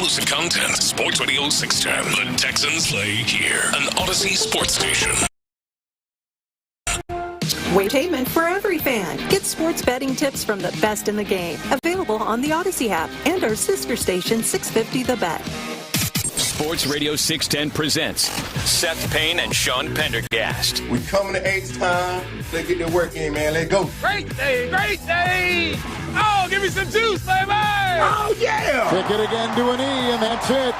exclusive content. Sports Radio 610. The Texans play here. An Odyssey sports station. Entertainment for every fan. Get sports betting tips from the best in the game. Available on the Odyssey app and our sister station 650 The Bet. Sports Radio 610 presents Seth Payne and Sean Pendergast. We coming to H-Town. Let's get the work in, man. Let's go. Great day, great day. Oh, give me some juice, baby. Oh, yeah. Kick it again to an E, and that's it.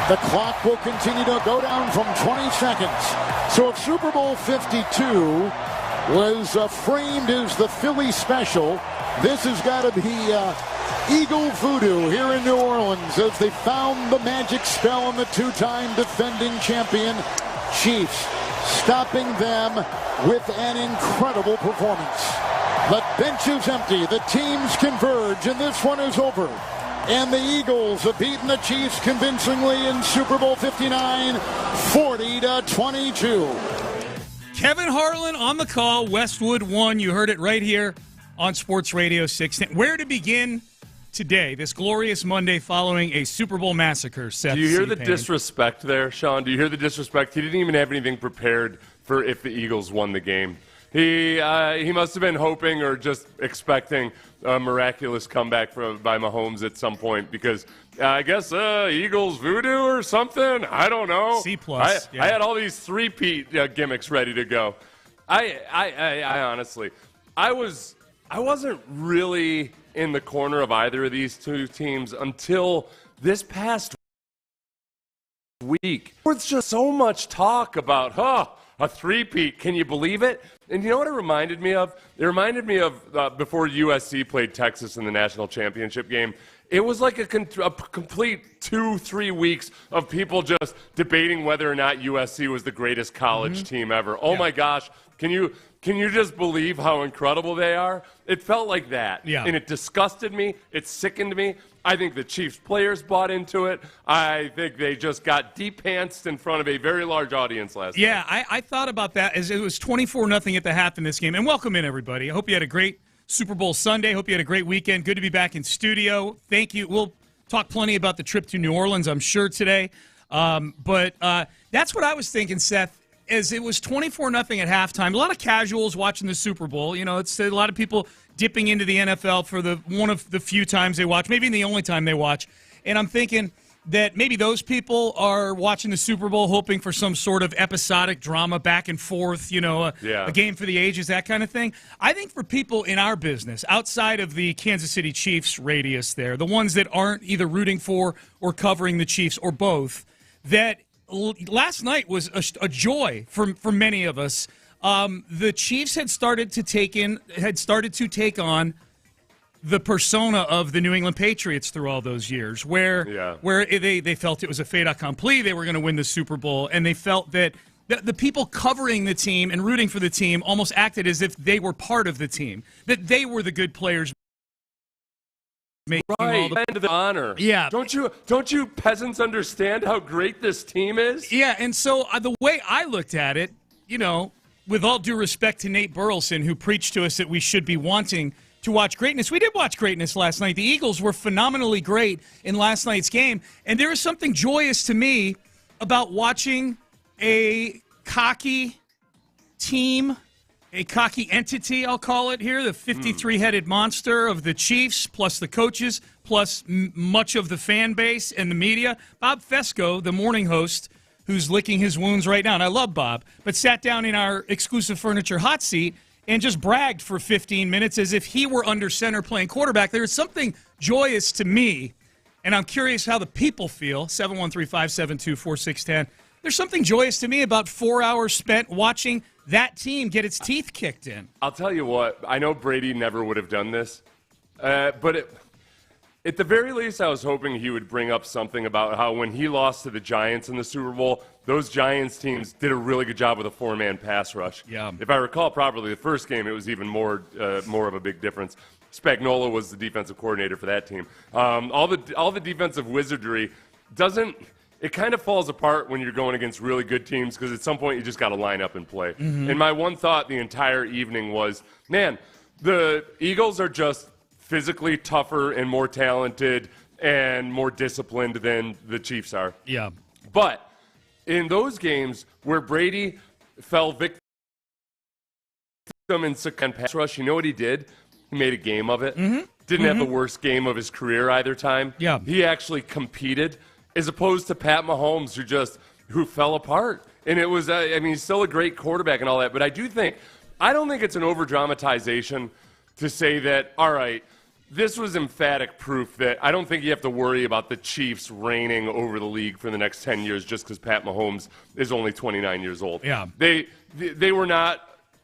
The clock will continue to go down from 20 seconds. So if Super Bowl 52 was framed as the Philly special, this has got to be Eagle voodoo here in New Orleans as they found the magic spell on the two-time defending champion Chiefs, stopping them with an incredible performance. The bench is empty, the teams converge, and this one is over. And the Eagles have beaten the Chiefs convincingly in Super Bowl 59, 40-22. Kevin Harlan on the call, Westwood 1. You heard it right here on Sports Radio 610. Where to begin today, this glorious Monday following a Super Bowl massacre? Seth, do you hear the disrespect there, Sean? Do you hear the disrespect? He didn't even have anything prepared for if the Eagles won the game. He must have been hoping or just expecting a miraculous comeback by Mahomes at some point because I guess Eagles voodoo or something. I don't know. C+. I had all these three-peat gimmicks ready to go. I honestly, I wasn't really in the corner of either of these two teams until this past week. There's just so much talk about, a three-peat. Can you believe it? And you know what it reminded me of? It reminded me of before USC played Texas in the national championship game. It was like a complete 2-3 weeks of people just debating whether or not USC was the greatest college team ever. Oh, my gosh. Can you just believe how incredible they are? It felt like that. Yeah. And it disgusted me. It sickened me. I think the Chiefs players bought into it. I think they just got deep-pantsed in front of a very large audience last night. Yeah, I thought about that as it was 24-0 at the half in this game. And welcome in, everybody. I hope you had a great Super Bowl Sunday. Hope you had a great weekend. Good to be back in studio. Thank you. We'll talk plenty about the trip to New Orleans, I'm sure, today. But that's what I was thinking, Seth, as it was 24-0 at halftime. A lot of casuals watching the Super Bowl. You know, it's a lot of people dipping into the NFL for one of the few times they watch, maybe the only time they watch. And I'm thinking that maybe those people are watching the Super Bowl hoping for some sort of episodic drama back and forth, a game for the ages, that kind of thing. I think for people in our business, outside of the Kansas City Chiefs radius there, the ones that aren't either rooting for or covering the Chiefs or both, that last night was a joy for many of us. The Chiefs had started to take on the persona of the New England Patriots through all those years, where they felt it was a fait accompli, they were going to win the Super Bowl, and they felt that the people covering the team and rooting for the team almost acted as if they were part of the team, that they were the good players. Right, and the honor. Yeah. Don't you peasants understand how great this team is? Yeah, and so the way I looked at it, with all due respect to Nate Burleson, who preached to us that we should be wanting to watch greatness. We did watch greatness last night. The Eagles were phenomenally great in last night's game, and there is something joyous to me about watching a cocky team, a cocky entity, I'll call it here, the 53-headed monster of the Chiefs, plus the coaches, plus much of the fan base and the media. Bob Fesco, the morning host, who's licking his wounds right now, and I love Bob, but sat down in our exclusive furniture hot seat and just bragged for 15 minutes as if he were under center playing quarterback. There is something joyous to me, and I'm curious how the people feel, 713-572-4610. There's something joyous to me about 4 hours spent watching that team get its teeth kicked in. I'll tell you what, I know Brady never would have done this, but at the very least, I was hoping he would bring up something about how when he lost to the Giants in the Super Bowl, those Giants teams did a really good job with a four-man pass rush. Yeah. If I recall properly, the first game, it was even more of a big difference. Spagnuolo was the defensive coordinator for that team. All the defensive wizardry it kind of falls apart when you're going against really good teams because at some point you just got to line up and play. Mm-hmm. And my one thought the entire evening was, man, the Eagles are just physically tougher and more talented and more disciplined than the Chiefs are. Yeah. But in those games where Brady fell victim in second pass rush, you know what he did? He made a game of it. Didn't have the worst game of his career either time. Yeah. He actually competed, as opposed to Pat Mahomes, who fell apart. And it was, he's still a great quarterback and all that. But I don't think it's an over-dramatization to say that, all right, this was emphatic proof that I don't think you have to worry about the Chiefs reigning over the league for the next 10 years just because Pat Mahomes is only 29 years old. Yeah. They were not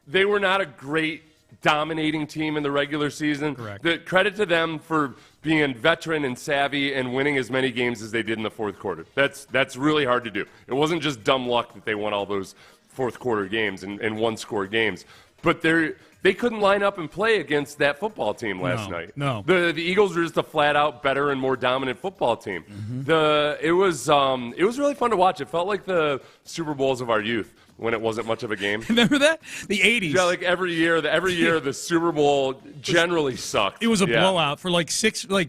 a great dominating team in the regular season. Correct. The credit to them for being veteran and savvy and winning as many games as they did in the fourth quarter. That's really hard to do. It wasn't just dumb luck that they won all those fourth quarter games and one-score games. But they couldn't line up and play against that football team last night. No. The Eagles were just a flat-out better and more dominant football team. It was really fun to watch. It felt like the Super Bowls of our youth when it wasn't much of a game. Remember that? The 80s. Yeah, like every year the Super Bowl generally sucked. It was a blowout for like 6 or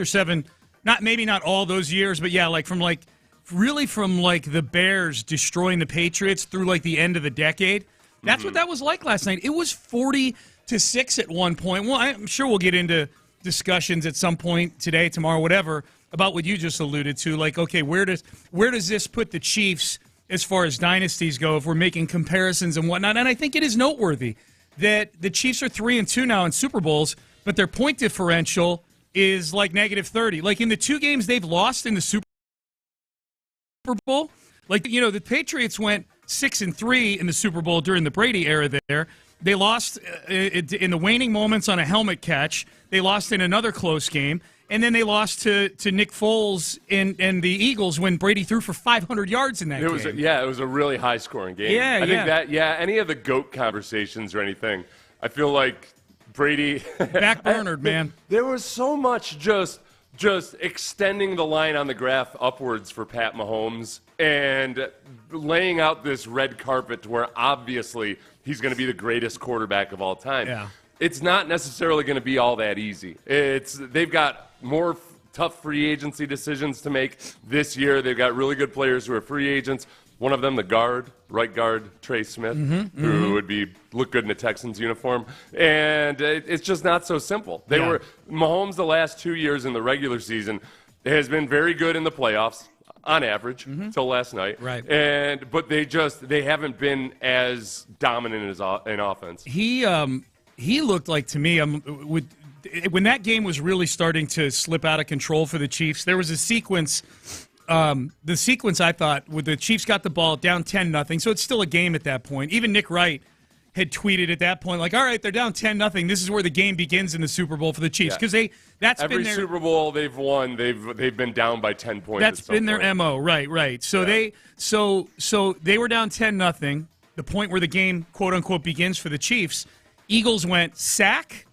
7, not all those years, but yeah, from the Bears destroying the Patriots through like the end of the decade. That's what that was like last night. It was 40-6 at one point. Well, I'm sure we'll get into discussions at some point today, tomorrow, whatever, about what you just alluded to. Like, okay, where does this put the Chiefs as far as dynasties go if we're making comparisons and whatnot? And I think it is noteworthy that the Chiefs are 3-2 now in Super Bowls, but their point differential is like -30. Like in the 2 games they've lost in the Super Bowl, the Patriots went 6-3 in the Super Bowl during the Brady era there. They lost in the waning moments on a helmet catch. They lost in another close game. And then they lost to Nick Foles and the Eagles when Brady threw for 500 yards in that game. It was a really high-scoring game. I think any of the GOAT conversations or anything, I feel like Brady backburnered, man. There was so much just extending the line on the graph upwards for Pat Mahomes and laying out this red carpet to where obviously he's going to be the greatest quarterback of all time. Yeah. It's not necessarily going to be all that easy. They've got more tough free agency decisions to make this year. They've got really good players who are free agents. One of them, the right guard, Trey Smith, who would look good in a Texans uniform. And it's just not so simple. Mahomes the last 2 years in the regular season has been very good in the playoffs on average until last night. Right. But they haven't been as dominant in offense. He looked like, to me, when that game was really starting to slip out of control for the Chiefs, there was a sequence. The sequence, I thought, where the Chiefs got the ball down 10-0, so it's still a game at that point. Even Nick Wright had tweeted at that point, like, all right, they're down 10-0. This is where the game begins in the Super Bowl for the Chiefs. Because every Super Bowl they've won, they've been down by 10 points. That's been their MO, right. So they were down 10-0, the point where the game, quote unquote, begins for the Chiefs. Eagles went sack.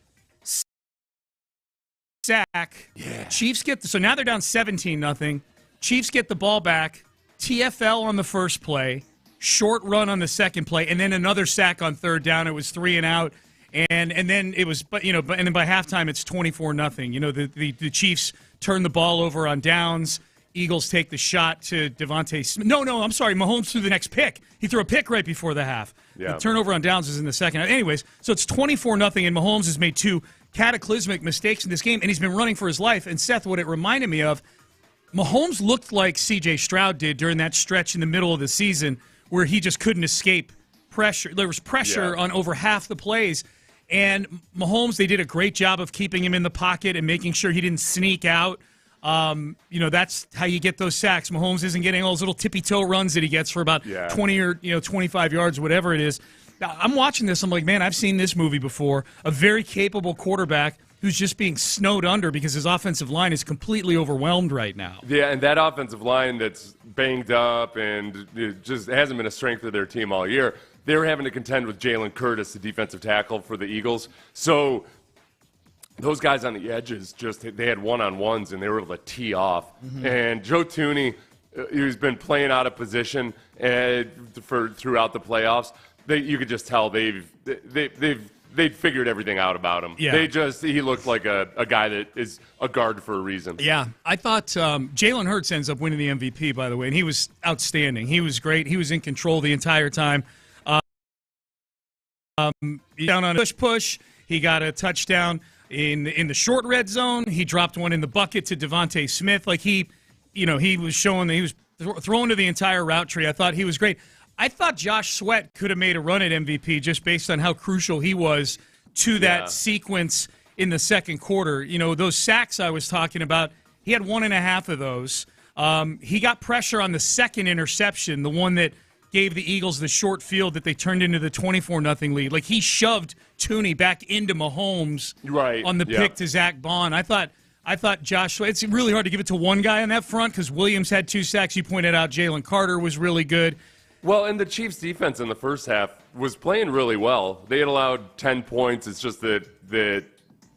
Yeah. Chiefs so now they're down 17-0. Chiefs get the ball back. TFL on the first play, short run on the second play, and then another sack on third down. It was 3 and out, and then it was, and then by halftime it's 24-0. The Chiefs turn the ball over on downs. Eagles take the shot to Devontae Smith. No, I'm sorry. Mahomes threw the next pick. He threw a pick right before the half. Yeah. The turnover on downs is in the second. Anyways, so it's 24-0, and Mahomes has made 2 cataclysmic mistakes in this game, and he's been running for his life. And Seth, what it reminded me of, Mahomes looked like C.J. Stroud did during that stretch in the middle of the season where he just couldn't escape pressure. There was pressure on over half the plays. And Mahomes, they did a great job of keeping him in the pocket and making sure he didn't sneak out. That's how you get those sacks. Mahomes isn't getting all those little tippy-toe runs that he gets for about 20 or 25 yards, whatever it is. Now, I'm watching this. I'm like, man, I've seen this movie before. A very capable quarterback who's just being snowed under because his offensive line is completely overwhelmed right now. Yeah, and that offensive line that's banged up and it just hasn't been a strength of their team all year. They were having to contend with Jalen Curtis, the defensive tackle for the Eagles. So those guys on the edges, they had one-on-ones, and they were able to tee off. And Joe Thuney, who's been playing out of position throughout the playoffs, you could just tell they've they'd figured everything out about him. Yeah. He looked like a guy that is a guard for a reason. Yeah, I thought Jalen Hurts ends up winning the MVP, by the way, and he was outstanding. He was great. He was in control the entire time. Down on a push, he got a touchdown in the short red zone. He dropped one in the bucket to Devontae Smith. Like he was showing that he was throwing to the entire route tree. I thought he was great. I thought Josh Sweat could have made a run at MVP just based on how crucial he was to that sequence in the second quarter. You know, those sacks I was talking about, he had 1.5 of those. He got pressure on the second interception, the one that gave the Eagles the short field that they turned into the 24-0 lead. Like, he shoved Tooney back into Mahomes on the pick to Zach Bond. I thought Josh Sweat, it's really hard to give it to one guy on that front because Williams had 2 sacks. You pointed out Jalen Carter was really good. Well, and the Chiefs' defense in the first half was playing really well. They had allowed 10 points. It's just that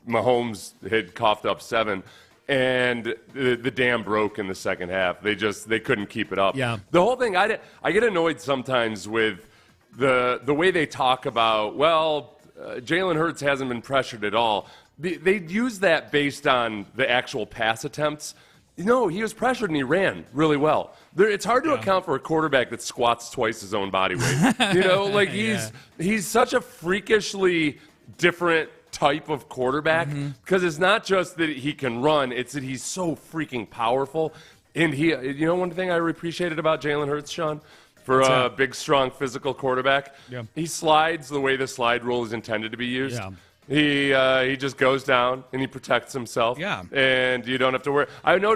Mahomes had coughed up 7, and the dam broke in the second half. They couldn't keep it up. Yeah. The whole thing, I get annoyed sometimes with the way they talk about, Jalen Hurts hasn't been pressured at all. They use that based on the actual pass attempts. No, he was pressured and he ran really well. It's hard to account for a quarterback that squats twice his own body weight. He's such a freakishly different type of quarterback because it's not just that he can run, it's that he's so freaking powerful. And one thing I appreciated about Jalen Hurts, Sean, for a big, strong, physical quarterback, he slides the way the slide rule is intended to be used. Yeah. He just goes down and he protects himself. Yeah. And you don't have to worry. I know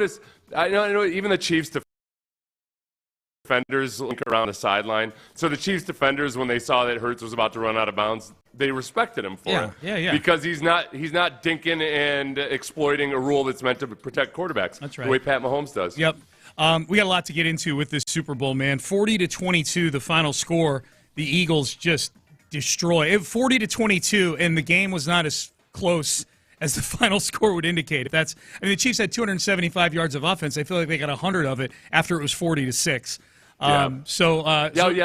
even the Chiefs defenders link around the sideline. So the Chiefs defenders, when they saw that Hurts was about to run out of bounds, they respected him for it. Yeah. Because he's not dinking and exploiting a rule that's meant to protect quarterbacks. That's right. The way Pat Mahomes does. Yep. We got a lot to get into with this Super Bowl, man. 40-22, the final score. The Eagles just destroy it. 40-22, and the game was not as close as the final score would indicate. The Chiefs had 275 yards of offense. I feel like they got 100 of it after it was 40-6.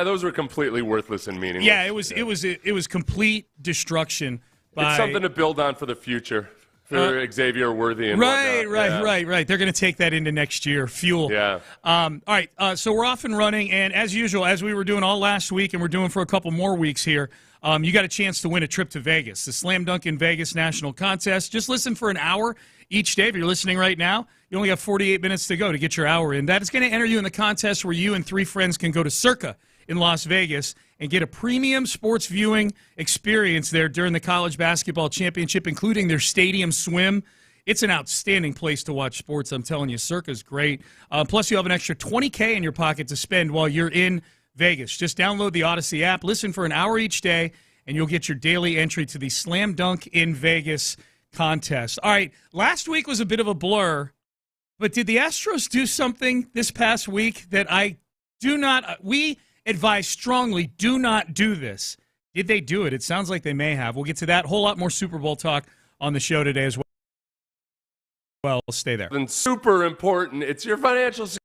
Those were completely worthless and meaningless. Yeah, it was complete destruction. It's something to build on for the future. For Xavier Worthy and whatnot. Right. They're going to take that into next year. Fuel. Yeah. All right, so we're off and running, and as usual, as we were doing all last week and we're doing for a couple more weeks here, you got a chance to win a trip to Vegas, the Slam Dunk in Vegas National Contest. Just listen for an hour each day. If you're listening right now, you only have 48 minutes to go to get your hour in. That is going to enter you in the contest where you and 3 friends can go to Circa in Las Vegas and get a premium sports viewing experience there during the college basketball championship, including their stadium swim. It's an outstanding place to watch sports. I'm telling you, Circa's great. Plus, you have an extra $20K in your pocket to spend while you're in Vegas. Just download the Odyssey app, listen for an hour each day, and you'll get your daily entry to the Slam Dunk in Vegas contest. All right, last week was a bit of a blur, but did the Astros do something this past week that we advise strongly, do not do this? Did they do it? It sounds like they may have. We'll get to that. Whole lot more Super Bowl talk on the show today as well. Well, stay there. And super important, it's your financial security.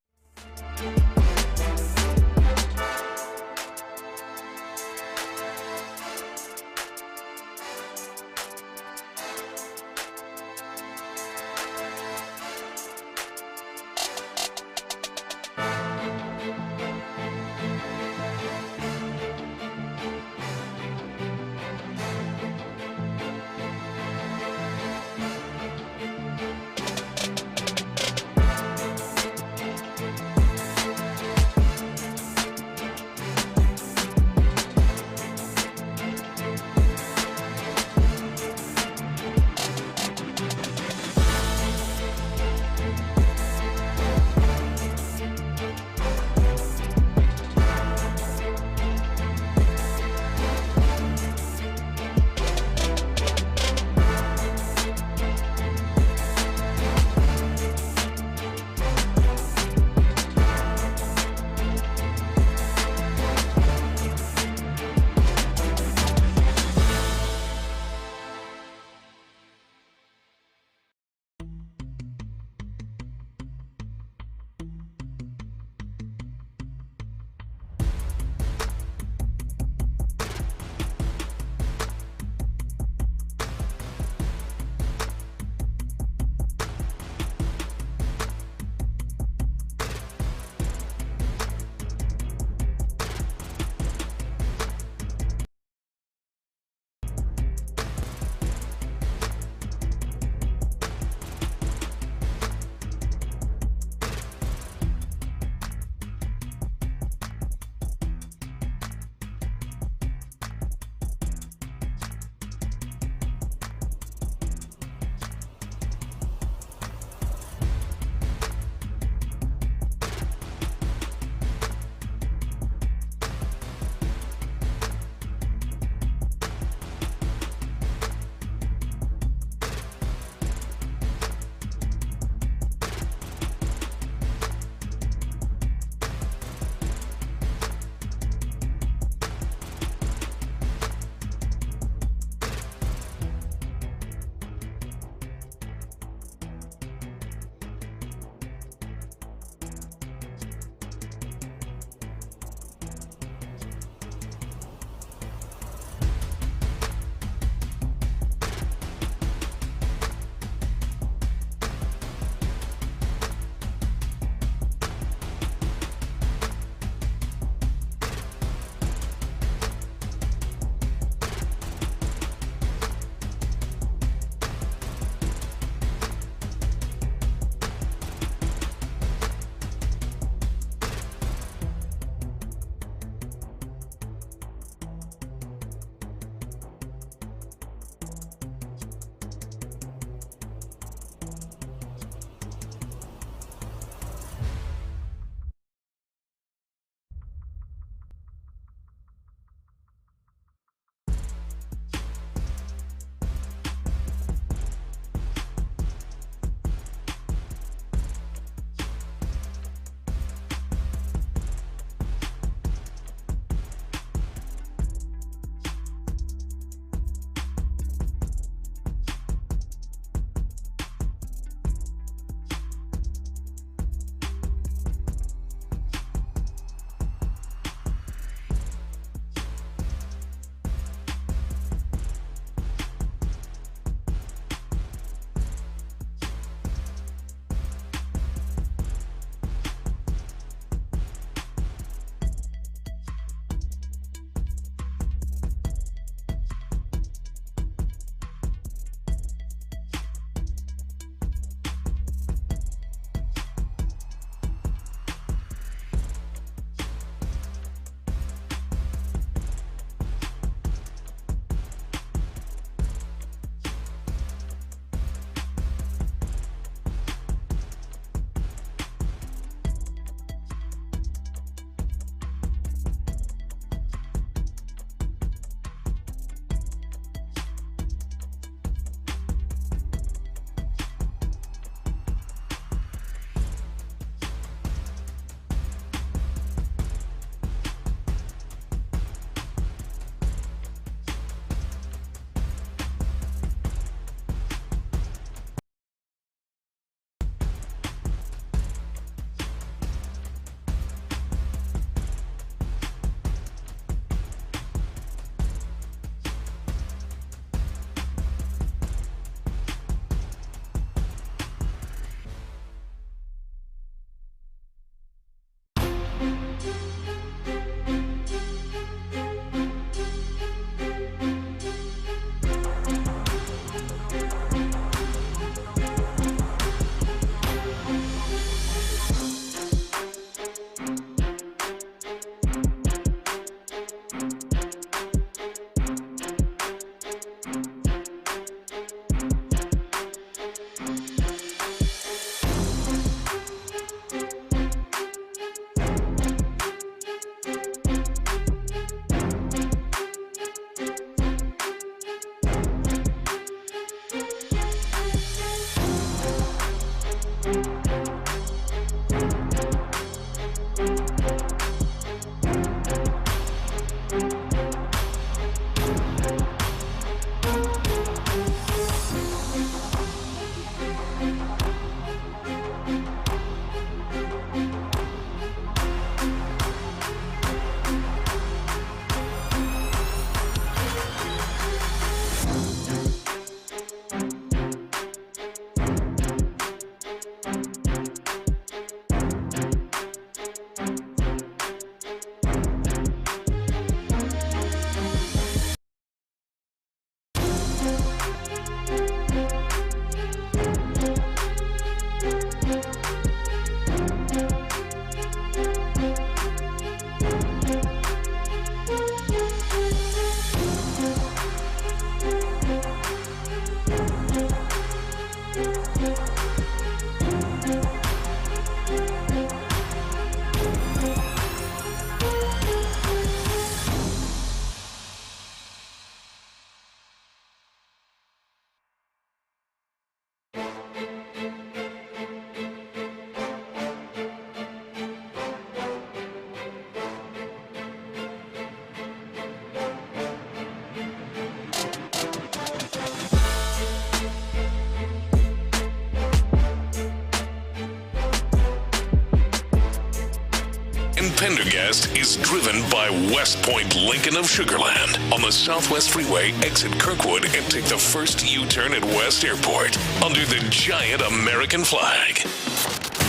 Pendergast is driven by West Point Lincoln of Sugar Land on the Southwest Freeway. Exit Kirkwood and take the first U-turn at West Airport under the giant American flag.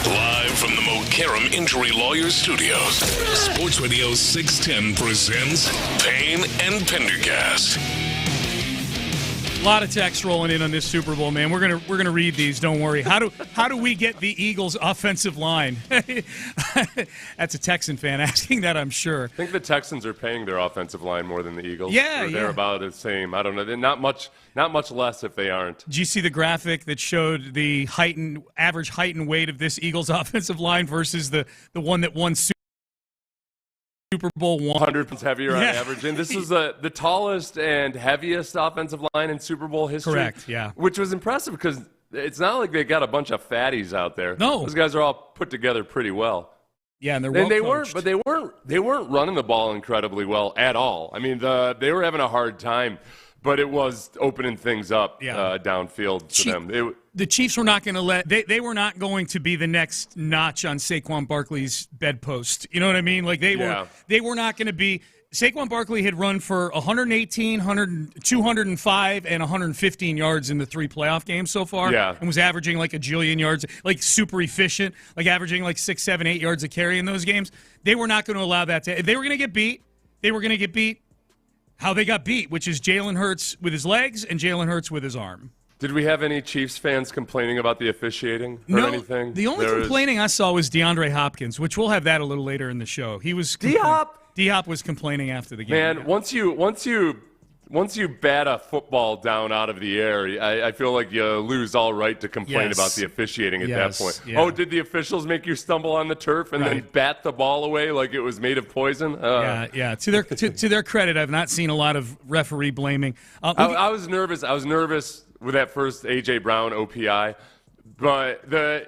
Live from the Mokaram Injury Lawyers Studios, Sports Radio 610 presents Payne and Pendergast. A lot of text rolling in on this Super Bowl, man. We're gonna read these. Don't worry. How do we get the Eagles' offensive line? That's a Texan fan asking that, I'm sure. I think the Texans are paying their offensive line more than the Eagles. Yeah, they're about the same. I don't know. They're not much less if they aren't. Did you see the graphic that showed the average height and weight of this Eagles' offensive line versus the one that won Super Bowl 100 pounds heavier on average. And this is the tallest and heaviest offensive line in Super Bowl history. Correct, yeah. Which was impressive because it's not like they got a bunch of fatties out there. No. Those guys are all put together pretty well. Yeah, and they weren't running the ball incredibly well at all. I mean, they were having a hard time, but it was opening things up downfield for them. The Chiefs were not going to they were not going to be the next notch on Saquon Barkley's bedpost. You know what I mean? Like they were not going to be. Saquon Barkley had run for 118, 205, and 115 yards in the 3 playoff games so far. Yeah. And was averaging like a jillion yards, like super efficient, like averaging like 6, 7, 8 yards a carry in those games. They were not going to allow that to. They were going to get beat. They were going to get beat how they got beat, which is Jalen Hurts with his legs and Jalen Hurts with his arm. Did we have any Chiefs fans complaining about the officiating or anything? The only complaining I saw was DeAndre Hopkins, which we'll have that a little later in the show. He was D-Hop was complaining after the game. Man, once you bat a football down out of the air, I feel like you lose all right to complain about the officiating at that point. Yeah. Oh, did the officials make you stumble on the turf and then bat the ball away like it was made of poison? Yeah. To their credit, I've not seen a lot of referee blaming. I was nervous. I was nervous with that first A.J. Brown OPI, but the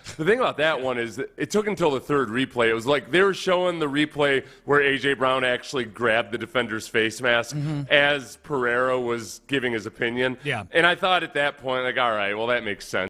thing about that one is that it took until the third replay. It was like they were showing the replay where A.J. Brown actually grabbed the defender's face mask as Pereira was giving his opinion. Yeah. And I thought at that point, like, all right, well, that makes sense.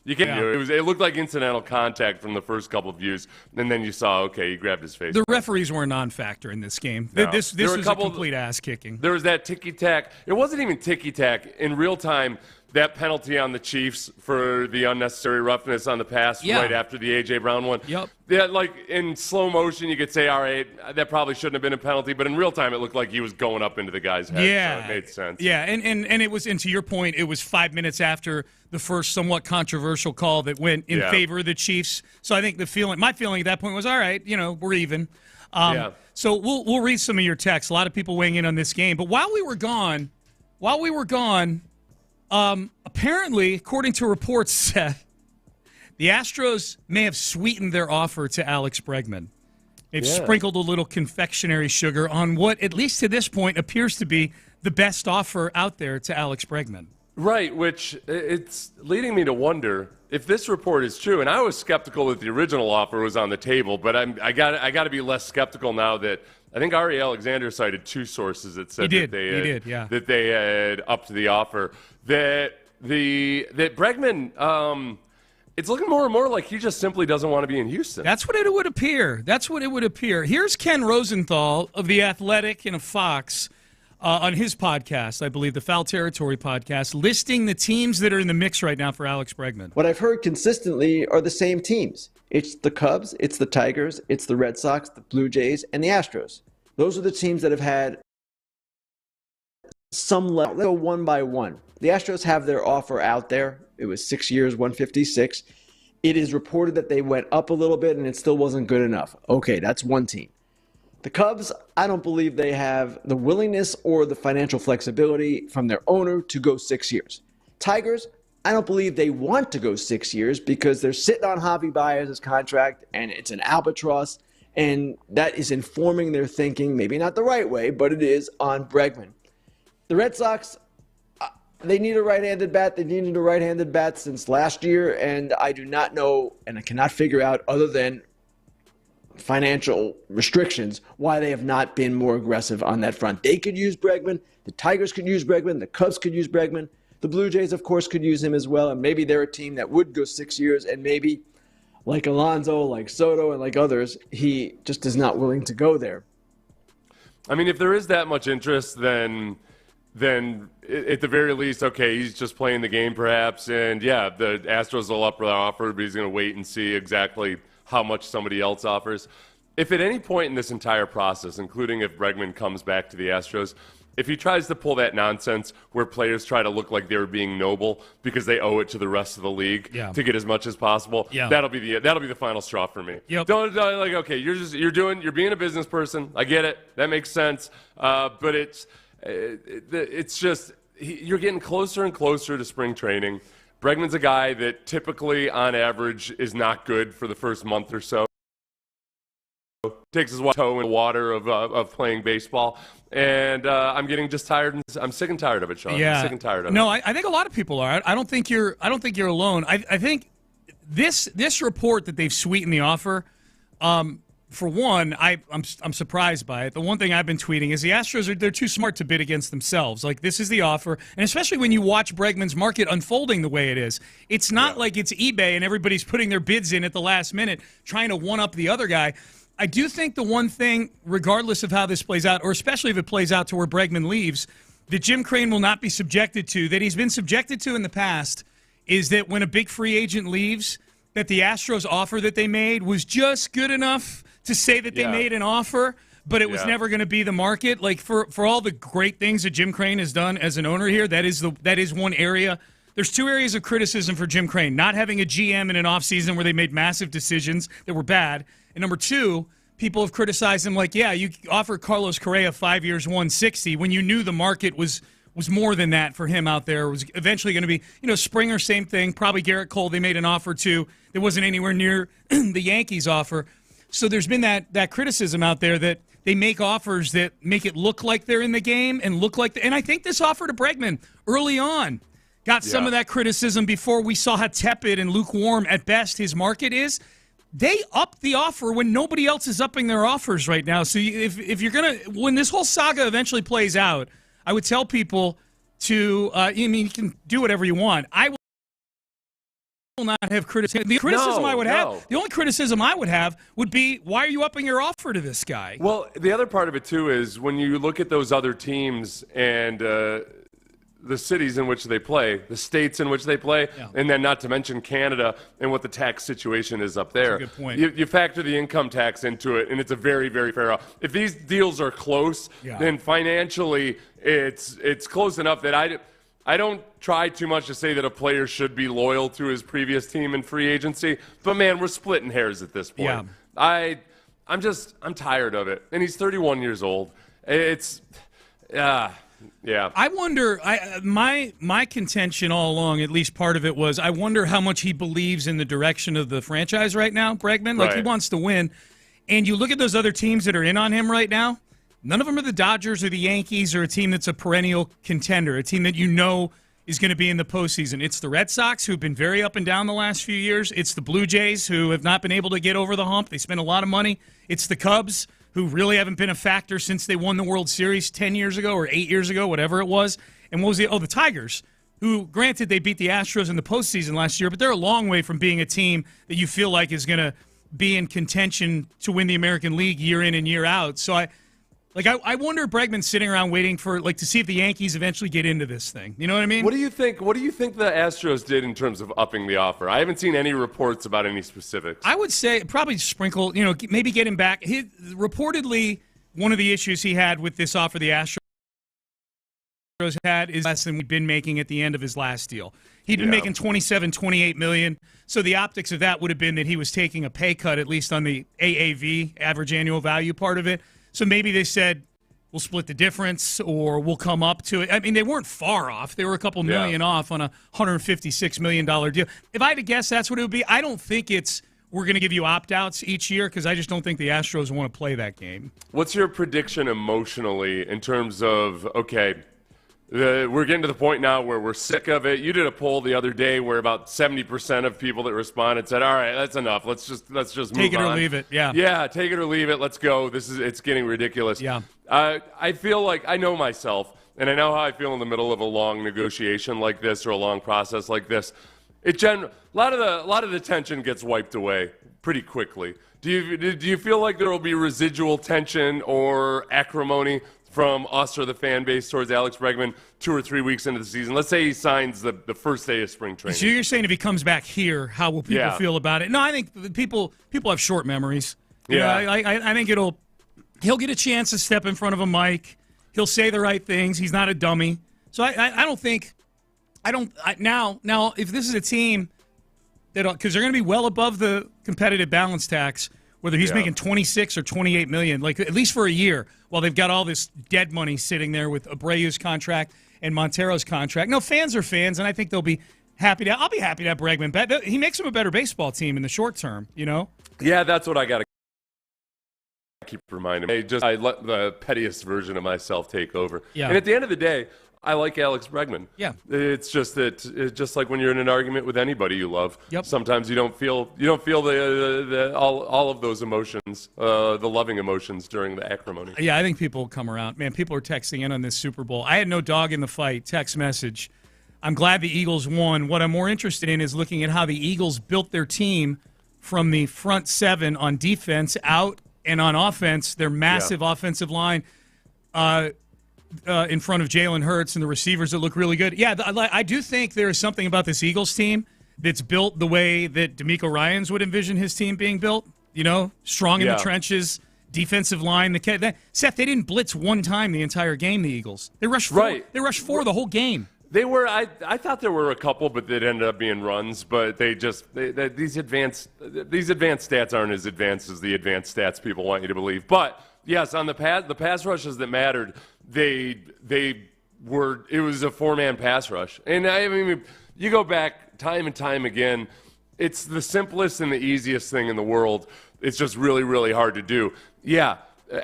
You can't do it. It looked like incidental contact from the first couple of views, and then you saw, okay, he grabbed his face. The referees were a non-factor in this game. No. This was a complete ass-kicking. There was that ticky-tack. It wasn't even ticky-tack. In real time, that penalty on the Chiefs for the unnecessary roughness on the pass right after the A.J. Brown one. Yep. Yeah, like in slow motion, you could say, all right, that probably shouldn't have been a penalty, but in real time, it looked like he was going up into the guy's head. Yeah. So it made sense. Yeah, and it was, and to your point, it was 5 minutes after the first somewhat controversial call that went in favor of the Chiefs. So I think my feeling at that point was, all right, we're even. So we'll read some of your texts. A lot of people weighing in on this game. But while we were gone, apparently, according to reports, Seth, the Astros may have sweetened their offer to Alex Bregman. They've sprinkled a little confectionery sugar on what, at least to this point, appears to be the best offer out there to Alex Bregman. Right, which it's leading me to wonder if this report is true. And I was skeptical that the original offer was on the table, but I got to be less skeptical now that I think Ari Alexander cited two sources that said that they had upped the offer. That Bregman, it's looking more and more like he just simply doesn't want to be in Houston. That's what it would appear. Here's Ken Rosenthal of The Athletic and of Fox on his podcast, I believe, the Foul Territory podcast, listing the teams that are in the mix right now for Alex Bregman. What I've heard consistently are the same teams. It's the Cubs, it's the Tigers, it's the Red Sox, the Blue Jays, and the Astros. Those are the teams that have had some level. Let's go one by one. The Astros have their offer out there. It was 6 years, 156. It is reported that they went up a little bit and it still wasn't good enough. Okay, that's one team. The Cubs, I don't believe they have the willingness or the financial flexibility from their owner to go 6 years. Tigers, I don't believe they want to go 6 years because they're sitting on Javi Baez's contract and it's an albatross, and that is informing their thinking, maybe not the right way, but it is on Bregman. The Red Sox, they need a right-handed bat. They needed a right-handed bat since last year, and I do not know, and I cannot figure out other than financial restrictions why they have not been more aggressive on that front. They could use Bregman. The Tigers could use Bregman. The Cubs could use Bregman. The Blue Jays, of course, could use him as well, and maybe they're a team that would go 6 years, and maybe like Alonso, like Soto, and like others, he just is not willing to go there. I mean, if there is that much interest, then at the very least, okay, he's just playing the game perhaps. And, yeah, the Astros will up their offer, but he's going to wait and see exactly how much somebody else offers. If at any point in this entire process, including if Bregman comes back to the Astros, if he tries to pull that nonsense where players try to look like they're being noble because they owe it to the rest of the league to get as much as possible, that'll be the final straw for me. Don't like, okay, you're being a business person. I get it. That makes sense. But it's just you're getting closer and closer to spring training. Bregman's a guy that typically, on average, is not good for the first month or so. Takes his toe in the water of playing baseball, and I'm getting just tired. I'm sick and tired of it, Sean. I'm sick and tired of it. No, I think a lot of people are. I don't think you're alone. I think this report that they've sweetened the offer. For one, I'm surprised by it. The one thing I've been tweeting is the Astros they're too smart to bid against themselves. Like, this is the offer, and especially when you watch Bregman's market unfolding the way it is. It's not like it's eBay and everybody's putting their bids in at the last minute trying to one-up the other guy. I do think the one thing, regardless of how this plays out, or especially if it plays out to where Bregman leaves, that Jim Creighton will not be subjected to, that he's been subjected to in the past, is that when a big free agent leaves, that the Astros offer that they made was just good enough to say that they made an offer, but it was never going to be the market. Like, for all the great things that Jim Creighton has done as an owner here, that is one area. There's two areas of criticism for Jim Creighton: not having a GM in an offseason where they made massive decisions that were bad, and number two, people have criticized him like, you offered Carlos Correa 5 years, 160 when you knew the market was more than that for him out there. It was eventually going to be, Springer, same thing. Probably Garrett Cole, they made an offer to. It wasn't anywhere near the Yankees' offer. So there's been that criticism out there that they make offers that make it look like they're in the game and look like and I think this offer to Bregman early on got some of that criticism before we saw how tepid and lukewarm at best his market is. They upped the offer when nobody else is upping their offers right now. So if you're going to, when this whole saga eventually plays out, I would tell people to, you can do whatever you want. I will not have criticism. The criticism I would have, the only criticism I would have would be, why are you upping your offer to this guy? Well, the other part of it, too, is when you look at those other teams and the cities in which they play, the states in which they play, and then not to mention Canada and what the tax situation is up there. That's a good point. You factor the income tax into it, and it's a very, very fair. If these deals are close, then financially it's close enough that I don't try too much to say that a player should be loyal to his previous team in free agency, but man, we're splitting hairs at this point. Yeah. I'm tired of it, and he's 31 years old. It's yeah. I wonder, my contention all along, at least part of it was, I wonder how much he believes in the direction of the franchise right now, Bregman. Like, he wants to win. And you look at those other teams that are in on him right now, none of them are the Dodgers or the Yankees or a team that's a perennial contender, a team that you know is going to be in the postseason. It's the Red Sox, who've been very up and down the last few years. It's the Blue Jays, who have not been able to get over the hump. They spend a lot of money. It's the Cubs, who really haven't been a factor since they won the World Series 10 years ago or 8 years ago, whatever it was. And what was the Tigers, who, granted, they beat the Astros in the postseason last year, but they're a long way from being a team that you feel like is going to be in contention to win the American League year in and year out. So I wonder if Bregman's sitting around waiting for, to see if the Yankees eventually get into this thing. You know what I mean? What do you think the Astros did in terms of upping the offer? I haven't seen any reports about any specifics. I would say probably sprinkle, maybe get him back. Reportedly, one of the issues he had with this offer the Astros had is less than we'd been making at the end of his last deal. He'd been making $28 million. So the optics of that would have been that he was taking a pay cut, at least on the AAV, average annual value part of it. So maybe they said, we'll split the difference or we'll come up to it. I mean, they weren't far off. They were a couple million off on a $156 million deal. If I had to guess, that's what it would be. I don't think it's we're going to give you opt-outs each year because I just don't think the Astros want to play that game. What's your prediction emotionally in terms of, okay, we're getting to the point now where we're sick of it. You did a poll the other day where about 70% of people that responded said, "All right, that's enough. Let's just move on. Take it or leave it." Yeah. Yeah, take it or leave it. Let's go. It's getting ridiculous. Yeah. I feel like I know myself, and I know how I feel in the middle of a long negotiation like this or a long process like this. A lot of the tension gets wiped away pretty quickly. Do you feel like there will be residual tension or acrimony from us or the fan base towards Alex Bregman 2 or 3 weeks into the season? Let's say he signs the first day of spring training. So you're saying if he comes back here, how will people feel about it? No, I think people have short memories. I think he'll get a chance to step in front of a mic. He'll say the right things. He's not a dummy. So now if this is a team that, because they're going to be well above the competitive balance tax, whether he's making $26 or $28 million, at least for a year, while they've got all this dead money sitting there with Abreu's contract and Montero's contract. No, fans are fans, and I think they'll be happy to. I'll be happy to have Bregman back. He makes them a better baseball team in the short term. Yeah, that's what I got to keep reminding me. I let the pettiest version of myself take over. Yeah. And at the end of the day, I like Alex Bregman. Yeah. It's just that it's just like when you're in an argument with anybody you love. Yep. Sometimes you don't feel the all of those emotions, the loving emotions during the acrimony. Yeah, I think people will come around. Man, people are texting in on this Super Bowl. I had no dog in the fight. Text message. I'm glad the Eagles won. What I'm more interested in is looking at how the Eagles built their team from the front seven on defense out and on offense, their massive offensive line. In front of Jalen Hurts and the receivers that look really good. Yeah, I do think there is something about this Eagles team that's built the way that DeMeco Ryans would envision his team being built. Strong in the trenches, defensive line. Seth, they didn't blitz one time the entire game, the Eagles. They rushed four. Right. They rushed four the whole game. They were. I thought there were a couple, but they ended up being runs. But these advanced stats aren't as advanced as the advanced stats people want you to believe. But yes, on the pass rushes that mattered, they were. It was a 4-man pass rush, and I mean, you go back time and time again. It's the simplest and the easiest thing in the world. It's just really, really hard to do. Yeah.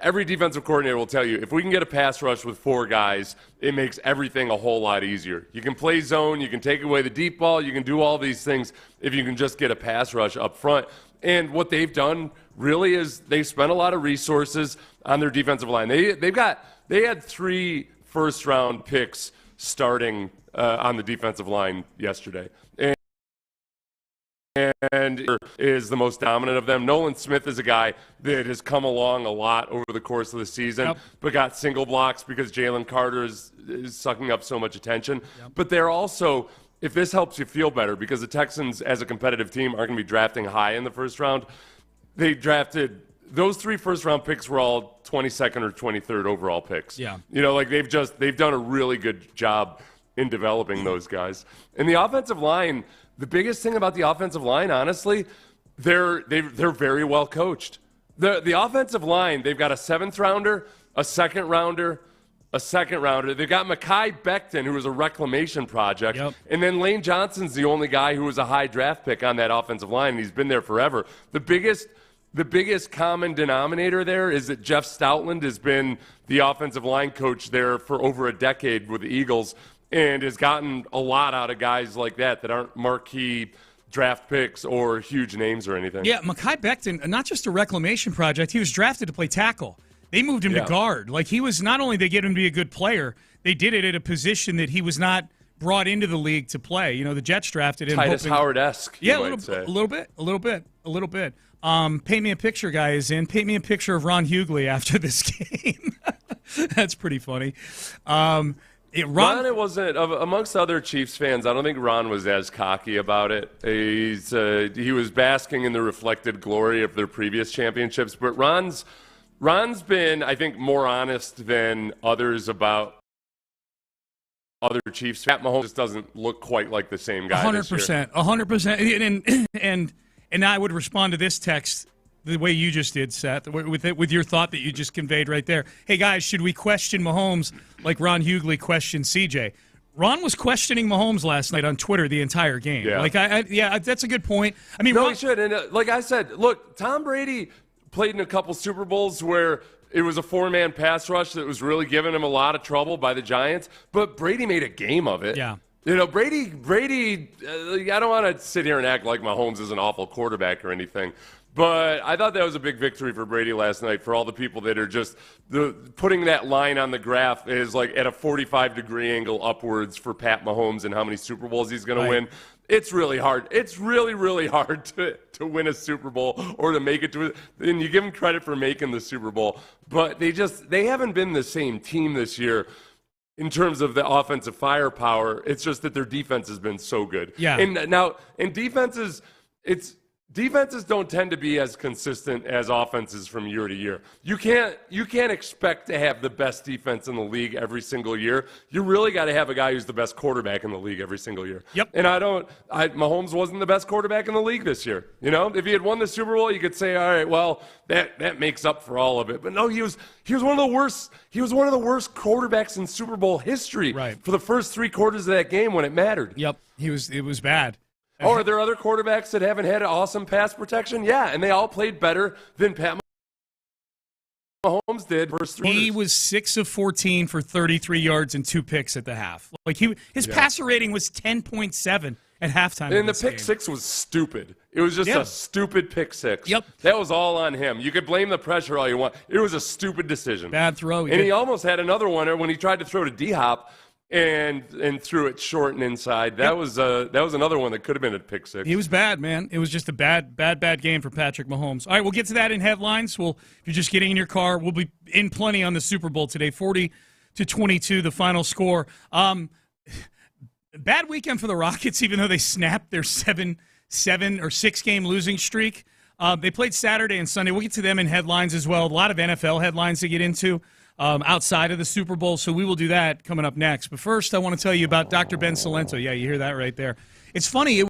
Every defensive coordinator will tell you, if we can get a pass rush with 4 guys, it makes everything a whole lot easier. You can play zone, you can take away the deep ball, you can do all these things if you can just get a pass rush up front. And what they've done really is they've spent a lot of resources on their defensive line. They had 3 first-round picks starting on the defensive line yesterday. and is the most dominant of them. Nolan Smith is a guy that has come along a lot over the course of the season, but got single blocks because Jalen Carter is sucking up so much attention. But they're also, if this helps you feel better, because the Texans as a competitive team aren't going to be drafting high in the first round, they drafted those 3 first-round picks were all 22nd or 23rd overall picks. Yeah. Like they've done a really good job in developing those guys. And the offensive line, the biggest thing about the offensive line, honestly, they're very well coached. The offensive line, they've got a 7th-rounder, a 2nd-rounder, a 2nd-rounder. They've got Mekhi Becton, who was a reclamation project. And then Lane Johnson's the only guy who was a high draft pick on that offensive line, and he's been there forever. The biggest common denominator there is that Jeff Stoutland has been the offensive line coach there for over a decade with the Eagles and has gotten a lot out of guys like that aren't marquee draft picks or huge names or anything. Yeah, Mekhi Becton, not just a reclamation project, he was drafted to play tackle. They moved him to guard. Like, he was, not only they get him to be a good player, they did it at a position that he was not brought into the league to play. The Jets drafted him. Titus Howard-esque, a little bit. Paint me a picture guy is in. Paint me a picture of Ron Hughley after this game. That's pretty funny. Ron, it wasn't, amongst other Chiefs fans, I don't think Ron was as cocky about it. He was basking in the reflected glory of their previous championships, but Ron's been, I think, more honest than others about other Chiefs. Pat Mahomes just doesn't look quite like the same guy 100%. 100%. And I would respond to this text the way you just did, Seth, with your thought that you just conveyed right there. Hey, guys, should we question Mahomes like Ron Hughley questioned CJ? Ron was questioning Mahomes last night on Twitter the entire game. Yeah. That's a good point. I mean, he should. And like I said, look, Tom Brady played in a couple Super Bowls where it was a 4-man pass rush that was really giving him a lot of trouble by the Giants, but Brady made a game of it. Yeah. Brady, I don't want to sit here and act like Mahomes is an awful quarterback or anything, but I thought that was a big victory for Brady last night for all the people that are just putting that line on the graph is like at a 45-degree angle upwards for Pat Mahomes and how many Super Bowls he's going to win. It's really hard. It's really, really hard to win a Super Bowl or to make it to it. And you give them credit for making the Super Bowl, but they haven't been the same team this year. In terms of the offensive firepower, it's just that their defense has been so good. Yeah. And defenses don't tend to be as consistent as offenses from year to year. You can't expect to have the best defense in the league every single year. You really got to have a guy who's the best quarterback in the league every single year. Yep. And Mahomes wasn't the best quarterback in the league this year. If he had won the Super Bowl, you could say, all right, well, that makes up for all of it. But no, he was one of the worst. He was one of the worst quarterbacks in Super Bowl history for the first 3 quarters of that game when it mattered. Yep. It was bad. Oh, are there other quarterbacks that haven't had awesome pass protection? Yeah, and they all played better than Pat Mahomes did first 3 He was 6 of 14 for 33 yards and 2 picks at the half. Like his passer rating was 10.7 at halftime. And the pick 6 was stupid. It was just a stupid pick 6. Yep. That was all on him. You could blame the pressure all you want. It was a stupid decision. Bad throw. He almost had another one when he tried to throw to D-Hop. And threw it short and inside. That was another one that could have been a pick 6. He was bad, man. It was just a bad game for Patrick Mahomes. All right, we'll get to that in headlines. If you're just getting in your car, we'll be in plenty on the Super Bowl today. 40-22, the final score. Bad weekend for the Rockets, even though they snapped their 7 or 6 game losing streak. They played Saturday and Sunday. We'll get to them in headlines as well. A lot of NFL headlines to get into. Outside of the Super Bowl, so we will do that coming up next. But first, I want to tell you about Dr. Ben Salento. Yeah, you hear that right there. It's funny.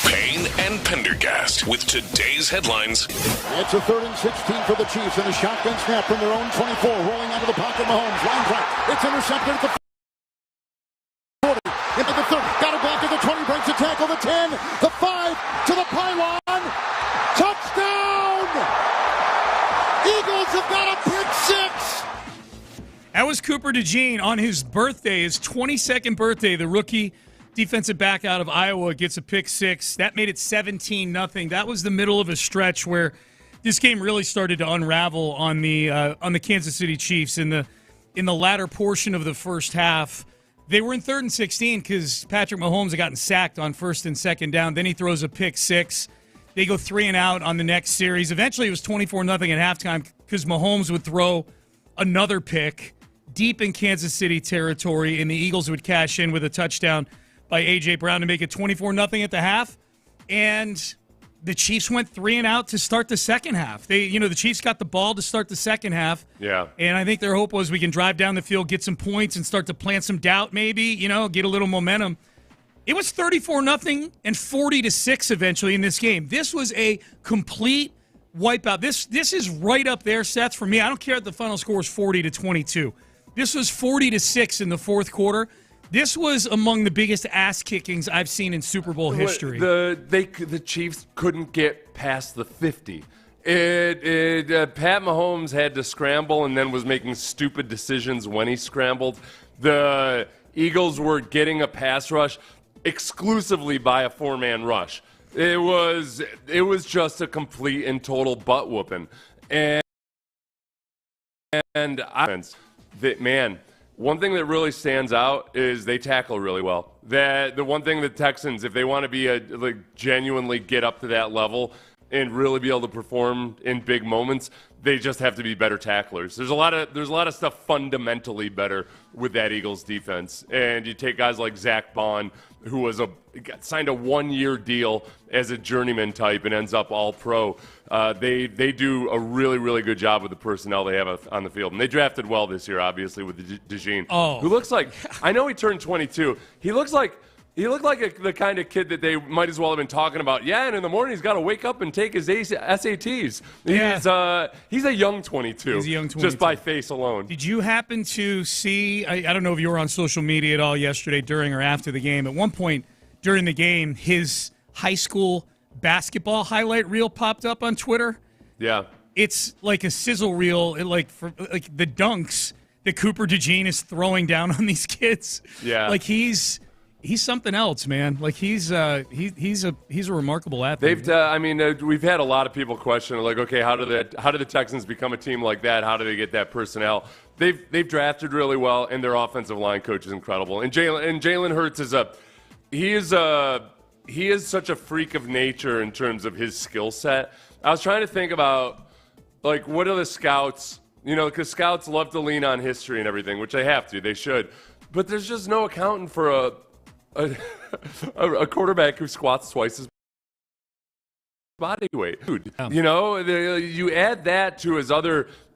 Payne and Pendergast with today's headlines. It's a 3rd and 16 for the Chiefs, and a shotgun snap from their own 24, rolling out of the pocket. Mahomes, line drive. It's intercepted at the 40, into the 30, got it back to the 20, breaks the tackle, the 10, the 5, to the pylon. Touchdown! Eagles have got a pick six. That was Cooper DeJean on his birthday, his 22nd birthday. The rookie defensive back out of Iowa gets a pick six. That made it 17-0. That was the middle of a stretch where this game really started to unravel on the Kansas City Chiefs in the latter portion of the first half. They were in 3rd and 16 because Patrick Mahomes had gotten sacked on 1st and 2nd down. Then he throws a pick six. They go 3 and out on the next series. Eventually, it was 24-0 at halftime because Mahomes would throw another pick deep in Kansas City territory, and the Eagles would cash in with a touchdown by A.J. Brown to make it 24-0 at the half. And the Chiefs went 3 and out to start the second half. The Chiefs got the ball to start the second half. Yeah. And I think their hope was we can drive down the field, get some points, and start to plant some doubt maybe, get a little momentum. It was 34-0 and 40-6 eventually in this game. This was a complete wipeout. This is right up there, Seth, for me. I don't care if the final score is 40-22. This was 40-6 in the fourth quarter. This was among the biggest ass kickings I've seen in Super Bowl history. The Chiefs couldn't get past the 50. Pat Mahomes had to scramble and then was making stupid decisions when he scrambled. The Eagles were getting a pass rush exclusively by a 4-man rush. It was just a complete and total butt whooping. And one thing that really stands out is they tackle really well. The one thing the Texans, if they want to be genuinely get up to that level and really be able to perform in big moments, they just have to be better tacklers. There's a lot of stuff fundamentally better with that Eagles defense. And you take guys like Zach Bond, who signed a 1-year deal as a journeyman type and ends up all pro. They do a really, really good job with the personnel they have on the field. And they drafted well this year, obviously, with DeJean, who looks like, I know he turned 22. He looked like the kind of kid that they might as well have been talking about. Yeah, and in the morning he's got to wake up and take his SATs. Yeah. He's a young 22. He's a young 22. Just by face alone. Did you happen to see, I don't know if you were on social media at all yesterday during or after the game. At one point during the game, his high school basketball highlight reel popped up on Twitter. Yeah. It's like a sizzle reel, for the dunks that Cooper DeJean is throwing down on these kids. Yeah. He's something else, man. He's a remarkable athlete. We've had a lot of people question, okay, how do the Texans become a team like that? How do they get that personnel? They've drafted really well, and their offensive line coach is incredible. And Jalen Hurts he is such a freak of nature in terms of his skill set. I was trying to think about what are the scouts? Because scouts love to lean on history and everything, which they have to. They should, but there's just no accounting for a quarterback who squats twice as body weight. Dude, you add that to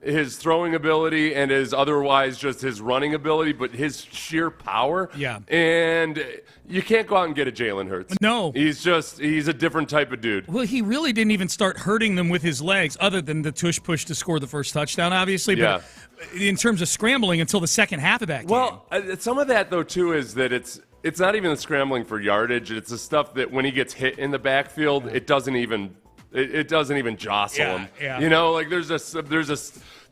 his throwing ability and his otherwise just his running ability, but his sheer power. Yeah. And you can't go out and get a Jalen Hurts. No. He's a different type of dude. Well, he really didn't even start hurting them with his legs, other than the tush push to score the first touchdown, obviously. Yeah. But in terms of scrambling until the second half of that game. Well, some of that, though, too, is that it's not even the scrambling for yardage. It's the stuff that when he gets hit in the backfield, it doesn't even jostle him. Yeah.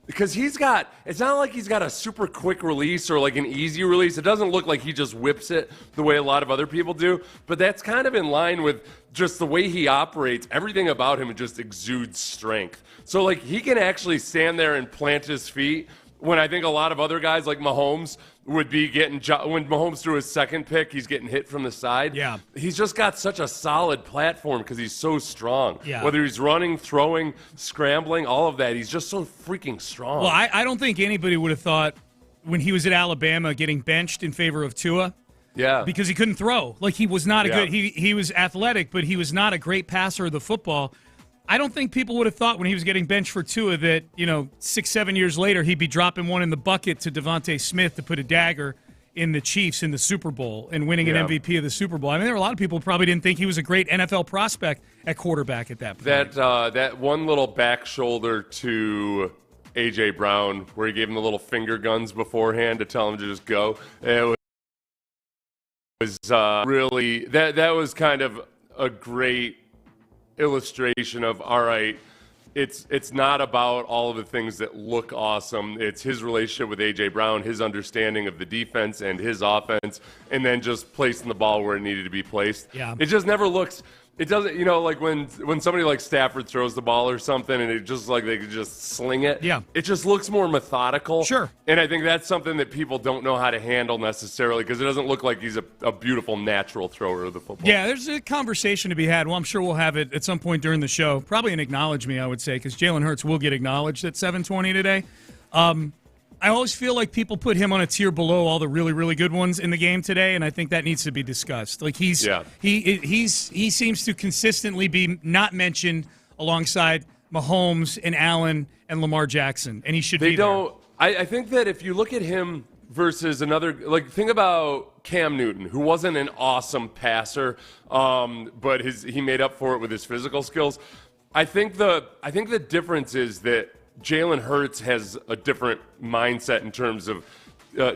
Because it's not like he's got a super quick release or like an easy release. It doesn't look like he just whips it the way a lot of other people do. But that's kind of in line with just the way he operates. Everything about him just exudes strength. So like he can actually stand there and plant his feet when I think a lot of other guys like Mahomes would be when Mahomes threw his second pick, he's getting hit from the side. Yeah. He's just got such a solid platform because he's so strong. Yeah. Whether he's running, throwing, scrambling, all of that, he's just so freaking strong. Well, I don't think anybody would have thought when he was at Alabama getting benched in favor of Tua. Yeah. Because he couldn't throw. Like he was not a good he was athletic, but he was not a great passer of the football. I don't think people would have thought when he was getting benched for Tua that, 6-7 years later he'd be dropping one in the bucket to Devontae Smith to put a dagger in the Chiefs in the Super Bowl and winning an MVP of the Super Bowl. I mean, there were a lot of people who probably didn't think he was a great NFL prospect at quarterback at that point. That one little back shoulder to A.J. Brown where he gave him the little finger guns beforehand to tell him to just go. It was really that was kind of a great illustration of, all right, it's not about all of the things that look awesome. It's his relationship with A.J. Brown, his understanding of the defense and his offense, and then just placing the ball where it needed to be placed. Yeah. It just never looks – it doesn't – like when somebody like Stafford throws the ball or something and it just like they could just sling it. Yeah. It just looks more methodical. Sure. And I think that's something that people don't know how to handle necessarily because it doesn't look like he's a beautiful natural thrower of the football. Yeah, there's a conversation to be had. Well, I'm sure we'll have it at some point during the show. Probably an acknowledge me, I would say, because Jalen Hurts will get acknowledged at 7:20 today. I always feel like people put him on a tier below all the really, really good ones in the game today, and I think that needs to be discussed. Like he seems to consistently be not mentioned alongside Mahomes and Allen and Lamar Jackson, and he should be there. I think that if you look at him versus another, like think about Cam Newton, who wasn't an awesome passer, but he made up for it with his physical skills. I think the difference is that Jalen Hurts has a different mindset in terms of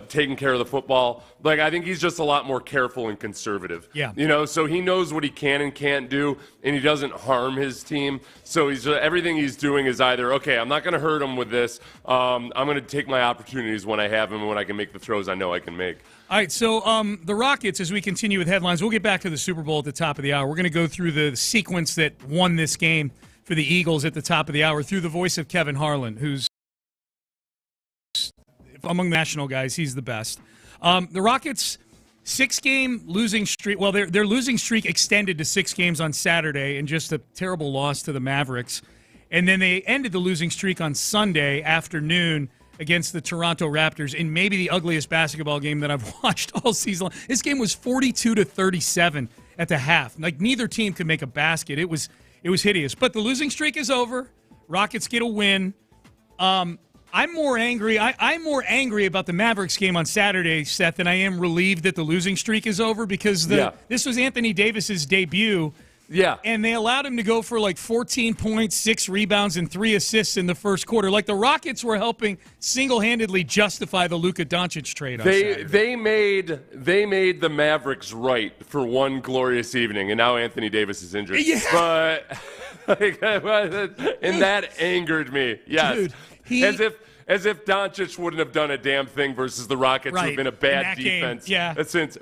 taking care of the football. Like, I think he's just a lot more careful and conservative. Yeah. So he knows what he can and can't do, and he doesn't harm his team. So everything he's doing is either, okay, I'm not going to hurt him with this. I'm going to take my opportunities when I have them and when I can make the throws I know I can make. All right, so the Rockets, as we continue with headlines, we'll get back to the Super Bowl at the top of the hour. We're going to go through the sequence that won this game for the Eagles at the top of the hour through the voice of Kevin Harlan, who's among the national guys. He's the best. The Rockets' 6-game losing streak. Well, their losing streak extended to 6 games on Saturday and just a terrible loss to the Mavericks. And then they ended the losing streak on Sunday afternoon against the Toronto Raptors in maybe the ugliest basketball game that I've watched all season long. This game was 42-37 at the half. Like, neither team could make a basket. It was hideous. But the losing streak is over. Rockets get a win. I'm more angry. I'm more angry about the Mavericks game on Saturday, Seth, than I am relieved that the losing streak is over because this was Anthony Davis's debut. Yeah. And they allowed him to go for like 14 points, 6 rebounds, and 3 assists in the first quarter. Like the Rockets were helping single-handedly justify the Luka Doncic trade on Saturday. They made the Mavericks right for one glorious evening, and now Anthony Davis is injured. Yeah. But and that angered me. Yes. Dude, as if Doncic wouldn't have done a damn thing versus the Rockets, who have been a bad defense. Yeah. Since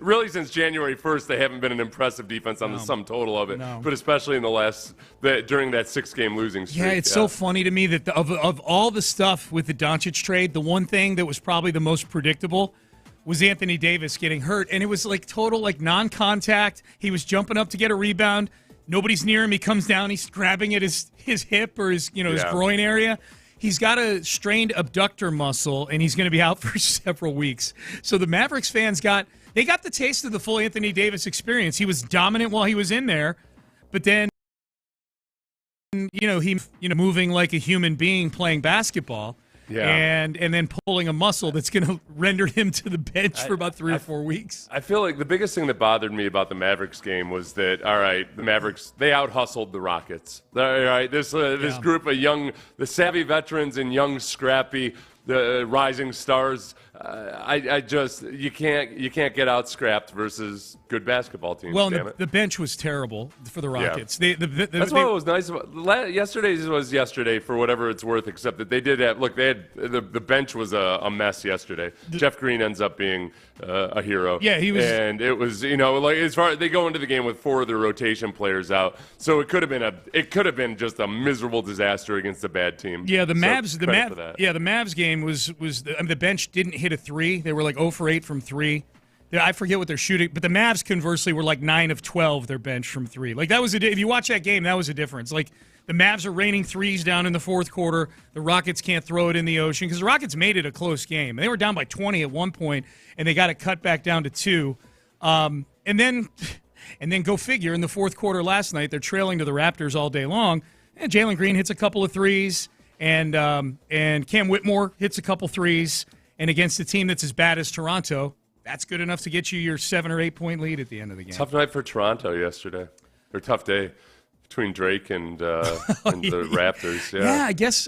January 1st, they haven't been an impressive defense on the sum total of it. No. But especially in during that 6-game losing streak. Yeah, it's so funny to me that of all the stuff with the Doncic trade, the one thing that was probably the most predictable was Anthony Davis getting hurt. And it was like total like non-contact. He was jumping up to get a rebound. Nobody's near him. He comes down. He's grabbing at his hip or his groin area. He's got a strained abductor muscle, and he's going to be out for several weeks. So the Mavericks fans got the taste of the full Anthony Davis experience. He was dominant while he was in there, but then moving like a human being playing basketball. Yeah. And then pulling a muscle that's going to render him to the bench for about 3 or 4 weeks. I feel like the biggest thing that bothered me about the Mavericks game was that, all right, the Mavericks, they out-hustled the Rockets. All right, this group of the savvy veterans and young, scrappy, the rising stars. You can't get out-scrapped versus good basketball teams. Well, the bench was terrible for the Rockets. Yeah. That's what was nice about yesterday's was yesterday for whatever it's worth, except that they did have the bench was a mess yesterday. Jeff Green ends up being a hero. Yeah, he was, and it was as far they go into the game with 4 of their rotation players out, so it could have been just a miserable disaster against a bad team. Yeah, the Mavs game was the bench didn't hit a 3. They were like 0 for 8 from 3. I forget what they're shooting, but the Mavs conversely were like 9 of 12 their bench from 3. Like that was if you watch that game, that was a difference. Like the Mavs are raining threes down in the fourth quarter. The Rockets can't throw it in the ocean because the Rockets made it a close game. They were down by 20 at one point, and they got it cut back down to 2. And then go figure, in the fourth quarter last night, they're trailing to the Raptors all day long, and Jalen Green hits a couple of threes, and Cam Whitmore hits a couple threes, and against a team that's as bad as Toronto, that's good enough to get you your 7 or 8 point lead at the end of the game. Tough night for Toronto yesterday, or tough day between Drake and the Raptors. Yeah, I guess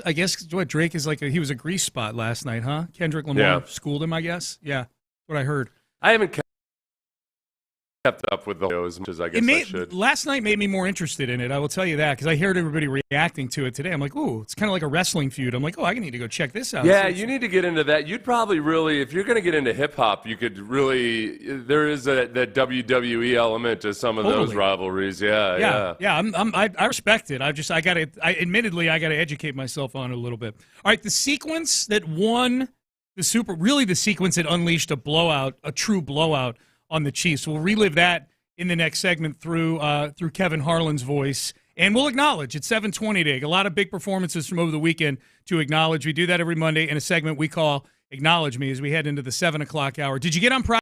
what Drake is he was a grease spot last night, huh? Kendrick Lamar schooled him, I guess. Yeah, what I heard. I haven't kept up with the show as much as I guess I should. Last night made me more interested in it, I will tell you that, because I heard everybody reacting to it today. I'm like, ooh, it's kind of like a wrestling feud. I'm like, I need to go check this out. Yeah, you need to get into that. You'd probably really, if you're going to get into hip-hop, you could really, there is that WWE element to some of those rivalries. Yeah. I respect it. Admittedly, I got to educate myself on it a little bit. All right, the sequence that won the sequence that unleashed a true blowout on the Chiefs. We'll relive that in the next segment through Kevin Harlan's voice, and we'll acknowledge it's 720 today. A lot of big performances from over the weekend to acknowledge. We do that every Monday in a segment we call Acknowledge Me as we head into the 7 o'clock hour. Did you get on Pride?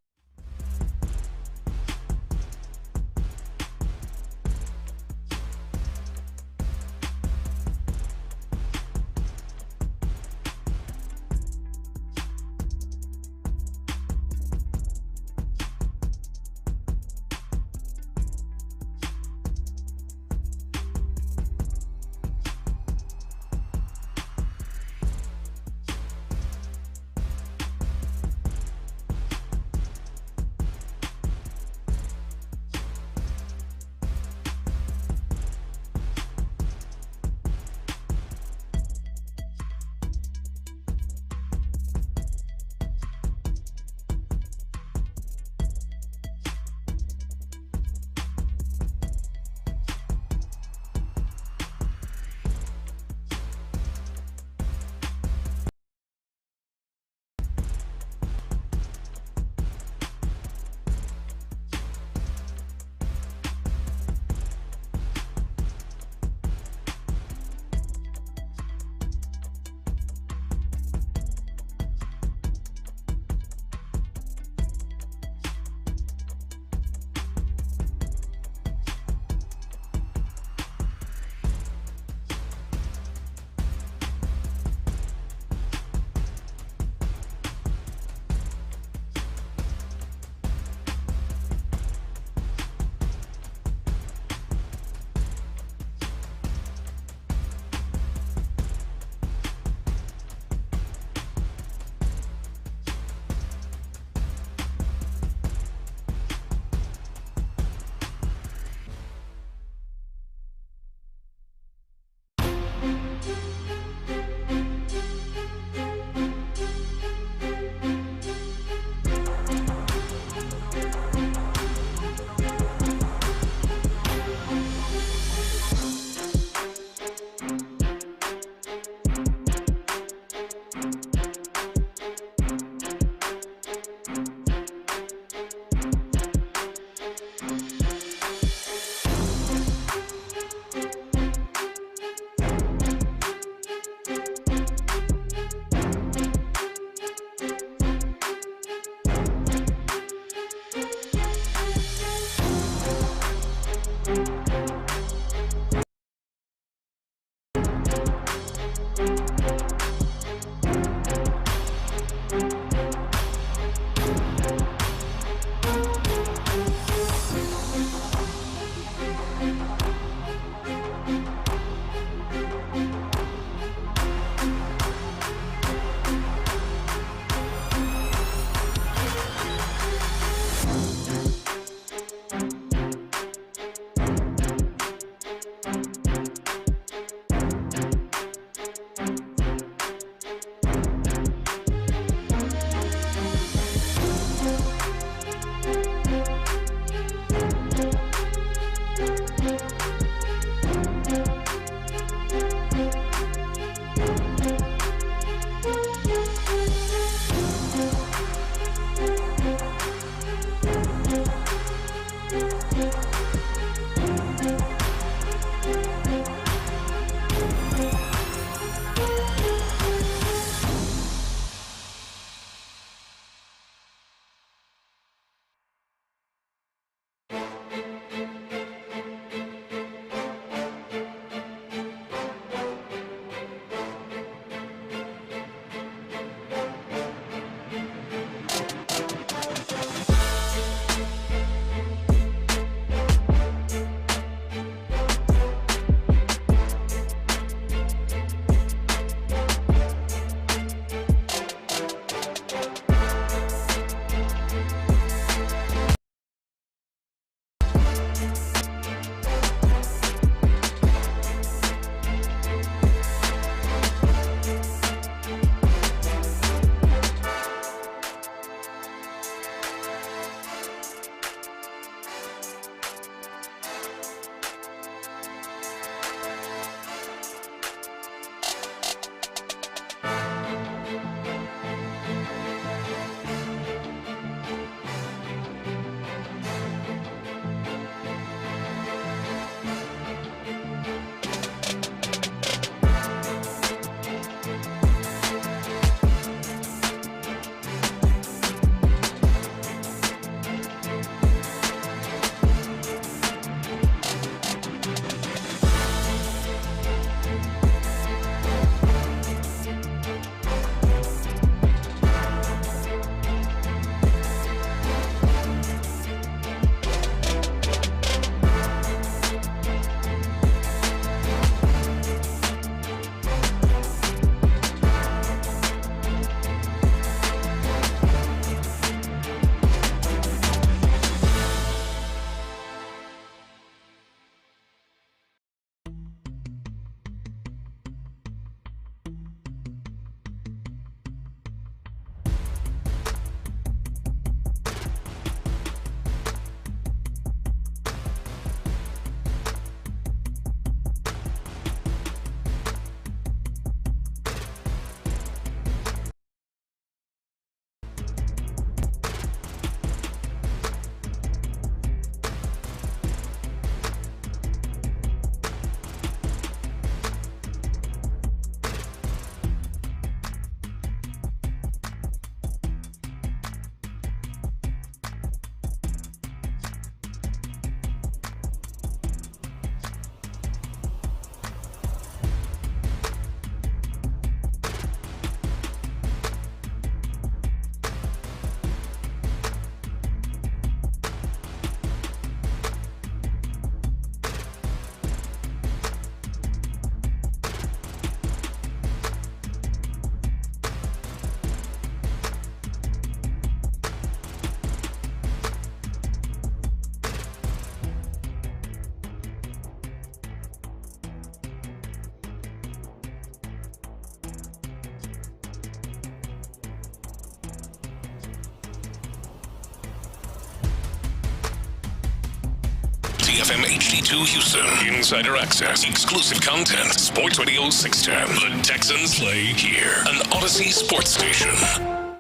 WCFM HD2 Houston. Insider access, exclusive content. Sports Radio 610. The Texans play here. An Odyssey sports station.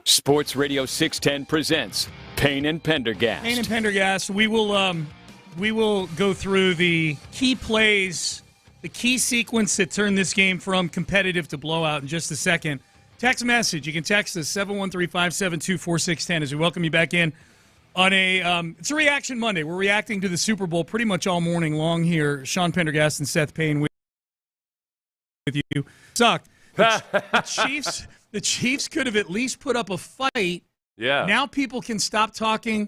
Sports Radio 610 presents Payne and Pendergast. Payne and Pendergast. We will go through the key plays, the key sequence that turned this game from competitive to blowout in just a second. Text message. You can text us 713-572-4610 as we welcome you back in on it's a Reaction Monday. We're reacting to the Super Bowl pretty much all morning long here. Sean Pendergast and Seth Payne with you. Sucked. The Chiefs could have at least put up a fight. Yeah. Now people can stop talking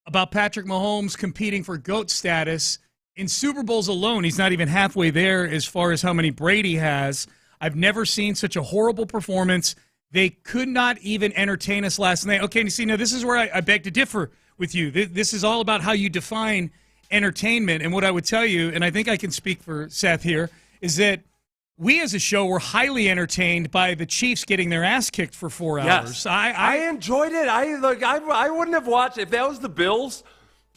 about Patrick Mahomes competing for GOAT status. In Super Bowls alone, he's not even halfway there as far as how many Brady has. I've never seen such a horrible performance. They could not even entertain us last night. Okay, you see, now this is where I beg to differ with you. This is all about how you define entertainment. And what I would tell you, and I think I can speak for Seth here, is that we as a show were highly entertained by the Chiefs getting their ass kicked for 4 hours. Yes. I enjoyed it. I wouldn't have watched if that was the Bills.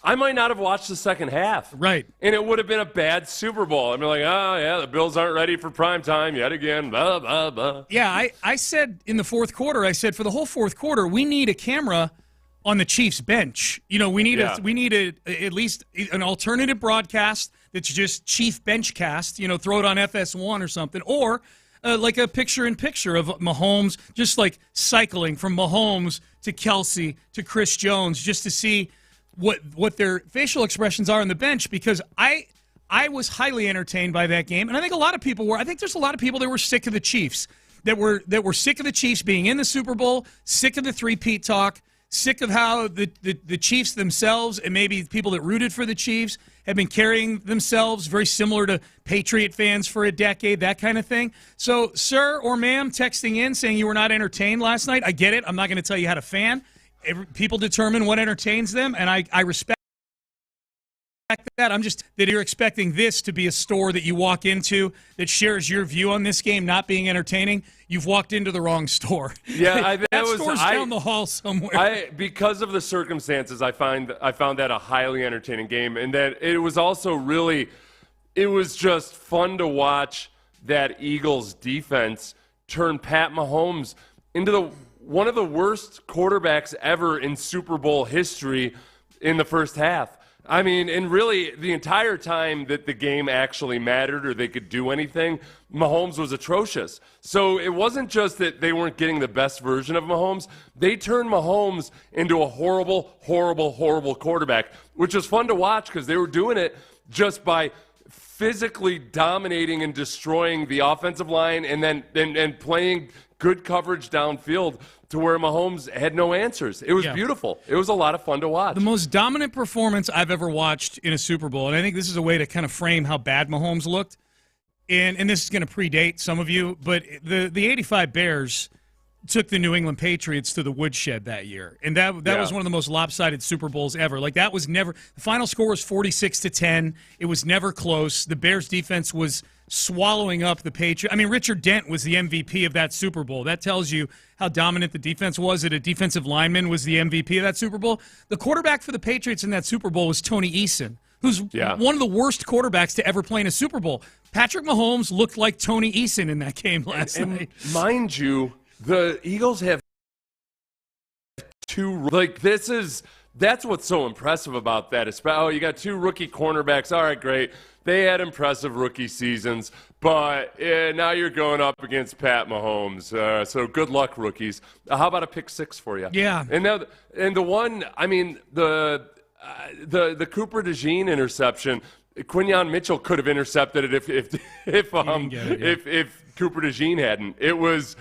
I might not have watched the second half. Right. And it would have been a bad Super Bowl. I'd be like, oh, yeah, the Bills aren't ready for prime time yet again, blah, blah, blah. Yeah, I said in the fourth quarter, for the whole fourth quarter, we need a camera on the Chiefs bench. You know, we need at least an alternative broadcast that's just Chief bench cast, throw it on FS1 or something, or like a picture-in-picture of Mahomes, just like cycling from Mahomes to Kelsey to Chris Jones, just to see what their facial expressions are on the bench, because I was highly entertained by that game, and I think a lot of people were. I think there's a lot of people that were sick of the Chiefs, that were sick of the Chiefs being in the Super Bowl, sick of the three-peat talk, sick of how the Chiefs themselves and maybe people that rooted for the Chiefs have been carrying themselves very similar to Patriot fans for a decade, that kind of thing. So, sir or ma'am texting in saying you were not entertained last night, I get it. I'm not going to tell you how to fan. People determine what entertains them, and I respect that. I'm just that you're expecting this to be a store that you walk into that shares your view on this game not being entertaining. You've walked into the wrong store. Yeah, that store's down the hall somewhere. Because of the circumstances, I found that a highly entertaining game, and that it was also it was just fun to watch that Eagles defense turn Pat Mahomes into one of the worst quarterbacks ever in Super Bowl history in the first half. I mean, and really, the entire time that the game actually mattered or they could do anything, Mahomes was atrocious. So it wasn't just that they weren't getting the best version of Mahomes. They turned Mahomes into a horrible, horrible, horrible quarterback, which was fun to watch because they were doing it just by physically dominating and destroying the offensive line and playing good coverage downfield to where Mahomes had no answers. It was beautiful. It was a lot of fun to watch. The most dominant performance I've ever watched in a Super Bowl, and I think this is a way to kind of frame how bad Mahomes looked, and this is going to predate some of you, but the 85 Bears took the New England Patriots to the woodshed that year, and that was one of the most lopsided Super Bowls ever. Like, that was never – the final score was 46-10. It was never close. The Bears' defense was – swallowing up the Patriots. I mean, Richard Dent was the MVP of that Super Bowl. That tells you how dominant the defense was, that a defensive lineman was the MVP of that Super Bowl. The quarterback for the Patriots in that Super Bowl was Tony Eason, who's one of the worst quarterbacks to ever play in a Super Bowl. Patrick Mahomes looked like Tony Eason in that game last night. Mind you, the Eagles have two, that's what's so impressive about that. You got two rookie cornerbacks. All right, great. They had impressive rookie seasons, but now you're going up against Pat Mahomes. So good luck, rookies. How about a pick six for you? Yeah. And the Cooper DeJean interception, Quinyon Mitchell could have intercepted it if Cooper DeJean hadn't. It was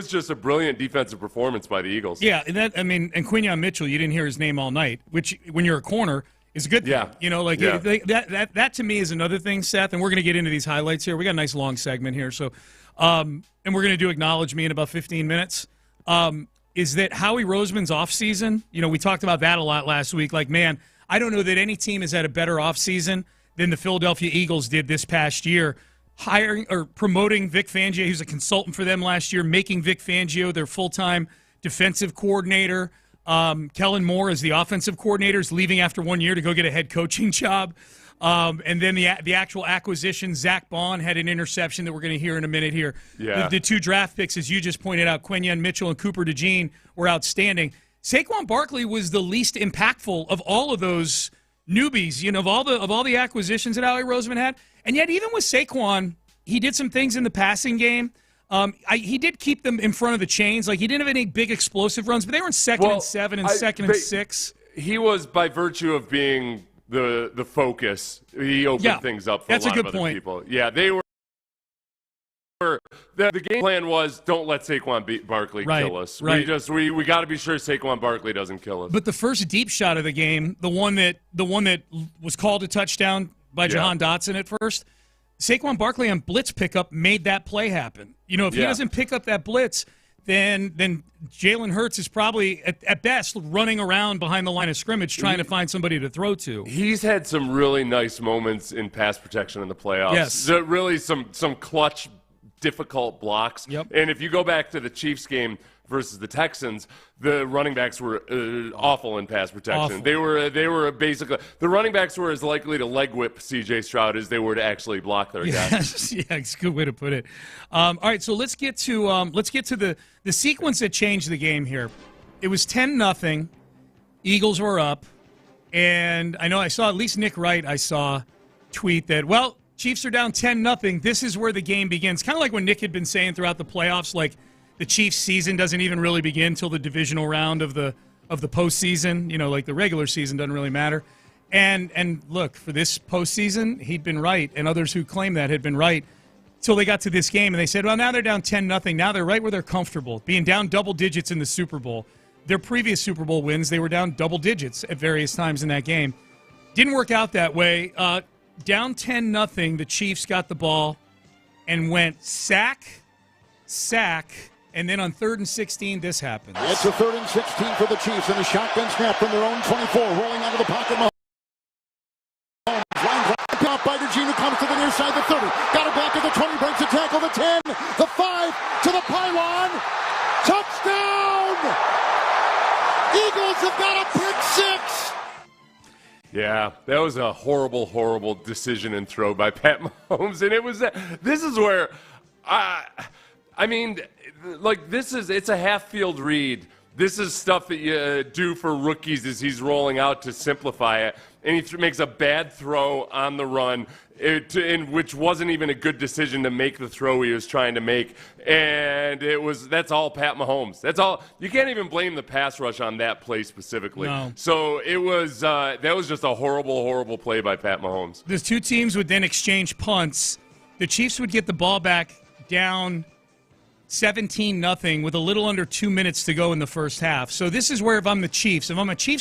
just a brilliant defensive performance by the Eagles. Yeah, and Quinyon Mitchell, you didn't hear his name all night, which when you're a corner is a good thing. That to me is another thing, Seth, and we're going to get into these highlights here. We got a nice long segment here, so and we're going to do Acknowledge Me in about 15 minutes. Is that Howie Roseman's offseason? We talked about that a lot last week. Like, man, I don't know that any team has had a better offseason than the Philadelphia Eagles did this past year. Hiring or promoting Vic Fangio, who's a consultant for them last year, making Vic Fangio their full-time defensive coordinator. Kellen Moore is the offensive coordinator, is leaving after 1 year to go get a head coaching job. And then the actual acquisition, Zach Bond had an interception that we're going to hear in a minute here. Yeah. The two draft picks, as you just pointed out, Quinyon Mitchell and Cooper DeJean, were outstanding. Saquon Barkley was the least impactful of all of those newbies, of all the acquisitions that Howie Roseman had. And yet, even with Saquon, he did some things in the passing game. He did keep them in front of the chains. Like, he didn't have any big explosive runs, but they were in second and 7 and second and 6. He was, by virtue of being the focus, he opened things up for a lot of other people. Yeah, they were. The game plan was, don't let Saquon Barkley kill us. Right. We got to be sure Saquon Barkley doesn't kill us. But the first deep shot of the game, the one that was called a touchdown by Jahan Dotson at first, Saquon Barkley on blitz pickup made that play happen. If he doesn't pick up that blitz, then Jalen Hurts is probably, at best, running around behind the line of scrimmage trying to find somebody to throw to. He's had some really nice moments in pass protection in the playoffs. Yes. Really some clutch, difficult blocks. Yep. And if you go back to the Chiefs game versus the Texans, the running backs were awful in pass protection. Awful. They were basically, the running backs were as likely to leg whip C.J. Stroud as they were to actually block their guys. Yeah, it's a good way to put it. All right, so let's get to the sequence that changed the game here. It was 10-0. Eagles were up, and I know I saw at least Nick Wright. I saw tweet that, well, Chiefs are down 10-0. This is where the game begins. Kind of like what Nick had been saying throughout the playoffs, like the Chiefs' season doesn't even really begin until the divisional round of the postseason. Like the regular season doesn't really matter. And look, for this postseason, he'd been right, and others who claim that had been right until they got to this game, and they said, well, now they're down 10-0. Now they're right where they're comfortable, being down double digits in the Super Bowl. Their previous Super Bowl wins, they were down double digits at various times in that game. Didn't work out that way. Down 10-0, the Chiefs got the ball and went sack, and then on 3rd and 16, this happened. It's a 3rd and 16 for the Chiefs, and a shotgun snap from their own 24, rolling out of the pocket. Lines right out by DeJean, who comes to the near side, the 30. Got it back at the 20, breaks the tackle, the 10, the 5, to the pylon. Touchdown! Eagles have got a pick 6. Yeah, that was a horrible, horrible decision and throw by Pat Mahomes, and this is where, it's a half-field read. This is stuff that you do for rookies as he's rolling out to simplify it, and he makes a bad throw on the run, which wasn't even a good decision to make the throw he was trying to make, and that's all Pat Mahomes. That's all. You can't even blame the pass rush on that play specifically. No. So that was just a horrible, horrible play by Pat Mahomes. The two teams would then exchange punts. The Chiefs would get the ball back down 17-0 with a little under 2 minutes to go in the first half. So this is where, if I'm a Chiefs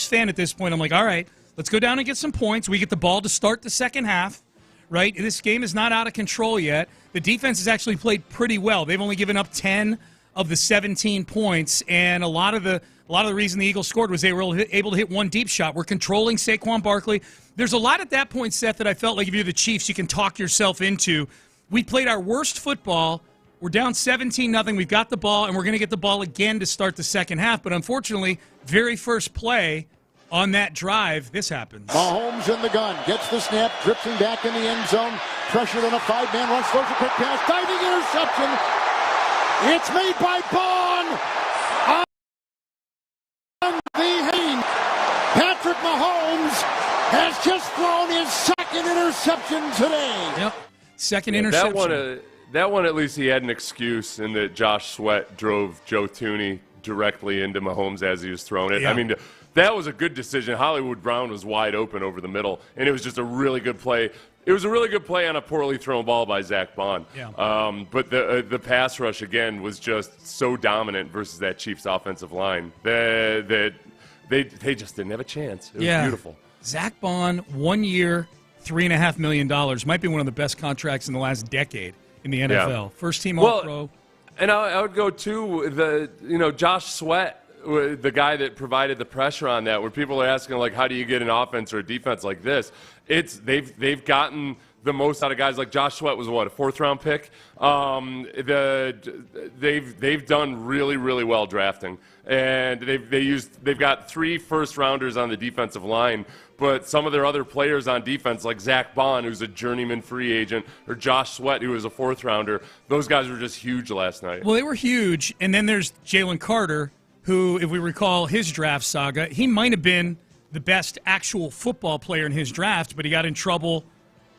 fan at this point, I'm like, all right, let's go down and get some points. We get the ball to start the second half, right? This game is not out of control yet. The defense has actually played pretty well. They've only given up 10 of the 17 points, and a lot of the reason the Eagles scored was they were able to hit one deep shot. We're controlling Saquon Barkley. There's a lot at that point, Seth, that I felt like if you're the Chiefs, you can talk yourself into. We played our worst football. We're down 17-0. We've got the ball, and we're going to get the ball again to start the second half. But unfortunately, very first play on that drive, this happens. Mahomes in the gun, gets the snap, drips him back in the end zone. Pressured on a 5-man rush, throws a quick pass, diving interception. It's made by Bond on the Haynes. Patrick Mahomes has just thrown his second interception today. Yep, second interception. That one, at least he had an excuse in that Josh Sweat drove Joe Thuney directly into Mahomes as he was throwing it. Yeah. I mean, that was a good decision. Hollywood Brown was wide open over the middle, and it was just a really good play. It was a really good play on a poorly thrown ball by Zach Bond. Yeah. But the pass rush, again, was just so dominant versus that Chiefs offensive line that they just didn't have a chance. It was beautiful. Zach Bond, 1 year, $3.5 million. Might be one of the best contracts in the last decade in the NFL. Yeah. First team All-Pro. And I would go to Josh Sweat, the guy that provided the pressure on that, where people are asking, like, how do you get an offense or a defense like this? They've gotten the most out of guys like Josh Sweat was a 4th-round pick. They've done really, really well drafting, and they've got 3 first-rounders on the defensive line. But some of their other players on defense, like Zach Bond, who's a journeyman free agent, or Josh Sweat, who was a 4th-rounder, those guys were just huge last night. Well, they were huge, and then there's Jalen Carter, who, if we recall his draft saga, he might have been the best actual football player in his draft, but he got in trouble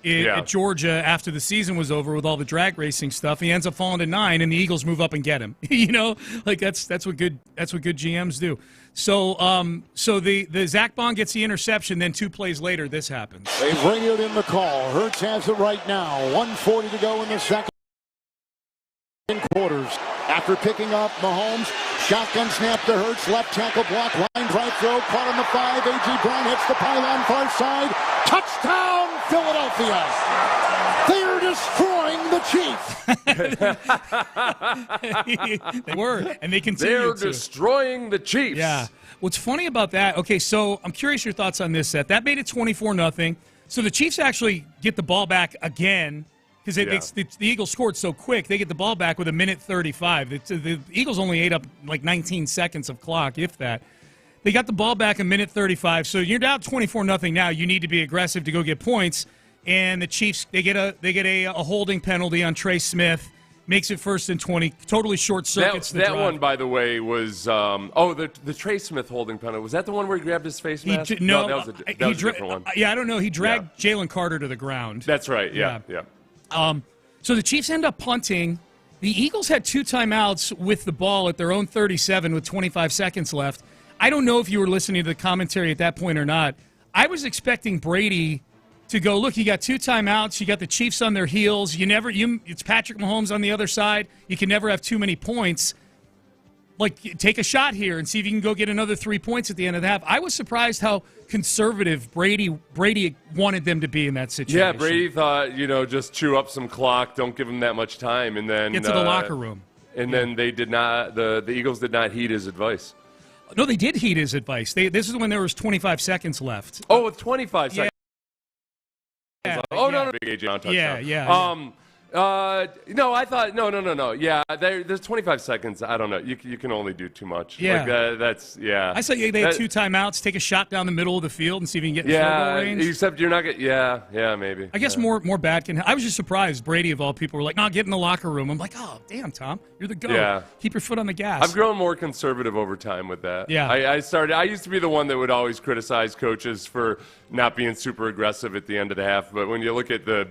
at Georgia after the season was over with all the drag racing stuff. He ends up falling to 9, and the Eagles move up and get him. That's what good GMs do. So the Zach Bond gets the interception. Then 2 plays later, this happens. They bring it in the call. Hurts has it right now. 1:40 to go in the second quarters. After picking up Mahomes, shotgun snap to Hurts, left tackle block, line drive throw, caught on the 5. A.J. Brown hits the pylon far side. Touchdown, Philadelphia. They're destroying the Chiefs. They were, and they continue to. They're destroying the Chiefs. Yeah. What's funny about that, okay, so I'm curious your thoughts on this, Seth. That made it 24-0. So the Chiefs actually get the ball back again because the Eagles scored so quick. They get the ball back with 1:35. The Eagles only ate up like 19 seconds of clock, if that. They got the ball back 1:35. So you're down 24-0 now. You need to be aggressive to go get points. And the Chiefs, they get a holding penalty on Trey Smith, makes it 1st and 20. Totally short circuits the drive. That one, by the way, was the Trey Smith holding penalty. Was that the one where he grabbed his face mask? No, that was a different one. Yeah, I don't know. He dragged Jalen Carter to the ground. That's right. Yeah. So the Chiefs end up punting. The Eagles had 2 timeouts with the ball at their own 37 with 25 seconds left. I don't know if you were listening to the commentary at that point or not. I was expecting Brady to go, look, you got 2 timeouts. You got the Chiefs on their heels. It's Patrick Mahomes on the other side. You can never have too many points. Like, take a shot here and see if you can go get another 3 points at the end of the half. I was surprised how conservative Brady wanted them to be in that situation. Yeah, Brady thought, just chew up some clock, don't give him that much time, and then get to the locker room. And then they did not. The Eagles did not heed his advice. No, they did heed his advice. This is when there was 25 seconds left. Oh, with 25 seconds. Yeah. No, big AJ on touchdown. Yeah. No, I thought no. Yeah, there's 25 seconds. I don't know. You can only do too much. Yeah, that's. I saw they had 2 timeouts. Take a shot down the middle of the field and see if you can get in field goal range. Except you're not getting. Yeah, maybe. I guess more bad can. I was just surprised. Brady of all people were like, "No, get in the locker room." I'm like, "Oh, damn, Tom, you're the GOAT. Yeah. Keep your foot on the gas." I've grown more conservative over time with that. Yeah. I used to be the one that would always criticize coaches for not being super aggressive at the end of the half, but when you look at the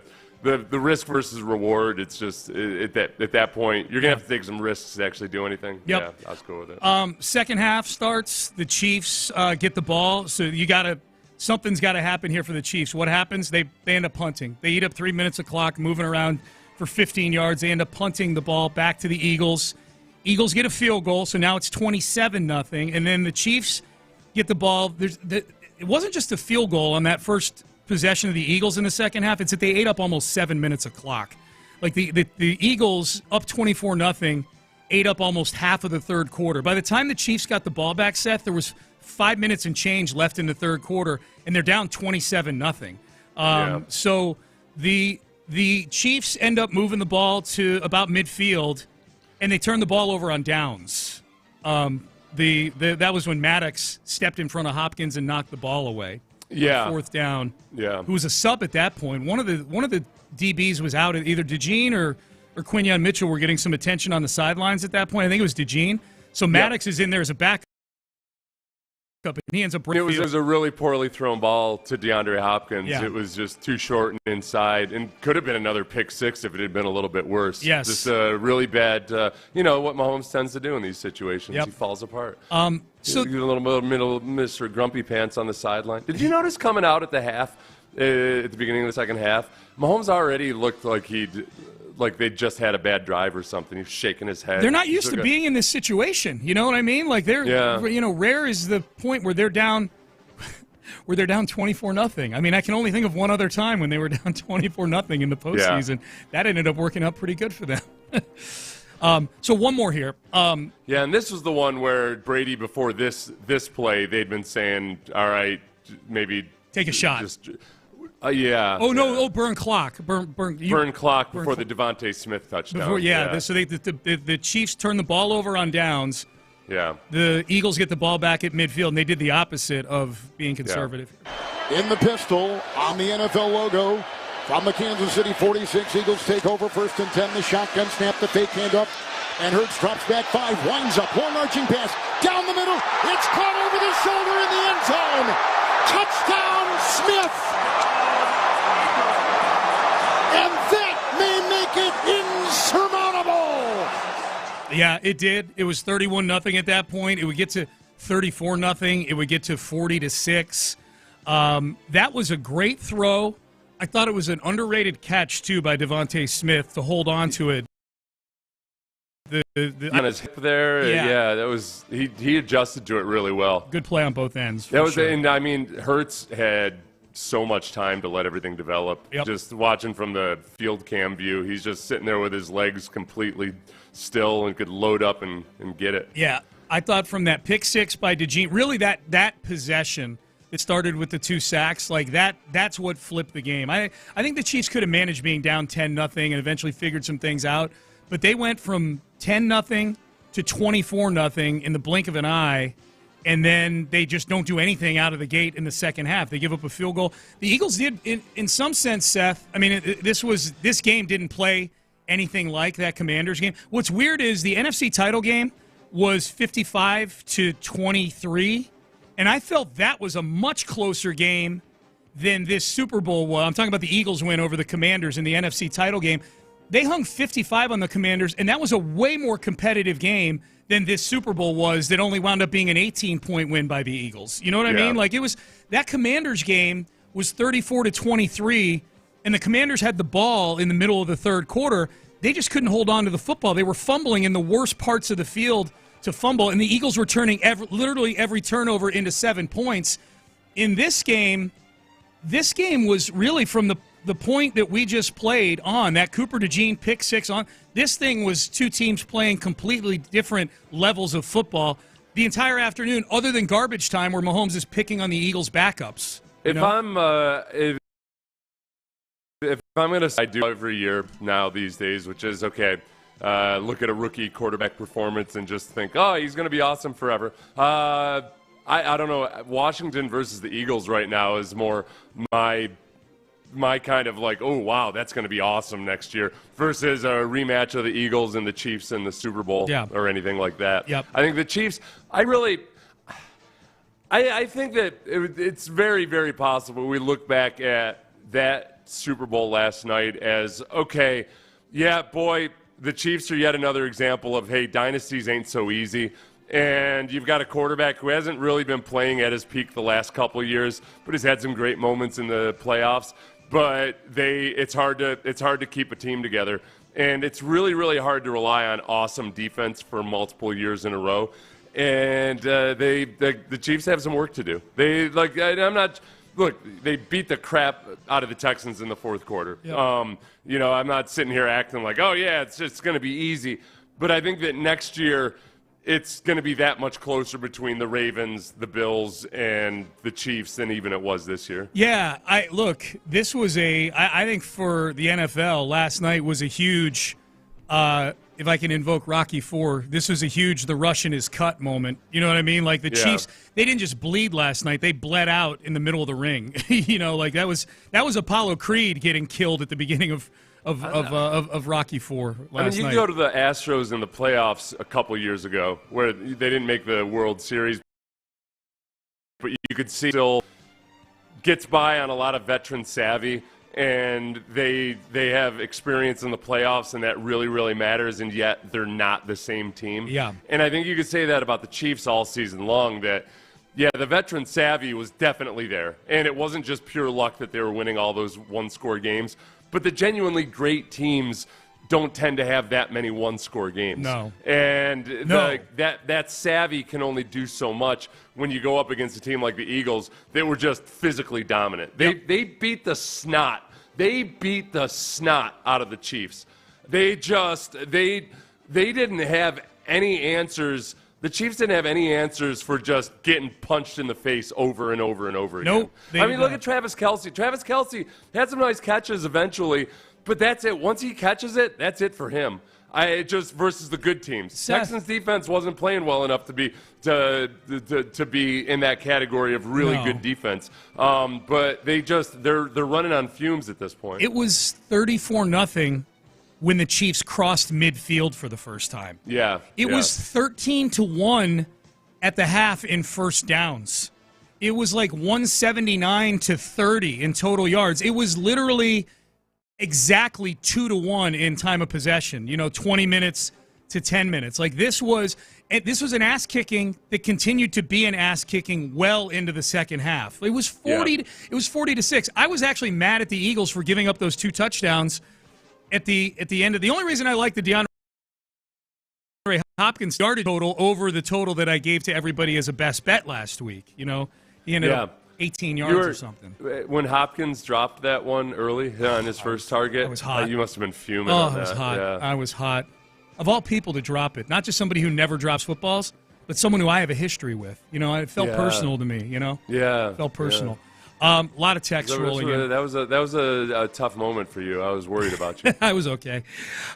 risk versus reward, it's just at that point you're gonna have to take some risks to actually do anything. Yep. Yeah, I was cool with it. Second half starts. The Chiefs get the ball, so something's got to happen here for the Chiefs. What happens? They end up punting. They eat up 3 minutes of clock, moving around for 15 yards. They end up punting the ball back to the Eagles. Eagles get a field goal, so now it's 27-0, and then the Chiefs get the ball. It wasn't just a field goal on that first possession of the Eagles in the second half. It's that they ate up almost 7 minutes of clock. Like the Eagles up 24-0 ate up almost half of the third quarter. By the time the Chiefs got the ball back, Seth, there was 5 minutes and change left in the third quarter, and they're down 27-0. So the Chiefs end up moving the ball to about midfield, and they turn the ball over on downs. That was when Maddox stepped in front of Hopkins and knocked the ball away. Yeah. 4th down. Yeah. Who was a sub at that point. One of the DBs was out. Either DeJean or Quinyon Mitchell were getting some attention on the sidelines at that point. I think it was DeJean. So Maddox is in there as a backup, and he ends up it was a really poorly thrown ball to DeAndre Hopkins. Yeah. It was just too short and inside, and could have been another pick 6 if it had been a little bit worse. Yes. Just a really bad, what Mahomes tends to do in these situations. Yep. He falls apart. So a little middle Mr. Grumpy Pants on the sideline. Did you notice coming out at the half, at the beginning of the second half, Mahomes already looked like they just had a bad drive or something. He was shaking his head. They're not used to being in this situation. You know what I mean? Like rare is the point where they're down 24-0. I mean, I can only think of one other time when they were down 24-0 in the postseason. Yeah. That ended up working out pretty good for them. So one more here. And this was the one where Brady, before this play, they'd been saying, all right, maybe take a shot. Yeah. Oh, no. Yeah. Oh, burn clock. Burn clock before the Devontae Smith touchdown. So the Chiefs turned the ball over on downs. Yeah. The Eagles get the ball back at midfield, and they did the opposite of being conservative. In the pistol, on the NFL logo, from the Kansas City 46, Eagles take over 1st and 10. The shotgun snap, the fake handoff, and Hurts drops back 5, winds up, long arching pass, down the middle. It's caught over the shoulder in the end zone. Touchdown, Smith. And that may make it insurmountable. Yeah, it did. It was 31-0 at that point. It would get to 34-0. It would get to 40-6. That was a great throw. I thought it was an underrated catch, too, by Devontae Smith to hold on to it. On his hip there, that was he adjusted to it really well. Good play on both ends. That was, sure. And I mean, Hurts had so much time to let everything develop. Yep. Just watching from the field cam view, he's just sitting there with his legs completely still and could load up and get it. Yeah, I thought from that pick six by Bijani, really that possession, it started with the 2 sacks, like that's what flipped the game. I think the Chiefs could have managed being down 10-0 and eventually figured some things out, but they went from 10-0 to 24-0 in the blink of an eye, and then they just don't do anything out of the gate in the second half. They give up a field goal. The Eagles did, in some sense, Seth. I mean, this game didn't play anything like that Commanders game. What's weird is the NFC title game was 55-23, and I felt that was a much closer game than this Super Bowl was. I'm talking about the Eagles win over the Commanders in the NFC title game. They hung 55 on the Commanders, and that was a way more competitive game than this Super Bowl was that only wound up being an 18-point win by the Eagles. You know what I mean? Like, it was that Commanders game was 34-23, and the Commanders had the ball in the middle of the third quarter. They just couldn't hold on to the football. They were fumbling in the worst parts of the field to fumble, and the Eagles were turning literally every turnover into 7 points. In this game was really from the point that we just played on, that Cooper DeJean pick six on, this thing was two teams playing completely different levels of football the entire afternoon, other than garbage time where Mahomes is picking on the Eagles' backups. If I'm going to, I do every year now these days, which is, okay, look at a rookie quarterback performance and just think, oh, he's going to be awesome forever. I don't know. Washington versus the Eagles right now is more my kind of like, oh, wow, that's going to be awesome next year versus a rematch of the Eagles and the Chiefs in the Super Bowl or anything like that. Yep. I think the Chiefs, I think that it's very, very possible we look back at that Super Bowl last night as, okay, yeah, boy, the Chiefs are yet another example of, hey, dynasties ain't so easy. And you've got a quarterback who hasn't really been playing at his peak the last couple of years, but has had some great moments in the playoffs. But it's hard to keep a team together, and it's really, really hard to rely on awesome defense for multiple years in a row. And the Chiefs have some work to do. They beat the crap out of the Texans in the fourth quarter. Yep. I'm not sitting here acting like, oh yeah, it's going to be easy. But I think that next year, it's going to be that much closer between the Ravens, the Bills, and the Chiefs than even it was this year. Yeah, this was I think for the NFL, last night was a huge, if I can invoke Rocky IV, this was a huge the Russian is cut moment. You know what I mean? Like the Chiefs, they didn't just bleed last night, they bled out in the middle of the ring. That was Apollo Creed getting killed at the beginning of Rocky IV last night. You go to the Astros in the playoffs a couple years ago where they didn't make the World Series, but you could see still gets by on a lot of veteran savvy, and they have experience in the playoffs, and that really, really matters, and yet they're not the same team. Yeah. And I think you could say that about the Chiefs all season long, that the veteran savvy was definitely there, and it wasn't just pure luck that they were winning all those one-score games. But the genuinely great teams don't tend to have that many one-score games. No. And that savvy can only do so much when you go up against a team like the Eagles that were just physically dominant. They beat the snot. They beat the snot out of the Chiefs. They didn't have any answers The Chiefs didn't have any answers for just getting punched in the face over and over and over again. Nope. I mean, look at Travis Kelce. Travis Kelce had some nice catches eventually, but that's it. Once he catches it, that's it for him. Just versus the good teams. Seth. Texans defense wasn't playing well enough to be in that category of really good defense. But they're running on fumes at this point. It was 34-0 when the Chiefs crossed midfield for the first time. Yeah. It was 13-1 at the half in first downs. It was like 179-30 in total yards. It was literally exactly 2-1 in time of possession. 20 minutes to 10 minutes. Like this was an ass kicking that continued to be an ass kicking well into the second half. It was 40. It was 40-6. I was actually mad at the Eagles for giving up those 2 touchdowns at the end of the only reason I like the DeAndre Hopkins started total over the total that I gave to everybody as a best bet last week. He ended up 18 yards or something. When Hopkins dropped that one early on his first target, I was hot. You must have been fuming on that. I was hot. Yeah. I was hot. Of all people to drop it, not just somebody who never drops footballs, but someone who I have a history with. It felt personal to me. Yeah. It felt personal. A lot of text rolling in. That was a tough moment for you. I was worried about you. I was okay.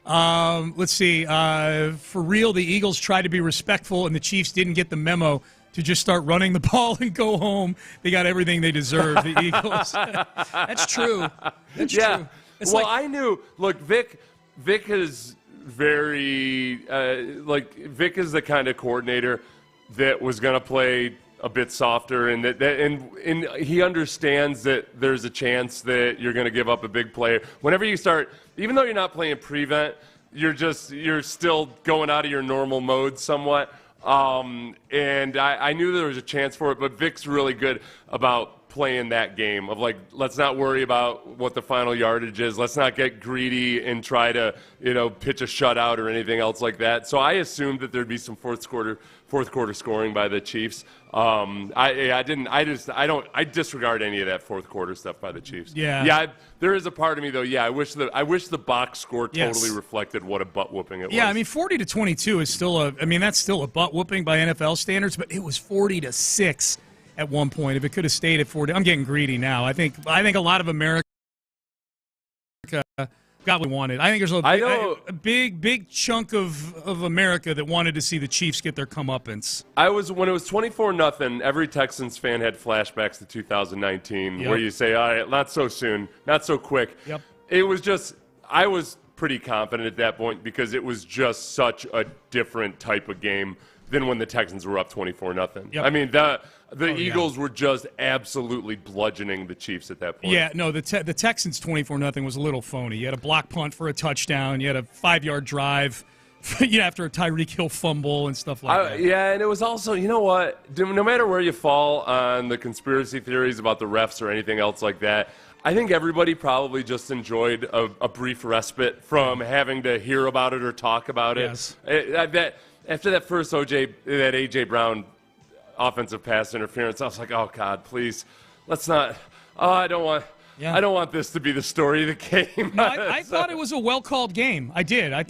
Let's see. For real, the Eagles tried to be respectful, and the Chiefs didn't get the memo to just start running the ball and go home. They got everything they deserve, the Eagles. That's true. That's true. I knew. Look, Vic is very Vic is the kind of coordinator that was going to play a bit softer, and and he understands that there's a chance that you're going to give up a big play. Whenever you start, even though you're not playing prevent, you're still going out of your normal mode somewhat. And I knew there was a chance for it, but Vic's really good about playing that game of let's not worry about what the final yardage is. Let's not get greedy and try to, pitch a shutout or anything else like that. So I assumed that there'd be some fourth quarter scoring by the Chiefs. I disregard any of that fourth quarter stuff by the Chiefs. Yeah. There is a part of me though. Yeah, I wish the box score totally reflected what a butt whooping it was. Yeah, 40-22 is still that's still a butt whooping by NFL standards, but it was 40-6 at one point. If it could have stayed at 40, I'm getting greedy now. I think a lot of America got what we wanted. I think there's a big chunk of America that wanted to see the Chiefs get their comeuppance. When it was 24-0, every Texans fan had flashbacks to 2019, where you say, all right, not so soon, not so quick. Yep. It was just, I was pretty confident at that point because it was just such a different type of game than when the Texans were up 24-0. Yep. I mean, the Eagles were just absolutely bludgeoning the Chiefs at that point. Yeah, no, the Texans 24-0 was a little phony. You had a block punt for a touchdown. You had a 5-yard drive after a Tyreek Hill fumble and stuff like that. Yeah, and it was also, you know what? No matter where you fall on the conspiracy theories about the refs or anything else like that, I think everybody probably just enjoyed a brief respite from having to hear about it or talk about it. Yes. After that first A.J. Brown offensive pass interference, I was like, oh God, please, let's not. Oh, I don't want this to be the story of the game. No, I thought it was a well-called game. I did. I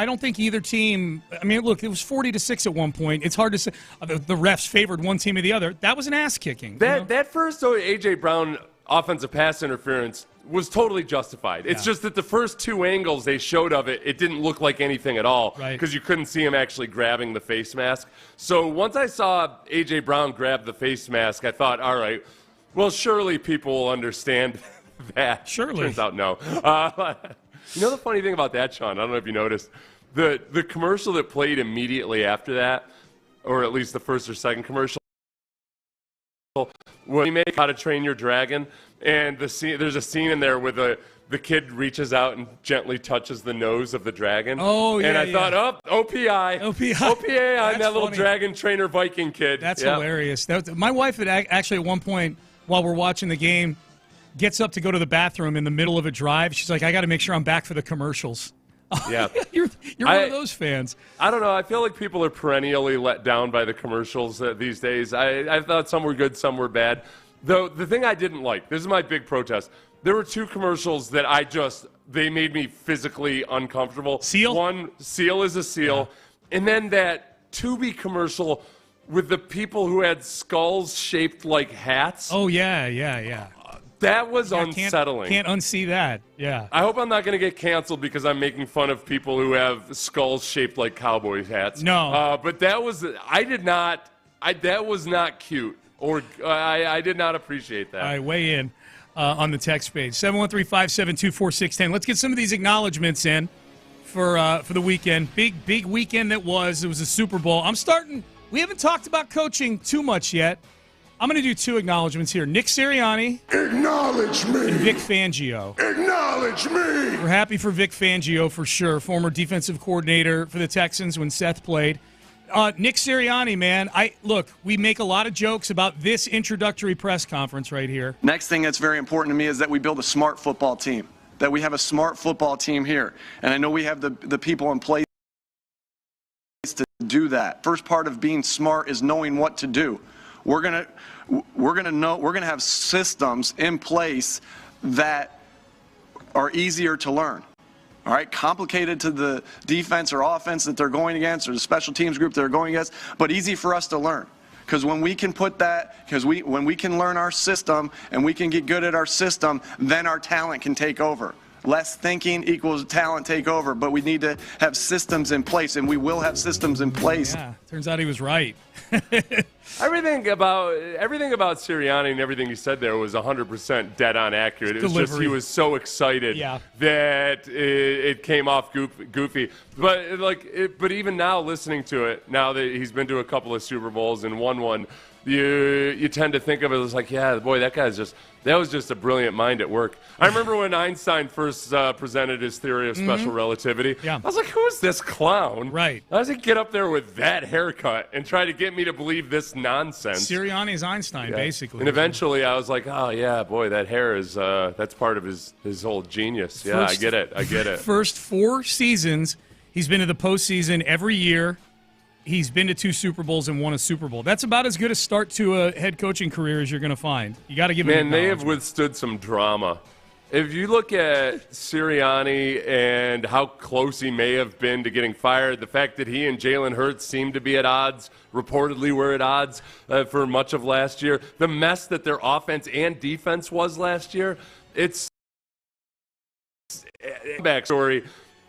don't think either team. I mean, look, it was 40-6 at one point. It's hard to say the refs favored one team or the other. That was an ass kicking. That first A.J. Brown offensive pass interference was totally justified. It's just that the first 2 angles they showed of it, it didn't look like anything at all because you couldn't see him actually grabbing the face mask. So once I saw A.J. Brown grab the face mask, I thought, all right, well, surely people will understand that. Surely. Turns out no. The funny thing about that, Sean, I don't know if you noticed, the commercial that played immediately after that, or at least the first or second commercial, when you make How to Train Your Dragon, and there's a scene in there where the kid reaches out and gently touches the nose of the dragon. Oh, yeah. And I thought, OPI on that little dragon trainer Viking kid. That's hilarious. My wife had actually at one point, while we're watching the game, gets up to go to the bathroom in the middle of a drive. She's like, I got to make sure I'm back for the commercials. Yeah. You're one of those fans. I don't know. I feel like people are perennially let down by the commercials these days. I thought some were good, some were bad. Though the thing I didn't like, this is my big protest, there were 2 commercials that they made me physically uncomfortable. Seal? One, Seal is a seal. Yeah. And then that Tubi commercial with the people who had skulls shaped like hats. Oh, yeah. That was unsettling. Can't unsee that. Yeah. I hope I'm not going to get canceled because I'm making fun of people who have skulls shaped like cowboy hats. No. But that was that was not cute. Or I did not appreciate that. All right, weigh in on the text page. 713-572-4610. Let's get some of these acknowledgments in for the weekend. Big weekend that was. It was a Super Bowl. We haven't talked about coaching too much yet. I'm going to do 2 acknowledgments here. Nick Sirianni. Acknowledge me. And Vic Fangio. Acknowledge me. We're happy for Vic Fangio for sure. Former defensive coordinator for the Texans when Seth played. Nick Sirianni, man. We make a lot of jokes about this introductory press conference right here. Next thing that's very important to me is that we build a smart football team. That we have a smart football team here. And I know we have the people in place to do that. First part of being smart is knowing what to do. We're gonna have systems in place that are easier to learn. All right, complicated to the defense or offense that they're going against or the special teams group they're going against, but easy for us to learn. Because when we can when we can learn our system and we can get good at our system, then our talent can take over. Less thinking equals talent take over, but we need to have systems in place, and we will have systems in place. Yeah, turns out he was right. Everything about Sirianni and everything he said there was 100% dead on accurate. It was just he was so excited that it came off goofy. But even now, listening to it, now that he's been to a couple of Super Bowls and won one, you tend to think of it as like, yeah, boy, that was just a brilliant mind at work. I remember when Einstein first presented his theory of special relativity. Yeah. I was like, who's this clown? Right. How does he get up there with that haircut and try to get me to believe this nonsense? Sirianni's Einstein, basically. And eventually I was like, oh, yeah, boy, that hair is that's part of his whole genius. Yeah, I get it. First 4 seasons, he's been to the postseason every year. He's been to 2 Super Bowls and won a Super Bowl. That's about as good a start to a head coaching career as you're going to find. You got to give him Man, they have withstood some drama. If you look at Sirianni and how close he may have been to getting fired, the fact that he and Jalen Hurts seemed to be at odds, reportedly were at odds for much of last year, the mess that their offense and defense was last year, it's backstory.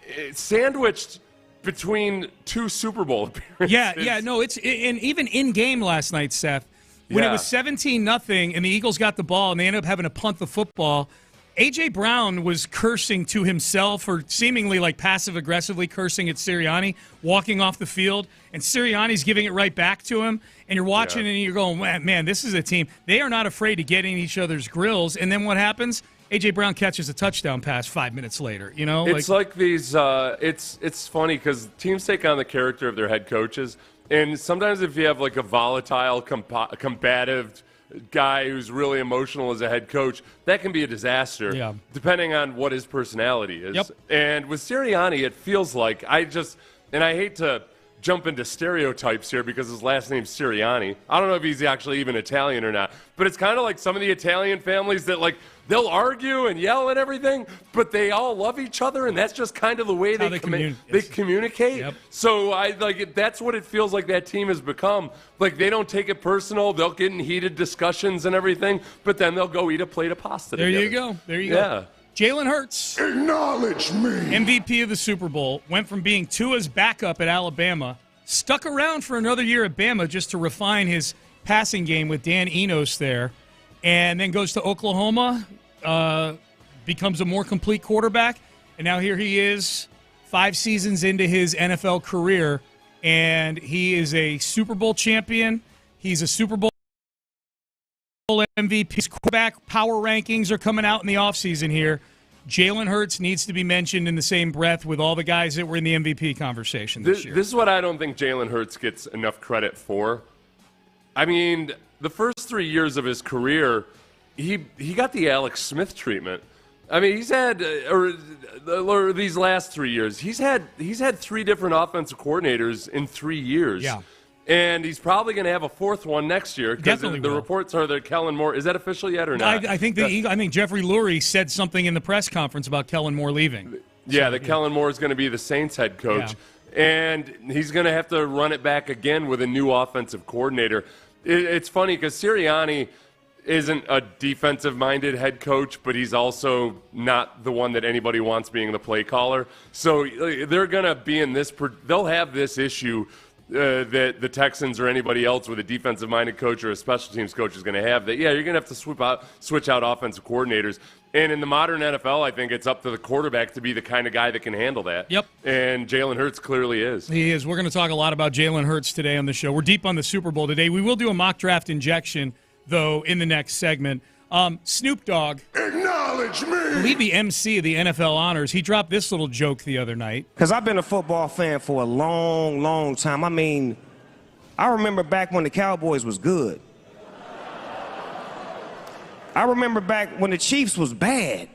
It's sandwiched between 2 Super Bowl appearances. And even in game last night, Seth, when it was 17-0 and the Eagles got the ball and they ended up having to punt the football, A.J. Brown was cursing to himself or seemingly like passive-aggressively cursing at Sirianni, walking off the field, and Sirianni's giving it right back to him, and you're watching and you're going, man, this is a team. They are not afraid to get in each other's grills, and then what happens? A.J. Brown catches a touchdown pass 5 minutes later. You know, it's like these. It's funny because teams take on the character of their head coaches, and sometimes if you have like a volatile, combative guy who's really emotional as a head coach, that can be a disaster. Depending on what his personality is. And with Sirianni, it feels like I hate to jump into stereotypes here because his last name's Sirianni. I don't know if he's actually even Italian or not, but it's kind of like some of the Italian families that like they'll argue and yell and everything, but they all love each other, and that's just kind of the way they communicate. So that's what it feels like that team has become. Like they don't take it personal. They'll get in heated discussions and everything, but then they'll go eat a plate of pasta together. There you go. Jalen Hurts, acknowledge me. MVP of the Super Bowl, went from being Tua's backup at Alabama, stuck around for another year at Bama just to refine his passing game with Dan Enos there, and then goes to Oklahoma, becomes a more complete quarterback, and now here he is 5 seasons into his NFL career, and he is a Super Bowl champion. He's a Super Bowl MVP. His quarterback power rankings are coming out in the offseason here. Jalen Hurts needs to be mentioned in the same breath with all the guys that were in the MVP conversation this year. This is what I don't think Jalen Hurts gets enough credit for. I mean, the first 3 years of his career, he got the Alex Smith treatment. I mean, he's had or these last 3 years, he's had 3 different offensive coordinators in 3 years. Yeah. And he's probably going to have a 4th one next year because the reports are that Kellen Moore. Is that official yet or not? I think Jeffrey Lurie said something in the press conference about Kellen Moore leaving. Kellen Moore is going to be the Saints head coach. and he's going to have to run it back again with a new offensive coordinator. It's funny because Sirianni isn't a defensive-minded head coach, but he's also not the one that anybody wants being the play caller. So they're going to be in this – they'll have this issue that the Texans or anybody else with a defensive-minded coach or a special teams coach is going to have, that, you're going to have to switch out offensive coordinators. And in the modern NFL, I think it's up to the quarterback to be the kind of guy that can handle that. Yep. And Jalen Hurts clearly is. He is. We're going to talk a lot about Jalen Hurts today on the show. We're deep on the Super Bowl today. We will do a mock draft injection, though, in the next segment. Snoop Dogg, Acknowledge me. I believe the MC of the NFL Honors, he dropped this little joke the other night. Because I've been a football fan for a long, long time. I mean, I remember back when the Cowboys was good. I remember back when the Chiefs was bad.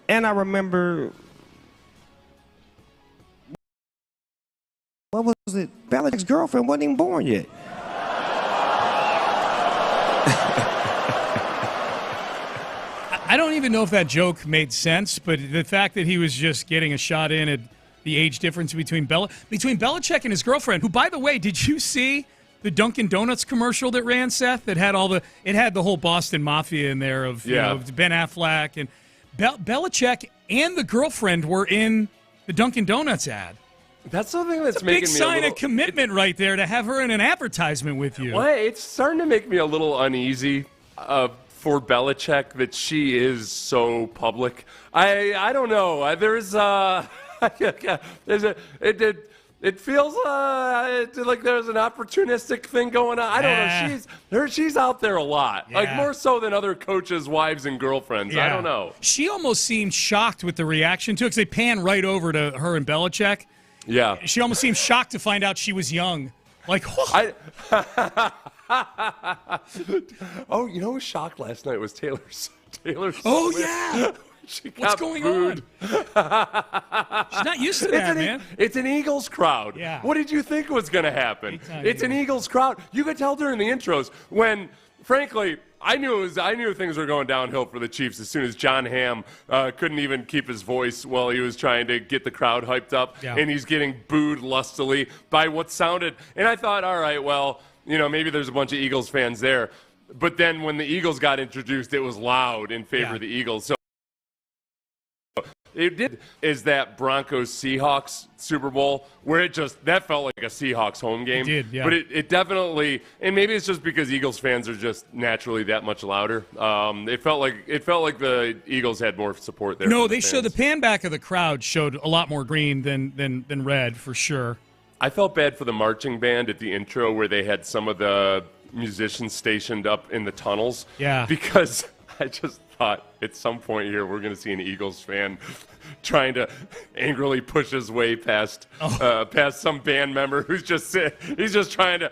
And I remember, what was it? Belichick's girlfriend wasn't even born yet. I don't even know if that joke made sense, but the fact that he was just getting a shot in at the age difference between Belichick and his girlfriend, who, by the way, did you see the Dunkin' Donuts commercial that ran, Seth? That had had the whole Boston Mafia in there of you know, Ben Affleck, and Belichick and the girlfriend were in the Dunkin' Donuts ad. That's something that's a making big me sign of commitment right there to have her in an advertisement with you. Well, it's starting to make me a little uneasy for Belichick that she is so public. I don't know. It feels like there's an opportunistic thing going on. I don't know. She's out there a lot, like more so than other coaches' wives and girlfriends. I don't know. She almost seemed shocked with the reaction to it because they pan right over to her and Belichick. Yeah. She almost seemed shocked to find out she was young. Like, oh, you know who was shocked last night was Taylor Swift. Oh, yeah. What's going on? She's not used to that, man. It's an Eagles crowd. Yeah. What did you think was going to happen? It's an Eagles crowd. You could tell during the intros when, frankly, I knew things were going downhill for the Chiefs as soon as John Hamm couldn't even keep his voice while he was trying to get the crowd hyped up, and he's getting booed lustily by what sounded. And I thought, all right, well, maybe there's a bunch of Eagles fans there. But then when the Eagles got introduced, it was loud in favor of the Eagles. So it did is that Broncos-Seahawks Super Bowl where that felt like a Seahawks home game. It did, yeah. But it definitely, and maybe it's just because Eagles fans are just naturally that much louder. It felt like the Eagles had more support there. No, they showed the pan back of the crowd showed a lot more green than red for sure. I felt bad for the marching band at the intro where they had some of the musicians stationed up in the tunnels. Yeah. Because I just thought at some point here we're going to see an Eagles fan trying to angrily push his way past some band member who's just trying to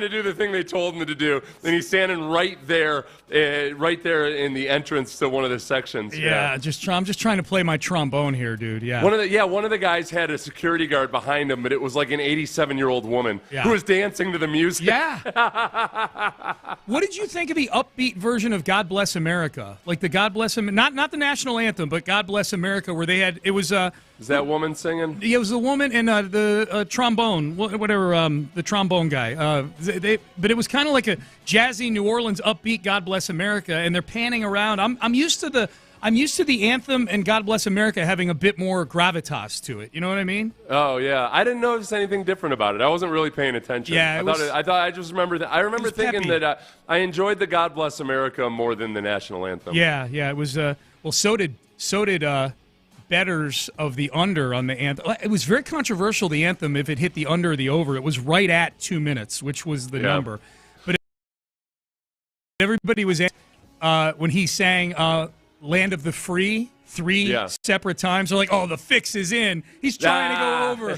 do the thing they told him to do, and he's standing right there in the entrance to one of the sections. I'm just trying to play my trombone here, dude. Yeah. One of the guys had a security guard behind him, but it was like an 87-year-old woman who was dancing to the music. Yeah. What did you think of the upbeat version of God Bless America? Like the God Bless America, not the national anthem, but God Bless America, where they had, it was is that woman singing? Yeah, it was the woman and the trombone, whatever, the trombone guy. But it was kind of like a jazzy New Orleans upbeat God Bless America, and they're panning around. I'm used to the anthem and God Bless America having a bit more gravitas to it. You know what I mean? Oh yeah, I didn't notice anything different about it. I wasn't really paying attention. Yeah, I just remember that. I remember thinking peppy. that I enjoyed the God Bless America more than the national anthem. Yeah, it was. Well, so did bettors of the under on the anthem. It was very controversial, the anthem, if it hit the under or the over. It was right at 2 minutes, which was the number. But everybody was when he sang Land of the Free three separate times. They're like, oh, the fix is in. He's trying to go over.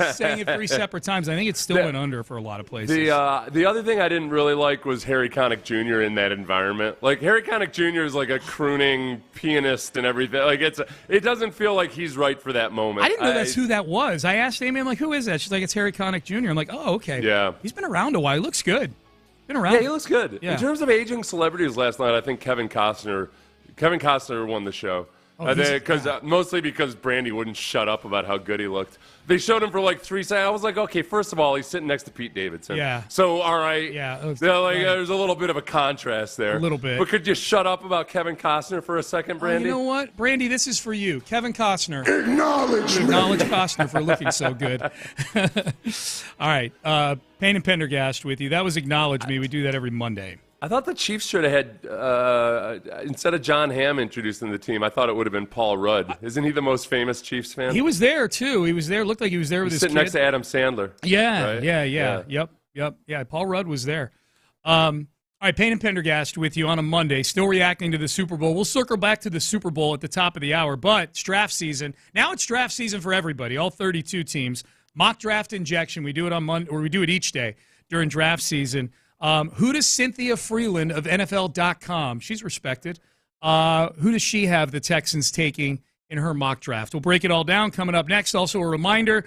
He's saying it 3 separate times. I think it still went under for a lot of places. The other thing I didn't really like was Harry Connick Jr. in that environment. Like, Harry Connick Jr. is like a crooning pianist and everything. Like, it doesn't feel like he's right for that moment. I didn't know that's who that was. I asked Amy, I'm like, who is that? She's like, it's Harry Connick Jr. I'm like, oh, okay. Yeah. He's been around a while. He looks good. Been around. Yeah, he looks good. Yeah. In terms of aging celebrities last night, I think Kevin Costner won the show. Mostly because Brandy wouldn't shut up about how good he looked. They showed him for like 3 seconds. I was like, okay, first of all, he's sitting next to Pete Davidson. Yeah. So, all right. Yeah. There's a little bit of a contrast there. A little bit. But could you shut up about Kevin Costner for a second, Brandy? You know what? Brandy, this is for you. Kevin Costner. Acknowledge Costner for looking so good. All right. Payne and Pendergast with you. That was Acknowledge Me. We do that every Monday. I thought the Chiefs should have had, instead of John Hamm introducing the team, I thought it would have been Paul Rudd. Isn't he the most famous Chiefs fan? He was there, too. He was there. Looked like he was there with his sitting kid. next to Adam Sandler. Yeah, right? yeah. Yep. Yeah, Paul Rudd was there. All right, Payne and Pendergast with you on a Monday, still reacting to the Super Bowl. We'll circle back to the Super Bowl at the top of the hour, but it's draft season. Now it's draft season for everybody, all 32 teams. Mock draft injection. We do it on Monday, or we do it each day during draft season. Who does Cynthia Freeland of NFL.com, she's respected, who does she have the Texans taking in her mock draft? We'll break it all down coming up next. Also a reminder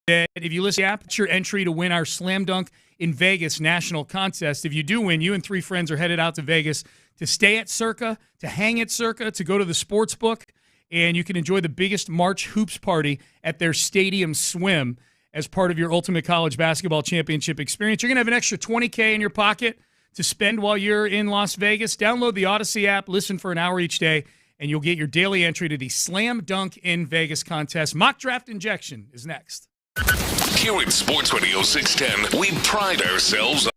that if you listen to the app, it's your entry to win our Slam Dunk in Vegas national contest. If you do win, you and 3 friends are headed out to Vegas to stay at Circa, to hang at Circa, to go to the sports book, and you can enjoy the biggest March hoops party at their stadium swim as part of your Ultimate College Basketball Championship experience. You're going to have an extra $20K in your pocket to spend while you're in Las Vegas. Download the Odyssey app, listen for an hour each day, and you'll get your daily entry to the Slam Dunk in Vegas contest. Mock Draft Injection is next. Here at Sports Radio 610, we pride ourselves on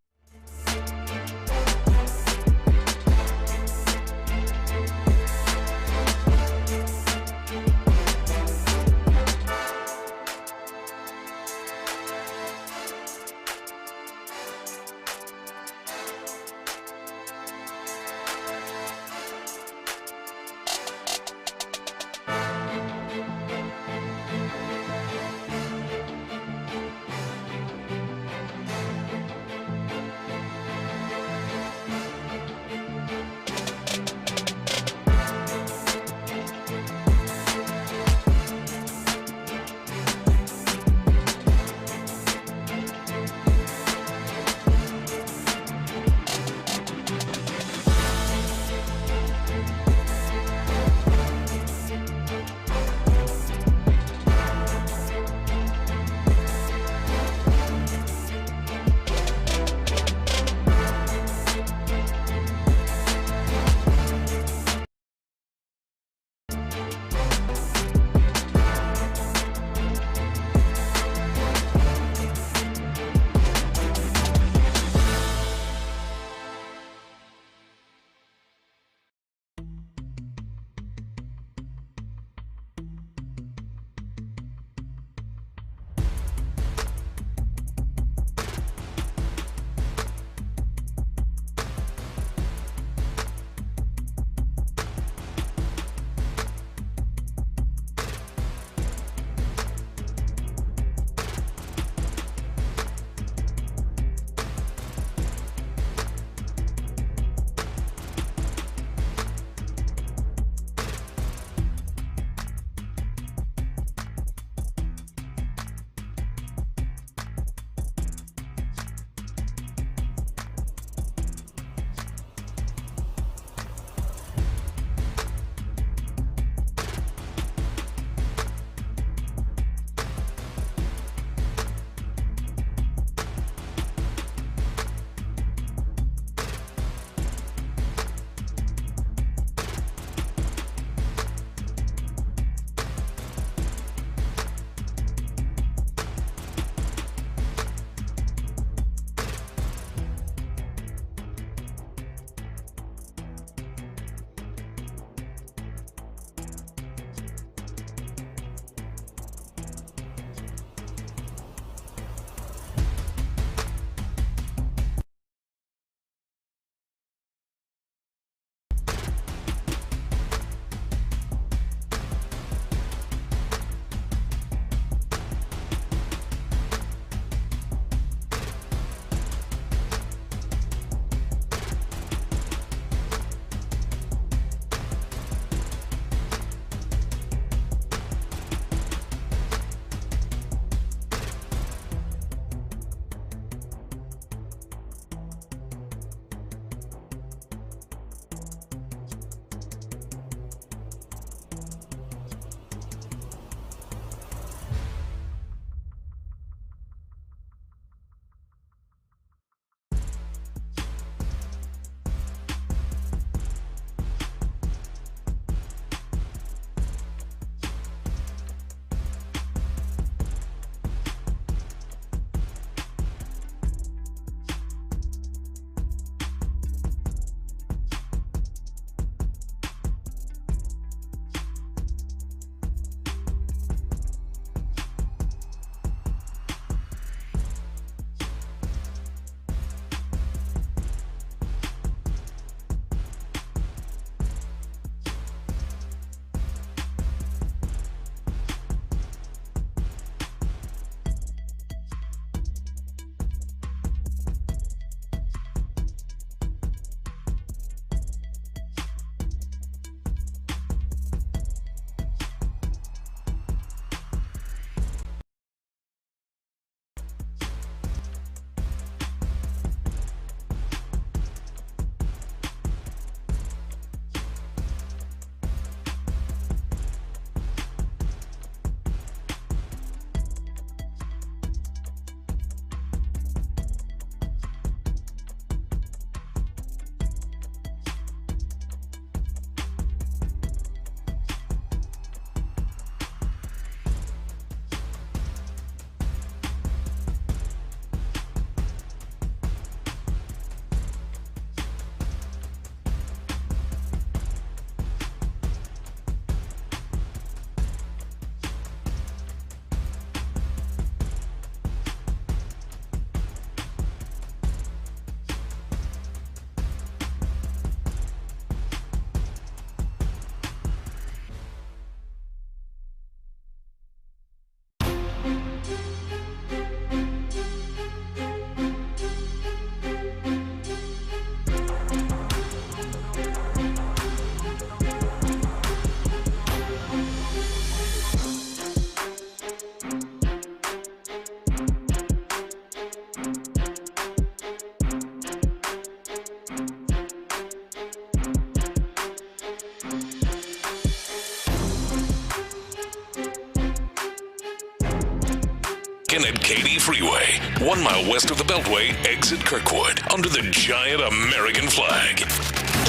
Lincoln at Katy Freeway, 1 mile west of the Beltway, exit Kirkwood, under the giant American flag.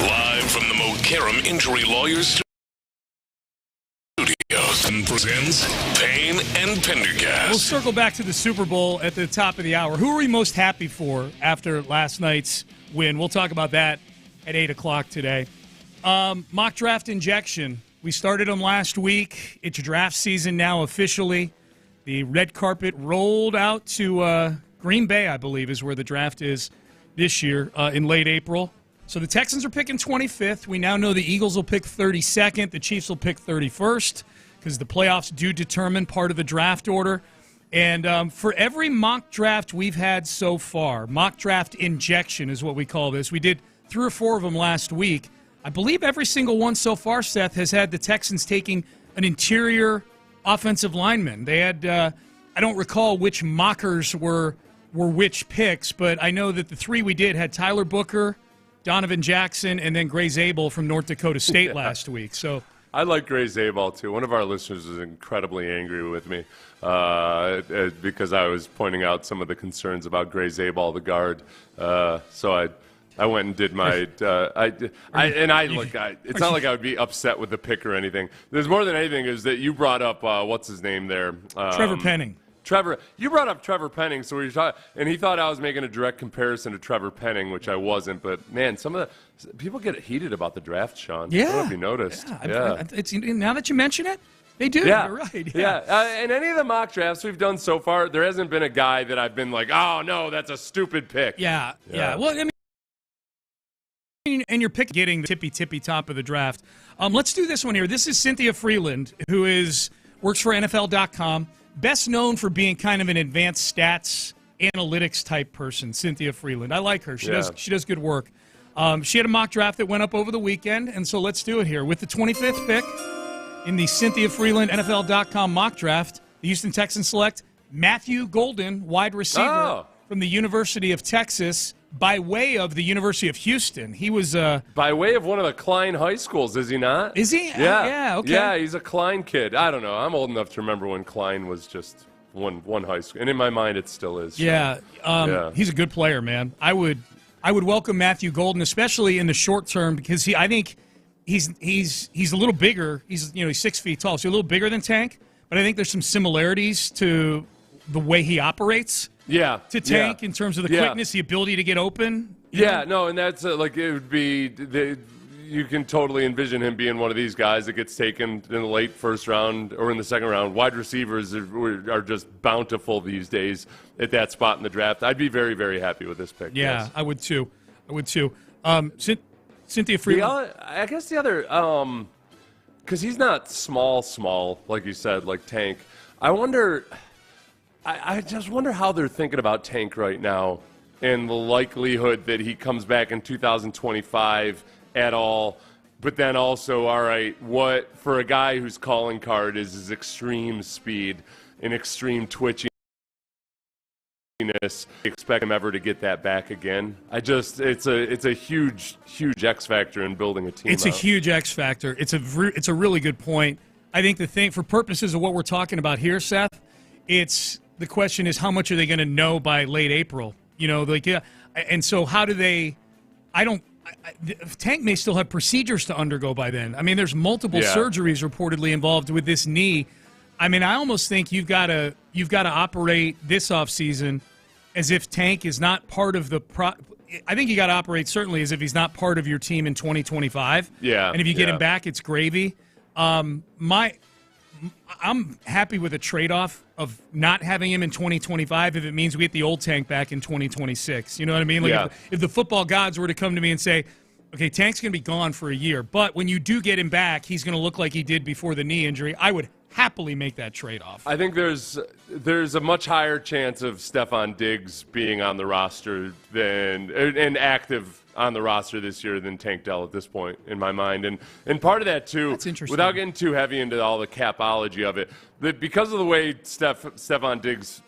Live from the Mokaram Injury Lawyers Studios and presents Payne and Pendergast. We'll circle back to the Super Bowl at the top of the hour. Who are we most happy for after last night's win? We'll talk about that at 8 o'clock today. Mock draft injection. We started them last week. It's draft season now officially. The red carpet rolled out to Green Bay, I believe, is where the draft is this year in late April. So the Texans are picking 25th. We now know the Eagles will pick 32nd. The Chiefs will pick 31st because the playoffs do determine part of the draft order. And for every mock draft we've had so far, mock draft injection is what we call this. We did 3 or 4 of them last week. I believe every single one so far, Seth, has had the Texans taking an interior offensive lineman. They had, I don't recall which mockers were which picks, but I know that the 3 we did had Tyler Booker, Donovan Jackson, and then Gray Zabel from North Dakota State last week. So I like Gray Zabel, too. One of our listeners was incredibly angry with me because I was pointing out some of the concerns about Gray Zabel, the guard. So I went and did my it's not like I would be upset with the pick or anything. There's more than anything is that you brought up what's his name there? Trevor Penning. You brought up Trevor Penning, so and he thought I was making a direct comparison to Trevor Penning, which I wasn't. But man, some of the people get heated about the draft, Sean. Yeah, I don't know if you noticed. Yeah. It's now that you mention it, they do. Yeah. You're right. Yeah. And any of the mock drafts we've done so far, there hasn't been a guy that I've been like, oh no, that's a stupid pick. Yeah. Well, I mean, and you're getting the tippy top of the draft. Let's do this one here. This is Cynthia Freeland, who works for NFL.com. Best known for being kind of an advanced stats analytics type person, Cynthia Freeland. I like her. She does good work. She had a mock draft that went up over the weekend, and so let's do it here. With the 25th pick in the Cynthia Freeland NFL.com mock draft, the Houston Texans select Matthew Golden, wide receiver from the University of Texas, by way of the University of Houston. He was by way of one of the Klein high schools, is he not? Is he? Yeah. Okay. Yeah, he's a Klein kid. I don't know. I'm old enough to remember when Klein was just one high school, and in my mind, it still is. So. Yeah. He's a good player, man. I would welcome Matthew Golden, especially in the short term, because I think he's a little bigger. He's 6 feet tall, so a little bigger than Tank. But I think there's some similarities to the way he operates. To Tank in terms of the quickness, the ability to get open. And that's it would be you can totally envision him being one of these guys that gets taken in the late first round or in the second round. Wide receivers are just bountiful these days at that spot in the draft. I'd be very, very happy with this pick. Yeah, yes. I would too. Cynthia Freeland. I guess the other, because he's not small, like you said, like Tank. I just wonder how they're thinking about Tank right now and the likelihood that he comes back in 2025 at all. But then also, all right, what for a guy whose calling card is his extreme speed and extreme twitchiness, expect him ever to get that back again? It's a huge X factor in building a team. It's a huge X factor. It's a really good point. I think the thing for purposes of what we're talking about here, Seth, the question is how much are they going to know by late April? And so how do they? Tank may still have procedures to undergo by then. I mean, there's multiple surgeries reportedly involved with this knee. I mean, I almost think you've got to operate this offseason as if Tank is not part of the I think you got to operate certainly as if he's not part of your team in 2025. Yeah. And if you get him back, it's gravy. I'm happy with a trade-off of not having him in 2025 if it means we get the old Tank back in 2026. You know what I mean? If the football gods were to come to me and say, okay, Tank's going to be gone for a year, but when you do get him back, he's going to look like he did before the knee injury, I would happily make that trade-off. I think there's a much higher chance of Stephon Diggs being on the roster and active on the roster this year than Tank Dell at this point in my mind. And part of that, too, without getting too heavy into all the capology of it, that because of the way Stephon Diggs'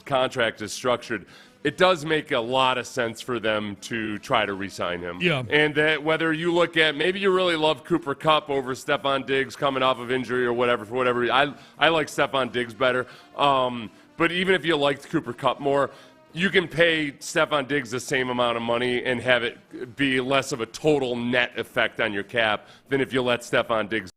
contract is structured, it does make a lot of sense for them to try to re-sign him. Yeah. And that whether you look at, maybe you really love Cooper Kupp over Stephon Diggs coming off of injury or whatever, for whatever reason. I like Stephon Diggs better. But even if you liked Cooper Kupp more, you can pay Stephon Diggs the same amount of money and have it be less of a total net effect on your cap than if you let Stephon Diggs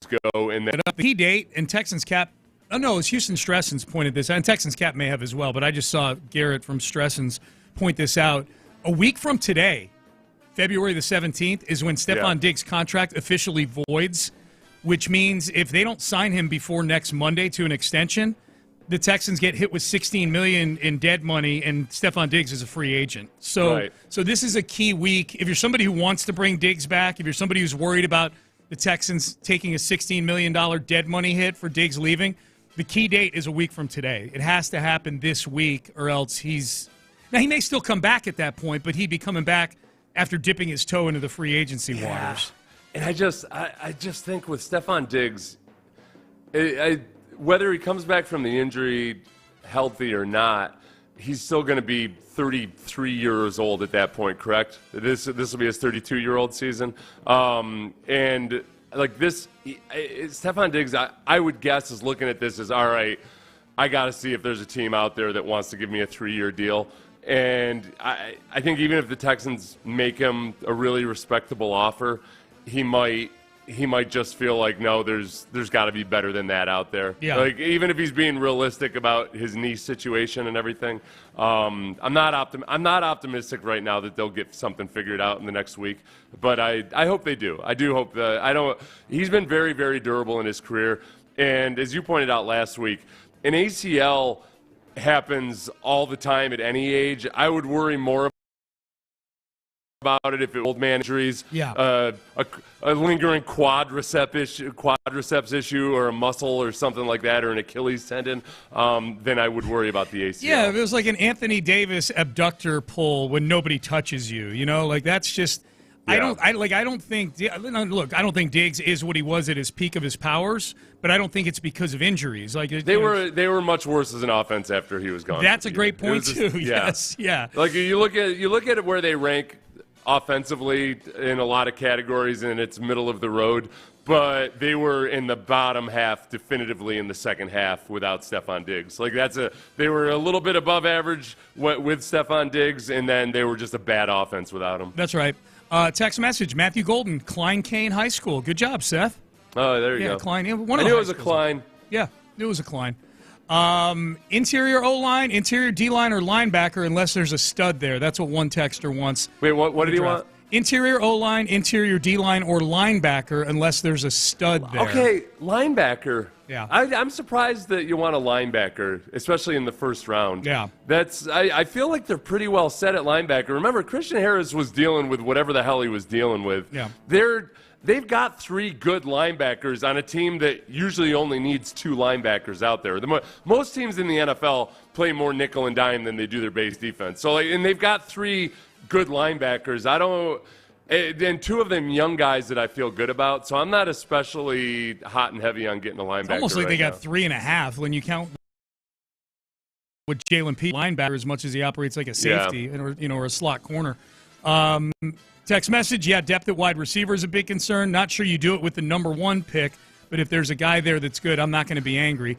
go. And then the key date and Texans cap. Oh no, it's Houston Stressens pointed this out, and Texans cap may have as well. But I just saw Garrett from Stressens point this out. A week from today, February the 17th, is when Stephon Diggs' contract officially voids, which means if they don't sign him before next Monday to an extension, the Texans get hit with $16 million in dead money, and Stephon Diggs is a free agent. So this is a key week. If you're somebody who wants to bring Diggs back, if you're somebody who's worried about the Texans taking a $16 million dead money hit for Diggs leaving, the key date is a week from today. It has to happen this week, or else now he may still come back at that point, but he'd be coming back after dipping his toe into the free agency waters. And I just think with Stephon Diggs, whether he comes back from the injury healthy or not, he's still going to be 33 years old at that point, correct? This will be his 32-year-old season. And like this, Stephon Diggs, I would guess, is looking at this as, all right, I got to see if there's a team out there that wants to give me a 3-year deal. And I think even if the Texans make him a really respectable offer, he might just feel like, no, there's got to be better than that out there. Yeah. Like, even if he's being realistic about his knee situation and everything, I'm not optimistic right now that they'll get something figured out in the next week. But I hope they do. I do hope that he's been very, very durable in his career. And as you pointed out last week, an ACL happens all the time at any age. I would worry more about it if it was old man injuries, a lingering quadriceps issue or a muscle or something like that, or an Achilles tendon, then I would worry about the ACL. Yeah, if it was like an Anthony Davis abductor pull when nobody touches you, like that's just. Yeah. I don't think Diggs is what he was at his peak of his powers, but I don't think it's because of injuries. Like they were much worse as an offense after he was gone. That's a great point too. Yes, yeah. Like you look at it where they rank offensively in a lot of categories, and it's middle of the road. But they were in the bottom half definitively in the second half without Stephon Diggs. Like they were a little bit above average with Stephon Diggs, and then they were just a bad offense without him. That's right. Text message, Matthew Golden, Klein Kane High School. Good job, Seth. Oh, there you go. Klein. Yeah, I knew it was a Klein. Yeah, it was a Klein. Interior O-line, interior D-line, or linebacker unless there's a stud there. That's what one texter wants. Wait, what did he want? Interior O-line, interior D-line, or linebacker unless there's a stud there. Okay, linebacker. Yeah. I'm surprised that you want a linebacker, especially in the first round. Yeah. I feel like they're pretty well set at linebacker. Remember, Christian Harris was dealing with whatever the hell he was dealing with. Yeah. They've got 3 good linebackers on a team that usually only needs 2 linebackers out there. Most teams in the NFL play more nickel and dime than they do their base defense. So, and they've got 3 good linebackers. And 2 of them young guys that I feel good about. So I'm not especially hot and heavy on getting a linebacker. It's almost like they got now. 3.5 when you count with Jalen P. linebacker as much as he operates like a safety or a slot corner. Text message, depth at wide receiver is a big concern. Not sure you do it with the number 1 pick, but if there's a guy there that's good, I'm not going to be angry.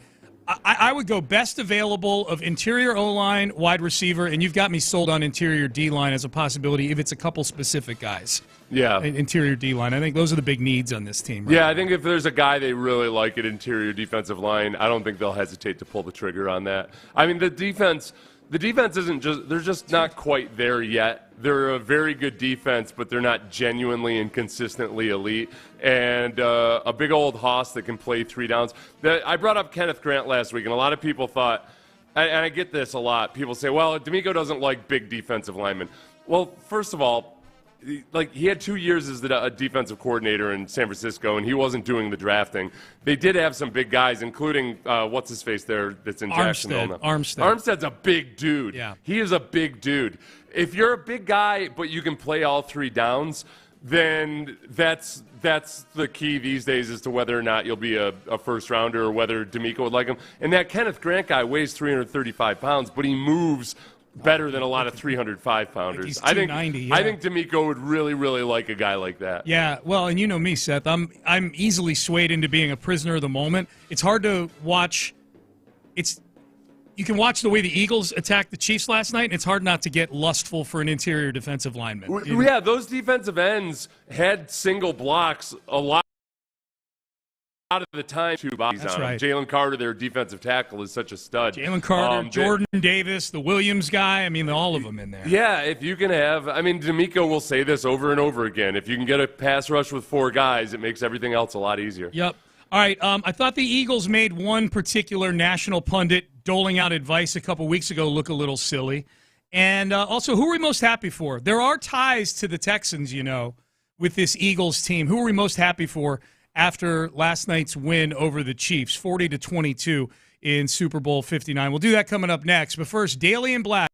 I would go best available of interior O-line, wide receiver, and you've got me sold on interior D-line as a possibility if it's a couple specific guys. Yeah. Interior D-line. I think those are the big needs on this team. Right? I think if there's a guy they really like at interior defensive line, I don't think they'll hesitate to pull the trigger on that. I mean, the defense isn't they're just not quite there yet. They're a very good defense, but they're not genuinely and consistently elite. And a big old hoss that can play 3 downs. I brought up Kenneth Grant last week, and a lot of people thought, and I get this a lot, people say, well, D'Amico doesn't like big defensive linemen. Well, first of all, he had 2 years as the defensive coordinator in San Francisco, and he wasn't doing the drafting. They did have some big guys, including what's-his-face there that's in Jacksonville now. Armstead's a big dude. Yeah. He is a big dude. If you're a big guy but you can play all 3 downs, then that's the key these days as to whether or not you'll be a first-rounder or whether D'Amico would like him. And that Kenneth Grant guy weighs 335 pounds, but he moves better than a lot of 305-pounders. He's 290, I think D'Amico would really, really like a guy like that. Yeah, well, and you know me, Seth. I'm easily swayed into being a prisoner of the moment. It's hard to watch you can watch the way the Eagles attacked the Chiefs last night, and it's hard not to get lustful for an interior defensive lineman. Yeah, those defensive ends had single blocks a lot of the time. Two bodies That's on right. Jalen Carter, their defensive tackle, is such a stud. Jalen Carter, Jordan Davis, the Williams guy. I mean, all of them in there. Yeah, if you can have, I mean, D'Amico will say this over and over again. If you can get a pass rush with 4 guys, it makes everything else a lot easier. Yep. All right, I thought the Eagles made one particular national pundit doling out advice a couple weeks ago look a little silly. And also, who are we most happy for? There are ties to the Texans, with this Eagles team. Who are we most happy for after last night's win over the Chiefs, 40-22 in Super Bowl 59? We'll do that coming up next. But first, Daily and Black.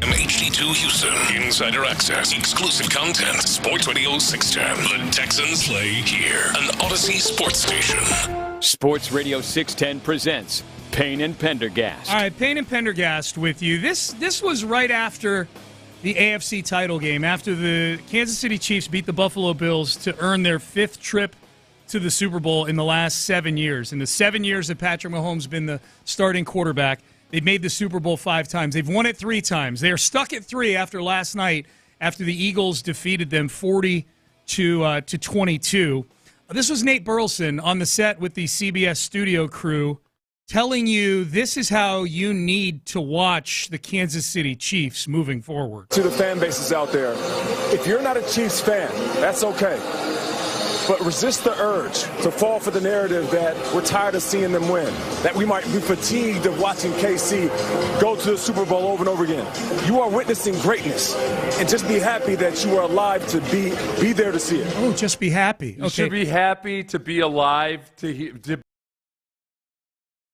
HD2 Houston. Insider access. Exclusive content. Sports Radio 610. The Texans play here. An Odyssey sports station. Sports Radio 610 presents Payne and Pendergast. All right, Payne and Pendergast with you. This was right after the AFC title game, after the Kansas City Chiefs beat the Buffalo Bills to earn their 5th trip to the Super Bowl in the last 7 years. In the 7 years that Patrick Mahomes been the starting quarterback, they've made the Super Bowl 5 times. They've won it 3 times. They are stuck at 3 after last night, after the Eagles defeated them 40 to 22. This was Nate Burleson on the set with the CBS studio crew telling you this is how you need to watch the Kansas City Chiefs moving forward. To the fan bases out there, if you're not a Chiefs fan, that's okay. But resist the urge to fall for the narrative that we're tired of seeing them win, that we might be fatigued of watching KC go to the Super Bowl over and over again. You are witnessing greatness, and just be happy that you are alive to be there to see it. Oh, just be happy. You should be happy to be alive, to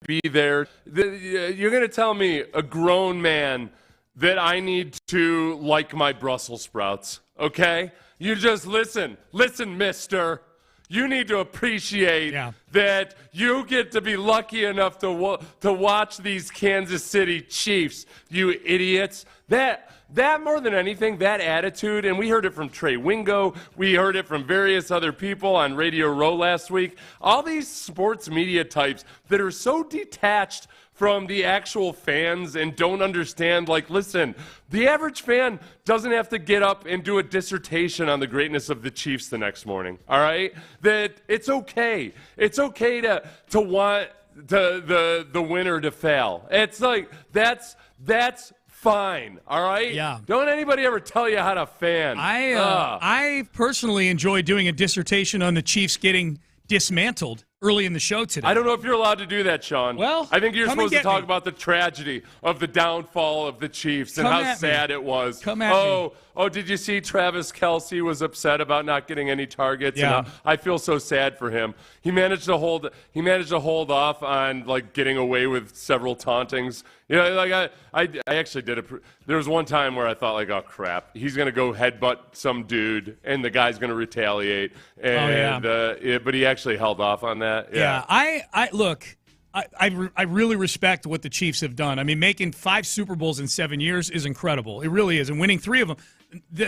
be there. You're going to tell me, a grown man, that I need to like my Brussels sprouts, okay? You just listen, mister. You need to appreciate that you get to be lucky enough to watch these Kansas City Chiefs, you idiots. That more than anything, that attitude, and we heard it from Trey Wingo, we heard it from various other people on Radio Row last week, all these sports media types that are so detached from the actual fans and don't understand, like, listen, the average fan doesn't have to get up and do a dissertation on the greatness of the Chiefs the next morning, all right? That it's okay. It's okay to want the winner to fail. It's like, that's fine, all right? Yeah. Don't anybody ever tell you how to fan. I personally enjoy doing a dissertation on the Chiefs getting dismantled early in the show today. I don't know if you're allowed to do that, Sean. Well, I think you're supposed to talk about the tragedy of the downfall of the Chiefs and how sad it was. Come at me. Oh, did you see Travis Kelce was upset about not getting any targets? Yeah. And I feel so sad for him. He managed to hold off on, like, getting away with several tauntings. You know, like I actually did there was one time where I thought, like, oh crap, he's gonna go headbutt some dude and the guy's gonna retaliate. And but he actually held off on that. Yeah. I really respect what the Chiefs have done. I mean, making 5 Super Bowls in 7 years is incredible. It really is, and winning 3 of them.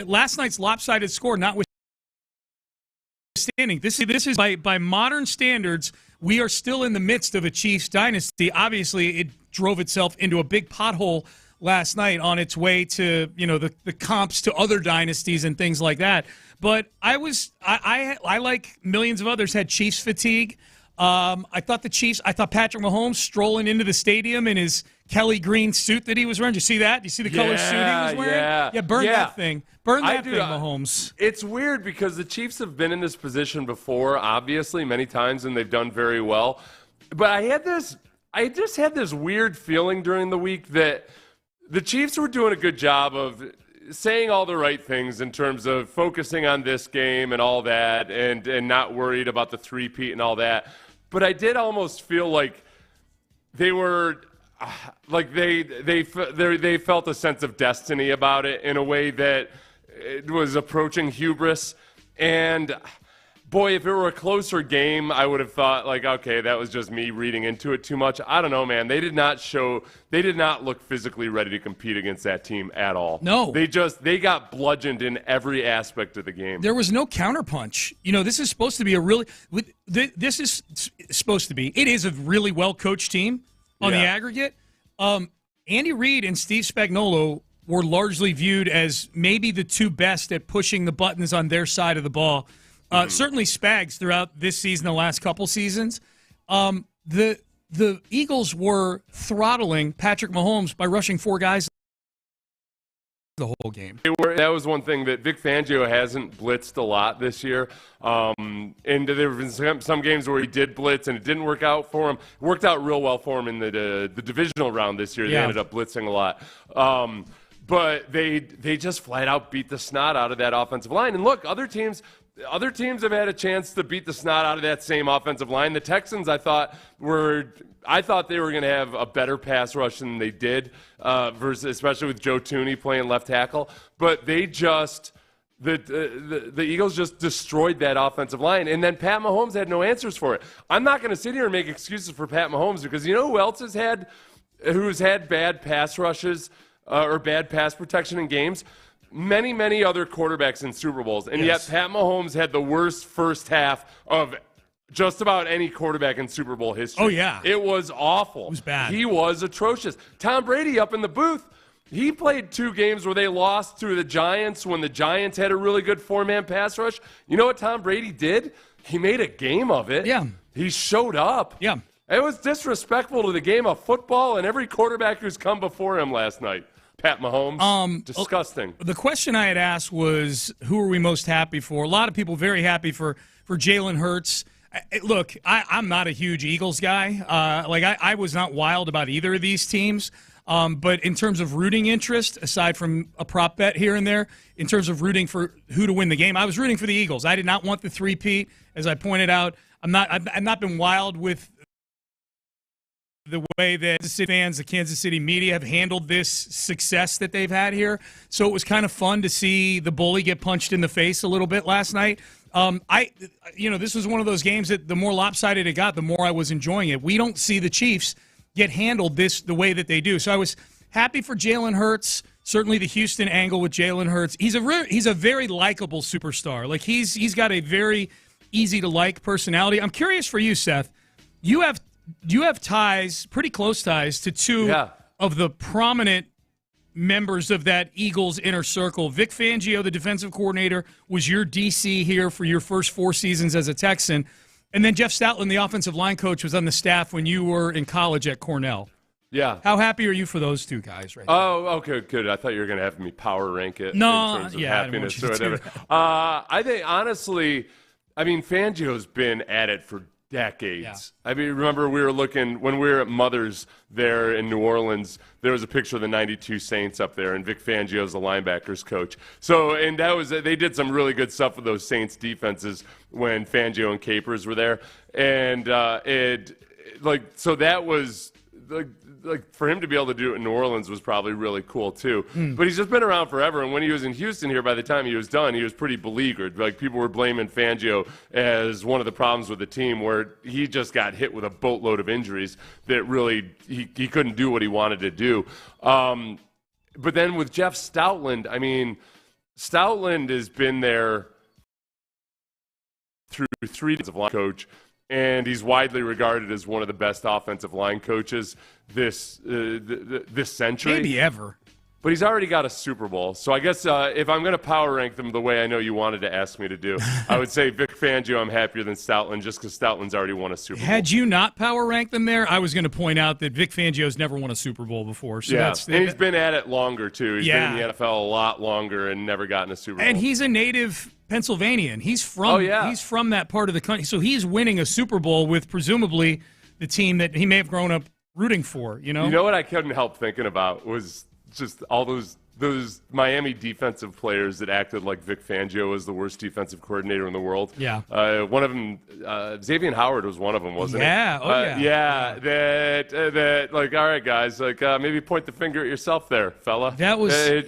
Last night's lopsided score, notwithstanding, this is by modern standards, we are still in the midst of a Chiefs dynasty. Obviously, it drove itself into a big pothole last night on its way to, you know, the comps to other dynasties and things like that. But I like millions of others, had Chiefs fatigue. I thought Patrick Mahomes strolling into the stadium in his Kelly green suit that he was wearing. Did you see that? Did you see the color suit he was wearing? Yeah, burn that thing. Burn that thing, Mahomes. It's weird because the Chiefs have been in this position before, obviously, many times, and they've done very well. But I just had this weird feeling during the week that the Chiefs were doing a good job of saying all the right things in terms of focusing on this game and all that, and not worried about the three-peat and all that. But I did almost feel like they were like they felt a sense of destiny about it in a way that it was approaching hubris. And boy, if it were a closer game, I would have thought, like, okay, that was just me reading into it too much. I don't know, man. They did not look physically ready to compete against that team at all. No. They got bludgeoned in every aspect of the game. There was no counterpunch. You know, this is supposed to be it is a really well-coached team on the aggregate. Andy Reid and Steve Spagnuolo were largely viewed as maybe the 2 best at pushing the buttons on their side of the ball. Certainly Spags throughout this season, the last couple seasons. The Eagles were throttling Patrick Mahomes by rushing 4 guys the whole game. That was one thing that Vic Fangio hasn't blitzed a lot this year. And there have been some games where he did blitz and it didn't work out for him. It worked out real well for him in the divisional round this year. They ended up blitzing a lot. But they just flat out beat the snot out of that offensive line. And look, other teams, other teams have had a chance to beat the snot out of that same offensive line. The Texans, I thought they were going to have a better pass rush than they did, versus especially with Joe Thuney playing left tackle. But they just the Eagles just destroyed that offensive line, and then Pat Mahomes had no answers for it. I'm not going to sit here and make excuses for Pat Mahomes, because you know who else who's had bad pass rushes or bad pass protection in games? Many, many other quarterbacks in Super Bowls, and yet Pat Mahomes had the worst first half of just about any quarterback in Super Bowl history. Oh, yeah. It was awful. It was bad. He was atrocious. Tom Brady up in the booth, he played 2 games where they lost to the Giants when the Giants had a really good 4-man pass rush. You know what Tom Brady did? He made a game of it. Yeah. He showed up. Yeah. It was disrespectful to the game of football and every quarterback who's come before him last night. Pat Mahomes, disgusting. The question I had asked was, who are we most happy for? A lot of people very happy for Jalen Hurts. Look, I'm not a huge Eagles guy. I was not wild about either of these teams. But in terms of rooting interest, aside from a prop bet here and there, in terms of rooting for who to win the game, I was rooting for the Eagles. I did not want the three-peat, as I pointed out. I've not been wild with the way that the fans, the Kansas City media have handled this success that they've had here. So it was kind of fun to see the bully get punched in the face a little bit last night. This was one of those games that the more lopsided it got, the more I was enjoying it. We don't see the Chiefs get handled the way that they do. So I was happy for Jalen Hurts. Certainly the Houston angle with Jalen Hurts. He's a very likable superstar. Like he's got a very easy to like personality. I'm curious for you, Seth. You have ties, pretty close ties, to 2 of the prominent members of that Eagles inner circle. Vic Fangio, the defensive coordinator, was your DC here for your first 4 seasons as a Texan. And then Jeff Stoutland, the offensive line coach, was on the staff when you were in college at Cornell. Yeah. How happy are you for those 2 guys right now? Oh, okay, good. I thought you were going to have me power rank it in terms of happiness or whatever. I think, honestly, Fangio's been at it for decades. Yeah. Remember when we were at Mother's there in New Orleans, there was a picture of the 92 Saints up there, and Vic Fangio's the linebackers coach. So, and they did some really good stuff with those Saints defenses when Fangio and Capers were there. And so that was for him to be able to do it in New Orleans was probably really cool too. But he's just been around forever, and when he was in Houston here, by the time he was done, he was pretty beleaguered. Like, people were blaming Fangio as one of the problems with the team, where he just got hit with a boatload of injuries that really he couldn't do what he wanted to do. But then with Jeff Stoutland, Stoutland has been there through 3 years of line coach, and he's widely regarded as one of the best offensive line coaches this century. Maybe ever. But he's already got a Super Bowl. So I guess if I'm going to power rank them the way I know you wanted to ask me to do, I would say Vic Fangio I'm happier than Stoutland, just because Stoutland's already won a Super Bowl. Had you not power ranked them there, I was going to point out that Vic Fangio's never won a Super Bowl before. So and he's been at it longer, too. He's been in the NFL a lot longer and never gotten a Super Bowl. And he's a native Pennsylvanian. He's from that part of the country. So he's winning a Super Bowl with presumably the team that he may have grown up rooting for, You know what I couldn't help thinking about was just all those Miami defensive players that acted like Vic Fangio was the worst defensive coordinator in the world. Yeah. One of them, Xavier Howard was one of them, wasn't he? Yeah. That like, all right, guys, like maybe point the finger at yourself there, fella. That was there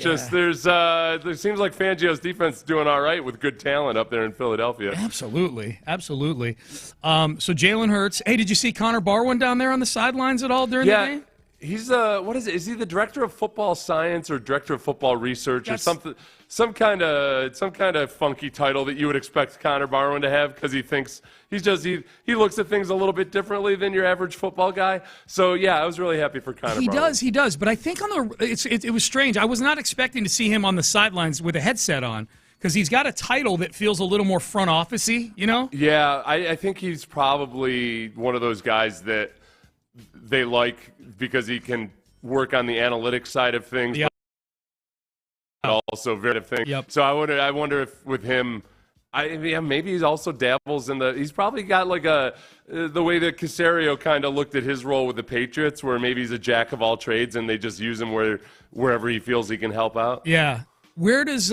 seems like Fangio's defense is doing all right with good talent up there in Philadelphia. Absolutely. So Jalen Hurts. Hey, did you see Connor Barwin down there on the sidelines at all during the game? He's what is it? Is he the director of football science or director of football research or something? Some kind of funky title that you would expect Connor Barwin to have, because he thinks he looks at things a little bit differently than your average football guy. So yeah, I was really happy for Connor Barwin. He does. But I think it was strange. I was not expecting to see him on the sidelines with a headset on, because he's got a title that feels a little more front office-y, Yeah, I think he's probably one of those guys that they like because he can work on the analytics side of things, but also very thing. Yep. So I wonder if with him, maybe he also dabbles in he's probably got like the way that Caserio kind of looked at his role with the Patriots, where maybe he's a jack of all trades and they just use him wherever he feels he can help out. Yeah. Where does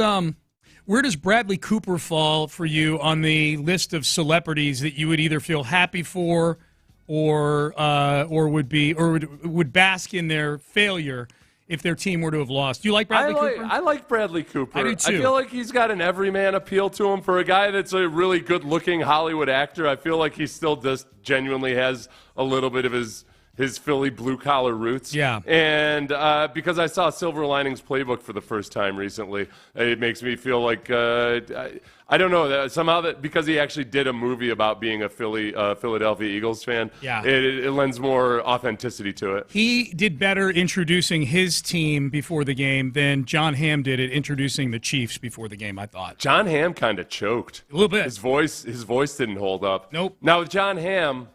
Where does Bradley Cooper fall for you on the list of celebrities that you would either feel happy for, or would bask in their failure if their team were to have lost? Do you like Bradley Cooper? I like Bradley Cooper. I do too. I feel like he's got an everyman appeal to him. For a guy that's a really good-looking Hollywood actor, I feel like he still just genuinely has a little bit of his Philly blue-collar roots. Yeah. And because I saw Silver Linings Playbook for the first time recently, it makes me feel like, I don't know, somehow that because he actually did a movie about being a Philadelphia Eagles fan, yeah. it lends more authenticity to it. He did better introducing his team before the game than John Hamm did at introducing the Chiefs before the game, I thought. John Hamm kind of choked. A little bit. His voice didn't hold up. Nope. Now, with John Hamm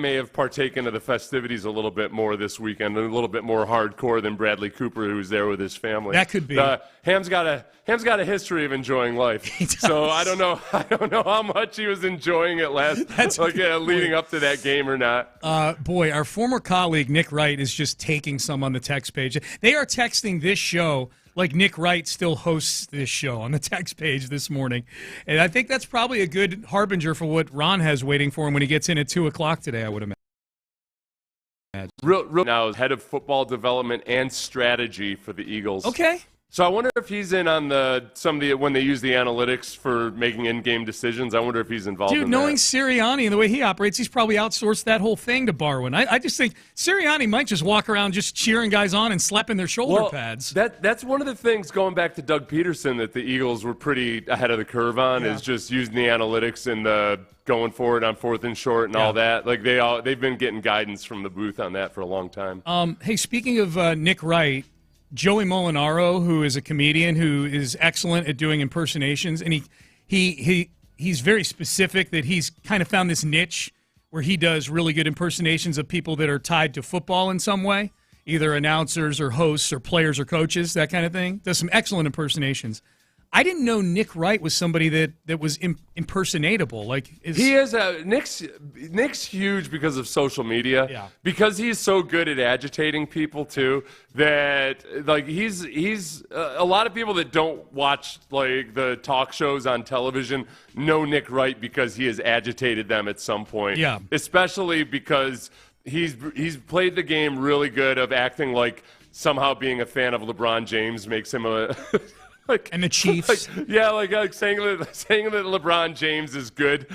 may have partaken of the festivities a little bit more this weekend, a little bit more hardcore than Bradley Cooper, who was there with his family. That could be. Ham's got a history of enjoying life. So I don't know how much he was enjoying it leading up to that game or not. Boy, our former colleague Nick Wright is just taking some on the text page. They are texting this show like Nick Wright still hosts this show on the text page this morning. And I think that's probably a good harbinger for what Ron has waiting for him when he gets in at 2 o'clock today, I would imagine. Real now is head of football development and strategy for the Eagles. Okay. So I wonder if he's in on when they use the analytics for making in-game decisions. I wonder if he's involved in that. Dude, knowing Sirianni and the way he operates, he's probably outsourced that whole thing to Barwin. I just think Sirianni might just walk around just cheering guys on and slapping their shoulder pads. That's one of the things, going back to Doug Peterson, that the Eagles were pretty ahead of the curve on, is just using the analytics and going for it on 4th and short and all that. Like they've been getting guidance from the booth on that for a long time. Hey, speaking of Nick Wright, Joey Molinaro, who is a comedian who is excellent at doing impersonations, and he's very specific that he's kind of found this niche where he does really good impersonations of people that are tied to football in some way, either announcers or hosts or players or coaches, that kind of thing. Does some excellent impersonations. I didn't know Nick Wright was somebody that was impersonatable. He is Nick's huge because of social media. Yeah. Because he's so good at agitating people too. That he's a lot of people that don't watch the talk shows on television know Nick Wright because he has agitated them at some point. Yeah. Especially because he's played the game really good of acting like somehow being a fan of LeBron James makes him a. And the Chiefs. Saying that LeBron James is good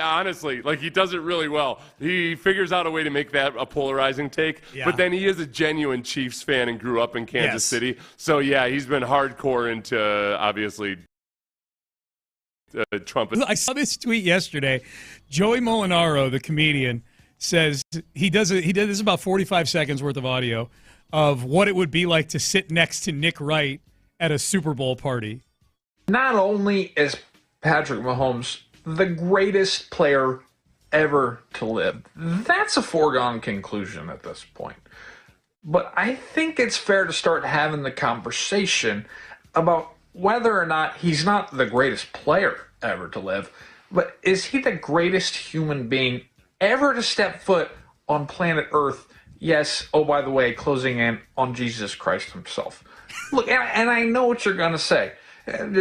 honestly, he does it really well. He figures out a way to make that a polarizing take. Yeah. But then he is a genuine Chiefs fan and grew up in Kansas City. So yeah, he's been hardcore into obviously Trump. I saw this tweet yesterday. Joey Molinaro, the comedian, says he does about 45 seconds worth of audio of what it would be like to sit next to Nick Wright at a Super Bowl party. Not only is Patrick Mahomes the greatest player ever to live, that's a foregone conclusion at this point. But I think it's fair to start having the conversation about whether or not he's not the greatest player ever to live, but is he the greatest human being ever to step foot on planet Earth? Yes, oh, by the way, closing in on Jesus Christ himself. Look, and I know what you're going to say.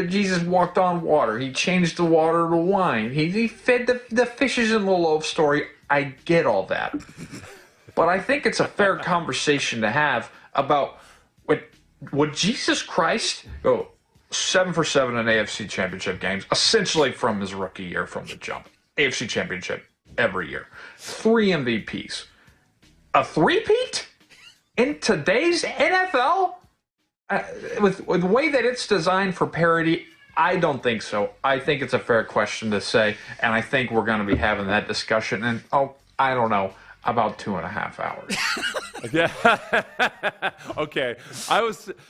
Jesus walked on water. He changed the water to wine. He fed the fishes in the loaf story. I get all that. But I think it's a fair conversation to have about would Jesus Christ go 7 for 7 in AFC Championship games, essentially from his rookie year from the jump. AFC Championship every year. 3 MVPs. A three-peat in today's NFL? With the way that it's designed for parity, I don't think so. I think it's a fair question to say, and I think we're going to be having that discussion in, I don't know, about 2.5 hours. Yeah. Okay.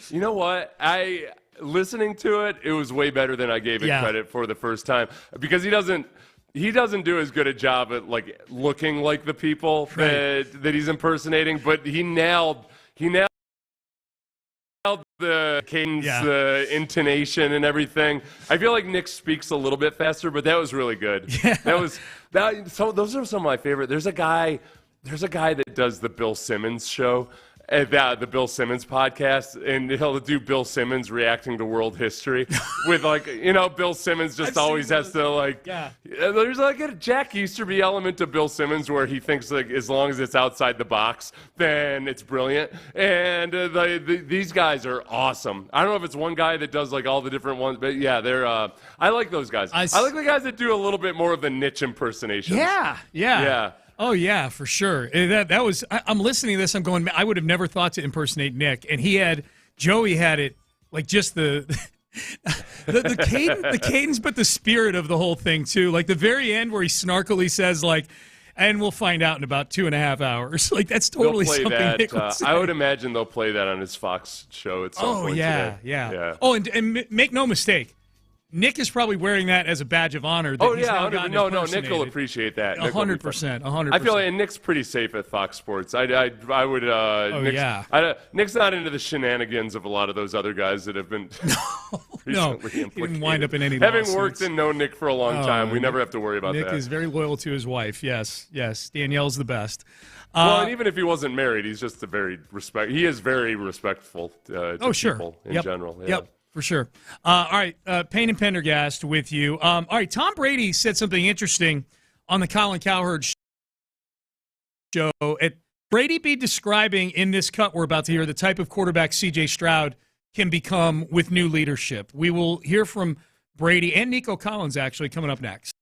You know what? Listening to it, it was way better than I gave it credit for the first time, because he doesn't do as good a job at looking like the people that he's impersonating, but he nailed the cadence, the intonation, and everything. I feel like Nick speaks a little bit faster, but that was really good. Yeah. So those are some of my favorite. There's a guy that does the Bill Simmons show, the Bill Simmons podcast, and he'll do Bill Simmons reacting to world history with Bill Simmons just always has to there's like a Jack Easterby element to Bill Simmons where he thinks like as long as it's outside the box, then it's brilliant. And these guys are awesome. I don't know if it's one guy that does like all the different ones, but yeah, they're I like those guys. I like the guys that do a little bit more of the niche impersonations. Yeah. Oh, yeah, for sure. That was. I'm listening to this. I'm going, I would have never thought to impersonate Nick. And Joey had it like just the cadence, but the spirit of the whole thing, too. Like the very end where he snarkily says, like, and we'll find out in about 2.5 hours. Like, that's totally something that, Nick would say. I would imagine they'll play that on his Fox show at some point today. Yeah. Oh, and make no mistake. Nick is probably wearing that as a badge of honor. No, Nick will appreciate that. 100%. I feel like Nick's pretty safe at Fox Sports. I would. Nick's not into the shenanigans of a lot of those other guys that have been recently implicated. He didn't wind up in any Having lawsuits. worked and known Nick for a long time, we never have to worry about Nick that. Nick is very loyal to his wife. Yes. Danielle's the best. Well, and even if he wasn't married, he's just he is very respectful to people in general. Yeah. Yep. For sure. All right, Payne and Pendergast with you. All right, Tom Brady said something interesting on the Colin Cowherd show. Brady be describing in this cut we're about to hear the type of quarterback C.J. Stroud can become with new leadership. We will hear from Brady and Nico Collins, actually, coming up next.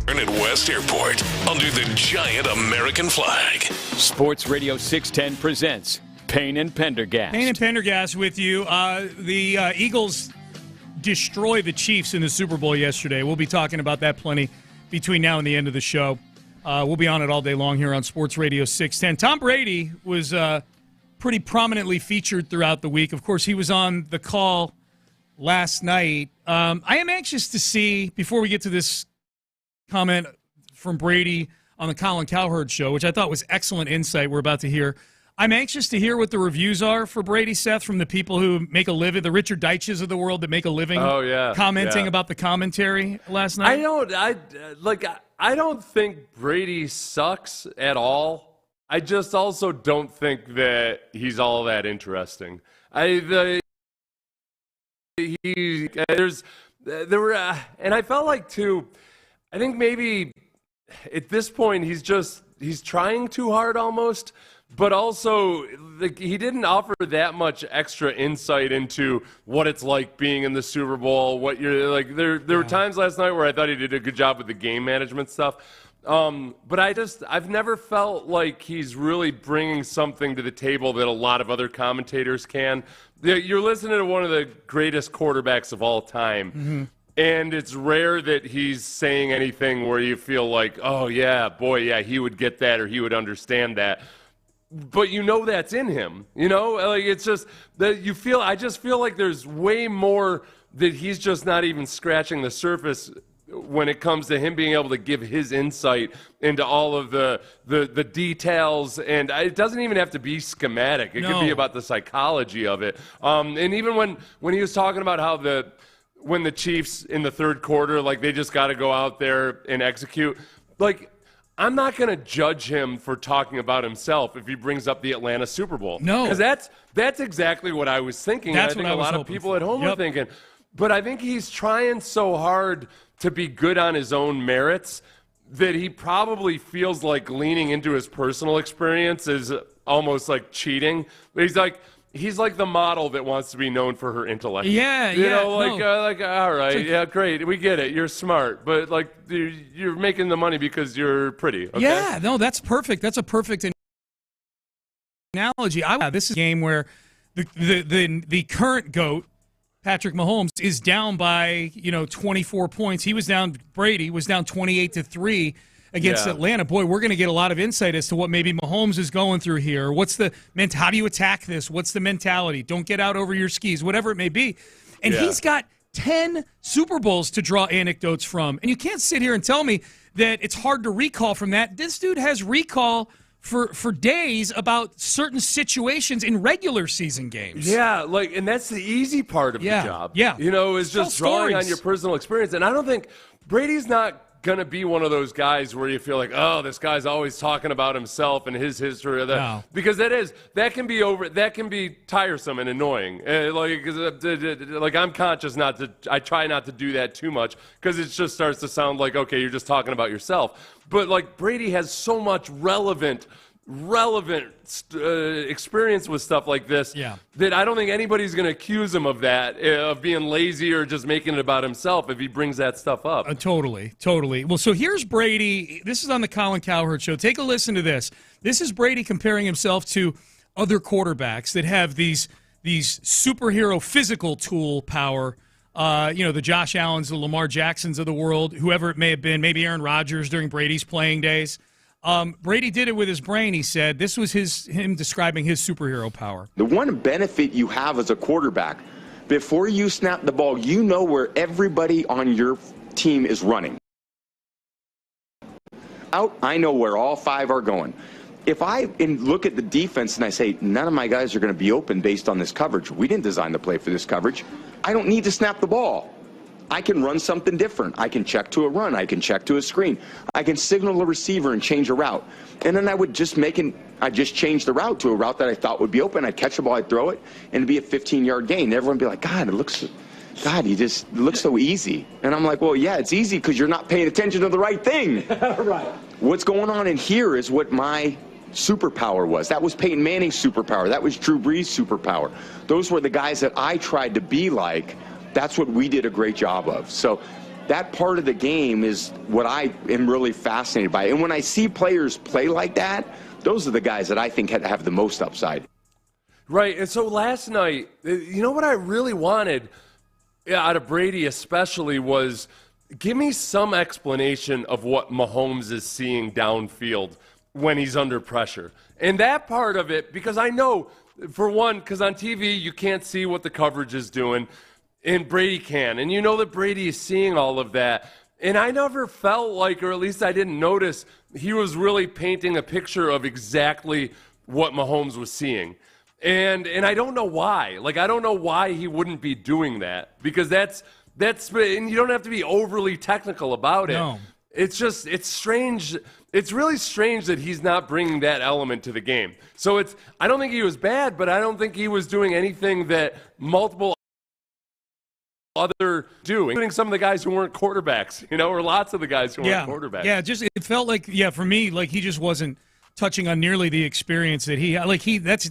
at West Airport under the giant American flag. Sports Radio 610 presents Payne and Pendergast. Payne and Pendergast with you. The Eagles destroy the Chiefs in the Super Bowl yesterday. We'll be talking about that plenty between now and the end of the show. We'll be on it all day long here on Sports Radio 610. Tom Brady was pretty prominently featured throughout the week. Of course, he was on the call last night. I am anxious to see, before we get to this comment from Brady on the Colin Cowherd show, which I thought was excellent insight we're about to hear, I'm anxious to hear what the reviews are for Brady, Seth, from the people who make a living, the Richard Deitches of the world that make a living commenting about the commentary last night. I don't think Brady sucks at all. I just also don't think that he's all that interesting. And I felt like too, I think maybe at this point he's trying too hard almost. But also, he didn't offer that much extra insight into what it's like being in the Super Bowl. What you're like. There were times last night where I thought he did a good job with the game management stuff. But I've never felt like he's really bringing something to the table that a lot of other commentators can. You're listening to one of the greatest quarterbacks of all time. Mm-hmm. And it's rare that he's saying anything where you feel like, oh, yeah, boy, yeah, he would get that or he would understand that. But that's in him, like it's just that I just feel like there's way more that he's just not even scratching the surface when it comes to him being able to give his insight into all of the details. And it doesn't even have to be schematic. It could be about the psychology of it. And even when he was talking about how when the Chiefs in the third quarter, like they just got to go out there and execute, like, I'm not going to judge him for talking about himself if he brings up the Atlanta Super Bowl. No. Because that's exactly what I was thinking. That's what I think a lot of people at home are thinking. But I think he's trying so hard to be good on his own merits that he probably feels like leaning into his personal experience is almost like cheating. But he's like the model that wants to be known for her intellect. All right, yeah, great, we get it. You're smart, but like you're making the money because you're pretty. Okay? Yeah, no, that's perfect. That's a perfect analogy. This is a game where the current GOAT, Patrick Mahomes, is down by 24 points. Brady was down 28-3. Against Atlanta. Boy, we're going to get a lot of insight as to what maybe Mahomes is going through here. How do you attack this? What's the mentality? Don't get out over your skis, whatever it may be. And he's got 10 Super Bowls to draw anecdotes from. And you can't sit here and tell me that it's hard to recall from that. This dude has recall for days about certain situations in regular season games. Yeah, and that's the easy part of the job. Yeah. Is just drawing on your personal experience. And I don't think Brady's not going to be one of those guys where you feel like, oh, this guy's always talking about himself and his history of that. No. Because that can be tiresome and annoying. I'm conscious I try not to do that too much because it just starts to sound like, okay, you're just talking about yourself. But Brady has so much relevant experience with stuff like this that I don't think anybody's going to accuse him of that, of being lazy or just making it about himself if he brings that stuff up. Totally. Well, so here's Brady. This is on the Colin Cowherd show. Take a listen to this. This is Brady comparing himself to other quarterbacks that have these superhero physical tool power. The Josh Allens, the Lamar Jacksons of the world, whoever it may have been, maybe Aaron Rodgers during Brady's playing days. Brady did it with his brain, he said. This was him describing his superhero power. The one benefit you have as a quarterback, before you snap the ball, you know where everybody on your team is running. I know where all five are going. If I look at the defense and I say, none of my guys are going to be open based on this coverage, we didn't design the play for this coverage, I don't need to snap the ball. I can run something different. I can check to a run. I can check to a screen. I can signal a receiver and change a route. And then I would just change the route to a route that I thought would be open. I'd catch the ball, I'd throw it, and it'd be a 15-yard gain. Everyone would be like, God, it looks so easy. And I'm like, well, yeah, it's easy because you're not paying attention to the right thing. Right. What's going on in here is what my superpower was. That was Peyton Manning's superpower. That was Drew Brees' superpower. Those were the guys that I tried to be like. That's what we did a great job of. So That part of the game is what I am really fascinated by. And when I see players play like that, those are the guys that I think have the most upside. Right, and so last night, you know what I really wanted out of Brady especially was give me some explanation of what Mahomes is seeing downfield when he's under pressure. And that part of it, because I know, for one, because on TV you can't see what the coverage is doing, and Brady can. And you know that Brady is seeing all of that. And I never felt like, or at least I didn't notice, he was really painting a picture of exactly what Mahomes was seeing. And I don't know why. Like, I don't know why he wouldn't be doing that. Because that's and you don't have to be overly technical about it. No. It's just, it's strange. It's really strange that he's not bringing that element to the game. So I don't think he was bad, but I don't think he was doing anything that multiple other do, including some of the guys who weren't quarterbacks, or lots of the guys who weren't quarterbacks. Yeah, it felt like, for me, like he just wasn't touching on nearly the experience that he had. Like that's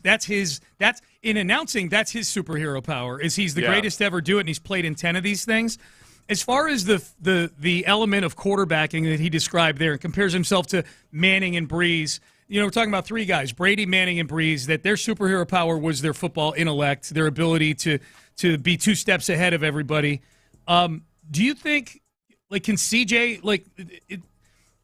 in announcing, that's his superhero power, is he's the greatest to ever do it, and he's played in 10 of these things. As far as the element of quarterbacking that he described there and compares himself to Manning and Breeze, we're talking about three guys, Brady, Manning, and Breeze, that their superhero power was their football intellect, their ability to be 2 steps ahead of everybody. Do you think, can CJ,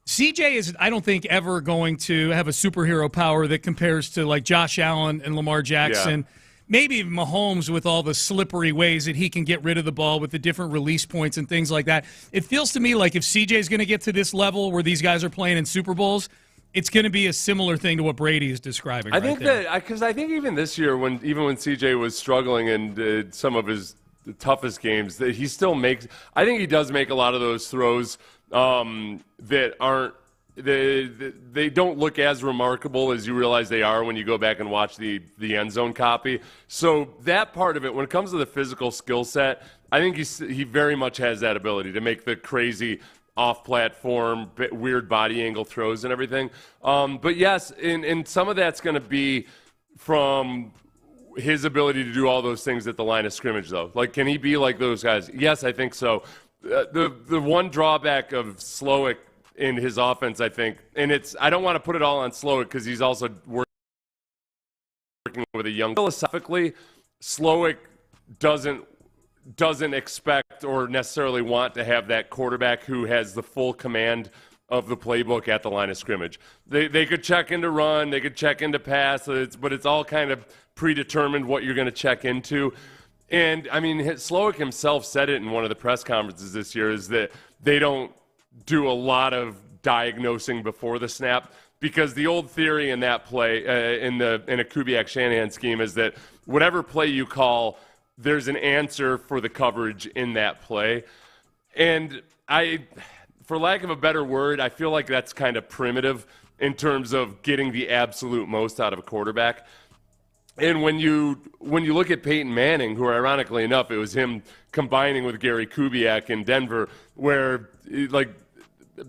CJ is, I don't think, ever going to have a superhero power that compares to, Josh Allen and Lamar Jackson. Yeah. Maybe even Mahomes with all the slippery ways that he can get rid of the ball with the different release points and things like that. It feels to me like if CJ is going to get to this level where these guys are playing in Super Bowls, it's going to be a similar thing to what Brady is describing. I think because I think even this year, when CJ was struggling in some of his toughest games, that he still makes. I think he does make a lot of those throws that aren't. They don't look as remarkable as you realize they are when you go back and watch the end zone copy. So that part of it, when it comes to the physical skill set, I think he very much has that ability to make the crazy off-platform, weird body angle throws and everything. But yes, and some of that's going to be from his ability to do all those things at the line of scrimmage, though. Can he be like those guys? Yes, I think so. The one drawback of Slowick in his offense, I think, and I don't want to put it all on Slowick because he's also working with a young. Philosophically, Slowick doesn't expect or necessarily want to have that quarterback who has the full command of the playbook at the line of scrimmage. They could check into run, they could check into pass, but it's all kind of predetermined what you're going to check into. And, I mean, Slowick himself said it in one of the press conferences this year, is that they don't do a lot of diagnosing before the snap, because the old theory in that play, in a Kubiak-Shanahan scheme, is that whatever play you call, there's an answer for the coverage in that play. And for lack of a better word, I feel like that's kind of primitive in terms of getting the absolute most out of a quarterback. And when you look at Peyton Manning, who ironically enough, it was him combining with Gary Kubiak in Denver, where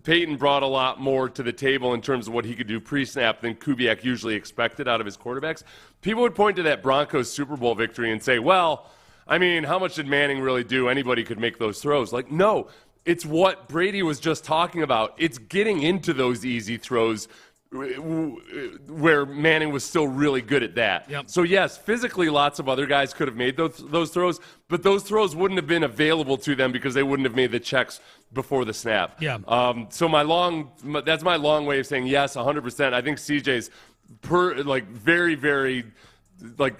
Peyton brought a lot more to the table in terms of what he could do pre-snap than Kubiak usually expected out of his quarterbacks. People would point to that Broncos Super Bowl victory and say, well, I mean, how much did Manning really do? Anybody could make those throws. No, it's what Brady was just talking about. It's getting into those easy throws where Manning was still really good at that. Yep. So, yes, physically lots of other guys could have made those throws, but those throws wouldn't have been available to them because they wouldn't have made the checks before the snap. Yeah. So that's my long way of saying yes, 100%. I think CJ's very, very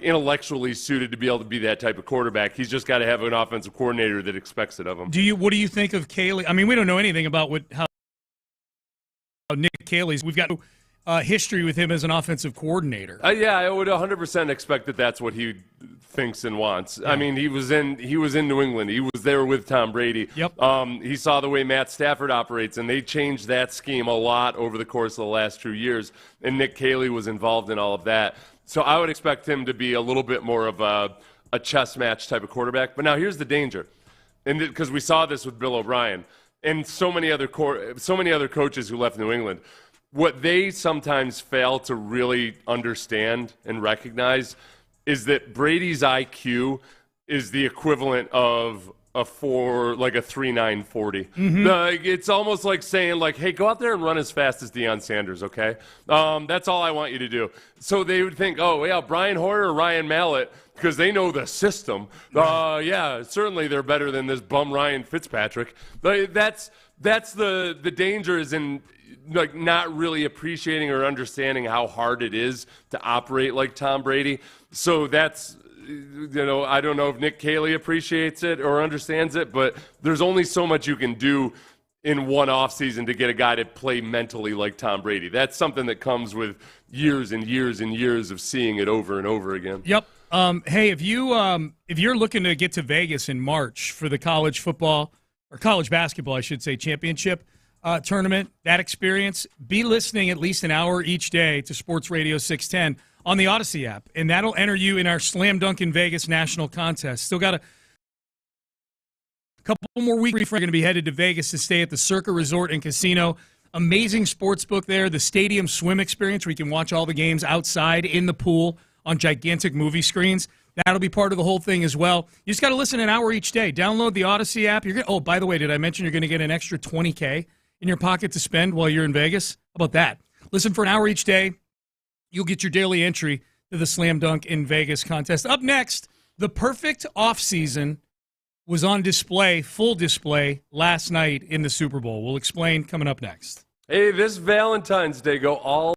intellectually suited to be able to be that type of quarterback. He's just got to have an offensive coordinator that expects it of him. What do you think of Caley? I mean, we don't know anything about how Nick Caley's. We've got history with him as an offensive coordinator. Yeah, I would 100% expect that that's what he thinks and wants. Yeah. I mean, he was in New England. He was there with Tom Brady. Yep. He saw the way Matt Stafford operates, and they changed that scheme a lot over the course of the last 2 years, and Nick Caley was involved in all of that. So I would expect him to be a little bit more of a chess match type of quarterback. But now here's the danger, and because we saw this with Bill O'Brien and so many other coaches who left New England. What they sometimes fail to really understand and recognize is that Brady's IQ is the equivalent of a 3.9 40. It's almost like saying, like, hey, go out there and run as fast as Deion Sanders, okay? That's all I want you to do. So they would think, oh, yeah, Brian Hoyer or Ryan Mallett, because they know the system. Yeah, certainly they're better than this bum Ryan Fitzpatrick. That's the danger is in like not really appreciating or understanding how hard it is to operate like Tom Brady. So that's, I don't know if Nick Caley appreciates it or understands it, but there's only so much you can do in one offseason to get a guy to play mentally like Tom Brady. That's something that comes with years and years and years of seeing it over and over again. Yep. Hey, if you're looking to get to Vegas in March for the college football or college basketball, I should say, championship tournament, that experience, be listening at least an hour each day to Sports Radio 610 on the Odyssey app, and that'll enter you in our Slam Dunk in Vegas national contest. Still got a couple more weeks. We're going to be headed to Vegas to stay at the Circa Resort and Casino. Amazing sports book there, the stadium swim experience where you can watch all the games outside in the pool on gigantic movie screens. That'll be part of the whole thing as well. You just got to listen an hour each day. Download the Odyssey app. Oh, by the way, did I mention you're going to get an extra $20K in your pocket to spend while you're in Vegas? How about that? Listen for an hour each day. You'll get your daily entry to the Slam Dunk in Vegas contest. Up next, the perfect offseason was on display, full display, last night in the Super Bowl. We'll explain coming up next. Hey, this Valentine's Day, go all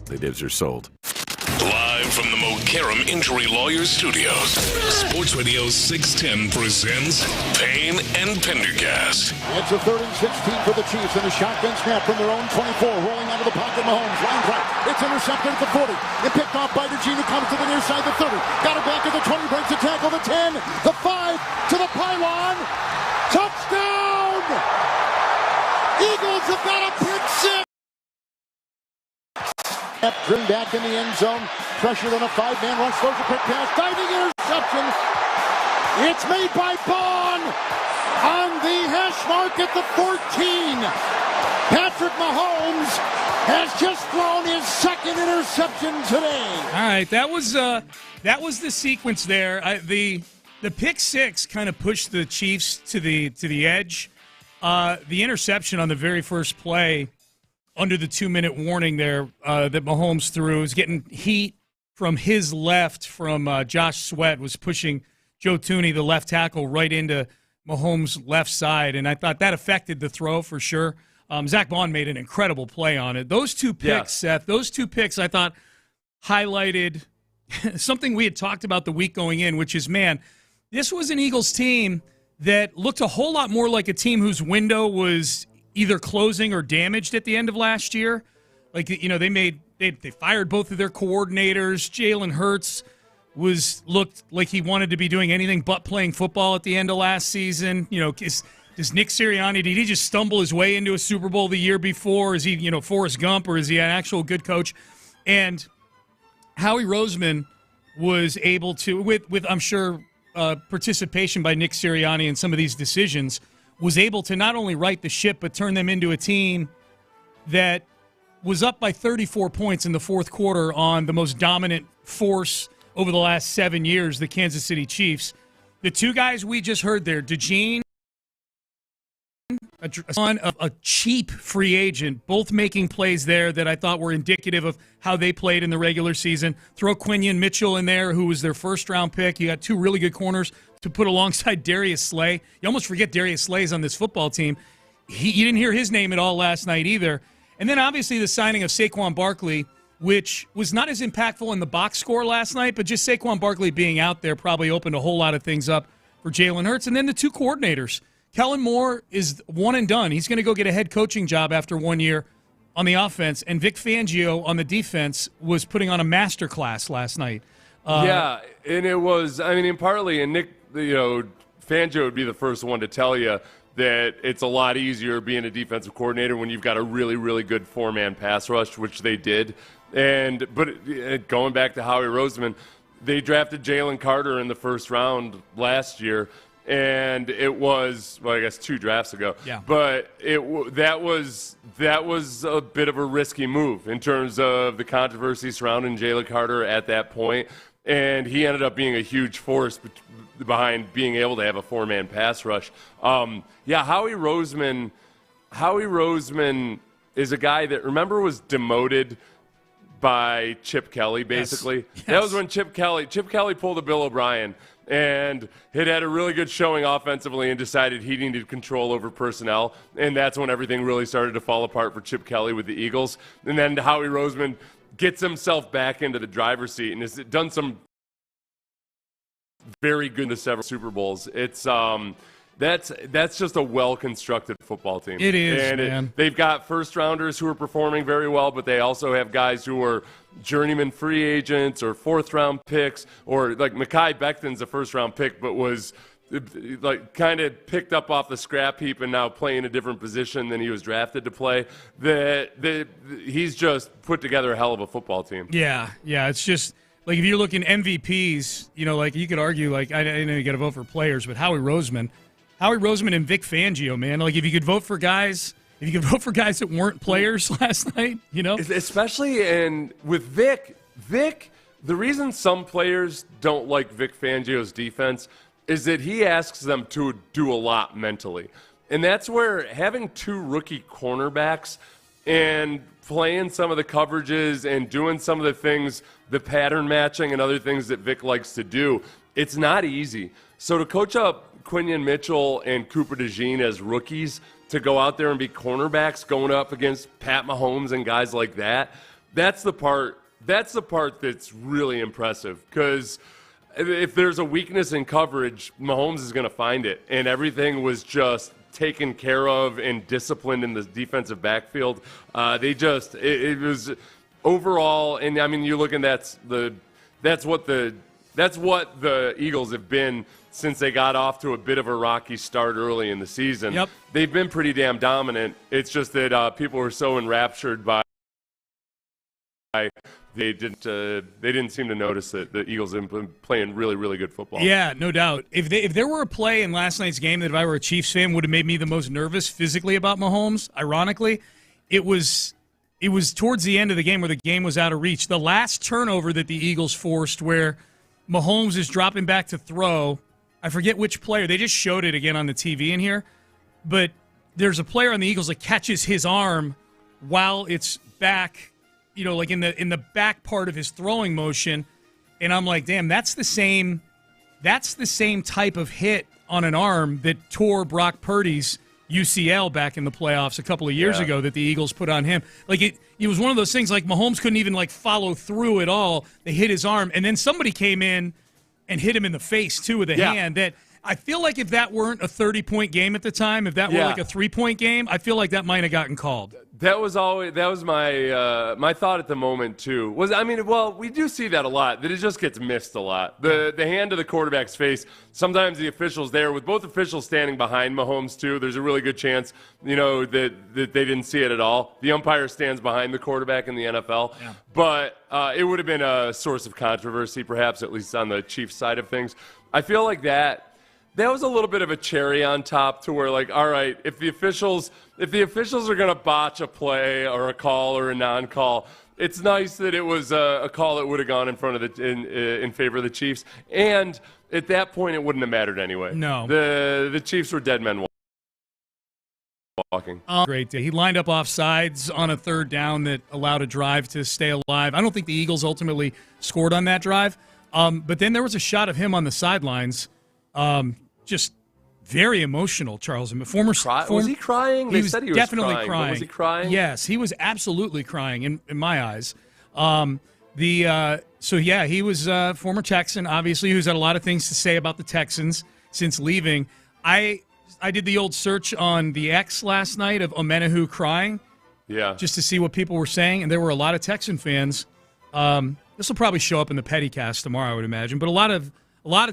The dibs are sold. Live from the Mokaram Injury Lawyers Studios, Sports Radio 610 presents Payne and Pendergast. It's a 3rd and 16 for the Chiefs, and a shotgun snap from their own 24, rolling out of the pocket. Mahomes, lines right. It's intercepted at the 40. It picked off by Bijani, who comes to the near side, the 30. Got it back at the 20, breaks the tackle, the 10, the 5, to the pylon. Touchdown! Eagles have got a pick six. Driven back in the end zone, pressured on a 5-man rush, throws a quick pass, diving interception. It's made by Bond on the hash mark at the 14. Patrick Mahomes has just thrown his second interception today. All right, that was the sequence there. The pick six kind of pushed the Chiefs to the edge. The interception on the very first play, under the 2-minute warning there that Mahomes threw, was getting heat from his left from Josh Sweat, was pushing Joe Thuney, the left tackle, right into Mahomes' left side, and I thought that affected the throw for sure. Zach Bond made an incredible play on it. Those two picks, Seth, I thought highlighted something we had talked about the week going in, which is, man, this was an Eagles team that looked a whole lot more like a team whose window was either closing or damaged at the end of last year. Like, you know, they fired both of their coordinators. Jalen Hurts looked like he wanted to be doing anything but playing football at the end of last season. You know, does Nick Sirianni, did he just stumble his way into a Super Bowl the year before? Is he, you know, Forrest Gump, or is he an actual good coach? And Howie Roseman was able to, with I'm sure participation by Nick Sirianni in some of these decisions, was able to not only right the ship but turn them into a team that was up by 34 points in the fourth quarter on the most dominant force over the last 7 years, the Kansas City Chiefs. The two guys we just heard there, DeJean, a cheap free agent, both making plays there that I thought were indicative of how they played in the regular season. Throw Quinion Mitchell in there, who was their first-round pick. You got two really good corners to put alongside Darius Slay. You almost forget Darius Slay's on this football team. You didn't hear his name at all last night either. And then obviously the signing of Saquon Barkley, which was not as impactful in the box score last night, but just Saquon Barkley being out there probably opened a whole lot of things up for Jalen Hurts. And then the two coordinators. Kellen Moore is one and done. He's going to go get a head coaching job after 1 year on the offense. And Vic Fangio on the defense was putting on a masterclass last night. Yeah, and it was, I mean, partly, and Nick, you know, Fangio would be the first one to tell you that it's a lot easier being a defensive coordinator when you've got a really, really good four-man pass rush, which they did. But going back to Howie Roseman, they drafted Jalen Carter in the first round last year. And it was, well, I guess 2 drafts ago. Yeah. But that was a bit of a risky move in terms of the controversy surrounding Jalen Carter at that point. And he ended up being a huge force behind being able to have a 4-man pass rush. Howie Roseman is a guy that, remember, was demoted by Chip Kelly, basically. Yes. That was when Chip Kelly pulled a Bill O'Brien and had a really good showing offensively and decided he needed control over personnel. And that's when everything really started to fall apart for Chip Kelly with the Eagles. And then Howie Roseman gets himself back into the driver's seat and has done some very good to several Super Bowls. It's that's just a well-constructed football team. It is, and man. They've got first-rounders who are performing very well, but they also have guys who are journeyman free agents or fourth-round picks, or like Mekhi Becton's a first-round pick, but was like kind of picked up off the scrap heap and now playing a different position than he was drafted to play. He's just put together a hell of a football team. Yeah, it's just like if you're looking MVPs, you know, like you could argue, like I know you got to vote for players, but Howie Roseman and Vic Fangio, man. Like if you could vote for guys that weren't players last night, you know, especially and with Vic, the reason some players don't like Vic Fangio's defense is that he asks them to do a lot mentally, and that's where having 2 rookie cornerbacks and playing some of the coverages and doing some of the things, the pattern matching and other things that Vic likes to do, it's not easy. So to coach up Quinion Mitchell and Cooper DeJean as rookies to go out there and be cornerbacks going up against Pat Mahomes and guys like that, That's the part that's really impressive, because if there's a weakness in coverage, Mahomes is going to find it, and everything was just taken care of and disciplined in the defensive backfield. It was overall, and I mean, you look, and that's what the Eagles have been since they got off to a bit of a rocky start early in the season. Yep. They've been pretty damn dominant. It's just that people were so enraptured by they didn't seem to notice that the Eagles have been playing really, really good football. Yeah, no doubt. If there were a play in last night's game that if I were a Chiefs fan would have made me the most nervous physically about Mahomes, ironically, it was towards the end of the game where the game was out of reach. The last turnover that the Eagles forced where Mahomes is dropping back to throw, I forget which player. They just showed it again on the TV in here. But there's a player on the Eagles that catches his arm while it's back, like in the back part of his throwing motion, and I'm like, damn, that's the same type of hit on an arm that tore Brock Purdy's UCL back in the playoffs a couple of years ago that the Eagles put on him. Like it was one of those things like Mahomes couldn't even follow through at all. They hit his arm, and then somebody came in and hit him in the face too with a hand that I feel like if that weren't a 30-point game at the time, if that were like a 3-point game, I feel like that might have gotten called. That was my my thought at the moment too. We do see that a lot. That it just gets missed a lot. The hand to the quarterback's face. Sometimes the officials there, with both officials standing behind Mahomes too, there's a really good chance that they didn't see it at all. The umpire stands behind the quarterback in the NFL, but it would have been a source of controversy, perhaps at least on the Chiefs side of things. I feel like that was a little bit of a cherry on top to where, like, all right, if the officials are going to botch a play or a call or a non-call, it's nice that it was a call that would have gone in front of in favor of the Chiefs. And at that point, it wouldn't have mattered anyway. No. The Chiefs were dead men walking. Great day. He lined up off sides on a third down that allowed a drive to stay alive. I don't think the Eagles ultimately scored on that drive. But then there was a shot of him on the sidelines. Just very emotional, Charles. Was he crying? He said he was definitely crying. Was he crying? Yes, he was absolutely crying in my eyes. He was former Texan, obviously, who's had a lot of things to say about the Texans since leaving. I did the old search on the X last night of Omenahu crying, just to see what people were saying, and there were a lot of Texan fans. This will probably show up in the Pettycast tomorrow, I would imagine, but a lot of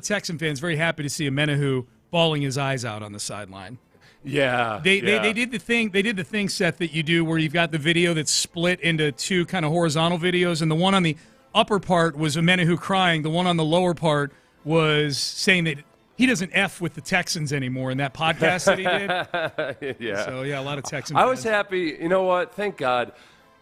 Texan fans very happy to see Omenahu bawling his eyes out on the sideline. Yeah. They did the thing, Seth, that you do where you've got the video that's split into two kind of horizontal videos, and the one on the upper part was Omenahu crying. The one on the lower part was saying that he doesn't F with the Texans anymore in that podcast that he did. Yeah. So, a lot of Texan fans. I was happy. You know what? Thank God.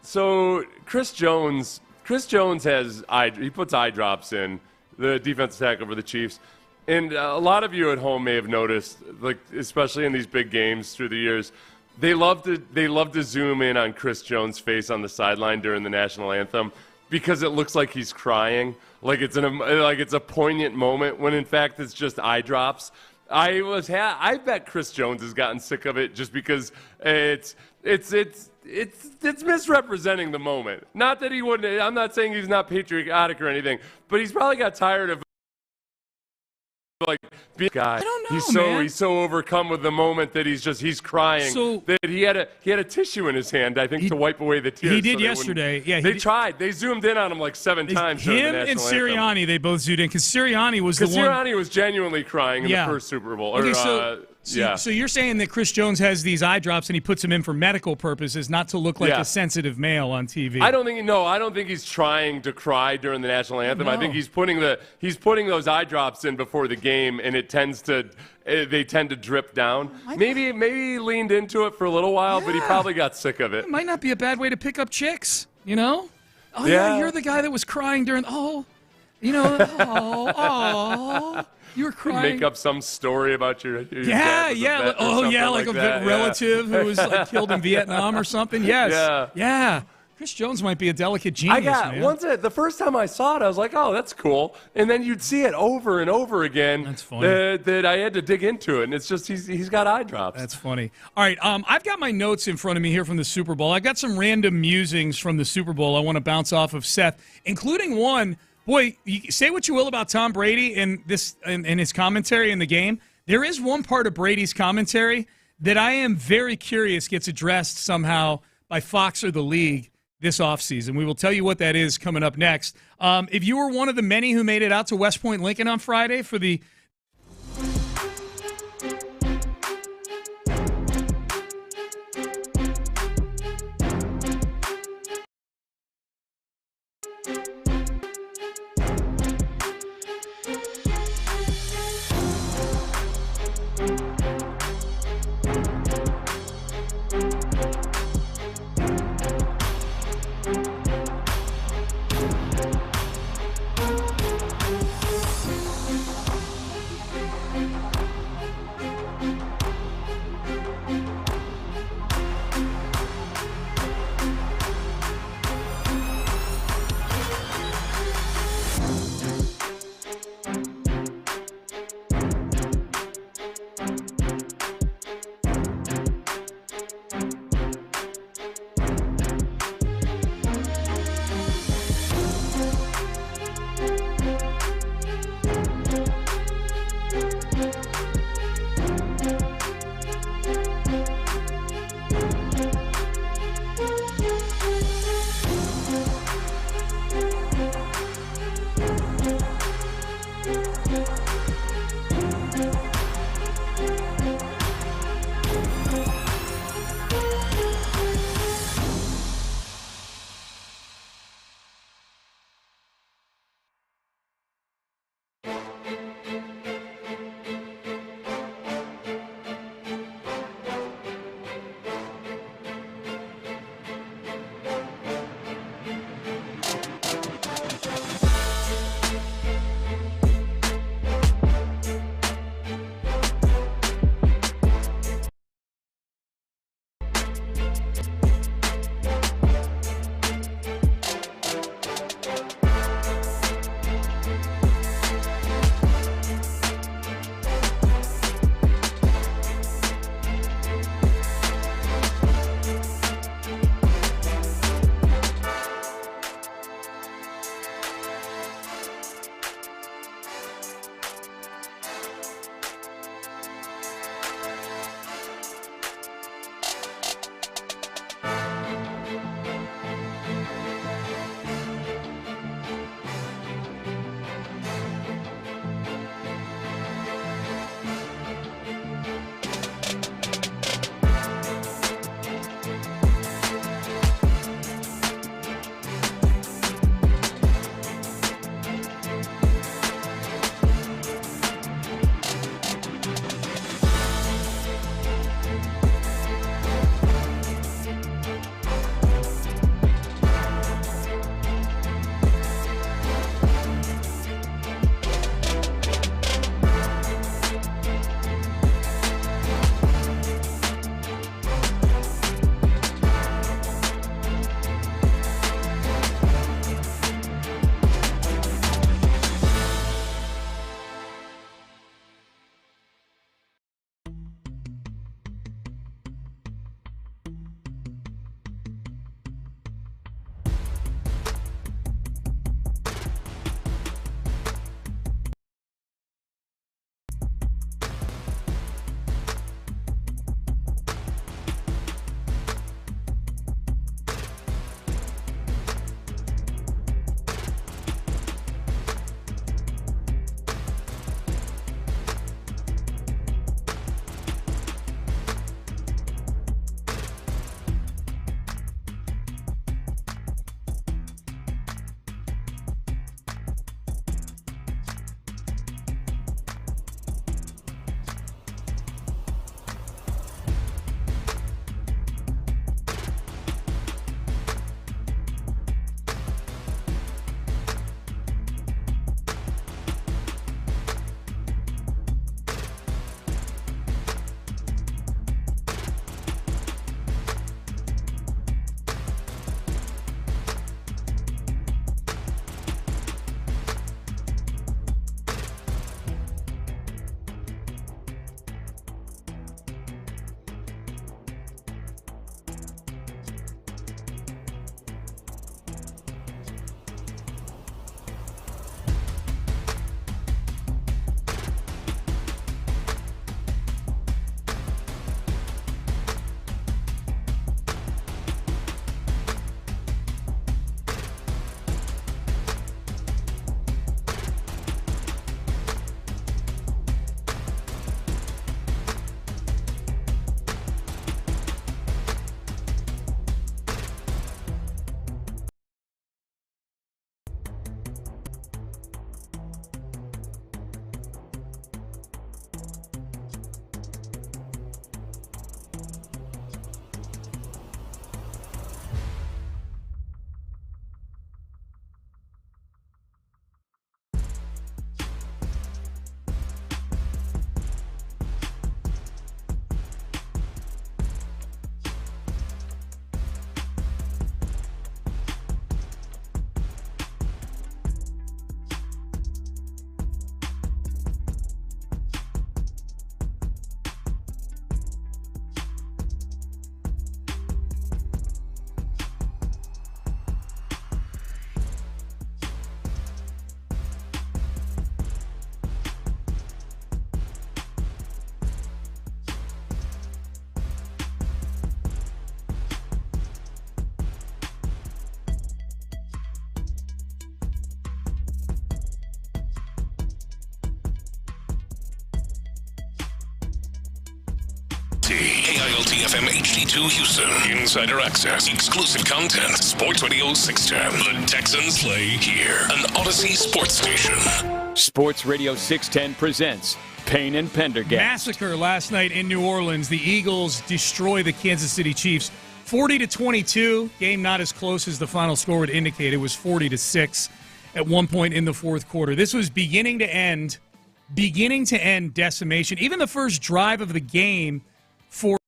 So Chris Jones he puts eye drops in, the defensive tackle for the Chiefs. And a lot of you at home may have noticed, like especially in these big games through the years, they love to zoom in on Chris Jones' face on the sideline during the national anthem because it looks like he's crying, like it's a poignant moment when in fact it's just eye drops. I bet Chris Jones has gotten sick of it just because it's misrepresenting the moment. Not that he wouldn't. I'm not saying he's not patriotic or anything, but he's probably got tired of being a guy. I don't know, He's so overcome with the moment that he's crying. So that he had a tissue in his hand, I think, to wipe away the tears. He did yesterday. Yeah, they tried. They zoomed in on him like 7 times. Him and Sirianni, they both zoomed in because Sirianni was Sirianni was genuinely crying in the first Super Bowl. So you're saying that Chris Jones has these eye drops and he puts them in for medical purposes, not to look like a sensitive male on TV. I don't think he's trying to cry during the national anthem. No. I think he's putting those eye drops in before the game, and they tend to drip down. Maybe he leaned into it for a little while, but he probably got sick of it. It might not be a bad way to pick up chicks, you know? Oh yeah, you're the guy that was crying during you were crying. Make up some story about your like a relative who was killed in Vietnam or something. Yes. Yeah. Chris Jones might be a delicate genius, man. The first time I saw it, I was like, oh, that's cool. And then you'd see it over and over again. That's funny. That I had to dig into it. And it's just he's got eye drops. That's funny. All right, I've got my notes in front of me here from the Super Bowl. I got some random musings from the Super Bowl I want to bounce off of Seth, including one. Boy, you say what you will about Tom Brady and his commentary in the game. There is one part of Brady's commentary that I am very curious gets addressed somehow by Fox or the league this offseason. We will tell you what that is coming up next. If you were one of the many who made it out to West Point Lincoln on Friday for the KILT FM HD2 Houston. Insider access, exclusive content. Sports Radio 610. The Texans play here. An Odyssey sports station. Sports Radio 610 presents Payne and Pendergast. Massacre last night in New Orleans. The Eagles destroy the Kansas City Chiefs 40-22. Game not as close as the final score would indicate. It was 40-6 at one point in the fourth quarter. This was beginning to end decimation. Even the first drive of the game for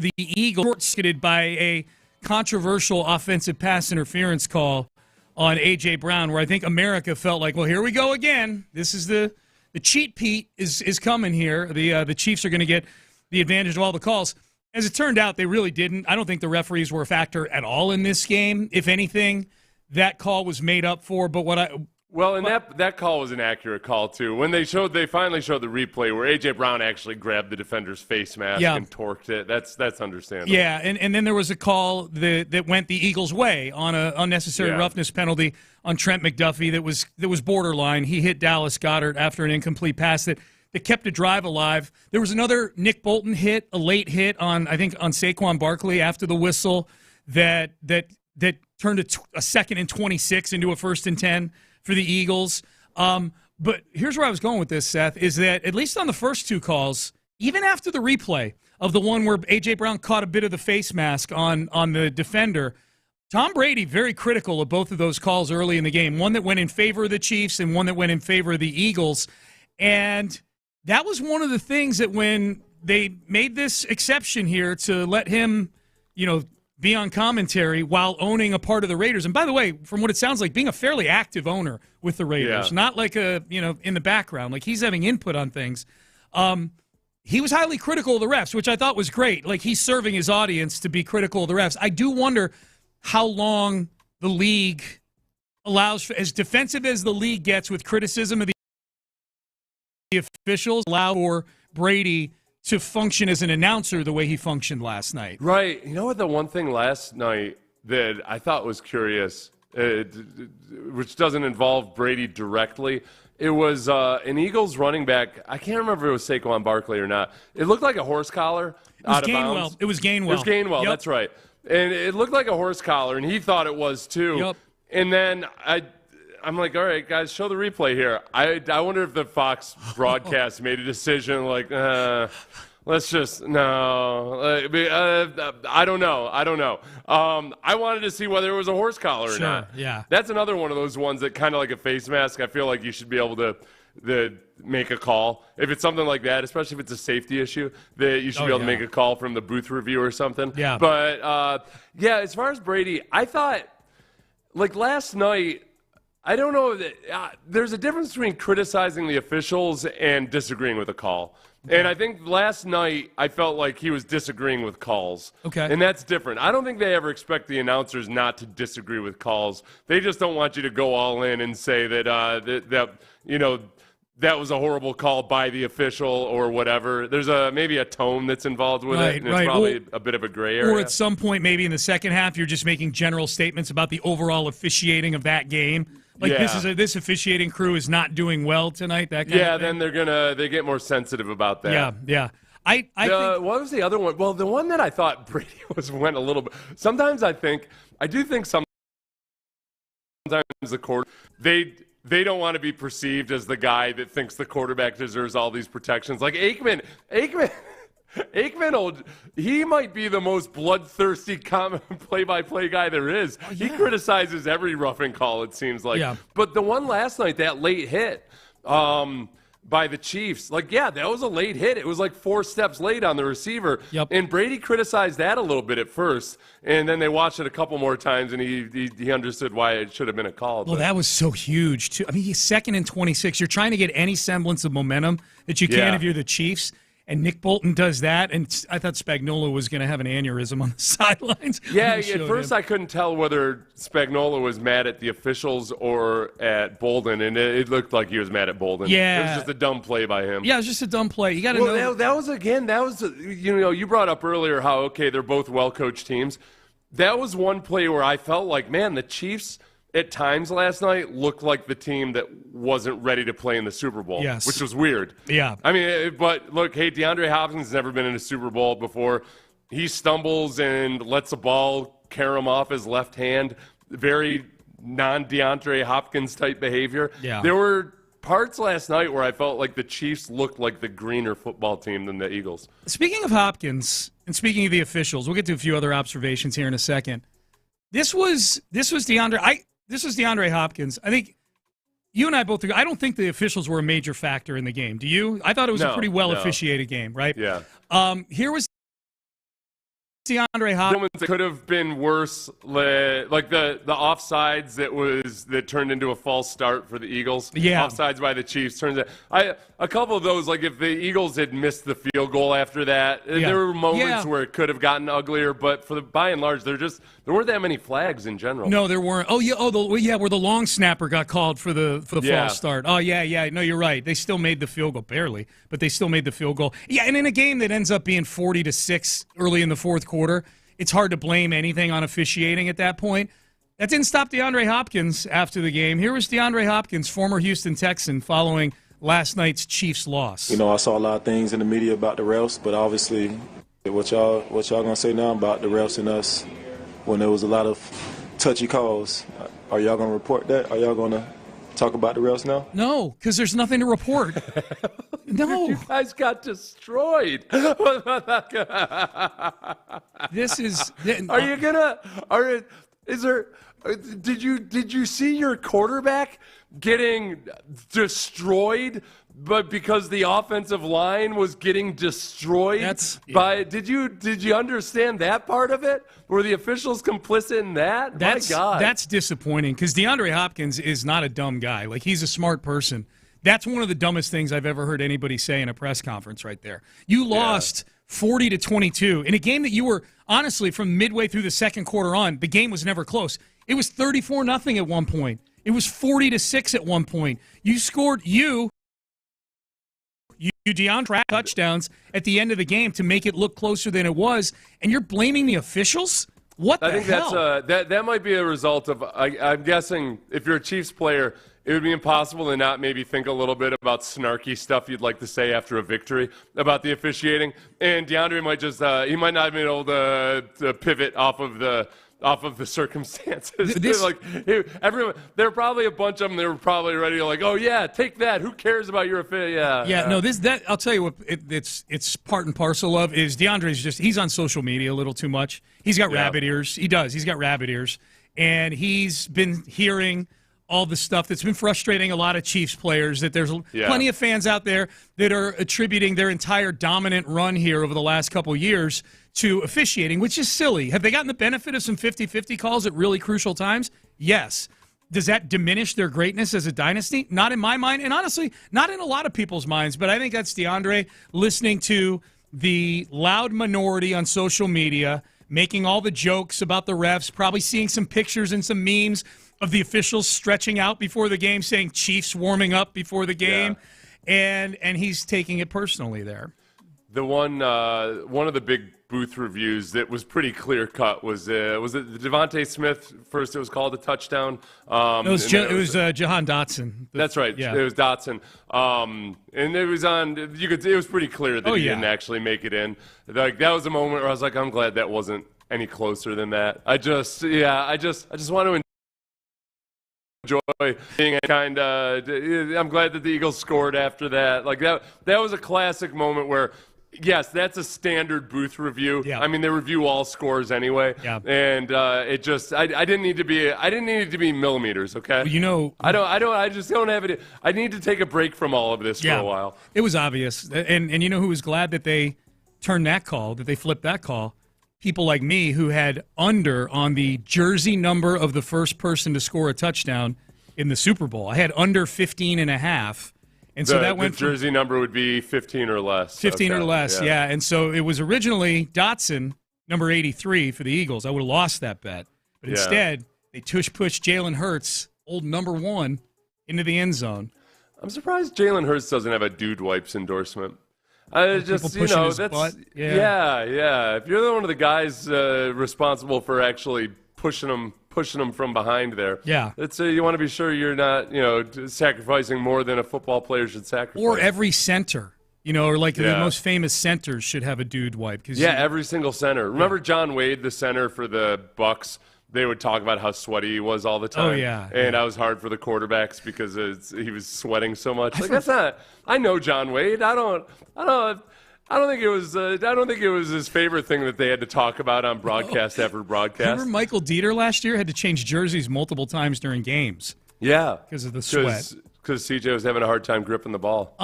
the Eagles, short-circuited by a controversial offensive pass interference call on A.J. Brown, where I think America felt like, well, here we go again. This is the cheat Pete is coming here. The Chiefs are going to get the advantage of all the calls. As it turned out, they really didn't. I don't think the referees were a factor at all in this game. If anything, that call was made up for. But that call was an accurate call too. When they finally showed the replay where A.J. Brown actually grabbed the defender's face mask and torqued it. That's understandable. Yeah, and then there was a call that went the Eagles' way on an unnecessary roughness penalty on Trent McDuffie that was borderline. He hit Dallas Goedert after an incomplete pass that kept a drive alive. There was another Nick Bolton hit, a late hit on Saquon Barkley after the whistle that turned a 2nd and 26 into a 1st and 10 for the Eagles. But here's where I was going with this, Seth, is that at least on the first two calls, even after the replay of the one where A.J. Brown caught a bit of the face mask on the defender, Tom Brady very critical of both of those calls early in the game, one that went in favor of the Chiefs and one that went in favor of the Eagles. And that was one of the things that when they made this exception here to let him, be on commentary while owning a part of the Raiders. And by the way, from what it sounds like, being a fairly active owner with the Raiders, not like in the background, like he's having input on things. He was highly critical of the refs, which I thought was great. Like he's serving his audience to be critical of the refs. I do wonder how long the league allows, as defensive as the league gets with criticism of the officials, allow for Brady to function as an announcer the way he functioned last night. Right. You know what, the one thing last night that I thought was curious, which doesn't involve Brady directly, it was an Eagles running back. I can't remember if it was Saquon Barkley or not. It looked like a horse collar out of bounds. It was Gainwell. It was Gainwell, that's right. And it looked like a horse collar, and he thought it was too. Yep. And then I'm like, all right, guys, show the replay here. I wonder if the Fox broadcast made a decision like, let's just, no. I don't know. I wanted to see whether it was a horse collar or not. Yeah. That's another one of those ones that kind of like a face mask. I feel like you should be able to make a call. If it's something like that, especially if it's a safety issue, that you should be able to make a call from the booth review or something. Yeah. But, as far as Brady, I thought, like last night, I don't know. There's a difference between criticizing the officials and disagreeing with a call. And I think last night I felt like he was disagreeing with calls. Okay. And that's different. I don't think they ever expect the announcers not to disagree with calls. They just don't want you to go all in and say that that was a horrible call by the official or whatever. There's maybe a tone that's involved with it, and it's probably a bit of a gray area. Or at some point, maybe in the second half, you're just making general statements about the overall officiating of that game. Like this officiating crew is not doing well tonight. That kind of thing. Then they get more sensitive about that. Yeah. I think, what was the other one? Well, the one that I thought Brady went a little bit. Sometimes I do think sometimes the court they don't want to be perceived as the guy that thinks the quarterback deserves all these protections. Like Aikman, he might be the most bloodthirsty play-by-play guy there is. Oh, yeah. He criticizes every roughing call, it seems like. Yeah. But the one last night, that late hit by the Chiefs, that was a late hit. It was like 4 steps late on the receiver. Yep. And Brady criticized that a little bit at first, and then they watched it a couple more times, and he understood why it should have been a call. Well, that was so huge, too. I mean, he's 2nd and 26. You're trying to get any semblance of momentum that you can if you're the Chiefs. And Nick Bolton does that, and I thought Spagnuolo was going to have an aneurysm on the sidelines. Yeah, at first I couldn't tell whether Spagnuolo was mad at the officials or at Bolden, and it looked like he was mad at Bolden. Yeah. It was just a dumb play by him. Yeah, it was just a dumb play. You got to know. That was you brought up earlier how, they're both well-coached teams. That was one play where I felt like, man, the Chiefs at times last night looked like the team that wasn't ready to play in the Super Bowl, Yes. which was weird. Yeah. I mean, but look, hey, DeAndre Hopkins has never been in a Super Bowl before. He stumbles and lets a ball carry him off his left hand. Very non-DeAndre Hopkins type behavior. Yeah. There were parts last night where I felt like the Chiefs looked like the greener football team than the Eagles. Speaking of Hopkins and speaking of the officials, we'll get to a few other observations here in a second. This was DeAndre Hopkins. I think you and I both agree. I don't think the officials were a major factor in the game. Do you? I thought it was a pretty well officiated game, right? Yeah. Here was DeAndre Hopkins. It could have been worse, like the offsides that turned into a false start for the Eagles. Yeah. Offsides by the Chiefs turns out. A couple of those, like if the Eagles had missed the field goal after that, there were moments where it could have gotten uglier. But by and large, there weren't that many flags in general. No, there weren't. Oh yeah, where the long snapper got called for the false start. Oh yeah. No, you're right. They still made the field goal barely, but they still made the field goal. Yeah, and in a game that ends up being 40-6 early in the fourth quarter, it's hard to blame anything on officiating at that point. That didn't stop DeAndre Hopkins after the game. Here was DeAndre Hopkins, former Houston Texan, following last night's Chiefs loss. You know, I saw a lot of things in the media about the refs, but obviously what y'all gonna say now about the refs and us when there was a lot of touchy calls? Are y'all gonna report that? Are y'all gonna talk about the refs now? No, because there's nothing to report. No. You guys got destroyed. This is. Are you gonna? Is there? Did you see your quarterback getting destroyed? But because the offensive line was getting destroyed did you understand that part of it? Were the officials complicit in that? My God. That's disappointing because DeAndre Hopkins is not a dumb guy. Like, he's a smart person. That's one of the dumbest things I've ever heard anybody say in a press conference right there. You lost 40-22 in a game that you were, honestly, from midway through the second quarter on, the game was never close. It was 34-0 at one point. It was 40-6 at one point. You scored DeAndre touchdowns at the end of the game to make it look closer than it was, and you're blaming the officials? What the hell? I think that might be a result of, I'm guessing, if you're a Chiefs player, it would be impossible to not maybe think a little bit about snarky stuff you'd like to say after a victory about the officiating. And DeAndre might just, he might not have been able to pivot off of the circumstances. Everyone, there were probably a bunch of them that were probably ready to like, oh yeah, take that. Who cares about your I'll tell you what it's part and parcel of is DeAndre's he's on social media a little too much. He's got rabbit ears. He's got rabbit ears. And he's been hearing all the stuff that's been frustrating a lot of Chiefs players, that there's plenty of fans out there that are attributing their entire dominant run here over the last couple years to officiating, which is silly. Have they gotten the benefit of some 50-50 calls at really crucial times? Yes. Does that diminish their greatness as a dynasty? Not in my mind, and honestly, not in a lot of people's minds, but I think that's DeAndre listening to the loud minority on social media, making all the jokes about the refs, probably seeing some pictures and some memes of the officials stretching out before the game, saying Chiefs warming up before the game, and he's taking it personally there. The one of the big booth reviews that was pretty clear cut was it Devontae Smith first? It was called a touchdown. It was Jahan Dotson. That's right. Yeah. It was Dotson. And it was on. It was pretty clear that he didn't actually make it in. Like, that was a moment where I was like, I'm glad that wasn't any closer than that. I just want to enjoy being I'm glad that the Eagles scored after that. Like, that was a classic moment where, yes, that's a standard booth review. Yeah. I mean, they review all scores anyway. Yeah. And it just, I didn't need it to be millimeters. Okay. Well, I just don't have it. I need to take a break from all of this for a while. It was obvious, and you know who was glad that they turned that call, that they flipped that call? People like me who had under on the jersey number of the first person to score a touchdown in the Super Bowl. I had under 15.5. And so that went the jersey number would be 15 or less. 15 or less, yeah. And so it was originally Dotson, number 83 for the Eagles. I would have lost that bet. But instead, they tush-pushed Jalen Hurts, old number 1, into the end zone. I'm surprised Jalen Hurts doesn't have a Dude Wipes endorsement. That's butt. Yeah. If you're one of the guys responsible for actually pushing him pushing them from behind there. Yeah. You want to be sure you're not, sacrificing more than a football player should sacrifice. Or every center, or like the most famous centers should have a dude wipe. Every single center. Remember John Wade, the center for the Bucks? They would talk about how sweaty he was all the time. Oh, yeah. And I was hard for the quarterbacks because he was sweating so much. That's not. I know John Wade. I don't think it was. I don't think it was his favorite thing that they had to talk about on broadcast after broadcast. Remember Michael Dieter last year had to change jerseys multiple times during games. Yeah, because of the sweat. Because CJ was having a hard time gripping the ball.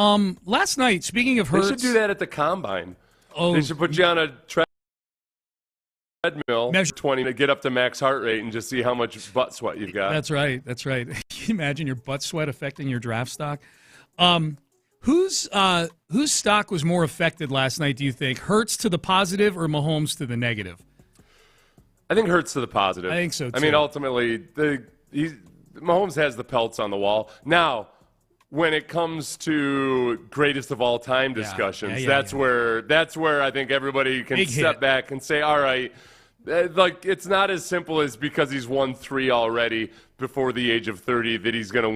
Last night, speaking of Hurts, they should do that at the combine. They should put you on a treadmill, measure 20 to get up to max heart rate and just see how much butt sweat you've got. That's right. Can you imagine your butt sweat affecting your draft stock? Whose stock was more affected last night, do you think? Hurts to the positive or Mahomes to the negative? I think Hurts to the positive. I think so, too. I mean, ultimately, Mahomes has the pelts on the wall. Now, when it comes to greatest of all time discussions, that's where I think everybody can step back and say, all right, it's not as simple as because he's won 3 already before the age of 30 that he's going to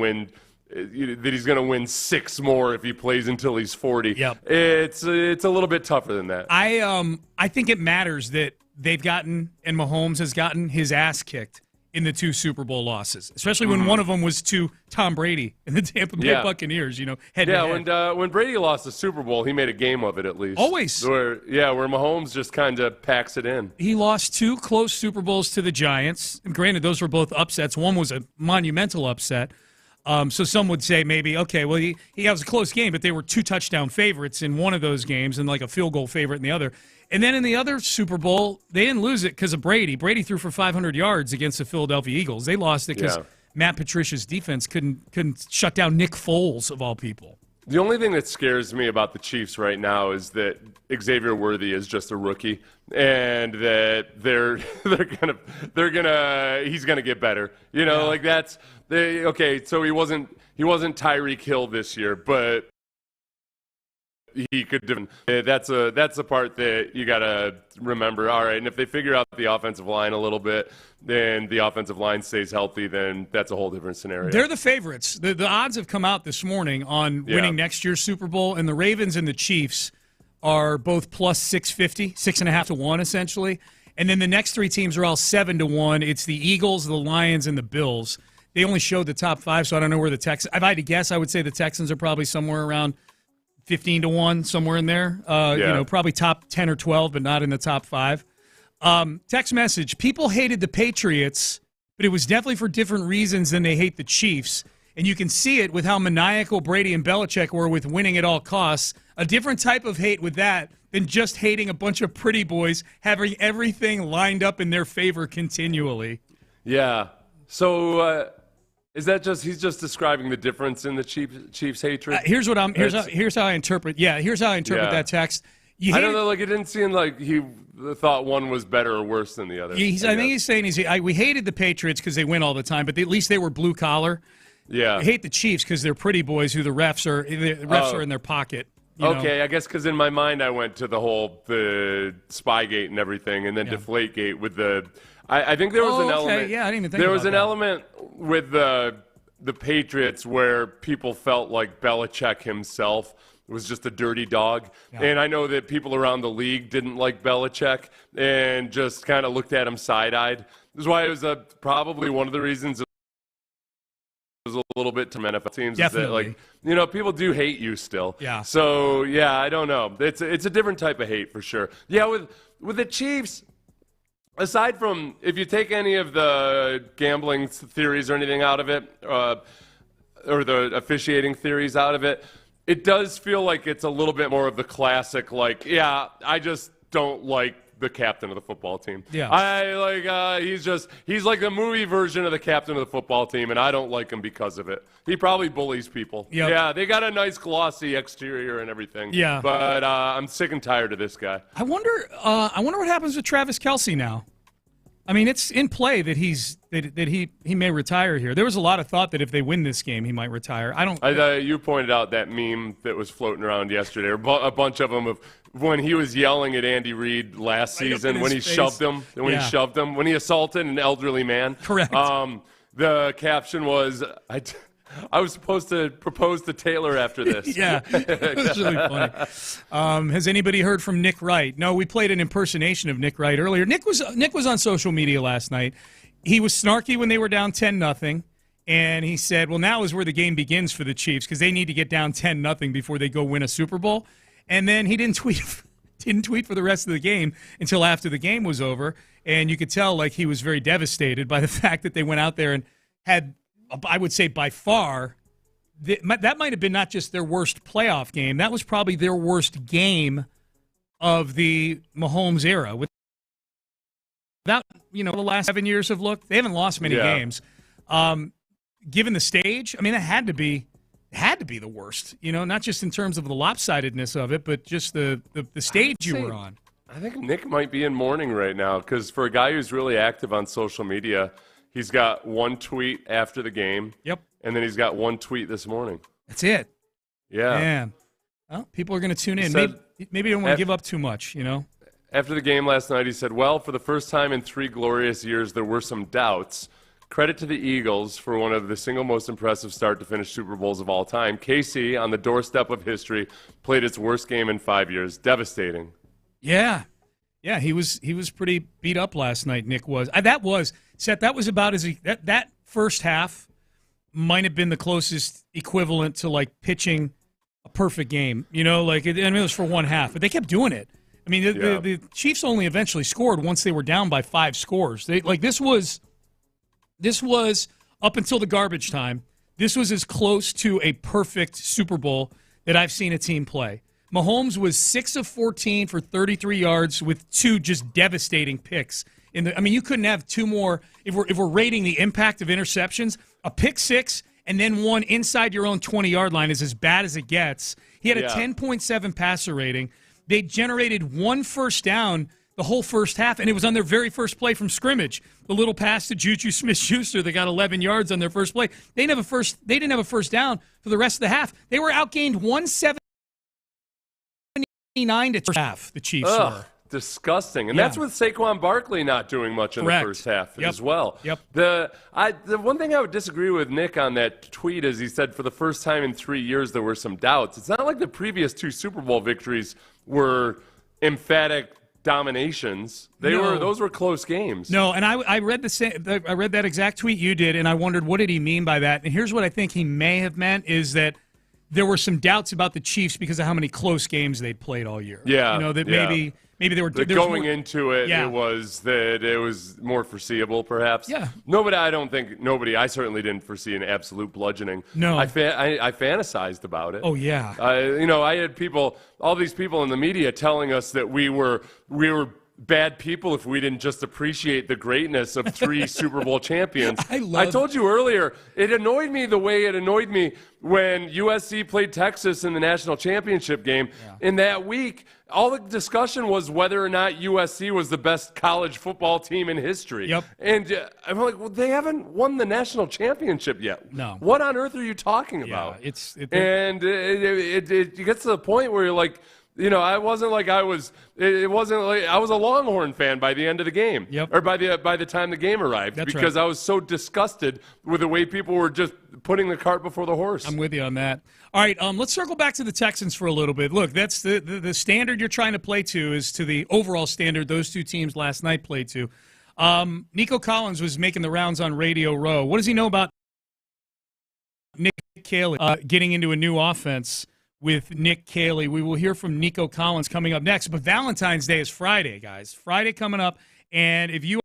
win 6 more if he plays until he's 40. Yep. It's a little bit tougher than that. I think it matters that they've gotten and Mahomes has gotten his ass kicked in the 2 Super Bowl losses, especially when one of them was to Tom Brady and the Tampa Bay Buccaneers, head to head. When Brady lost the Super Bowl, he made a game of it at least. Always. Where Mahomes just kind of packs it in. He lost 2 close Super Bowls to the Giants. And granted, those were both upsets. One was a monumental upset. So some would say maybe, okay, well, he was a close game, but they were 2 touchdown favorites in one of those games and like a field goal favorite in the other. And then in the other Super Bowl, they didn't lose it because of Brady. Brady threw for 500 yards against the Philadelphia Eagles. They lost it because Matt Patricia's defense couldn't shut down Nick Foles, of all people. The only thing that scares me about the Chiefs right now is that Xavier Worthy is just a rookie, and that he's gonna get better. So he wasn't Tyreek Hill this year, but he could. That's the part that you gotta remember. All right, and if they figure out the offensive line a little bit, then the offensive line stays healthy, then that's a whole different scenario. They're the favorites. The odds have come out this morning on winning next year's Super Bowl, and the Ravens and the Chiefs are both plus 650, 6.5 to 1 essentially. And then the next 3 teams are all 7 to 1. It's the Eagles, the Lions, and the Bills. They only showed the top 5, so I don't know where the Texans. If I had to guess, I would say the Texans are probably somewhere around 15 to 1, somewhere in there. Probably top 10 or 12, but not in the top 5. Text message: people hated the Patriots, but it was definitely for different reasons than they hate the Chiefs. And you can see it with how maniacal Brady and Belichick were with winning at all costs. A different type of hate with that than just hating a bunch of pretty boys having everything lined up in their favor continually. Yeah. So is that he's just describing the difference in the Chiefs' hatred? Here's how I interpret. Yeah, here's how I interpret that text. I don't know. Like, it didn't seem like he thought one was better or worse than the other. I think he's saying we hated the Patriots because they win all the time, but at least they were blue collar. Yeah. I hate the Chiefs because they're pretty boys who the refs are are in their pocket. I guess because in my mind I went to the Spygate and everything, and then Deflategate with the. I think there was an element. Yeah, I didn't even think there about was an that. element with the Patriots where people felt like Belichick himself was just a dirty dog. Yeah. And I know that people around the league didn't like Belichick and just kind of looked at him side-eyed. This is why it was probably one of the reasons it was a little bit to NFL teams. Definitely. Is that, people do hate you still. Yeah. So, I don't know. It's a different type of hate for sure. Yeah, with the Chiefs, aside from if you take any of the gambling theories or anything out of it, or the officiating theories out of it, it does feel like it's a little bit more of the classic, I just don't like the captain of the football team. Yeah. He's like the movie version of the captain of the football team, and I don't like him because of it. He probably bullies people. Yep. Yeah, they got a nice glossy exterior and everything. Yeah. But I'm sick and tired of this guy. I wonder what happens with Travis Kelce now. I mean, it's in play that he may retire here. There was a lot of thought that if they win this game, he might retire. You pointed out that meme that was floating around yesterday, or a bunch of them, of when he was yelling at Andy Reid last season when he shoved him, when he assaulted an elderly man. Correct. The caption was, I was supposed to propose to Taylor after this. Yeah, that's really funny. Has anybody heard from Nick Wright? No, we played an impersonation of Nick Wright earlier. Nick was on social media last night. He was snarky when they were down 10-0, and he said, well, now is where the game begins for the Chiefs because they need to get down 10-0 before they go win a Super Bowl. And then he didn't tweet for the rest of the game until after the game was over, and you could tell like he was very devastated by the fact that they went out there and had, I would say by far, that might have been not just their worst playoff game. That was probably their worst game of the Mahomes era. Without, the last 7 years have looked, they haven't lost many games. Given the stage, I mean, it had to be the worst. Not just in terms of the lopsidedness of it, but just the stage you were on. I think Nick might be in mourning right now because for a guy who's really active on social media, he's got one tweet after the game. Yep. And then he's got one tweet this morning. That's it. Yeah. Man. Well, people are going to tune in. Maybe they don't want to give up too much, After the game last night, he said, well, for the first time in 3 glorious years, there were some doubts. Credit to the Eagles for one of the single most impressive start-to-finish Super Bowls of all time. KC, on the doorstep of history, played its worst game in 5 years. Devastating. Yeah. Yeah, he was pretty beat up last night, Nick was. That was about as that first half might have been the closest equivalent to like pitching a perfect game. It was for one half, but they kept doing it. I mean, the Chiefs only eventually scored once they were down by 5 scores. This was up until the garbage time. This was as close to a perfect Super Bowl that I've seen a team play. Mahomes was 6 of 14 for 33 yards with 2 just devastating picks. You couldn't have 2 more. If we're rating the impact of interceptions, a pick 6 and then one inside your own 20-yard line is as bad as it gets. He had a 10.7 passer rating. They generated 1 first down the whole first half, and it was on their very first play from scrimmage. The little pass to Juju Smith-Schuster that got 11 yards on their first play. They didn't have a first down for the rest of the half. They were outgained 179 to half. The Chiefs were. Disgusting. And that's with Saquon Barkley not doing much in the first half as well. Yep. The one thing I would disagree with Nick on that tweet is he said for the first time in 3 years there were some doubts. It's not like the previous 2 Super Bowl victories were emphatic dominations. Those were close games. No, and I read I read that exact tweet you did, and I wondered what did he mean by that. And here's what I think he may have meant is that there were some doubts about the Chiefs because of how many close games they'd played all year. Yeah. Maybe they were going into it. Yeah. It was more foreseeable, perhaps. Yeah. I certainly didn't foresee an absolute bludgeoning. No. I fantasized about it. Oh yeah. I had all these people in the media telling us that we were bad people if we didn't just appreciate the greatness of 3 Super Bowl champions. I told you earlier, it annoyed me the way it annoyed me when USC played Texas in the national championship game. Yeah. In that week, all the discussion was whether or not USC was the best college football team in history. Yep. And I'm like, well, they haven't won the national championship yet. No. What on earth are you talking about? And it gets to the point where you're like, I wasn't like I was a Longhorn fan by the end of the game. Yep. Or by the time the game arrived. That's because right. I was so disgusted with the way people were just putting the cart before the horse. I'm with you on that. All right, let's circle back to the Texans for a little bit. Look, that's the standard you're trying to play to is to the overall standard those 2 teams last night played to. Nico Collins was making the rounds on Radio Row. What does he know about Nick Caley getting into a new offense with Nick Caley? We will hear from Nico Collins coming up next. But Valentine's Day is Friday, guys. Friday coming up. And if you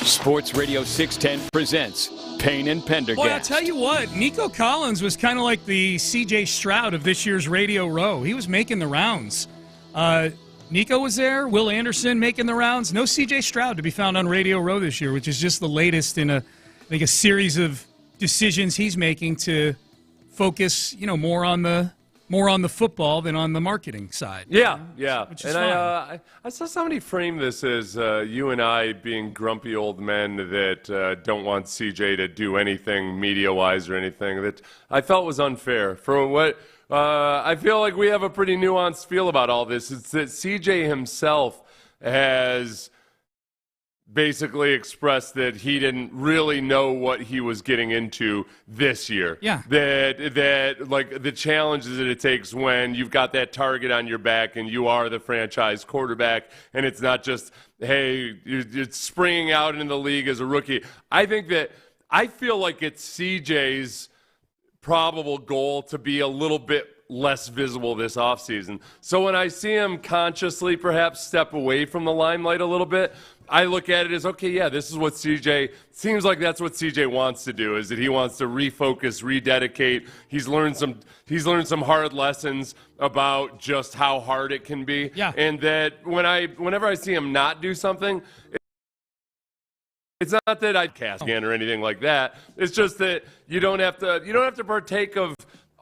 Sports Radio 610 presents Payne and Pendergast. Well, I'll tell you what, Nico Collins was kind of like the C.J. Stroud of this year's Radio Row. He was making the rounds. Nico was there, Will Anderson making the rounds. No C.J. Stroud to be found on Radio Row this year, which is just the latest in a series of decisions he's making to focus, more on the football than on the marketing side. Yeah. Which is and fine. I saw somebody frame this as you and I being grumpy old men that don't want CJ to do anything media-wise or anything that I felt was unfair. For what I feel like we have a pretty nuanced feel about all this. It's that CJ himself has basically expressed that he didn't really know what he was getting into this year. Yeah. That like the challenges that it takes when you've got that target on your back and you are the franchise quarterback, and it's not just, hey, you're springing out into the league as a rookie. I feel like it's CJ's probable goal to be a little bit less visible this offseason. So when I see him consciously perhaps step away from the limelight a little bit, I look at it as, okay, yeah, this is what CJ, seems like that's what CJ wants to do, is that he wants to refocus, rededicate. He's learned some hard lessons about just how hard it can be. Yeah. And that whenever I see him not do something, it's not that I'd cast again or anything like that. It's just that you don't have to partake of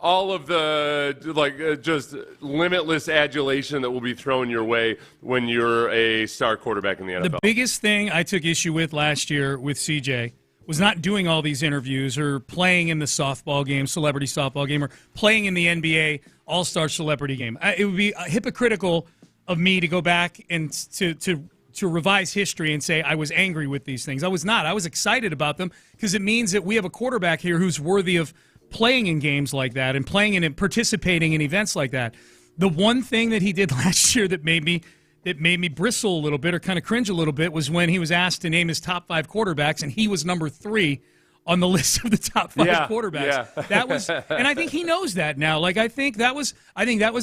all of the just limitless adulation that will be thrown your way when you're a star quarterback in the NFL. The biggest thing I took issue with last year with CJ was not doing all these interviews or playing in the softball game, celebrity softball game, or playing in the NBA All-Star celebrity game. It would be hypocritical of me to go back and to revise history and say I was angry with these things. I was not. I was excited about them because it means that we have a quarterback here who's worthy of playing in games like that and playing in and participating in events like that. The one thing that he did last year that made me bristle a little bit or kind of cringe a little bit was when he was asked to name his top 5 quarterbacks, and he was number 3 on the list of the top 5 quarterbacks. Yeah. That was, and I think he knows that now. Like I think that was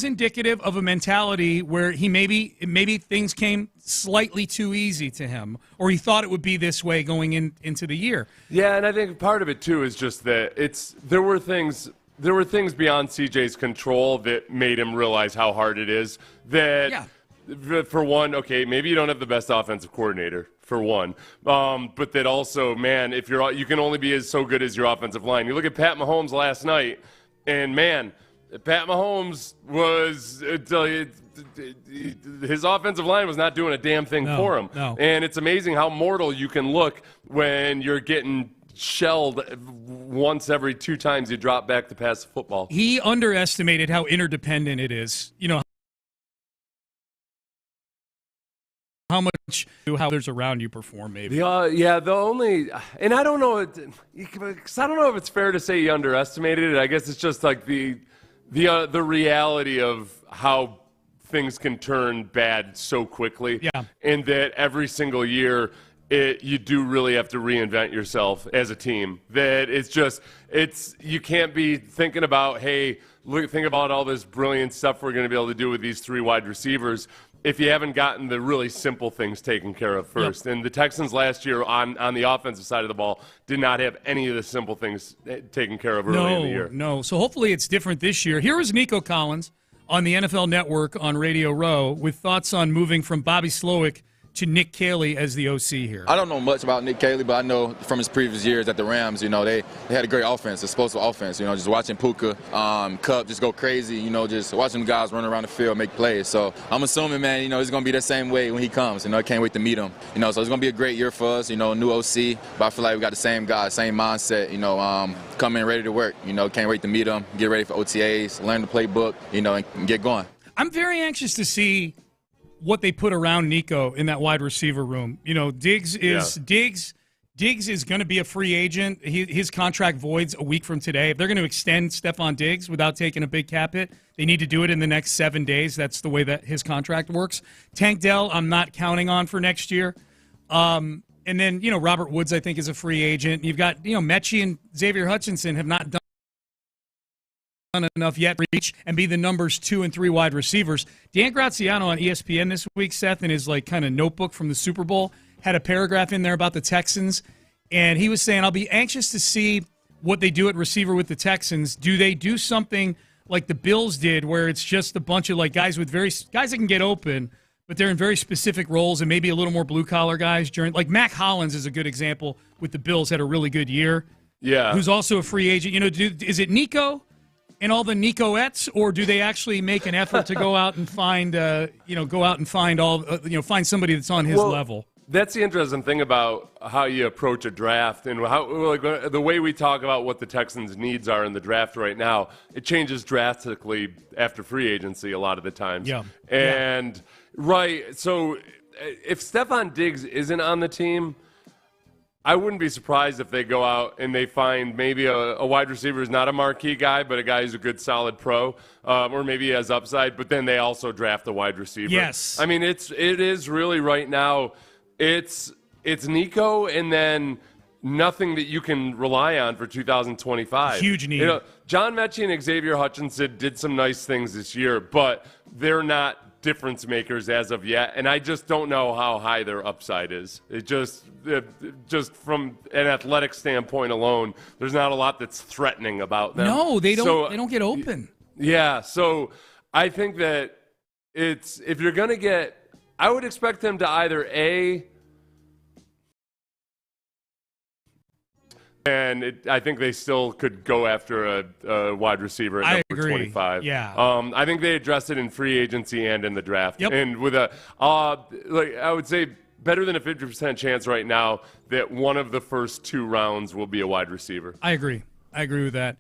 indicative of a mentality where he maybe things came slightly too easy to him, or he thought it would be this way going into the year. Yeah, and I think part of it too is just that there were things beyond CJ's control that made him realize how hard it is. That for one, okay, maybe you don't have the best offensive coordinator. For one, but that also, man, if you can only be so good as your offensive line. You look at Pat Mahomes last night, and man, Pat Mahomes was his offensive line was not doing a damn thing for him. No. And it's amazing how mortal you can look when you're getting shelled once every 2 times you drop back to pass the football. He underestimated how interdependent it is. How others around you perform, maybe. And I don't know, because I don't know if it's fair to say he underestimated it. I guess it's just like the reality of how things can turn bad so quickly. Yeah. And that every single year, you do really have to reinvent yourself as a team. That you can't be thinking about, hey, think about all this brilliant stuff we're going to be able to do with these 3 wide receivers, if you haven't gotten the really simple things taken care of first. Yep. And the Texans last year on the offensive side of the ball did not have any of the simple things taken care of early in the year. No. So hopefully it's different this year. Here is Nico Collins on the NFL Network on Radio Row with thoughts on moving from Bobby Slowick to Nick Caley as the OC here? I don't know much about Nick Caley, but I know from his previous years at the Rams, they had a great offense, explosive offense. Just watching Puka, Cup just go crazy, just watching the guys run around the field, make plays. So I'm assuming, man, it's going to be the same way when he comes. I can't wait to meet him. So it's going to be a great year for us, new OC, but I feel like we got the same guys, same mindset, come in ready to work. Can't wait to meet him, get ready for OTAs, learn the playbook, and get going. I'm very anxious to see what they put around Nico in that wide receiver room. Diggs is going to be a free agent. His contract voids a week from today. If they're going to extend Stephon Diggs without taking a big cap hit, they need to do it in the next 7 days. That's the way that his contract works. Tank Dell, I'm not counting on for next year. And then, Robert Woods, I think, is a free agent. You've got, Mechie and Xavier Hutchinson have not done enough yet to reach and be the numbers 2 and 3 wide receivers. Dan Graziano on ESPN this week, Seth, in his kind of notebook from the Super Bowl, had a paragraph in there about the Texans, and he was saying, I'll be anxious to see what they do at receiver with the Texans. Do they do something like the Bills did, where it's just a bunch of guys that can get open, but they're in very specific roles, and maybe a little more blue collar guys during, Mac Hollins is a good example with the Bills, had a really good year. Yeah, who's also a free agent. Is it Nico and all the Nicoettes, or do they actually make an effort to go out and find, find somebody that's on his level? That's the interesting thing about how you approach a draft and how the way we talk about what the Texans' needs are in the draft right now. It changes drastically after free agency a lot of the times. Yeah. And right, so if Stephon Diggs isn't on the team, I wouldn't be surprised if they go out and they find maybe a wide receiver who's not a marquee guy, but a guy who's a good, solid pro, or maybe he has upside. But then they also draft a wide receiver. Yes, I mean it is really right now. It's Nico, and then nothing that you can rely on for 2025. Huge need. John Mechie and Xavier Hutchinson did some nice things this year, but they're not difference makers as of yet, and I just don't know how high their upside is. It just from an athletic standpoint alone, there's not a lot that's threatening about them. No, they don't. They don't get open. Yeah, so I think that if you're going to get, I would expect them to either I think they still could go after a wide receiver at number 25. Yeah. I think they addressed it in free agency and in the draft. Yep. And with I would say better than a 50% chance right now that one of the first 2 rounds will be a wide receiver. I agree with that.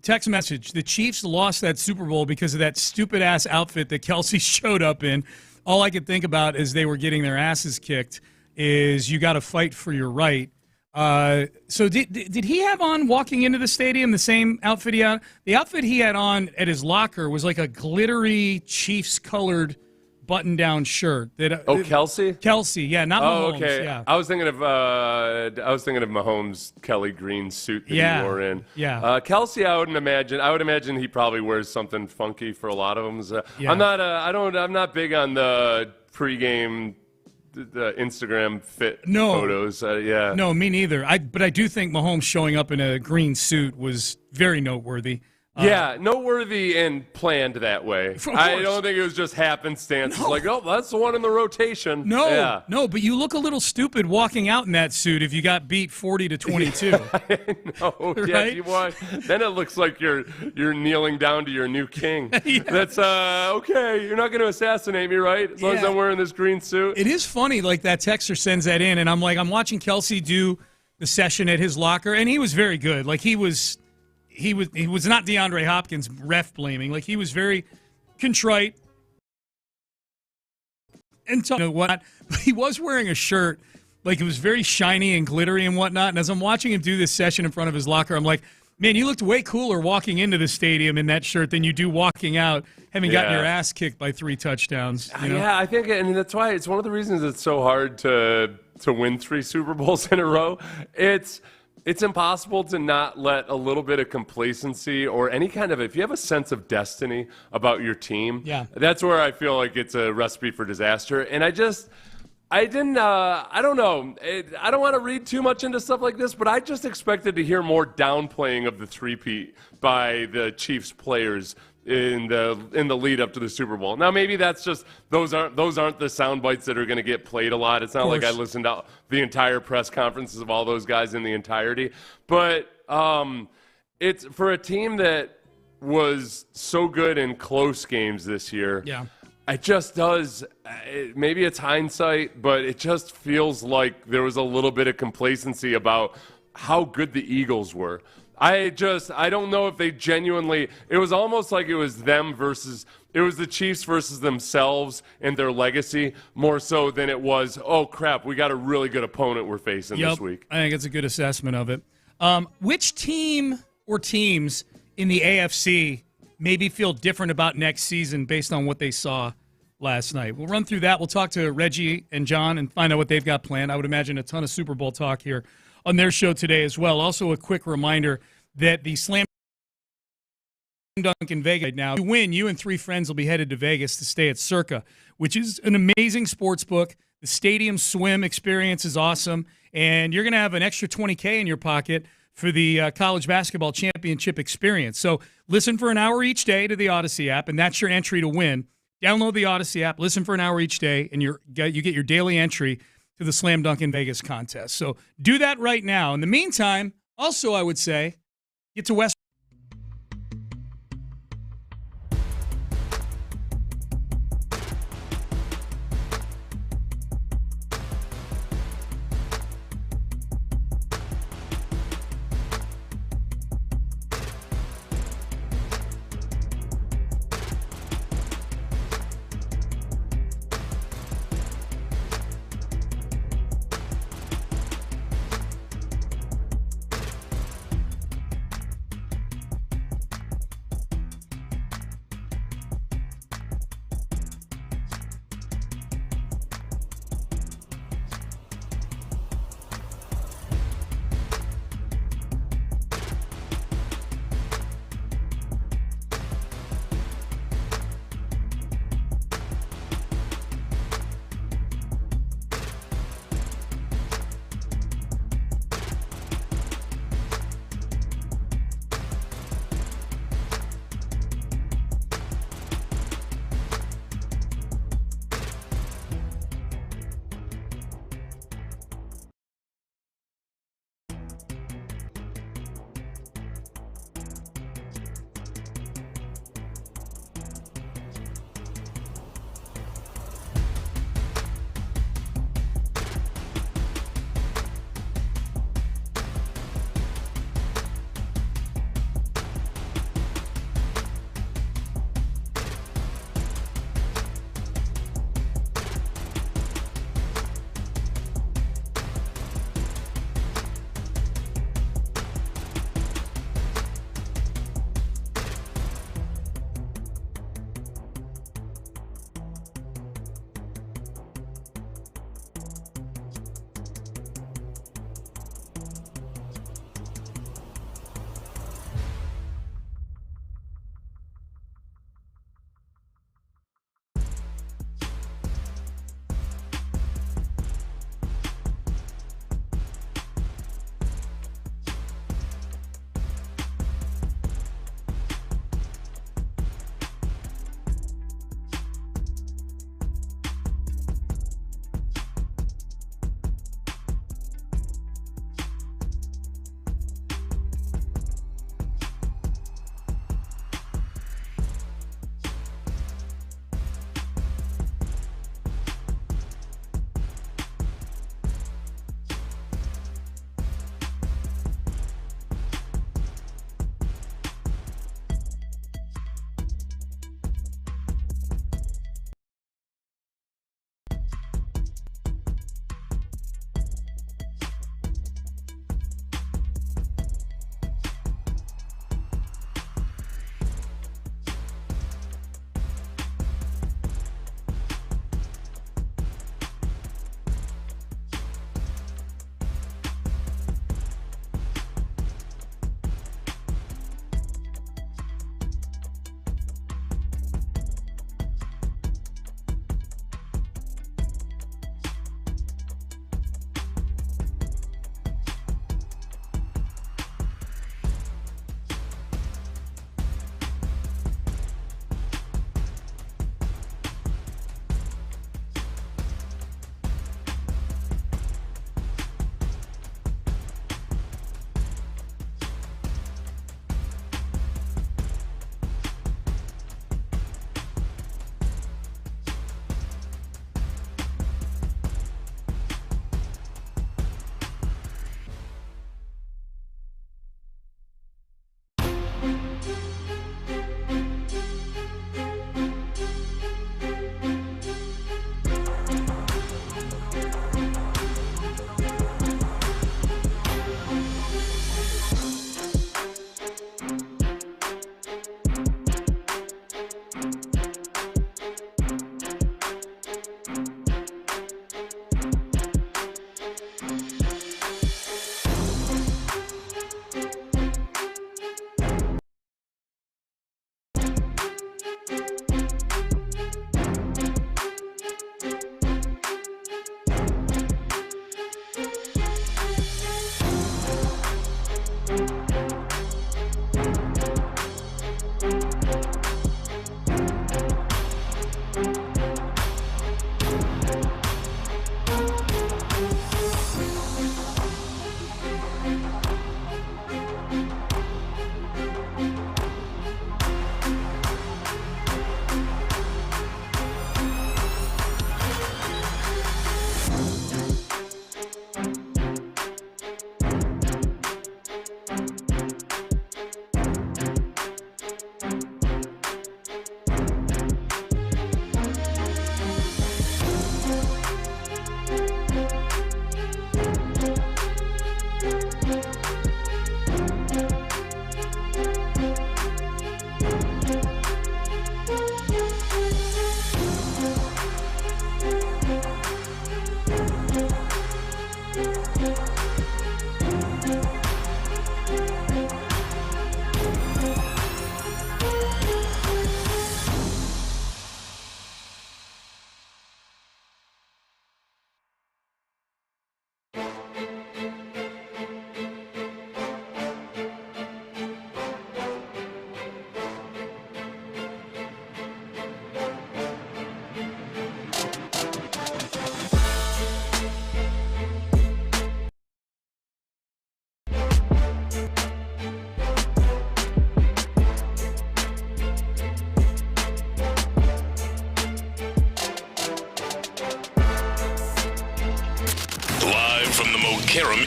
Text message: the Chiefs lost that Super Bowl because of that stupid ass outfit that Kelsey showed up in. All I could think about as they were getting their asses kicked is you got to fight for your right. So did he have on walking into the stadium the same outfit he had? The outfit he had on at his locker was like a glittery Chiefs colored button-down shirt. Kelsey? Kelsey, yeah, not Mahomes. Okay. Yeah. I was thinking of Mahomes' Kelly green suit that he wore in. Yeah. Kelsey, I would imagine he probably wears something funky for a lot of them. Yeah. I'm not big on the pregame the Instagram fit photos. Yeah. No, me neither. But I do think Mahomes showing up in a green suit was very noteworthy. Noteworthy and planned that way. I don't think it was just happenstance. No. It's like, oh, that's the one in the rotation. No, but you look a little stupid walking out in that suit if you got beat 40-22. Right? Then it looks like you're kneeling down to your new king. Yeah. That's okay. You're not going to assassinate me, right? As long as I'm wearing this green suit. It is funny, like that texter sends that in, and I'm watching Kelsey do the session at his locker, and he was very good. Like he was not DeAndre Hopkins ref blaming. Like he was very contrite and whatnot. But he was wearing a shirt, like it was very shiny and glittery and whatnot. And as I'm watching him do this session in front of his locker, I'm like, man, you looked way cooler walking into the stadium in that shirt than you do walking out, having gotten your ass kicked by 3 touchdowns. You know? Yeah, I think, and that's why it's one of the reasons it's so hard to win 3 Super Bowls in a row. It's impossible to not let a little bit of complacency or any kind of, if you have a sense of destiny about your team, that's where I feel like it's a recipe for disaster. And I didn't. I don't know. I don't want to read too much into stuff like this, but I just expected to hear more downplaying of the three-peat by the Chiefs players in the lead up to the Super Bowl. Now maybe that's just those aren't the sound bites that are going to get played a lot. It's not like I listened to the entire press conferences of all those guys in the entirety, but it's for a team that was so good in close games this year. Yeah. It just does. Maybe it's hindsight, but it just feels like there was a little bit of complacency about how good the Eagles were. I don't know if they genuinely. It was almost like it was them versus. It was the Chiefs versus themselves and their legacy more so than it was. Oh crap, we got a really good opponent we're facing this week. I think it's a good assessment of it. Which team or teams in the AFC maybe feel different about next season based on what they saw last night? We'll run through that. We'll talk to Reggie and John and find out what they've got planned. I would imagine a ton of Super Bowl talk here on their show today as well. Also, a quick reminder that the Slam Dunk in Vegas right now, if you win, you and 3 friends will be headed to Vegas to stay at Circa, which is an amazing sports book. The stadium swim experience is awesome, and you're going to have an extra $20K in your pocket for the college basketball championship experience. So listen for an hour each day to the Odyssey app, and that's your entry to win. Download the Odyssey app, listen for an hour each day, and you get your daily entry to the Slam Dunk in Vegas contest. So do that right now. In the meantime, also I would say, get to West.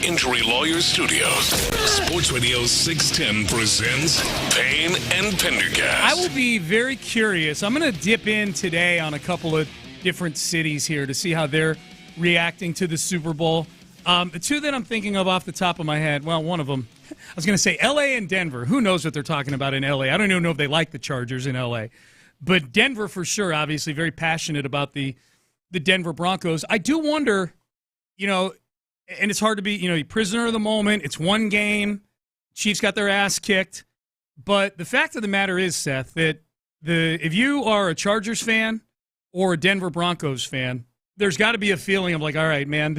Injury Lawyers Studios. Sports Radio 610 presents Payne and Pendergast. I will be very curious. I'm going to dip in today on a couple of different cities here to see how they're reacting to the Super Bowl. The two that I'm thinking of off the top of my head, well, one of them, I was going to say L.A. and Denver. Who knows what they're talking about in L.A.? I don't even know if they like the Chargers in L.A. But Denver, for sure, obviously very passionate about the Denver Broncos. I do wonder, and it's hard to be, prisoner of the moment. It's one game. Chiefs got their ass kicked. But the fact of the matter is, Seth, that if you are a Chargers fan or a Denver Broncos fan, there's got to be a feeling of like, all right, man,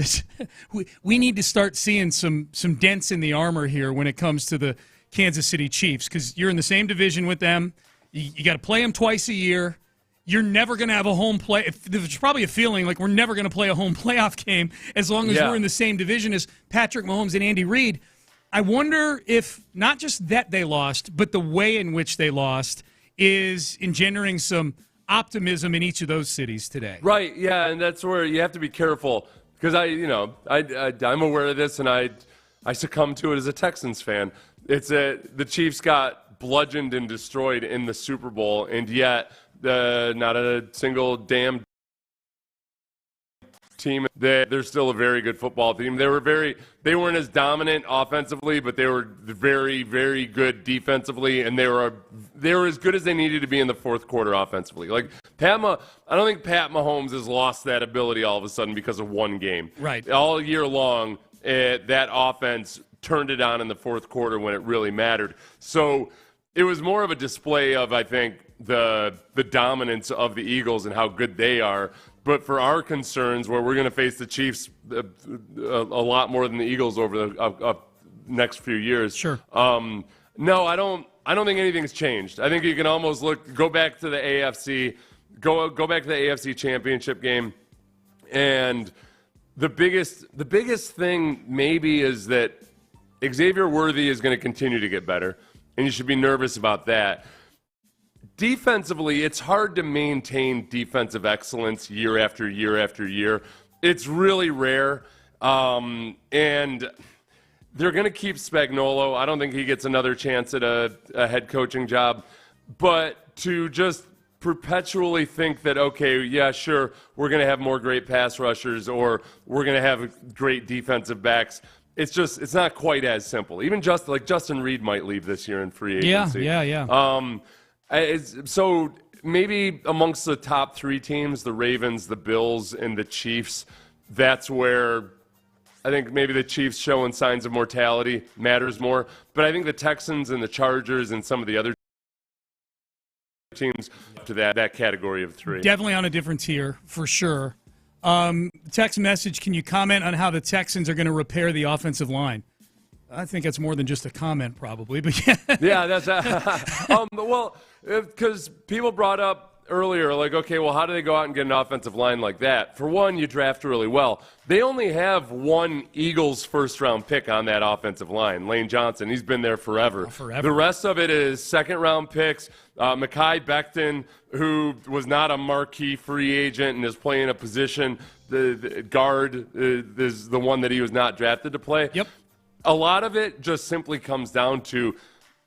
we need to start seeing some dents in the armor here when it comes to the Kansas City Chiefs, because you're in the same division with them. You got to play them twice a year. You're never going to have a home play. There's probably a feeling like we're never going to play a home playoff game as long as we're in the same division as Patrick Mahomes and Andy Reid. I wonder if not just that they lost, but the way in which they lost is engendering some optimism in each of those cities today. Right, yeah, and that's where you have to be careful, because I'm aware of this, and I succumb to it as a Texans fan. It's that the Chiefs got bludgeoned and destroyed in the Super Bowl, and yet not a single damn team. They're still a very good football team. They weren't as dominant offensively, but they were very, very good defensively, and they were as good as they needed to be in the fourth quarter offensively. Like I don't think Pat Mahomes has lost that ability all of a sudden because of one game. Right. All year long, that offense turned it on in the fourth quarter when it really mattered. So it was more of a display of, I think, the dominance of the Eagles and how good they are. But for our concerns, where we're going to face the Chiefs a lot more than the Eagles over the next few years. Sure. No, I don't think anything's changed. I think you can almost go back to the AFC, go back to the AFC Championship game, and the biggest thing maybe is that Xavier Worthy is going to continue to get better, and you should be nervous about that. Defensively, it's hard to maintain defensive excellence year after year after year. It's really rare, and they're going to keep Spagnuolo. I don't think he gets another chance at a head coaching job. But to just perpetually think that, okay, yeah, sure, we're going to have more great pass rushers or we're going to have great defensive backs, it's not quite as simple. Even Justin Reed might leave this year in free agency. Yeah. So maybe amongst the top three teams, the Ravens, the Bills, and the Chiefs, that's where I think maybe the Chiefs showing signs of mortality matters more. But I think the Texans and the Chargers and some of the other teams to that category of three. Definitely on a different tier, for sure. Text message, can you comment on how the Texans are going to repair the offensive line? I think that's more than just a comment, probably. But yeah, that's well, because people brought up earlier, like, okay, well, how do they go out and get an offensive line like that? For one, you draft really well. They only have one Eagles first-round pick on that offensive line, Lane Johnson. He's been there forever. The rest of it is second-round picks. Mekhi Becton, who was not a marquee free agent and is playing a position, the guard is the one that he was not drafted to play. Yep. A lot of it just simply comes down to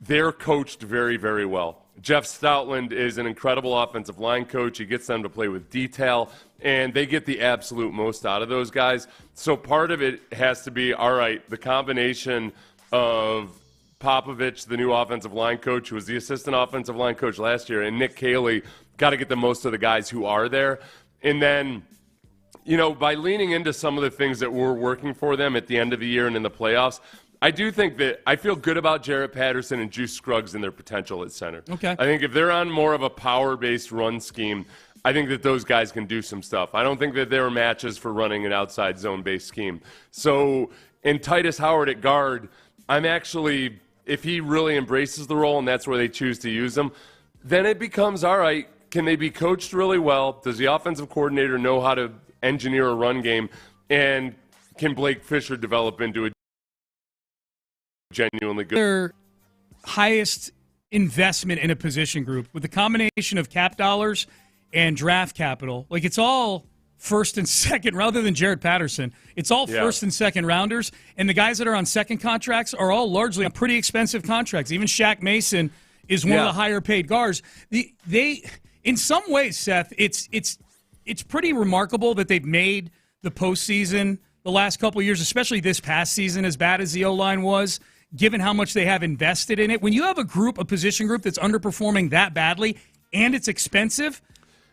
they're coached very, very well. Jeff Stoutland is an incredible offensive line coach. He gets them to play with detail, and they get the absolute most out of those guys. So part of it has to be, all right, the combination of Popovich, the new offensive line coach, who was the assistant offensive line coach last year, and Nick Caley, got to get the most of the guys who are there. And then, by leaning into some of the things that were working for them at the end of the year and in the playoffs, I do think that I feel good about Jarrett Patterson and Juice Scruggs and their potential at center. Okay. I think if they're on more of a power-based run scheme, I think that those guys can do some stuff. I don't think that there are matches for running an outside zone-based scheme. So, in Titus Howard at guard, I'm actually, if he really embraces the role and that's where they choose to use him, then it becomes, all right, can they be coached really well? Does the offensive coordinator know how to engineer a run game? And can Blake Fisher develop into a genuinely good? Their highest investment in a position group with the combination of cap dollars and draft capital, like it's all first and second, rather than Jared Patterson. It's all first and second rounders, and the guys that are on second contracts are all largely on pretty expensive contracts. Even Shaq Mason is one of the higher paid guards. They in some ways, Seth, it's pretty remarkable that they've made the postseason the last couple of years, especially this past season, as bad as the O-line was, given how much they have invested in it. When you have a position group that's underperforming that badly and it's expensive,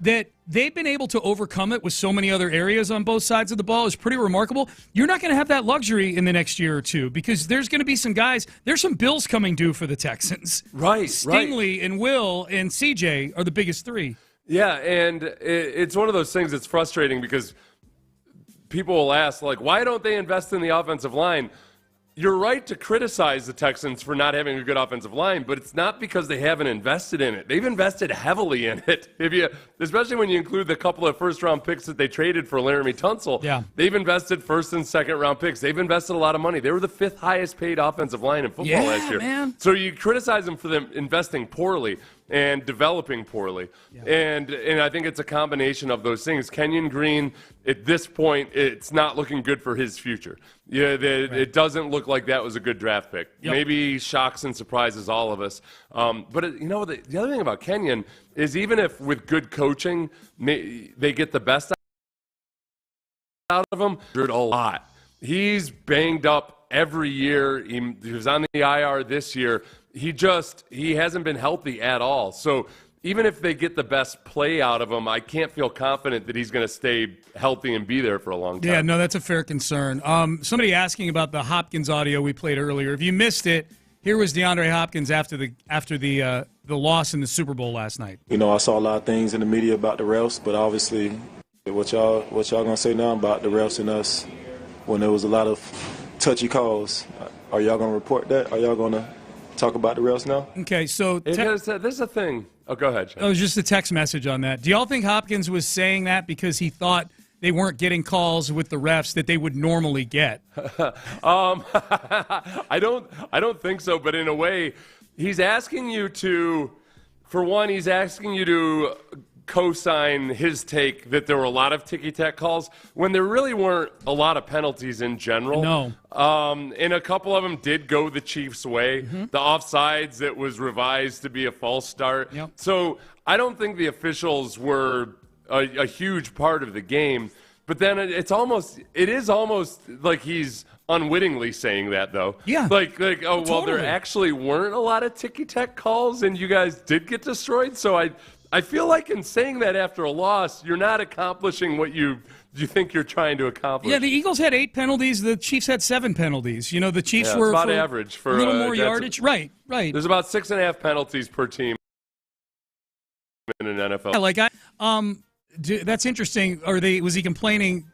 that they've been able to overcome it with so many other areas on both sides of the ball is pretty remarkable. You're not going to have that luxury in the next year or two because there's going to be some guys, there's some bills coming due for the Texans. Right. Stingley and Will and CJ are the biggest three. Yeah, and it's one of those things that's frustrating because people will ask, like, why don't they invest in the offensive line? You're right to criticize the Texans for not having a good offensive line, but it's not because they haven't invested in it. They've invested heavily in it. Especially when you include the couple of first-round picks that they traded for Laramie Tunsil. Yeah. They've invested first- and second-round picks. They've invested a lot of money. They were the fifth highest-paid offensive line in football last year. Man. So you criticize them for them investing poorly and developing poorly. Yeah. And I think it's a combination of those things. Kenyon Green, at this point, it's not looking good for his future. It doesn't look like that was a good draft pick. Yep. Maybe shocks and surprises all of us. But the other thing about Kenyon is even if with good coaching they get the best out of him, a lot. He's banged up every year. He was on the IR this year. He hasn't been healthy at all. So even if they get the best play out of him, I can't feel confident that he's going to stay healthy and be there for a long time. Yeah, no, that's a fair concern. Somebody asking about the Hopkins audio we played earlier. If you missed it, here was DeAndre Hopkins after the loss in the Super Bowl last night. You know, I saw a lot of things in the media about the refs, but obviously what y'all going to say now about the refs and us when there was a lot of touchy calls, are y'all going to report that? Are y'all going to talk about the refs now? Okay, so there's a thing. Oh, go ahead, Sean. It was just a text message on that. Do y'all think Hopkins was saying that because he thought they weren't getting calls with the refs that they would normally get? I don't think so, but in a way, he's asking you to, for one, he's asking you to co-sign his take that there were a lot of ticky-tack calls when there really weren't a lot of penalties in general. No. And a couple of them did go the Chiefs' way. Mm-hmm. The offsides that was revised to be a false start. Yep. So I don't think the officials were a huge part of the game. But then it is almost like he's unwittingly saying that, though. Yeah. Like well, there actually weren't a lot of ticky-tack calls, and you guys did get destroyed. So I feel like in saying that after a loss, you're not accomplishing what you think you're trying to accomplish. Yeah, the Eagles had 8 penalties. The Chiefs had 7 penalties. You know, the Chiefs were about average for a little more yardage. Right. There's about 6.5 penalties per team in an NFL. Yeah, that's interesting. Was he complaining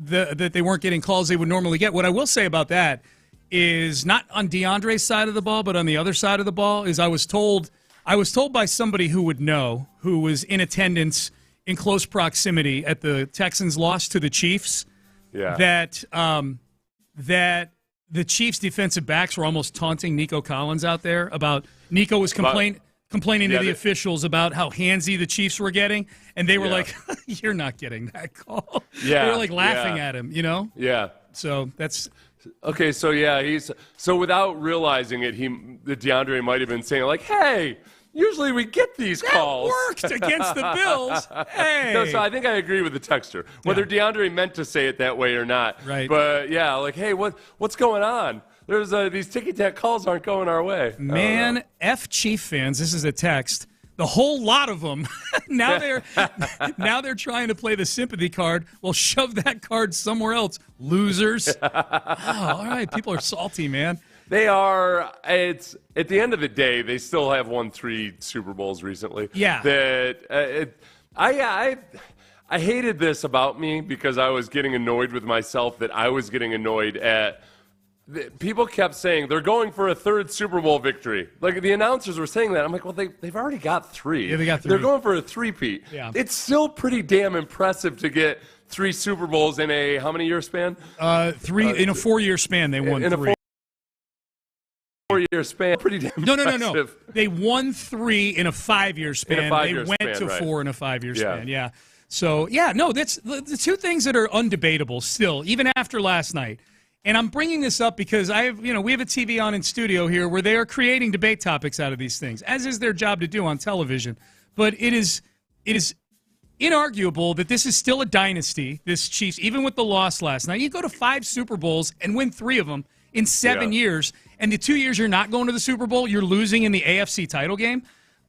that they weren't getting calls they would normally get? What I will say about that is not on DeAndre's side of the ball, but on the other side of the ball is I was told by somebody who would know, who was in attendance in close proximity at the Texans' loss to the Chiefs, that the Chiefs' defensive backs were almost taunting Nico Collins out there about Nico was complaining to the officials about how handsy the Chiefs were getting, and they were like, "You're not getting that call." Yeah, they were like laughing at him, you know. Yeah. So that's. Okay, so without realizing it, DeAndre might have been saying like, "Hey, usually we get these calls." Worked against the Bills. Hey. No, so I think I agree with the texter, whether DeAndre meant to say it that way or not. Right. But like, hey, what's going on? There's these ticky-tack calls aren't going our way. Man, F Chief fans. This is a text. The whole lot of them. now they're trying to play the sympathy card. Well, shove that card somewhere else, losers. Oh, all right, people are salty, man. They are. It's at the end of the day, they still have won 3 Super Bowls recently. Yeah. I hated this about me because I was getting annoyed with myself that I was getting annoyed at. People kept saying they're going for a 3rd Super Bowl victory. Like the announcers were saying that. I'm like, well, they've already got 3. Yeah, they got 3. They're going for a 3-peat. Yeah. It's still pretty damn impressive to get 3 Super Bowls in a how many year span? 3 in a 4-year span. They won 3. In a 4-year span, pretty damn impressive. No. They won 3 in a 5-year span. In a 5-year they went span, to 4 in a 5-year span. Yeah. So, yeah, no, that's the two things that are undebatable still, even after last night. And I'm bringing this up because we have a TV on in studio here where they are creating debate topics out of these things, as is their job to do on television. But it is inarguable that this is still a dynasty, this Chiefs, even with the loss last night. You go to 5 Super Bowls and win 3 of them in 7 years, and the 2 years you're not going to the Super Bowl, you're losing in the AFC title game,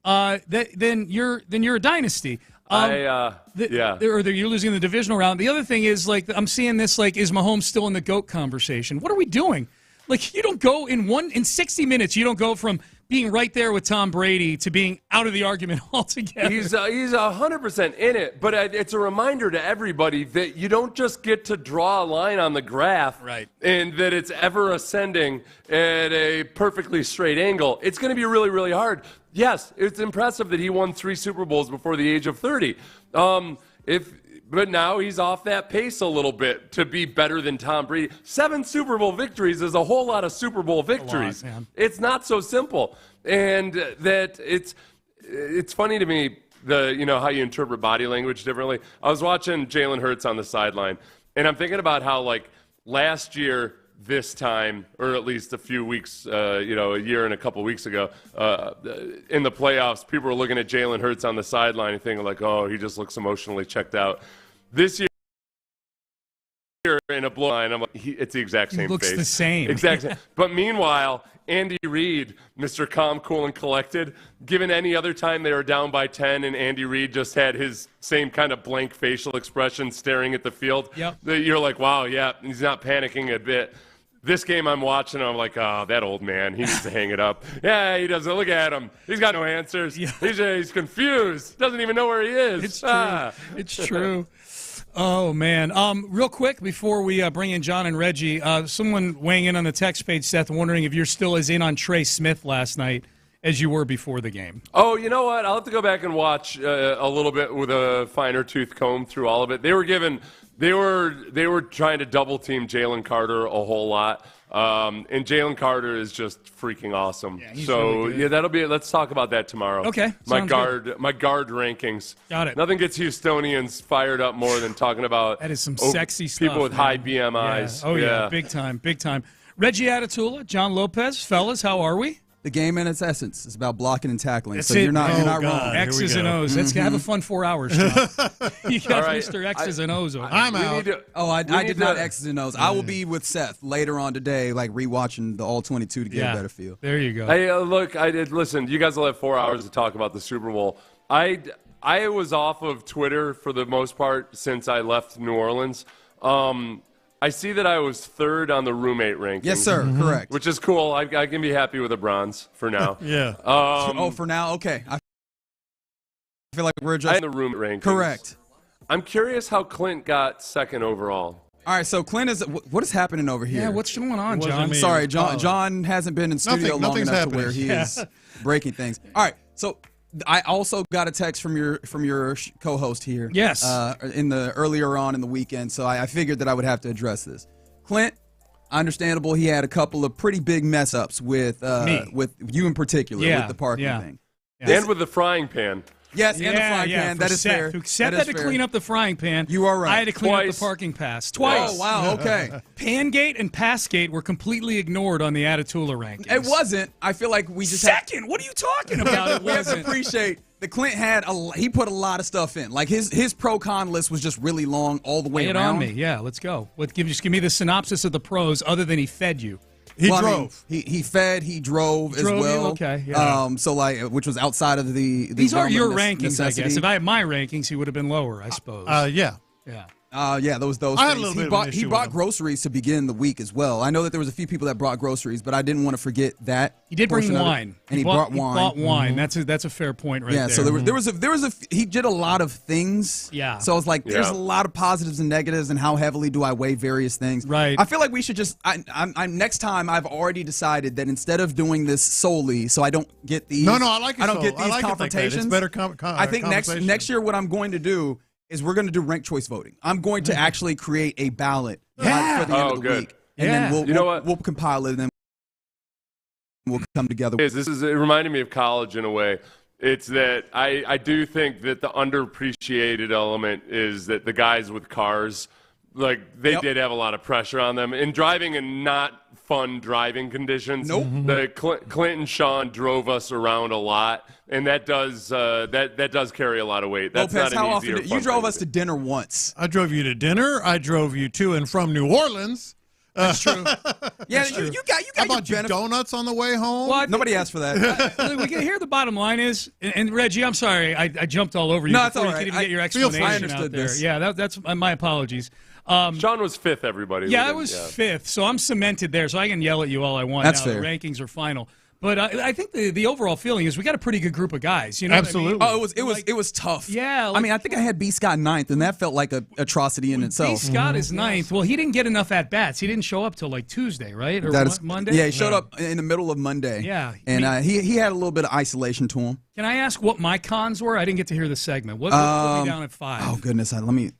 then you're a dynasty. Or you're losing in the divisional round. The other thing is, I'm seeing this, is Mahomes still in the GOAT conversation? What are we doing? You don't go in 60 minutes, you don't go from being right there with Tom Brady to being out of the argument altogether. He's 100% in it, but it's a reminder to everybody that you don't just get to draw a line on the graph, right, and that it's ever ascending at a perfectly straight angle. It's going to be really, really hard. Yes, it's impressive that he won 3 Super Bowls before the age of 30. But now he's off that pace a little bit to be better than Tom Brady. 7 Super Bowl victories is a whole lot of Super Bowl victories. It's not so simple. And that it's funny to me, how you interpret body language differently. I was watching Jalen Hurts on the sideline, and I'm thinking about how, last year, this time, or at least a few weeks, a year and a couple weeks ago, in the playoffs, people were looking at Jalen Hurts on the sideline and thinking oh, he just looks emotionally checked out. This year, in a blowout, I'm it's the exact same face. He looks the same. Exactly. But meanwhile, Andy Reid, Mr. Calm, Cool, and Collected, given any other time they were down by 10 and Andy Reid just had his same kind of blank facial expression staring at the field, you're like, wow, yeah, he's not panicking a bit. This game I'm watching, I'm like, oh, that old man, he needs to hang it up. Yeah, he doesn't. Look at him. He's got no answers. Yeah. He's confused. Doesn't even know where he is. It's true. It's true. Oh, man. Real quick, before we bring in John and Reggie, someone weighing in on the text page, Seth, wondering if you're still as in on Trey Smith last night as you were before the game. Oh, you know what? I'll have to go back and watch a little bit with a finer tooth comb through all of it. They were trying to double team Jalen Carter a whole lot. And Jalen Carter is just freaking awesome. Yeah, he's really good. That'll be. Let's talk about that tomorrow. Okay, my guard rankings. Got it. Nothing gets Houstonians fired up more than talking about that is some sexy stuff. People with high BMIs. Yeah. Oh yeah, big time. Reggie Atatula, John Lopez, fellas, how are we? The game in its essence is about blocking and tackling. That's so you're not wrong. X's and O's. Let's have a fun 4 hours, John. You got Mr. X's and O's over. I'm out. I did not X's and O's. I will be with Seth later on today, rewatching the All-22 to get a better feel. There you go. Hey, listen, you guys will have 4 hours to talk about the Super Bowl. I was off of Twitter for the most part since I left New Orleans. I see that I was 3rd on the roommate rankings. Yes, sir. Mm-hmm. Correct. Which is cool. I can be happy with a bronze for now. Yeah. For now? Okay. I feel like we're just... in the roommate rankings. Correct. I'm curious how Clint got 2nd overall. All right, so Clint is... What is happening over here? Yeah, what's going on, John? Sorry, John hasn't been in studio long enough to where he is breaking things. All right, so... I also got a text from your co-host here. Yes. Earlier on in the weekend, so I figured that I would have to address this. Clint, understandable, he had a couple of pretty big mess ups with you in particular with the parking thing. Yeah. And with the frying pan. Yes, and the frying pan. That is fair. Seth had to clean up the frying pan. You are right. I had to clean up the parking pass. Twice. Oh, wow, okay. Pangate and Passgate were completely ignored on the Atatula rankings. It wasn't. I feel like we just Second? What are you talking about? We have to appreciate that Clint he put a lot of stuff in. His pro-con list was just really long all the way around. Lay it on me. Yeah, let's go. Just give me the synopsis of the pros other than he fed you. He drove. He fed. He drove as well. Okay. Yeah. Which was outside of the. These are your rankings, necessity. I guess. If I had my rankings, he would have been lower, I suppose. Yeah. Yeah. Those I had a little bit of an issue he bought groceries to begin the week as well. I know that there was a few people that brought groceries, but I didn't want to forget that. He did bring wine. And he brought wine. He bought wine. Mm-hmm. That's a fair point right there. Yeah, so he did a lot of things. Yeah. So I was like, there's a lot of positives and negatives, and how heavily do I weigh various things? Right. I feel like we should just next time I've already decided that instead of doing this solely, so I don't get these. No, I like it. I don't get these confrontations. It's better. I think next year what I'm going to do is we're going to do ranked choice voting. I'm going to actually create a ballot for the end of the week. And then we'll compile it and then we'll come together. It reminded me of college in a way. It's that I do think that the underappreciated element is that the guys with cars, like, they did have a lot of pressure on them. And driving in not fun driving conditions. Nope. The Clint and Sean drove us around a lot, and that does that does carry a lot of weight. That's Lopez, not how an often easier you drove us to dinner once? I drove you to dinner. I drove you to and from New Orleans. That's true. Yeah, you got I bought you donuts on the way home. Well, Nobody asked for that. We can hear the bottom line is, and Reggie, I'm sorry, I jumped all over you. No, that's before all right. You could even get your I explanation understood out there. this. Yeah, that's my apologies. Sean was fifth, everybody. Yeah, I was fifth, so I'm cemented there, so I can yell at you all I want. That's now. fair. The rankings are final. But I think the overall feeling is we got a pretty good group of guys. You know Absolutely. what I mean? Oh, it was tough. Yeah. I mean, I think I had B. Scott ninth, and that felt like an atrocity in itself. B. Scott is ninth. Well, he didn't get enough at-bats. He didn't show up till like Tuesday, right? Or That is Monday? Yeah, he showed up in the middle of Monday. Yeah. And he had a little bit of isolation to him. Can I ask what my cons were? I didn't get to hear the segment. What put me down at 5? Oh, goodness.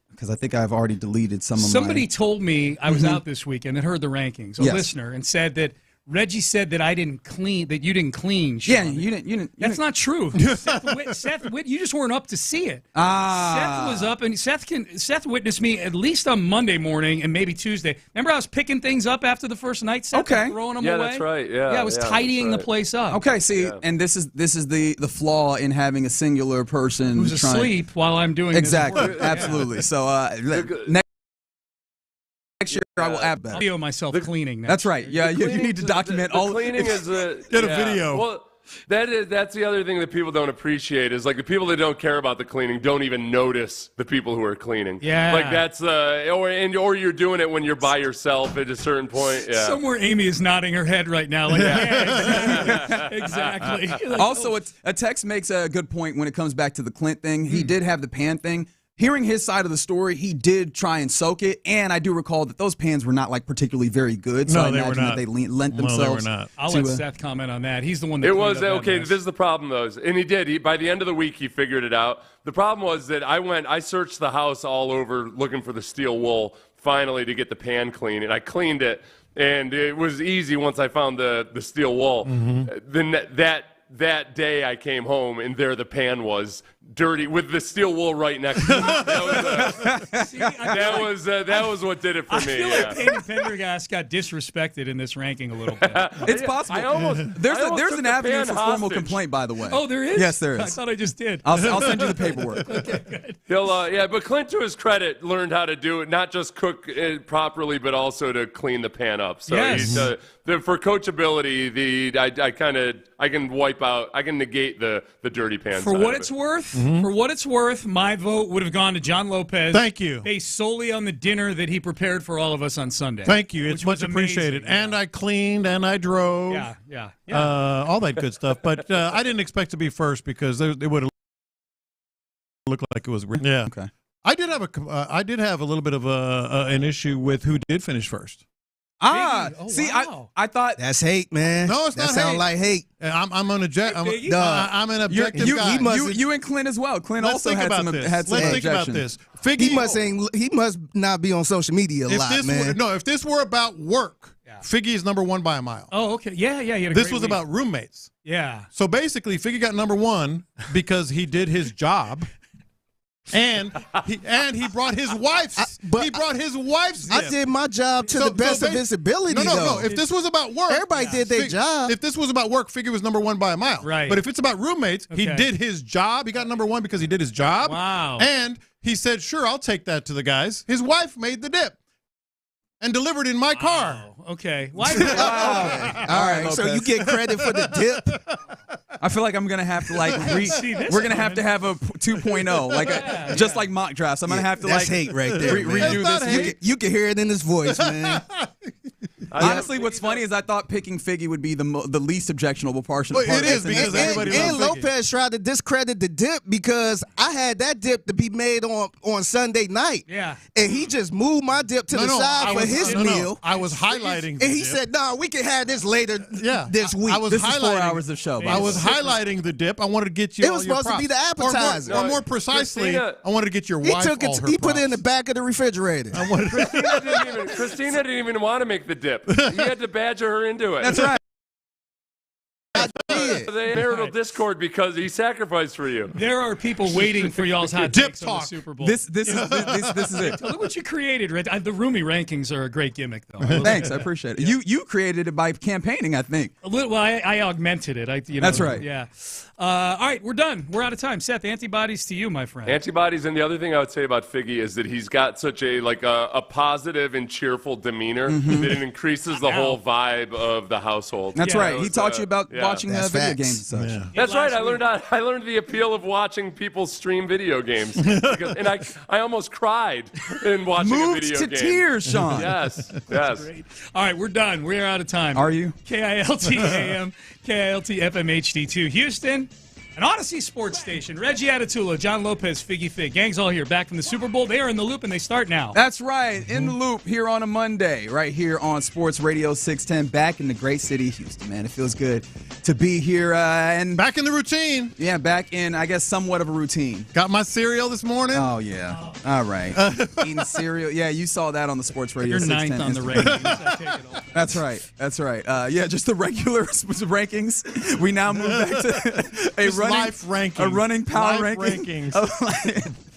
Because I think I've already deleted some of Somebody told me I was out this weekend and heard the rankings, a listener, and said that Reggie said that you didn't clean. Sean. Yeah, you didn't. That's not true. Seth Witt, you just weren't up to see it. Seth was up, and Seth witnessed me at least on Monday morning and maybe Tuesday. Remember, I was picking things up after the first night, Seth, and throwing them away. Yeah, that's right. Yeah, I was tidying the place up. Okay, see, and this is the flaw in having a singular person who's asleep while I'm doing exactly, this work. absolutely. So next year I will add that. I'll video myself cleaning. That's right. Yeah, you need to document all. Cleaning is get a video. Well, that's the other thing that people don't appreciate is like the people that don't care about the cleaning don't even notice the people who are cleaning. Yeah, like that's or you're doing it when you're by yourself at a certain point. Yeah. Somewhere Amy is nodding her head right now. Like, yeah, exactly. Like, also, a text makes a good point when it comes back to the Clint thing. He did have the pan thing. Hearing his side of the story, he did try and soak it, and I do recall that those pans were not like particularly very good. So I imagine that they lent themselves. They were not. I'll let Seth comment on that. He's the one that it was okay. This is the problem, though, and he did. By the end of the week, he figured it out. The problem was that I searched the house all over looking for the steel wool finally to get the pan clean, and I cleaned it, and it was easy once I found the steel wool. Then that day I came home, and there the pan was dirty with the steel wool right next to it. That was what did it for me. I feel like Payne and Pendergast got disrespected in this ranking a little bit. It's possible. There's an avenue for formal complaint, by the way. Oh, there is? Yes, there is. I thought I just did. I'll send you the paperwork. Okay, good. He'll but Clint, to his credit, learned how to do it, not just cook it properly, but also to clean the pan up. So yes. For coachability, I can negate the dirty pan. For what it's worth, my vote would have gone to John Lopez. Thank you. Based solely on the dinner that he prepared for all of us on Sunday. Thank you. It's much appreciated. Yeah. And I cleaned and I drove. Yeah. All that good stuff. But I didn't expect to be first because it would have looked like it was. Yeah. Okay. I did have a little bit of an issue with who did finish first. See, wow. I thought that's hate, man. No, it's not hate. That sounds like hate. I'm an objective guy. You and Clint as well. Clint Let's also had some Let's think about this. He must not be on social media a lot, man. If this were about work, Figgy is number one by a mile. Oh, okay. Yeah. He had a this great was week. about roommates. Yeah. So basically, Figgy got number one because he did his job. And he brought his wife's. I did my job to the best of his ability. No. If this was about work, everybody did their job. If this was about work, Figgy was number one by a mile. Right. But if it's about roommates, he did his job. He got number one because he did his job. Wow. And he said, "Sure, I'll take that to the guys." His wife made the dip and delivered in my car. Okay. Wow. All right. So you get credit for the dip. I feel like I'm gonna have to we're gonna have to have a 2.0, just like mock drafts. I'm gonna have to that's hate right there. Redo this. You can hear it in his voice, man. Honestly, what's funny is I thought picking Figgy would be the least objectionable portion. Well, it is because everybody loves and Lopez tried to discredit the dip because I had that dip to be made on Sunday night. Yeah, and he just moved my dip to the side for his meal. I was highlighting, and he said, "No, we can have this later. This week. This is 4 hours of show. I was highlighting the dip. I wanted to get you. It was supposed to be the appetizer, or more precisely, I wanted to get your wife. He put it in the back of the refrigerator. Christina didn't even want to make the dip. You had to badger her into it. That's right. The marital discord because he sacrificed for you. There are people waiting for y'all's hot takes on the Super Bowl. This is it. Look what you created, Red. The Roomy rankings are a great gimmick, though. Thanks, I appreciate it. You created it by campaigning, I think. A little. Well, I augmented it. That's right. Yeah. All right, we're done. We're out of time. Seth, antibodies to you, my friend. Antibodies, and the other thing I would say about Figgy is that he's got such a positive and cheerful demeanor that it increases the whole vibe of the household. That's right. He taught you about watching video games and such. Yeah. That's right. I learned the appeal of watching people stream video games, and I almost cried in watching a video game. Moved to tears, Sean. Yes. Great. All right, we're done. We're out of time. Are you? KILT AM, KILT FM HD2 Houston, an Odyssey sports station. Reggie Atatula, John Lopez, Figgy Fig. Gang's all here, back from the Super Bowl. They are in the loop, and they start now. That's right, in the loop here on a Monday, right here on Sports Radio 610, back in the great city of Houston, man. It feels good to be here. And back in the routine. Yeah, back in, I guess, somewhat of a routine. Got my cereal this morning. Oh, yeah. All right. Eating cereal. Yeah, you saw that on the Sports Radio You're 610. ninth on the rankings. I take it all. That's right. That's right. Yeah, just the regular rankings. We now move back to a running power ranking.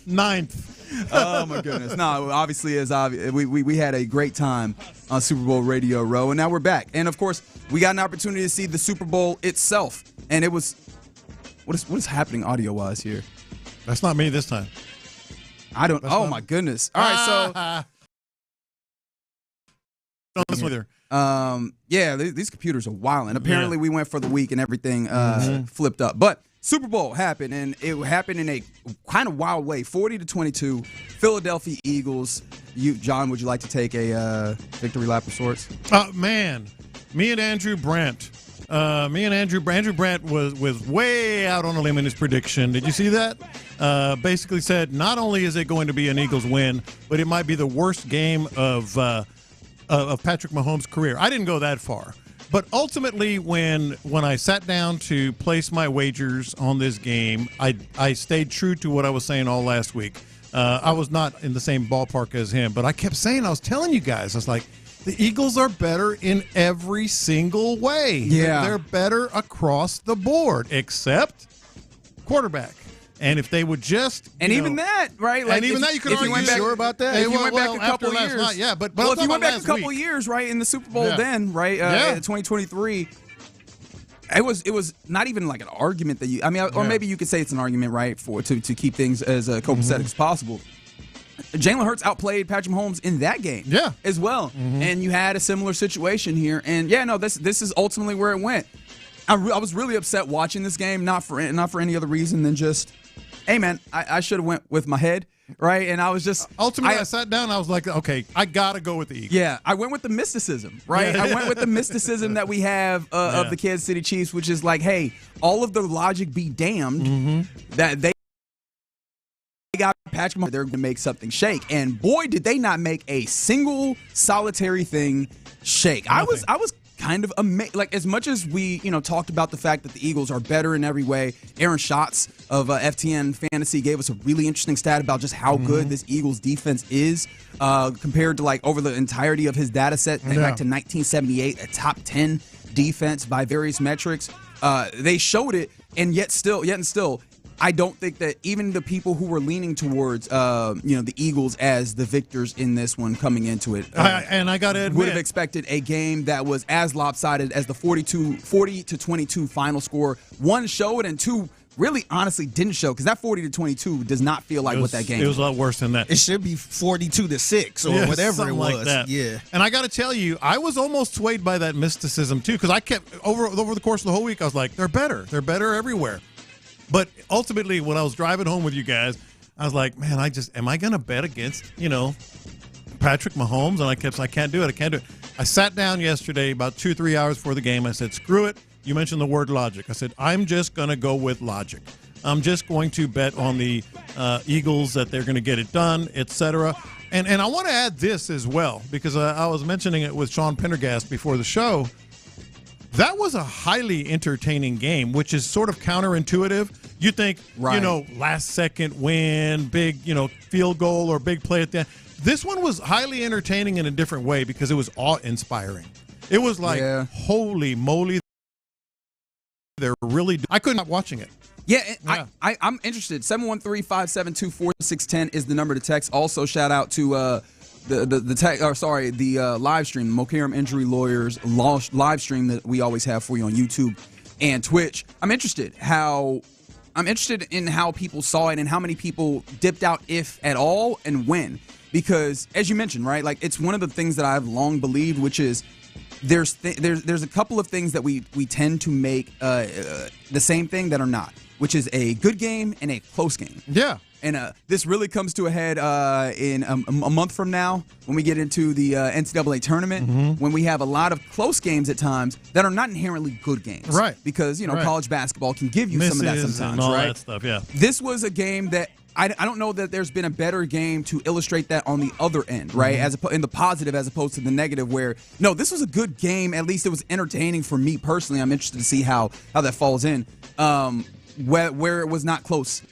Ninth. Oh my goodness! No, obviously, as obvious, we had a great time on Super Bowl Radio Row, and now we're back. And of course, we got an opportunity to see the Super Bowl itself, and it was what is happening audio wise here? That's not me this time. I don't. My goodness! All right, so. Yeah, these computers are wild, and apparently we went for the week and everything flipped up, but. Super Bowl happened, and it happened in a kind of wild way. 40-22, Philadelphia Eagles. John, would you like to take a victory lap of sorts? Man, me and Andrew Brandt. Andrew Brandt was way out on a limb in his prediction. Did you see that? Basically said not only is it going to be an Eagles win, but it might be the worst game of Patrick Mahomes' career. I didn't go that far. But ultimately, when I sat down to place my wagers on this game, I stayed true to what I was saying all last week. I was not in the same ballpark as him, but I kept saying, I was telling you guys, I was like, the Eagles are better in every single way. Yeah. They're better across the board, except quarterback. And if they would just, even that, right? Like, and even that, you could argue. Sure about that? If you went back a couple years, night, yeah. But if you went back a couple years, right, in the Super Bowl, then, right, in 2023, it was not even like an argument that or maybe you could say it's an argument, right, to keep things as copacetic as possible. Jalen Hurts outplayed Patrick Mahomes in that game, as well, and you had a similar situation here, and this is ultimately where it went. I was really upset watching this game, not for any other reason than just. Hey, man, I should have went with my head, right? And I was just... Ultimately, I sat down and I was like, okay, I got to go with the Eagles. Yeah, I went with the mysticism, right? I went with the mysticism that we have of the Kansas City Chiefs, which is like, hey, all of the logic be damned that they got Patrick Mahomes, they're going to make something shake. And boy, did they not make a single solitary thing shake. Nothing. I was kind of amazed. Like, as much as we, talked about the fact that the Eagles are better in every way, Aaron Schatz of FTN Fantasy gave us a really interesting stat about just how good this Eagles defense is compared to, like, over the entirety of his data set back to 1978, a top 10 defense by various metrics. They showed it, and yet still, I don't think that even the people who were leaning towards, the Eagles as the victors in this one coming into it, and I got to admit, would have expected a game that was as lopsided as the 40-22 final score. One showed, and two really honestly didn't show, because that 40-22 does not feel like what that game was. It was a lot worse than that. It should be 42-6 or whatever it was. Like that. Yeah. And I got to tell you, I was almost swayed by that mysticism too, because I kept over the course of the whole week, I was like, they're better everywhere. But ultimately, when I was driving home with you guys, I was like, man, am I going to bet against, Patrick Mahomes? And I kept saying, I can't do it. I sat down yesterday about 2-3 hours before the game. I said, screw it. You mentioned the word logic. I said, I'm just going to go with logic. I'm just going to bet on the Eagles that they're going to get it done, etc. And I want to add this as well, because I was mentioning it with Sean Pendergast before the show. That was a highly entertaining game, which is sort of counterintuitive. You think, last second win, big, field goal or big play at the end. This one was highly entertaining in a different way because it was awe-inspiring. It was like, holy moly. they're really. I couldn't stop watching it. Yeah. I'm interested. 713-572-4610 is the number to text. Also, shout out to the live stream, Mokaram Injury Lawyers live stream that we always have for you on YouTube and Twitch. I'm interested in how people saw it and how many people dipped out, if at all, and when. Because as you mentioned, right, like it's one of the things that I've long believed, which is there's a couple of things that we tend to make the same thing that are not, which is a good game and a close game. Yeah. And this really comes to a head in a month from now when we get into the NCAA tournament, when we have a lot of close games at times that are not inherently good games. Right. Because, college basketball can give you some of that sometimes, and all right? that stuff, yeah. This was a game that I don't know that there's been a better game to illustrate that on the other end, right? In the positive as opposed to the negative where, no, this was a good game. At least it was entertaining for me personally. I'm interested to see how that falls in. Where it was not close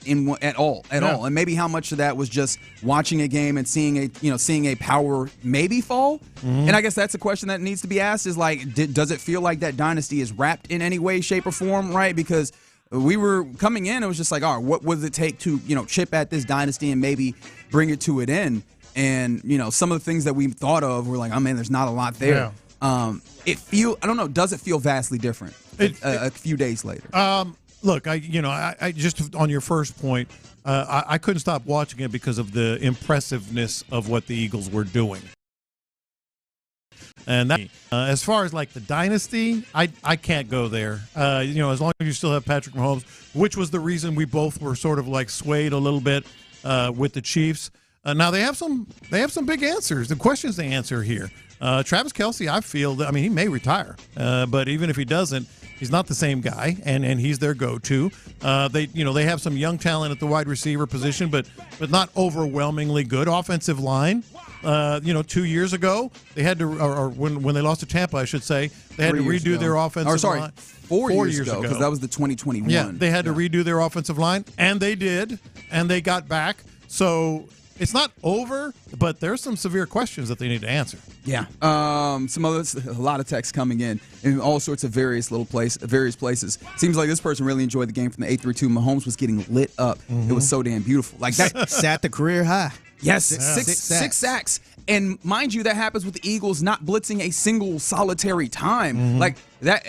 at all, and maybe how much of that was just watching a game and seeing a power maybe fall. And I guess that's a question that needs to be asked: is like, does it feel like that dynasty is wrapped in any way, shape, or form? Right? Because we were coming in, it was just like, all right, what would it take to chip at this dynasty and maybe bring it to an end? And some of the things that we thought of were like, oh man, there's not a lot there. I don't know. Does it feel vastly different a few days later? Look, I just on your first point, I couldn't stop watching it because of the impressiveness of what the Eagles were doing. And that, as far as like the dynasty, I can't go there. As long as you still have Patrick Mahomes, which was the reason we both were sort of like swayed a little bit with the Chiefs. Now they have some big answers. The questions they answer here. Travis Kelce, I feel that, he may retire, but even if he doesn't, he's not the same guy, and he's their go-to. They have some young talent at the wide receiver position, but not overwhelmingly good. Offensive line, 2 years ago they had to, or when they lost to Tampa, I should say, they had to redo their offensive line. 4 years ago, because that was the 2021. Yeah, they had to redo their offensive line, and they did, and they got back. So it's not over, but there's some severe questions that they need to answer. Yeah. A lot of texts coming in all sorts of various places. Seems like this person really enjoyed the game from the 8-3-2. Mahomes was getting lit up. It was so damn beautiful. Like that sat the career high. Yes, six sacks. And mind you, that happens with the Eagles not blitzing a single solitary time. Like that,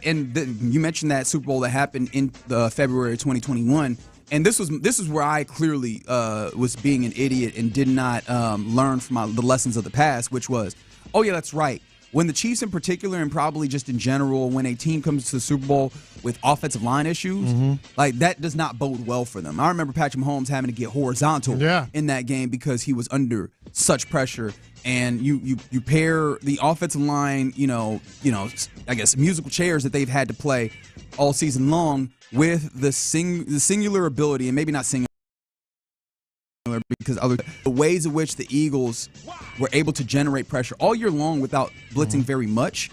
you mentioned that Super Bowl that happened in February of 2021. And this is where I clearly was being an idiot and did not learn from the lessons of the past, which was, oh yeah, that's right. When the Chiefs in particular, and probably just in general, when a team comes to the Super Bowl with offensive line issues, like that does not bode well for them. I remember Patrick Mahomes having to get horizontal in that game because he was under such pressure. And you pair the offensive line, I guess musical chairs that they've had to play all season long with the singular ability, and maybe not singular, because the ways in which the Eagles were able to generate pressure all year long without blitzing very much.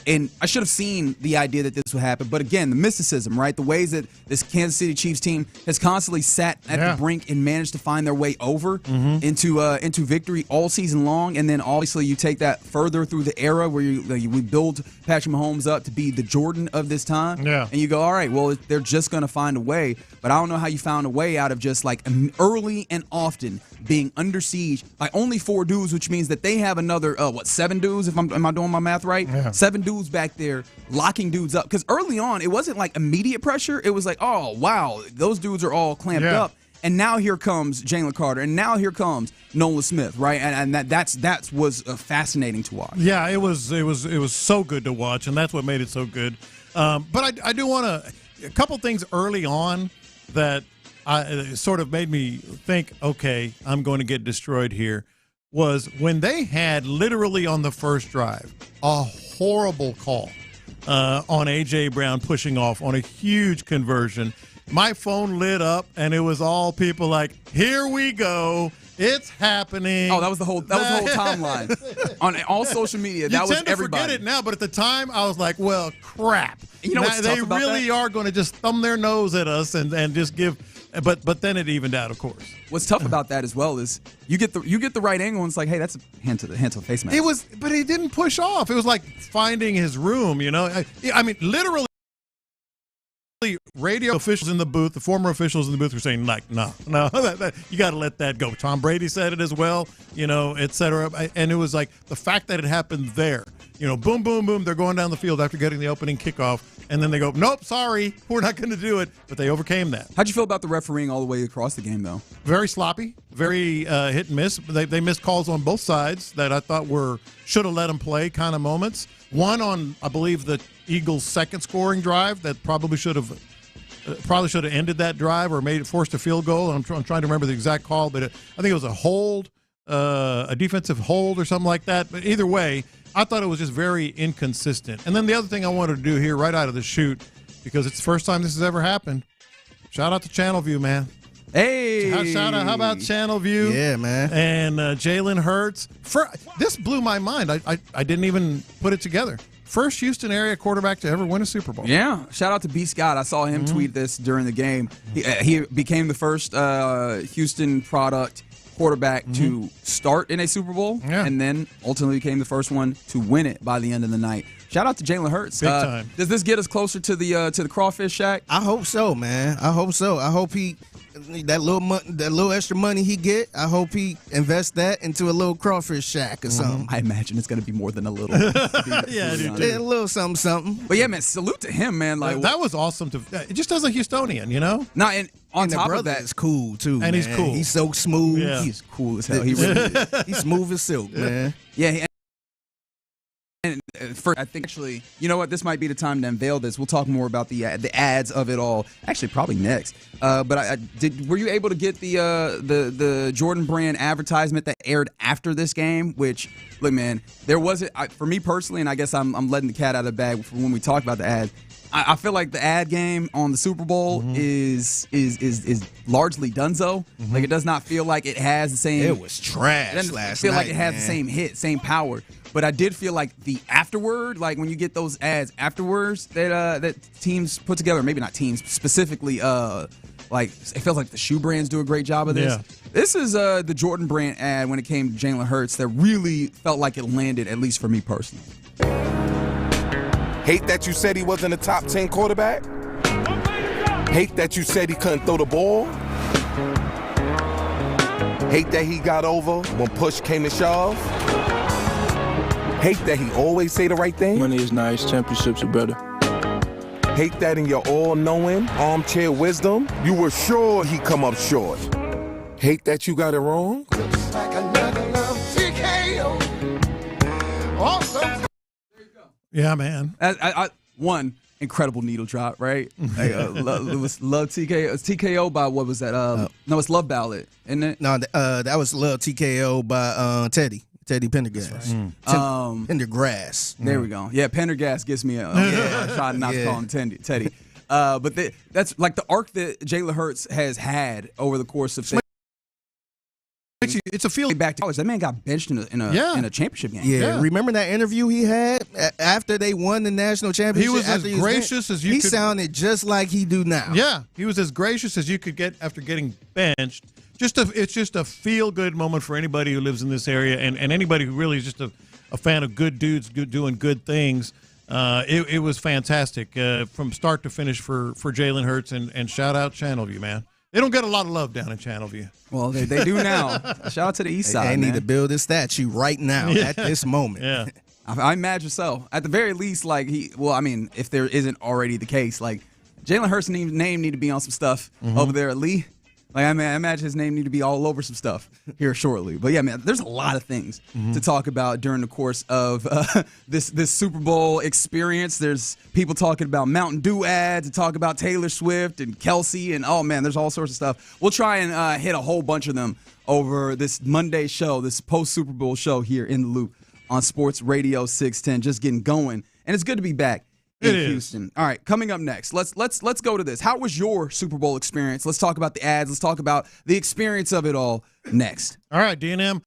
And I should have seen the idea that this would happen. But again, the mysticism, right? The ways that this Kansas City Chiefs team has constantly sat at the brink and managed to find their way over into victory all season long. And then obviously you take that further through the era where we build Patrick Mahomes up to be the Jordan of this time. Yeah. And you go, all right, well, they're just going to find a way. But I don't know how you found a way out of just like early and often being under siege by only 4 dudes, which means that they have another, 7 dudes, am I doing my math right? Yeah. 7 dudes back there locking dudes up. Because early on, it wasn't like immediate pressure. It was like, oh, wow, those dudes are all clamped up. And now here comes Jalen Carter. And now here comes Nolan Smith, right? And that was fascinating to watch. Yeah, it was so good to watch, and that's what made it so good. But I do want a couple things early on that sort of made me think, okay, I'm going to get destroyed here, was when they had literally on the first drive a horrible call on A.J. Brown pushing off on a huge conversion. My phone lit up, and it was all people like, here we go. It's happening. Oh, that was the whole timeline on all social media. That was everybody. Forget it now, but at the time I was like, well, crap. You know what's tough about really are going to just thumb their nose at us and just give. But then it evened out, of course. What's tough about that as well is you get the right angle, and it's like, hey, that's a hand to the face mask. But he didn't push off. It was like finding his room. I mean, literally. the radio officials in the booth, the former officials in the booth were saying, like, no, you got to let that go. Tom Brady said it as well, et cetera. And it was like the fact that it happened there, boom, boom, boom, they're going down the field after getting the opening kickoff. And then they go, nope, sorry, we're not going to do it. But they overcame that. How'd you feel about the refereeing all the way across the game, though? Very sloppy, very hit and miss. They missed calls on both sides that I thought should have let them play kind of moments. One on, I believe, the Eagles' second scoring drive that probably should have ended that drive or forced a field goal. I'm trying to remember the exact call, but I think it was a hold, a defensive hold or something like that. But either way, I thought it was just very inconsistent. And then the other thing I wanted to do here right out of the chute, because it's the first time this has ever happened, shout out to Channelview, man. Hey! Shout out, how about Channelview? Yeah, man. And Jalen Hurts. This blew my mind. I didn't even put it together. First Houston area quarterback to ever win a Super Bowl. Yeah. Shout out to B. Scott. I saw him tweet this during the game. He became the first Houston product quarterback to start in a Super Bowl and then ultimately became the first one to win it by the end of the night. Shout out to Jalen Hurts. Big time. Does this get us closer to the crawfish shack? I hope so, man. I hope so. I hope that little extra money he get, I hope he invests that into a little crawfish shack or something. I imagine it's going to be more than a little. Yeah, a little something. But yeah, man, salute to him, man. Like that was awesome. Just as a Houstonian, Nah, and on top of that, is cool too. And man. he's cool. He's so smooth. Yeah. He's cool as hell. He really is. He's smooth as silk, man. Yeah. And I think actually, you know what? This might be the time to unveil this. We'll talk more about the ads of it all. Actually, probably next. But were you able to get the Jordan Brand advertisement that aired after this game? Which, look, man, there wasn't for me personally, and I guess I'm letting the cat out of the bag for when we talk about the ad. I feel like the ad game on the Super Bowl is largely donezo. Like it does not feel like it has the same. It was trash last night. Feel like it has the same hit, same power. But I did feel like the afterward, like when you get those ads afterwards that teams put together, maybe not teams specifically, like it feels like the shoe brands do a great job of this. Yeah. This is the Jordan Brand ad when it came to Jalen Hurts that really felt like it landed, at least for me personally. Hate that you said he wasn't a top 10 quarterback? Hate that you said he couldn't throw the ball? Hate that he got over when push came to shove? Hate that he always say the right thing? Money is nice, championships are better. Hate that in your all-knowing, armchair wisdom, you were sure he'd come up short. Hate that you got it wrong? Looks like another love TKO. Awesome. Yeah, man. One incredible needle drop, right? Like, it was Love TKO. It's TKO by what was that? No, it's Love Ballad, isn't it? No, that was Love TKO by Teddy Pendergast. Right. Pendergrass. There we go. Yeah, Pendergast gives me a shot not to call him Teddy. But that's like the arc that Jalen Hurts has had over the course of things. It's a feeling back to college. That man got benched in a championship game. Yeah. Remember that interview he had after they won the national championship? He was as gracious as you could. He sounded just like he do now. Yeah, he was as gracious as you could get after getting benched. It's just a feel-good moment for anybody who lives in this area and anybody who really is just a fan of good dudes doing good things. It was fantastic from start to finish for Jalen Hurts, and shout out Channelview, man. They don't get a lot of love down in Channelview. Well, they do now. Shout out to the east side. They need to build a statue right now at this moment. Yeah. I imagine so. At the very least, like if there isn't already the case, like Jalen Hurts' name need to be on some stuff over there at Lee. Like I imagine his name need to be all over some stuff here shortly. But yeah, man, there's a lot of things to talk about during the course of this Super Bowl experience. There's people talking about Mountain Dew ads and talk about Taylor Swift and Kelsey and oh man, there's all sorts of stuff. We'll try and hit a whole bunch of them over this Monday show, this post Super Bowl show here in the Loop on Sports Radio 610. Just getting going, and it's good to be back in Houston. All right, coming up next, let's go to this. How was your Super Bowl experience? Let's talk about the ads. Let's talk about the experience of it all next. All right, D&M.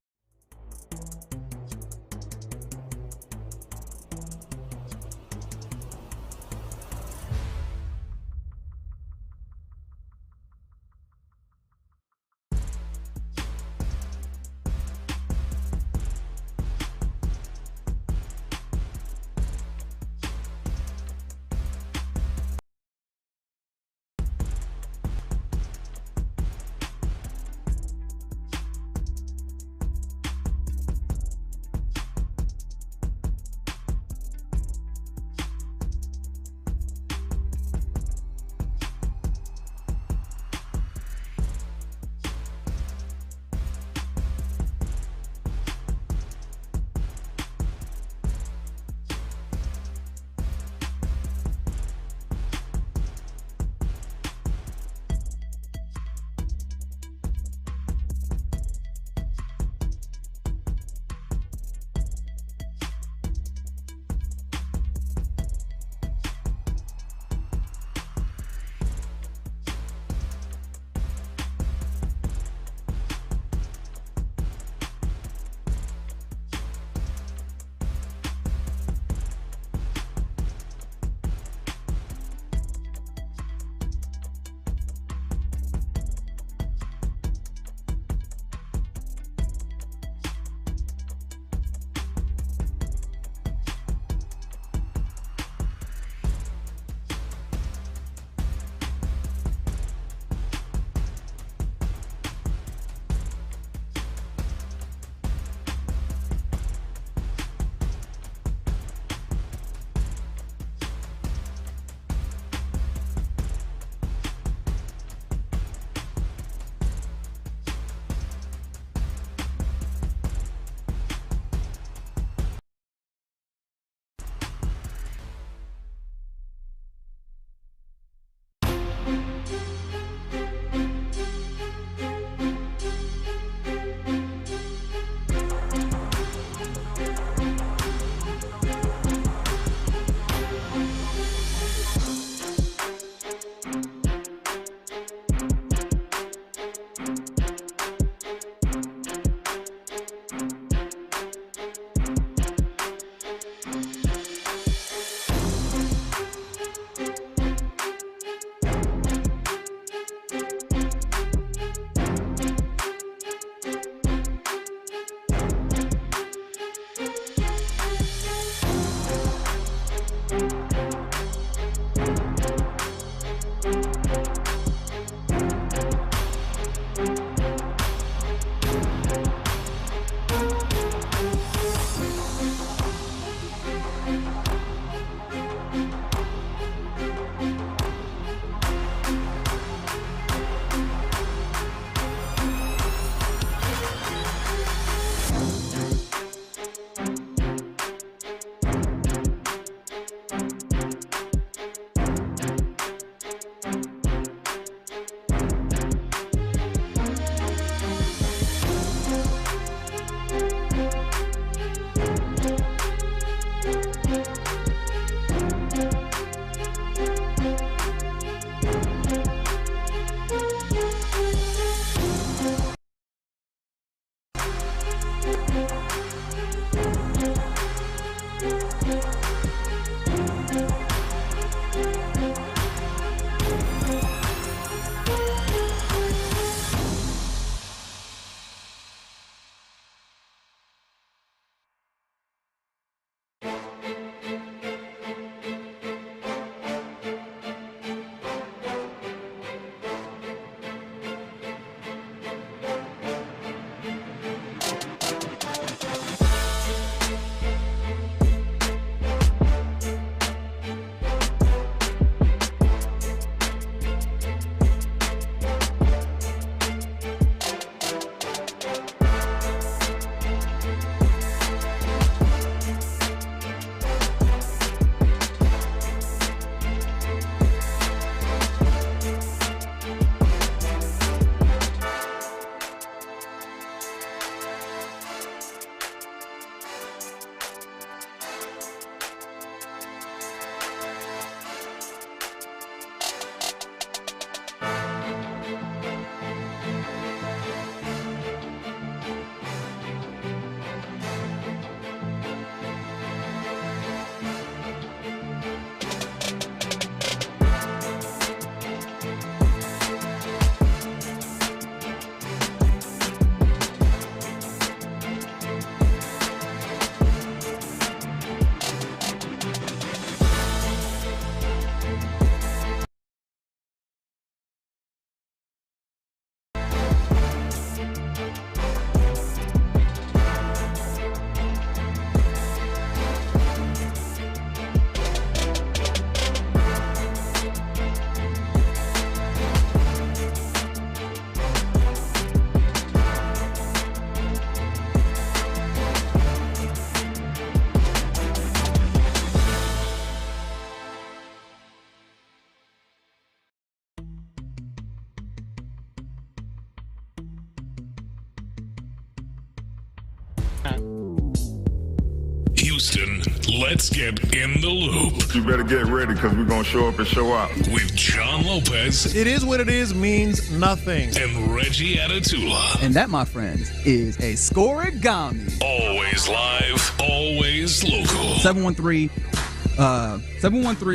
Houston, let's get in the loop. You better get ready because we're going to show up and show out. With John Lopez. It is what it is means nothing. And Reggie Atatula. And that, my friends, is a scoregami. Always live, always local. 713,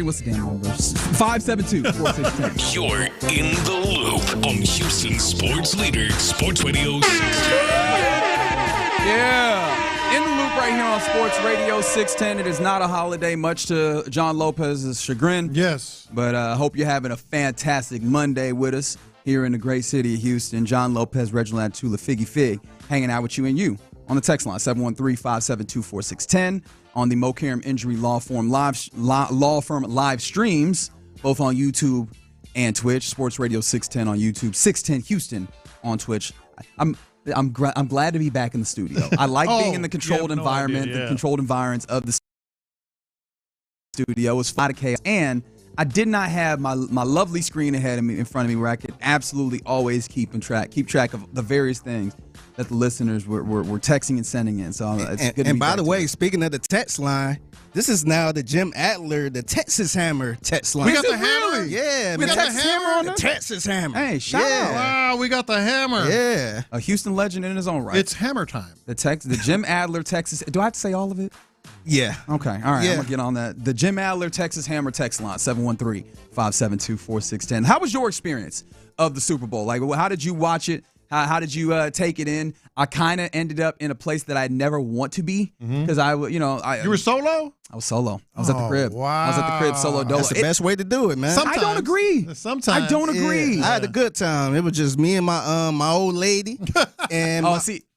what's the damn number? 572-4610. You're in the loop on Houston Sports Leader, Sports Radio 610. Yeah. In the loop right here on Sports Radio 610. It is not a holiday, much to John Lopez's chagrin. Yes. But I hope you're having a fantastic Monday with us here in the great city of Houston. John Lopez, Reginald Atatula, Figgy Fig, hanging out with you and you on the text line, 713-572-4610. On the Mo Karam Injury Law Firm live streams, both on YouTube and Twitch. Sports Radio 610 on YouTube, 610 Houston on Twitch. I'm glad to be back in the studio. I like being in the controlled environment, the controlled environs of the studio. It was fun to chaos, and I did not have my lovely screen ahead of me, in front of me, where I could absolutely always keep track of the various things that the listeners were texting and sending in. So it's good to be and by back the way, speaking of the text line, this is now the Jim Adler, the Texas Hammer text line. We got the hammer. Yeah, we got the hammer on the Texas Hammer. Hey, shout out! Wow, we got the hammer. Yeah, a Houston legend in his own right. It's hammer time. The Jim Adler Texas. Do I have to say all of it? Yeah. Okay. All right. Yeah. I'm gonna get on that. The Jim Adler Texas Hammer text line, 713-572-4610. How was your experience of the Super Bowl? Like, how did you watch it? How did you take it in? I kind of ended up in a place that I never want to be because You were solo? I was solo. I was at the crib. Wow. I was at the crib solo dolo. That's the best way to do it, man. Sometimes. I don't agree. Sometimes. I don't agree. I had a good time. It was just me and my old lady. And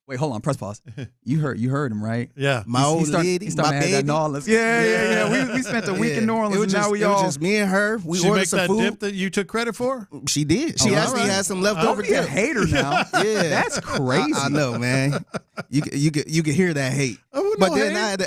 wait, hold on. Press pause. You heard him, right? Yeah. My old lady, He my started baby. that New Orleans. Yeah. We spent a week in New Orleans. It was and now we all just me and her. We She ordered make some that food. dip that you took credit for? She did. She actually had some leftover Don't be a dip. hater now. Yeah, That's crazy. I know, man. You could hear that hate. But then I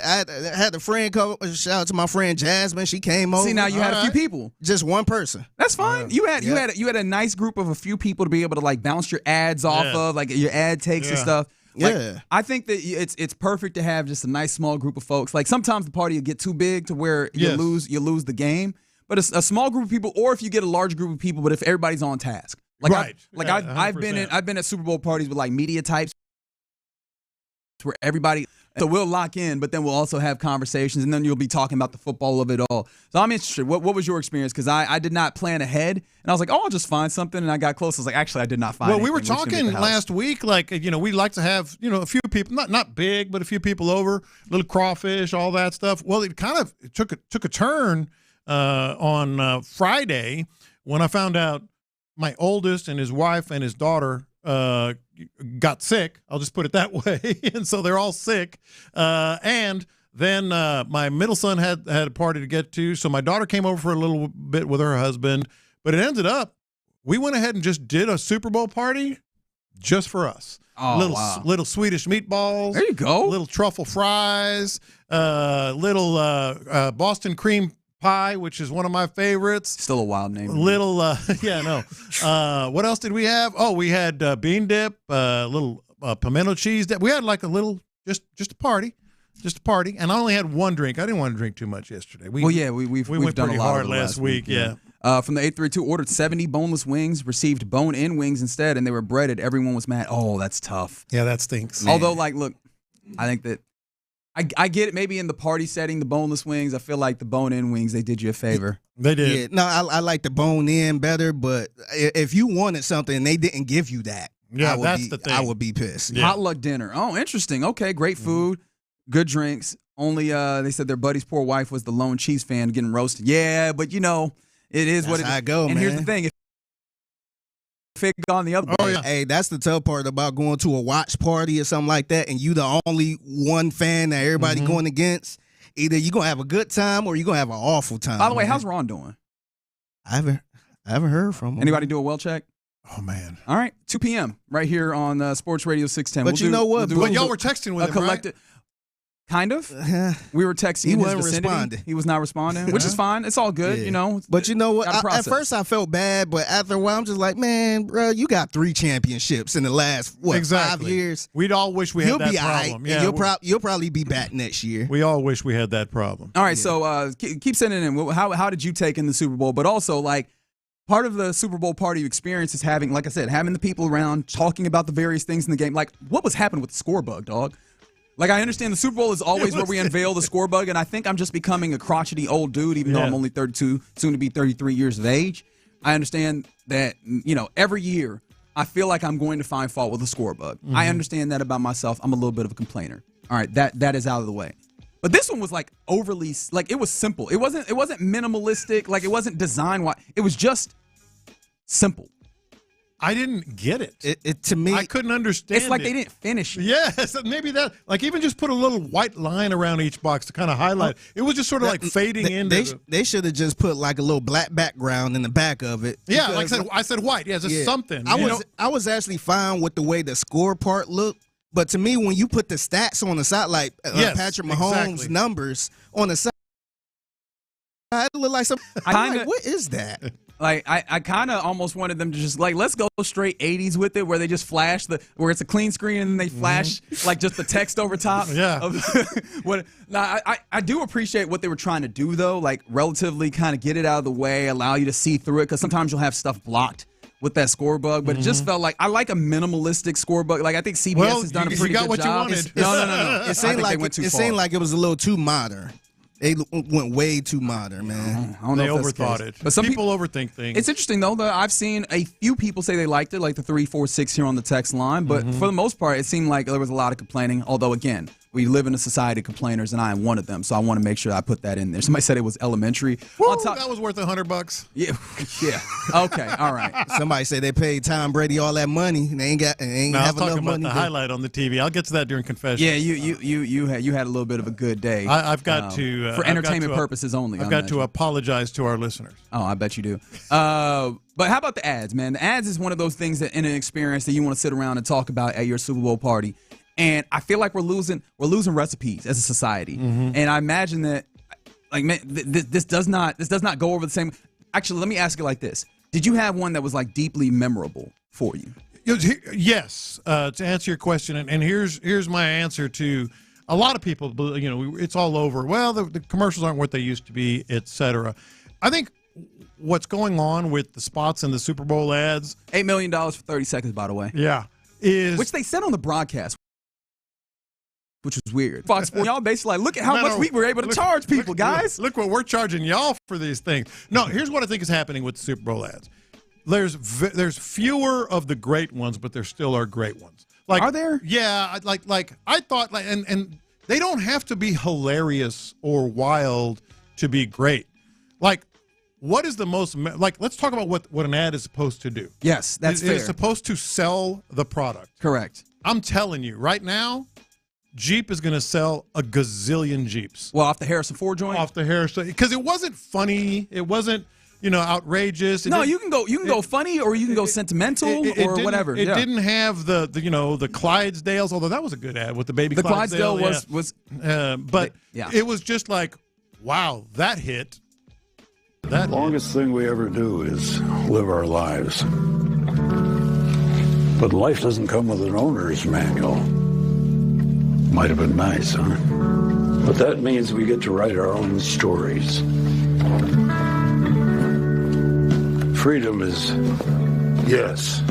had a friend come. Shout out to my friend Jasmine. She came over. See, now you had a few people. Just one person. That's fine. You had a nice group of a few people to be able to like bounce your ads off of, like your ad takes and stuff. Like, Yeah. I think that it's perfect to have just a nice small group of folks. Like sometimes the party will get too big to where you lose the game. But a small group of people, or if you get a large group of people, but if everybody's on task. Like right. I've been at Super Bowl parties with like media types where everybody. So we'll lock in, but then we'll also have conversations, and then you'll be talking about the football of it all. So I'm interested. What was your experience? Because I did not plan ahead, and I was like, I'll just find something, and I got close. I was like, actually, I did not find Well, we anything. were talking last week, like, we like to have, a few people, not big, but a few people over, little crawfish, all that stuff. Well, it kind of took a turn on Friday when I found out my oldest and his wife and his daughter got sick. I'll just put it that way. And so they're all sick. And then my middle son had a party to get to. So my daughter came over for a little bit with her husband. But it ended up, we went ahead and just did a Super Bowl party just for us. Oh, Little Swedish meatballs. There you go. Little truffle fries. Little Boston cream pie, which is one of my favorites. Still a wild name. Little, what else did we have? Oh, we had bean dip, little pimento cheese dip. We had like a little, just a party, And I only had one drink. I didn't want to drink too much yesterday. We went done pretty a lot hard of it last week. Yeah. From the 832, ordered 70 boneless wings, received bone-in wings instead, and they were breaded. Everyone was mad. Oh, that's tough. Yeah, that stinks. Although, look, I think that I get it. Maybe in the party setting, the boneless wings, I feel like the bone-in wings, they did you a favor. They did. Yeah, no, I like the bone-in better, but if you wanted something and they didn't give you that, that's the thing. I would be pissed. Yeah. Potluck dinner. Oh, interesting. Okay, great food, good drinks. Only they said their buddy's poor wife was the lone Chiefs fan getting roasted. Yeah, but it is what it is. How I go, and man. here's the thing. If it on the other way. Hey, that's the tough part about going to a watch party or something like that, and you the only one fan that everybody going against. Either you're going to have a good time or you're going to have an awful time. By the way, how's Ron doing? I haven't heard from him. Anybody do a well check? Oh, man. All right, 2 p.m. right here on Sports Radio 610. But you know what? But y'all were texting with him, collective. right? Kind of. We were texting. He in his wasn't vicinity. responding. He was not responding, which is fine. It's all good, But you know what? Gotta At process. first I felt bad, but after a while I'm just like, man, bro, you got 3 championships in the last 5 years. We'd all wish we had that be problem. all right, Yeah, and you'll probably be back next year. we all wish we had that problem. All right, so keep sending in. How did you take in the Super Bowl? But also, like, part of the Super Bowl party experience is having, like I said, having the people around, talking about the various things in the game. Like, what was happening with the score bug, dog? Like, I understand the Super Bowl is always where we unveil the score bug, and I think I'm just becoming a crotchety old dude, even though I'm only 32, soon to be 33 years of age. I understand that, every year I feel like I'm going to find fault with the score bug. Mm-hmm. I understand that about myself. I'm a little bit of a complainer. All right, that is out of the way. But this one was like overly, like, it was simple. It wasn't minimalistic. Like, it wasn't design-wise. It was just simple. I didn't get it. It to me, I couldn't understand. It's like they didn't finish it. Yes, maybe that. Like, even just put a little white line around each box to kind of highlight. It was just sort of like fading into. They should have just put like a little black background in the back of it. Yeah, like I said white. Yeah, just something. I was actually fine with the way the score part looked, but to me, when you put the stats on the side, like Patrick Mahomes' numbers on the side, it looked like something. I'm like, what is that? Like, I kind of almost wanted them to just, like, let's go straight 80s with it, where they just flash where it's a clean screen and then they flash, like, just the text over top. Yeah. Now, I do appreciate what they were trying to do, though, like, relatively kind of get it out of the way, allow you to see through it, because sometimes you'll have stuff blocked with that score bug, but it just felt like I like a minimalistic score bug. Like, I think CBS has done a pretty good job. No. It seemed like it was a little too modern. They went way too modern, man. I don't know they if that's the overthought case. it. But some people overthink things. It's interesting, though, that I've seen a few people say they liked it, like the 3, 4, 6 here on the text line. But for the most part, it seemed like there was a lot of complaining. Although, again, we live in a society of complainers, and I am one of them. So I want to make sure I put that in there. Somebody said it was elementary. Woo, that was worth $100. Yeah. Okay. All right. Somebody said they paid Tom Brady all that money, and they ain't have enough money. I was talking about the highlight on the TV. I'll get to that during confession. Yeah, you had a little bit of a good day. I've got to for entertainment purposes only. I've got to apologize to our listeners. Oh, I bet you do. But how about the ads, man? The ads is one of those things that in an experience that you want to sit around and talk about at your Super Bowl party. And I feel like we're losing recipes as a society. And I imagine that, like, man, this does not go over the same. Actually, let me ask it like this: did you have one that was like deeply memorable for you? Yes. To answer your question, and here's my answer to a lot of people. It's all over. Well, the commercials aren't what they used to be, etc. I think what's going on with the spots in the Super Bowl ads, $8 million for 30 seconds, by the way. Yeah, which they said on the broadcast, which was weird. Fox Sports, y'all basically like, look at how much we were able to charge people, guys. Look what we're charging y'all for these things. No, here's what I think is happening with the Super Bowl ads. There's fewer of the great ones, but there still are great ones. Like, are there? Yeah, like I thought, like, and they don't have to be hilarious or wild to be great. Like, what is the most like? Let's talk about what an ad is supposed to do. Yes, that's fair. It's supposed to sell the product. Correct. I'm telling you right now, Jeep is going to sell a gazillion Jeeps. Well, off the Harrison Ford joint? Off the Harrison, because it wasn't funny. It wasn't, outrageous. You can go funny, or you can go sentimental, or whatever. It didn't have the Clydesdales, although that was a good ad with the baby. The Clydesdale was but it was just like, wow, that hit. The longest thing we ever do is live our lives. But life doesn't come with an owner's manual. Might have been nice, huh? But that means we get to write our own stories. Freedom is yes,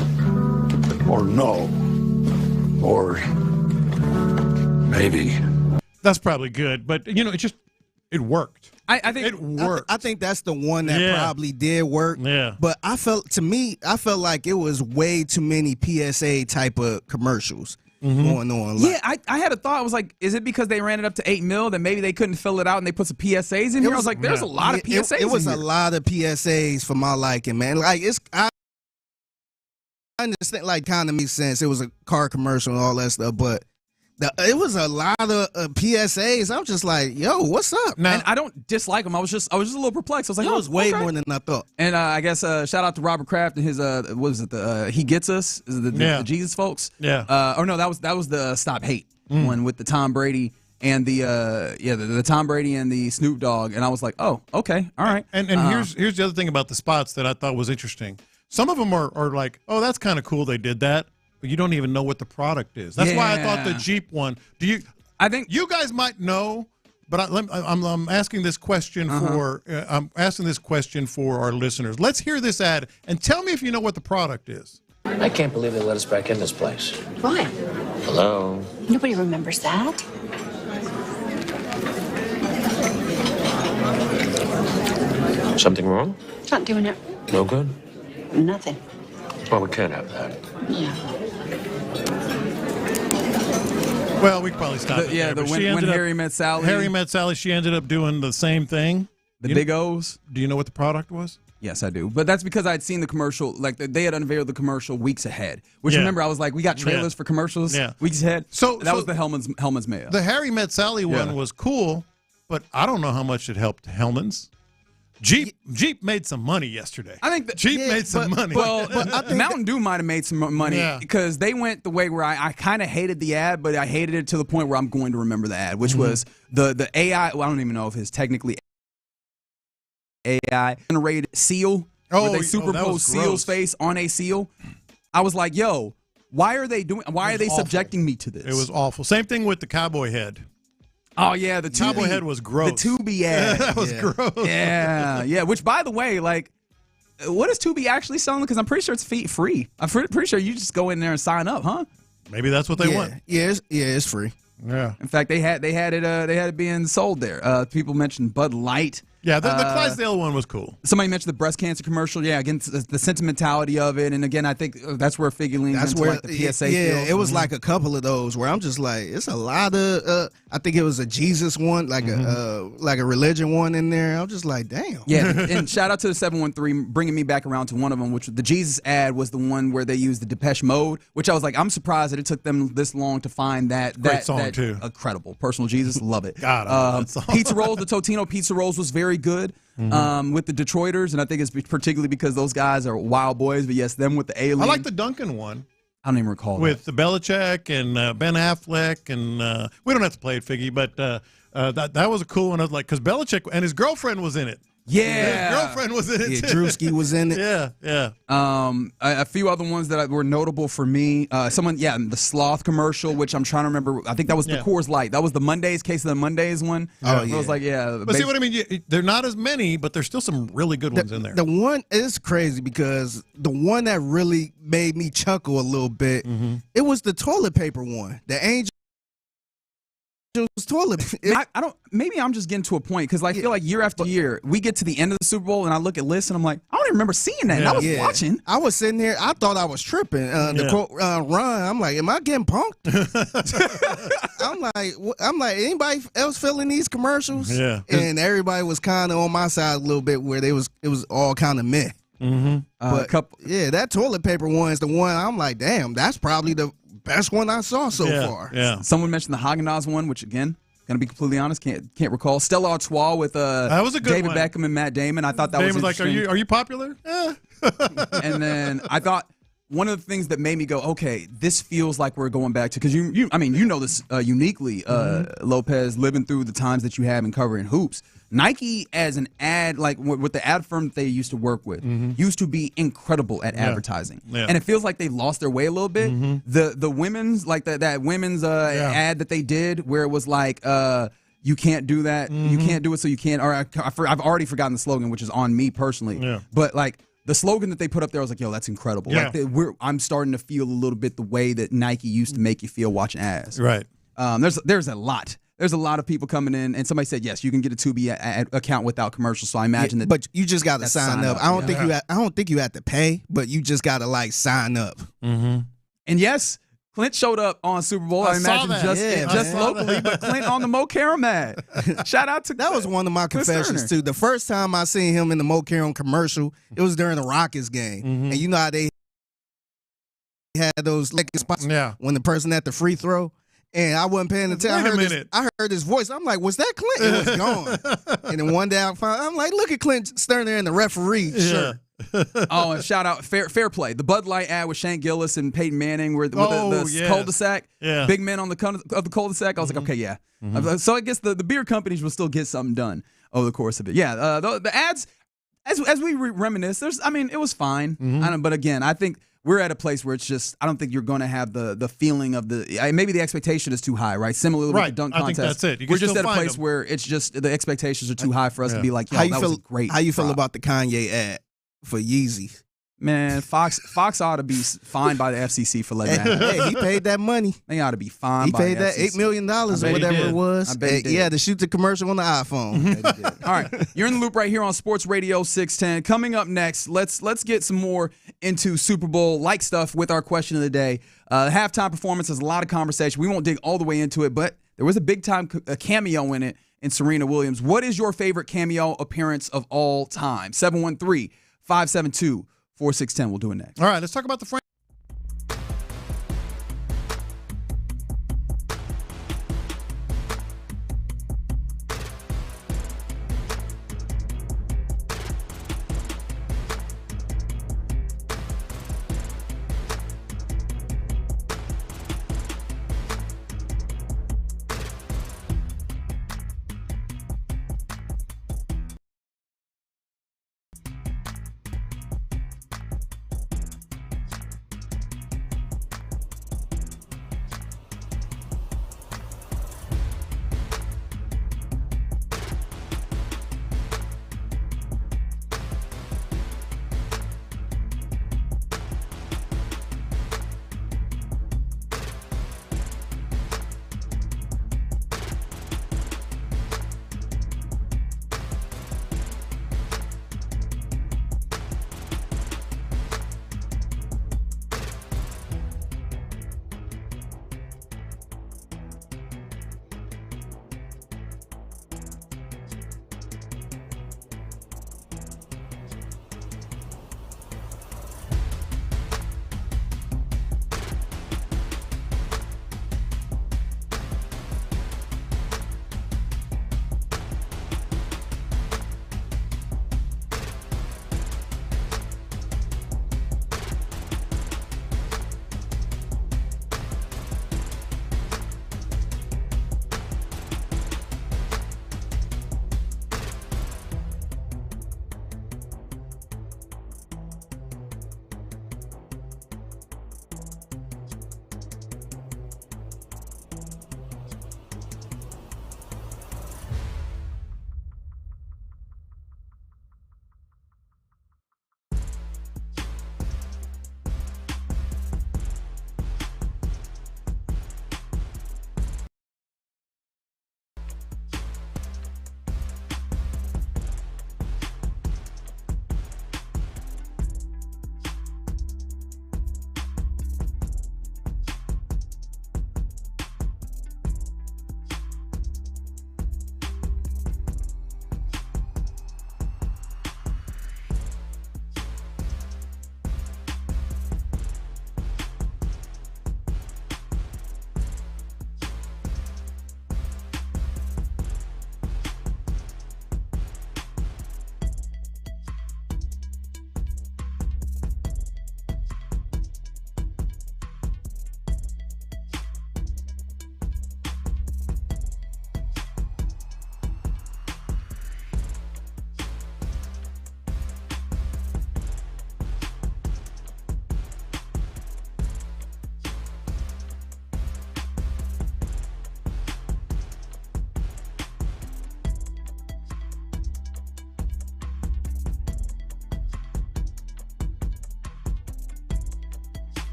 or no, or maybe. That's probably good, but it worked. I think it worked. I think that's the one that probably did work. Yeah. But I felt like it was way too many PSA type of commercials going on. Yeah, I had a thought. I was like, is it because they ran it up to $8 million that maybe they couldn't fill it out and they put some PSAs in here? I was like, there's a lot of PSAs. It was a lot of PSAs for my liking, man. Like I understand, like, kind of makes sense. It was a car commercial and all that stuff, but it was a lot of PSAs. I'm just like, yo, what's up? Now, and I don't dislike them. I was just a little perplexed. I was like, it was way more than I thought. And I guess shout out to Robert Kraft and his what is it? He Gets Us. Is it the Jesus folks? Yeah. Or no, that was the Stop Hate one with the Tom Brady and the Tom Brady and the Snoop Dogg, and I was like, oh, okay, all right. And here's the other thing about the spots that I thought was interesting. Some of them are like, oh, that's kind of cool they did that, but you don't even know what the product is. That's why I thought the Jeep one. I think you guys might know, but I'm asking this question for our listeners. Let's hear this ad and tell me if you know what the product is. I can't believe they let us back in this place. Why? Hello? Nobody remembers that. Something wrong? Not doing it. No good? Nothing. Well, we can't have that. Yeah. Well, we could probably stop it there. When Harry Met Sally. Harry Met Sally, she ended up doing the same thing. The Big O's. Do you know what the product was? Yes, I do. But that's because I'd seen the commercial, like they had unveiled the commercial weeks ahead. Which remember, I was like, we got trailers for commercials weeks ahead. So that was the Hellman's Mayo. The Harry Met Sally one was cool, but I don't know how much it helped Hellman's. Jeep made some money yesterday. I think Jeep made some money. Well, I think Mountain Dew might have made some money because they went the way where I kind of hated the ad, but I hated it to the point where I'm going to remember the ad, which was the AI. Well, I don't even know if it's technically AI generated seal where they superimposed Seal's face on a seal. I was like, yo, why are they subjecting me to this? It was awful. Same thing with the cowboy head. Oh, yeah, the cowboy head was gross. The Tubi ad. That was gross. Yeah. Which, by the way, like, what is Tubi actually selling? Because I'm pretty sure it's free. I'm pretty sure you just go in there and sign up, huh? Maybe that's what they want. Yeah, it's free. Yeah. In fact, they had it being sold there. People mentioned Bud Light. Yeah, the Clydesdale one was cool. Somebody mentioned the breast cancer commercial. Yeah, again, the sentimentality of it, and again, I think that's where Figgy leans into like the PSA. Yeah, it was like a couple of those where I'm just like, it's a lot of. I think it was a Jesus one, like a religion one in there. I'm just like, damn. Yeah, and shout out to the 713 bringing me back around to one of them, which the Jesus ad was the one where they used the Depeche Mode, which I was like, I'm surprised that it took them this long to find that. Great song too. Incredible. Personal Jesus, love it. God, pizza rolls, the Totino pizza rolls was very good with the Detroiters, and I think it's particularly because those guys are wild boys. But yes, them with the alien. I like the Duncan one. I don't even recall with the Belichick and Ben Affleck, and we don't have to play it, Figgy, but that was a cool one. I was like, because Belichick and his girlfriend was in it. Yeah, his girlfriend was in it. Yeah, Drewski was in it. Yeah. A few other ones that were notable for me. The Sloth commercial, which I'm trying to remember. I think that was the Coors Light. That was the Mondays case of the Mondays one. Oh yeah. I was like, yeah. But see what I mean? They're not as many, but there's still some really good ones in there. The one is crazy because the one that really made me chuckle a little bit, it was the toilet paper one. The Angel. Toilet. I don't. Maybe I'm just getting to a point because I feel like year after year we get to the end of the Super Bowl and I look at lists and I'm like, I don't even remember seeing that. And I was watching. I was sitting here. I thought I was tripping. The quote, Ron. I'm like, am I getting punked? I'm like, anybody else feeling these commercials? Yeah. And everybody was kind of on my side a little bit where it was all kind of meh. But that toilet paper one is the one I'm like, damn, that's probably the best one I saw so far. Yeah. Someone mentioned the Haagen-Dazs one, which again, gonna be completely honest, can't recall. Stella Artois with that was a good David one. Beckham and Matt Damon. I thought that Damon's was interesting. like, are you popular? And then I thought one of the things that made me go, okay, this feels like we're going back to, because you know this uniquely, Lopez, living through the times that you have in covering hoops. Nike as an ad, like with the ad firm that they used to work with, used to be incredible at advertising. Yeah. And it feels like they've lost their way a little bit. The women's, like that women's ad that they did where it was like, you can't do that, you can't do it, so you can't, or I've already forgotten the slogan, which is on me personally. Yeah. But like, the slogan that they put up there, I was like, yo, that's incredible. Yeah. Like I'm starting to feel a little bit the way that Nike used to make you feel watching ads. Right. There's a lot. There's a lot of people coming in, and somebody said, yes, you can get a Tubi account without commercials, so I imagine that. But you just got to sign up. I don't think you have to pay, but you just got to like sign up. And yes, Clint showed up on Super Bowl. I imagine just locally, but Clint on the Mo Karam ad. Shout out to that was one of my confessions too. The first time I seen him in the Mo Karam commercial, it was during the Rockets game, and you know how they had those licking spots when the person at the free throw. And I wasn't paying attention. I heard his voice. I'm like, was that Clint? It was gone. And then one day I'm like, look at Clint Stoerner in the referee shirt. Oh, and shout out Fair Play. The Bud Light ad with Shane Gillis and Peyton Manning with the cul-de-sac. Yeah. Big men on the of the cul-de-sac. I was like, okay, yeah. So I guess the beer companies will still get something done over the course of it. Yeah, the ads, as we reminisce, it was fine. But again, I think we're at a place where it's just, I don't think you're going to have the feeling of maybe the expectation is too high, right? Similarly with the dunk contest. I think that's it. We're just at a place where it's just the expectations are too high for us to be like, yo, that was great. How you feel about the Kanye ad for Yeezy? Man, Fox ought to be fined by the FCC for letting that happen. Hey, he paid that money. They ought to be fined. He by paid the that FCC. $8 million or whatever it was. I bet he did. Yeah, to shoot the commercial on the iPhone. All right, you're in the loop right here on Sports Radio 610. Coming up next, let's get some more into Super Bowl-like stuff with our question of the day. Halftime performance has a lot of conversation. We won't dig all the way into it, but there was a big-time cameo in it in Serena Williams. What is your favorite cameo appearance of all time? 713-572-4610. We'll do it next. All right, let's talk about the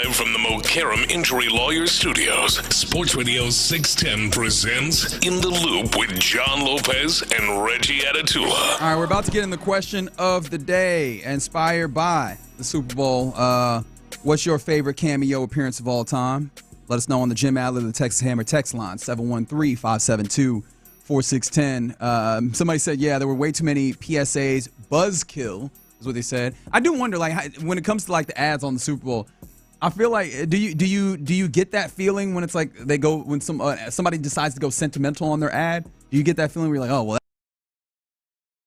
Live from the Mokaram Injury Lawyers Studios, Sports Radio 610 presents In the Loop with John Lopez and Reggie Atatula. All right, we're about to get in the question of the day, inspired by the Super Bowl. What's your favorite cameo appearance of all time? Let us know on the Jim Adler, the Texas Hammer text line, 713-572-4610. Somebody said, yeah, there were way too many PSAs. Buzzkill is what they said. I do wonder, like, when it comes to like the ads on the Super Bowl, I feel like do you get that feeling when it's like they go when somebody decides to go sentimental on their ad? Do you get that feeling where you're like, oh well,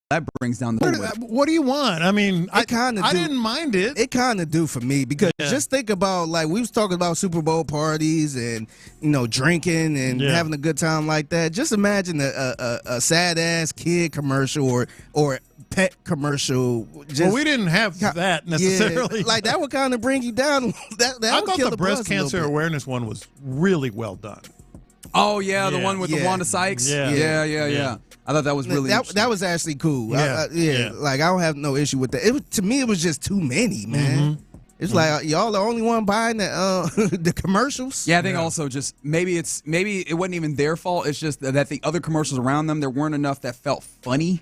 that brings down the what do you want? I mean, I didn't mind it. It kind of do for me because just think about, like, we was talking about Super Bowl parties and, you know, drinking and having a good time like that. Just imagine a sad ass kid commercial or pet commercial. Well, we didn't have that necessarily. Yeah, like that would kind of bring you down. That I would thought kill the breast cancer awareness one was really well done. Oh yeah, the one with the Wanda Sykes. Yeah. I thought that was really that was actually cool. Yeah. Like I don't have no issue with that. To me, it was just too many, man. It's like y'all the only one buying the the commercials. Yeah, I think also just maybe it wasn't even their fault. It's just that the other commercials around them, there weren't enough that felt funny.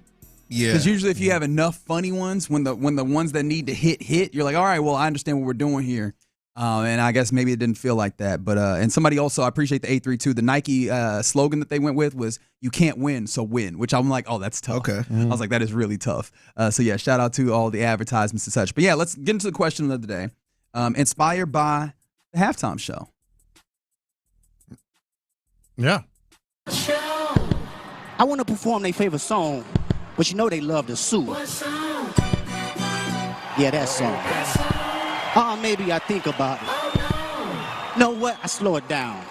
Yeah, because usually if you have enough funny ones, when the ones that need to hit, you're like, all right, well, I understand what we're doing here. And I guess maybe it didn't feel like that. But and somebody also, I appreciate the 832. The Nike slogan that they went with was "You can't win, so win," which I'm like, oh, that's tough. Okay. I was like, that is really tough. So yeah, shout out to all the advertisements and such. But yeah, let's get into the question of the day. Inspired by the halftime show. Yeah. I want to perform their favorite song, but you know they love the sue. Yeah, that song. Maybe I think about it. Know what? I slow it down.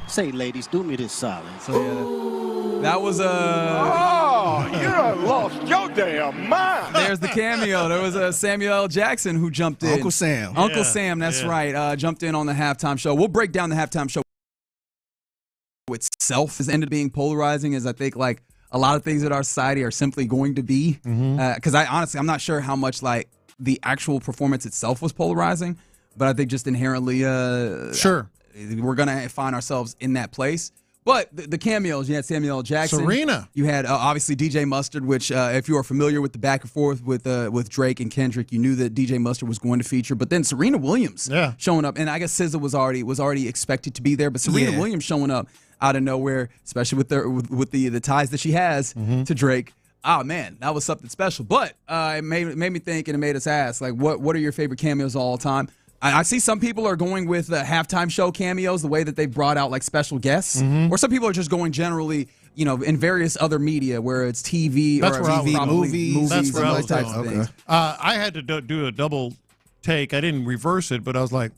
Say, ladies, do me this solid. So yeah, that was Oh, you done lost your damn mind. There's the cameo. There was Samuel L. Jackson who jumped in. Uncle Sam. Uncle Sam, that's right. Jumped in on the halftime show. We'll break down the halftime show itself. Has ended up being polarizing, as I think like a lot of things in our society are simply going to be. Because I'm not sure how much like the actual performance itself was polarizing, but I think just inherently, sure, we're gonna find ourselves in that place. But the cameos, you had Samuel L. Jackson, Serena. You had obviously DJ Mustard, which if you are familiar with the back and forth with Drake and Kendrick, you knew that DJ Mustard was going to feature. But then Serena Williams showing up, and I guess SZA was already expected to be there, but Serena Williams showing up out of nowhere, especially with the ties that she has to Drake. Oh man, that was something special. But it made me think, and it made us ask, like, what are your favorite cameos of all time? I see some people are going with halftime show cameos, the way that they brought out like special guests, or some people are just going generally, you know, in various other media, where it's TV or movies, That's where and I those was types of things. I had to do a double take. I didn't reverse it, but I was like, is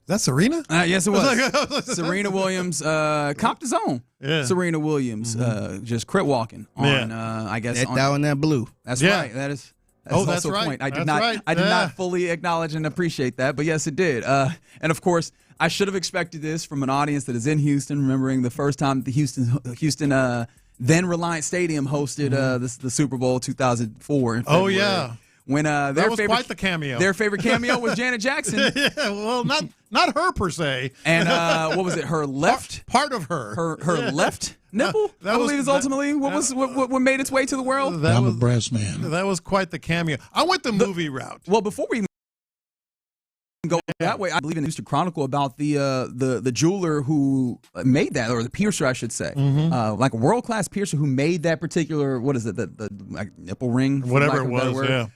that Serena? Yes, it was. Serena Williams, copped his own. Yeah. Serena Williams, just crit walking on, I guess. That down in that blue. That's right. That's that's also right. a point. I did That's not fully acknowledge and appreciate that, but yes, it did. And of course, I should have expected this from an audience that is in Houston, remembering the first time the Houston then Reliant Stadium hosted the Super Bowl 2004 in February. Oh yeah. When that was quite the cameo. Their favorite cameo was Janet Jackson. Yeah, well, not her per se. And what was it? Her left part of her. Her left nipple. I believe is ultimately what made its way to the world. I'm a brass man. That was quite the cameo. I went the movie route. Well, before we go that way, I believe in the Houston Chronicle about the jeweler who made that, or the piercer, I should say, like a world class piercer who made that particular, what is it, the like nipple ring, whatever it was,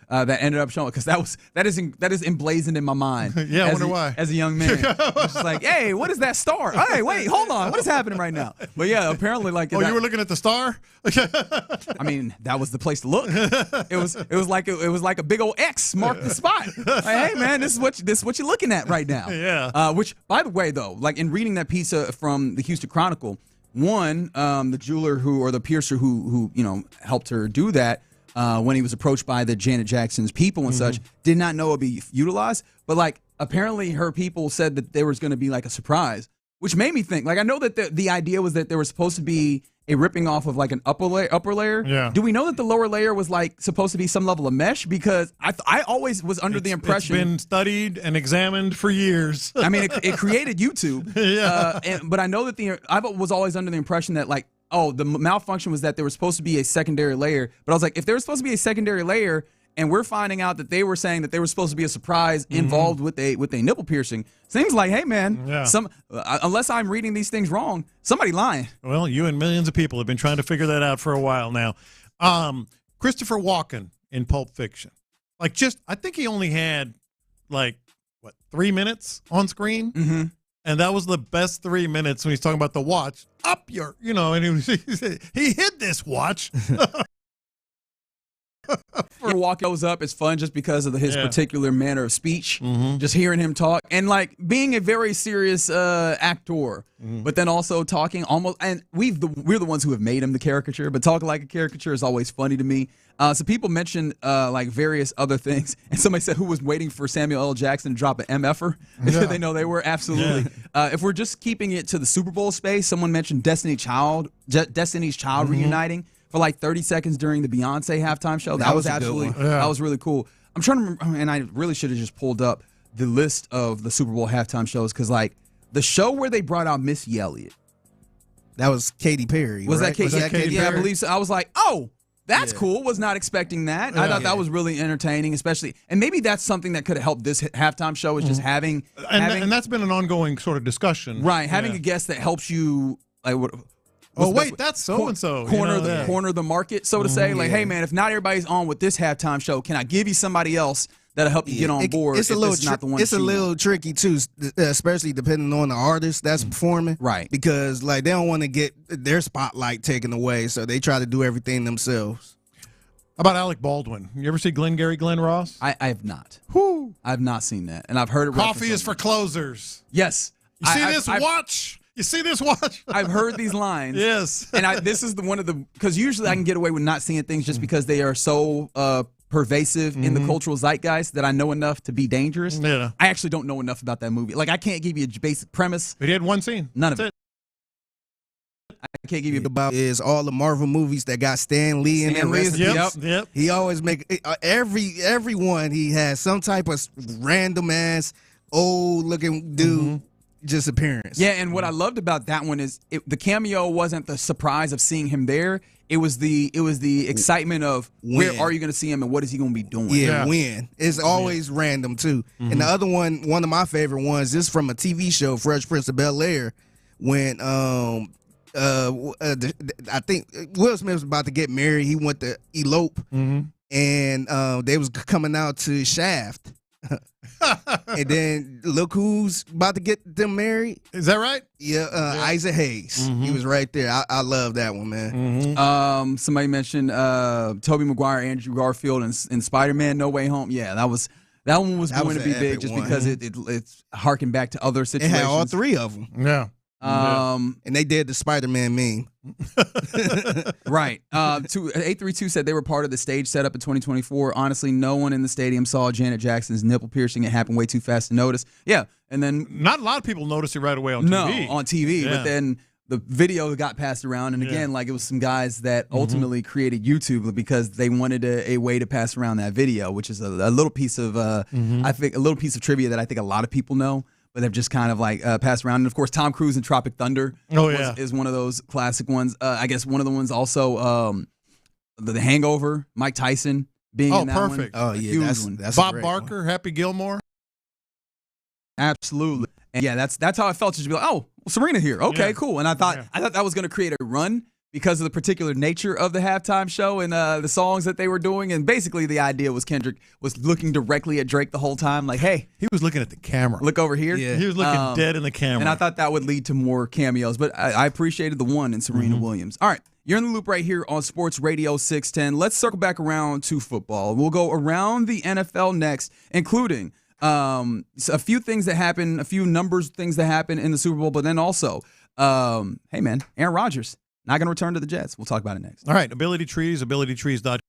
that ended up showing, because that is emblazoned in my mind. Yeah, I wonder why. As a young man, it's just like, hey, what is that star? Hey, wait, hold on, what is happening right now? But yeah, apparently like. You were looking at the star. I mean, that was the place to look. It was like a big old X marked the spot. Like, hey man, this is what you're looking at right now. Yeah. Which, by the way, though, like in reading that piece from the Houston Chronicle, the jeweler or the piercer who helped her do that, when he was approached by the Janet Jackson's people and such, did not know it'd be utilized. But like apparently her people said that there was going to be like a surprise. which made me think. Like, I know that the idea was that there was supposed to be a ripping off of like an upper layer. Yeah. Do we know that the lower layer was like supposed to be some level of mesh? Because I always was under the impression it's been studied and examined for years. I mean, it created YouTube. Yeah. But I know that I was always under the impression that like, oh, the malfunction was that there was supposed to be a secondary layer. But I was like, if there was supposed to be a secondary layer, and we're finding out that they were saying that they were supposed to be a surprise involved with a nipple piercing. Seems like, hey man, unless I'm reading these things wrong, somebody lying. Well, you and millions of people have been trying to figure that out for a while now. Christopher Walken in Pulp Fiction, I think he only had 3 minutes on screen, and that was the best 3 minutes when he's talking about the watch. And he hid this watch. Walk goes up, it's fun just because of his particular manner of speech. Just hearing him talk and like being a very serious actor, but then also talking almost. And we're the ones who have made him the caricature, but talking like a caricature is always funny to me. So people mentioned like various other things, and somebody said who was waiting for Samuel L. Jackson to drop an MFer. They know they were absolutely. If we're just keeping it to the Super Bowl space, someone mentioned Destiny's Child reuniting for like 30 seconds during the Beyonce halftime show. That was absolutely, that was really cool. I'm trying to remember, and I really should have just pulled up the list of the Super Bowl halftime shows, because like the show where they brought out Missy Elliott. That was Katy Perry. Was right? that Katy Perry? Yeah, I Perry? believe so. I was like, oh, that's cool. Was not expecting that. I thought that was really entertaining, especially, and maybe that's something that could have helped this halftime show, is just having and that's been an ongoing sort of discussion. Right, having a guest that helps you like what. Oh wait, that's so and so. Corner the market, so to say. Like, hey man, if not everybody's on with this halftime show, can I give you somebody else that'll help you get on board? It's a little tricky too, especially depending on the artist that's performing. Right. Because like they don't want to get their spotlight taken away, so they try to do everything themselves. How about Alec Baldwin? You ever see Glenn Ross? I have not. Whoo! I have not seen that, and I've heard it. Coffee is for closers. Yes. You see this watch? You see this watch? I've heard these lines. Yes. And this is because usually I can get away with not seeing things just because they are so pervasive in the cultural zeitgeist that I know enough to be dangerous. Yeah. I actually don't know enough about that movie. Like, I can't give you a basic premise. But he had one scene. None of it. I can't give you about is all the Marvel movies that got Stan Lee in them. Yep. He always make everyone he has some type of random ass old looking dude. Just appearance. Yeah, and what I loved about that one is the cameo wasn't the surprise of seeing him there. It was the excitement of where are you going to see him and what is he going to be doing? Yeah, when. It's always random too. And the other one of my favorite ones is from a TV show, Fresh Prince of Bel-Air, when I think Will Smith was about to get married. He went to elope, and they was coming out to Shaft. And then look who's about to get them married. Is that right? Yeah, Isaac Hayes. He was right there. I love that one, man. Somebody mentioned Tobey Maguire, Andrew Garfield, and Spider-Man No Way Home. Yeah, that one was going to be big just because it's harkened back to other situations. It had all three of them. Yeah. And they did the Spider-Man meme. Right. 832 said they were part of the stage setup in 2024. Honestly, no one in the stadium saw Janet Jackson's nipple piercing. It happened way too fast to notice. Yeah, and then not a lot of people noticed it right away on TV. No, on TV. Yeah. But then the video got passed around, and again, like it was some guys that ultimately created YouTube because they wanted a way to pass around that video, which is a little piece of I think a little piece of trivia that I think a lot of people know. But they've just kind of like passed around. And of course, Tom Cruise in Tropic Thunder is one of those classic ones. I guess one of the ones also, the Hangover, Mike Tyson being in that perfect. one. Oh, yeah, that's Bob Barker, Happy Gilmore. Absolutely. And yeah, that's how I felt. Just to be like, oh, Serena here. Okay, cool. And I thought that was going to create a run because of the particular nature of the halftime show and the songs that they were doing. And basically the idea was Kendrick was looking directly at Drake the whole time. Like, hey. He was looking at the camera. Look over here. Yeah. He was looking dead in the camera. And I thought that would lead to more cameos. But I appreciated the one in Serena Williams. All right. You're in the loop right here on Sports Radio 610. Let's circle back around to football. We'll go around the NFL next, including a few things that happen, a few things that happen in the Super Bowl, but then also, hey, man, Aaron Rodgers. Not going to return to the Jets. We'll talk about it next. All right. Ability Trees, abilitytrees.com.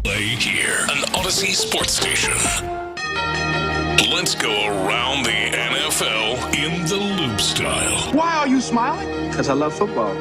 Play here, an Odyssey sports station. Let's go around the NFL in the loop style. Why are you smiling? Because I love football.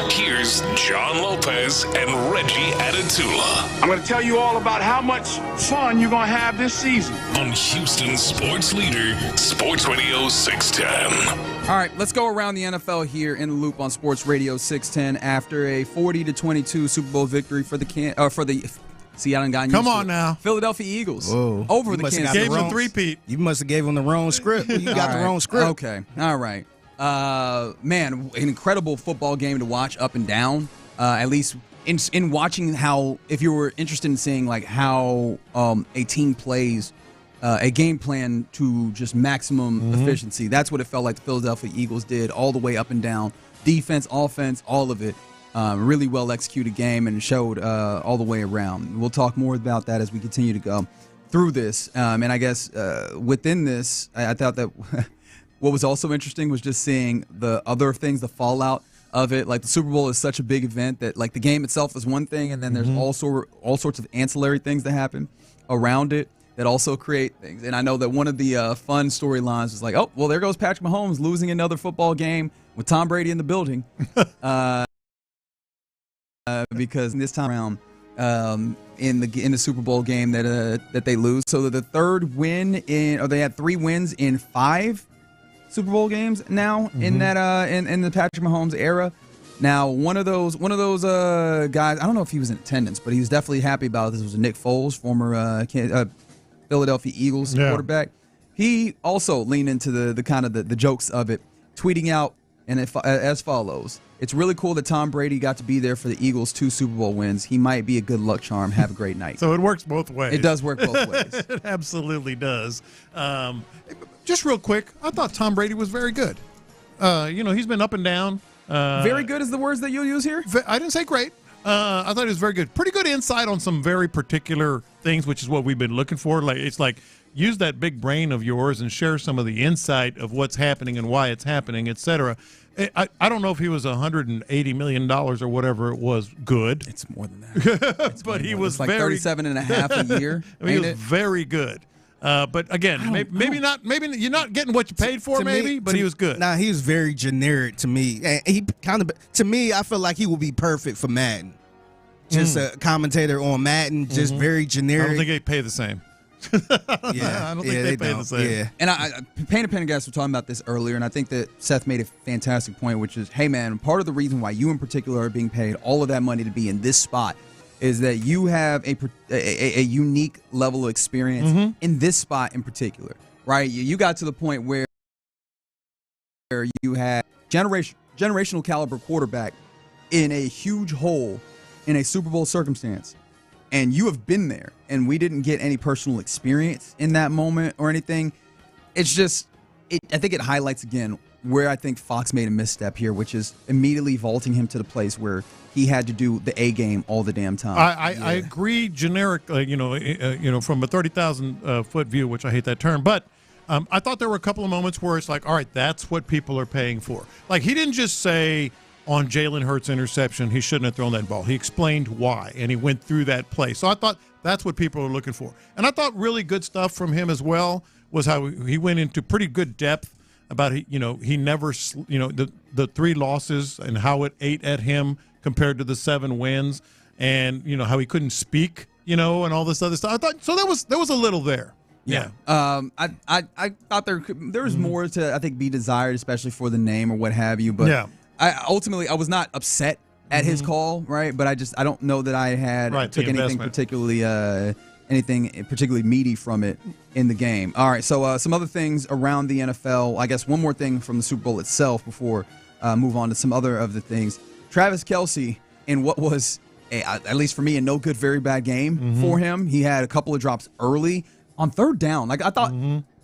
Here's John Lopez and Reggie Adatula. I'm going to tell you all about how much fun you're going to have this season. On Houston sports leader, Sports Radio 610. All right, let's go around the NFL here in the loop on Sports Radio 610 after a 40-22 Super Bowl victory for the See, I done gotten Come used on to it. now. Philadelphia Eagles Whoa. over You the must have Kansas got the City wrong- Chiefs. Three-peat. You must have gave him the wrong script. You got the wrong script. Okay. All right. Man, an incredible football game to watch up and down. At least in watching how, if you were interested in seeing like how a team plays a game plan to just maximum efficiency, that's what it felt like the Philadelphia Eagles did all the way up and down. Defense, offense, all of it. Really well executed game and showed all the way around. We'll talk more about that as we continue to go through this. And I guess within this, I thought that what was also interesting was just seeing the other things, the fallout of it. Like the Super Bowl is such a big event that like the game itself is one thing, and then there's all sorts of ancillary things that happen around it that also create things. And I know that one of the fun storylines is like, oh, well, there goes Patrick Mahomes losing another football game with Tom Brady in the building. Because this time around in the Super Bowl game that they lose, so the third win they had 3 wins in 5 Super Bowl games now in that in the Patrick Mahomes era. Now one of those guys, I don't know if he was in attendance, but he was definitely happy about this. Was Nick Foles, former Philadelphia Eagles quarterback. He also leaned into the kind of the jokes of it, tweeting out as follows: "It's really cool that Tom Brady got to be there for the Eagles' 2 Super Bowl wins. He might be a good luck charm. Have a great night." So it works both ways. It does work both ways. It absolutely does. Just real quick, I thought Tom Brady was very good. He's been up and down. Very good is the words that you'll use here? I didn't say great. I thought he was very good. Pretty good insight on some very particular things, which is what we've been looking for. It's like use that big brain of yours and share some of the insight of what's happening and why it's happening, etc. I don't know if he was $180 million or whatever it was good. It's more than that. But he was like very 37.5 a year. He was very good. But again, maybe not. Maybe you're not getting what you paid for. But he was good. Nah, he was very generic to me. And he to me, I feel like he would be perfect for Madden. Just a commentator on Madden, just very generic. I don't think they pay the same. I don't think they pay the same. Yeah. And Payne and Pendergast were talking about this earlier, and I think that Seth made a fantastic point, which is, hey man, part of the reason why you in particular are being paid all of that money to be in this spot is that you have a unique level of experience in this spot in particular, right? You got to the point where you had generational caliber quarterback in a huge hole in a Super Bowl circumstance, and you have been there, and we didn't get any personal experience in that moment or anything. It's just, I think it highlights again where I think Fox made a misstep here, which is immediately vaulting him to the place where he had to do the A game all the damn time. I agree generically, from a 30,000 foot view, which I hate that term, but I thought there were a couple of moments where it's like, all right, that's what people are paying for. Like he didn't just say on Jalen Hurts' interception he shouldn't have thrown that ball. He explained why, and he went through that play. So I thought that's what people are looking for. And I thought really good stuff from him as well was how he went into pretty good depth about, he never, the 3 losses and how it ate at him compared to the 7 wins, and how he couldn't speak, and all this other stuff. I thought so there was a little there. Yeah. I thought there was more to, I think, be desired, especially for the name or what have you. But I was not upset at his call, right? But I don't know that I took anything particularly meaty from it in the game. All right, so some other things around the NFL. I guess one more thing from the Super Bowl itself before move on to some other of the things. Travis Kelce, in what was, at least for me, a no good, very bad game for him. He had a couple of drops early on third down. Like I thought,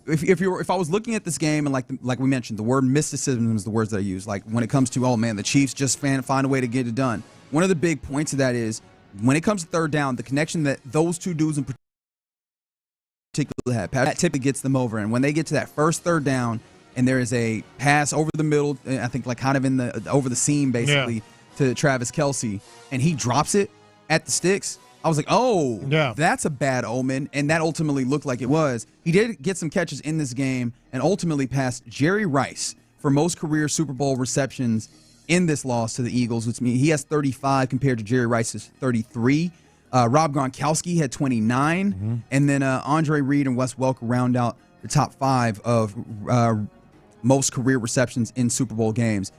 if I was looking at this game and like we mentioned, the word mysticism is the words that I use. Like when it comes to, oh man, the Chiefs just find a way to get it done. One of the big points of that is when it comes to third down, the connection that those two dudes in particular have, that typically gets them over. And when they get to that first third down and there is a pass over the middle, I think like kind of in the over the seam basically to Travis Kelce, and he drops it at the sticks, I was like, oh, that's a bad omen. And that ultimately looked like it was. He did get some catches in this game and ultimately passed Jerry Rice for most career Super Bowl receptions in this loss to the Eagles, which means he has 35 compared to Jerry Rice's 33. Rob Gronkowski had 29. And then Andre Reed and Wes Welker round out the top 5 of most career receptions in Super Bowl games.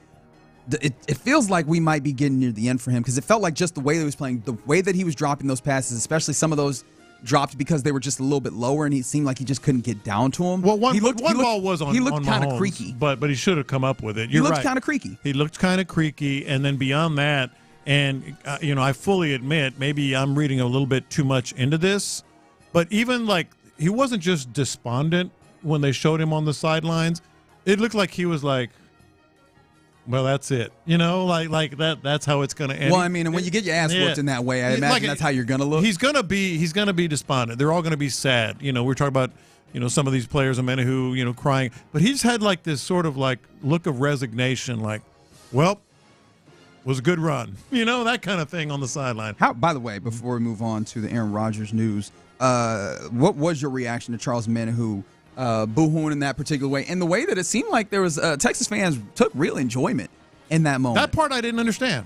It feels like we might be getting near the end for him because it felt like just the way that he was playing, the way that he was dropping those passes, especially some of those dropped because they were just a little bit lower and he seemed like he just couldn't get down to him. Well, one ball was on. He looked kind of Mahomes, creaky, but he should have come up with it. He looked kind of creaky. He looked kind of creaky, and then beyond that, and I fully admit maybe I'm reading a little bit too much into this, but even like he wasn't just despondent when they showed him on the sidelines. It looked like he was like, well, that's it. Like that. That's how it's going to end. Well, I mean, and when you get your ass whooped in that way, I imagine that's how you're going to look. He's going to be despondent. They're all going to be sad. We're talking about, some of these players, a minute who, crying. But he just had like this sort of like look of resignation, like, well, was a good run. That kind of thing on the sideline. By the way, before we move on to the Aaron Rodgers news, what was your reaction to Charles Omenihu boo-hooing in that particular way? And the way that it seemed like there was Texas fans took real enjoyment in that moment. That part I didn't understand.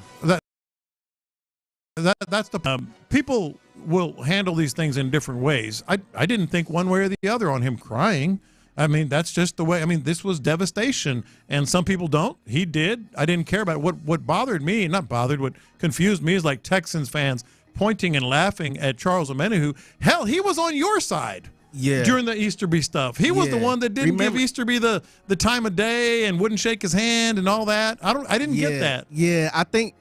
That's the people will handle these things in different ways. I didn't think one way or the other on him crying. I mean, that's just the way. I mean, this was devastation, and some people don't. He did. I didn't care about it. What bothered me, what confused me is like Texans fans pointing and laughing at Charles Omenihu. Hell, he was on your side. Yeah. During the Easterby stuff. He was the one that didn't give Easterby the time of day and wouldn't shake his hand and all that. I didn't get that. Yeah, I think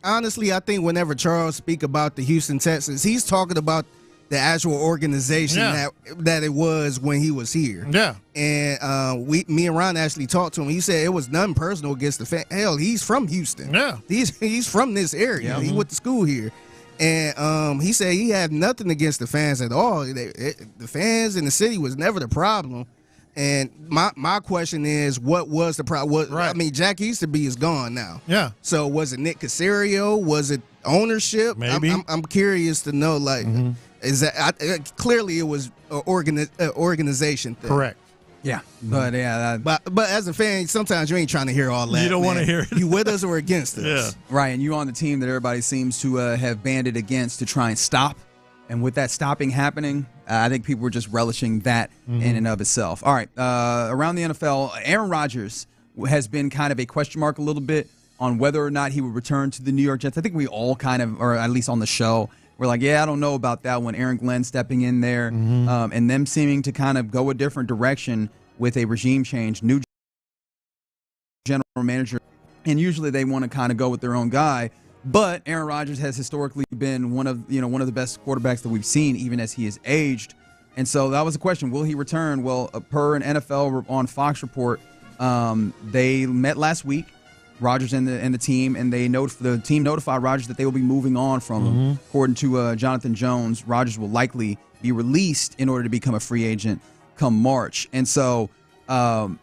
honestly, whenever Charles speak about the Houston Texans, he's talking about the actual organization that it was when he was here. Yeah. And me and Ron actually talked to him. He said it was nothing personal against the fan. Hell, he's from Houston. Yeah. He's from this area. Yeah. He went to school here. And he said he had nothing against the fans at all. The fans in the city was never the problem. And my question is, what was the problem? Right. I mean, Jack Easterby is gone now. Yeah. So was it Nick Caserio? Was it ownership? Maybe. I'm curious to know. Like, is that clearly it was an organization thing? Correct. Yeah, but but as a fan, sometimes you ain't trying to hear all that. You don't want to hear it. You with us or against us? Yeah, right. And you on the team that everybody seems to have banded against to try and stop. And with that stopping happening, I think people were just relishing that in and of itself. All right, around the NFL, Aaron Rodgers has been kind of a question mark a little bit on whether or not he would return to the New York Jets. I think we all kind of, or at least on the show, we're like, yeah, I don't know about that one. Aaron Glenn stepping in there and them seeming to kind of go a different direction with a regime change, new general manager. And usually they want to kind of go with their own guy. But Aaron Rodgers has historically been one of the best quarterbacks that we've seen, even as he has aged. And so that was the question. Will he return? Well, per an NFL on Fox report, they met last week, Rodgers and the team, and the team notified Rodgers that they will be moving on from him. According to Jonathan Jones, Rodgers will likely be released in order to become a free agent come March. And so, wow,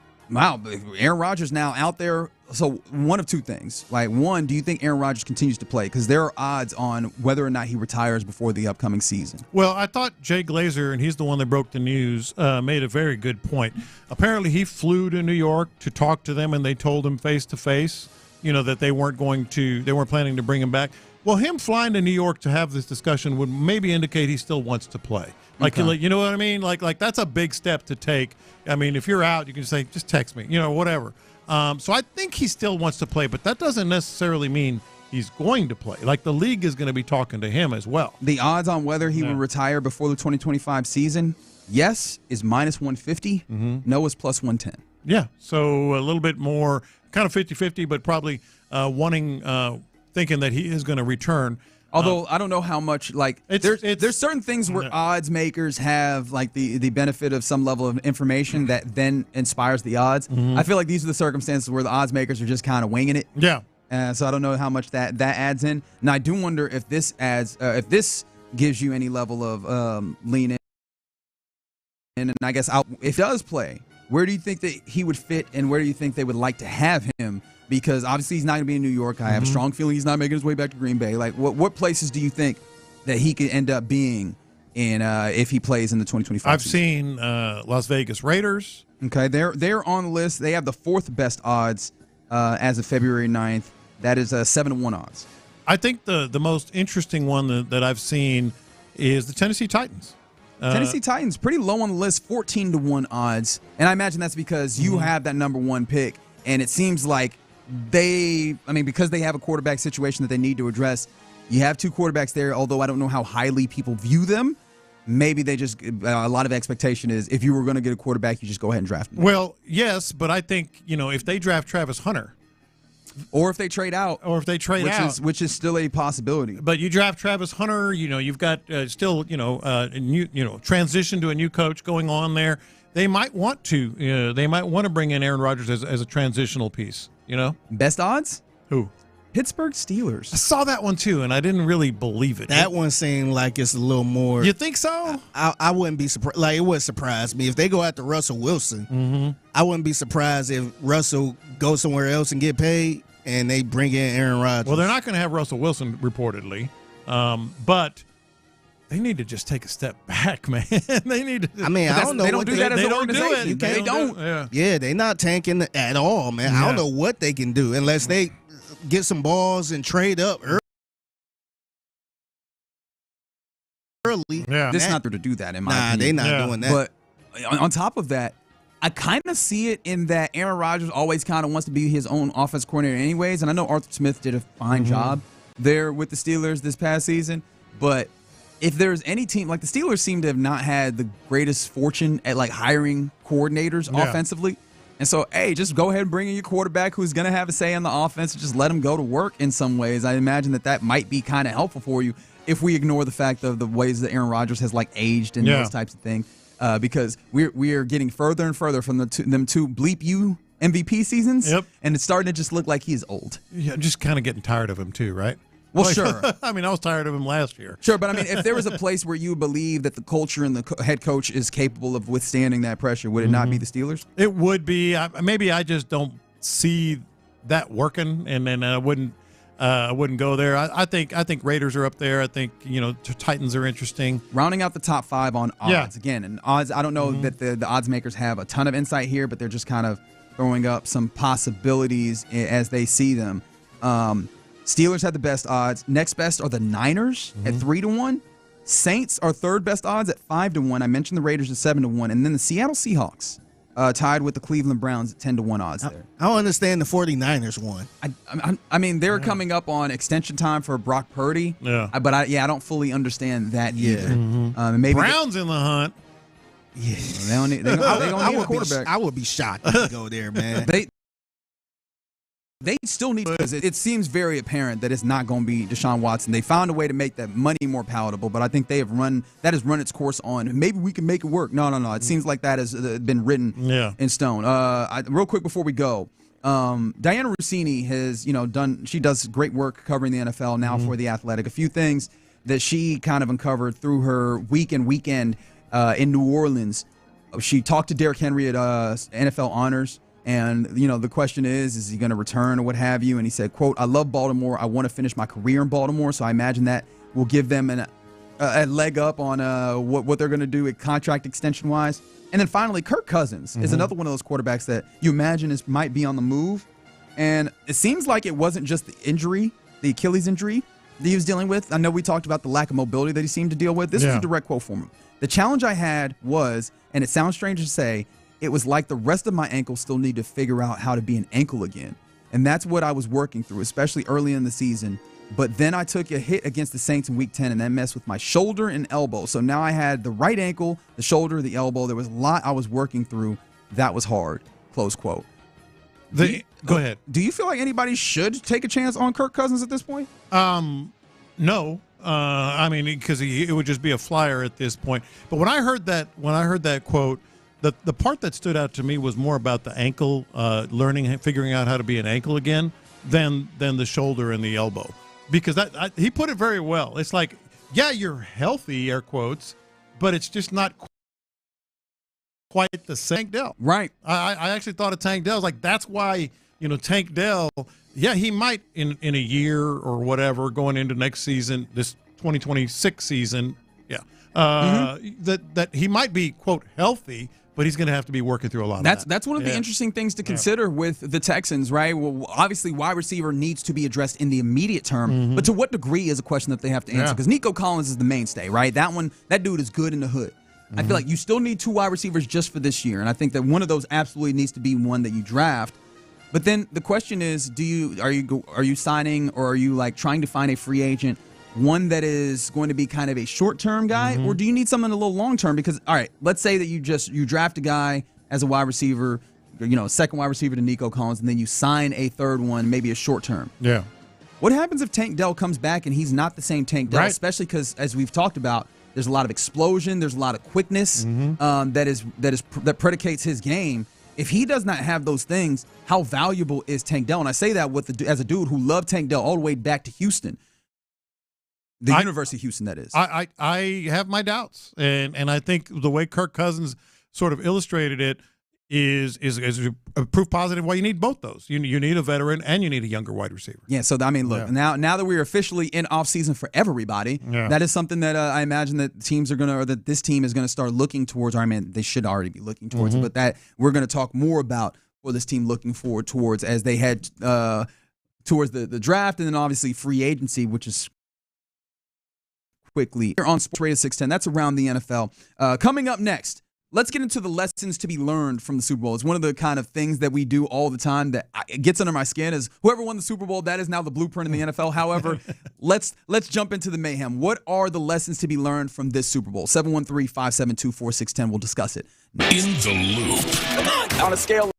Aaron Rodgers now out there. So one of two things. Like, one, do you think Aaron Rodgers continues to play? Because there are odds on whether or not he retires before the upcoming season. Well, I thought Jay Glazer, and he's the one that broke the news, made a very good point. Apparently, he flew to New York to talk to them, and they told him face to face, that they weren't planning to bring him back. Well, him flying to New York to have this discussion would maybe indicate he still wants to play. Like, you know what I mean? Like that's a big step to take. I mean, if you're out, you can say, just text me, whatever. So I think he still wants to play, but that doesn't necessarily mean he's going to play. Like, the league is going to be talking to him as well. The odds on whether he will retire before the 2025 season, yes, is -150. No is +110. Yeah, so a little bit more, kind of 50-50, but probably thinking that he is going to return. Although I don't know how much, like, there's certain things where odds makers have, like, the benefit of some level of information that then inspires the odds. I feel like these are the circumstances where the odds makers are just kind of winging it. Yeah. So I don't know how much that adds in. Now, I do wonder if this if this gives you any level of lean in. And I guess if he does play, where do you think that he would fit, and where do you think they would like to have him? Because obviously he's not going to be in New York. I have a strong feeling he's not making his way back to Green Bay. Like, what places do you think that he could end up being in if he plays in the 2025 I've season? seen Las Vegas Raiders. Okay, they're on the list. They have the fourth best odds as of February 9th. That is 7-1 odds. I think the most interesting one that I've seen is the Tennessee Titans. Tennessee Titans, pretty low on the list, 14-1 odds. And I imagine that's because you have that number one pick, and it seems like because they have a quarterback situation that they need to address, you have two quarterbacks there, although I don't know how highly people view them. Maybe they just, a lot of expectation is if you were going to get a quarterback, you just go ahead and draft him. Well, yes, but I think, if they draft Travis Hunter. Or if they trade out. Which is still a possibility. But you draft Travis Hunter, you've got still, transition to a new coach going on there. They might want to bring in Aaron Rodgers as a transitional piece, Best odds? Who? Pittsburgh Steelers. I saw that one too, and I didn't really believe it. That one seemed like it's a little more. You think so? I wouldn't be surprised. Like, it wouldn't surprise me if they go after Russell Wilson. I wouldn't be surprised if Russell goes somewhere else and get paid. and they bring in Aaron Rodgers. Well, they're not going to have Russell Wilson reportedly, but they need to just take a step back, man. They need to. I mean, I don't know. They don't do that as an organization. They don't. Yeah. Yeah, they're not tanking at all, man. I don't know what they can do unless they get some balls and trade up early. Yeah. This is not there to do that, in my opinion. opinion. They're not doing that. But on top of that, I kind of see it in that Aaron Rodgers always kind of wants to be his own offense coordinator anyways, and I know Arthur Smith did a fine job there with the Steelers this past season, but if there's any team, like the Steelers seem to have not had the greatest fortune at like hiring coordinators offensively. And so, hey, just go ahead and bring in your quarterback who's going to have a say in the offense and just let him go to work in some ways. I imagine that might be kind of helpful for you if we ignore the fact of the ways that Aaron Rodgers has like aged and those types of things. Because we are getting further and further from them two bleep you MVP seasons, and it's starting to just look like he's old. Yeah, just kind of getting tired of him too, right? Well, sure. I mean, I was tired of him last year. Sure, but I mean, if there was a place where you believe that the culture and the head coach is capable of withstanding that pressure, would it not be the Steelers? It would be. Maybe I just don't see that working, and then I wouldn't go there. I think Raiders are up there. I think Titans are interesting. Rounding out the top 5 on odds again, and odds. I don't know that the odds makers have a ton of insight here, but they're just kind of throwing up some possibilities as they see them. Steelers have the best odds. Next best are the Niners at 3-1. Saints are third best odds at 5-1. I mentioned the Raiders at 7-1, and then the Seattle Seahawks tied with the Cleveland Browns at 10-1 odds there. I don't understand the 49ers one. I mean, they're coming up on extension time for Brock Purdy. Yeah. But I don't fully understand that either. Maybe Browns in the hunt. Yeah. They don't need a quarterback. I would be shocked if they go there, man. They still need, because it seems very apparent that it's not going to be Deshaun Watson. They found a way to make that money more palatable, but I think that has run its course on. Maybe we can make it work. No. It seems like that has been written in stone. Real quick before we go, Diana Rossini has she does great work covering the NFL now for The Athletic. A few things that she kind of uncovered through her week and weekend in New Orleans. She talked to Derrick Henry at NFL Honors. And, the question is he going to return or what have you? And he said, quote, "I love Baltimore. I want to finish my career in Baltimore. So I imagine that will give them a leg up on what they're going to do at contract extension wise." And then finally, Kirk Cousins is another one of those quarterbacks that you imagine might be on the move. And it seems like it wasn't just the injury, the Achilles injury that he was dealing with. I know we talked about the lack of mobility that he seemed to deal with. This was a direct quote from him. "The challenge I had was, and it sounds strange to say, it was like the rest of my ankle still need to figure out how to be an ankle again. And that's what I was working through, especially early in the season. But then I took a hit against the Saints in Week 10, and that messed with my shoulder and elbow. So now I had the right ankle, the shoulder, the elbow. There was a lot I was working through. That was hard." Close quote. Go ahead. Do you feel like anybody should take a chance on Kirk Cousins at this point? No. I mean, because it would just be a flyer at this point. But when I heard that quote, the part that stood out to me was more about the ankle, figuring out how to be an ankle again, than the shoulder and the elbow. Because he put it very well. It's like, yeah, you're healthy, air quotes, but it's just not quite the same. Tank Dell. Right. I actually thought of Tank Dell. I was like, that's why, Tank Dell, yeah, he might in a year or whatever going into next season, this 2026 season, that he might be, quote, healthy, but he's going to have to be working through a lot of that. That's one of the interesting things to consider with the Texans, right? Well, obviously, wide receiver needs to be addressed in the immediate term, but to what degree is a question that they have to answer? Because Nico Collins is the mainstay, right? That dude is good in the hood. I feel like you still need 2 wide receivers just for this year, and I think that one of those absolutely needs to be one that you draft. But then the question is, are you signing, or are you like trying to find a free agent, one that is going to be kind of a short-term guy, or do you need someone a little long-term? Because, all right, let's say that you draft a guy as a wide receiver, second wide receiver to Nico Collins, and then you sign a third one, maybe a short-term. Yeah. What happens if Tank Dell comes back and he's not the same Tank Dell, especially because, as we've talked about, there's a lot of explosion, there's a lot of quickness that predicates his game. If he does not have those things, how valuable is Tank Dell? And I say that as a dude who loved Tank Dell all the way back to Houston. The University of Houston, that is. I have my doubts. And I think the way Kirk Cousins sort of illustrated it, is a proof positive why you need both those. You need a veteran and you need a younger wide receiver. Yeah, so, I mean, look, now that we're officially in offseason for everybody, that is something that I imagine that that this team is going to start looking towards. I mean, they should already be looking towards it, but that we're going to talk more about for this team looking forward towards as they head towards the draft and then obviously free agency, which is quickly. Here on Sports Radio 610, that's around the NFL. Coming up next, let's get into the lessons to be learned from the Super Bowl. It's one of the kind of things that we do all the time that gets under my skin is whoever won the Super Bowl, that is now the blueprint in the NFL. However, let's jump into the mayhem. What are the lessons to be learned from this Super Bowl? 713-572-4610. We'll discuss it next. In the Loop. On a scale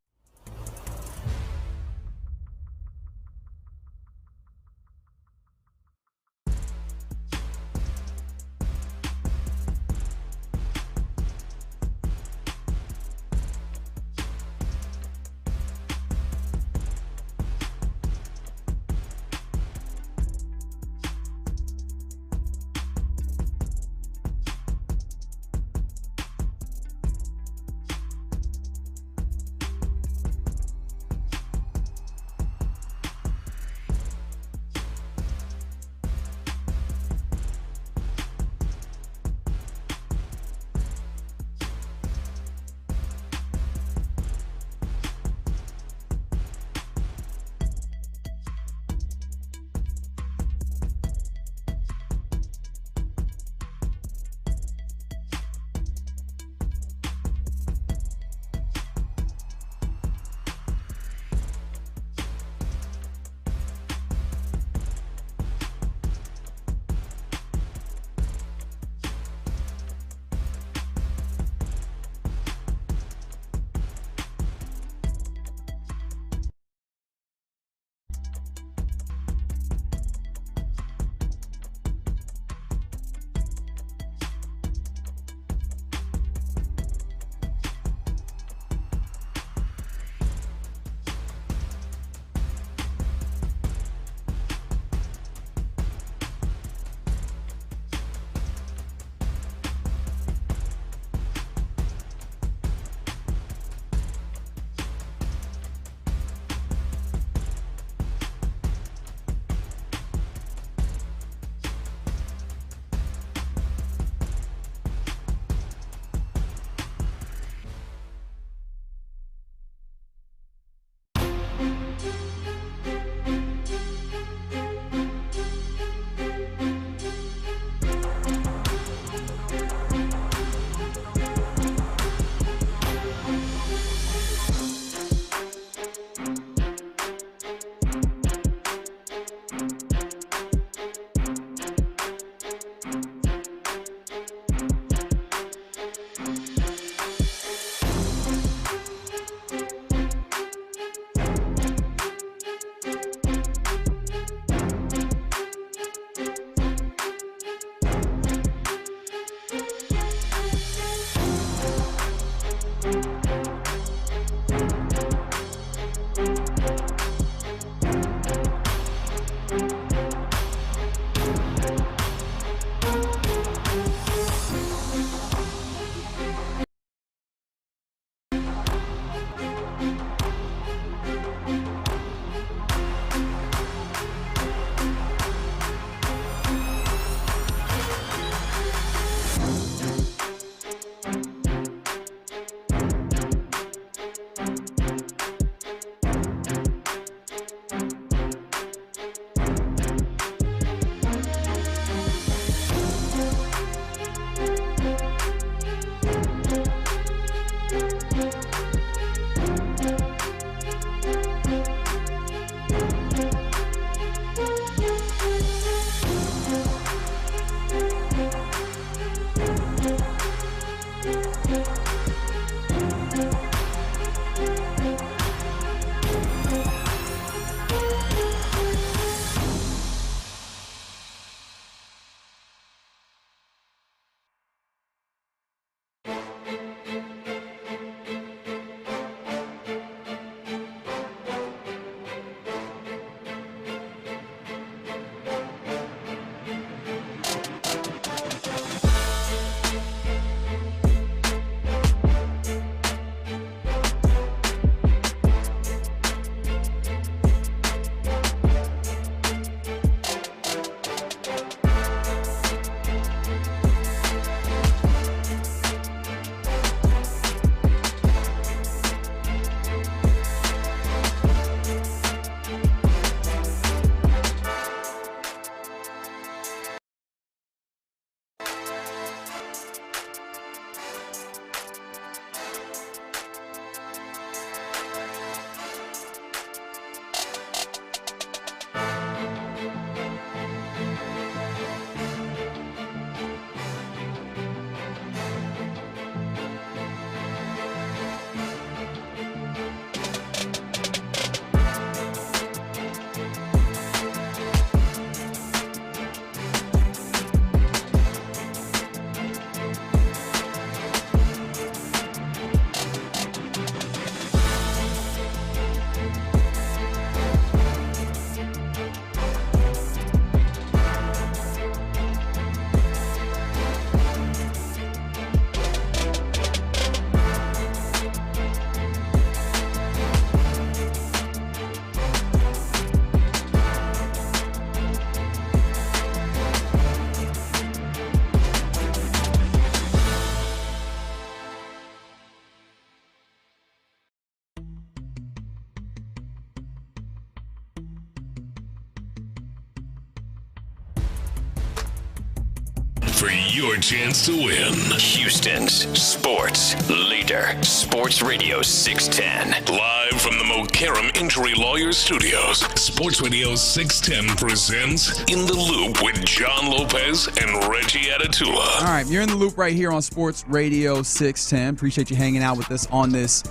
for your chance to win. Houston's sports leader, Sports Radio 610. Live from the Mokaram Injury Lawyers Studios, Sports Radio 610 presents In the Loop with John Lopez and Reggie Atatula. All right, you're in the loop right here on Sports Radio 610. Appreciate you hanging out with us on this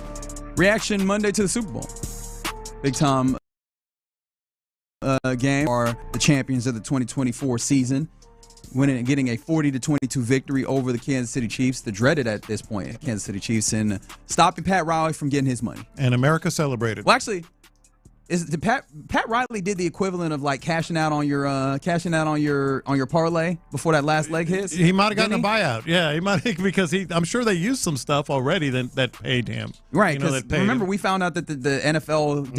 Reaction Monday to the Super Bowl. Big time game are the champions of the 2024 season, winning and getting a 40-22 victory over the Kansas City Chiefs, the dreaded at this point Kansas City Chiefs, and stopping Pat Riley from getting his money. And America celebrated. Well, actually, Pat Riley did the equivalent of like cashing out on your parlay before that last leg hits. He might have gotten a buyout. Yeah, he might because I'm sure they used some stuff already that paid him. Right, because remember we found out that the NFL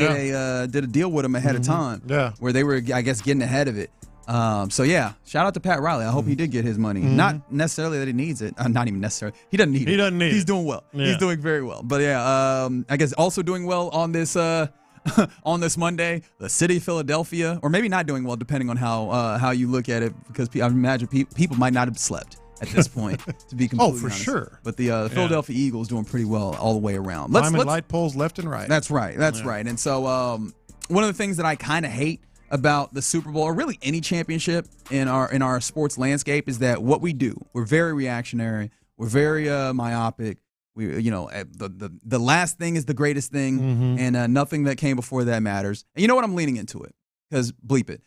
did a deal with him ahead of time. Yeah, where they were, I guess, getting ahead of it. So yeah, shout out to Pat Riley. I hope he did get his money. Not necessarily that he needs it. Not even necessarily. He doesn't need it. He doesn't need it. He's doing well. Yeah. He's doing very well. But yeah, I guess also doing well on this on this Monday, the city of Philadelphia, or maybe not doing well depending on how you look at it, because I imagine people might not have slept at this point, to be completely honest. Sure. But the Philadelphia Eagles doing pretty well all the way around. Climbing light poles left and right. That's right. Right. And so one of the things that I kind of hate about the Super Bowl, or really any championship in our sports landscape, is that what we do, we're very reactionary, we're very myopic. We, the last thing is the greatest thing, and nothing that came before that matters. And you know what? I'm leaning into it because bleep it.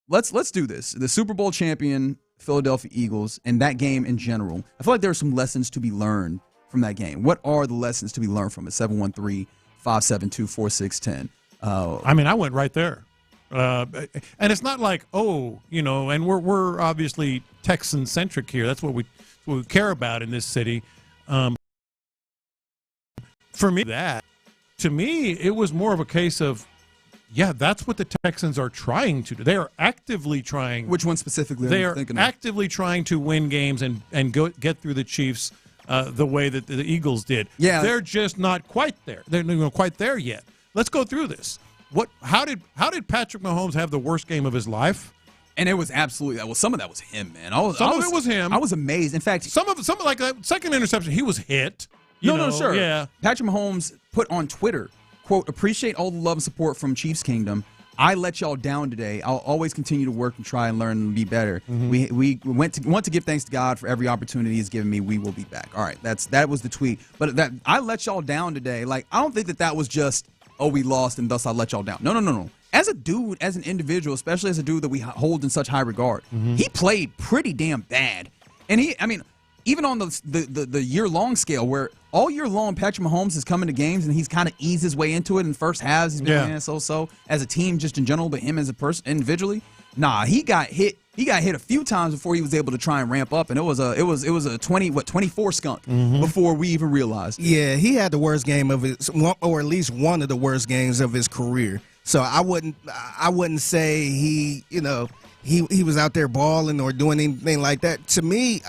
Let's do this. The Super Bowl champion Philadelphia Eagles and that game in general. I feel like there are some lessons to be learned from that game. What are the lessons to be learned from it? 713-572-4610. I mean, I went right there. And it's not like, and we're obviously Texan-centric here. That's what we care about in this city. For me, to me, it was more of a case of, that's what the Texans are trying to do. They are actively trying. Which one specifically? They are actively trying to win games and get through the Chiefs the way that the Eagles did. Yeah, they're just not quite there. They're not quite there yet. Let's go through this. How did Patrick Mahomes have the worst game of his life? And it was absolutely some of that was him, man. Some of it was him. I was amazed. In fact, some like that second interception, he was hit. No, sure. Yeah. Patrick Mahomes put on Twitter, quote, "Appreciate all the love and support from Chiefs Kingdom. I let y'all down today. I'll always continue to work and try and learn and be better. We want to give thanks to God for every opportunity He's given me. We will be back." All right, that was the tweet. But that I let y'all down today. Like, I don't think that was just, we lost and thus I let y'all down. No. As a dude, as an individual, especially as a dude that we hold in such high regard, he played pretty damn bad. And even on the year-long scale, where all year long Patrick Mahomes is coming to games and he's kind of eased his way into it in the first halves. He's been playing so as a team just in general, but him as a person individually, he got hit. He got hit a few times before he was able to try and ramp up, and it was a 24 skunk before we even realized. Yeah, he had the worst game of his, or at least one of the worst games of his career. So I wouldn't say he was out there balling or doing anything like that. To me,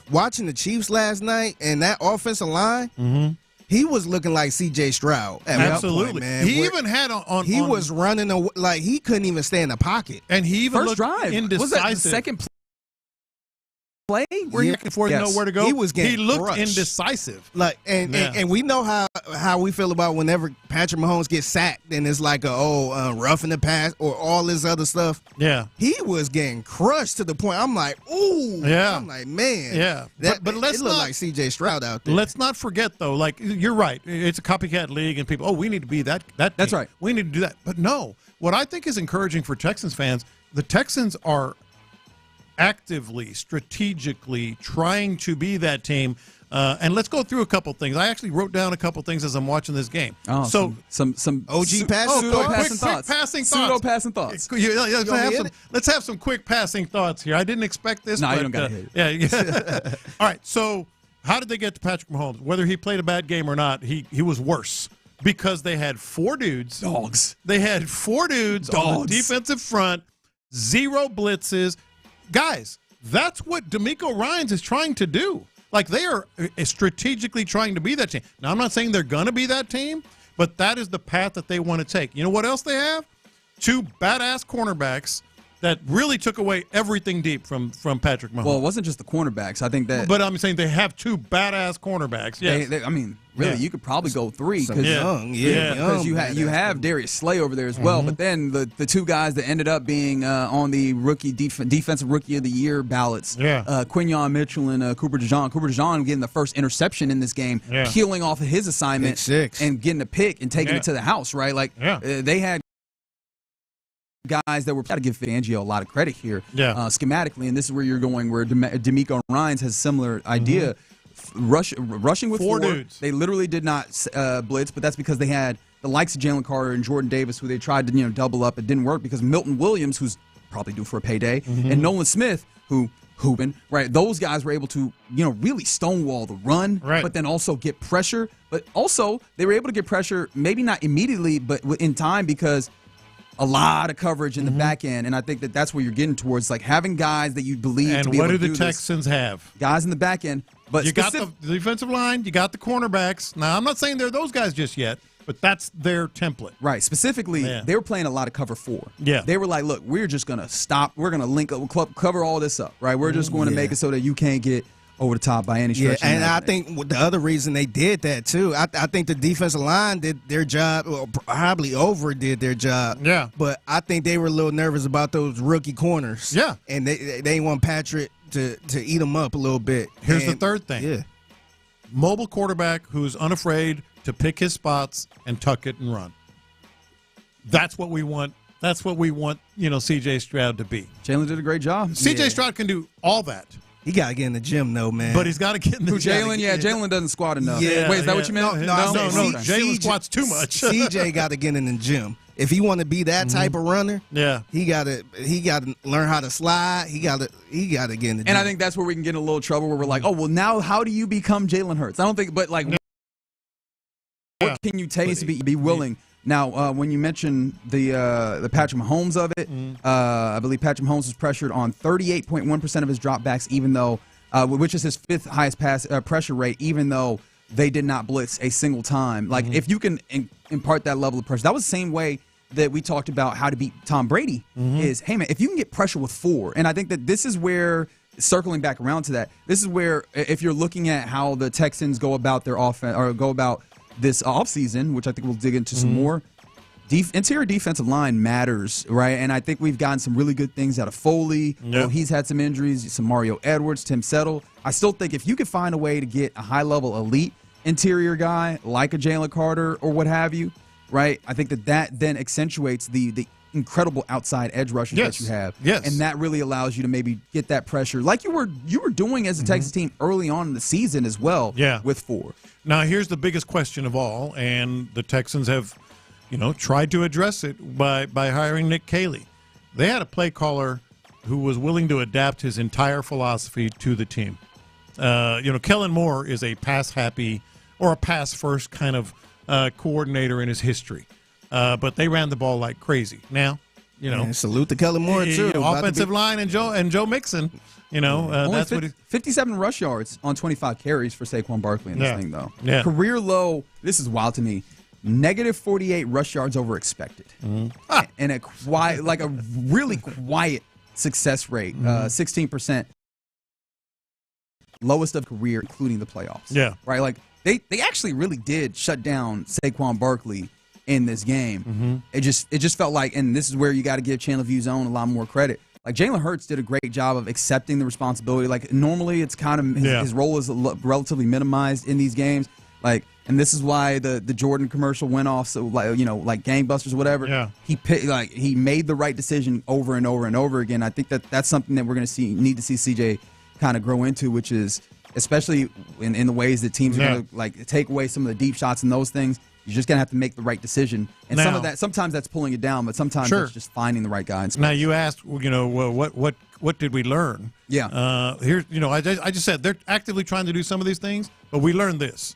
watching the Chiefs last night and that offensive line, he was looking like C.J. Stroud at Absolutely. one point, man. He even had he was running like he couldn't even stay in the pocket. And he even looked indecisive. Was that the second play? Where he back and forth, know where to go. He was getting looked crushed. Indecisive. Like and we know how we feel about whenever Patrick Mahomes gets sacked and it's like roughing the pass or all this other stuff. Yeah, he was getting crushed to the point I'm like, ooh. Yeah, I'm like, man. Yeah, but let's look like C.J. Stroud out there. Let's not forget though. Like, you're right. It's a copycat league, and people. We need to be that. That's right. We need to do that. But no, what I think is encouraging for Texans fans, the Texans are actively, strategically trying to be that team. And let's go through a couple things. I actually wrote down a couple things as I'm watching this game. Oh, so some OG passing thoughts. Pseudo passing thoughts. Let's have some quick passing thoughts here. I didn't expect this. No, you don't got to hit it. Yeah. All right. So how did they get to Patrick Mahomes? Whether he played a bad game or not, he was worse. Because they had four dudes. Dogs. They had four dudes on the defensive front, 0 blitzes. Guys, that's what DeMeco Ryans is trying to do. Like, they are strategically trying to be that team. Now, I'm not saying they're going to be that team, but that is the path that they want to take. You know what else they have? 2 badass cornerbacks that really took away everything deep from Patrick Mahomes. Well, it wasn't just the cornerbacks. I think that. But I'm saying they have two badass cornerbacks. Yes. Really, you could probably go three because you have Darius Slay over there as well. But then the two guys that ended up being on the defensive rookie of the year ballots, Quinyon Mitchell and Cooper DeJean. Cooper DeJean getting the first interception in this game, peeling off of his assignment and getting a pick and taking it to the house. Right, they had guys that were got to give Fangio a lot of credit here, schematically, and this is where you're going. Where D'Amico Ryans has a similar idea. Rushing with four dudes. They literally did not blitz, but that's because they had the likes of Jalen Carter and Jordan Davis, who they tried to double up. It didn't work because Milton Williams, who's probably due for a payday, and Nolan Smith, right? Those guys were able to really stonewall the run, but then also get pressure. But also they were able to get pressure, maybe not immediately, but in time because a lot of coverage in the back end, and I think that's where you're getting towards, like having guys that you believe and to be able to do this. And what do the Texans have? Guys in the back end. But you got the defensive line, you got the cornerbacks. Now, I'm not saying they're those guys just yet, but that's their template. Right. Specifically, they were playing a lot of cover 4. Yeah. They were like, look, we're just going to stop. We're going to link up, cover all this up, right? We're just going to make it so that you can't get over the top by any stretch. Yeah, and I think the other reason they did that, too, I think the defensive line did their job, or probably overdid their job. Yeah. But I think they were a little nervous about those rookie corners. Yeah. And they didn't want Patrick to eat them up a little bit. Here's the third thing. Yeah. Mobile quarterback who's unafraid to pick his spots and tuck it and run. That's what we want. That's what we want, C.J. Stroud to be. Jalen did a great job. C.J. Stroud can do all that. He got to get in the gym, though, man. But he's got to get in the gym. Jalen, Jalen doesn't squat enough. Yeah, wait, is that what you meant? No. Jalen squats too much. C.J. got to get in the gym. If he want to be that type of runner, he got to learn how to slide. He got to get in the gym. And I think that's where we can get in a little trouble where we're like, oh, well, now how do you become Jalen Hurts? I don't think, but like, what can you take to be willing? Now, when you mentioned the Patrick Mahomes of it, I believe Patrick Mahomes was pressured on 38.1% of his dropbacks, even though, which is his 5th highest pressure rate, even though they did not blitz a single time. Like, if you can impart that level of pressure, that was the same way that we talked about how to beat Tom Brady is, hey, man, if you can get pressure with 4, and I think that this is where, circling back around to that, this is where, if you're looking at how the Texans go about their offense, or go about this offseason, which I think we'll dig into some more, interior defensive line matters, right? And I think we've gotten some really good things out of Foley. Well, he's had some injuries, some Mario Edwards, Tim Settle. I still think if you could find a way to get a high-level elite interior guy like a Jalen Carter or what have you, right? I think that then accentuates the incredible outside edge rushers that you have. Yes. And that really allows you to maybe get that pressure like you were doing as a Texas team early on in the season as well with 4. Now, here's the biggest question of all, and the Texans have, tried to address it by hiring Nick Caley. They had a play caller who was willing to adapt his entire philosophy to the team. Kellen Moore is a pass-happy or a pass-first kind of coordinator in his history. But they ran the ball like crazy. Now, salute to Kellen Moore too. Offensive line and Joe Mixon. That's what 57 rush yards on 25 carries for Saquon Barkley in this thing, though. Yeah. Career low. This is wild to me. -48 rush yards over expected, and a really quiet success rate. 16%, lowest of career, including the playoffs. Yeah, right. Like they actually really did shut down Saquon Barkley in this game. It just felt like, and this is where you got to give Chandler Viewzone a lot more credit. Like Jalen Hurts did a great job of accepting the responsibility. Like normally it's kind of his role is relatively minimized in these games. Like, and this is why the Jordan commercial went off so like gangbusters or whatever. Yeah. He made the right decision over and over and over again. I think that's something that we're going to need to see CJ kind of grow into, which is especially in the ways that teams are going to like take away some of the deep shots and those things. You're just going to have to make the right decision. And sometimes that's pulling it down, but sometimes it's just finding the right guy. Now, you asked, what did we learn? Yeah. Here's, I just said they're actively trying to do some of these things, but we learned this.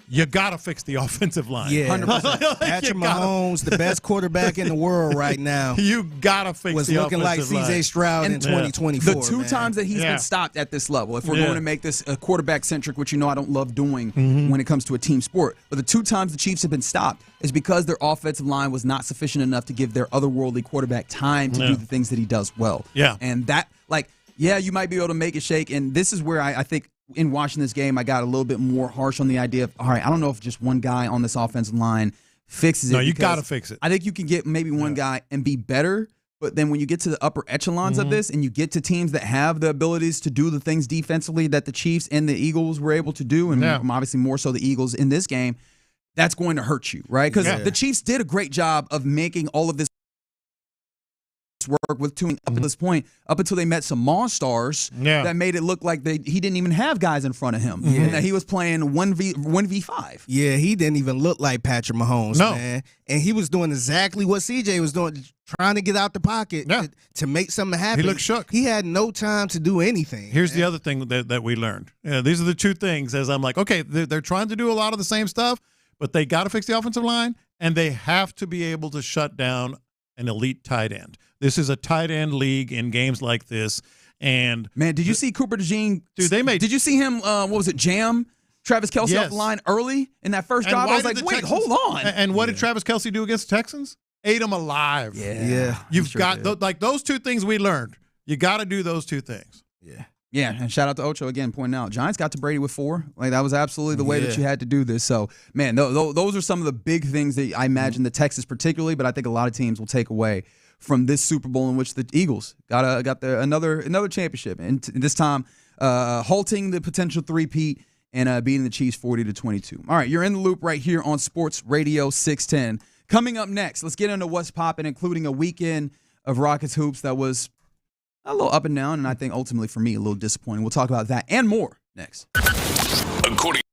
you got to fix the offensive line. Yeah. 100%. Patrick Mahomes, the best quarterback in the world right now. You got to fix the offensive line. Was looking like C.J. Stroud in 2024. The two times that he's been stopped at this level, if we're going to make this a quarterback-centric, which I don't love doing when it comes to a team sport, but the two times the Chiefs have been stopped is because their offensive line was not sufficient enough to give their otherworldly quarterback time to do the things that he does well. Yeah. And that, you might be able to make it shake, and this is where I think in watching this game, I got a little bit more harsh on the idea of, all right, I don't know if just one guy on this offensive line fixes it. No, you got to fix it. I think you can get maybe one guy and be better, but then when you get to the upper echelons of this and you get to teams that have the abilities to do the things defensively that the Chiefs and the Eagles were able to do, and obviously more so the Eagles in this game, that's going to hurt you, right? Because the Chiefs did a great job of making all of this work with two up to this point, up until they met some monsters that made it look like he didn't even have guys in front of him, and that he was playing 1v5. Yeah, he didn't even look like Patrick Mahomes, man. And he was doing exactly what CJ was doing, trying to get out the pocket to make something happen. He looked shook. He had no time to do anything. Here's the other thing that we learned. These are the two things, as I'm like, okay, they're trying to do a lot of the same stuff, but they got to fix the offensive line, and they have to be able to shut down an elite tight end. This is a tight end league in games like this. And man, did you see Cooper DeJean? Dude, did you see him? Jam Travis Kelce off the line early in that first drive? I was like, wait, hold on. And what did Travis Kelce do against the Texans? Ate them alive. Yeah. You've got those two things we learned. You got to do those two things. Yeah, and shout out to Ocho again pointing out Giants got to Brady with 4. That was absolutely the way that you had to do this. So, man, those are some of the big things that I imagine the Texans particularly, but I think a lot of teams will take away from this Super Bowl in which the Eagles got another championship, and this time halting the potential three-peat and beating the Chiefs 40-22. All right, you're in the loop right here on Sports Radio 610. Coming up next, let's get into what's popping, including a weekend of Rockets hoops that was a little up and down, and I think ultimately for me a little disappointing. We'll talk about that and more next. According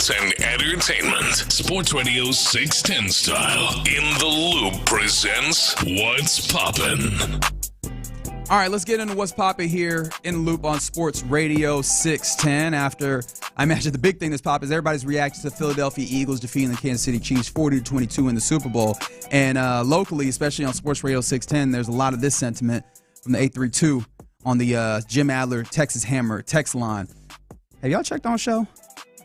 sports and entertainment. Sports Radio 610 style. In the Loop presents What's Poppin'. All right, let's get into what's popping here in the Loop on Sports Radio 610. After, I imagine the big thing that's popping is everybody's reaction to the Philadelphia Eagles defeating the Kansas City Chiefs 40-22 in the Super Bowl. And locally, especially on Sports Radio 610, there's a lot of this sentiment from the 832 on the Jim Adler Texas Hammer text line. Have y'all checked on the show?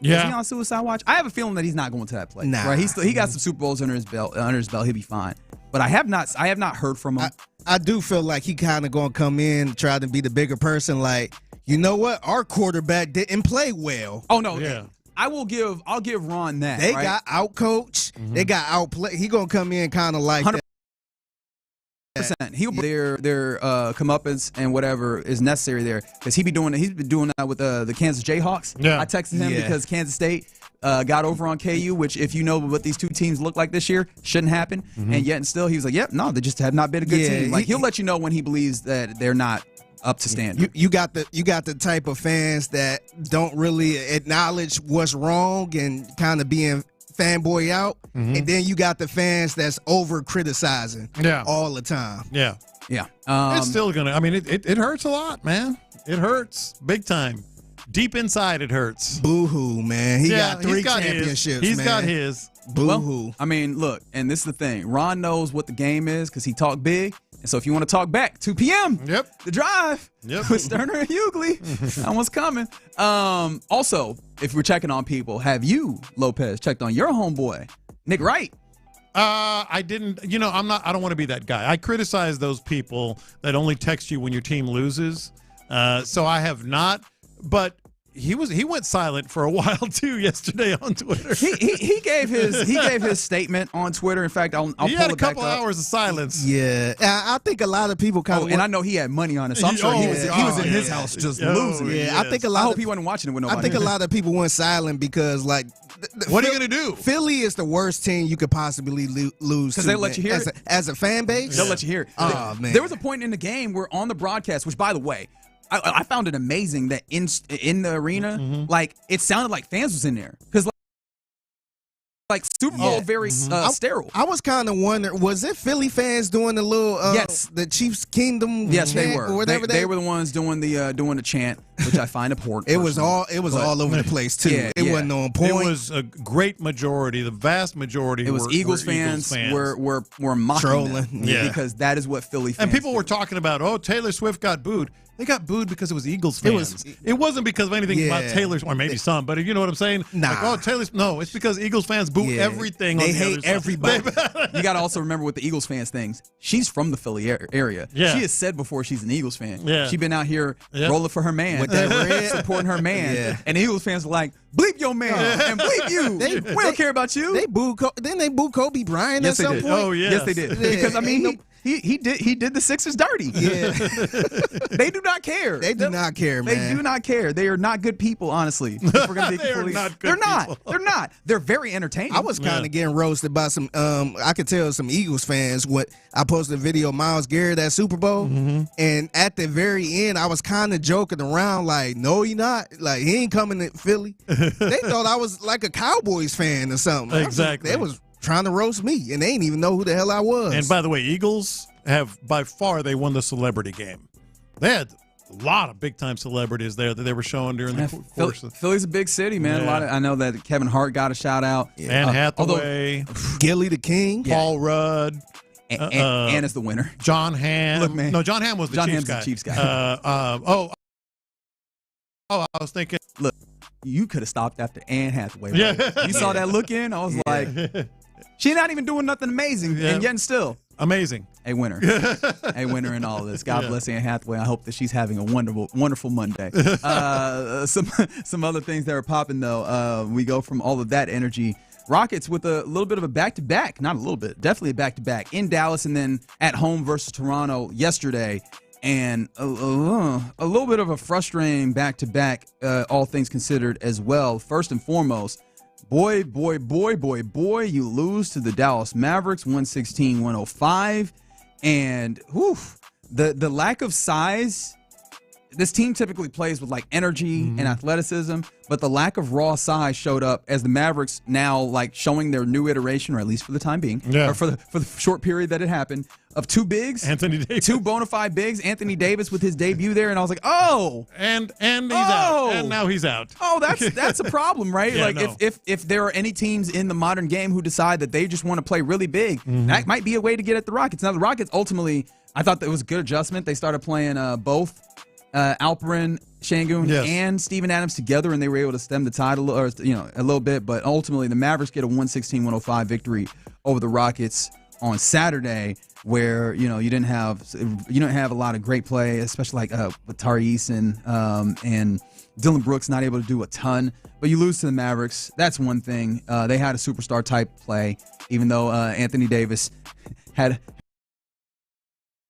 Yeah. Is he on Suicide Watch? I have a feeling that he's not going to that place. Nah. Right? He got some Super Bowls under his belt. He'll be fine. But I have not heard from him. I do feel like he kind of going to come in, try to be the bigger person. Like, you know what? Our quarterback didn't play well. Oh no, yeah. I'll give Ron that. They right? got outcoached. Mm-hmm. They got outplayed. He gonna come in kind of like 100%. He'll be their comeuppance and whatever is necessary there because he's been doing that with the Kansas Jayhawks. Yeah. I texted him because Kansas State got over on KU, which if you know what these two teams look like this year, shouldn't happen. Mm-hmm. And yet and still he was like, yep, no, they just have not been a good team. Like he'll let you know when he believes that they're not up to standard. You got the type of fans that don't really acknowledge what's wrong and kind of being fanboy out, and then you got the fans that's over criticizing all the time. Yeah. It's still gonna. I mean, it hurts a lot, man. It hurts big time. Deep inside, it hurts. Boo-hoo, man. He got 3 championships. He's got his. Boo-hoo. Well, I mean, look, and this is the thing. Ron knows what the game is because he talked big. And so if you want to talk back, 2 p.m. Yep. The Drive with Stoerner and Hughley. That one's coming. Also, if we're checking on people, have you, Lopez, checked on your homeboy, Nick Wright? I didn't. I don't want to be that guy. I criticize those people that only text you when your team loses. So I have not. But he went silent for a while too yesterday on Twitter. He gave his statement on Twitter. In fact, I'll pull it back up. He had a couple hours of silence. Yeah, I think a lot of people kind of. And I know he had money on it, so I'm sure he was in his house just losing. Yeah, I think I hope he wasn't watching it with nobody. I think a lot of people went silent because what are you gonna do? Philly is the worst team you could possibly lose because they let you hear it as a fan base. They'll let you hear it. Oh man, there was a point in the game where on the broadcast, which by the way, I found it amazing that in the arena, like it sounded like fans was in there because like Super Bowl very sterile. I was kind of wondering, was it Philly fans doing the little the Chiefs Kingdom? Yes, they were. Or whatever they were the ones doing the chant, which I find important. It was all over the place too. It wasn't on point. It was a great majority, the vast majority. It was Eagles fans were mocking trolling them because that is what Philly fans and people were talking about. Oh, Taylor Swift got booed. They got booed because it was Eagles fans. It wasn't because of anything about Taylor, or maybe some, but you know what I'm saying? Nah. Like, oh, Taylor's. No, it's because Eagles fans boo everything. They on the hate other everybody. You got to also remember with the Eagles fans things. She's from the Philly area. Yeah. She has said before she's an Eagles fan. Yeah. She's been out here rolling for her man. With that red. Supporting her man. Yeah. And the Eagles fans are like, bleep your man and bleep you. We don't care about you. They booed Kobe Bryant at some point. Oh, yeah. Yes, they did. Because, I mean, he did the Sixers dirty. Yeah. They do not care. They do not care, man. They do not care. They are not good people, honestly. If we're gonna be They're not. They're very entertaining. I was kind of getting roasted by some I could tell some Eagles fans. What I posted a video of Myles Garrett at Super Bowl, and at the very end I was kind of joking around like, no, he not. Like, he ain't coming to Philly. They thought I was like a Cowboys fan or something. Exactly. They was trying to roast me, and they didn't even know who the hell I was. And by the way, Eagles have by far they won the celebrity game. They had a lot of big time celebrities there that they were showing during the course. Philly's a big city, man. Yeah. I know that Kevin Hart got a shout out. Anne Hathaway, Gilly the King, Paul Rudd. Anne is the winner. John Hamm. Look, man. No, John Hamm was the John Chiefs Hamm's guy. the Chiefs guy. I was thinking. Look, you could have stopped after Anne Hathaway. Yeah. Right? You saw that look in. I was like, she's not even doing nothing amazing, and yet and still amazing. A winner. A winner in all of this. God bless Anne Hathaway. I hope that she's having a wonderful Monday. Some other things that are popping, though. We go from all of that energy. Rockets with a little bit of a back-to-back. Not a little bit. Definitely a back-to-back. In Dallas and then at home versus Toronto yesterday. And a little bit of a frustrating back-to-back, all things considered as well. First and foremost, boy, you lose to the Dallas Mavericks, 116-105. And the lack of size this team typically plays with like energy and athleticism, but the lack of raw size showed up as the Mavericks now like showing their new iteration, or at least for the time being, or for the short period that it happened, of two bigs, Anthony Davis, two bona fide bigs, Anthony Davis with his debut there, and I was like, and he's out, and now he's out. Oh, that's a problem, right? If there are any teams in the modern game who decide that they just want to play really big, that might be a way to get at the Rockets. Now the Rockets ultimately, I thought that it was a good adjustment. They started playing both Alperen Şengün and Steven Adams together, and they were able to stem the tide a little bit. But ultimately, the Mavericks get a 116-105 victory over the Rockets on Saturday, where you didn't have a lot of great play, especially like with Tari Eason and Dylan Brooks not able to do a ton. But you lose to the Mavericks. That's one thing. They had a superstar type play, even though Anthony Davis had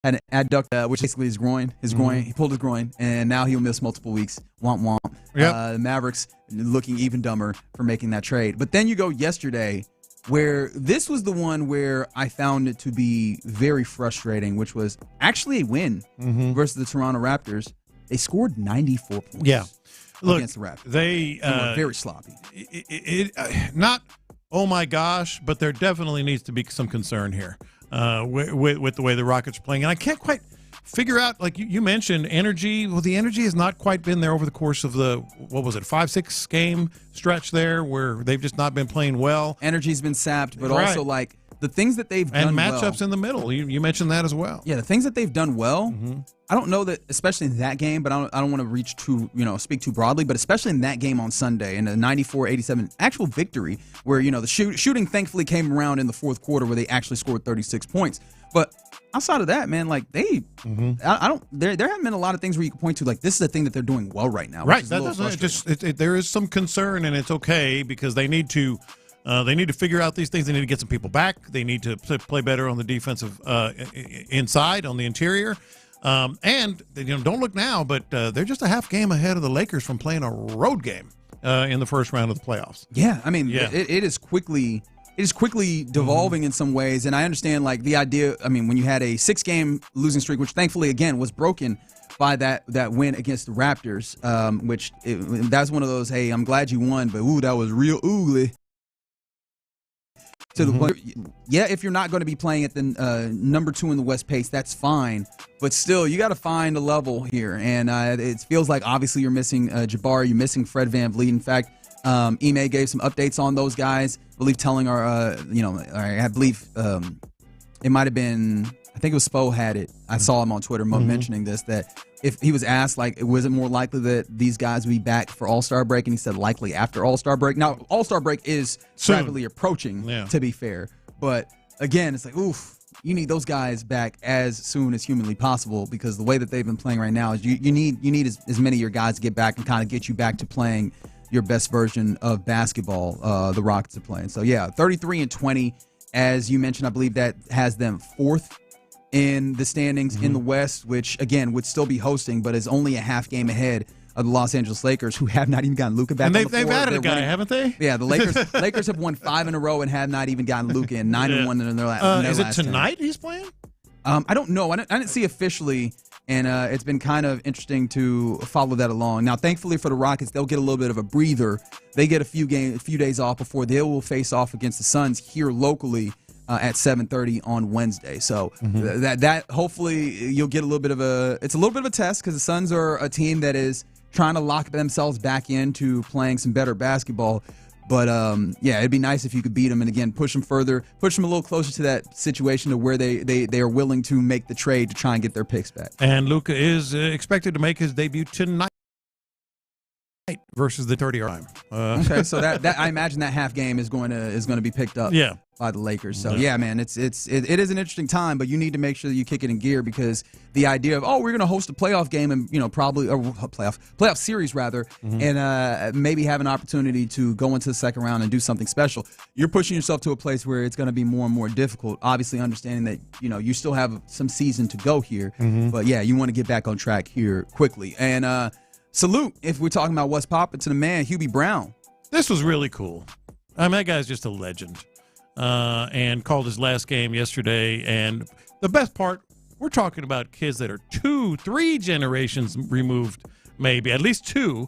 an adduct, which basically his groin. He pulled his groin, and now he'll miss multiple weeks. Womp womp. Yep. The Mavericks looking even dumber for making that trade. But then you go yesterday, where this was the one where I found it to be very frustrating, which was actually a win versus the Toronto Raptors. They scored 94 points. Yeah. Against the Raptors. They were very sloppy. Not, oh my gosh, but there definitely needs to be some concern here with the way the Rockets are playing. And I can't quite figure out, like you mentioned, energy. Well, the energy has not quite been there over the course of the, 5-6 game stretch there where they've just not been playing well. Energy's been sapped, but also like the things that they've done well. And matchups in the middle. You mentioned that as well. Yeah, the things that they've done well. I don't know that, especially in that game, but I don't want to reach too, speak too broadly, but especially in that game on Sunday, in a 94-87 actual victory where, the shooting thankfully came around in the fourth quarter where they actually scored 36 points. But outside of that, man, like there haven't been a lot of things where you can point to, like, this is the thing that they're doing well right now. Right. There is some concern, and it's okay because they need to figure out these things. They need to get some people back. They need to play better on the defensive inside, on the interior. And don't look now, but they're just a half game ahead of the Lakers from playing a road game in the first round of the playoffs. Yeah, I mean, it is quickly devolving in some ways, and I understand like the idea. I mean, when you had a 6-game losing streak, which thankfully again was broken by that win against the Raptors, that's one of those. Hey, I'm glad you won, but that was real ugly. To the point, if you're not going to be playing at the number 2 in the West pace, that's fine. But still, you got to find a level here. And it feels like obviously you're missing Jabari, you're missing Fred VanVleet. In fact, Ime gave some updates on those guys. I believe telling I believe it might have been, I think it was Spo had it. I saw him on Twitter mentioning this, that if he was asked, like, was it more likely that these guys would be back for All-Star break? And he said likely after All-Star break. Now, All-Star break is rapidly approaching, to be fair. But, again, it's like, you need those guys back as soon as humanly possible because the way that they've been playing right now is you need as many of your guys to get back and kind of get you back to playing your best version of basketball the Rockets are playing. So, 33-20. As you mentioned, I believe that has them 4th in the standings in the West, which, again, would still be hosting, but is only a half game ahead of the Los Angeles Lakers, who have not even gotten Luka back. And on the floor. they've added a guy, haven't they? Yeah, the Lakers have won 5 in a row and have not even gotten Luka in 9-1 in their last. Is it tonight 10. He's playing? I don't know. I didn't see officially, and it's been kind of interesting to follow that along. Now, thankfully for the Rockets, they'll get a little bit of a breather. They get a few days off before they will face off against the Suns here locally at 7:30 on Wednesday. So that hopefully you'll get a little bit of a test because the Suns are a team that is trying to lock themselves back into playing some better basketball. But it'd be nice if you could beat them and again push them further, push them a little closer to that situation to where they are willing to make the trade to try and get their picks back. And Luka is expected to make his debut tonight versus the 30-yard line. Okay, so that I imagine that half game is going to be picked up by the Lakers. So man, it is an interesting time, but you need to make sure that you kick it in gear because the idea of we're going to host a playoff game and probably a playoff series rather, and maybe have an opportunity to go into the second round and do something special. You're pushing yourself to a place where it's going to be more and more difficult. Obviously, understanding that you still have some season to go here, but you want to get back on track here quickly and. Salute, if we're talking about what's popping, to the man, Hubie Brown. This was really cool. I mean, that guy's just a legend. And called his last game yesterday. And the best part we're talking about kids that are 2-3 generations removed, maybe at least 2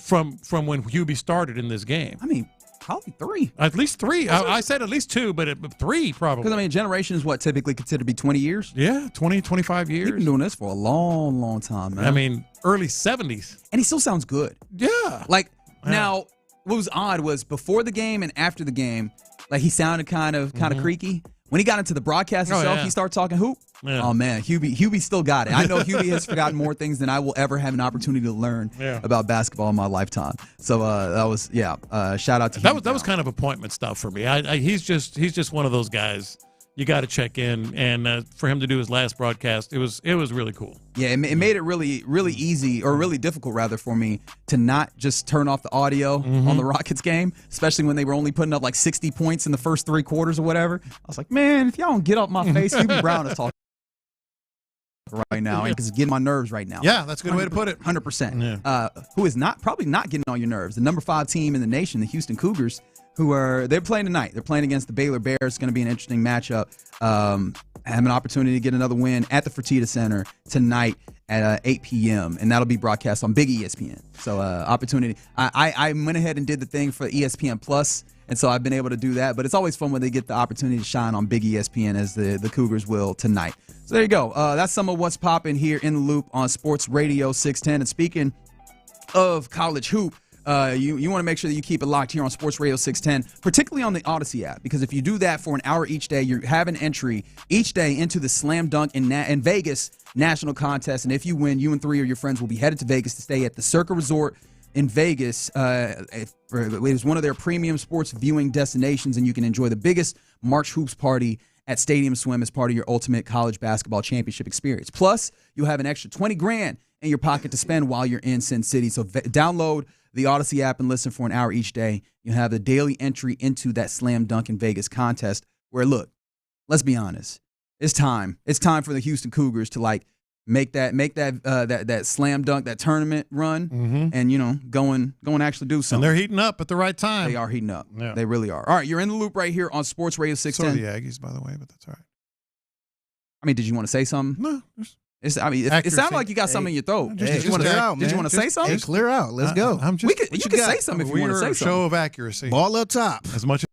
from when Hubie started in this game. I mean, probably 3. At least 3. I said at least 2, but 3 probably. Because, I mean, generation is what typically considered to be 20 years? Yeah, 20, 25 years. He's been doing this for a long, long time, man. I mean, early 70s. And he still sounds good. Yeah. Like, now, what was odd was before the game and after the game, like, he sounded kind of creaky. When he got into the broadcast itself, he started talking hoop. Yeah. Oh, man, Hubie still got it. I know Hubie has forgotten more things than I will ever have an opportunity to learn about basketball in my lifetime. So that was, shout out to Hubie. That was kind of appointment stuff for me. He's just one of those guys you got to check in, and for him to do his last broadcast, it was really cool. Yeah, it made it really, really easy, or really difficult, rather, for me to not just turn off the audio on the Rockets game, especially when they were only putting up like 60 points in the first 3 quarters or whatever. I was like, man, if y'all don't get up my face, Hubie Brown is talking right now, because it's getting my nerves right now. Yeah, that's a good way to put it. 100%. Yeah. Who is probably not getting on your nerves? The number 5 team in the nation, the Houston Cougars, they're playing tonight. They're playing against the Baylor Bears. It's going to be an interesting matchup. Have an opportunity to get another win at the Fertitta Center tonight at 8 p.m., and that'll be broadcast on Big ESPN. So opportunity. I went ahead and did the thing for ESPN Plus, and so I've been able to do that. But it's always fun when they get the opportunity to shine on Big ESPN, as the Cougars will tonight. So there you go. That's some of what's popping here in the Loop on Sports Radio 610. And speaking of college hoop, you want to make sure that you keep it locked here on Sports Radio 610, particularly on the Odyssey app, because if you do that for an hour each day, you have an entry each day into the Slam Dunk in Vegas national contest. And if you win, you and 3 of your friends will be headed to Vegas to stay at the Circa Resort in Vegas. It is one of their premium sports viewing destinations, and you can enjoy the biggest March Hoops party at Stadium Swim as part of your ultimate college basketball championship experience. Plus, you'll have an extra $20,000 in your pocket to spend while you're in Sin City. So download the Odyssey app and listen for an hour each day. You have the daily entry into that Slam Dunk in Vegas contest where, look, let's be honest. It's time. It's time for the Houston Cougars to make that slam dunk, that tournament run, and go and actually do something. And they're heating up at the right time. They are heating up. Yeah. They really are. All right, you're in the loop right here on Sports Radio 610. So are the Aggies, by the way, but that's all right. I mean, did you want to say something? No. It sounded like you got something in your throat. Did you want to say something? Hey, clear out. Let's go. You can say something if you want to say something. Show of accuracy. Ball up top. As much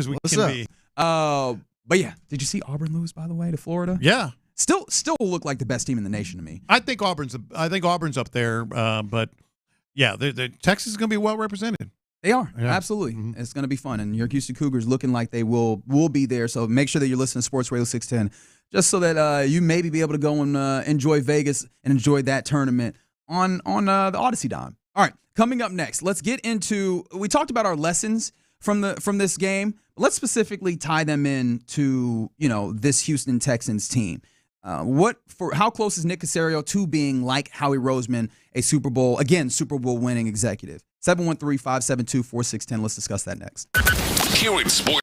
as we can be. But yeah, did you see Auburn lose, by the way, to Florida? Yeah. Still look like the best team in the nation to me. I think Auburn's up there, but yeah, Texas is going to be well represented. They are, absolutely. Mm-hmm. It's going to be fun, and your Houston Cougars looking like they will be there. So make sure that you're listening to Sports Radio 610, just so that you maybe be able to go and enjoy Vegas and enjoy that tournament on the Odyssey dime. All right, coming up next, let's get into. We talked about our lessons from this game. Let's specifically tie them in to this Houston Texans team. How close is Nick Caserio to being like Howie Roseman, a Super Bowl winning executive? 713-572-4610. Let's discuss that next. Here in Sports.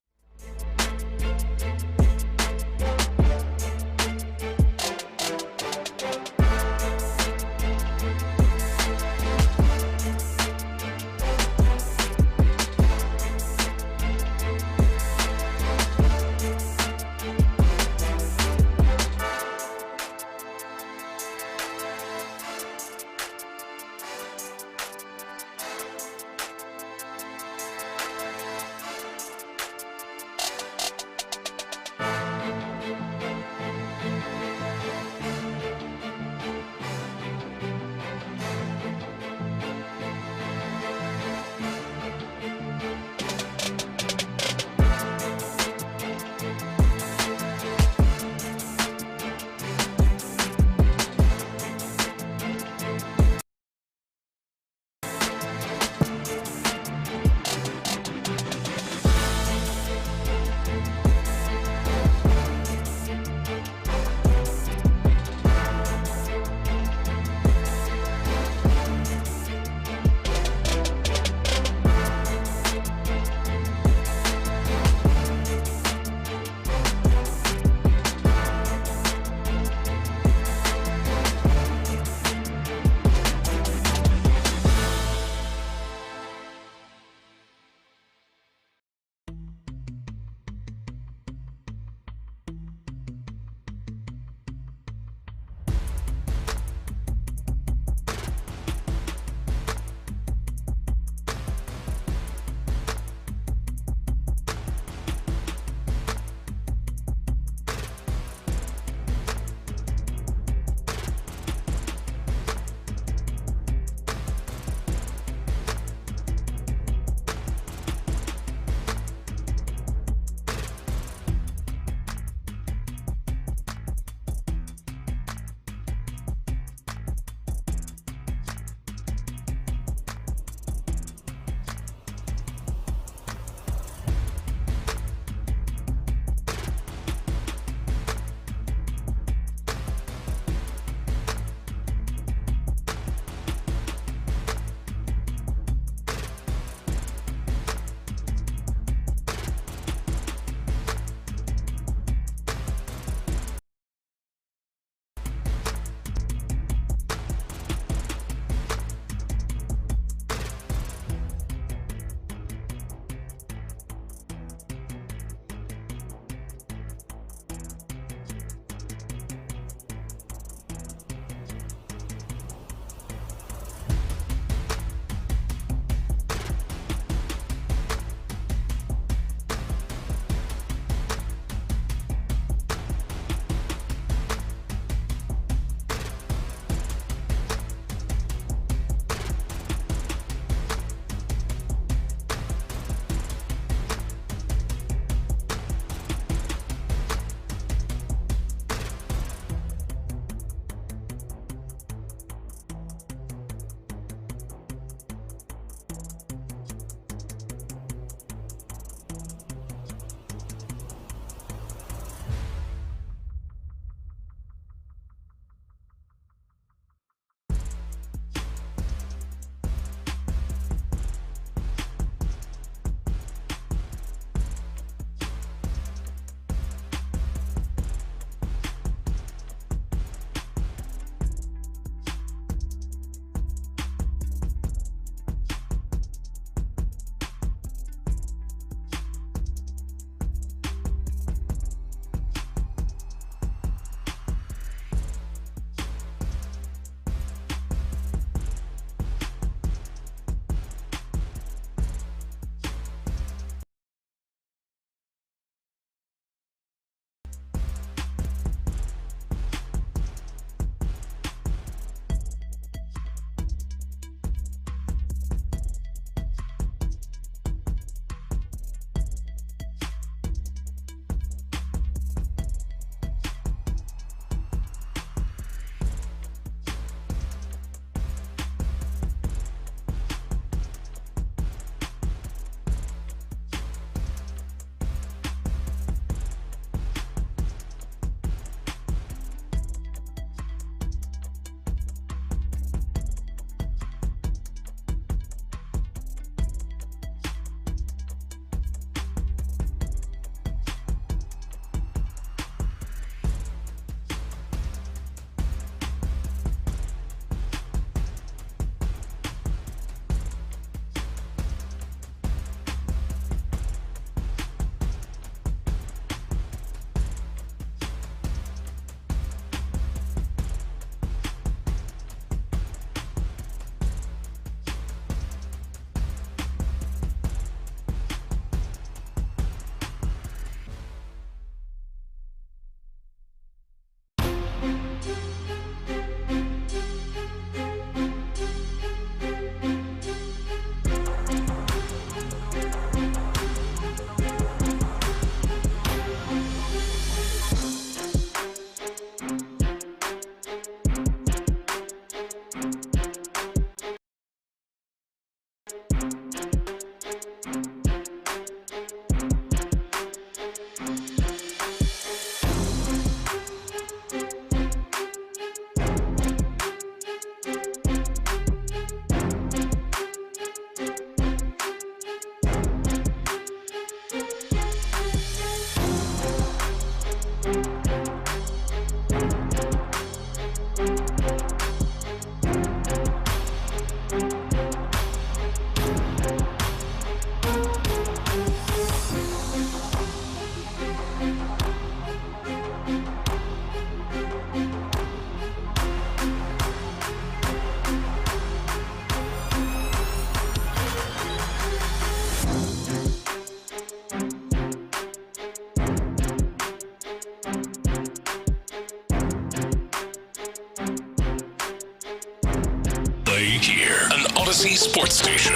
here, an Odyssey sports station.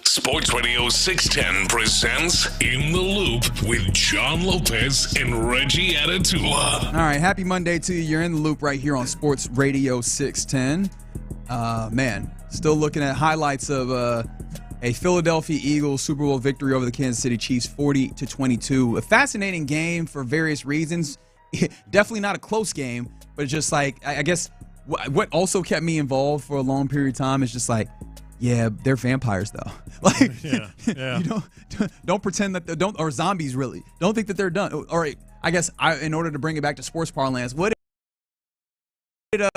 Sports Radio 610 presents In the Loop with John Lopez and Reggie Atatula. All right, happy Monday to you. You're in the loop right here on Sports Radio 610. Man, still looking at highlights of a Philadelphia Eagles Super Bowl victory over the Kansas City Chiefs, 40-22. A fascinating game for various reasons. Definitely not a close game, but just like, I guess what also kept me involved for a long period of time is just like, yeah, they're vampires though. Like, yeah. You don't pretend that or zombies really. Don't think that they're done. All right, I guess in order to bring it back to sports parlance, what is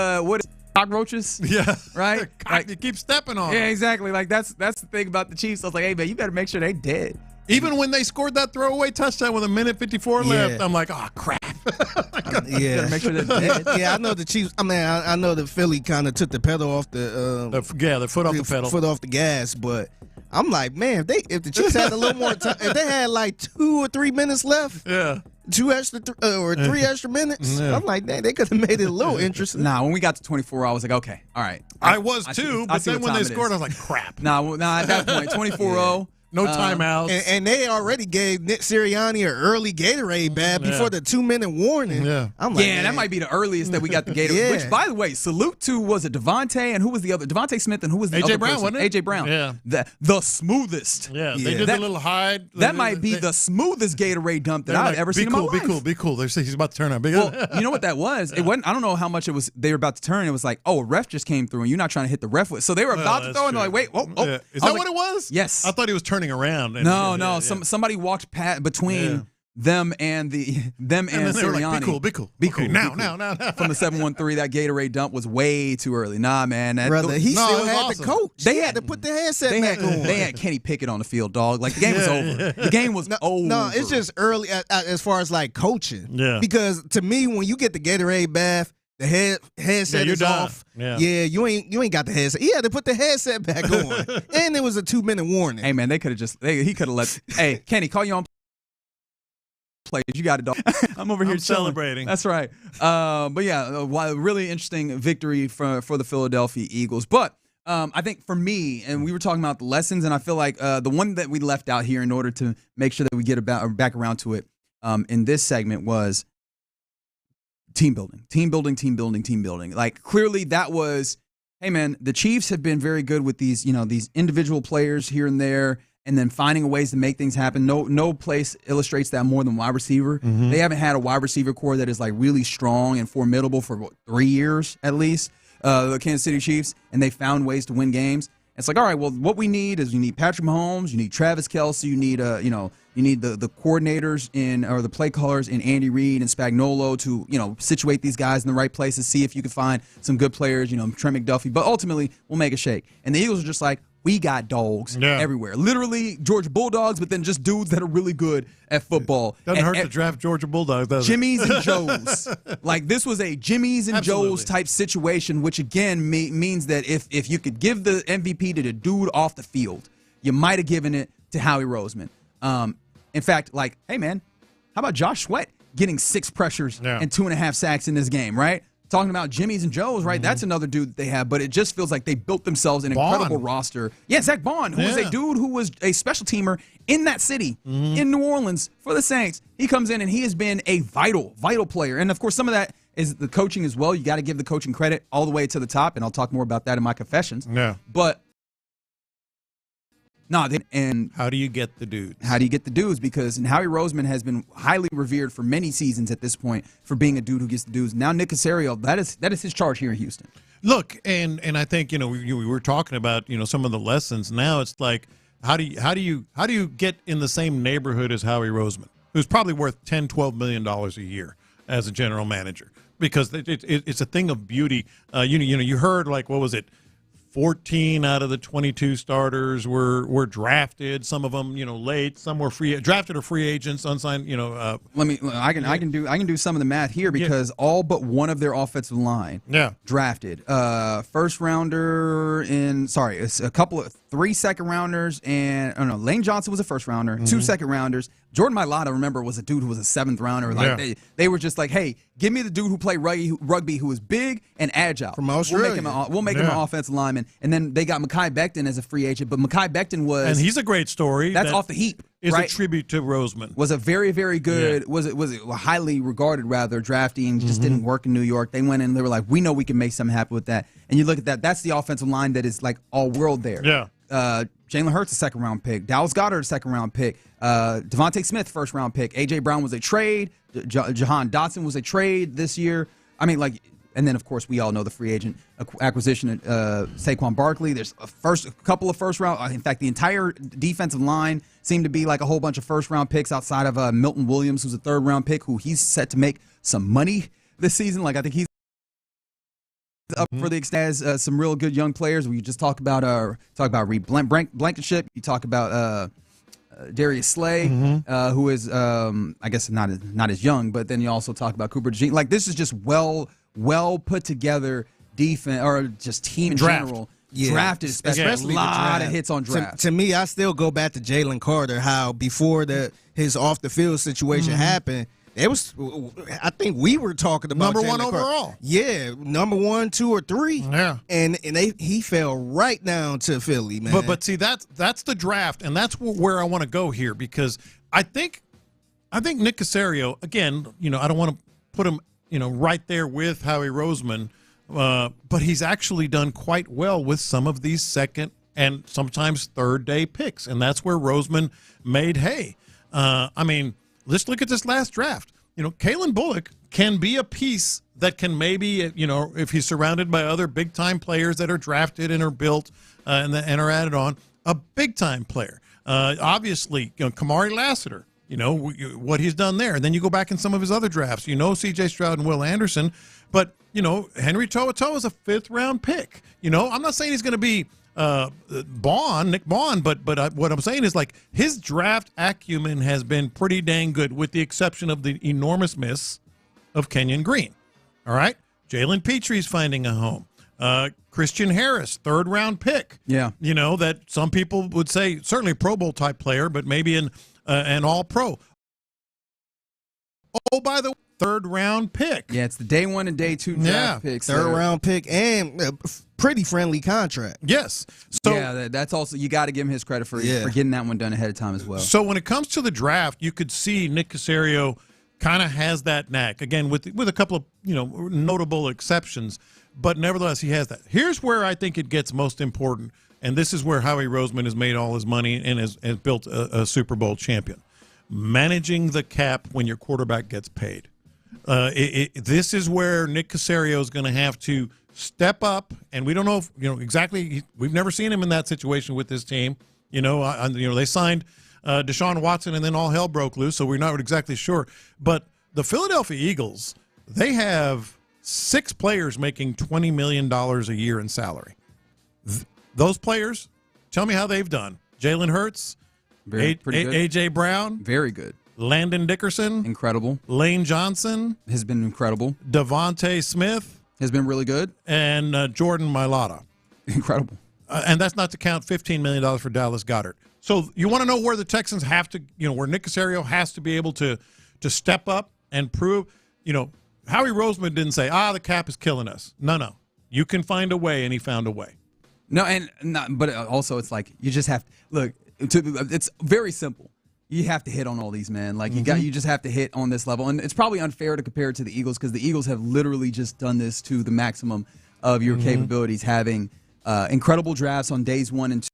cockroaches? Yeah, right. Like, you keep stepping on. Yeah, exactly. Like that's the thing about the Chiefs. I was like, hey man, you better make sure they dead. Even when they scored that throwaway touchdown with 1:54 left, I'm like, oh crap. Yeah, make sure they're dead. Yeah, I know the Chiefs. I mean, I know that Philly kind of took the pedal off the foot off the pedal, foot off the gas. But I'm like, man, if the Chiefs had a little more time, if they had like 2 or 3 minutes left, 3 extra minutes, I'm like, they could have made it a little interesting. Nah, when we got to 24, I was like, okay, all right. I was too, but then when they scored, I was like, crap. Nah, at that point, 24-0. No timeouts. And they already gave Nick Sirianni an early Gatorade bath before the 2-minute warning. Yeah. I'm like, that might be the earliest that we got the Gatorade. Which, by the way, salute to, was it Devontae and who was the other? Devontae Smith and who was the other A.J. Brown, person? wasn't it? A.J. Brown. Yeah. The smoothest. Yeah, they did the little hide. That might be the smoothest Gatorade dump that I've ever seen in my life. Be cool. He's about to turn on. Well, you know what that was? It wasn't. I don't know how much it was. They were about to turn. It was like, oh, a ref just came through, and you're not trying to hit the ref with. So they were about to throw, and they're like, wait, oh. Yeah. Is that what it was? Yes. I thought he was turning around. No. Somebody walked between them and Sirianni. Like, be cool. Okay, now. From the 713, that Gatorade dump was way too early. Nah, man. Brother, he still had the coach. They had to put the headset back on. They had Kenny Pickett on the field, dog. Like, the game was over. The game was over. No, it's just early as far as, like, coaching. Yeah. Because, to me, when you get the Gatorade bath, the headset is off. Yeah, you ain't got the headset. He had to put the headset back on, and it was a 2-minute warning. Hey man, they could have he could have let. Hey Kenny, call you on play. You got it, dog. I'm over here celebrating. That's right. But yeah, a really interesting victory for the Philadelphia Eagles. But I think for me, and we were talking about the lessons, and I feel like the one that we left out here in order to make sure that we get back around to it in this segment was team building. Like, clearly that was, hey man, the Chiefs have been very good with these individual players here and there, and then finding ways to make things happen. No place illustrates that more than wide receiver. Mm-hmm. They haven't had a wide receiver core that is like really strong and formidable for 3 years at least. The Kansas City Chiefs, and they found ways to win games. It's like, all right, well, what we need is you need Patrick Mahomes, you need Travis Kelce, you need the coordinators or the play callers in Andy Reid and Spagnuolo to situate these guys in the right places, see if you can find some good players, Trent McDuffie. But ultimately, we'll make a shake. And the Eagles are just like, we got dogs everywhere. Literally Georgia Bulldogs, but then just dudes that are really good at football. Doesn't hurt to draft Georgia Bulldogs, does it? Jimmy's and Joe's. Like, this was a Jimmy's and Joe's type situation, which again means that if you could give the MVP to the dude off the field, you might have given it to Howie Roseman. In fact, like, hey man, how about Josh Sweat getting 6 pressures and 2.5 sacks in this game, right? Talking about Jimmy's and Joe's, right? Mm-hmm. That's another dude that they have, but it just feels like they built themselves an incredible roster. Yeah, Zach Bond, who was a dude who was a special teamer in that city, in New Orleans for the Saints. He comes in and he has been a vital player. And of course, some of that is the coaching as well. You got to give the coaching credit all the way to the top, and I'll talk more about that in my confessions. Yeah. But and how do you get the dudes? How do you get the dudes? Because Howie Roseman has been highly revered for many seasons at this point for being a dude who gets the dudes. Now Nick Caserio, that is his charge here in Houston. Look, and I think we were talking about some of the lessons. Now it's like how do you get in the same neighborhood as Howie Roseman, who's probably worth $10-12 million a year as a general manager, because it's a thing of beauty. You heard, like, what was it? 14 out of the 22 starters were drafted. Some of them, late. Some were drafted or free agents, unsigned. I can do some of the math here, because all but one of their offensive line drafted. First rounder it's a couple of 3 second rounders, and Lane Johnson was a first rounder, 2 second rounders. Jordan Mailata, remember, was a dude who was a 7th rounder. Like they were just like, hey, Give me the dude who played rugby who is big and agile. From Australia. We'll make him an offensive lineman. And then they got Mekhi Becton as a free agent, but Mekhi Becton was... And he's a great story. That's off the heap, is right? a tribute to Roseman. Was a very, very good, was it highly regarded, rather, drafting, and just didn't work in New York. They went in and they were like, we know we can make something happen with that. And you look at that, that's the offensive line that is like all world there. Yeah. Jalen Hurts, a second-round pick. Dallas Goedert, a second-round pick. Devontae Smith, first-round pick. A.J. Brown was a trade. Jahan Dotson was a trade this year. I mean, and then, of course, we all know the free agent acquisition, Saquon Barkley. There's a couple of first-round. In fact, the entire defensive line seemed to be like a whole bunch of first-round picks outside of Milton Williams, who's a third-round pick, who he's set to make some money this season. Like, I think he's up for the extent. Some real good young players. We just talk about Reed Blankenship. You talk about Darius Slay, who is I guess not as young, but then you also talk about Cooper DeJean. Like, this is just well put together defense or just team in general. Yeah. Drafted, especially a lot of hits on draft. To me, I still go back to Jalen Carter. How before his off the field situation happened. It was, I think we were talking about number Jalen one Carter. overall. Yeah, number 1, 2, or 3. Yeah, and he fell right down to Philly, man. But see, that's the draft, and that's where I want to go here, because I think Nick Caserio, again, I don't want to put him right there with Howie Roseman, but he's actually done quite well with some of these second and sometimes third day picks, and that's where Roseman made hay. I mean, let's look at this last draft. Kalen Bullock can be a piece that can maybe, if he's surrounded by other big-time players that are drafted and are built and are added on, a big-time player. Obviously, Kamari Lassiter, what he's done there. And then you go back in some of his other drafts. C.J. Stroud and Will Anderson. But, Henry To'oTo'o is a fifth-round pick. I'm not saying he's going to be Nick Bond, but what I'm saying is, like, his draft acumen has been pretty dang good, with the exception of the enormous miss of Kenyon Green. All right, Jalen Petrie's finding a home. Christian Harris, third-round pick. Yeah, that some people would say certainly a Pro Bowl type player, but maybe an All-Pro. Oh, by the way, third-round pick. Yeah, it's the day 1 and day 2 draft picks. Third-round pick and pretty friendly contract. Yes. So yeah, that's also, you got to give him his credit for getting that one done ahead of time as well. So when it comes to the draft, you could see Nick Caserio kind of has that knack, again, with a couple of notable exceptions, but nevertheless he has that. Here's where I think it gets most important, and this is where Howie Roseman has made all his money and has built a Super Bowl champion: managing the cap when your quarterback gets paid. This is where Nick Caserio is going to have to step up, and we don't know if, exactly. We've never seen him in that situation with this team. They signed Deshaun Watson, and then all hell broke loose, so we're not exactly sure. But the Philadelphia Eagles, they have 6 players making $20 million a year in salary. Those players, tell me how they've done. Jalen Hurts, pretty good. A.J. Brown, very good. Landon Dickerson, incredible. Lane Johnson has been incredible. Devontae Smith has been really good, and Jordan Mailata, incredible. And that's not to count $15 million for Dallas Goedert. So you want to know where the Texans have to, where Nick Caserio has to be able to step up and prove. Howie Roseman didn't say, the cap is killing us. No, you can find a way, and he found a way. No, but also it's like you just have look. It's very simple. You have to hit on all these, man. Like you just have to hit on this level, and it's probably unfair to compare it to the Eagles, because the Eagles have literally just done this to the maximum of your capabilities, having incredible drafts on days 1 and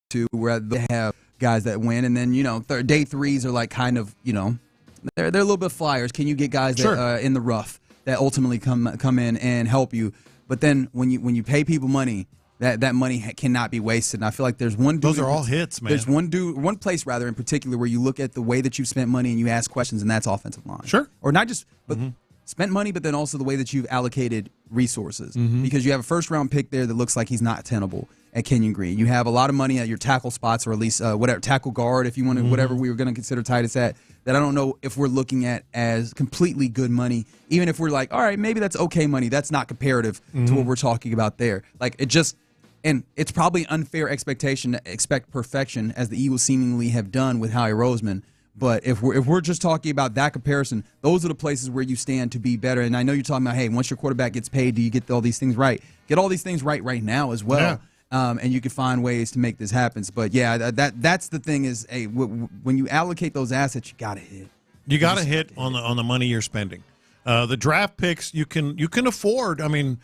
2, where they have guys that win, and then day 3s are like kind of they're a little bit flyers. Can you get guys that in the rough that ultimately come in and help you? But then when you pay people money, that money cannot be wasted. And I feel like there's one dude. Those are all hits, man. There's one place in particular where you look at the way that you've spent money and you ask questions, and that's offensive line. Sure. Or not just spent money, but then also the way that you've allocated resources. Because you have a first-round pick there that looks like he's not tenable at Kenyon Green. You have a lot of money at your tackle spots, or at least whatever tackle guard, if you want to, whatever we were going to consider Titus at. That I don't know if we're looking at as completely good money, even if we're like, all right, maybe that's okay money. That's not comparative to what we're talking about there. Like and it's probably unfair expectation to expect perfection, as the Eagles seemingly have done with Howie Roseman. But if we're just talking about that comparison, those are the places where you stand to be better. And I know you're talking about, hey, once your quarterback gets paid, do you get all these things right? Get all these things right now as well. Yeah. And you can find ways to make this happen. But yeah, that's the thing is, hey, when you allocate those assets, you gotta hit. You gotta hit on the money you're spending. The draft picks you can afford. I mean,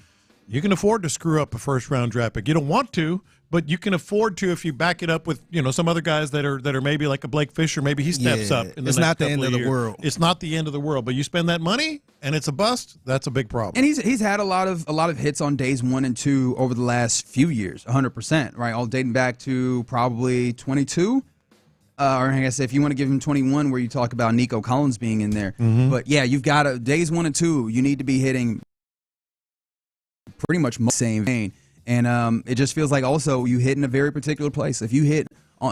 you can afford to screw up a first round draft pick. You don't want to, but you can afford to if you back it up with some other guys that are maybe like a Blake Fisher. Maybe he steps up. It's not the end of the world. It's not the end of the world. But you spend that money and it's a bust. That's a big problem. And he's had a lot of hits on days 1 and 2 over the last few years, 100%, right? All dating back to probably 22. Or I guess if you want to give him 21, where you talk about Nico Collins being in there. Mm-hmm. But yeah, you've got days 1 and 2. You need to be hitting pretty much the same vein. And it just feels like also you hit in a very particular place. If you hit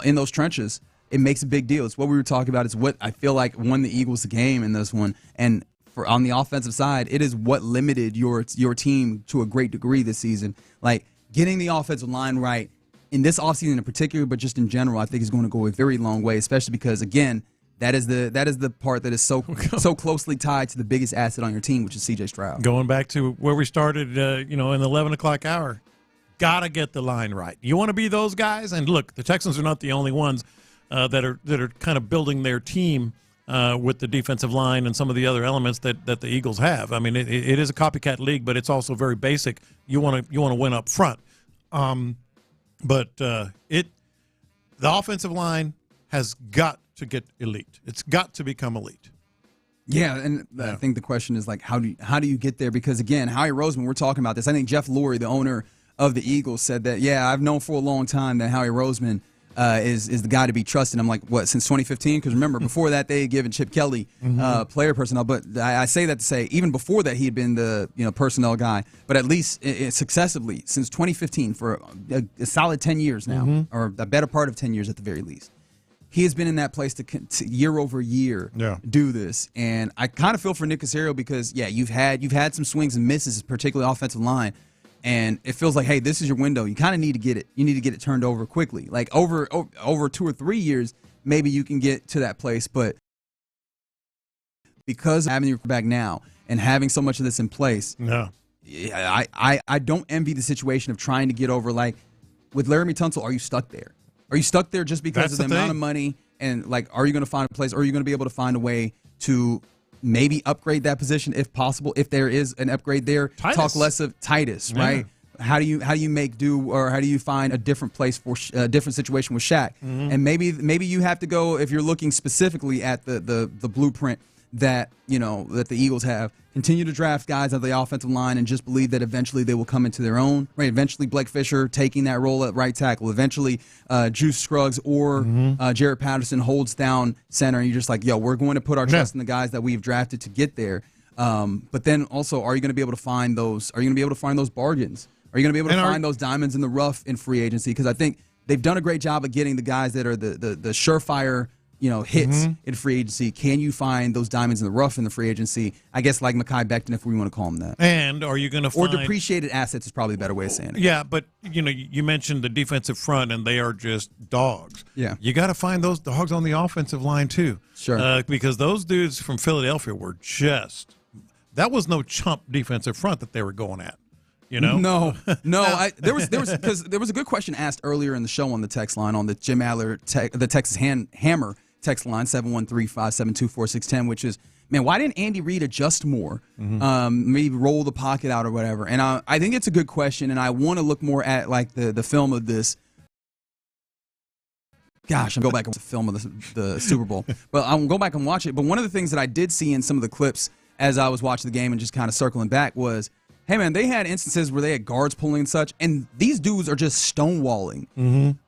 in those trenches, it makes a big deal. It's what we were talking about. It's what I feel like won the Eagles the game in this one. And on the offensive side, it is what limited your team to a great degree this season. Like getting the offensive line right in this offseason in particular, but just in general, I think is going to go a very long way, especially because, again, that is the part that is so closely tied to the biggest asset on your team, which is C.J. Stroud. Going back to where we started, in the 11 o'clock hour. Got to get the line right. You want to be those guys? And look, the Texans are not the only ones that are kind of building their team with the defensive line and some of the other elements that the Eagles have. I mean, it is a copycat league, but it's also very basic. You want to win up front. But the offensive line has got to get elite. It's got to become elite. Yeah, and I think the question is, like, how do you get there? Because, again, Howie Roseman, we're talking about this. I think Jeff Lurie, the owner of the Eagles, said that, yeah, I've known for a long time that Howie Roseman is the guy to be trusted. I'm like, what, since 2015? Because remember, before that, they had given Chip Kelly player personnel. But I say that to say, even before that, he had been the personnel guy. But at least successively, since 2015, for a solid 10 years now, or a better part of 10 years at the very least, he has been in that place to year over year do this. And I kind of feel for Nick Caserio because, yeah, you've had some swings and misses, particularly offensive line. And it feels like, hey, this is your window. You kind of need to get it. You need to get it turned over quickly. Like over 2 or 3 years, maybe you can get to that place. But because of having your back now and having so much of this in place, I don't envy the situation of trying to get over. Like with Laramie Tunsil, are you stuck there? Are you stuck there just because of the amount of money? And like, are you going to find a place? Or are you going to be able to find a way to maybe upgrade that position if possible, if there is an upgrade there? Titus. Talk less of Titus, right? How do you make do, or how do you find a different place for a different situation with Shaq? And maybe you have to go, if you're looking specifically at the blueprint that that the Eagles have, continue to draft guys on the offensive line and just believe that eventually they will come into their own. Right? Eventually Blake Fisher taking that role at right tackle. Eventually Juice Scruggs or Jarrett Patterson holds down center, and you're just like, yo, we're going to put our trust in the guys that we've drafted to get there. But then also, are you going to be able to find those? Are you going to be able to find those bargains? Are you going to be able to find those diamonds in the rough in free agency? Because I think they've done a great job of getting the guys that are the surefire hits in free agency. Can you find those diamonds in the rough in the free agency? I guess like Mekhi Becton, if we want to call him that. And are you going to find... Or depreciated assets is probably a better way of saying it. Yeah, but, you mentioned the defensive front, and they are just dogs. Yeah. You got to find those dogs on the offensive line, too. Sure. Because those dudes from Philadelphia were just... That was no chump defensive front that they were going at. No. There was because there was a good question asked earlier in the show on the text line, on the Jim Adler the Texas Hammer text line, 713-572-4610, which is, man, why didn't Andy Reid adjust more? Maybe roll the pocket out or whatever. And I think it's a good question, and I want to look more at like the film of this. Gosh, I'll go back and watch the film of the Super Bowl. But I'll go back and watch it. But one of the things that I did see in some of the clips as I was watching the game and just kind of circling back was, hey, man, they had instances where they had guards pulling and such, and these dudes are just stonewalling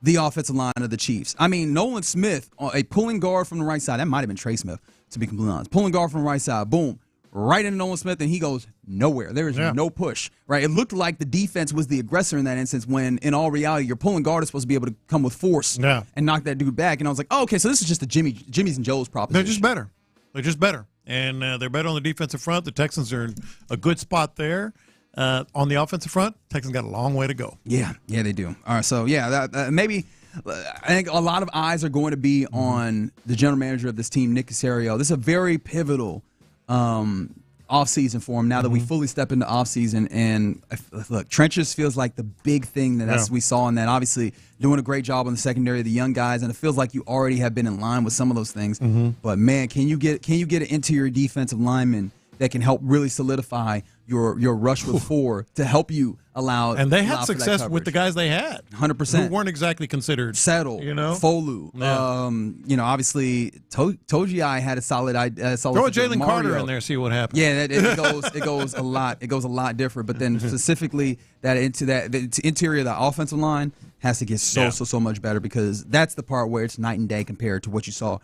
the offensive line of the Chiefs. I mean, Nolan Smith, a pulling guard from the right side, that might have been Trey Smith, to be completely honest. Pulling guard from the right side, boom, right into Nolan Smith, and he goes nowhere. There is no push, right? It looked like the defense was the aggressor in that instance when, in all reality, your pulling guard is supposed to be able to come with force and knock that dude back. And I was like, oh, okay, so this is just the Jimmy's and Joe's proposition. They're just better. And they're better on the defensive front. The Texans are in a good spot there. On the offensive front, Texans got a long way to go. Yeah, they do. All right, so yeah, maybe I think a lot of eyes are going to be on the general manager of this team, Nick Caserio. This is a very pivotal offseason for him now that we fully step into offseason. And look, trenches feels like the big thing that we saw in that. Obviously, doing a great job on the secondary of the young guys, and it feels like you already have been in line with some of those things. But man, can you get an interior defensive lineman that can help really solidify your rush with four to help you allow. And they had success with the guys they had. 100%. Who weren't exactly considered. Settle, Folu. Yeah. Obviously, Togiai had a solid Throw a Jalen Carter in there, see what happens. Yeah, it goes a lot. It goes a lot different. But then specifically the interior of the offensive line has to get so much better, because that's the part where it's night and day compared to what you saw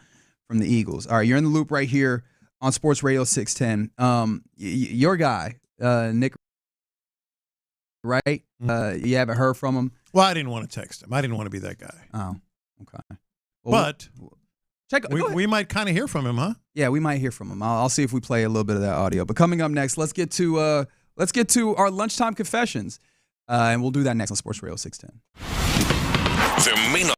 from the Eagles. All right, you're in the loop right here on Sports Radio 610. Your guy, Nick, right? You haven't heard from him? Well, I didn't want to text him. I didn't want to be that guy. Oh, okay. Well, but we might kind of hear from him, huh? Yeah, we might hear from him. I'll see if we play a little bit of that audio. But coming up next, let's get to our lunchtime confessions, and we'll do that next on Sports Radio 610. There may not.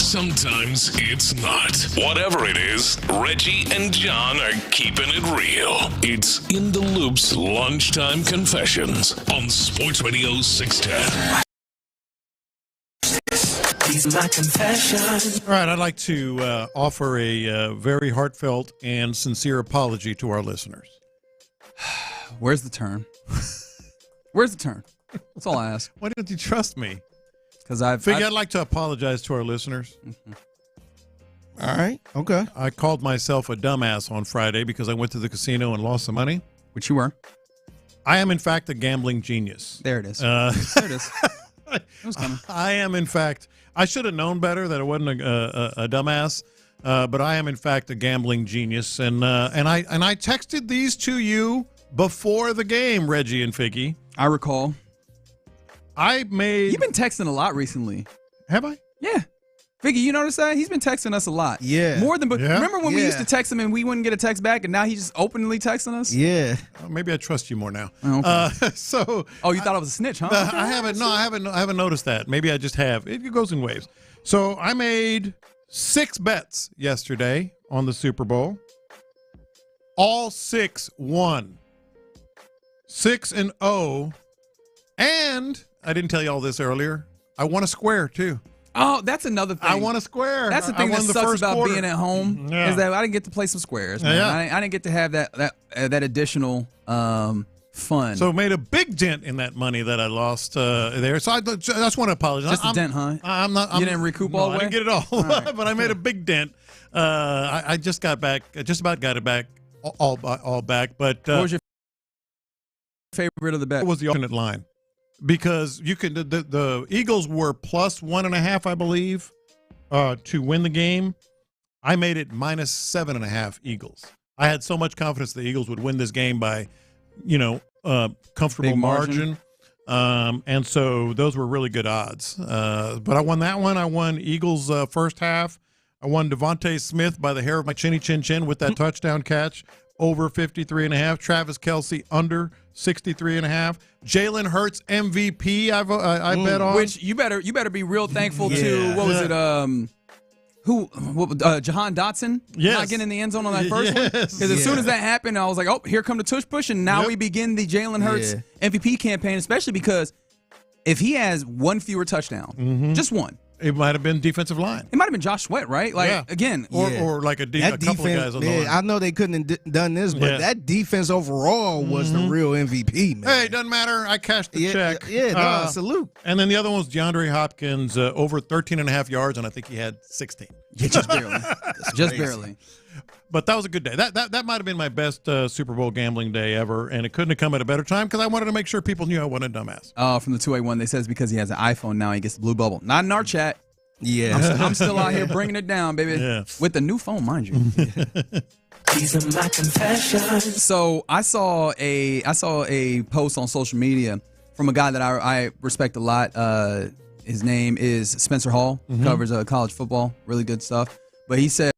Sometimes it's not. Whatever it is, Reggie and John are keeping it real. It's In the Loop's Lunchtime Confessions on Sports Radio 610. These are my confessions. All right, I'd like to offer a very heartfelt and sincere apology to our listeners. Where's the turn? Where's the turn? That's all I ask. Why don't you trust me? Because I'd like to apologize to our listeners. Mm-hmm. All right. Okay. I called myself a dumbass on Friday because I went to the casino and lost some money. Which you were. I am, in fact, a gambling genius. There it is. There it is. It was coming. I am, in fact, I should have known better that I wasn't a dumbass, but I am, in fact, a gambling genius. And I texted these to you before the game, Reggie and Figgy. I recall. You've been texting a lot recently. Have I? Yeah. Figgy, you notice that? He's been texting us a lot. Yeah. More than, remember when we used to text him and we wouldn't get a text back, and now he's just openly texting us? Yeah. Maybe I trust you more now. Oh, okay. You thought I was a snitch, huh? I haven't noticed that. Maybe I just have. It goes in waves. So I made 6 bets yesterday on the Super Bowl. All 6 won. 6-0. And I didn't tell you all this earlier. I won a square too. Oh, that's another thing. I won a square. That's the thing that sucks about being at home is that I didn't get to play some squares. Man. Yeah. I didn't get to have that additional fun. So made a big dent in that money that I lost there. So I just want to apologize. Just a dent, huh? You didn't recoup all the way? I didn't get it all, right. but I made a big dent. I just got back. I just about got it back, all back. But what was your favorite of the bet? It was the alternate line. Because you could the Eagles were plus 1.5, I believe, to win the game. I made it minus 7.5 Eagles. I had so much confidence the Eagles would win this game by, comfortable Big margin. And so those were really good odds. But I won that one. I won Eagles first half. I won Devontae Smith by the hair of my chinny chin chin with that touchdown catch. Over 53.5. Travis Kelce under 63.5. Jalen Hurts MVP. I bet on. Which you better be real thankful to. What was it? Jahan Dotson? Yes. Not getting in the end zone on that first one. Because as soon as that happened, I was like, oh, here come the tush push, and now we begin the Jalen Hurts MVP campaign. Especially because if he has one fewer touchdown, just one. It might have been defensive line. It might have been Josh Sweat, right? Again. Or like a couple of guys on the line. I know they couldn't have done this, but that defense overall was the real MVP, man. Hey, it doesn't matter. I cashed the check. Salute. And then the other one was DeAndre Hopkins, over 13.5 yards, and I think he had 16. Yeah, just barely. Just barely. But that was a good day. That might have been my best Super Bowl gambling day ever, and it couldn't have come at a better time because I wanted to make sure people knew I wasn't a dumbass. From the 281, they says because he has an iPhone now, he gets the blue bubble. Not in our chat. Yeah. I'm still out here bringing it down, baby. Yeah. With the new phone, mind you. These are my confessions. So I saw a post on social media from a guy that I respect a lot. His name is Spencer Hall. Covers college football. Really good stuff. But he said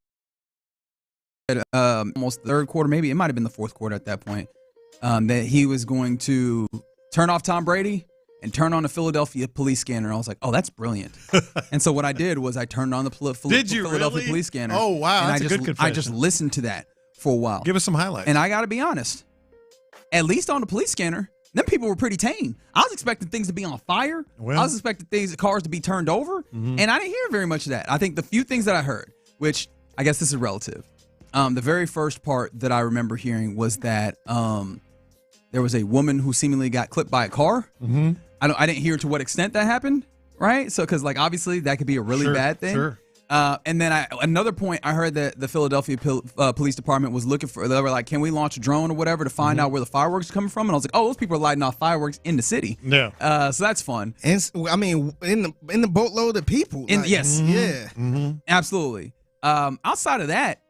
almost the third quarter, maybe it might have been the fourth quarter at that point, that he was going to turn off Tom Brady and turn on the Philadelphia police scanner. I was like, oh, that's brilliant. And so what I did was I turned on the Philadelphia police scanner. Oh, wow. And That's a good confession. I just listened to that for a while. Give us some highlights. And I got to be honest, at least on the police scanner, them people were pretty tame. I was expecting things to be on fire. Well, I was expecting cars to be turned over. And I didn't hear very much of that. I think the few things that I heard, which I guess this is relative. The very first part that I remember hearing was that there was a woman who seemingly got clipped by a car. I didn't hear to what extent that happened, right? So, because obviously that could be a really bad thing. Sure. And then another point, I heard that the Philadelphia Police Department was looking for. They were like, "Can we launch a drone or whatever to find out where the fireworks are coming from?" And I was like, "Oh, those people are lighting off fireworks in the city." Yeah. So that's fun. And I mean, in the boatload of people. Yes. Yeah. Absolutely. Outside of that,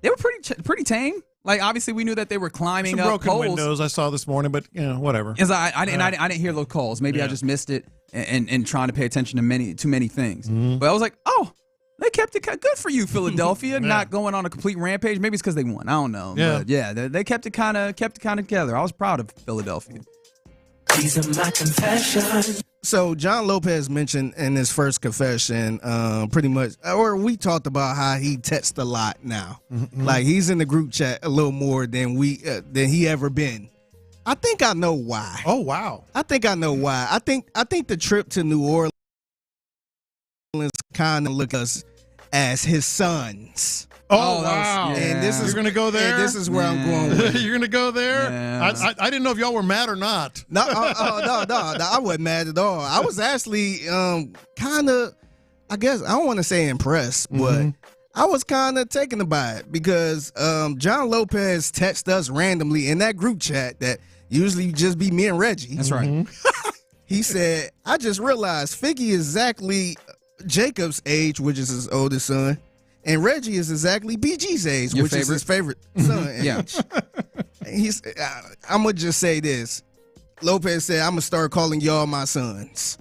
they were pretty tame. Like, obviously, we knew that they were climbing Some up broken poles. windows I saw this morning, but whatever. I didn't hear those calls. Maybe I just missed it and trying to pay attention to too many things. But I was like, oh, they kept it good for you, Philadelphia, not going on a complete rampage. Maybe it's because they won. I don't know. Yeah. But yeah, they kept it kind of together. I was proud of Philadelphia. These are my confessions. So John Lopez mentioned in his first confession, pretty much, or we talked about how he texts a lot now. Mm-hmm. Like he's in the group chat a little more than he ever been. I think I know why. Oh wow! I think I know why. I think the trip to New Orleans kind of look at us as his sons. Oh wow! And this is you're gonna go there. And this is where I'm going with. You're gonna go there. Yeah. I didn't know if y'all were mad or not. No, no, I wasn't mad at all. I was actually kind of, I guess I don't want to say impressed, but I was kind of taken aback it because John Lopez texted us randomly in that group chat that usually just be me and Reggie. That's right. He said, "I just realized Figgy is exactly Jacob's age, which is his oldest son. And Reggie is exactly BG's age, which is his favorite son age." I'm going to just say this. Lopez said, "I'm going to start calling y'all my sons."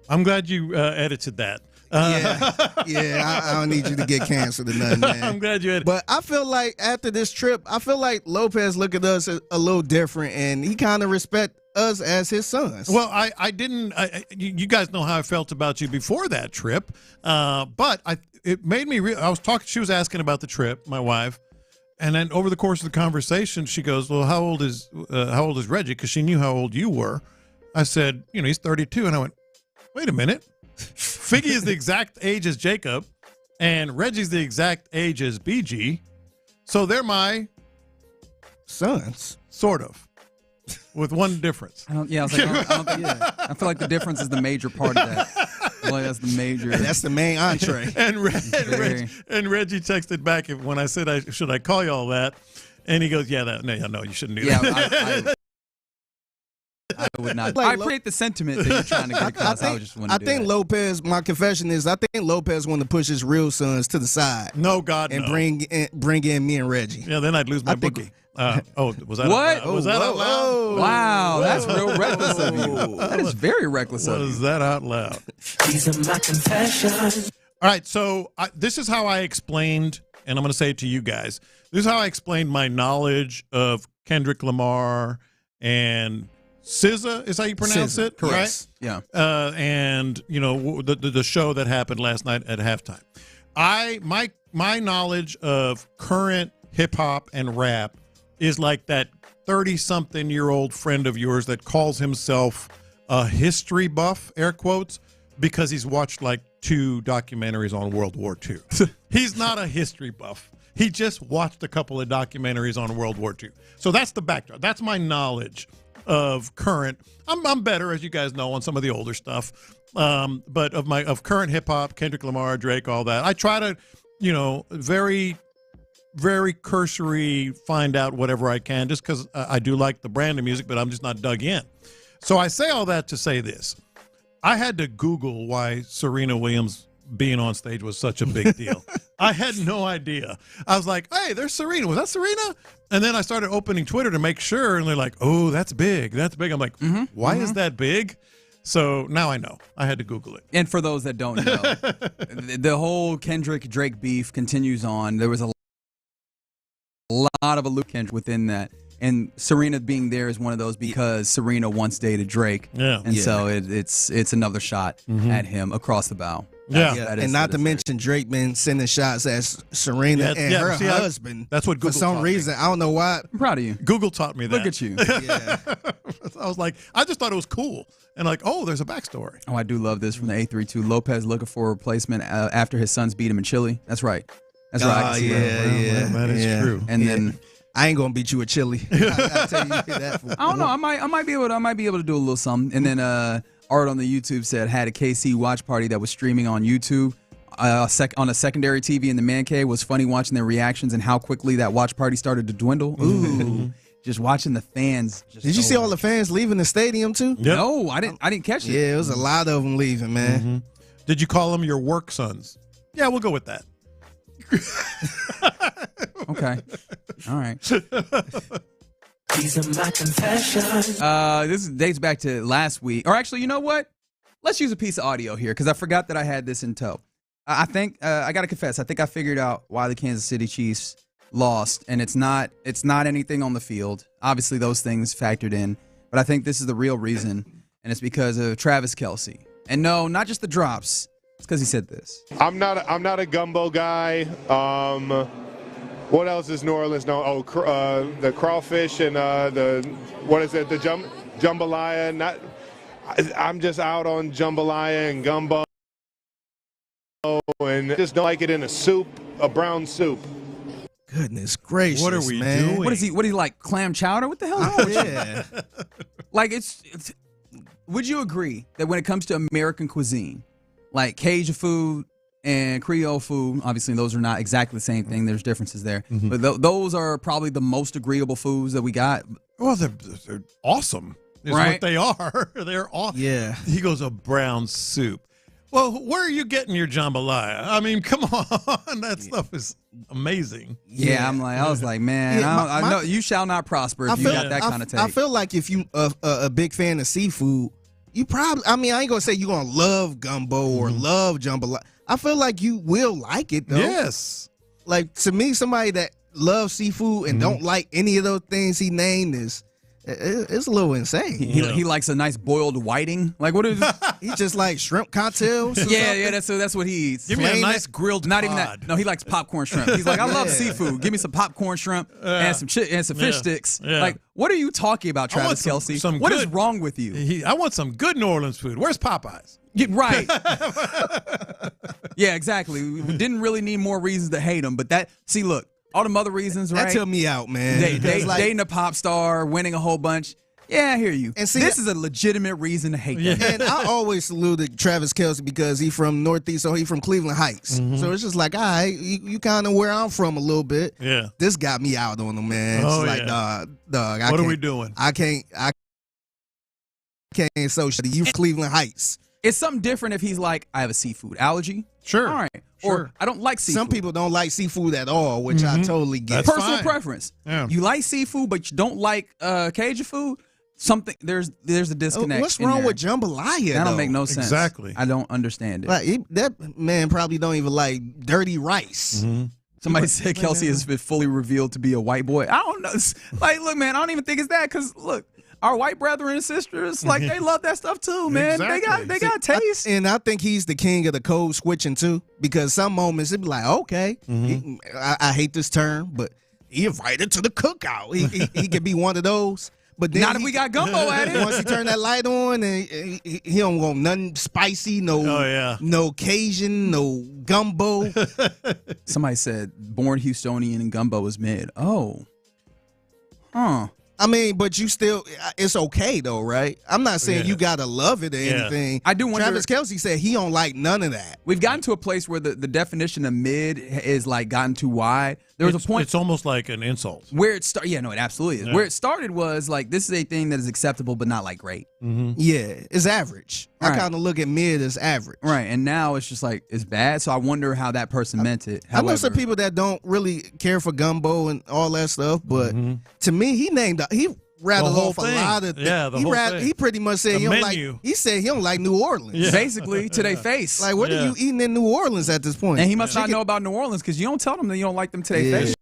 I'm glad you edited that. I don't need you to get canceled or nothing, man. I'm glad you edited. But I feel like after this trip, I feel like Lopez look at us a little different, and he kind of respect us as his sons. Well, I didn't. You guys know how I felt about you before that trip, but it made me. I was talking. She was asking about the trip, my wife, and then over the course of the conversation, she goes, "Well, how old is Reggie?" Because she knew how old you were. I said, "He's 32," and I went, "Wait a minute, Figgy is the exact age as Jacob, and Reggie's the exact age as BG, so they're my sons, sort of." With one difference. I feel like the difference is the major part of that. Like that's the major. That's the main entree. and Reggie texted back when I said, "Should I call you all that?" And he goes, "No, you shouldn't do that." I would not. I appreciate the sentiment that you're trying to get across. I think Lopez. My confession is, I think Lopez want to push his real sons to the side. No, God, and no. bring in me and Reggie. Yeah, then I'd lose my bookie. Was that what? Was that out loud? Wow, that's real reckless of you. That is very reckless of you. Was that out loud? These are my confessions. All right, so this is how I explained, and I'm going to say it to you guys. This is how I explained my knowledge of Kendrick Lamar and SZA. Is how you pronounce it, correct? Right? Yeah. And the show that happened last night at halftime. My knowledge of current hip hop and rap is like that 30-something-year-old friend of yours that calls himself a history buff, air quotes, because he's watched like 2 documentaries on World War II. He's not a history buff. He just watched a couple of documentaries on World War II. So that's the backdrop. That's my knowledge of current. I'm better, as you guys know, on some of the older stuff. But of current hip-hop, Kendrick Lamar, Drake, all that. I try to, very cursory find out whatever I can, just because I do like the brand of music, but I'm just not dug in. So I say all that to say this. I had to Google why Serena Williams being on stage was such a big deal. I had no idea. I was like, hey, there's Serena. Was that Serena? And then I started opening Twitter to make sure, and they're like, oh, that's big. That's big. I'm like, why is that big? So now I know. I had to Google it. And for those that don't know, the whole Kendrick-Drake beef continues on. There was a lot of allusion Kendrick within that. And Serena being there is one of those because Serena once dated Drake. Yeah. And so it's another shot at him across the bow. And not to mention Drake been sending shots at Serena and her husband. That's what Google for some reason. I don't know why. I'm proud of you. Google taught me that. Look at you. Yeah. I was like, I just thought it was cool. And like, oh, there's a backstory. Oh, I do love this from the 832. Lopez looking for a replacement after his sons beat him in Chile. That's right. That's right. That is true. And then I ain't gonna beat you with chili. I'll tell you that. I don't know. I might be able to do a little something. And then Art on the YouTube said had a KC watch party that was streaming on YouTube on a secondary TV in the man cave. Was funny watching their reactions and how quickly that watch party started to dwindle. Ooh. Just watching the fans. Did you see all the fans leaving the stadium too? Yep. No, I didn't catch it. Yeah, it was a lot of them leaving, man. Did you call them your work sons? Yeah, we'll go with that. Okay. All right. These are my confessions. This dates back to last week. Or actually, you know what? Let's use a piece of audio here because I forgot that I had this in tow. I think I got to confess. I think I figured out why the Kansas City Chiefs lost, and it's not anything on the field. Obviously, those things factored in, but I think this is the real reason. and it's because of Travis Kelce. And no, not just the drops. It's because he said this. I'm not a gumbo guy. What else is New Orleans known? Oh, the crawfish and the jambalaya. I'm just out on jambalaya and gumbo, and just don't like it in a brown soup. Goodness gracious, what are we man. doing? What is he like, clam chowder? What the hell? Oh, yeah. Like, it's would you agree that when it comes to American cuisine, like Cajun food and Creole food, obviously those are not exactly the same thing. There's differences there. Mm-hmm. But those are probably the most agreeable foods that we got. Well, they're awesome. Is Right? what they are. They're awesome. Yeah. He goes, a brown soup. Well, where are you getting your jambalaya? I mean, come on. That stuff is amazing. Yeah, I was like, man, I know you shall not prosper if you got that kind of take. I feel like if you a big fan of seafood, you probably, I ain't gonna say you're gonna love gumbo or love jambalaya. I feel like you will like it though. Yes. Like, to me, somebody that loves seafood and don't like any of those things he named it's a little insane. He likes a nice boiled whiting. Like, what is he just like shrimp cocktails? Yeah, that's what he eats. Give me a nice grilled Not cod. even that. No, he likes popcorn shrimp. He's like, I love seafood. Give me some popcorn shrimp and some fish sticks. Yeah. Like, what are you talking about, Travis Kelce? What is wrong with you? I want some good New Orleans food. Where's Popeyes? Right. Yeah, exactly. We didn't really need more reasons to hate him, but look, all them other reasons, right? That took me out, man. Dating a pop star, winning a whole bunch. Yeah, I hear you. And see, this is a legitimate reason to hate them. And I always saluted Travis Kelce because he's from Northeast, so he's from Cleveland Heights. Mm-hmm. So it's just like, all right, you kind of where I'm from a little bit. Yeah. This got me out on him, man. It's like, dog, what are we doing? I can't associate you Cleveland Heights. It's something different if he's like, I have a seafood allergy. Sure. All right. Sure. Or I don't like seafood. Some people don't like seafood at all, which I totally get. That's Personal fine. preference. Yeah. You like seafood, but you don't like Cajun food. There's a disconnect. What's wrong with jambalaya? That don't though? make no sense. Exactly. I don't understand it. Like that man probably don't even like dirty rice. Mm-hmm. Somebody said Kelce has been fully revealed to be a white boy. I don't know. Like, look, man, I don't even think it's that because look, our white brethren and sisters, like, they love that stuff too, man. Exactly. They got taste. And I think he's the king of the code switching too, because some moments it'd be like, okay, I hate this term, but he invited to the cookout. He could be one of those. But then not if we got gumbo at it. Once he turned that light on, and he don't want nothing spicy, no Cajun, no gumbo. Somebody said born Houstonian and gumbo is mid. Oh. Huh. I mean, but you still, it's okay though, right? I'm not saying you gotta love it or anything. I do wonder. Travis Kelce said he don't like none of that. We've gotten to a place where the definition of mid is like gotten too wide. There was a point. It's almost like an insult. Where it started. Yeah, no, it absolutely is. Yeah. Where it started was like, this is a thing that is acceptable, but not like great. Mm-hmm. Yeah, it's average. I kind of look at mid as average. Right, and now it's just like, it's bad. So I wonder how that person meant it. I know some people that don't really care for gumbo and all that stuff, but to me, he rattled off a lot of things. Yeah, the whole thing. He pretty much said he don't like. He said he don't like New Orleans. Yeah. Basically, to their face. Like, what are you eating in New Orleans at this point? And he must not know about New Orleans because you don't tell them that you don't like them to their face.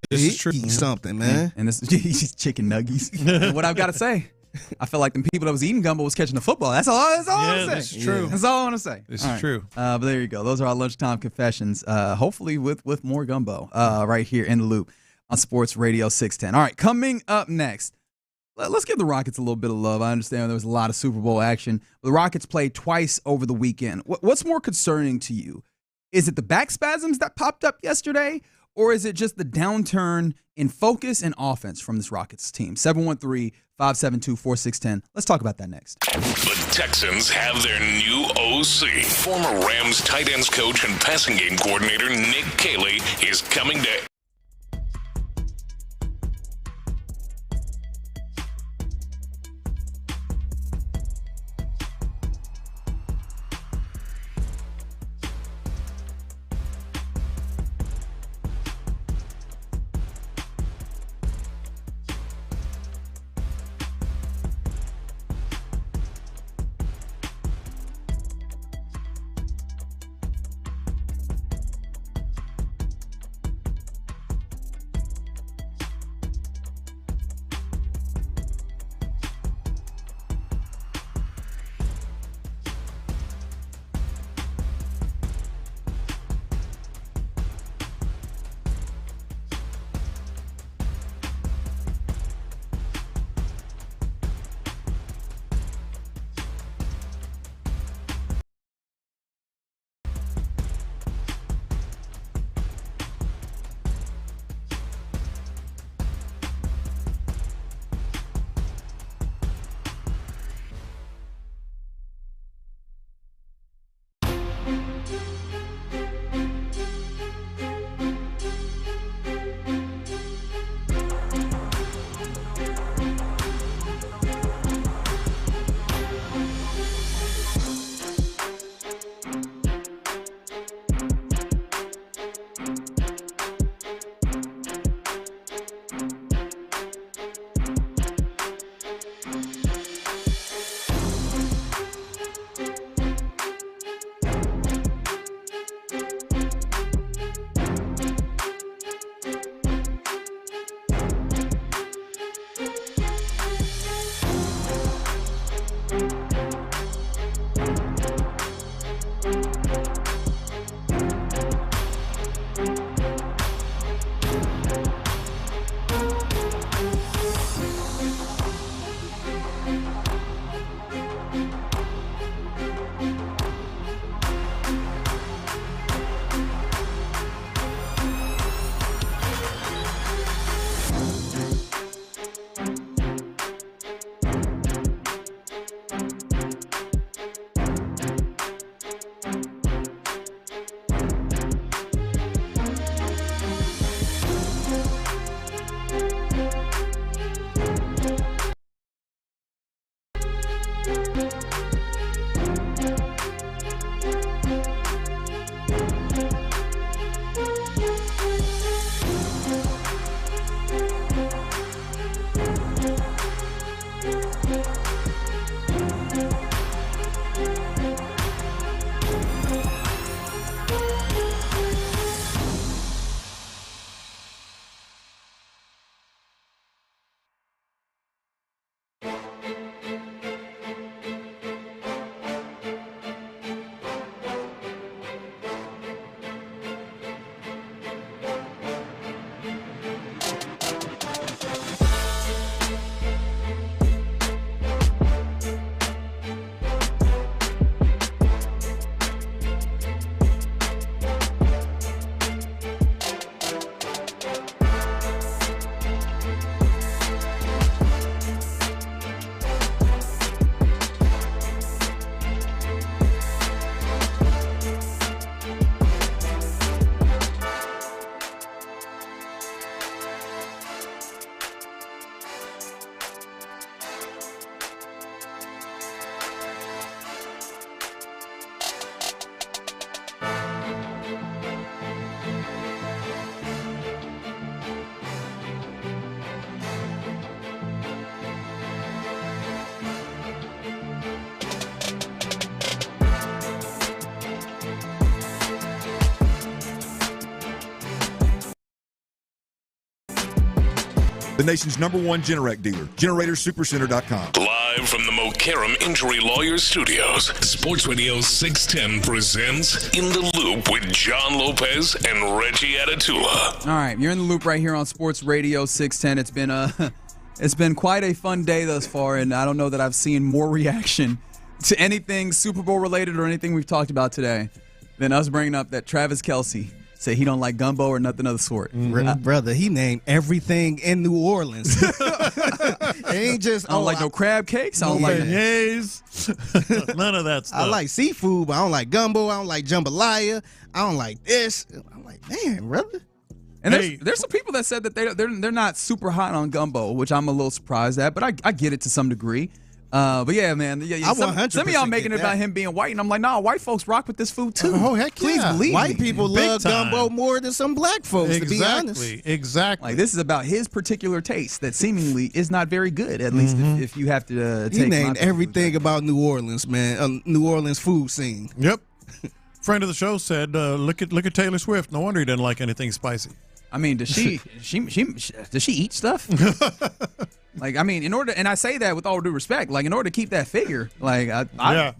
This is true. Something, man. And this is chicken nuggies. And what I've got to say, I felt like the people that was eating gumbo was catching the football. That's all I'm saying. This is true. That's all I want to say. This is true. But there you go. Those are our lunchtime confessions. Hopefully with more gumbo right here in the loop on Sports Radio 610. All right, coming up next, let's give the Rockets a little bit of love. I understand there was a lot of Super Bowl action. The Rockets played twice over the weekend. What's more concerning to you? Is it the back spasms that popped up yesterday, or is it just the downturn in focus and offense from this Rockets team? 713-572-4610. Let's talk about that next. The Texans have their new OC. Former Rams tight ends coach and passing game coordinator Nick Caley is coming to The nation's #1 Generac dealer, GeneratorSuperCenter.com. Live from the Mokaram Injury Lawyers Studios, Sports Radio 610 presents In the Loop with John Lopez and Reggie Atatula. All right, you're in the loop right here on Sports Radio 610. It's been quite a fun day thus far, and I don't know that I've seen more reaction to anything Super Bowl related or anything we've talked about today than us bringing up that Travis Kelce say he don't like gumbo or nothing of the sort. Brother, he named everything in New Orleans. It ain't just, I don't like no crab cakes. I don't like beignets. None of that stuff. I like seafood, but I don't like gumbo. I don't like jambalaya. I don't like this. I'm like, man, brother. And there's some people that said that they're not super hot on gumbo, which I'm a little surprised at, but I get it to some degree. But yeah, man. Yeah, some of y'all making it about him being white, and I'm like, nah, white folks rock with this food too. Oh, heck yeah. Please believe white me. people love gumbo more than some black folks, to be honest. Exactly. Like, this is about his particular taste that seemingly is not very good, at least if you have to take. He named everything about New Orleans, man. New Orleans food scene. Yep. Friend of the show said, look at Taylor Swift. No wonder he didn't like anything spicy. I mean, does she eat stuff? Like, I mean, in order, and I say that with all due respect, like, in order to keep that figure, like,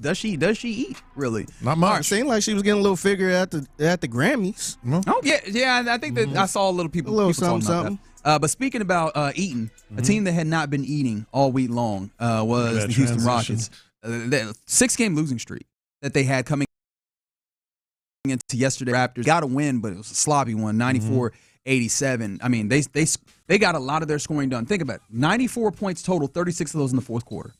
does she eat really? Not much. It seemed like she was getting a little figure at the Grammys. Oh yeah. I think that I saw a little people talking about that. But speaking about eating, a team that had not been eating all week long was the Houston Rockets. The 6-game losing streak that they had coming into yesterday. Raptors got a win, but it was a sloppy one, 94-87. I mean, they got a lot of their scoring done. Think about it. 94 points total, 36 of those in the fourth quarter.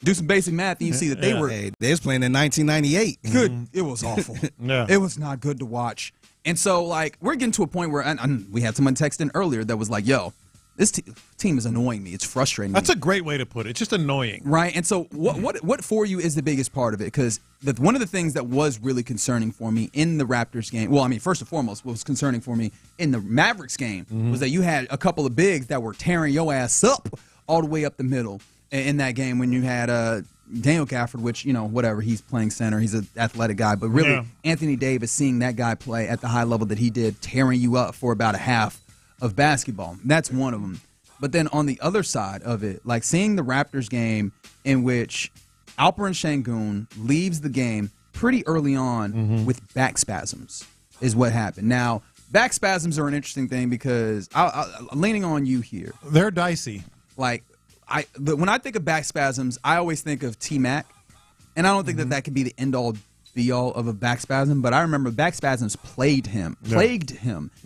Do some basic math, and you see that they was playing in 1998. Good. It was awful. It was not good to watch. And so, like, we're getting to a point where and we had someone text in earlier that was like, yo, this team is annoying me. It's frustrating me. That's a great way to put it. It's just annoying. Right. And so what for you is the biggest part of it? Because one of the things that was really concerning for me in the Raptors game, well, I mean, first and foremost, what was concerning for me in the Mavericks game was that you had a couple of bigs that were tearing your ass up all the way up the middle in that game when you had Daniel Gafford, which, you know, whatever, he's playing center. He's an athletic guy. But really, Anthony Davis, seeing that guy play at the high level that he did, tearing you up for about a half of basketball. That's one of them. But then on the other side of it, like seeing the Raptors game in which Alperen Şengün leaves the game pretty early on with back spasms is what happened. Now, back spasms are an interesting thing because I'm leaning on you here. They're dicey. Like, when I think of back spasms, I always think of T-Mac, and I don't think that could be the end-all be-all of a back spasm, but I remember back spasms plagued him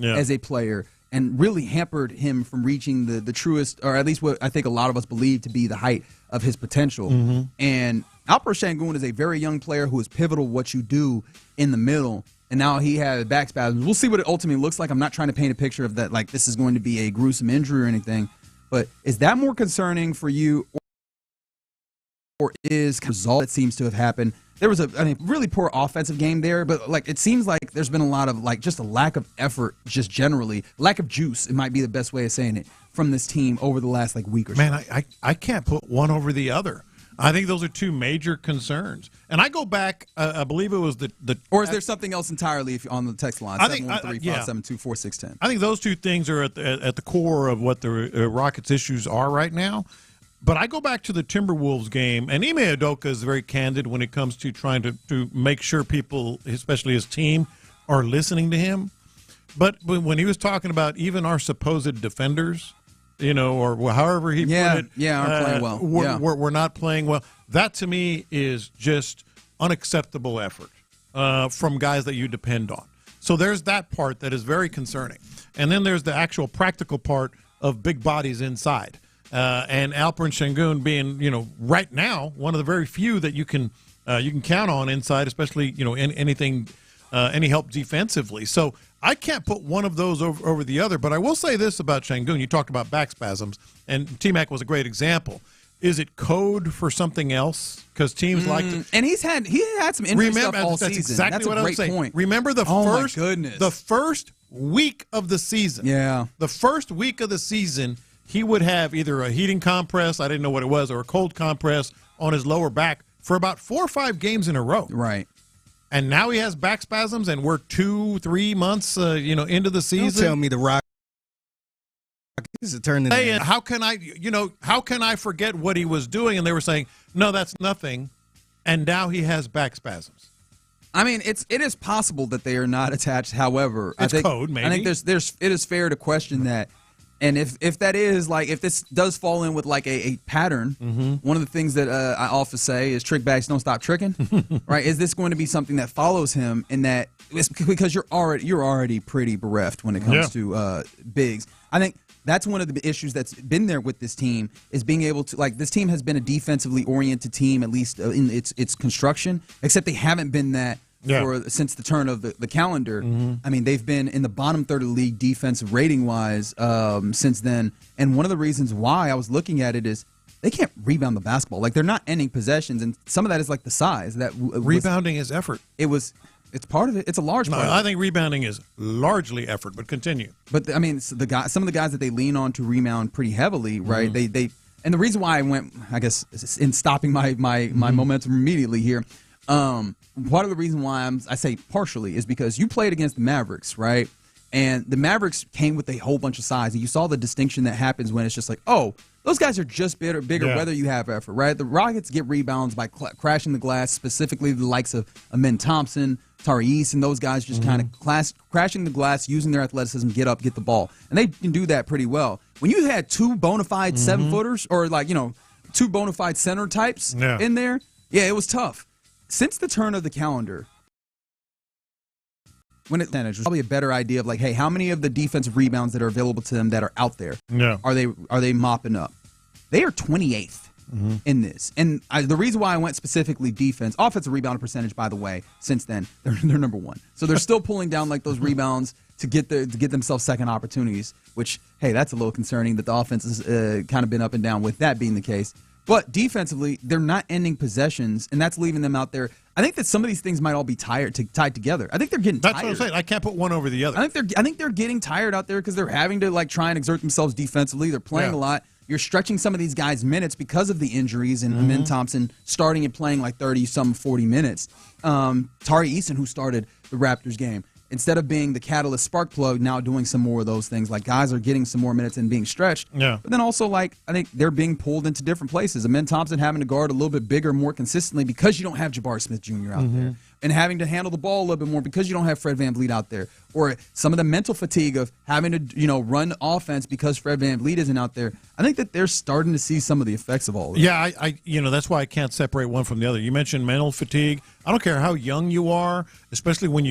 as a player and really hampered him from reaching the truest, or at least what I think a lot of us believe to be the height of his potential. And Alperen Şengün is a very young player who is pivotal what you do in the middle, and now he has back spasms. We'll see what it ultimately looks like. I'm not trying to paint a picture of that, like this is going to be a gruesome injury or anything, but is that more concerning for you or is result that seems to have happened. There was a really poor offensive game there, but like it seems like there's been a lot of like just a lack of effort, just generally lack of juice. It might be the best way of saying it from this team over the last like week or so. Man, I can't put one over the other. I think those are two major concerns. And I go back, I believe it was the or is there something else entirely if on the text line? 713-572-4610. I think those two things are at the core of what the Rockets' issues are right now. But I go back to the Timberwolves game, and Ime Udoka is very candid when it comes to trying to make sure people, especially his team, are listening to him. But when he was talking about even our supposed defenders, or however he put it, aren't playing well. We're not playing well. That to me is just unacceptable effort from guys that you depend on. So there's that part that is very concerning, and then there's the actual practical part of big bodies inside. And Alperen Sengun being, right now one of the very few that you can count on inside, especially in anything, any help defensively. So I can't put one of those over the other. But I will say this about Sengun: you talked about back spasms, and T-Mac was a great example. Is it code for something else? Because teams like to, and he had some injury stuff all that's season. Exactly that's what a I great was saying. point. Remember the first week of the season. Yeah, the first week of the season. He would have either a heating compress, I didn't know what it was, or a cold compress on his lower back for about 4 or 5 games in a row. Right. And now he has back spasms, and we're 2-3 months, into the season. Don't tell me the Rockets are turning. Hey, and how can I forget what he was doing? And they were saying, no, that's nothing. And now he has back spasms. I mean, it is possible that they are not attached. However, it's code. Maybe I think it is fair to question that. And if that is like, if this does fall in with like a pattern, one of the things that I often say is trick bags don't stop tricking, right? Is this going to be something that follows him in that it's because you're already pretty bereft when it comes to bigs. I think that's one of the issues that's been there with this team is being able to this team has been a defensively oriented team, at least in its construction, except they haven't been that. Since the turn of the calendar. I mean, they've been in the bottom third of the league defensive rating-wise since then. And one of the reasons why I was looking at it is they can't rebound the basketball. Like, they're not ending possessions, and some of that is like the size. Rebounding is effort. It's part of it. It's a large part. I think rebounding is largely effort, but continue. But, I mean, some of the guys that they lean on to rebound pretty heavily, right, they and the reason why I went, I guess, in stopping my momentum immediately here, part of the reason why I say partially is because you played against the Mavericks, right? And the Mavericks came with a whole bunch of size. And you saw the distinction that happens when it's just like, oh, those guys are just bigger whether you have effort, right? The Rockets get rebounds by crashing the glass, specifically the likes of Amen Thompson, Tari East, and those guys just kind of crashing the glass, using their athleticism, get up, get the ball. And they can do that pretty well. When you had two bona fide 7-footers or two bona fide center types in there, it was tough. Since the turn of the calendar, when it was probably a better idea of hey, how many of the defensive rebounds that are available to them that are out there are they mopping up? They are 28th in this, and the reason why I went specifically defense, offensive rebound percentage, by the way, since then they're number 1, so they're still pulling down those rebounds to get themselves second opportunities. Which that's a little concerning that the offense has kind of been up and down with that being the case. But defensively, they're not ending possessions, and that's leaving them out there. I think that some of these things might all be tied together. I think they're getting tired. That's what I'm saying. I can't put one over the other. I think they're getting tired out there because they're having to try and exert themselves defensively. They're playing a lot. You're stretching some of these guys' minutes because of the injuries, and Amen Thompson starting and playing 40 minutes. Tari Eason, who started the Raptors game, instead of being the catalyst spark plug, now doing some more of those things. Guys are getting some more minutes and being stretched. Yeah. But then also, I think they're being pulled into different places. Amen Thompson having to guard a little bit bigger, more consistently because you don't have Jabari Smith Jr. out there. And having to handle the ball a little bit more because you don't have Fred VanVleet out there. Or some of the mental fatigue of having to, run offense because Fred VanVleet isn't out there. I think that they're starting to see some of the effects of all of that. Yeah, I that's why I can't separate one from the other. You mentioned mental fatigue. I don't care how young you are, especially when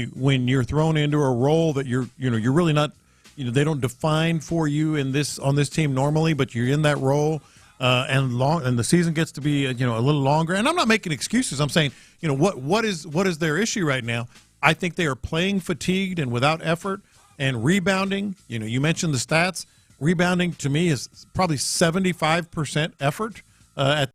you're thrown into a role that you're really not, they don't define for you on this team normally, but you're in that role. And the season gets to be a little longer. And I'm not making excuses. I'm saying what is their issue right now? I think they are playing fatigued and without effort and rebounding. You mentioned the stats. Rebounding to me is probably 75% effort at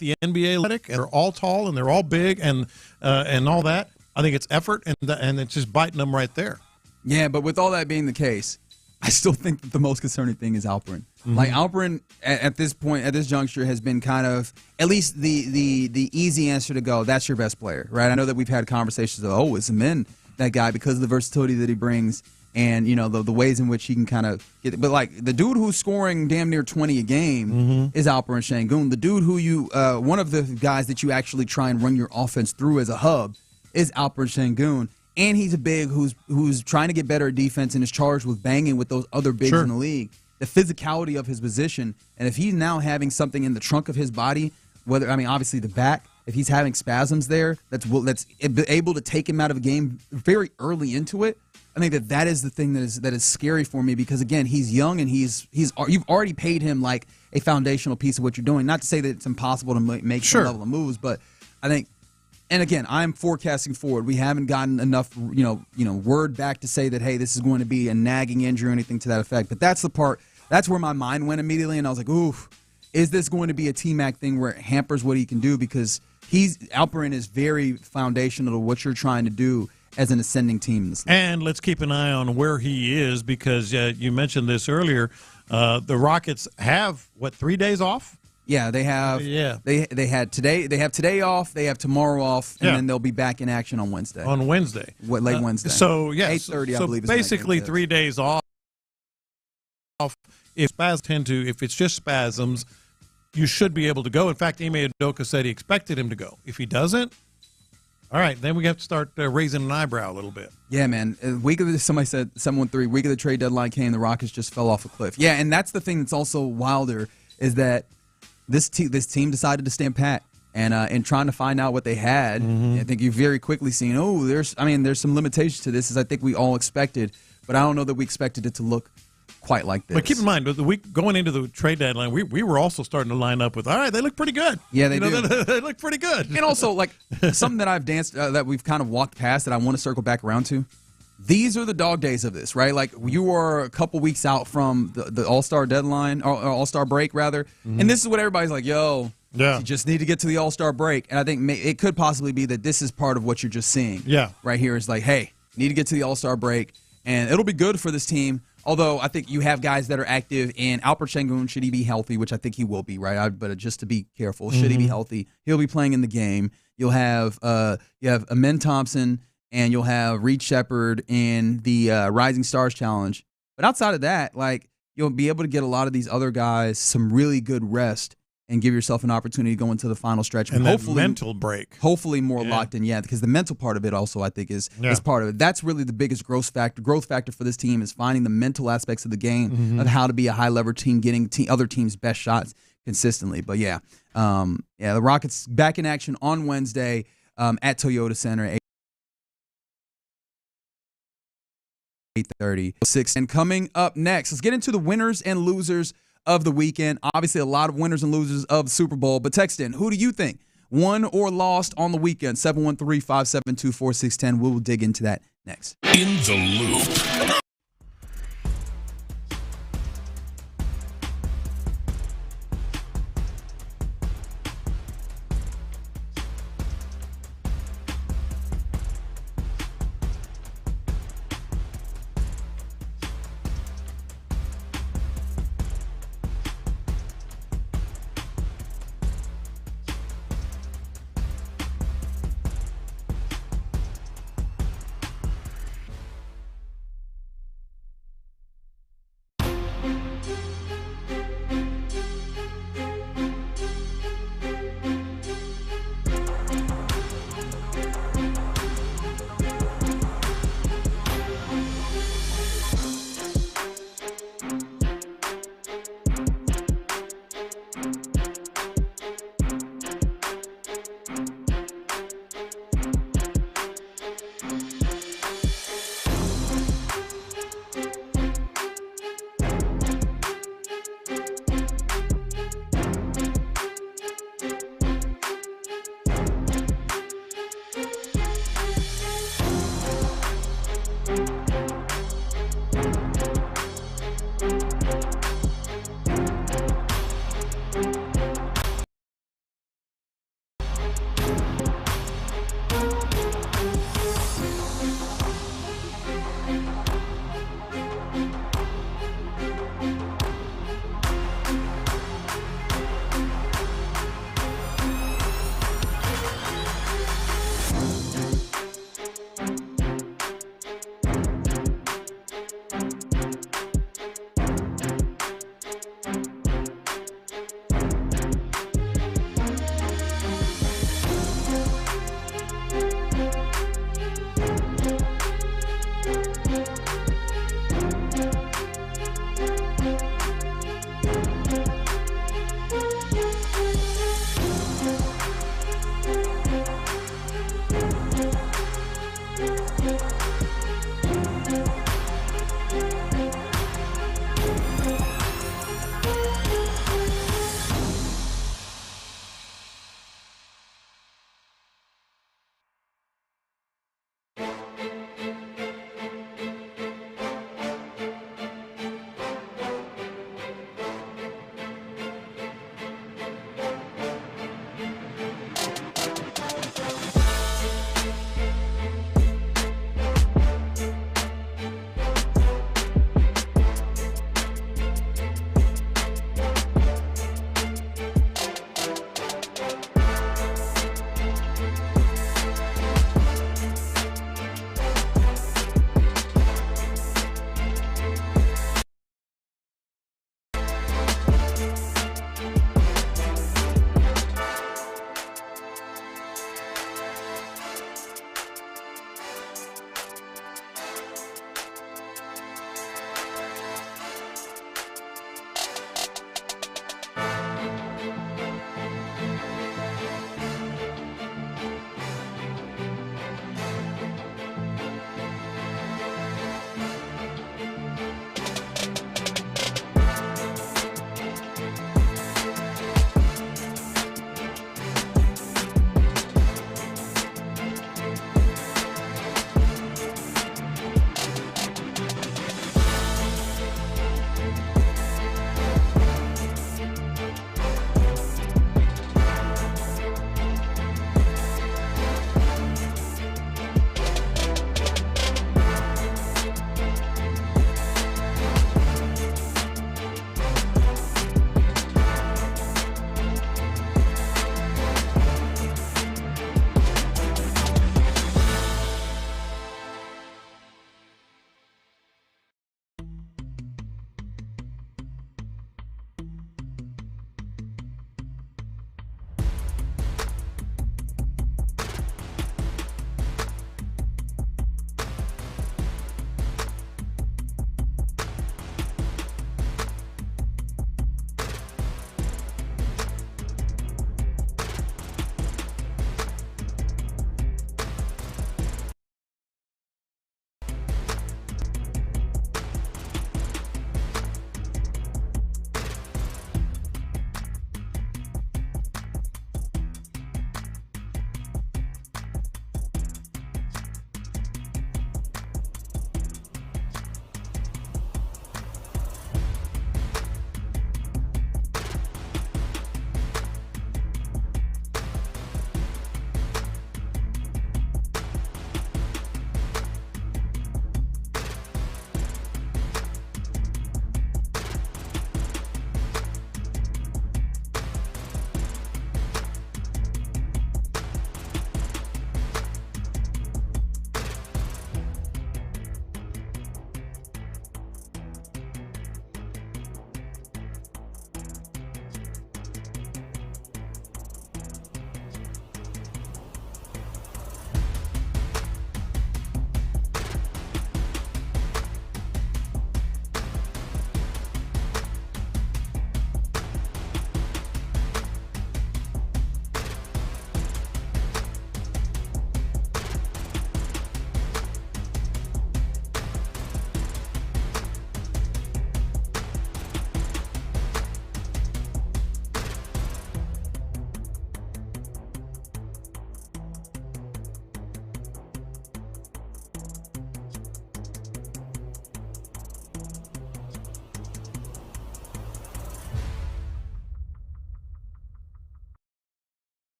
the NBA athletic, and they're all tall and they're all big and all that. I think it's effort and it's just biting them right there. Yeah, but with all that being the case, I still think that the most concerning thing is Alperin. Mm-hmm. Like Alperin at this point, at this juncture, has been kind of at least the easy answer to go. That's your best player, right? I know that we've had conversations of, is Min that guy because of the versatility that he brings and the ways in which he can kind of get it. But like the dude who's scoring damn near 20 a game is Alperin Sengun. The dude who one of the guys that you actually try and run your offense through as a hub is Alperin Sengun. And he's a big who's trying to get better at defense and is charged with banging with those other bigs in the league. The physicality of his position, and if he's now having something in the trunk of his body, obviously the back, if he's having spasms there, that's able to take him out of a game very early into it. I think that is the thing that is scary for me because again, he's young and you've already paid him like a foundational piece of what you're doing. Not to say that it's impossible to make some level of moves, but I think. And again, I'm forecasting forward. We haven't gotten enough, word back to say that, hey, this is going to be a nagging injury or anything to that effect. But that's the part. That's where my mind went immediately, and I was like, oof, is this going to be a T-Mac thing where it hampers what he can do? Because Alperin is very foundational to what you're trying to do as an ascending team in this league. And let's keep an eye on where he is because you mentioned this earlier. The Rockets have 3 days off? Yeah, they have. Yeah, they had today. They have today off. They have tomorrow off, and then they'll be back in action on Wednesday. On Wednesday, late Wednesday. So yeah, 8:30. So I believe. Basically, 3 days off. If it's just spasms, you should be able to go. In fact, Ime Udoka said he expected him to go. If he doesn't, all right, then we have to start raising an eyebrow a little bit. Yeah, man. Somebody said 713. Week of the trade deadline came. The Rockets just fell off a cliff. Yeah, and that's the thing that's also wilder is that. This team decided to stand pat, and trying to find out what they had. I think you've very quickly seen. There's some limitations to this, as I think we all expected, but I don't know that we expected it to look quite like this. But keep in mind, the week going into the trade deadline, we were also starting to line up with. All right, they look pretty good. Yeah, they do. They look pretty good. And also, like something that I've danced that we've kind of walked past that I want to circle back around to. These are the dog days of this, right? Like you are a couple weeks out from the All-Star deadline, or All-Star break, rather. And this is what everybody's like, you just need to get to the All-Star break. And I think it could possibly be that this is part of what you're just seeing. Yeah. Right here is like, hey, need to get to the All-Star break. And it'll be good for this team. Although I think you have guys that are active, and Alperin Sengun, should he be healthy, which I think he will be, right? But just to be careful, should he be healthy, he'll be playing in the game. You'll have Amen Thompson, and you'll have Reed Shepherd in the Rising Stars Challenge. But outside of that, like you'll be able to get a lot of these other guys some really good rest and give yourself an opportunity to go into the final stretch. And hopefully, that mental break. Hopefully more locked in, because the mental part of it also, I think, is part of it. That's really the biggest growth factor for this team is finding the mental aspects of the game of how to be a high-level team, getting other teams' best shots consistently. But, the Rockets back in action on Wednesday at Toyota Center, 8:30. And coming up next, let's get into the winners and losers of the weekend. Obviously, a lot of winners and losers of the Super Bowl, but text in. Who do you think won or lost on the weekend? 713-572-4610. We will dig into that next. In the Loop.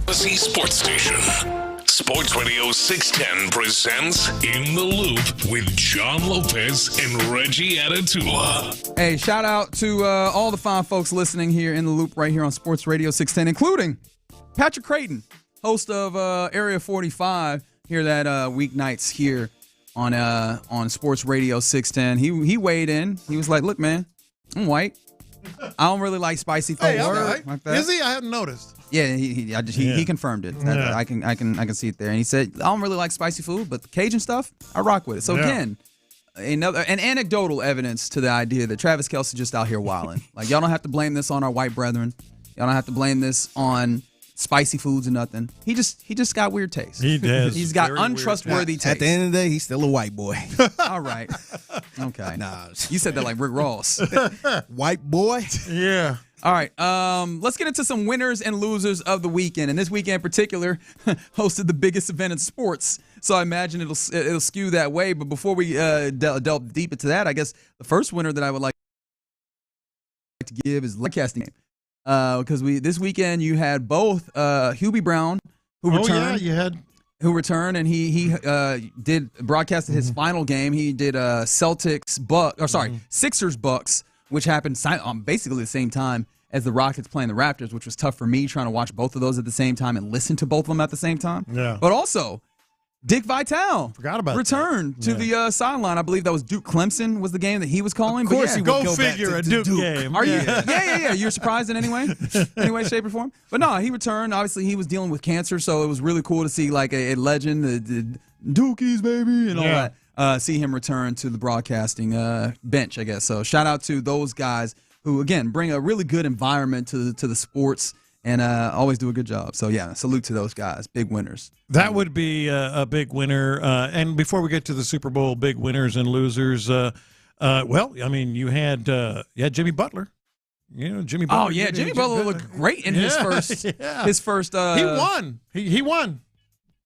USC Sports Station. Sports Radio 610 presents In the Loop with John Lopez and Reggie Atatula. Hey, shout out to all the fine folks listening here in the Loop right here on Sports Radio 610, including Patrick Creighton, host of Area 45, here that weeknights here on Sports Radio 610. He weighed in. He was like, "Look, man, I'm white. I don't really like spicy food." Hey, all right. Like that. Is he? I hadn't noticed. Yeah, he confirmed it. Yeah. I can see it there. And he said, "I don't really like spicy food, but the Cajun stuff, I rock with it." So again, an anecdotal evidence to the idea that Travis Kelce just out here wilding. Like, y'all don't have to blame this on our white brethren. Y'all don't have to blame this on spicy foods or nothing. He just got weird taste. He does. He's got untrustworthy taste. At the end of the day, he's still a white boy. All right. Okay. Nah, you said that like Rick Ross. White boy. Yeah. All right. Let's get into some winners and losers of the weekend. And this weekend in particular hosted the biggest event in sports. So I imagine it'll skew that way. But before we delve deep into that, I guess the first winner that I would like to give is the broadcasting game. Because this weekend you had both Hubie Brown, who returned. Yeah, you had. Who returned, and he did broadcasted his final game. He did Sixers Bucks, which happened basically the same time as the Rockets playing the Raptors, which was tough for me trying to watch both of those at the same time and listen to both of them at the same time. Yeah. But also, Dick Vitale returned to that. the sideline. I believe that was Duke Clemson was the game that he was calling. Of course, he would go figure back to a Duke game. Are you? Yeah. You're surprised in any way, shape, or form? But no, he returned. Obviously, he was dealing with cancer, so it was really cool to see like a legend, the Dukies, baby, and all that. See him return to the broadcasting bench, I guess. So shout out to those guys who, again, bring a really good environment to the sports and always do a good job. So, yeah, salute to those guys. Big winners. That would be a big winner. And before we get to the Super Bowl big winners and losers, you had Jimmy Butler. Jimmy Butler. Oh, yeah, Jimmy Butler looked great in his first. Yeah. His first. He won. He won.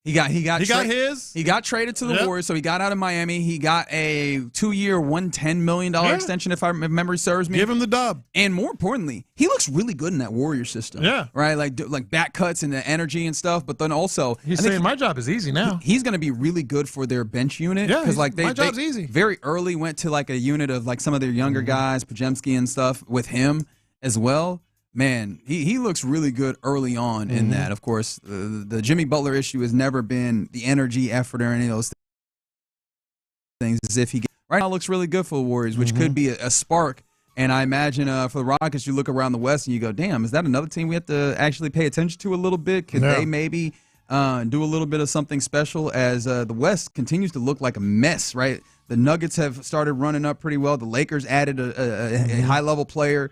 He got his. He got traded to the Warriors, so he got out of Miami. He got a 2-year, $110 million extension, if memory serves me. Give him the dub. And more importantly, he looks really good in that Warrior system. Yeah. Right? Like back cuts and the energy and stuff. But then also, he's saying my job is easy now. He's going to be really good for their bench unit. Yeah, my job's easy. Very early went to like a unit of like some of their younger guys, Pajemski and stuff, with him as well. Man, he looks really good early on in that. Of course, the Jimmy Butler issue has never been the energy, effort, or any of those things. As if right now looks really good for the Warriors, which could be a spark. And I imagine for the Rockets, you look around the West and you go, damn, is that another team we have to actually pay attention to a little bit? Could they maybe do a little bit of something special as the West continues to look like a mess, right? The Nuggets have started running up pretty well. The Lakers added a high-level player.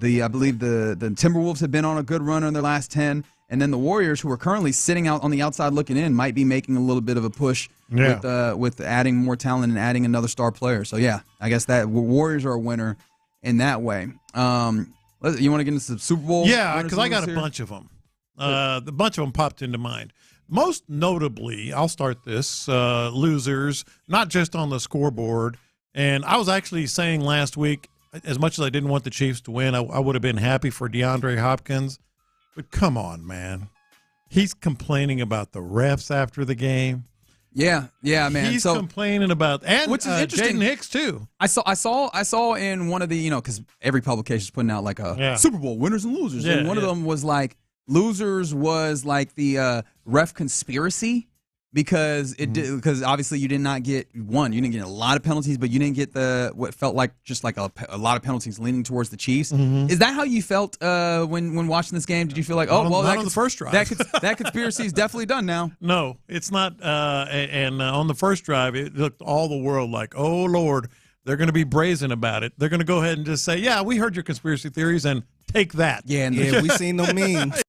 I believe the Timberwolves have been on a good run in their last 10. And then the Warriors, who are currently sitting out on the outside looking in, might be making a little bit of a push with adding more talent and adding another star player. So, yeah, I guess that Warriors are a winner in that way. You want to get into the Super Bowl? Yeah, because I got a bunch of them. A bunch of them popped into mind. Most notably, I'll start this, losers, not just on the scoreboard. And I was actually saying last week, as much as I didn't want the Chiefs to win, I would have been happy for DeAndre Hopkins. But come on, man. He's complaining about the refs after the game. Yeah, man. He's complaining about, and which is interesting. Jaden Hicks too. I saw in one of the, because every publication is putting out like a Super Bowl winners and losers, and one of them was like losers was like the ref conspiracy. Because because obviously you did not get you didn't get a lot of penalties, but you didn't get what felt like just like a lot of penalties leaning towards the Chiefs. Is that how you felt when watching this game? Did you feel like, on the first drive, that conspiracy is definitely done now? No, it's not. And on the first drive, it looked all the world like, oh Lord, they're going to be brazen about it. They're going to go ahead and just say, yeah, we heard your conspiracy theories and take that. Yeah, we seen no memes.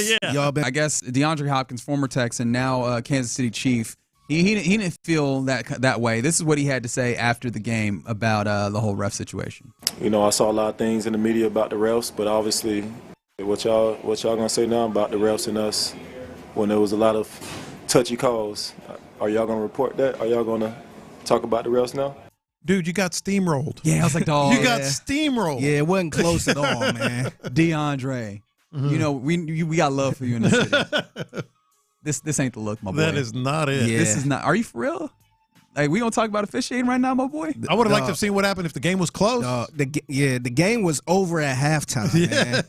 Yeah, I guess DeAndre Hopkins, former Texan, now Kansas City Chief. He didn't feel that way. This is what he had to say after the game about the whole ref situation. I saw a lot of things in the media about the refs, but obviously, what y'all gonna say now about the refs and us when there was a lot of touchy calls? Are y'all gonna report that? Are y'all gonna talk about the refs now? Dude, you got steamrolled. Yeah, I was like, dog. You got steamrolled. Yeah, it wasn't close at all, man. DeAndre. You know, we got love for you in the city. This ain't the look, my boy. That is not it. Yeah. This is not. Are you for real? Hey, we gonna talk about officiating right now, my boy? I would have liked to have seen what happened if the game was close. The game was over at halftime, man.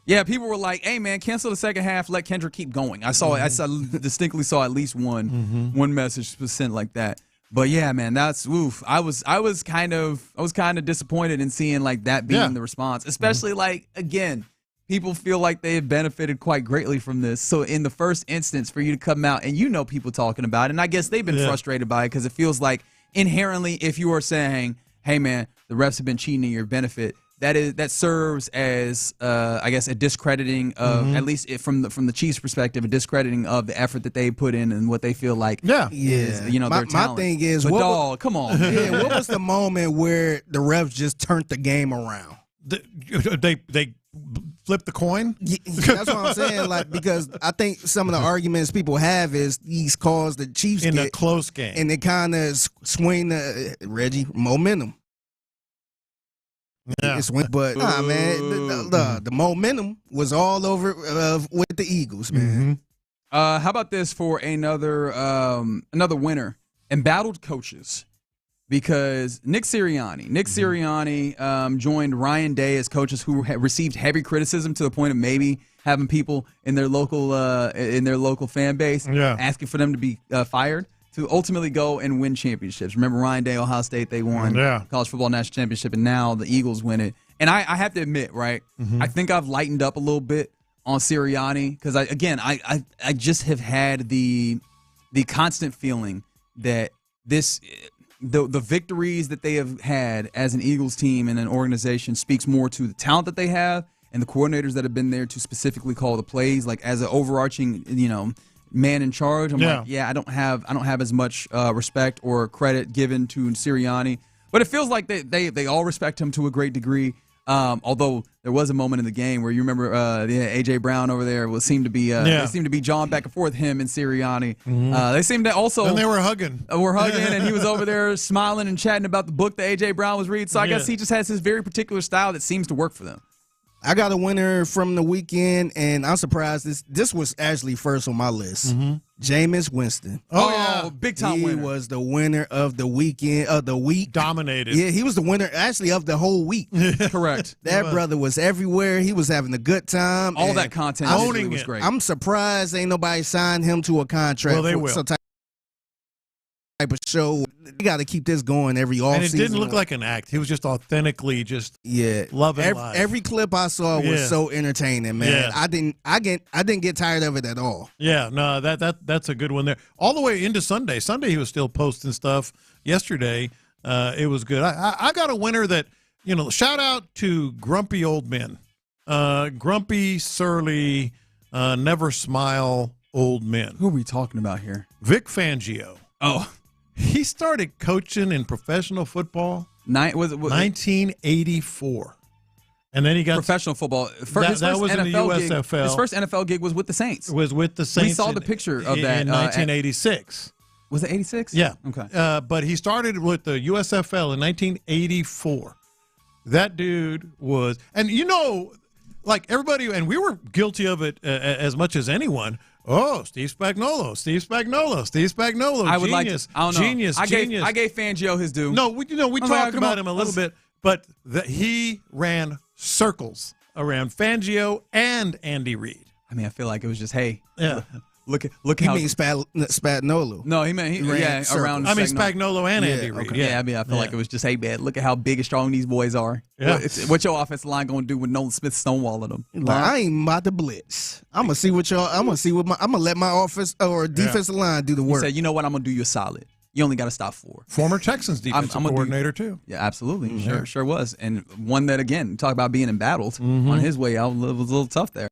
Yeah, people were like, "Hey, man, cancel the second half. Let Kendrick keep going." I distinctly saw at least one message was sent like that. But yeah, man, that's woof. I was kind of disappointed in seeing like that being the response, especially like again. People feel like they have benefited quite greatly from this. So in the first instance, for you to come out and people talking about it, and I guess they've been frustrated by it because it feels like inherently if you are saying, hey, man, the refs have been cheating in your benefit, that serves as, I guess, a discrediting of, at least from the Chiefs' perspective, a discrediting of the effort that they put in and what they feel like is, their talent. My thing is, but come on. Yeah, what was the moment where the refs just turned the game around? They flip the coin? That's what I'm saying. Like, because I think some of the arguments people have is these calls the Chiefs in get a close game, and they kind of swing the Reggie momentum. Yeah. But nah, man, the momentum was all over with the Eagles, man. How about this for another winner? Embattled coaches. Because Nick Sirianni joined Ryan Day as coaches who received heavy criticism to the point of maybe having people in their local fan base asking for them to be fired to ultimately go and win championships. Remember Ryan Day, Ohio State, they won college football national championship, and now the Eagles win it. And I have to admit, right, I think I've lightened up a little bit on Sirianni because I just have had the constant feeling that this. The victories that they have had as an Eagles team and an organization speaks more to the talent that they have and the coordinators that have been there to specifically call the plays. Like as an overarching, man in charge, I don't have as much respect or credit given to Sirianni. But it feels like they all respect him to a great degree. Although there was a moment in the game where you remember A.J. Brown over there seemed to be jawing back and forth, him and Sirianni. They seemed to also and they were hugging. And he was over there smiling and chatting about the book that A.J. Brown was reading. So I guess he just has his very particular style that seems to work for them. I got a winner from the weekend, and I'm surprised this was actually first on my list. Jameis Winston. Oh, big time winner. He was the winner of the weekend of the week. Dominated. Yeah, he was the winner actually of the whole week. Correct. That brother was everywhere. He was having a good time. All that content owning was great. I'm surprised ain't nobody signed him to a contract. Well, they will. Some type of show. You got to keep this going every offseason. And it didn't look like an act. He was just authentically loving life. Every clip I saw was so entertaining, man. Yeah. I didn't get tired of it at all. Yeah, no, that's a good one there. All the way into Sunday. Sunday he was still posting stuff. Yesterday, it was good. I got a winner that, shout out to grumpy old men. Grumpy, surly, never smile old men. Who are we talking about here? Vic Fangio. Oh. He started coaching in professional football 1984. And then he got professional football. That was in the USFL. His first NFL gig was with the Saints. Was with the Saints. We saw the picture of that in 1986. Was it 86? Yeah. Okay. But he started with the USFL in 1984. That dude was, and like everybody, and we were guilty of it as much as anyone. Oh, Steve Spagnuolo. I would genius, I don't know. Genius. I gave Fangio his due. No, we talked about him a little bit, but he ran circles around Fangio and Andy Reid. I mean, I feel like it was just, hey, look He how. means Spagnuolo. No, he meant around. I mean Spagnuolo and Andy Reid. Okay. Yeah, I mean, I feel like it was just, hey, man, look at how big and strong these boys are. Yeah. What's your offensive line going to do with Nolan Smith stonewalling them? Like, I ain't about to blitz. I'm gonna see what y'all. I'm gonna let my offense or defensive line do the work. He said, you know what? I'm gonna do you a solid. You only got to stop 4. Former Texans defensive coordinator too. Yeah, absolutely. Sure was, and one that again talk about being embattled on his way out. It was a little tough there.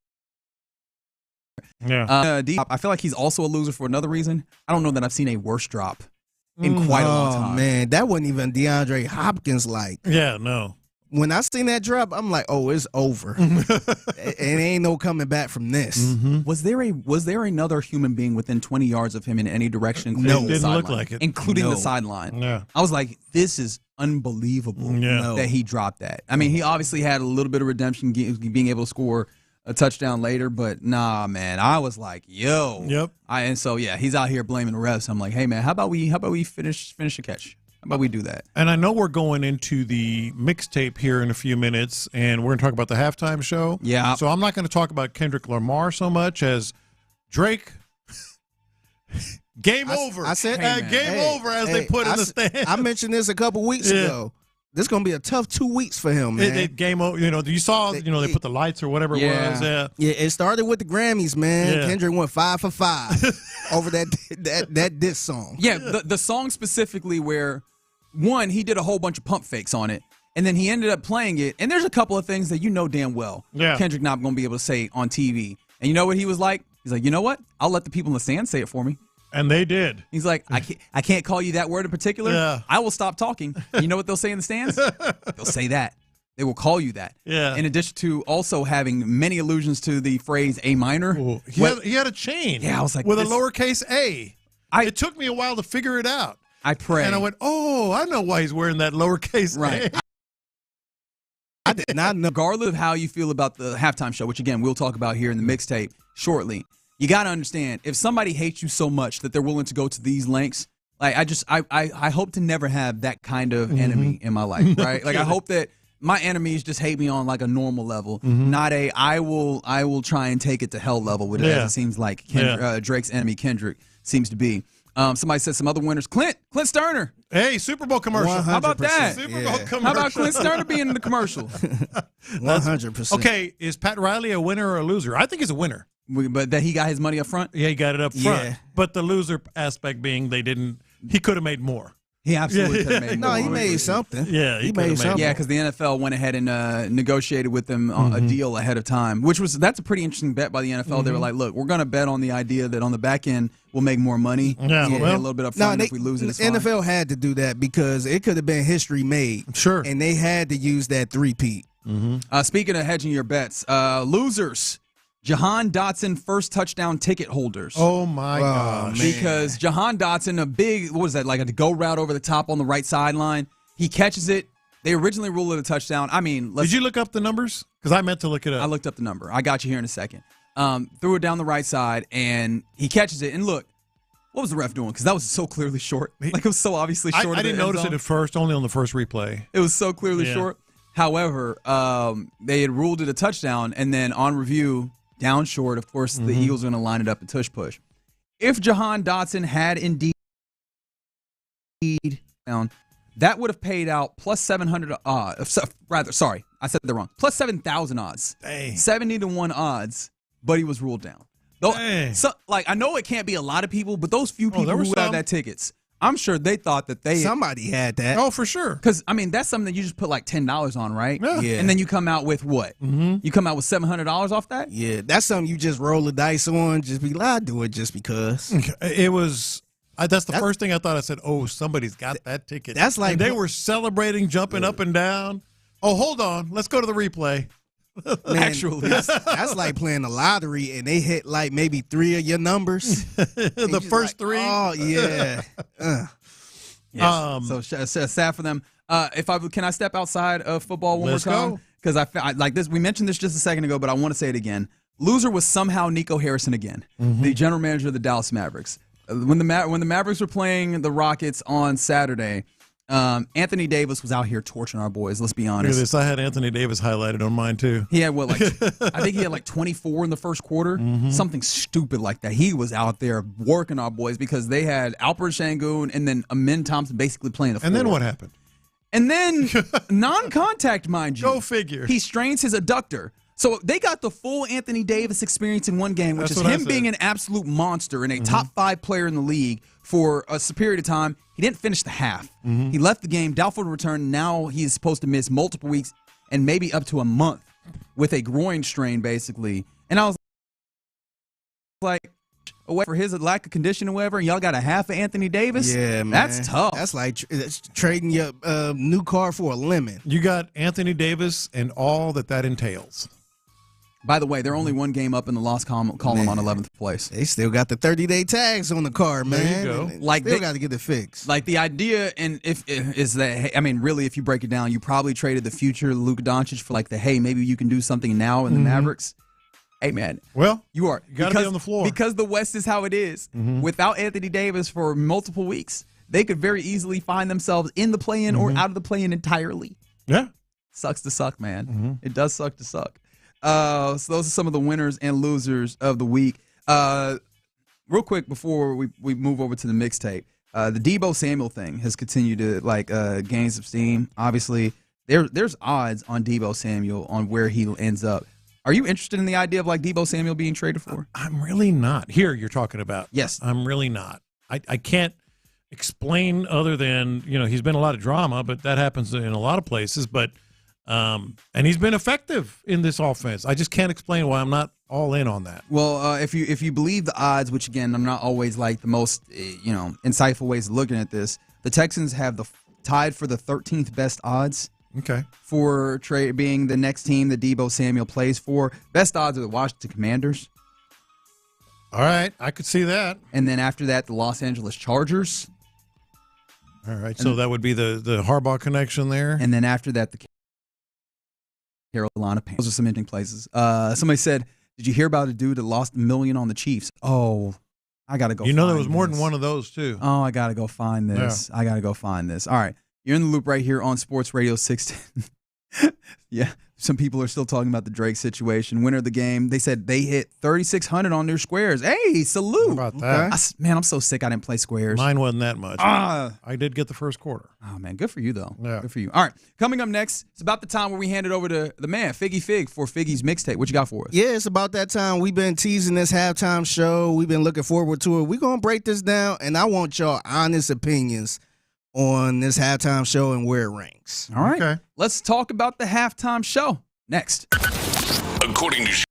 Yeah. I feel like he's also a loser for another reason. I don't know that I've seen a worse drop in quite a long time. Oh, man. That wasn't even DeAndre Hopkins like. Yeah, no. When I seen that drop, I'm like, oh, it's over. It ain't no coming back from this. Was there another human being within 20 yards of him in any direction? No, it didn't look like it. Including the sideline. Yeah. I was like, this is unbelievable that he dropped that. I mean, he obviously had a little bit of redemption being able to score a touchdown later. But nah, man, I was like, yo. Yep. And so yeah, he's out here blaming the refs. I'm like, hey man, how about we finish the catch? How about we do that? And I know we're going into the mixtape here in a few minutes, and we're going to talk about the halftime show. Yeah. So I'm not going to talk about Kendrick Lamar so much as Drake. Game over. I said, game over, as they put in the stand. I mentioned this a couple weeks ago. This is going to be a tough 2 weeks for him, man. Game over. You saw, they put the lights or whatever it was. Yeah, it started with the Grammys, man. Yeah. Kendrick went 5 for 5 over that diss song. Yeah, the song specifically where, one, he did a whole bunch of pump fakes on it, and then he ended up playing it, and there's a couple of things that you know damn well Kendrick not going to be able to say on TV. And you know what he was like? He's like, you know what? I'll let the people in the stand say it for me. And they did. He's like, I can't call you that word in particular. Yeah. I will stop talking. And you know what they'll say in the stands? They'll say that. They will call you that. Yeah. In addition to also having many allusions to the phrase A minor. He had a chain. Yeah, I was like, with a lowercase a. It took me a while to figure it out. I pray. And I went, oh, I know why he's wearing that lowercase a. I did not know. Regardless of how you feel about the halftime show, which again we'll talk about here in the mixtape shortly, you got to understand, if somebody hates you so much that they're willing to go to these lengths, like I hope to never have that kind of enemy in my life, right? Like I hope that my enemies just hate me on like a normal level, not a I will try and take it to hell level, with it, as it seems like Drake's enemy Kendrick seems to be. Somebody said some other winners. Clint Stoerner. Hey, Super Bowl commercial. 100%. How about that? Super Bowl commercial. How about Clint Stoerner being in the commercial? 100%. Okay, is Pat Riley a winner or a loser? I think he's a winner. But that he got his money up front? Yeah, he got it up front. Yeah. But the loser aspect being he could have made more. He absolutely could have made more. No, he made something. Yeah, he made something. Yeah, because the NFL went ahead and negotiated with them a deal ahead of time, that's a pretty interesting bet by the NFL. They were like, look, we're going to bet on the idea that on the back end we'll make more money. Yeah, a little bit up front. If we lose it, it's fine. NFL had to do that because it could have been history made. Sure. And they had to use that three-peat. Speaking of hedging your bets, losers. Jahan Dotson first touchdown ticket holders. Oh, my gosh. Because Jahan Dotson, like a go route over the top on the right sideline. He catches it. They originally ruled it a touchdown. I mean, did you look up the numbers? Because I meant to look it up. I looked up the number. I got you here in a second. Threw it down the right side, and he catches it. And look, what was the ref doing? Because that was so clearly short. Like, it was so obviously short. I didn't notice it at first, only on the first replay. It was so clearly short. However, they had ruled it a touchdown, and then on review, down short, of course, the Eagles are going to line it up and push. If Jahan Dotson had indeed down, that would have paid out plus 700 sorry, I said that wrong. Plus 7,000 odds. Dang. 70-1 odds, but he was ruled down. So, I know it can't be a lot of people, but those few people who have that tickets, I'm sure they thought that somebody had that. Oh, for sure. Because, I mean, that's something that you just put like $10 on, right? Yeah. And then you come out with what? You come out with $700 off that? Yeah, that's something you just roll the dice on. Just be like, I'll do it just because. It was. That's the first thing I thought. I said, oh, somebody's got that ticket. That's like. And they were celebrating, jumping up and down. Oh, hold on. Let's go to the replay. Man, actually, that's like playing the lottery and they hit like maybe 3 of your numbers. The first 3. Oh yeah. So sad for them. Can I step outside of football one more time? Because I like this. We mentioned this just a second ago, but I want to say it again. Loser was somehow Nico Harrison again, the general manager of the Dallas Mavericks. When the Mavericks were playing the Rockets on Saturday. Anthony Davis was out here torching our boys. Let's be honest. Look at this. I had Anthony Davis highlighted on mine too. He had I think he had like 24 in the first quarter, something stupid like that. He was out there working our boys because they had Alperen Sengun and then Amin Thompson basically playing the floor. And then what happened? And then non-contact, mind you. Go figure. He strains his adductor. So they got the full Anthony Davis experience in one game, which is him being an absolute monster and a top 5 player in the league for a period of time. He didn't finish the half. He left the game, doubtful to return. Now he is supposed to miss multiple weeks and maybe up to a month with a groin strain, basically. And I was like, away for his lack of condition or whatever, and y'all got a half of Anthony Davis? Yeah, man. That's tough. That's like trading your new car for a lemon. You got Anthony Davis and all that entails. By the way, they're only one game up in the loss column on 11th place. They still got the 30-day tags on the car, man. There you go. Like they got to get it fixed. Like the idea, and is that, I mean, really, if you break it down, you probably traded the future Luka Doncic for like maybe you can do something now in the Mavericks. Hey, man. Well, you are. You got to be on the floor. Because the West is how it is. Mm-hmm. Without Anthony Davis for multiple weeks, they could very easily find themselves in the play-in or out of the play-in entirely. Yeah. Sucks to suck, man. It does suck to suck. So those are some of the winners and losers of the week. Real quick before we move over to the mixtape, the Deebo Samuel thing has continued to gain some steam. Obviously, there's odds on Deebo Samuel on where he ends up. Are you interested in the idea of Deebo Samuel being traded for? I'm really not. Here you're talking about. Yes. I'm really not. I can't explain other than, he's been a lot of drama, but that happens in a lot of places. But and he's been effective in this offense. I just can't explain why I'm not all in on that. Well, if you believe the odds, which again I'm not always the most insightful ways of looking at this, the Texans have tied for the 13th best odds. Okay. For being the next team that Deebo Samuel plays for. Best odds are the Washington Commanders. All right, I could see that. And then after that, the Los Angeles Chargers. All right, so that would be the Harbaugh connection there. And then after that, the Carolina Panthers. Those are some interesting places. Somebody said, did you hear about a dude that lost $1 million on the Chiefs? Oh, I got to go there was more than one of those, too. Oh, I got to go find this. Yeah. I got to go find this. All right. You're in the loop right here on Sports Radio 610. Yeah, some people are still talking about the Drake situation. Winner of the game, they said they hit 3,600 on their squares. Hey, salute. How about that? Man, I'm so sick I didn't play squares. Mine wasn't that much. I did get the first quarter. Oh, man, good for you, though. Yeah. Good for you. All right, coming up next, it's about the time where we hand it over to the man, Figgy Fig, for Figgy's mixtape. What you got for us? Yeah, it's about that time. We've been teasing this halftime show. We've been looking forward to it. We're going to break this down, and I want y'all honest opinions on this halftime show and where it ranks. All right. Okay. Let's talk about the halftime show next. According to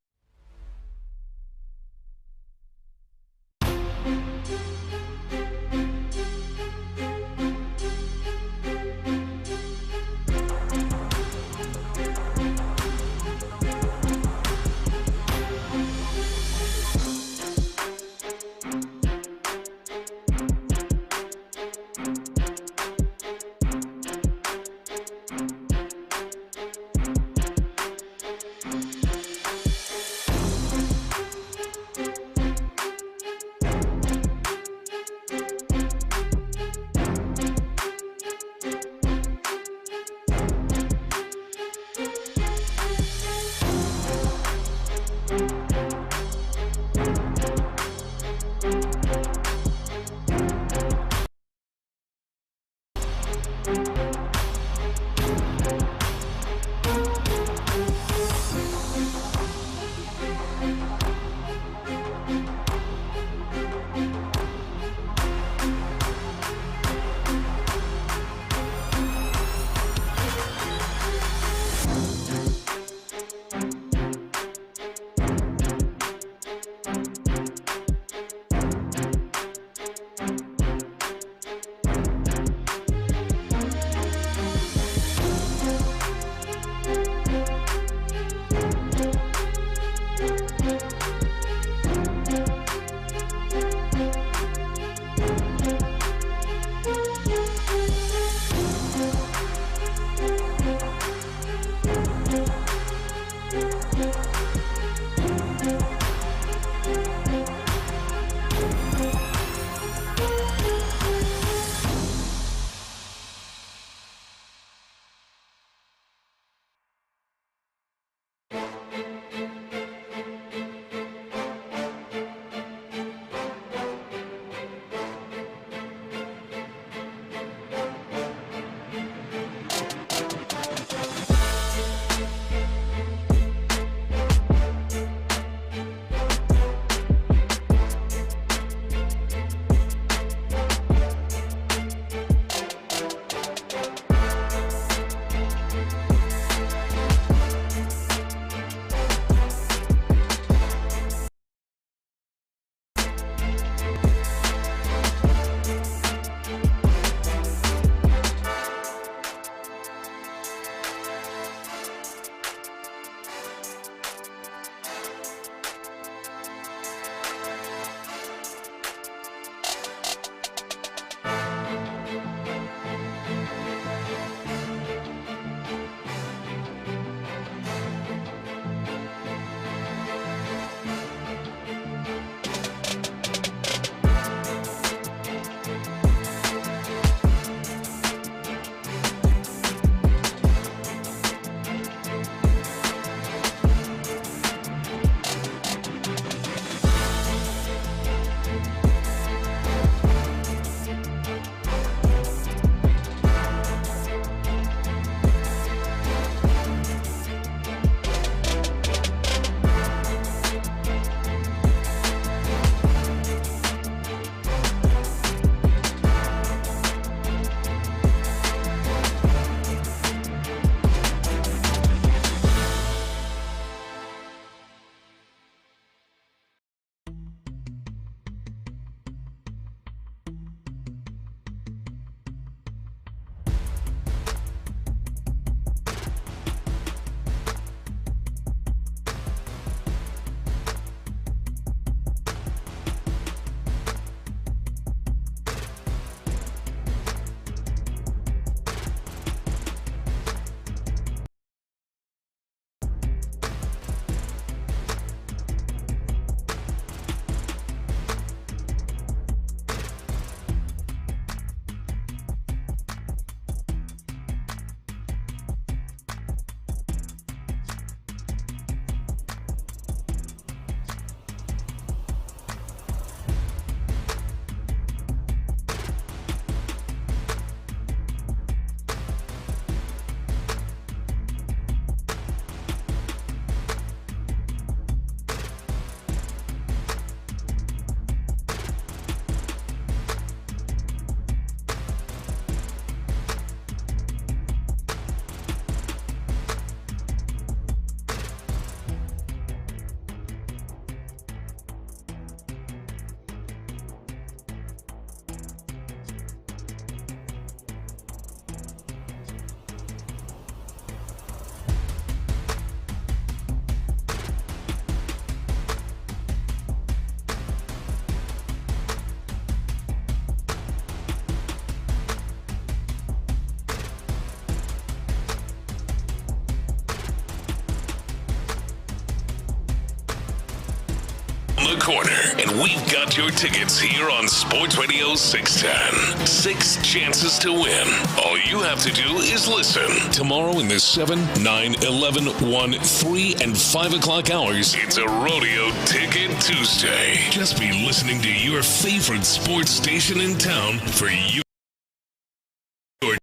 the corner, and we've got your tickets here on Sports Radio 610. 6 chances to win. All you have to do is listen. Tomorrow in the 7, 9, 11, 1, 3, and 5 o'clock hours, it's a Rodeo Ticket Tuesday. Just be listening to your favorite sports station in town for your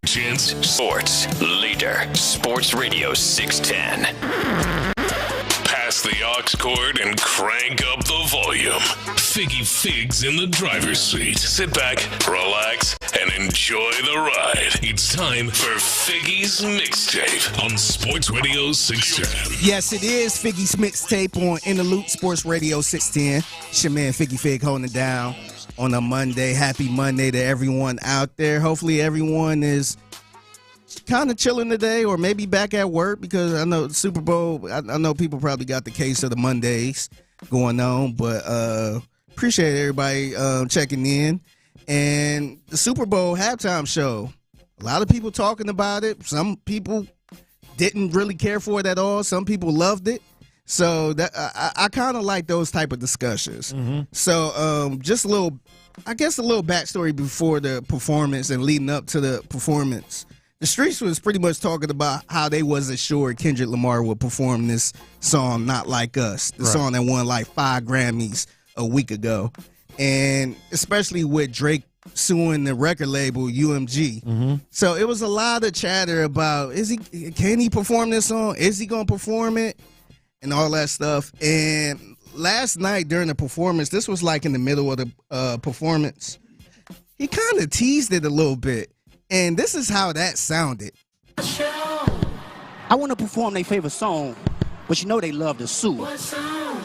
chance. Sports leader, Sports Radio 610. Pass the aux cord and crank up the volume. Figgy Figs in the driver's seat. Sit back, relax, and enjoy the ride. It's time for Figgy's Mixtape on Sports Radio 610. Yes, it is Figgy's Mixtape on In the Loop, Sports Radio 610. It's your man Figgy Fig holding it down on a Monday. Happy Monday to everyone out there. Hopefully everyone is kind of chilling today or maybe back at work, because I know the Super Bowl, I know people probably got the case of the Mondays going on, but appreciate everybody checking in. And the Super Bowl halftime show, a lot of people talking about it. Some people didn't really care for it at all. Some people loved it. So that I kind of like those type of discussions. Mm-hmm. So just a little backstory before the performance and leading up to the performance. The streets was pretty much talking about how they wasn't sure Kendrick Lamar would perform this song, Not Like Us, the song that won like 5 Grammys a week ago. And especially with Drake suing the record label UMG. Mm-hmm. So it was a lot of chatter about, can he perform this song? Is he going to perform it? And all that stuff. And last night during the performance, this was like in the middle of the performance, he kind of teased it a little bit. And this is how that sounded. I want to perform their favorite song, but you know they love to sue. What song?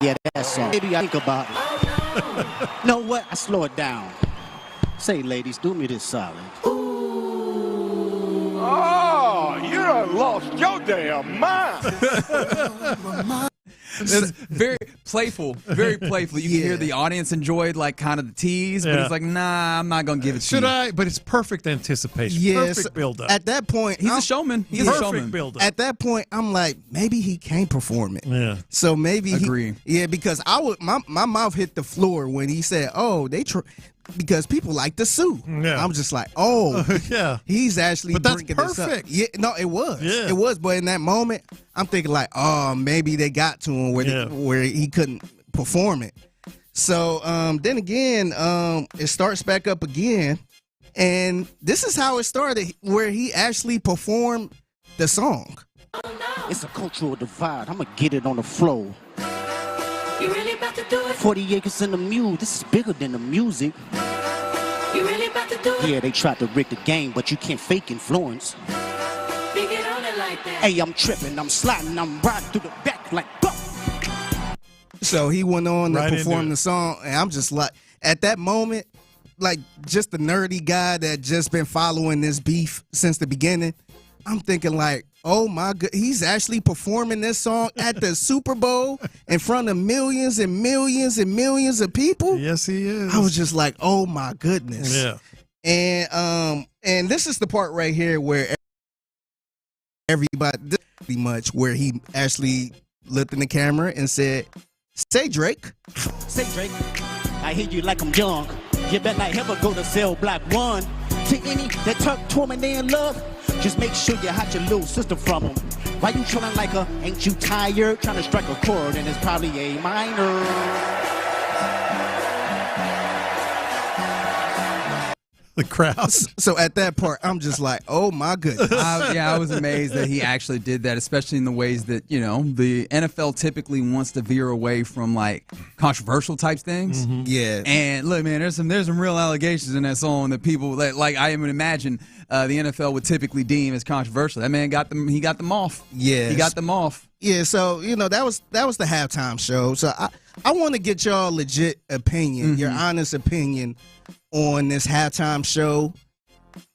Yeah, that song. Maybe I think about it. Know what? I slow it down. Say, ladies, do me this solid. Oh, you done lost your damn mind. It's very playful, very playful. You can hear the audience enjoyed like kind of the tease, but he's like, nah, I'm not going to give it to you. Should I? But it's perfect anticipation. Yes. Perfect build-up. At that point, he's a showman. He's perfect a showman. Build-up. At that point, I'm like, maybe he can't perform it. Yeah. So maybe Agree. Because my mouth hit the floor when he said, "Oh, because people like to sue." Yeah. I'm just like, "Oh, yeah." He's actually But that's bringing this up. perfect. Yeah, no, it was. Yeah. It was. But in that moment, I'm thinking like, "Oh, maybe they got to him where he couldn't perform it." So then again, it starts back up again, and this is how it started, where he actually performed the song. It's a cultural divide. I'm going to get it on the floor. You really about to do it? 40 acres in the mule. This is bigger than the music. You really about to do it? Yeah, they tried to rig the game, but you can't fake influence. Big it on it like that. Hey, I'm tripping, I'm sliding, I'm riding through the back like, boom. So he went on to Right perform into the song, and I'm just like, at that moment, like just the nerdy guy that just been following this beef since the beginning, I'm thinking like, oh my God, he's actually performing this song at the Super Bowl in front of millions and millions and millions of people. Yes, he is. I was just like, oh my goodness. Yeah. And this is the part right here where everybody, pretty much, where he actually looked in the camera and said, "Say Drake." Say Drake, I hear you like I'm young. You better not ever go to Cell Block 1. To any that talk to him and they in love, just make sure you hide your little sister from him. Why you chillin' like a, ain't you tired? Trying to strike a chord and it's probably A minor. The crowd. So at that part, I'm just like, oh my goodness. I was amazed that he actually did that, especially in the ways that, you know, the NFL typically wants to veer away from like controversial type things. Mm-hmm. Yeah. And look, man, there's some real allegations in that song that people like I would imagine the NFL would typically deem as controversial. That man got them off. Yeah. He got them off. Yeah, so that was the halftime show. So I want to get y'all legit opinion, your honest opinion on this halftime show,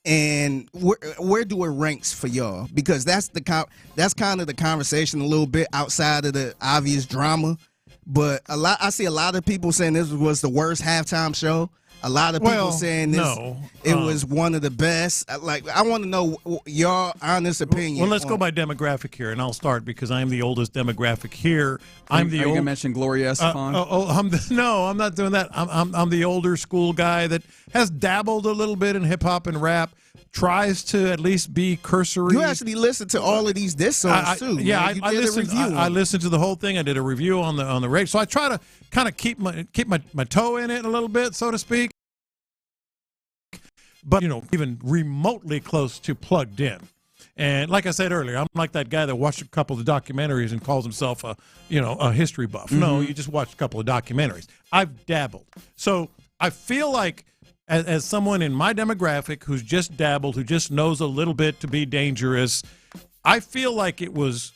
and where do it ranks for y'all? Because that's kind of the conversation a little bit outside of the obvious drama. But I see a lot of people saying this was the worst halftime show. a lot of people saying this. It was one of the best. Like, I want to know your honest opinion. Well, let's go by demographic here, and I'll start because I'm the oldest demographic here. I'm the old. Are you gonna mention Gloria Estefan? No, I'm not doing that. I'm the older school guy that has dabbled a little bit in hip hop and rap. Tries to at least be cursory. You actually listened to all of these diss songs too. Yeah, I listened to the whole thing. I did a review on the radio. So I try to kind of keep my toe in it a little bit, so to speak. But even remotely close to plugged in. And like I said earlier, I'm like that guy that watched a couple of documentaries and calls himself a history buff. Mm-hmm. No, you just watched a couple of documentaries. I've dabbled. So I feel like as someone in my demographic who's just dabbled, who just knows a little bit to be dangerous, I feel like it was,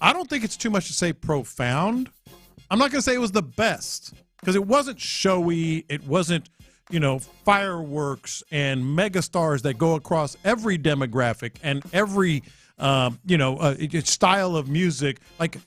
I don't think it's too much to say profound. I'm not going to say it was the best because it wasn't showy. It wasn't, fireworks and megastars that go across every demographic and every, style of music. Like,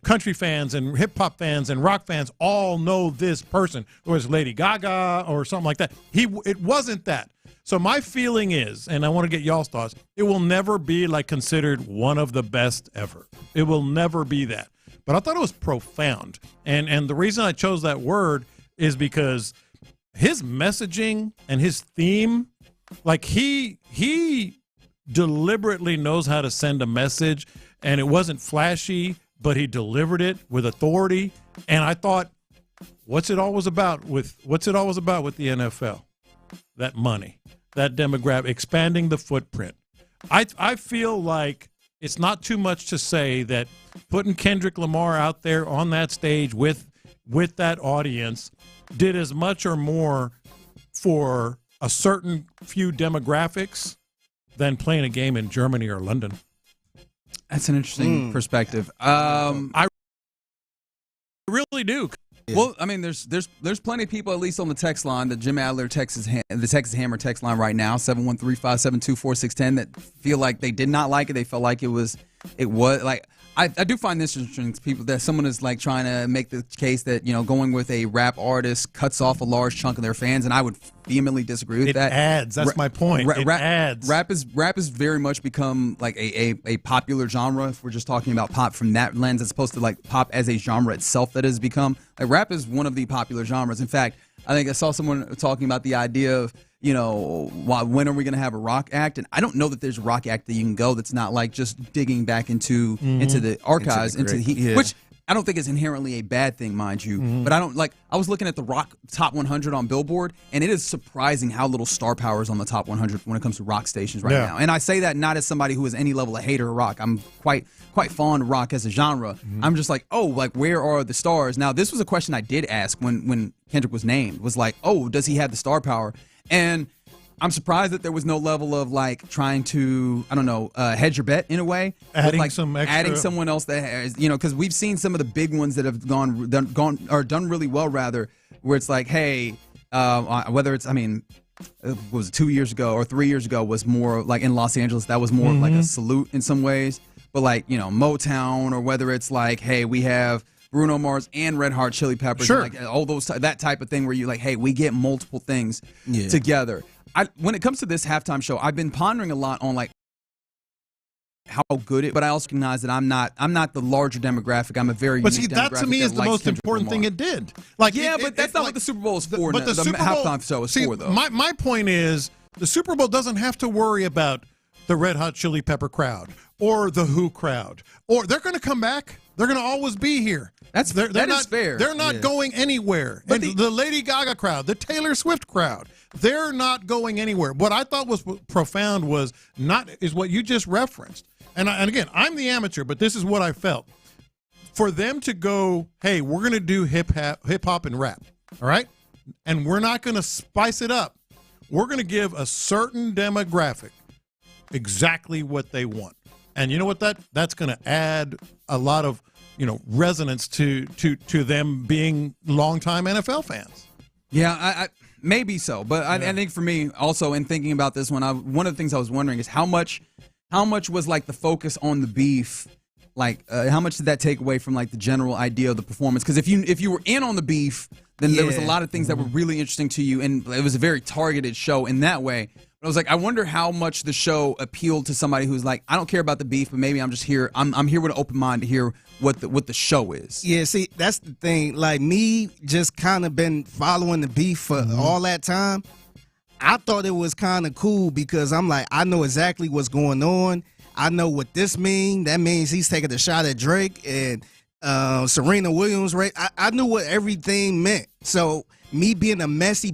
country fans and hip hop fans and rock fans all know this person, or it's Lady Gaga or something like that. It wasn't that. So my feeling is, and I want to get y'all's thoughts, it will never be considered one of the best ever. It will never be that. But I thought it was profound. And the reason I chose that word is because his messaging and his theme, he deliberately knows how to send a message, and it wasn't flashy, but he delivered it with authority. And I thought, what's it always about with the NFL? That money, that demographic, expanding the footprint. I feel like it's not too much to say that putting Kendrick Lamar out there on that stage with that audience did as much or more for a certain few demographics than playing a game in Germany or London. That's an interesting perspective. I really do. Yeah. Well, I mean, there's plenty of people, at least on the text line, the Jim Adler the Texas Hammer text line right now, 713-572-4610, that feel like they did not like it. They felt like it was like, I do find this interesting, people, that someone is trying to make the case that, going with a rap artist cuts off a large chunk of their fans, and I would vehemently disagree with that. It adds. That's my point. It adds. Rap is very much become a popular genre, if we're just talking about pop from that lens, as opposed to pop as a genre itself that has become. Rap is one of the popular genres. In fact, I think I saw someone talking about the idea of, when are we going to have a rock act? And I don't know that there's a rock act that you can go that's not just digging back into the archives, which I don't think is inherently a bad thing, mind you. But I don't I was looking at the rock top 100 on Billboard, and it is surprising how little star power is on the top 100 when it comes to rock stations right now. And I say that not as somebody who is any level of hater of rock. I'm quite fond of rock as a genre. I'm just where are the stars? Now, this was a question I did ask when Kendrick was named, was does he have the star power? And I'm surprised that there was no level of trying to, hedge your bet in a way. Adding some extra. Adding someone else that has, because we've seen some of the big ones that have done really well, rather, where it's hey, whether it's, it was 2 years ago or 3 years ago was more in Los Angeles, that was more of a salute in some ways. But Motown, or whether it's hey, we have Bruno Mars and Red Hot Chili Peppers, sure. And all those, that type of thing where you hey, we get multiple things together. When it comes to this halftime show, I've been pondering a lot on how good it, but I also recognize that I'm not the larger demographic. I'm a very but unique see, that to me is the most important thing it did. But that's not what the Super Bowl is for. But the Super Bowl, halftime show is for, though. My point is the Super Bowl doesn't have to worry about the Red Hot Chili Pepper crowd or the Who crowd, or they're going to come back. They're going to always be here. That is fair. They're not going anywhere. But the Lady Gaga crowd, the Taylor Swift crowd, they're not going anywhere. What I thought was profound is what you just referenced. And again, I'm the amateur, but this is what I felt. For them to go, hey, we're going to do hip hop and rap, all right? And we're not going to spice it up. We're going to give a certain demographic exactly what they want. And you know what? That's going to add a lot of resonance to them being longtime NFL fans. Yeah, I maybe so, but I think for me also, in thinking about this one of the things I was wondering is how much was the focus on the beef Like, how much did that take away from like the general idea of the performance? Because if you were in on the beef, then there was a lot of things that were really interesting to you, and it was a very targeted show in that way. But I was like, I wonder how much the show appealed to somebody who's like, I don't care about the beef, but maybe I'm just here. I'm here with an open mind to hear what the show is. Yeah, see, that's the thing. Like, me just kind of been following the beef for all that time. I thought it was kind of cool because I'm like, I know exactly what's going on. I know what this means. That means he's taking a shot at Drake and Serena Williams. Right? I knew what everything meant. So me being a messy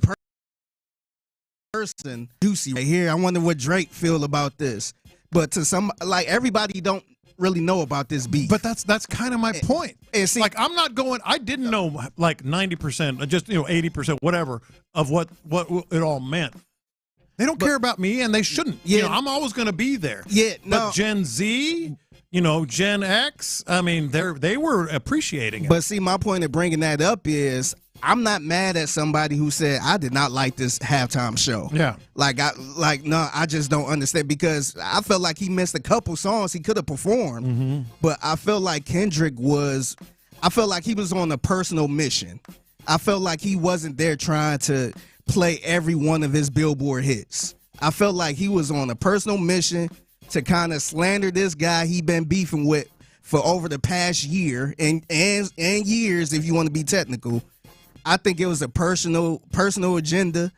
person, juicy right here. I wonder what Drake feel about this. But to some, like, everybody don't really know about this beef. But that's kind of my point. And see, like, I'm not going. I didn't know like 90%, just 80%, whatever of what it all meant. They don't care about me, and they shouldn't. Yeah, I'm always going to be there. Yeah, no. But Gen Z, Gen X, I mean, they were appreciating it. But see, my point of bringing that up is, I'm not mad at somebody who said I did not like this halftime show. Yeah, I just don't understand, because I felt like he missed a couple songs he could have performed. But I felt like Kendrick was on a personal mission. I felt like he wasn't there trying to play every one of his Billboard hits. I felt like he was on a personal mission to kind of slander this guy he been beefing with for over the past year and years, if you want to be technical. I think it was a personal agenda,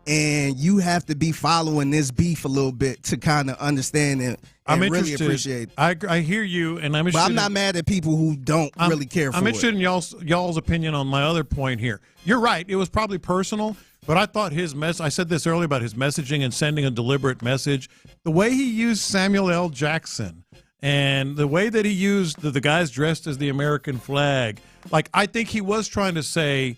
and you have to be following this beef a little bit to kind of understand it and really appreciate it. I hear you, and I'm interested. But I'm not mad at people who don't really care for it. I'm interested in y'all's opinion on my other point here. You're right. It was probably personal, but I thought I said this earlier about his messaging and sending a deliberate message. The way he used Samuel L. Jackson and the way that he used the guys dressed as the American flag, like, I think he was trying to say,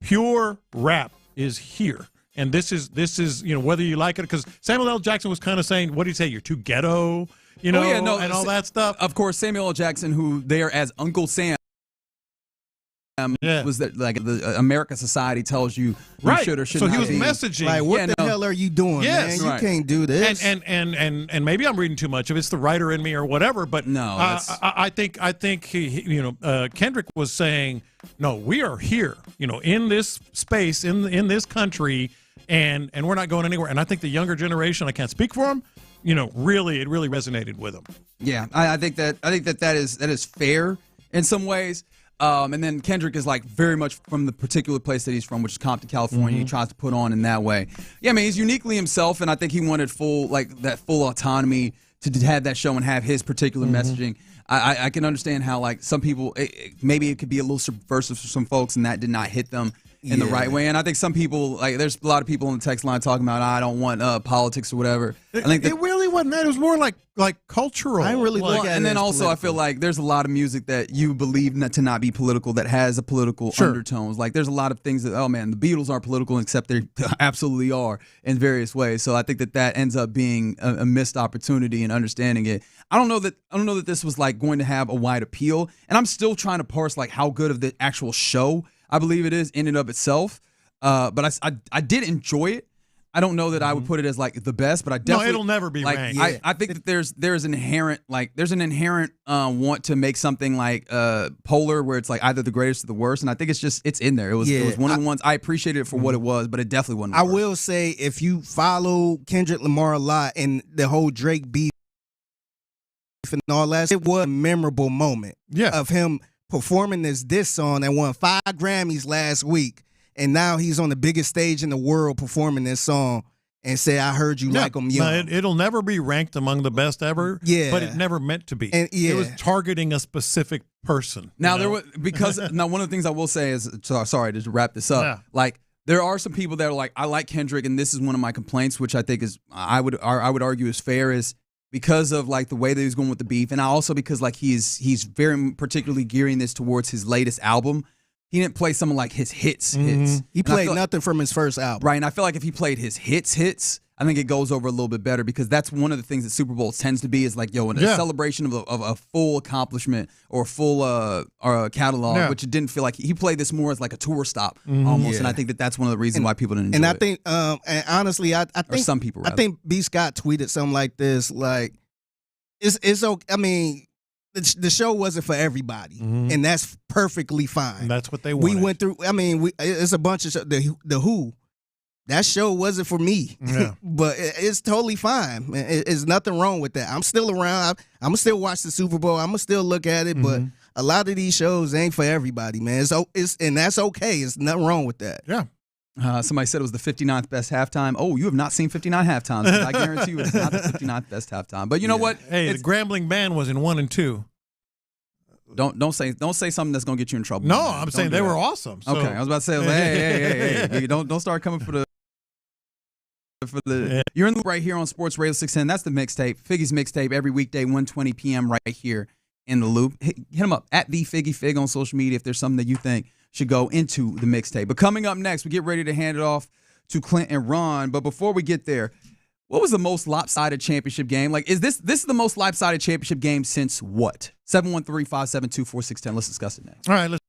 pure rap is here. And this is whether you like it, because Samuel L. Jackson was kind of saying, what did he say? You're too ghetto, and all that stuff. Of course, Samuel L. Jackson, who there as Uncle Sam, was that like the America Society tells you should or should not be. So he was messaging. Like, what the hell are you doing, man? You can't do this. And maybe I'm reading too much of it. It's the writer in me or whatever. But no, I think he, Kendrick was saying, no, we are here, in this space, in this country, and we're not going anywhere. And I think the younger generation, I can't speak for them, it really resonated with them. Yeah, I think that is fair in some ways. And then Kendrick is like very much from the particular place that he's from, which is Compton, California. He tries to put on in that way. Yeah, I mean, he's uniquely himself, and I think he wanted full autonomy to have that show and have his particular messaging. I can understand how, like, some people, maybe it could be a little subversive for some folks, and that did not hit them in the right way. And I think some people, like, there's a lot of people on the text line talking about, I don't want politics or whatever. I think it really wasn't that. It was more like cultural. I really look at it. And then also, political. I feel like there's a lot of music that you believe to not be political that has a political undertones. Like, there's a lot of things that, oh man, the Beatles aren't political, except they absolutely are in various ways. So I think that ends up being a missed opportunity in understanding it. I don't know that this was like going to have a wide appeal, and I'm still trying to parse like how good of the actual show I believe it is in and of itself. But I did enjoy it. I don't know that I would put it as like the best, but I definitely it'll never be like, ranked. I think that there's an inherent want to make something like polar, where it's like either the greatest or the worst, and I think it's in there. It was one of the ones I appreciated it for what it was, but it definitely wasn't. I will say, if you follow Kendrick Lamar a lot and the whole Drake beef and all that, it was a memorable moment of him performing this song that won 5 Grammys last week. And now he's on the biggest stage in the world performing this song and say, I heard you like him young. No, it'll never be ranked among the best ever, but it never meant to be. And, it was targeting a specific person. Now, one of the things I will say is, sorry to wrap this up, like, there are some people that are like, I like Kendrick, and this is one of my complaints, which I think is, I would argue is fair, is because of like the way that he's going with the beef, and also because like he's very particularly gearing this towards his latest album. He didn't play some of like his hits. He played nothing from his first album. Right, and I feel like if he played his hits, I think it goes over a little bit better, because that's one of the things that Super Bowl tends to be, is like, a celebration of a full accomplishment or a full catalog, which it didn't feel like. He played this more as like a tour stop almost, and I think that's one of the reasons why people didn't enjoy it. And I think, and honestly, I think some people, I think B. Scott tweeted something like this, like, it's okay. I mean, the show wasn't for everybody, and that's perfectly fine. And that's what they wanted. We went through. I mean, it's a bunch of the Who. That show wasn't for me, but it's totally fine. It's nothing wrong with that. I'm still around. I'm gonna still watch the Super Bowl. I'm gonna still look at it, but a lot of these shows ain't for everybody, man. And that's okay. It's nothing wrong with that. Yeah. Somebody said it was the 59th best halftime. Oh, you have not seen 59 halftimes. I guarantee you it's not the 59th best halftime. But you know what? Hey, the Grambling Band was in 1 and 2. Don't say something that's gonna get you in trouble. No, I'm saying they were awesome. So. Okay, I was about to say, hey, don't start coming for the. You're in the right here on Sports Radio 610. That's the mixtape, Figgy's mixtape, every weekday 1:20 p.m. right here in the Loop. Hit him up at the Figgy Fig on social media if there's something that you think should go into the mixtape. But coming up next, we get ready to hand it off to Clint and Ron. But before we get there, what was the most lopsided championship game? Like, is this is the most lopsided championship game since what? 713-572-4610. Let's discuss it next. All right, let's.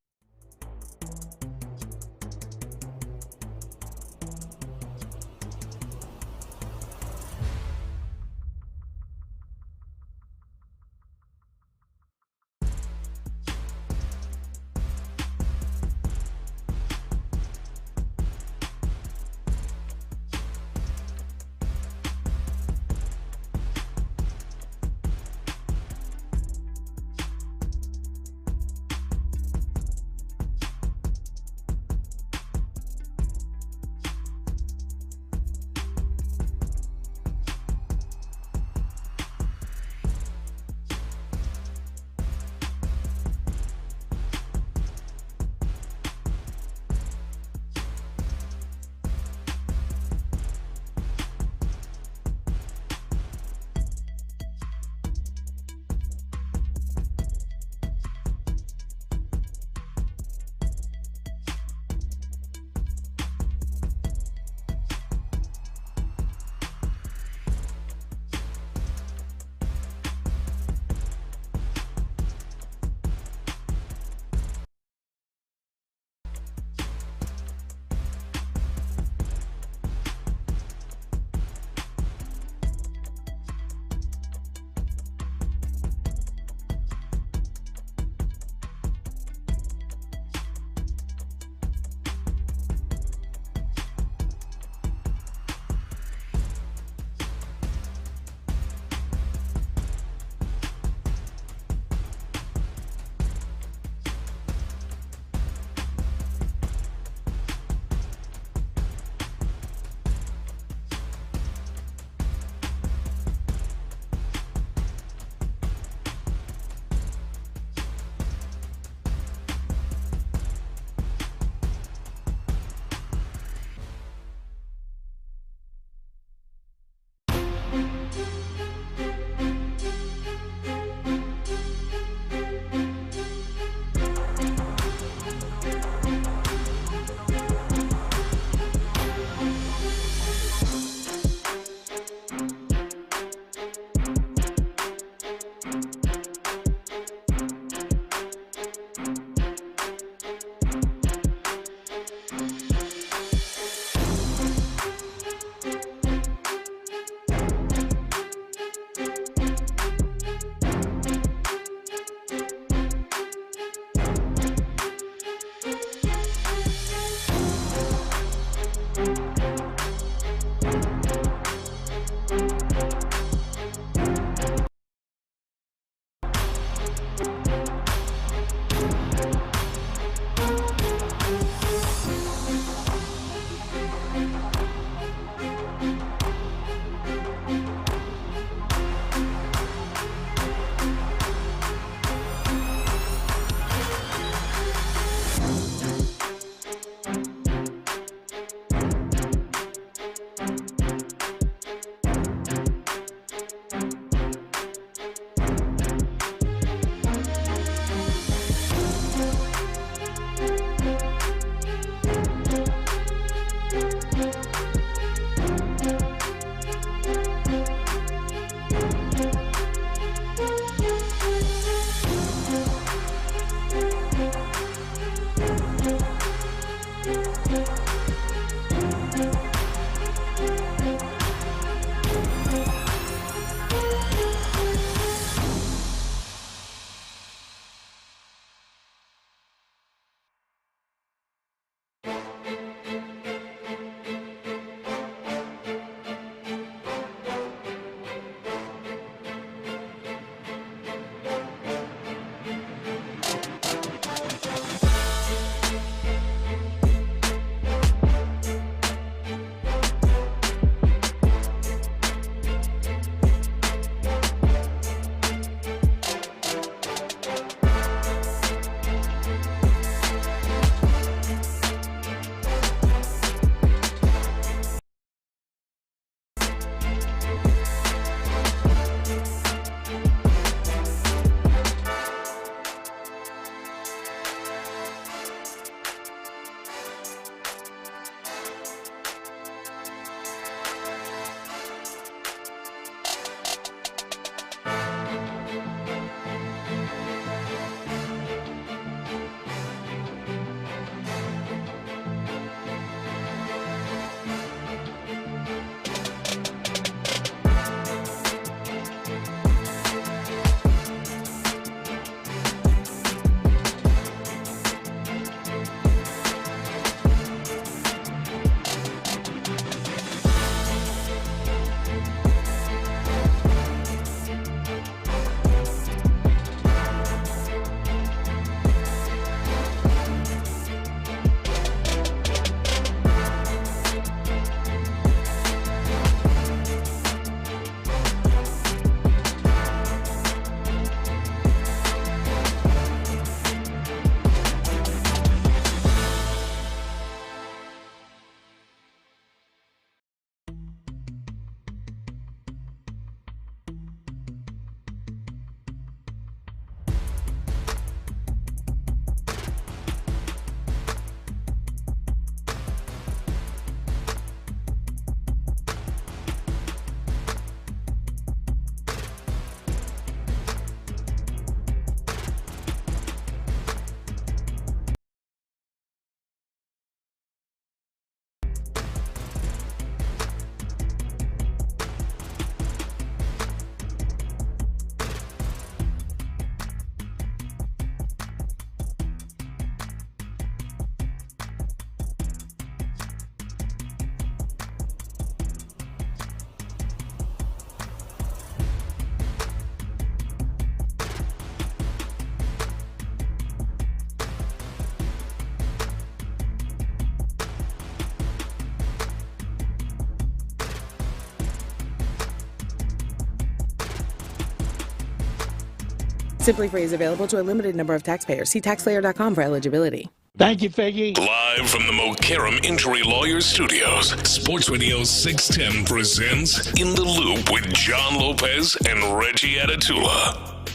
Simply Free is available to a limited number of taxpayers. See taxslayer.com for eligibility. Thank you, Figgy. Live from the Mokaram Injury Lawyers Studios, Sports Radio 610 presents In the Loop with John Lopez and Reggie Atatula.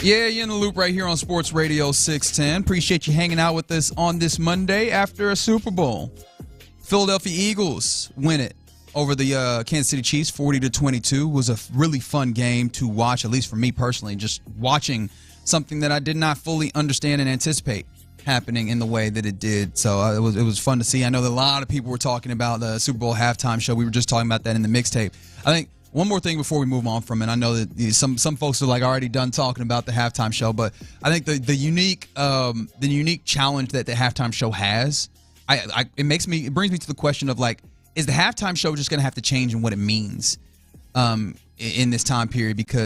Yeah, you're in the loop right here on Sports Radio 610. Appreciate you hanging out with us on this Monday after a Super Bowl. Philadelphia Eagles win it over the Kansas City Chiefs 40-22. Was a really fun game to watch, at least for me personally, just watching something that I did not fully understand and anticipate happening in the way that it did. So it was fun to see. I know that a lot of people were talking about the Super Bowl halftime show. We were just talking about that in the mixtape. I think one more thing before we move on from it. I know that some folks are like already done talking about the halftime show, but I think the unique challenge that the halftime show has, it brings me to the question of like, is the halftime show just going to have to change in what it means in this time period? Because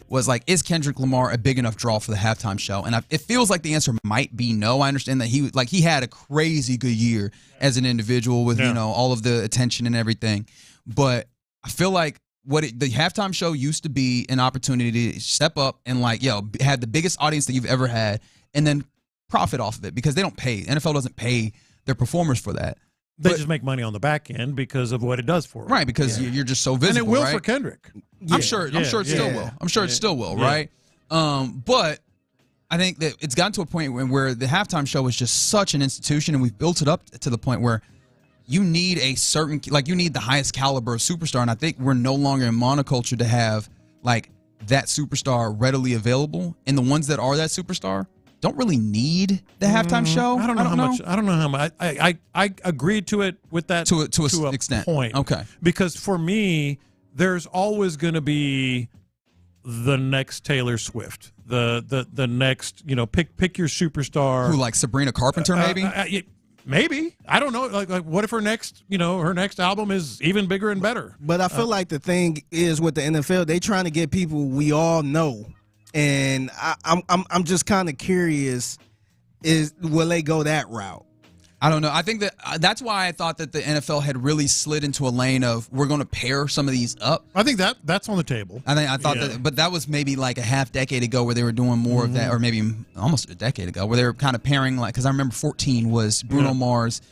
was like, is Kendrick Lamar a big enough draw for the halftime show? And it feels like the answer might be no. I understand that he had a crazy good year as an individual with all of the attention and everything, but I feel like the halftime show used to be an opportunity to step up and have the biggest audience that you've ever had, and then profit off of it, because they don't pay. NFL doesn't pay their performers for that. They just make money on the back end because of what it does for them. Right, because you're just so visible. And it will right? for Kendrick. I'm sure it still will. I'm sure it still will, right? But I think that it's gotten to a point where the halftime show is just such an institution, and we've built it up to the point where you need you need the highest caliber of superstar, and I think we're no longer in monoculture to have that superstar readily available, and the ones that are that superstar don't really need the halftime show. I don't know how much. I agreed to it with that to an extent. Point. Okay. Because for me, there's always going to be the next Taylor Swift, the next, pick your superstar. Who, like Sabrina Carpenter, maybe? Maybe. I don't know. Like what if her next album is even bigger and better? But I feel like the thing is with the NFL, they trying to get people we all know. And I'm just kind of curious, will they go that route? I don't know. I think that's why I thought that the NFL had really slid into a lane of we're going to pair some of these up. I think that's on the table. I thought that, but that was maybe like a half decade ago where they were doing more of that, or maybe almost a decade ago where they were kind of pairing because I remember 14 was Bruno Mars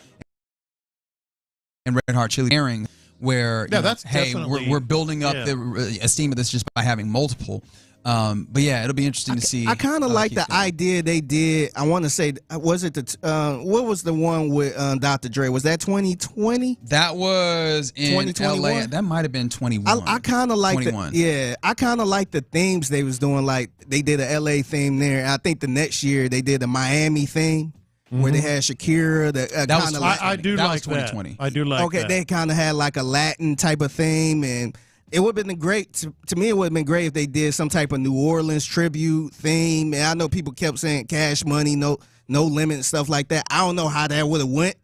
and Red Hot Chili pairing where we're building up the esteem of this just by having multiple. But yeah, it'll be interesting to see. I kind of like the idea they did. I want to say, was it what was the one with Dr. Dre? Was that 2020? That was in LA. That might have been 21. I kind of like I kind of like the themes they was doing. Like they did a LA theme there. I think the next year they did a Miami theme. Where they had Shakira, I do like 2020. I do like that. They kind of had like a Latin type of theme, and it would have been great. To me, it would have been great if they did some type of New Orleans tribute theme. And I know people kept saying Cash Money, no limit and stuff like that. I don't know how that would have went,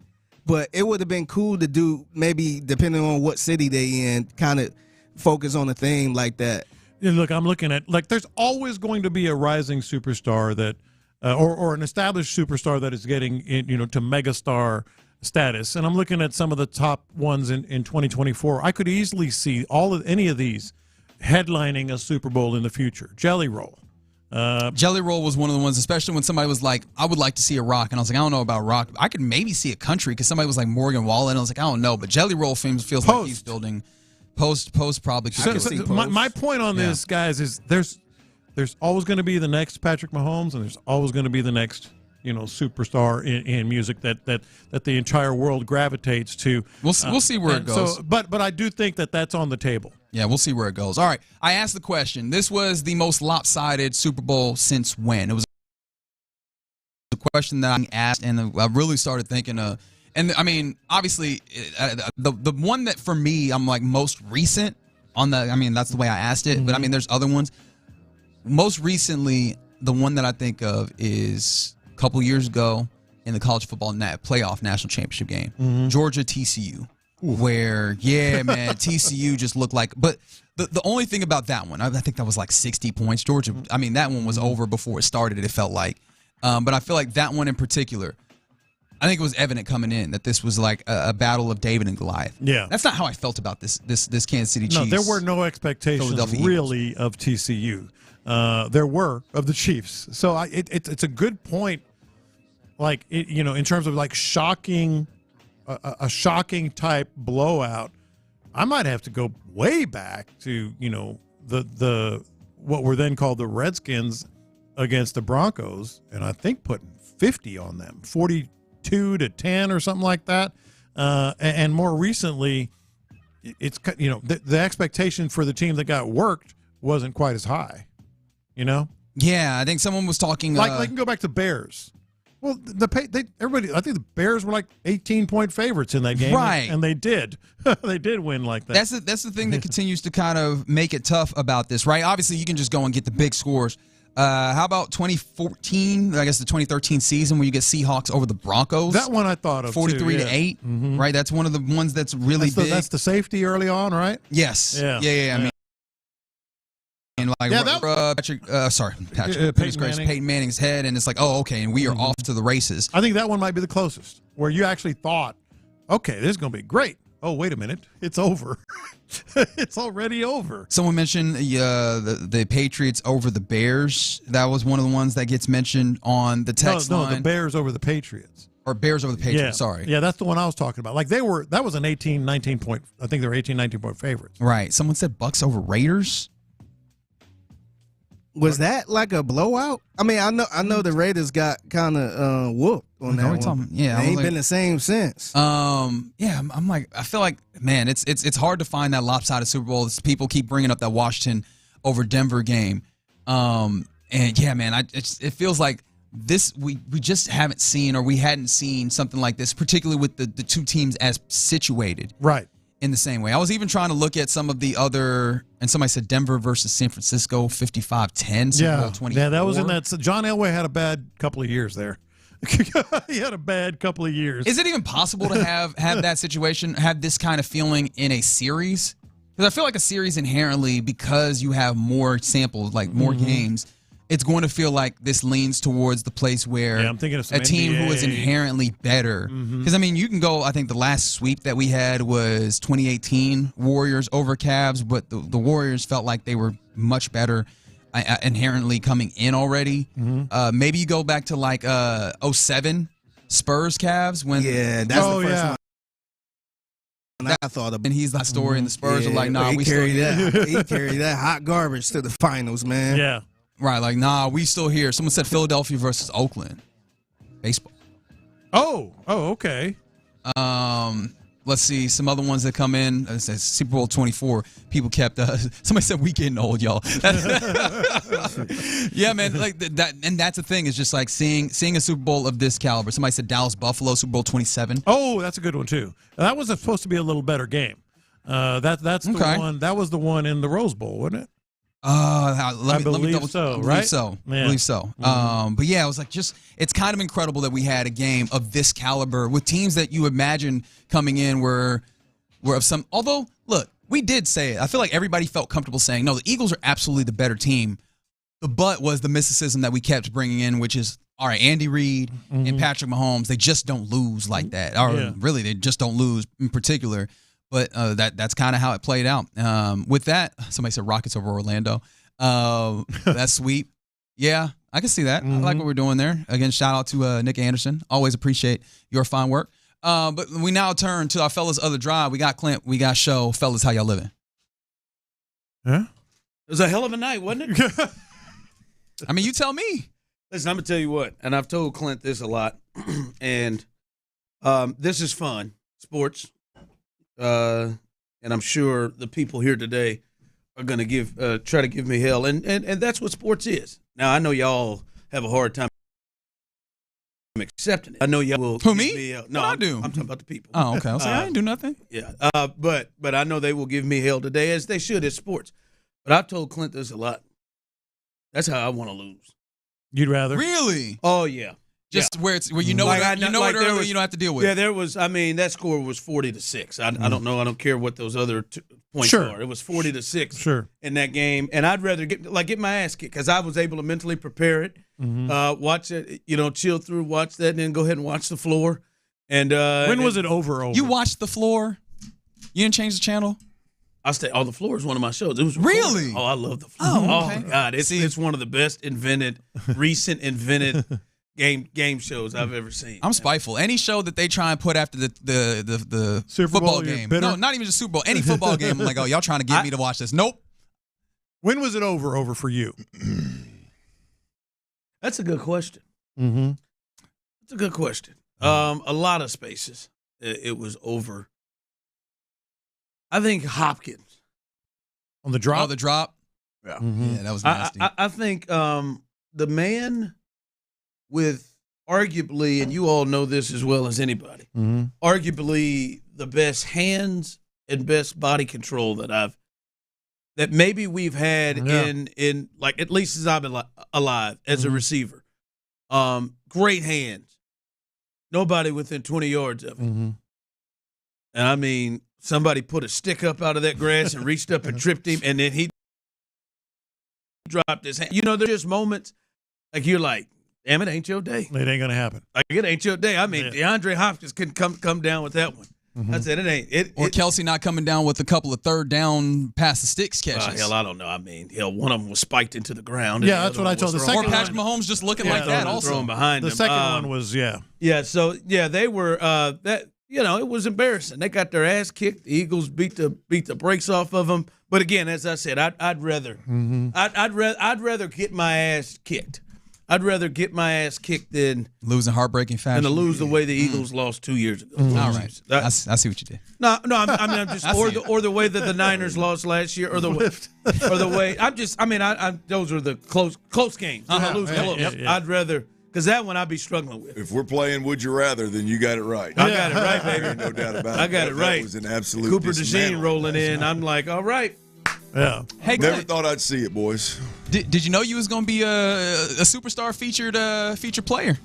but it would have been cool to do, maybe depending on what city they in, kind of focus on a theme like that. Yeah, look, I'm looking at, there's always going to be a rising superstar that or an established superstar that is getting to megastar status, and I'm looking at some of the top ones in 2024. I could easily see any of these headlining a Super Bowl in the future. Jelly Roll. Jelly Roll was one of the ones, especially when somebody was like, I would like to see a rock, and I was like, I don't know about rock. I could maybe see a country, because somebody was like Morgan Wallen, and I was like, I don't know, but Jelly Roll feels like he's building post probably. My point on this, guys, is there's always going to be the next Patrick Mahomes, and there's always going to be the next superstar in music that the entire world gravitates to. We'll see where it goes. So, but I do think that's on the table. Yeah, we'll see where it goes. All right, I asked the question. This was the most lopsided Super Bowl since when? It was a question that I asked, and I really started thinking of. And I mean, obviously, the one that for me I'm like most recent on the. I mean, that's the way I asked it. Mm-hmm. But I mean, there's other ones. Most recently, the one that I think of is a couple years ago in the college football playoff national championship game, Georgia TCU, where TCU just looked like. But the only thing about that one, I think that was like 60 points. Georgia, I mean, that one was over before it started. It felt like, but I feel like that one in particular, I think it was evident coming in that this was like a battle of David and Goliath. Yeah. That's not how I felt about this Kansas City Chiefs. No, there were no expectations really of TCU. There were of the Chiefs. So it's a good point. Like, in terms of like shocking, a shocking type blowout, I might have to go way back to, the what were then called the Redskins against the Broncos, and I think putting 50 on them, 42-10 or something like that. And more recently, it's the expectation for the team that got worked wasn't quite as high. Yeah, I think someone was talking like I can go back to Bears. Well, everybody, I think the Bears were like 18-point favorites in that game, right? And they did, they did win like that. That's the thing that continues to kind of make it tough about this, right? Obviously, you can just go and get the big scores. How about 2014? I guess the 2013 season where you get Seahawks over the Broncos. That one I thought of 43-8, right? That's one of the ones that's really big. That's the safety early on, right? Yes. Yeah. I mean. And like Peyton Manning's head, and it's like, oh, okay, and we are off to the races. I think that one might be the closest, where you actually thought, okay, this is going to be great. Oh, wait a minute, it's over. It's already over. Someone mentioned the Patriots over the Bears. That was one of the ones that gets mentioned on the text line. No, the Bears over the Patriots. Or Bears over the Patriots, sorry. Yeah, that's the one I was talking about. Like that was an 18, 19 point, I think they were 18, 19 point favorites. Right. Someone said Bucks over Raiders. Was that like a blowout? I mean, I know the Raiders got kind of whooped on that one. Yeah, they ain't been the same since. Yeah, I'm like, I feel like, man, it's hard to find that lopsided Super Bowl. People keep bringing up that Washington over Denver game, and yeah, man, it feels like this we just haven't seen, or we hadn't seen something like this, particularly with the two teams as situated, right, in the same way. I was even trying to look at some of the other, and somebody said Denver versus San Francisco, 55-10, Super Bowl 24. Yeah, that was in that. So John Elway had a bad couple of years there. He had a bad couple of years. Is it even possible to have that situation, have this kind of feeling in a series? Because I feel like a series inherently, because you have more samples, like more games, it's going to feel like this leans towards the place where I'm thinking of some a team NBA. who is inherently better. Because, I mean, you can go, I think the last sweep that we had was 2018 Warriors over Cavs, but the Warriors felt like they were much better inherently coming in already. Maybe you go back to like 07 Spurs Cavs when that's the first one. I thought of, and he's that story, and the Spurs are like, nah, he carried that hot garbage to the finals, man. Yeah. Right, like, nah, we still here. Someone said Philadelphia versus Oakland. Baseball. Oh, okay. Let's see, some other ones that come in. It says Super Bowl 24. People kept, somebody said we getting old, y'all. Yeah, man, like that, and that's the thing, is just like seeing a Super Bowl of this caliber. Somebody said Dallas Buffalo, Super Bowl 27. Oh, that's a good one, too. That was supposed to be a little better game. That's the one. That was the one in the Rose Bowl, wasn't it? I believe so. But yeah, it was like it's kind of incredible that we had a game of this caliber with teams that you imagine coming in were of some. Although, look, we did say it. I feel like everybody felt comfortable saying, no, the Eagles are absolutely the better team. The but was the mysticism that we kept bringing in, which is, all right, Andy Reid and Patrick Mahomes, they just don't lose like that. Or really, they just don't lose in particular. But that's kind of how it played out. With that, somebody said Rockets over Orlando. That's sweet. Yeah, I can see that. I like what we're doing there. Again, shout out to Nick Anderson. Always appreciate your fine work. But we now turn to our fellas' other drive. We got Clint. We got Show. Fellas, how y'all living? Yeah. It was a hell of a night, wasn't it? I mean, you tell me. Listen, I'm going to tell you what, and I've told Clint this a lot, and this is fun, sports. And I'm sure the people here today are going to try to give me hell, and that's what sports is. Now, I know y'all have a hard time accepting it. I know y'all will. Who, me? Give me hell. No, I do. I'm talking about the people. Oh, okay. I was like, I didn't do nothing. Yeah, but I know they will give me hell today, as they should. It's sports. But I've told Clint this a lot. That's how I want to lose. You'd rather? Really? Oh yeah. Just where you know it early, you don't have to deal with it. Yeah, there was. I mean, that score was 40-6. I don't know. I don't care what those other points are. It was 40-6 in that game, and I'd rather get my ass kicked because I was able to mentally prepare it, watch it, chill through, watch that, and then go ahead and watch the floor. And when was it over? You watched the floor. You didn't change the channel. The Floor is one of my shows. It was really. Oh, I love the Floor. Oh my God, it's one of the best recent invented game shows I've ever seen. I'm spiteful. Any show that they try and put after the Super football Bowl game. bitter? No, not even just Super Bowl. Any football game. I'm like, oh, y'all trying to get me to watch this? Nope. When was it over for you? That's a good question. Mm-hmm. That's a good question. A lot of spaces it was over. I think Hopkins on the drop. Oh, the drop. Yeah, yeah, that was nasty. I think the man with arguably, and you all know this as well as anybody, arguably the best hands and best body control that maybe we've had in like at least since I've been alive as a receiver. Great hands. Nobody within 20 yards of him. And I mean, somebody put a stick up out of that grass and reached up and tripped him, and then he dropped his hand. There's just moments like you're like, damn, it ain't your day. It ain't gonna happen. Like it ain't your day. I mean, DeAndre Hopkins couldn't come down with that one. I said it ain't. Or Kelsey not coming down with a couple of third down pass the sticks catches. Hell, I don't know. I mean, one of them was spiked into the ground. Yeah, that's what I told. The second or Patrick Mahomes just looking like that. Also, thrown behind the him. second one was Yeah. So they were that. It was embarrassing. They got their ass kicked. The Eagles beat the brakes off of them. But again, as I said, I'd rather I'd rather get my ass kicked. I'd rather get my ass kicked than losing heartbreaking fashion than to lose the way the Eagles lost 2 years ago. All right, I see what you did. No, I'm just or the way that the Niners lost last year, or the way those are the close games. Lose close. I'd rather. Because that one I'd be struggling with. If we're playing Would You Rather, then you got it right. I got it right, baby. No doubt about it. I got it right. That was an absolute Cooper DeJean rolling in. I'm like, all right. Yeah. Hey, never thought I'd see it, boys. Did you know you was going to be a superstar featured player?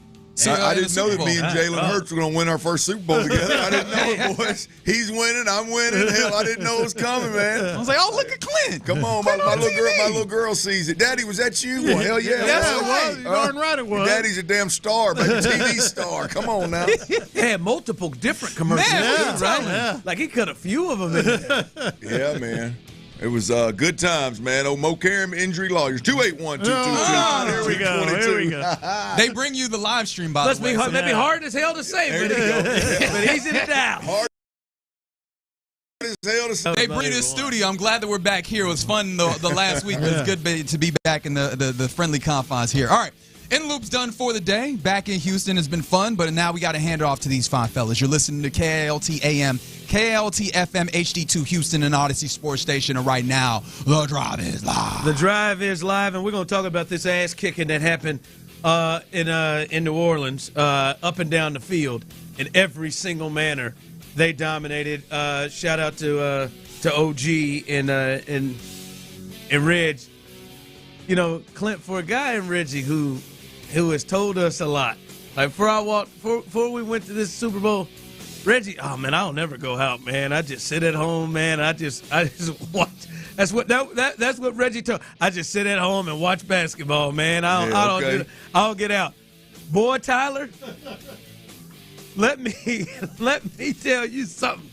I didn't know that me and Jalen Hurts were going to win our first Super Bowl together. I didn't know it, boys. He's winning. I'm winning. Hell, I didn't know it was coming, man. I was like, oh, look at Clint. Come on, my little girl sees it. Daddy, was that you? Well, hell yeah. Yes, it was. You're darn right it was. Daddy's a damn star, baby. TV star. Come on now. They had multiple different commercials. Man, right? Yeah. Like he cut a few of them in there. Yeah, man. It was good times, man. Oh, Mo Karam Injury Lawyers. 281-222. Here we go. They bring you the live stream, by the way. That'd be hard as hell to say, but he's in it now. Hard as hell to say. They bring you to the studio. I'm glad that we're back here. It was fun the last week. It was good to be back in the friendly confines here. All right. In Loop's done for the day. Back in Houston has been fun, but now we got to hand it off to these fine fellas. You're listening to KLT AM, KLT FM, HD2 Houston and Odyssey Sports Station. And right now, The Drive is live. The Drive is live, and we're going to talk about this ass kicking that happened in New Orleans, up and down the field in every single manner. They dominated. Shout out to OG and Reg. Clint, for a guy in Reggie who has told us a lot. Like before we went to this Super Bowl, Reggie, oh man, I'll never go out, man. I just sit at home, man. I just watch. That's what Reggie told. I just sit at home and watch basketball, man. I don't get out. Boy, Tyler, let me tell you something.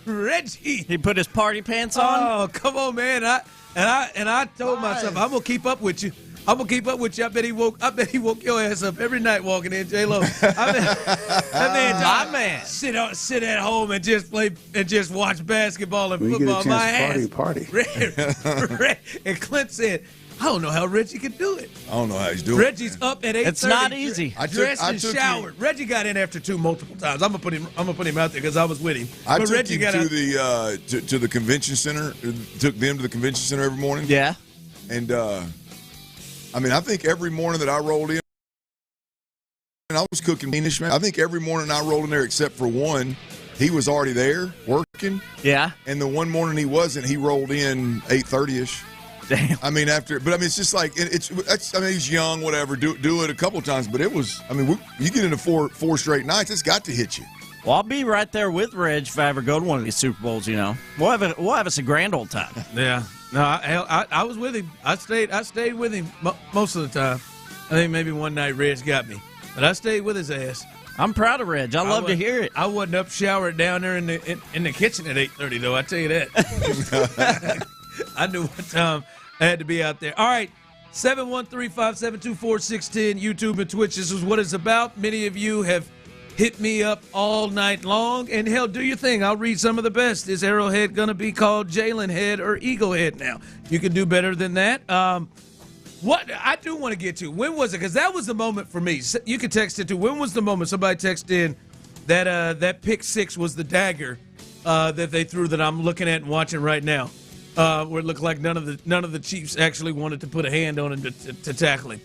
Reggie, he put his party pants on. Oh, come on, man. I told myself I'm gonna keep up with you. I bet he woke your ass up every night walking in, J-Lo. That man, sit at home and just play and just watch basketball and football. My ass. Party. And Clint said, I don't know how Reggie could do it. I don't know how he's doing Reggie's up at 8:30. It's not easy. Dressed and showered. Reggie got in after 2 multiple times. I'm gonna put him out there because I was with him. I took Reggie him to the convention center. Took them to the convention center every morning. Yeah. And I think every morning that I rolled in, and I was cooking Danish, man. I think every morning I rolled in there except for one, he was already there working. Yeah. And the one morning he wasn't, he rolled in 8:30ish. Damn. I mean, it's just like he's young, whatever. Do it a couple times, but it was. I mean, you get into four straight nights, it's got to hit you. Well, I'll be right there with Reg if I ever go to one of these Super Bowls. We'll have us a grand old time. Yeah. No, I was with him. I stayed with him most of the time. I think maybe one night Reg got me, but I stayed with his ass. I'm proud of Reg. I love to hear it. I wasn't up showered down there in the kitchen at 8:30 though. I tell you that. I knew what time I had to be out there. All right, 713-572-4610, YouTube and Twitch. This is what it's about. Many of you have hit me up all night long, and hell, do your thing. I'll read some of the best. Is Arrowhead going to be called Jalen Head or Eagle Head now? You can do better than that. What I do want to get to, when was it? Because that was the moment for me. You can text it to. When was the moment? Somebody texted in that pick six was the dagger that they threw that I'm looking at and watching right now, where it looked like none of the Chiefs actually wanted to put a hand on him to tackle him.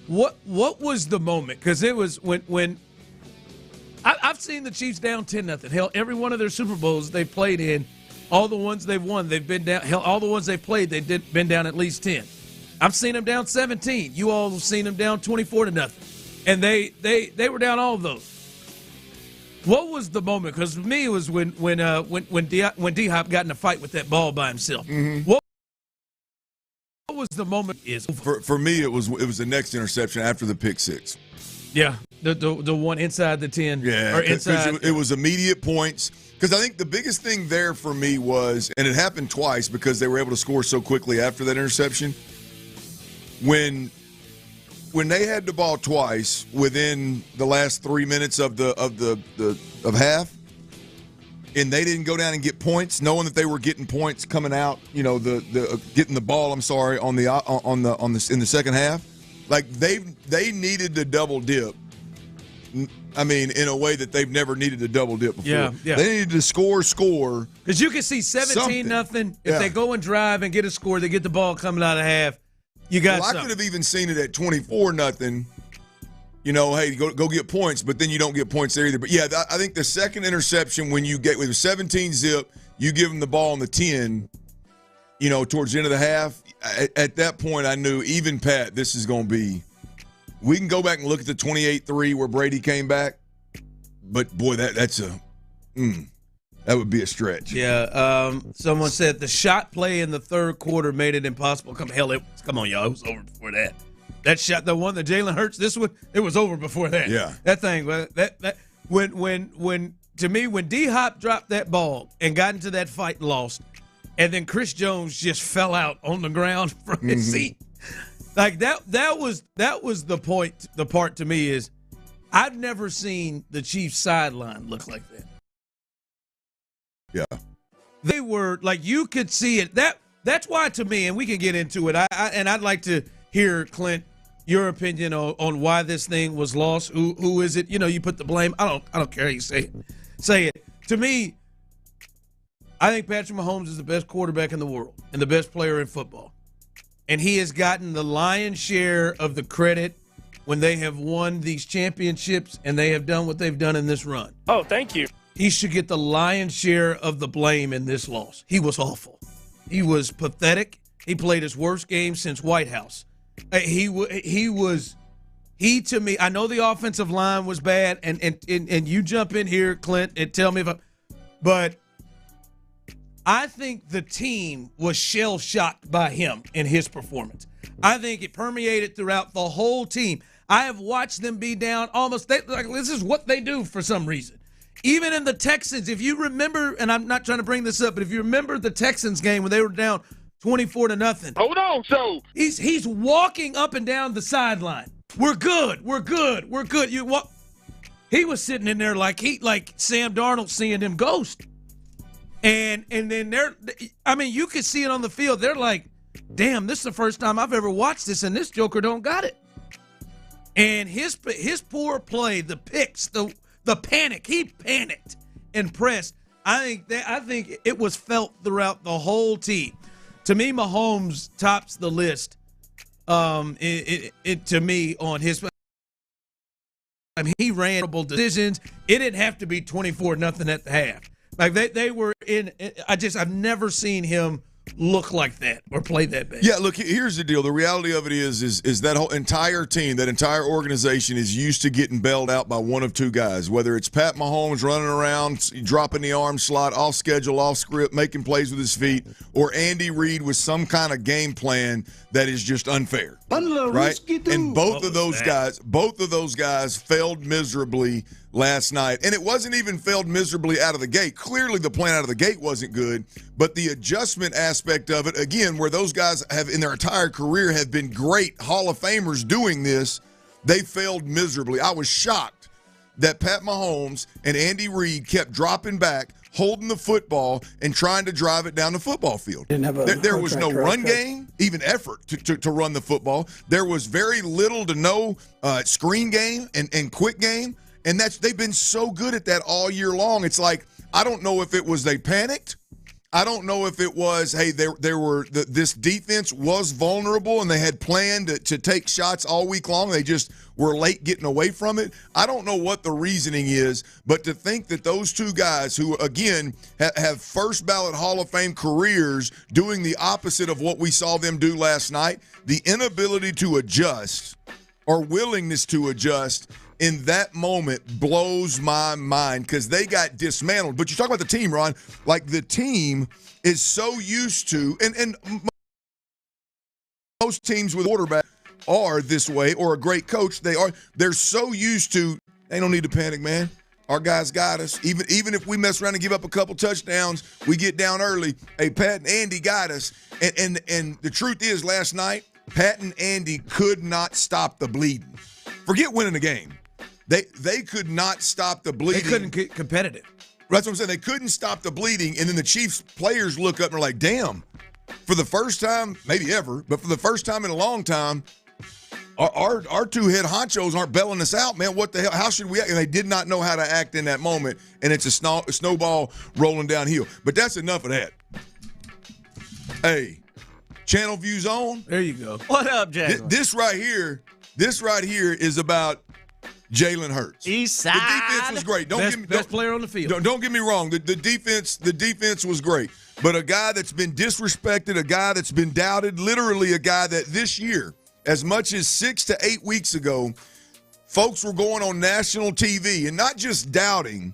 What was the moment? Because it was when I've seen the Chiefs down 10-0. Hell, every one of their Super Bowls they played in, all the ones they've won, they've been down. Hell, all the ones they played, they've been down at least 10. I've seen them down 17. You all have seen them down 24-0, and they were down all of those. What was the moment? Because for me, it was when D-Hop got in a fight with that ball by himself. Mm-hmm. What was the moment? For me, it was the next interception after the pick six. Yeah, the one inside the 10. Yeah, or inside. It was immediate points. Because I think the biggest thing there for me was, and it happened twice because they were able to score so quickly after that interception. When they had the ball twice within the last 3 minutes of half, and they didn't go down and get points, knowing that they were getting points coming out, getting the ball. I'm sorry, in the second half, like they needed to double dip. I mean, in a way that they've never needed to double dip before. Yeah. They needed to score. Because you can see 17-0. If they go and drive and get a score, they get the ball coming out of half. You got I could have even seen it at 24-0. Hey, go get points, but then you don't get points there either. But yeah, I think the second interception when you get with 17-0, you give them the ball on the 10. Towards the end of the half. At that point, I knew even Pat, this is going to be. We can go back and look at the 28-3 where Brady came back, but boy, that would be a stretch. Yeah. Someone said the shot play in the third quarter made it impossible. Come on, y'all. It was over before that. That shot, the one that Jalen Hurts, this one, it was over before that. Yeah. That thing, when to me, when D-Hop dropped that ball and got into that fight and lost, and then Chris Jones just fell out on the ground from his seat. Like that was the point. The part to me is I've never seen the Chiefs sideline look like that. Yeah, they were like you could see it. That's why to me, and we can get into it. I'd like to hear Clint your opinion on why this thing was lost. Who is it? You put the blame. I don't care how you say it. To me, I think Patrick Mahomes is the best quarterback in the world and the best player in football. And he has gotten the lion's share of the credit when they have won these championships and they have done what they've done in this run. Oh, thank you. He should get the lion's share of the blame in this loss. He was awful. He was pathetic. He played his worst game since White House. He to me, I know the offensive line was bad, and you jump in here, Clint, and tell me but I think the team was shell-shocked by him in his performance. I think it permeated throughout the whole team. I have watched them be down almost. This is what they do for some reason. Even in the Texans, if you remember, and I'm not trying to bring this up, but if you remember the Texans game when they were down 24-0. Hold on, so he's walking up and down the sideline. We're good. He was sitting in there like Sam Darnold seeing them ghosts. And then you could see it on the field. They're like, damn, this is the first time I've ever watched this, and this joker don't got it. And his poor play, the picks, the panic, he panicked and pressed. I think it was felt throughout the whole team. To me, Mahomes tops the list. To me on his. I mean, he ran decisions. It didn't have to be 24-0 at the half. Like they were in. I've never seen him look like that or play that bad. Yeah, look, here's the deal. The reality of it is that whole entire team, that entire organization is used to getting bailed out by one of two guys, whether it's Pat Mahomes running around, dropping the arm slot, off schedule, off script, making plays with his feet, or Andy Reid with some kind of game plan that is just unfair. Right? And both of those guys failed miserably last night. And it wasn't even failed miserably out of the gate. Clearly the plan out of the gate wasn't good, but the adjustment aspect of it, again, where those guys have in their entire career have been great Hall of Famers doing this, they failed miserably. I was shocked that Pat Mahomes and Andy Reid kept dropping back, holding the football, and trying to drive it down the football field. There was no run game, even effort to run the football. There was very little to no screen game and quick game, and they've been so good at that all year long. It's like, I don't know if it was they panicked. I don't know if it was, hey, this defense was vulnerable and they had planned to take shots all week long. They just were late getting away from it. I don't know what the reasoning is, but to think that those two guys who, again, have first ballot Hall of Fame careers doing the opposite of what we saw them do last night, the inability to adjust or willingness to adjust in that moment blows my mind because they got dismantled. But you talk about the team, Ron, like the team is so used to, and most teams with a quarterback are this way, or a great coach, they're so used to, they don't need to panic, man. Our guys got us. Even if we mess around and give up a couple touchdowns, we get down early. Hey, Pat and Andy got us. And the truth is, last night, Pat and Andy could not stop the bleeding. Forget winning the game. They could not stop the bleeding. They couldn't get competitive. That's what I'm saying. They couldn't stop the bleeding. And then the Chiefs players look up and are like, damn, for the first time, maybe ever, but for the first time in a long time, our two head honchos aren't bailing us out, man. What the hell? How should we act? And they did not know how to act in that moment. And it's a snowball rolling downhill. But that's enough of that. Hey, channel views on. There you go. What up, Jay? This right here is about Jalen Hurts. East side. The defense was great. Best player on the field. Don't get me wrong. The defense was great. But a guy that's been disrespected, a guy that's been doubted, literally a guy that this year, as much as 6 to 8 weeks ago, folks were going on national TV and not just doubting,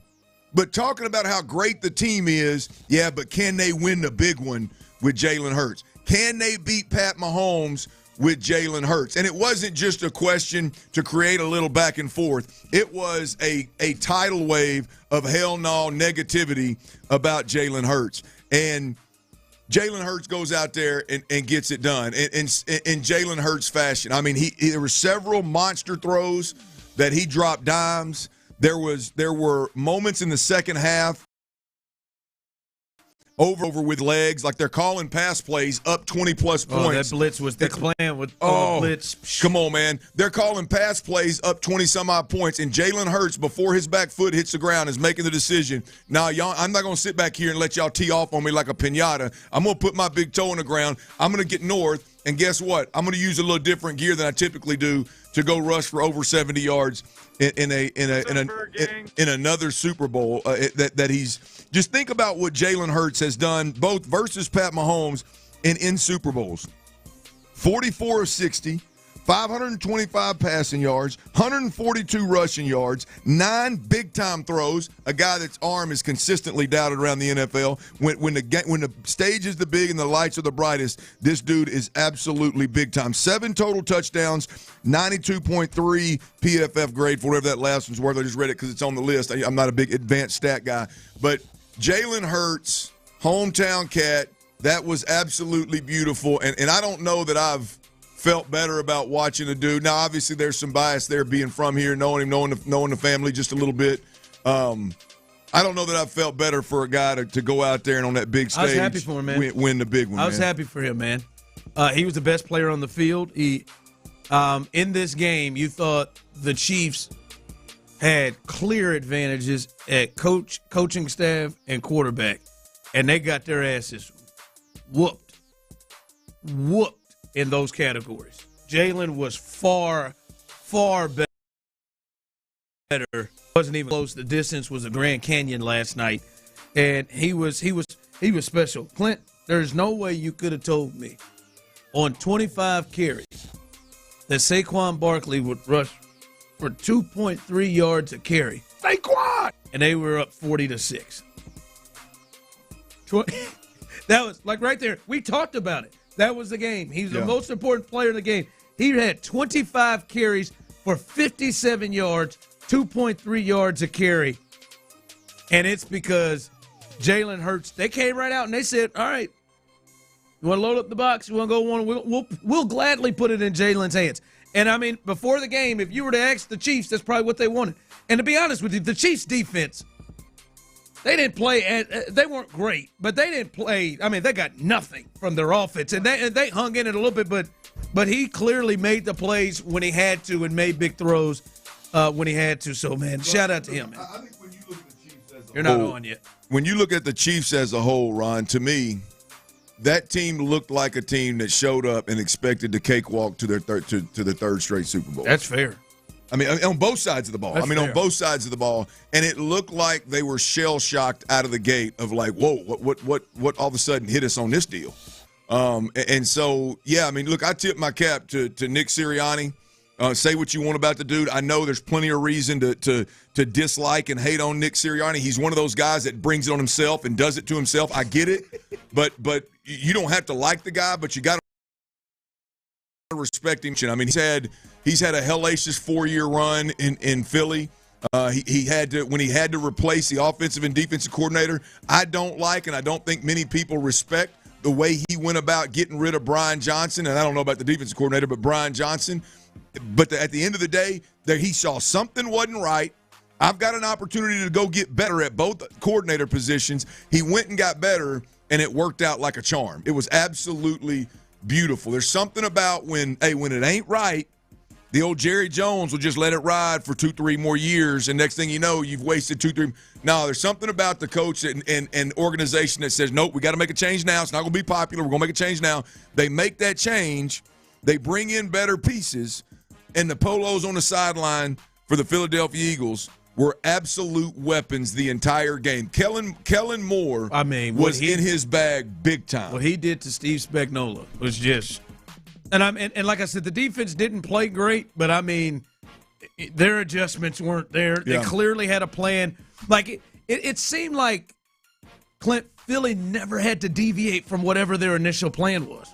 but talking about how great the team is. Yeah, but can they win the big one with Jalen Hurts? Can they beat Pat Mahomes with Jalen Hurts? And it wasn't just a question to create a little back and forth. It was a tidal wave of hell no negativity about Jalen Hurts. And Jalen Hurts goes out there and gets it done in Jalen Hurts fashion. I mean, there were several monster throws that he dropped dimes. There were moments in the second half over with legs, like they're calling pass plays up 20-plus points. That blitz was the plan with blitz. Come on, man. They're calling pass plays up 20-some-odd points, and Jalen Hurts, before his back foot hits the ground, is making the decision, nah, y'all, I'm not going to sit back here and let y'all tee off on me like a piñata. I'm going to put my big toe in the ground. I'm going to get north, and guess what? I'm going to use a little different gear than I typically do to go rush for over 70 yards in another Super Bowl that he's – just think about what Jalen Hurts has done both versus Pat Mahomes and in Super Bowls. 44 of 60, 525 passing yards, 142 rushing yards, 9 big-time throws, a guy that's arm is consistently doubted around the NFL. When the stage is the big and the lights are the brightest, this dude is absolutely big-time. 7 total touchdowns, 92.3 PFF grade for whatever that last one's worth. I just read it because it's on the list. I'm not a big advanced stat guy. But Jalen Hurts, hometown cat, that was absolutely beautiful. And I don't know that I've felt better about watching the dude. Now, obviously, there's some bias there being from here, knowing him, knowing the family just a little bit. I don't know that I've felt better for a guy to go out there and on that big stage. I was happy for him, man. Win the big one, I was happy for him, man. He was the best player on the field. He in this game, you thought the Chiefs had clear advantages at coaching staff and quarterback, and they got their asses whooped in those categories. Jalen was far better. Wasn't even close. The distance was a Grand Canyon last night, and he was special. Clint, There's no way you could have told me on 25 carries that Saquon Barkley would rush for 2.3 yards a carry. Saquon! And they were up 40-6. That was like right there. We talked about it. That was the game. He's the most important player in the game. He had 25 carries for 57 yards, 2.3 yards a carry. And it's because Jalen Hurts, they came right out and they said, all right, you want to load up the box? You want to go one? We'll gladly put it in Jalen's hands. And, I mean, before the game, if you were to ask the Chiefs, that's probably what they wanted. And to be honest with you, the Chiefs' defense, they didn't play – they weren't great, but they didn't play – I mean, they got nothing from their offense. And they hung in it a little bit, but he clearly made the plays when he had to and made big throws when he had to. So, man, shout out to him, man. I think when you look at the Chiefs as a You're not on yet. When you look at the Chiefs as a whole, Ron, to me – that team looked like a team that showed up and expected to cakewalk to their third straight Super Bowl. That's fair. I mean, on both sides of the ball. That's fair. On both sides of the ball, and it looked like they were shell shocked out of the gate of like, whoa, what all of a sudden hit us on this deal? And so, yeah, I mean, look, I tip my cap to Nick Sirianni. Say what you want about the dude. I know there's plenty of reason to dislike and hate on Nick Sirianni. He's one of those guys that brings it on himself and does it to himself. I get it, but you don't have to like the guy, but you got to respect him. I mean, he's had a hellacious 4-year run in Philly. He had to when he had to replace the offensive and defensive coordinator. I don't like, and I don't think many people respect the way he went about getting rid of Brian Johnson. And I don't know about the defensive coordinator, but Brian Johnson. But at the end of the day, he saw something wasn't right. I've got an opportunity to go get better at both coordinator positions. He went and got better, and it worked out like a charm. It was absolutely beautiful. There's something about when it ain't right, the old Jerry Jones will just let it ride for 2-3 more years, and next thing you know, you've wasted 2-3. No, there's something about the coach and organization that says, nope, we got to make a change now. It's not going to be popular. We're going to make a change now. They make that change. They bring in better pieces. And the polos on the sideline for the Philadelphia Eagles were absolute weapons the entire game. Kellen Moore was in his bag big time. What he did to Steve Spagnuolo was just – and like I said, the defense didn't play great, but, I mean, their adjustments weren't there. Yeah. They clearly had a plan. Like, it seemed like Philly never had to deviate from whatever their initial plan was.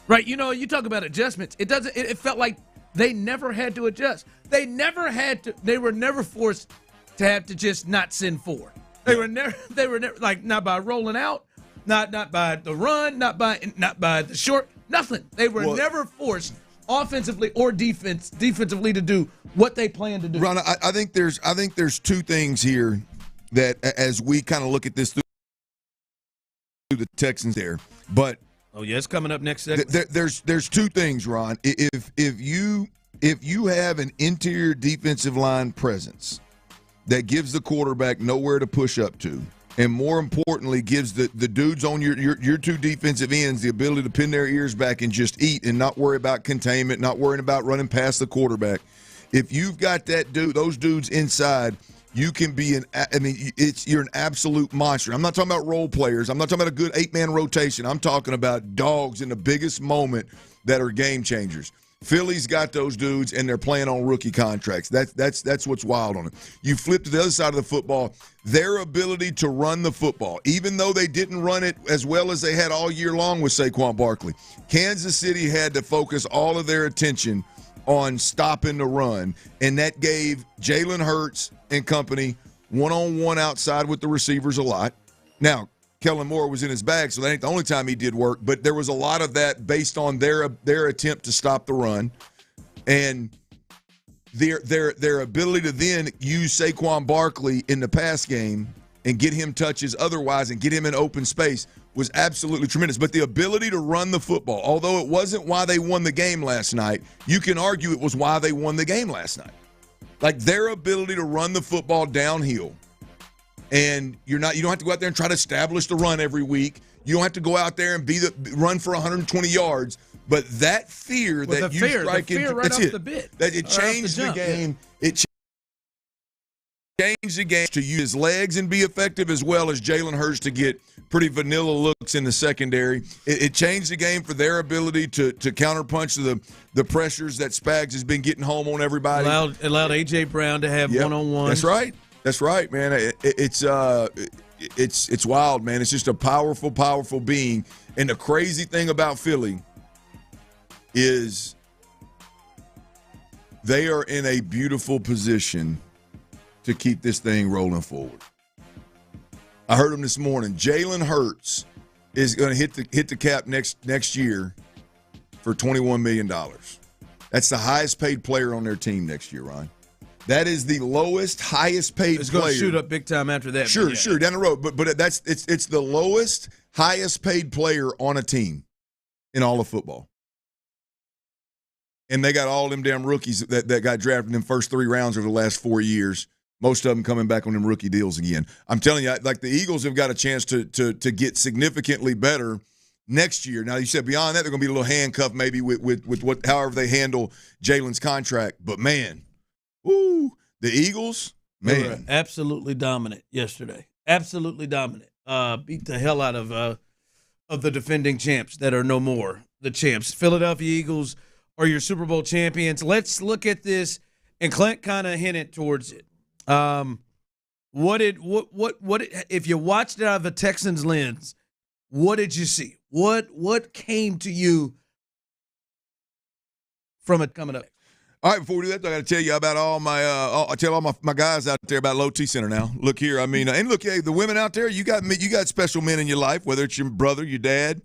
Right? You know, you talk about adjustments. It felt like – they never had to adjust. They were never forced to have to just not send 4. They were never like not by rolling out, not by the run, not by the short, nothing. They were never forced offensively or defensively to do what they planned to do. Ron, I think there's two things here that as we kind of look at this through the Texans there, but oh yeah, it's coming up next segment. There's two things, Ron. If you have an interior defensive line presence that gives the quarterback nowhere to push up to, and more importantly, gives the dudes on your two defensive ends the ability to pin their ears back and just eat and not worry about containment, not worrying about running past the quarterback. If you've got those dudes inside, you can be you're an absolute monster. I'm not talking about role players. I'm not talking about a good 8-man rotation. I'm talking about dogs in the biggest moment that are game changers. Philly's got those dudes, and they're playing on rookie contracts. That's what's wild on it. You flip to the other side of the football, their ability to run the football, even though they didn't run it as well as they had all year long with Saquon Barkley. Kansas City had to focus all of their attention on stopping the run, and that gave Jalen Hurts and company one-on-one outside with the receivers a lot. Now, Kellen Moore was in his bag, so that ain't the only time he did work, but there was a lot of that based on their attempt to stop the run. And their ability to then use Saquon Barkley in the pass game and get him touches otherwise and get him in open space was absolutely tremendous. But the ability to run the football, although it wasn't why they won the game last night, you can argue it was why they won the game last night. Like their ability to run the football downhill. And you don't have to go out there and try to establish the run every week. You don't have to go out there and run for 120 yards. But that fear that you strike into, right off the bit. That it changed the game. changed the game to use his legs and be effective, as well as Jalen Hurts to get pretty vanilla looks in the secondary. It changed the game for their ability to counterpunch the pressures that Spags has been getting home on everybody. Allowed A.J. Brown to have one-on-one. That's right, man. It's wild, man. It's just a powerful, powerful being. And the crazy thing about Philly is they are in a beautiful position to keep this thing rolling forward. I heard him this morning. Jalen Hurts is going to hit the cap next year for $21 million. That's the highest paid player on their team next year, Ryan. That is the lowest, highest paid player. It's going to shoot up big time after that. Sure, down the road. But it's the lowest, highest paid player on a team in all of football. And they got all them damn rookies that got drafted in them first 3 rounds over the last 4 years. Most of them coming back on them rookie deals again. I'm telling you, like the Eagles have got a chance to get significantly better next year. Now, you said beyond that, they're going to be a little handcuffed maybe with however they handle Jalen's contract. But, man, the Eagles, man. They were absolutely dominant yesterday. Absolutely dominant. Beat the hell out of the defending champs that are no more the champs. Philadelphia Eagles are your Super Bowl champions. Let's look at this, and Clint kind of hinted towards it. What if you watched it out of a Texans lens, what did you see? What came to you from it coming up? All right, before we do that, I got to tell you about I tell all my guys out there about Low T Center now. Look here, and look, hey, the women out there, you got special men in your life, whether it's your brother, your dad.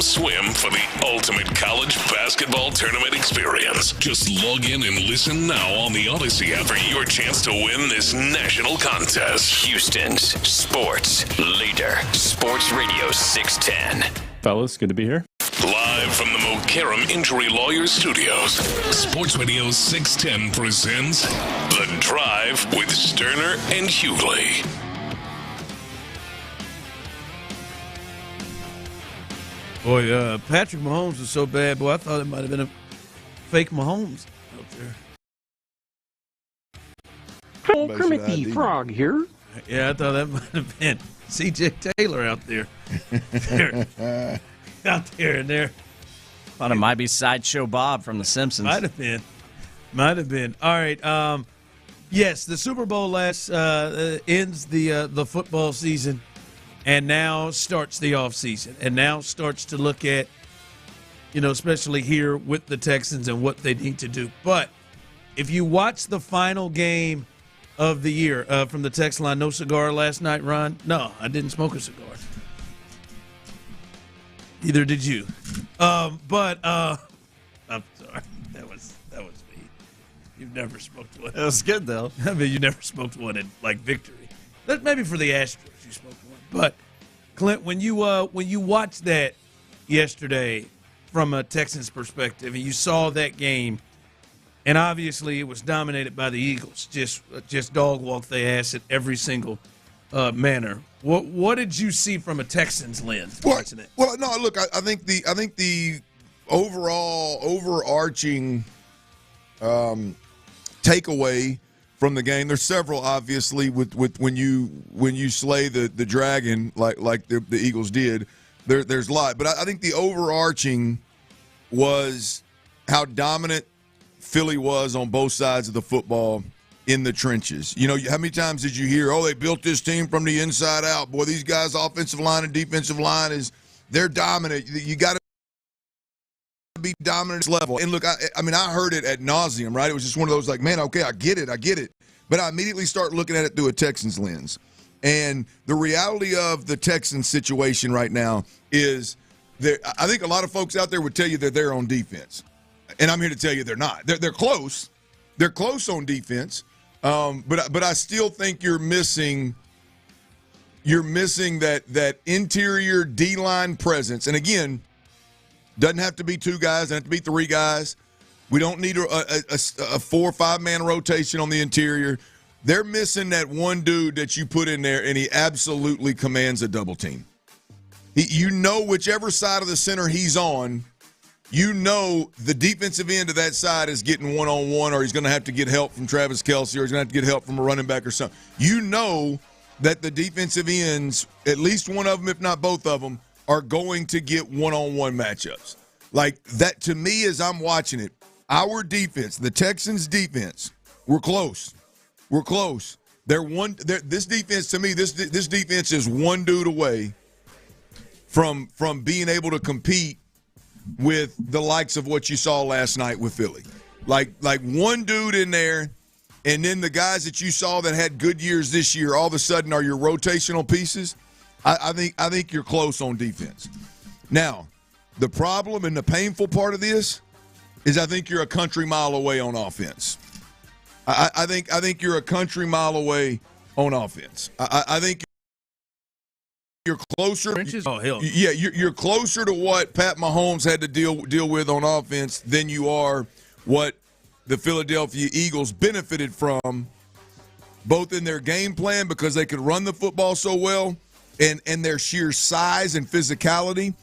swim for the ultimate college basketball tournament experience. Just log in and listen now on the Odyssey app for your chance to win this national contest. Houston's sports leader, Sports Radio 610. Fellas, good to be here. Live from the Mokaram Injury Lawyers Studios, Sports Radio 610 presents The Drive with Stoerner and Hughley. Boy, Patrick Mahomes was so bad, boy, I thought it might have been a fake Mahomes out there. Oh, Kermit the Frog here. Yeah, I thought that might have been C.J. Taylor out there. Out there and there. Thought it might be Sideshow Bob from The Simpsons. Might have been. All right. Yes, the Super Bowl ends the football season, and now starts the offseason, and now starts to look at, especially here with the Texans and what they need to do. But if you watch the final game of the year from the text line, no cigar last night, Ron? No, I didn't smoke a cigar. Neither did you. I'm sorry. That was me. You've never smoked one. It was good, though. I mean, you never smoked one in, victory. Maybe for the Astros you smoked one. But, Clint, when you watched that yesterday from a Texans perspective and you saw that game, and obviously it was dominated by the Eagles, just dog walked their ass at every single manner. What did you see from a Texans lens watching it? Well, no, look, I think the overall overarching takeaway from the game. There's several, obviously, with when you slay the dragon like the Eagles did. There's a lot, but I think the overarching was how dominant Philly was on both sides of the football in the trenches. How many times did you hear, they built this team from the inside out? Boy, these guys' offensive line and defensive line they're dominant. You got to be dominant at this level. And look, I heard it ad nauseum, right? It was just one of those man, okay, I get it. But I immediately start looking at it through a Texans lens. And the reality of the Texans situation right now is I think a lot of folks out there would tell you that they're on defense. And I'm here to tell you they're not. They're close. They're close on defense. But I still think you're missing that interior D-line presence. And again, doesn't have to be two guys, doesn't have to be three guys. We don't need a 4 or 5 man rotation on the interior. They're missing that one dude that you put in there, and he absolutely commands a double team. Whichever side of the center he's on, the defensive end of that side is getting one-on-one, or he's going to have to get help from Travis Kelce, or he's going to have to get help from a running back or something. That the defensive ends, at least one of them, if not both of them, are going to get one-on-one matchups. Like that, to me, as I'm watching it, our defense, the Texans' defense, we're close. We're close. This defense, to me, this defense is one dude away from being able to compete with the likes of what you saw last night with Philly. Like one dude in there, and then the guys that you saw that had good years this year all of a sudden are your rotational pieces. I think you're close on defense. Now, the problem and the painful part of this is I think you're a country mile away on offense. I think you're a country mile away on offense. I think you're closer. Oh, hell. Yeah, you're closer to what Pat Mahomes had to deal with on offense than you are what the Philadelphia Eagles benefited from, both in their game plan because they could run the football so well, and their sheer size and physicality.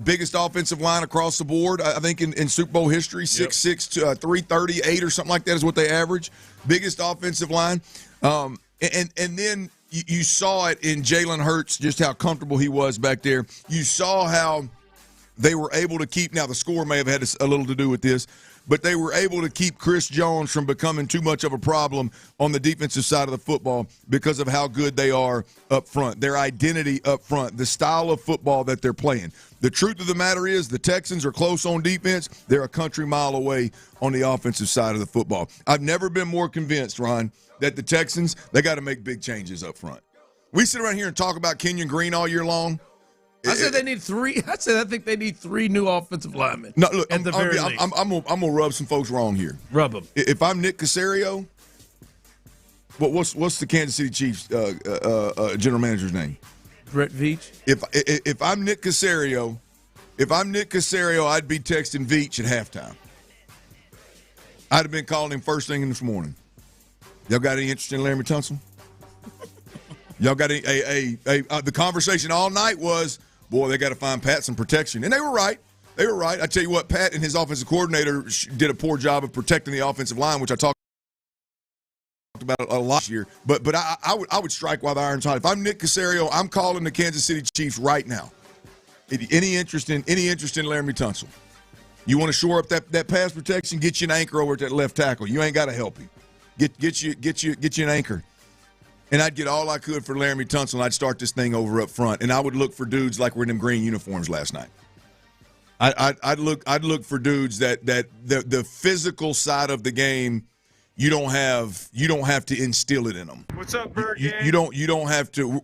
Biggest offensive line across the board, I think, in Super Bowl history, 6'6", 338 or something like that is what they average. Biggest offensive line. And then you saw it in Jalen Hurts, just how comfortable he was back there. You saw how they were able to keep – now the score may have had a little to do with this, but they were able to keep Chris Jones from becoming too much of a problem on the defensive side of the football because of how good they are up front, their identity up front, the style of football that they're playing. The truth of the matter is the Texans are close on defense. They're a country mile away on the offensive side of the football. I've never been more convinced, Ron, that the Texans, they got to make big changes up front. We sit around here and talk about Kenyon Green all year long. I said they need 3. I said I think they need 3 new offensive linemen. No, look, at the very least. I'm gonna rub some folks wrong here. Rub them. If I'm Nick Caserio, what's the Kansas City Chiefs general manager's name? Brett Veach. If I'm Nick Caserio, I'd be texting Veach at halftime. I'd have been calling him first thing in this morning. Y'all got any interest in Laremy Tunsil? Y'all got the conversation all night was, boy, they got to find Pat some protection. And they were right. I tell you what, Pat and his offensive coordinator did a poor job of protecting the offensive line, which I talked about a lot this year. But I would strike while the iron's hot. If I'm Nick Caserio, I'm calling the Kansas City Chiefs right now. Any interest in Laremy Tunsil? You want to shore up that pass protection? Get you an anchor over at that left tackle. You ain't got to help him. Get you an anchor. And I'd get all I could for Laremy Tunsil, and I'd start this thing over up front. And I would look for dudes like we're in them green uniforms last night. I'd look for dudes that the physical side of the game, you don't have to instill it in them. What's up, Bird? You don't have to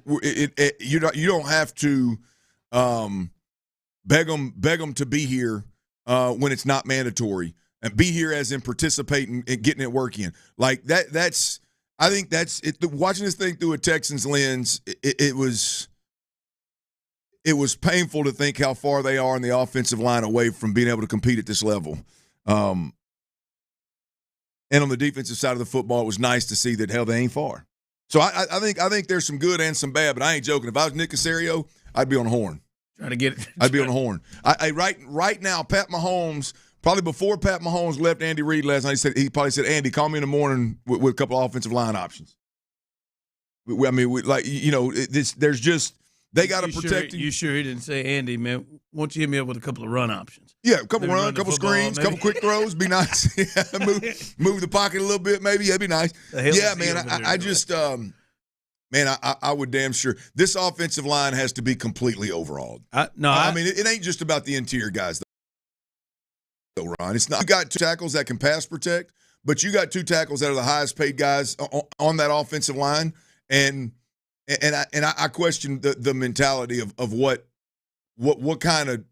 beg them to be here when it's not mandatory, and be here as in participating and getting it work in. Like that's. I think that's it. Watching this thing through a Texans lens, it was painful to think how far they are in the offensive line away from being able to compete at this level. And on the defensive side of the football, it was nice to see that, hell, they ain't far. So I think there's some good and some bad, but I ain't joking. If I was Nick Caserio, I'd be on the horn. Trying to get it. I'd be on the horn. Right now, Pat Mahomes. Probably before Pat Mahomes left Andy Reid last night, he probably said, Andy, call me in the morning with a couple of offensive line options. There's just – they got to protect him. You sure he didn't say, Andy, man, won't you hit me up with a couple of run options? Yeah, a couple a couple screens, a couple quick throws, be nice. move the pocket a little bit maybe, that'd be nice. Yeah, man, I would damn sure. This offensive line has to be completely overhauled. It ain't just about the interior guys, Ron. It's not. You got 2 tackles that can pass protect, but you got 2 tackles that are the highest paid guys on that offensive line, and I question the mentality of what's the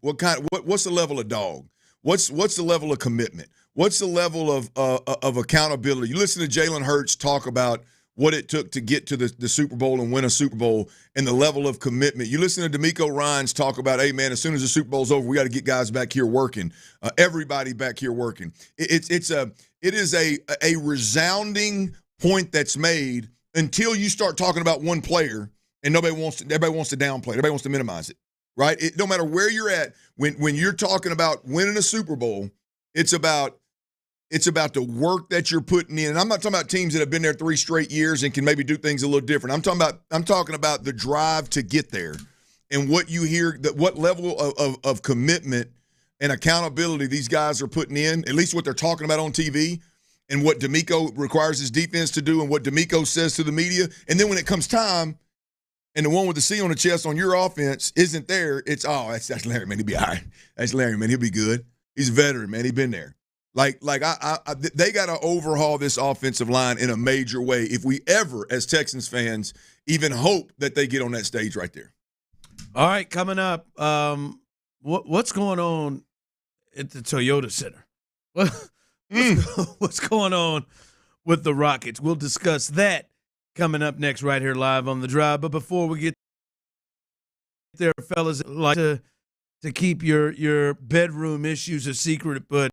level of dog? What's the level of commitment? What's the level of accountability? You listen to Jalen Hurts talk about what it took to get to the Super Bowl and win a Super Bowl and the level of commitment. You listen to D'Amico Ryans talk about, hey, man, as soon as the Super Bowl's over, we got to get guys back here working, everybody back here working. It is a resounding point that's made until you start talking about one player and everybody wants to downplay it. Everybody wants to minimize it, right? No matter where you're at, when you're talking about winning a Super Bowl, it's about the work that you're putting in. And I'm not talking about teams that have been there 3 straight years and can maybe do things a little different. I'm talking about the drive to get there and what you hear, what level of commitment and accountability these guys are putting in, at least what they're talking about on TV, and what D'Amico requires his defense to do and what D'Amico says to the media. And then when it comes time and the one with the C on the chest on your offense isn't there, it's, that's Larry, man. He'll be all right. That's Larry, man. He'll be good. He's a veteran, man. He's been there. They got to overhaul this offensive line in a major way if we ever, as Texans fans, even hope that they get on that stage right there. All right, coming up, what's going on at the Toyota Center? What's going on with the Rockets? We'll discuss that coming up next right here live on The Drive. But before we get there, fellas, I'd like to keep your bedroom issues a secret, but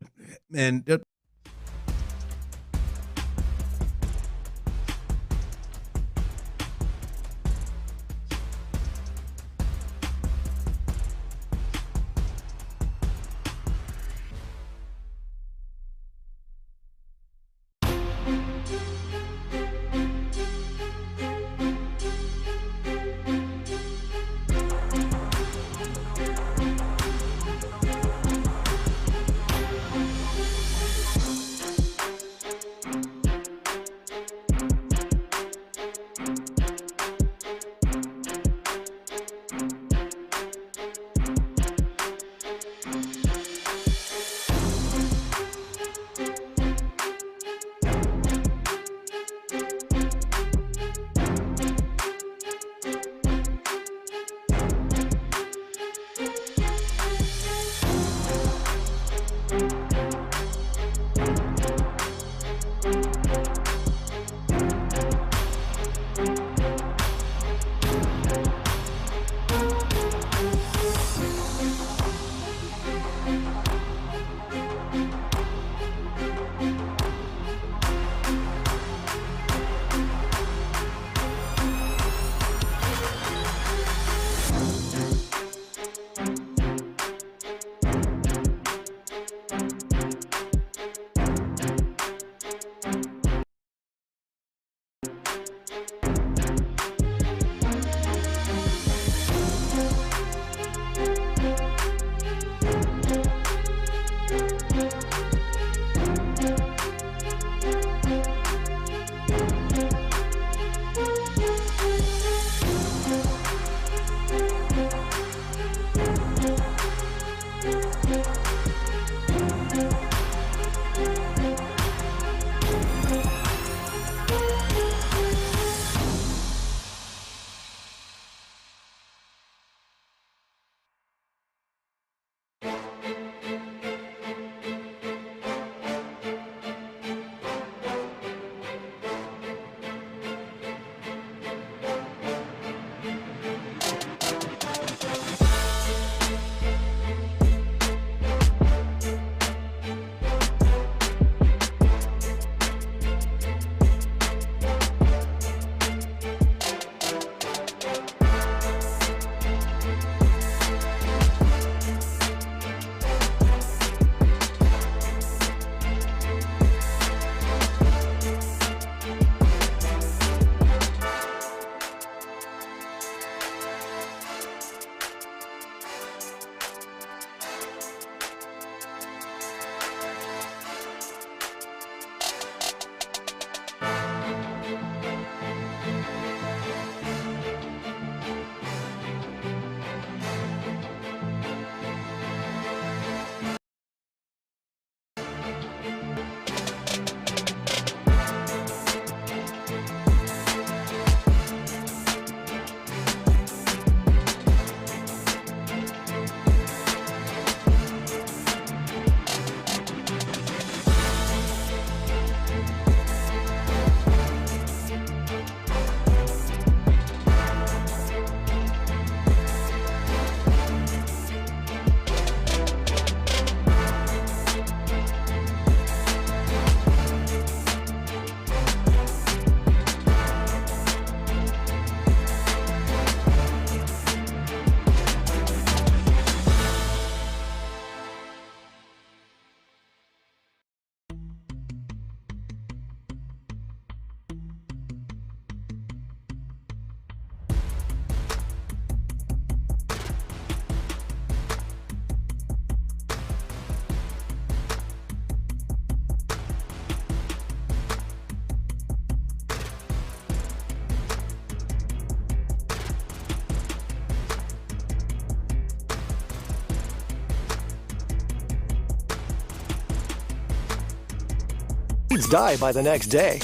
weeds die by the next day.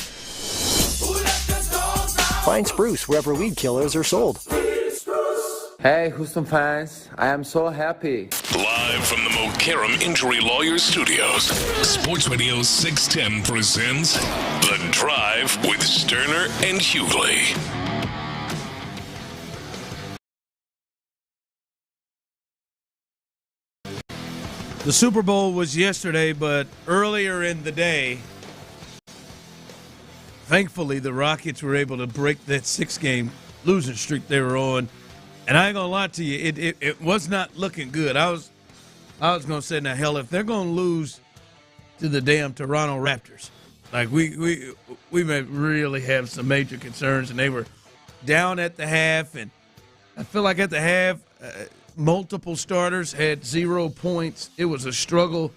Find Spruce wherever weed killers are sold. Hey, Houston fans, I am so happy. Live from the Mokaram Injury Lawyers Studios, Sports Radio 610 presents The Drive with Stoerner and Hughley. The Super Bowl was yesterday, but earlier in the day, thankfully the Rockets were able to break that 6-game losing streak they were on. And I ain't gonna lie to you, it was not looking good. I was gonna say, now hell, if they're gonna lose to the damn Toronto Raptors, like we may really have some major concerns. And they were down at the half, and I feel like at the half, multiple starters had 0 points. It was a struggle,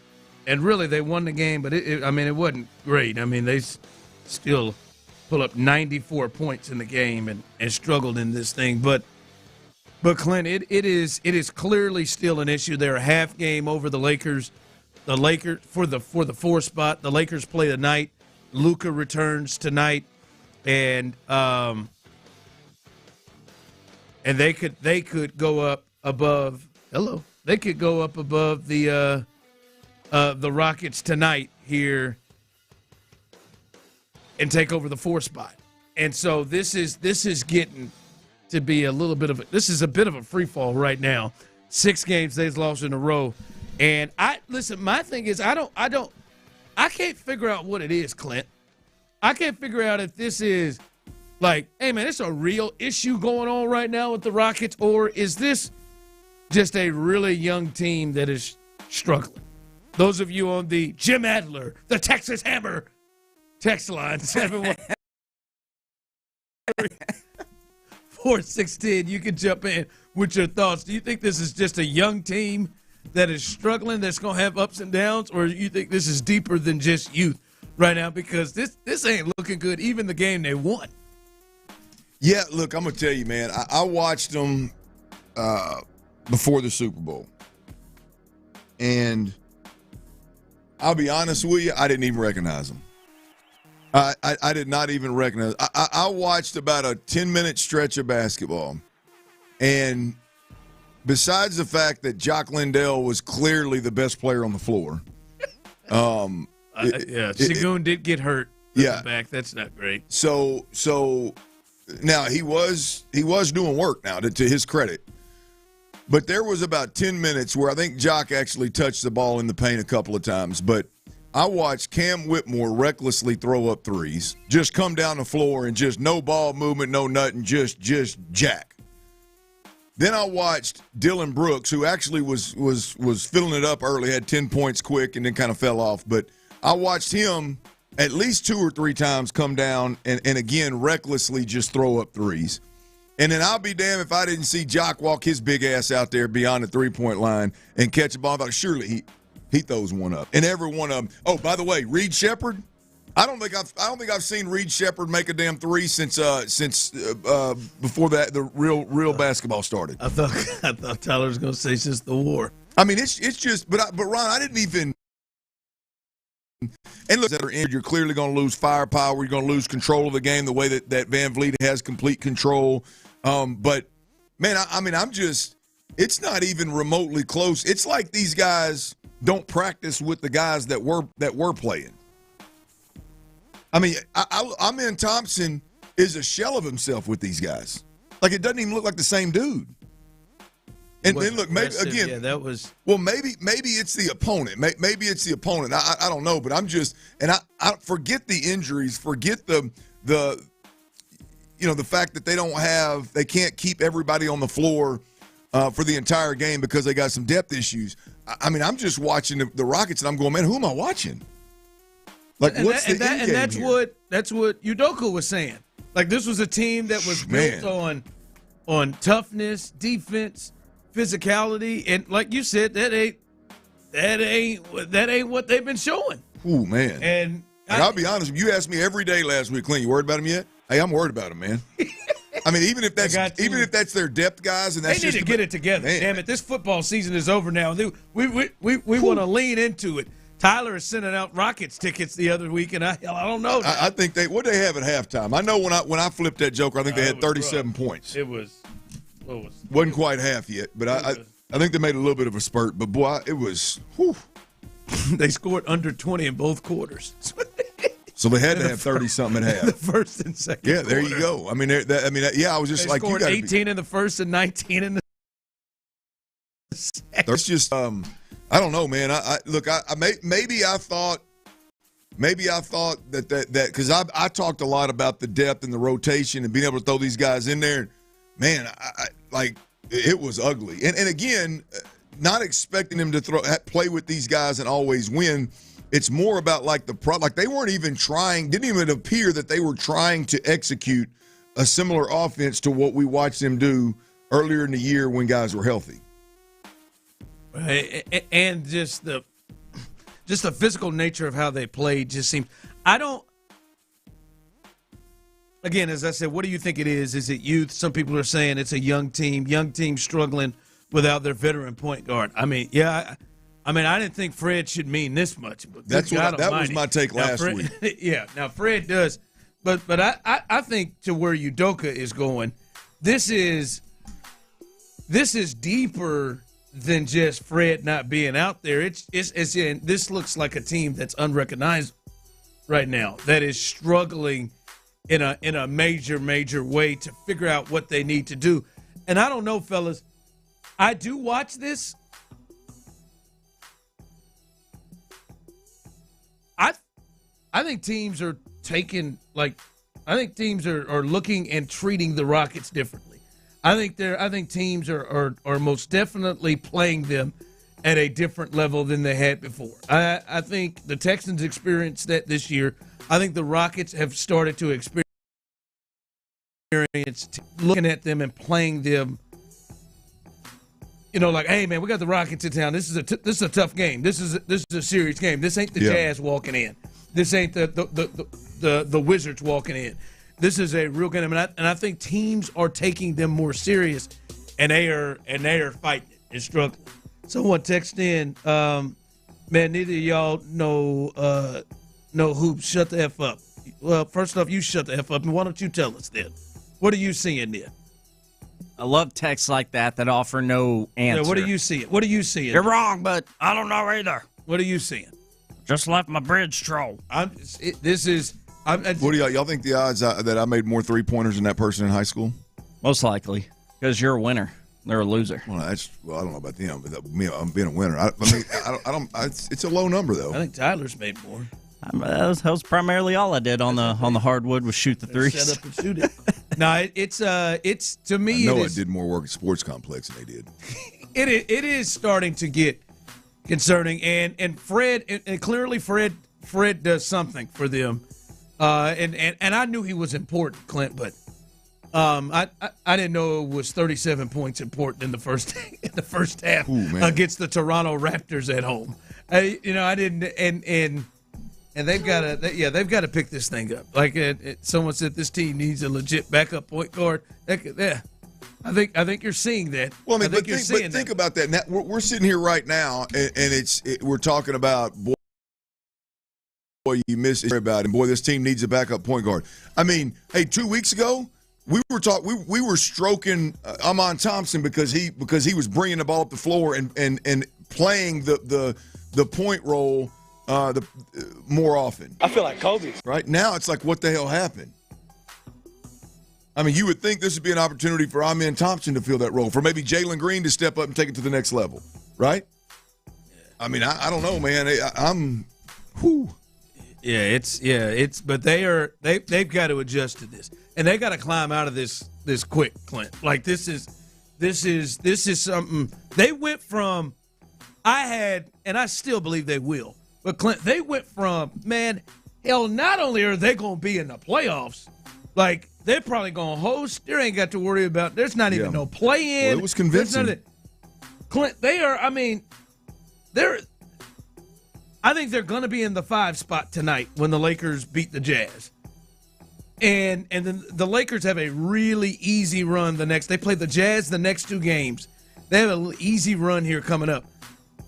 and really they won the game, but it wasn't great. I mean, they still pull up 94 points in the game and struggled in this thing, but Clint, it is clearly still an issue. They're a half game over the Lakers. The Lakers for the 4 spot. The Lakers play tonight. Luka returns tonight, and they could go up above. Hello, they could go up above the Rockets tonight here and take over the 4 spot. And so this is getting to be a little bit of a bit of a free fall right now. 6 games they've lost in a row. And my thing is I can't figure out what it is, Clint. I can't figure out if this is like, hey man, it's a real issue going on right now with the Rockets, or is this just a really young team that is struggling? Those of you on the Jim Adler, the Texas Hammer text line, 7-1-4-6-10, you can jump in with your thoughts. Do you think this is just a young team that is struggling, that's going to have ups and downs, or you think this is deeper than just youth right now? Because this ain't looking good, even the game they won. Yeah, look, I'm going to tell you, man, I watched them before the Super Bowl. And I'll be honest with you, I didn't even recognize them. I did not even recognize. I watched about a 10-minute stretch of basketball, and besides the fact that Jock Lindell was clearly the best player on the floor, Sengun did get hurt. Yeah, back. That's not great. So now he was doing work now to his credit, but there was about 10 minutes where I think Jock actually touched the ball in the paint a couple of times, but I watched Cam Whitmore recklessly throw up threes, just come down the floor and just no ball movement, no nothing, just jack. Then I watched Dylan Brooks, who actually was filling it up early, had 10 points quick, and then kind of fell off. But I watched him at least 2 or 3 times come down and again recklessly just throw up threes. And then I'll be damned if I didn't see Jock walk his big ass out there beyond the 3-point line and catch a ball. I thought, surely he throws one up. And every one of them. Oh, by the way, Reed Shepherd. I don't think I've seen Reed Shepherd make a damn 3 since before that the real basketball started. I thought Tyler was going to say since the war. I mean, it's just. But Ron, I didn't even. And look, that are injured, you're clearly going to lose firepower. You're going to lose control of the game the way that Van Vliet has complete control. But man, I'm just. It's not even remotely close. It's like these guys don't practice with the guys that were playing. I mean, Amen Thompson is a shell of himself with these guys. Like, it doesn't even look like the same dude. And then look, maybe again, yeah, that was. Well, maybe it's the opponent. Maybe it's the opponent. I don't know, but I'm just, and I forget the injuries, forget the fact that they can't keep everybody on the floor for the entire game because they got some depth issues. I mean, I'm just watching the Rockets, and I'm going, man, who am I watching? Like, what's the end game here? That's what Udoka was saying. Like, this was a team that was built on toughness, defense, physicality, and like you said, that ain't what they've been showing. Ooh, man. And I'll be honest, you asked me every day last week, Clint, you worried about him yet? Hey, I'm worried about him, man. I mean, even if that's their depth guys, and that's they need to get it together. Man. Damn it, this football season is over now. We want to lean into it. Tyler is sending out Rockets tickets the other week, and I don't know. I think what they have at halftime. I know when I flipped that joker, I think they had 37 points. It was wasn't quite half yet, but I think they made a little bit of a spurt. But boy, it was. Whew. They scored under 20 in both quarters. So they had to have 30-something at half. The first and second. Yeah, there you go. I mean, I was just they like, scored you got 18 in the first and 19 in the second. That's just, I don't know, man. Maybe I thought that because I talked a lot about the depth and the rotation and being able to throw these guys in there. Man, it was ugly. And again, not expecting them to play with these guys and always win. It's more about like they weren't even trying, didn't even appear that they were trying to execute a similar offense to what we watched them do earlier in the year when guys were healthy. And just the physical nature of how they played just seemed. Again, as I said, what do you think it is? Is it youth? Some people are saying it's a young team struggling without their veteran point guard. I mean, yeah. I didn't think Fred should mean this much. But that was my take last week. Yeah, now Fred does. But I think to where Udoka is going, this is deeper than just Fred not being out there. This looks like a team that's unrecognizable right now, that is struggling in a major way to figure out what they need to do. And I don't know, fellas, I do watch this. I think teams are are looking and treating the Rockets differently. I think teams are most definitely playing them at a different level than they had before. I think the Texans experienced that this year. I think the Rockets have started to experience looking at them and playing them. Like, hey man, we got the Rockets in town. This is a tough game. This is a serious game. This ain't the Jazz walking in. This ain't the Wizards walking in. This is a real game, and I think teams are taking them more serious, and they are fighting it and struggling. Someone text in, man, neither of y'all know hoops. Shut the F up. Well, first off, you shut the F up, and why don't you tell us then? What are you seeing there? I love texts like that offer no answer. Yeah, what are you seeing? What are you seeing? You're wrong, but I don't know either. What are you seeing? Just left my bridge troll. What do y'all think the odds that I made more 3-pointers than that person in high school? Most likely, because you're a winner. They're a loser. Well, I don't know about them, but I'm being a winner. It's a low number though. I think Tyler's made more. That was primarily all I did on the hardwood was shoot the threes. Set up and shoot it. No, it's to me. I did more work at Sports Complex than they did. It is starting to get concerning, and Fred, and clearly Fred does something for them, and I knew he was important, Clint, but I didn't know it was 37 points important in the first half against the Toronto Raptors at home. I didn't, and they've got to pick this thing up. Like someone said, this team needs a legit backup point guard. I think you're seeing that. Well, think about that. Now, we're sitting here right now, and we're talking about boy, you miss it about, and boy, this team needs a backup point guard. I mean, hey, 2 weeks ago we were stroking Amon Thompson because he was bringing the ball up the floor and playing the point role more often. I feel like Kobe. Right now, it's like, what the hell happened? I mean, you would think this would be an opportunity for Amen Thompson to fill that role, for maybe Jalen Green to step up and take it to the next level, right? I mean, I don't know, man. But they've got to adjust to this, and they got to climb out of this quick, Clint. Like this is something they went from. And I still believe they will, but Clint, they went from, man, hell, not only are they going to be in the playoffs, like. They're probably going to host. They ain't got to worry about. There's not even no play-in. Well, it was convincing. Clint, they are. I mean, they're. I think they're going to be in the 5 spot tonight when the Lakers beat the Jazz, and then the Lakers have a really easy run They play the Jazz the next 2 games. They have an easy run here coming up.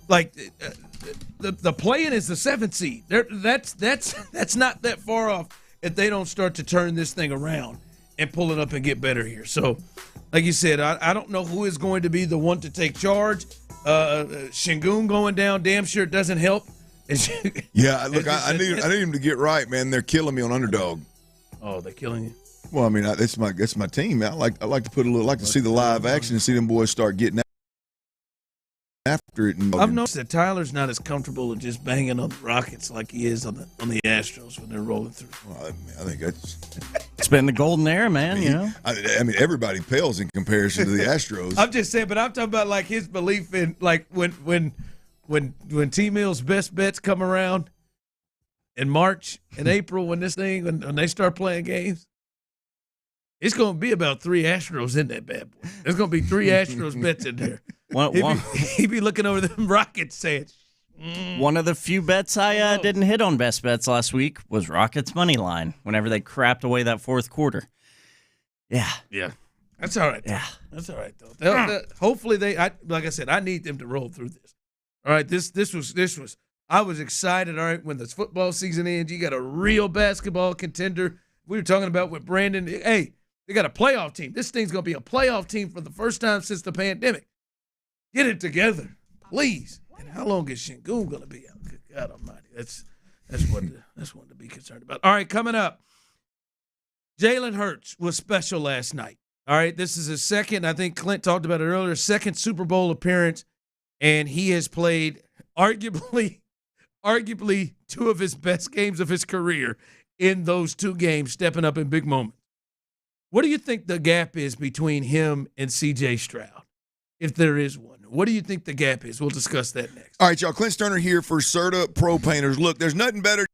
Like the play-in is the 7th seed. That's not that far off if they don't start to turn this thing around and pull it up and get better here. So, like you said, I don't know who is going to be the one to take charge. Şengün going down, damn sure it doesn't help. Yeah, look, I need him to get right, man. They're killing me on underdog. Oh, they're killing you. Well, I mean, that's my team, man. I like to see the live action and see them boys start getting after it. I've noticed that Tyler's not as comfortable with just banging on the Rockets like he is on the Astros when they're rolling through. Well, I think that's it's been the golden era, man. You know, I mean, everybody pales in comparison to the Astros. I'm just saying, but I'm talking about like his belief in like when T Mill's best bets come around in March and April when they start playing games. It's going to be about 3 Astros in that bad boy. There's going to be 3 Astros bets in there. He'd be looking over them Rockets saying, One of the few bets I didn't hit on best bets last week was Rockets money line whenever they crapped away that fourth quarter. Yeah. Yeah. That's all right. Yeah. That's all right, though. Hopefully like I said, I need them to roll through this. All right, this was I was excited, all right, when this football season ends. You got a real basketball contender. We were talking about with Brandon. Hey, they got a playoff team. This thing's going to be a playoff team for the first time since the pandemic. Get it together, please. And how long is Şengün going to be out? Good God Almighty. That's one to be concerned about. All right, coming up, Jalen Hurts was special last night. All right, this is his second, I think Clint talked about it earlier, second Super Bowl appearance, and he has played arguably 2 of his best games of his career in those 2 games, stepping up in big moments. What do you think the gap is between him and C.J. Stroud, if there is one? What do you think the gap is? We'll discuss that next. All right, y'all. Clint Stoerner here for Serta Pro Painters. Look, there's nothing better.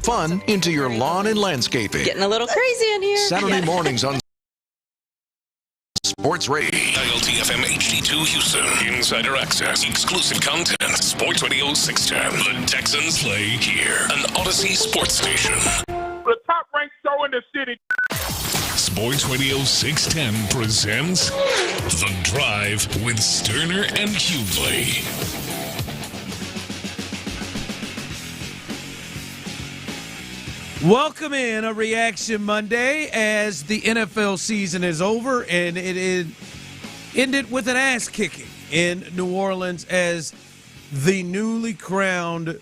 Fun into your lawn and landscaping. Getting a little crazy in here. Saturday mornings on Sports Radio. Dial TFM HD2 Houston. Insider access. Exclusive content. Sports Radio 610. The Texans play here. An Odyssey sports station. The top-ranked show in the city. Sports Radio 610 presents The Drive with Stoerner and Hughley. Welcome in a Reaction Monday as the NFL season is over, and it ended with an ass-kicking in New Orleans as the newly crowned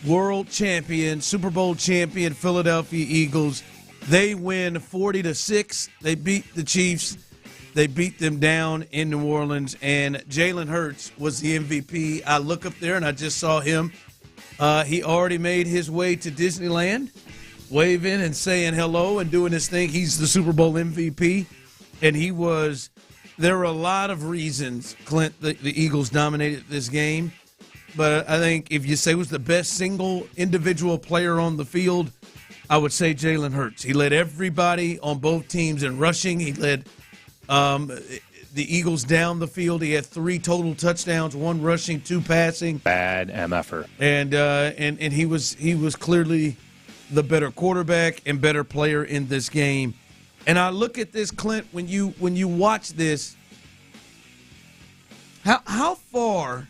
world champion, Super Bowl champion Philadelphia Eagles. They win 40-6. They beat the Chiefs. They beat them down in New Orleans, and Jalen Hurts was the MVP. I look up there, and I just saw him. He already made his way to Disneyland, waving and saying hello and doing his thing. He's the Super Bowl MVP, and he was – there were a lot of reasons, Clint, the Eagles dominated this game. But I think if you say was the best single individual player on the field, I would say Jalen Hurts. He led everybody on both teams in rushing. He led the Eagles down the field. He had 3 total touchdowns, 1 rushing, 2 passing. Bad MFer. And he was clearly the better quarterback and better player in this game. And I look at this, Clint, when you watch this, how far,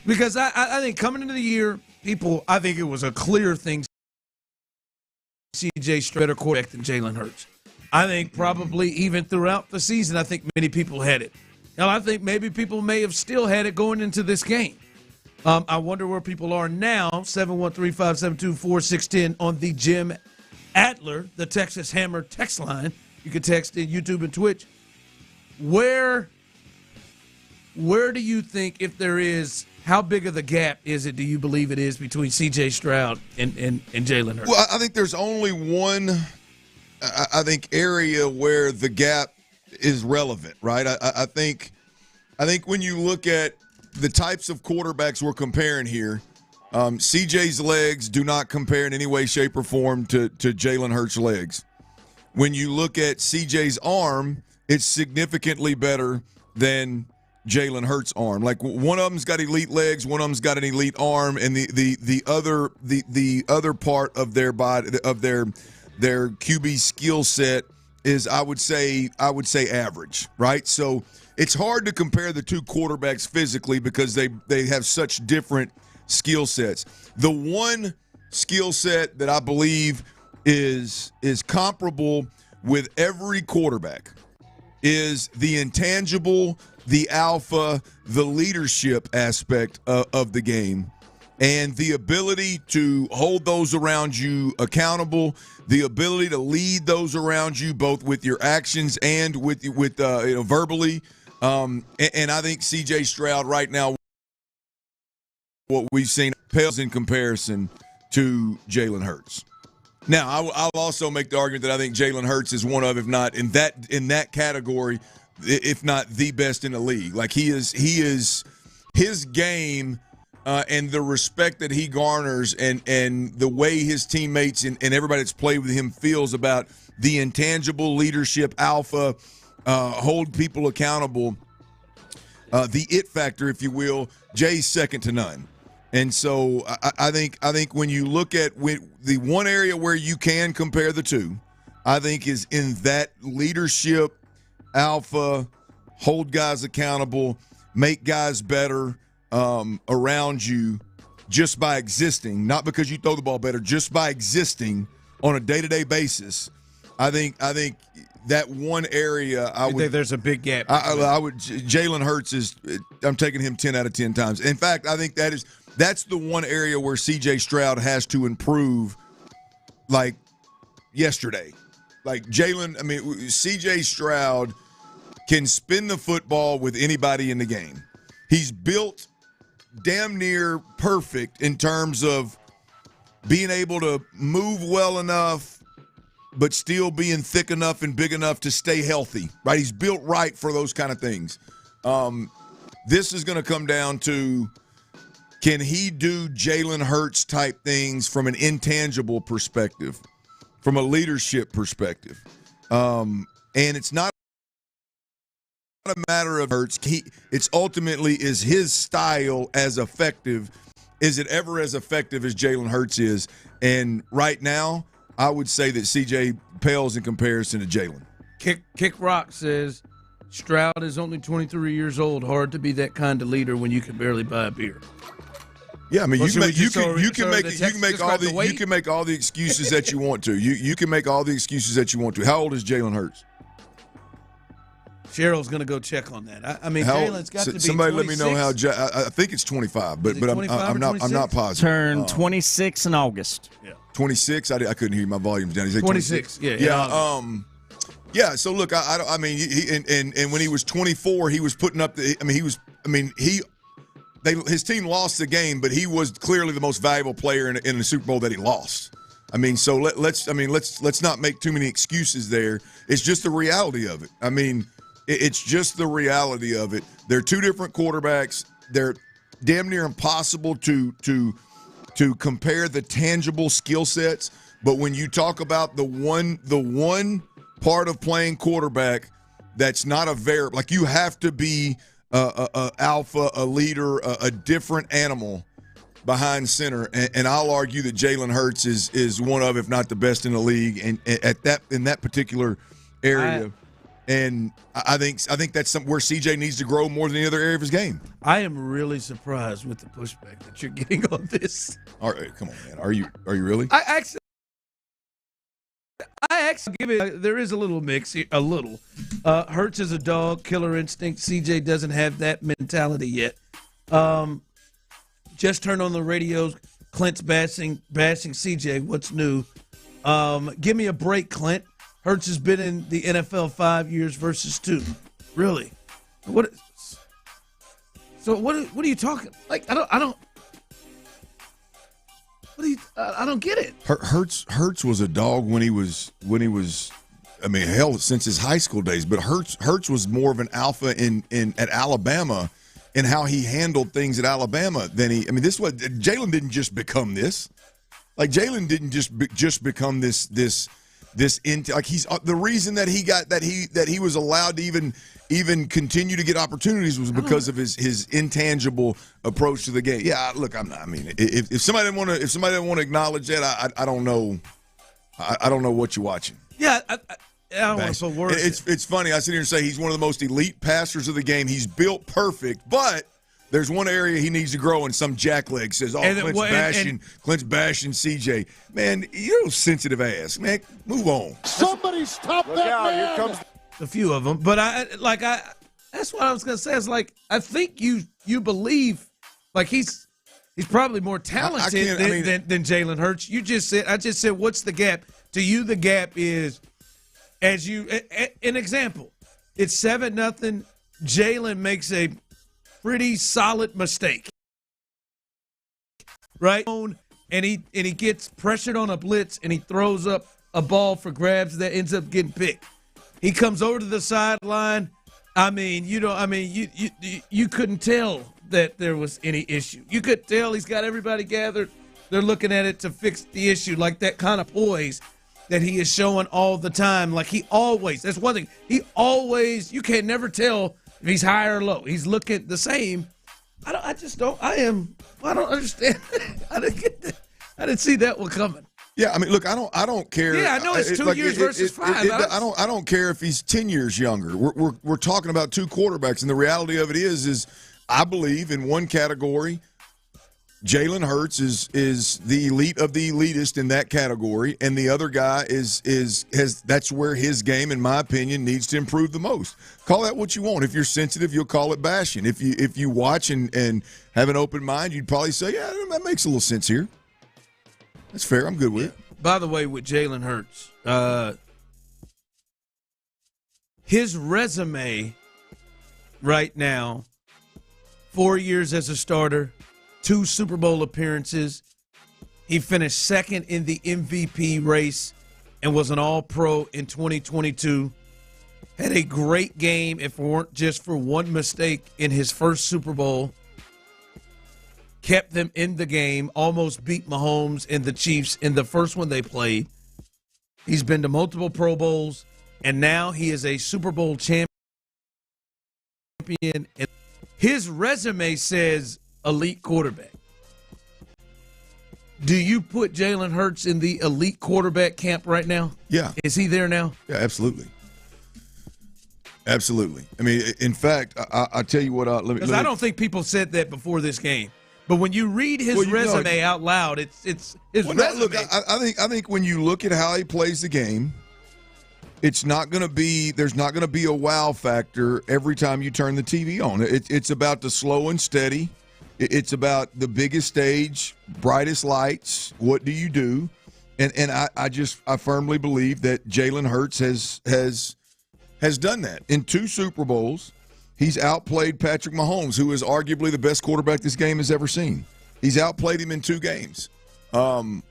because I think coming into the year, I think it was a clear thing, C.J. Stroud better quarterback than Jalen Hurts. I think probably even throughout the season, I think many people had it. Now, I think maybe people may have still had it going into this game. I wonder where people are now. 713-572-4610 on the Jim Adler, the Texas Hammer text line. You can text in YouTube and Twitch. Where do you think, if there is, how big of the gap is it, do you believe it is, between C.J. Stroud and Jalen Hurts? Well, I think there's only one, area where the gap is relevant, right? I think when you look at the types of quarterbacks we're comparing here, CJ's legs do not compare in any way, shape, or form to Jalen Hurts' legs. When you look at CJ's arm, it's significantly better than Jalen Hurts' arm. Like, one of them's got elite legs, one of them's got an elite arm, and the other part of their body, of their QB skill set is I would say average, right? So it's hard to compare the two quarterbacks physically because they have such different skill sets. The one skill set that I believe is comparable with every quarterback is the intangible, the alpha, the leadership aspect of the game, and the ability to hold those around you accountable, the ability to lead those around you both with your actions and with verbally. And I think C.J. Stroud right now what we've seen pales in comparison to Jalen Hurts. Now, I'll also make the argument that I think Jalen Hurts is one of, if not in that category, if not the best in the league. Like he is his game and the respect that he garners and the way his teammates and everybody that's played with him feels about the intangible leadership alpha, hold people accountable, the it factor, if you will. Jay's second to none. And so I think when you look at the one area where you can compare the two, I think is in that leadership, alpha, hold guys accountable, make guys better around you just by existing, not because you throw the ball better, just by existing on a day-to-day basis. I think that one area I would think there's a big gap. I would Jalen Hurts I'm taking him 10 out of 10 times. In fact, I think that's the one area where C.J. Stroud has to improve, like yesterday. Like C.J. Stroud can spin the football with anybody in the game. He's built damn near perfect in terms of being able to move well enough, but still being thick enough and big enough to stay healthy, right? He's built right for those kind of things. This is going to come down to, can he do Jalen Hurts type things from an intangible perspective, from a leadership perspective? And it's not a matter of Hurts. It's ultimately, is his style as effective? Is it ever as effective as Jalen Hurts is? And right now, I would say that CJ pales in comparison to Jalen. Kick Rock says Stroud is only 23 years old. Hard to be that kind of leader when you can barely buy a beer. Yeah, I mean, you can make all the excuses that you want to. You can make all the excuses that you want to. How old is Jalen Hurts? Cheryl's going to go check on that. I mean, Jalen's got to be somebody 26. Let me know how. I think it's 25, but I'm not positive. Turned 26 in August. Yeah, 26. I couldn't hear you. My volume's down. He's 26. Yeah. Yeah. So look, I mean, and when he was 24, he was putting up his team lost the game, but he was clearly the most valuable player in the Super Bowl that he lost. I mean, so let's not make too many excuses there. It's just the reality of it. I mean, it's just the reality of it. They're two different quarterbacks. They're damn near impossible to compare the tangible skill sets. But when you talk about the one part of playing quarterback that's not like you have to be a alpha, a leader, a different animal behind center, and I'll argue that Jalen Hurts is one of, if not the best in the league, and in that particular area. And I think that's where CJ needs to grow more than any other area of his game. I am really surprised with the pushback that you're getting on this. All right, come on, man. Are you really? I actually give it. There is a little mix. A little. Hurts is a dog, killer instinct. CJ doesn't have that mentality yet. Just turned on the radio. Clint's bashing CJ. What's new? Give me a break, Clint. Hurts has been in the NFL 5 years versus 2. Really? What? So what are you talking? Like I don't. I don't get it. Hurts was a dog when he was. I mean, hell, since his high school days. But Hurts was more of an alpha at Alabama, in how he handled things at Alabama than he. I mean, Jalen didn't just become this. Like Jalen didn't just become this like he's the reason that he was allowed to even continue to get opportunities was because of his intangible approach to the game. Yeah, look, I'm not. I mean, if somebody didn't want to acknowledge that, I don't know. I don't know what you're watching. Yeah, I don't want to put words. It's funny. I sit here and say he's one of the most elite passers of the game. He's built perfect, but there's one area he needs to grow, and some jackleg says, Clint's bashing CJ. Man, you're a sensitive ass. Man, move on. Somebody stop that man. Here comes a few of them. But that's what I was going to say. It's like, I think you believe, like he's probably more talented than Jalen Hurts. I just said, what's the gap? To you, the gap is, an example, it's 7-0. Jalen makes a pretty solid mistake. right? And he gets pressured on a blitz, and he throws up a ball for grabs that ends up getting picked. He comes over to the sideline. You couldn't tell that there was any issue. You could tell he's got everybody gathered. They're looking at it to fix the issue, like that kind of poise that he is showing all the time. Like that's one thing. You can never tell if he's high or low. He's looking the same. I don't understand. I didn't get that. I didn't see that one coming. Yeah, I mean, look, I don't care. Yeah, I know it's 2 years versus 5. I don't care if he's 10 years younger. We're talking about two quarterbacks, and the reality of it is I believe in one category, Jalen Hurts is the elite of the elitist in that category, and the other guy has that's where his game, in my opinion, needs to improve the most. Call that what you want. If you're sensitive, you'll call it bashing. If you watch and have an open mind, you'd probably say, yeah, that makes a little sense here. That's fair. I'm good with it. By the way, with Jalen Hurts, his resume right now, 4 years as a starter, 2 Super Bowl appearances. He finished second in the MVP race and was an All-Pro in 2022. Had a great game, if it weren't just for one mistake in his first Super Bowl. Kept them in the game, almost beat Mahomes and the Chiefs in the first one they played. He's been to multiple Pro Bowls, and now he is a Super Bowl champion. And his resume says elite quarterback. Do you put Jalen Hurts in the elite quarterback camp right now? Yeah. Is he there now? Yeah, absolutely. Absolutely. I mean, in fact, I tell you what. Because I don't think people said that before this game. But when you read his resume out loud, it's his resume. Look, I think when you look at how he plays the game, there's not going to be a wow factor every time you turn the TV on. It's about the slow and steady. It's about the biggest stage, brightest lights. What do you do? And I firmly believe that Jalen Hurts has done that in 2 Super Bowls. He's outplayed Patrick Mahomes, who is arguably the best quarterback this game has ever seen. He's outplayed him in 2 games on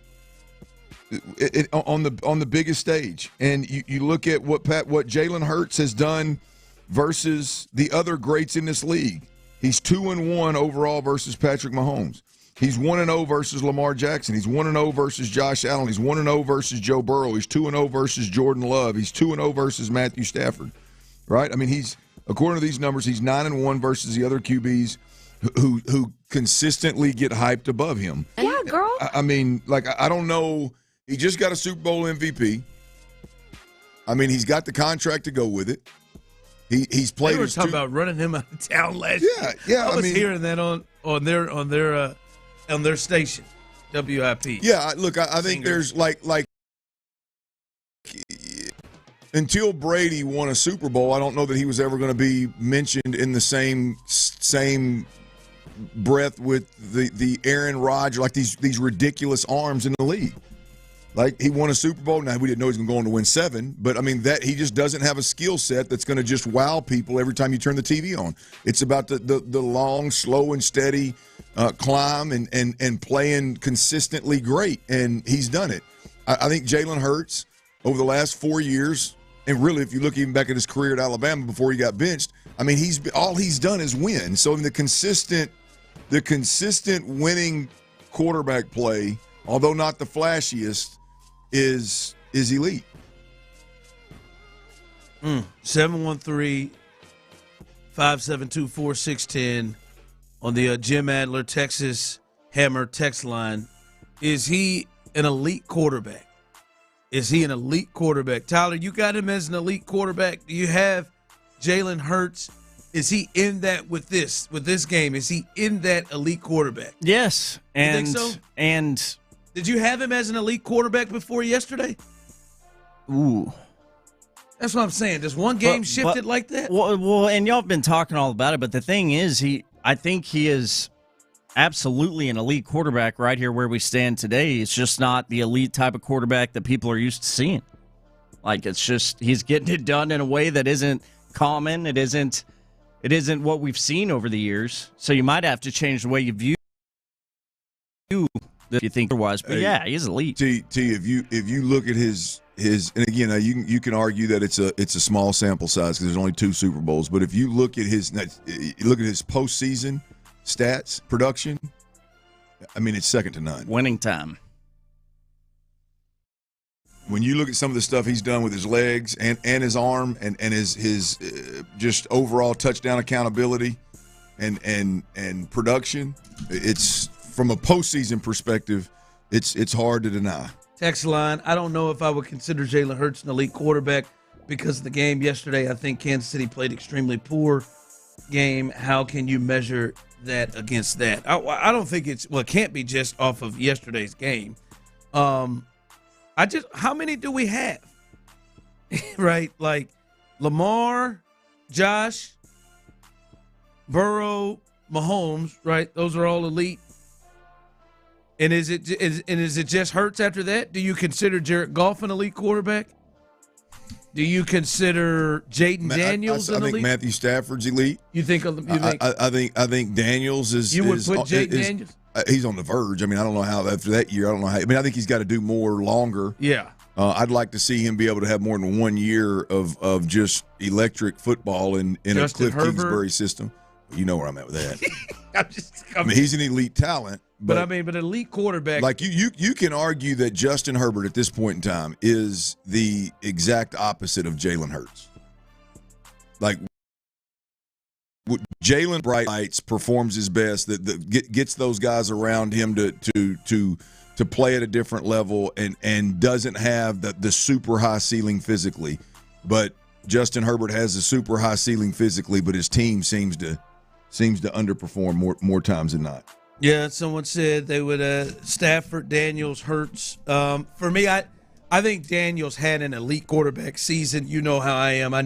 the biggest stage. And you look at what Jalen Hurts has done versus the other greats in this league. He's 2-1 overall versus Patrick Mahomes. He's 1-0 versus Lamar Jackson. He's 1-0 versus Josh Allen. He's 1-0 versus Joe Burrow. He's 2-0 versus Jordan Love. He's 2-0 versus Matthew Stafford. Right? I mean, according to these numbers, he's 9-1 versus the other QBs who consistently get hyped above him. Yeah, girl. I mean, like, I don't know. He just got a Super Bowl MVP. I mean, he's got the contract to go with it. He's played. They were talking about running him out of town last year. Yeah. I was hearing that on their station, WIP. Yeah, look, I think there's like until Brady won a Super Bowl, I don't know that he was ever going to be mentioned in the same breath with the Aaron Rodgers, like these ridiculous arms in the league. Like, he won a Super Bowl. Now, we didn't know he was going to win 7, but I mean, that he just doesn't have a skill set that's going to just wow people every time you turn the TV on. It's about the long, slow, and steady climb and playing consistently great, and he's done it. I think Jalen Hurts over the last 4 years, and really, if you look even back at his career at Alabama before he got benched, I mean, all he's done is win. So the consistent winning quarterback play, although not the flashiest, is elite. 713-572-4610 on the Jim Adler Texas Hammer text line. Is he an elite quarterback? Is he an elite quarterback? Tyler, you got him as an elite quarterback. Do you have Jalen Hurts? Is he in that with this game? Is he in that elite quarterback? Yes. You think so? And did you have him as an elite quarterback before yesterday? Ooh. That's what I'm saying. Does one game shifted like that? Well, and y'all have been talking all about it, but the thing is, I think he is absolutely an elite quarterback right here where we stand today. It's just not the elite type of quarterback that people are used to seeing. Like, it's just he's getting it done in a way that isn't common. It isn't what we've seen over the years. So you might have to change the way you view if you think otherwise. But yeah, he's elite. T, if you look at his and again you can argue that it's a small sample size because there's only 2 Super Bowls. But if you look at his postseason stats production, I mean it's second to none. Winning time. When you look at some of the stuff he's done with his legs and his arm and his just overall touchdown accountability and production, it's from a postseason perspective, it's hard to deny. Text line, I don't know if I would consider Jalen Hurts an elite quarterback because of the game yesterday. I think Kansas City played extremely poor game. How can you measure that against that? I don't think it can't be just off of yesterday's game. How many do we have? Right? Like Lamar, Josh, Burrow, Mahomes, right? Those are all elite. And is it just Hurts after that? Do you consider Jared Goff an elite quarterback? Do you consider Jaden Daniels an elite? I think Matthew Stafford's elite. You think? I think Daniels is. You would put Jaden Daniels? He's on the verge. I mean, I don't know how after that year. I don't know how. I mean, I think he's got to do more longer. Yeah. I'd like to see him be able to have more than 1 year of just electric football in a Cliff Kingsbury system. You know where I'm at with that. I mean, he's an elite talent. But elite quarterback. Like you can argue that Justin Herbert at this point in time is the exact opposite of Jalen Hurts. Like Jalen Brights performs his best, that gets those guys around him to play at a different level and doesn't have the super high ceiling physically. But Justin Herbert has a super high ceiling physically, but his team seems to underperform more times than not. Yeah, someone said they would Stafford, Daniels, Hurts. For me, I think Daniels had an elite quarterback season. You know how I am. I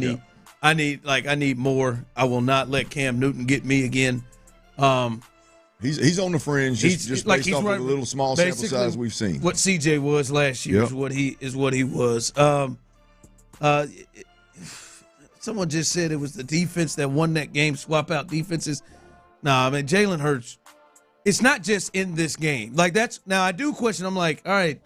need more. I will not let Cam Newton get me again. He's on the fringe, just based off of the little small sample size we've seen. What CJ was last year is what he was. Someone just said it was the defense that won that game. Swap out defenses. Nah, I mean Jalen Hurts. It's not just in this game. Like now I do question. I'm like, all right,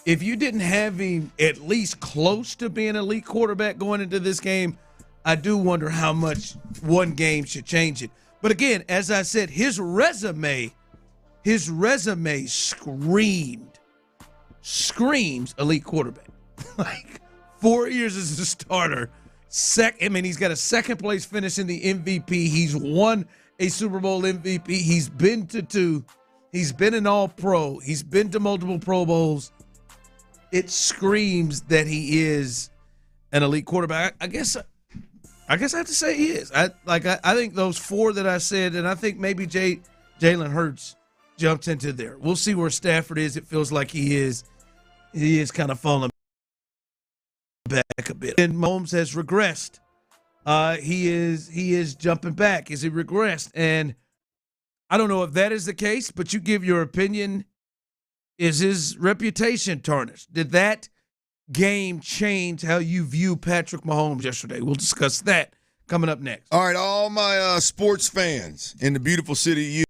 if you didn't have him at least close to being an elite quarterback going into this game, I do wonder how much one game should change it. But again, as I said, his resume screams elite quarterback. Like 4 years as a starter. He's got a second place finish in the MVP. He's won a Super Bowl MVP. He's been to 2. He's been an All-Pro. He's been to multiple Pro Bowls. It screams that he is an elite quarterback. I guess I have to say he is. I think those 4 that I said, and I think maybe Jalen Hurts jumped into there. We'll see where Stafford is. It feels like he is kind of falling back a bit. And Mahomes has regressed. He is jumping back. Is he regressed? And I don't know if that is the case, but you give your opinion. Is his reputation tarnished? Did that game change how you view Patrick Mahomes yesterday? We'll discuss that coming up next. All right, all my sports fans in the beautiful city of Houston.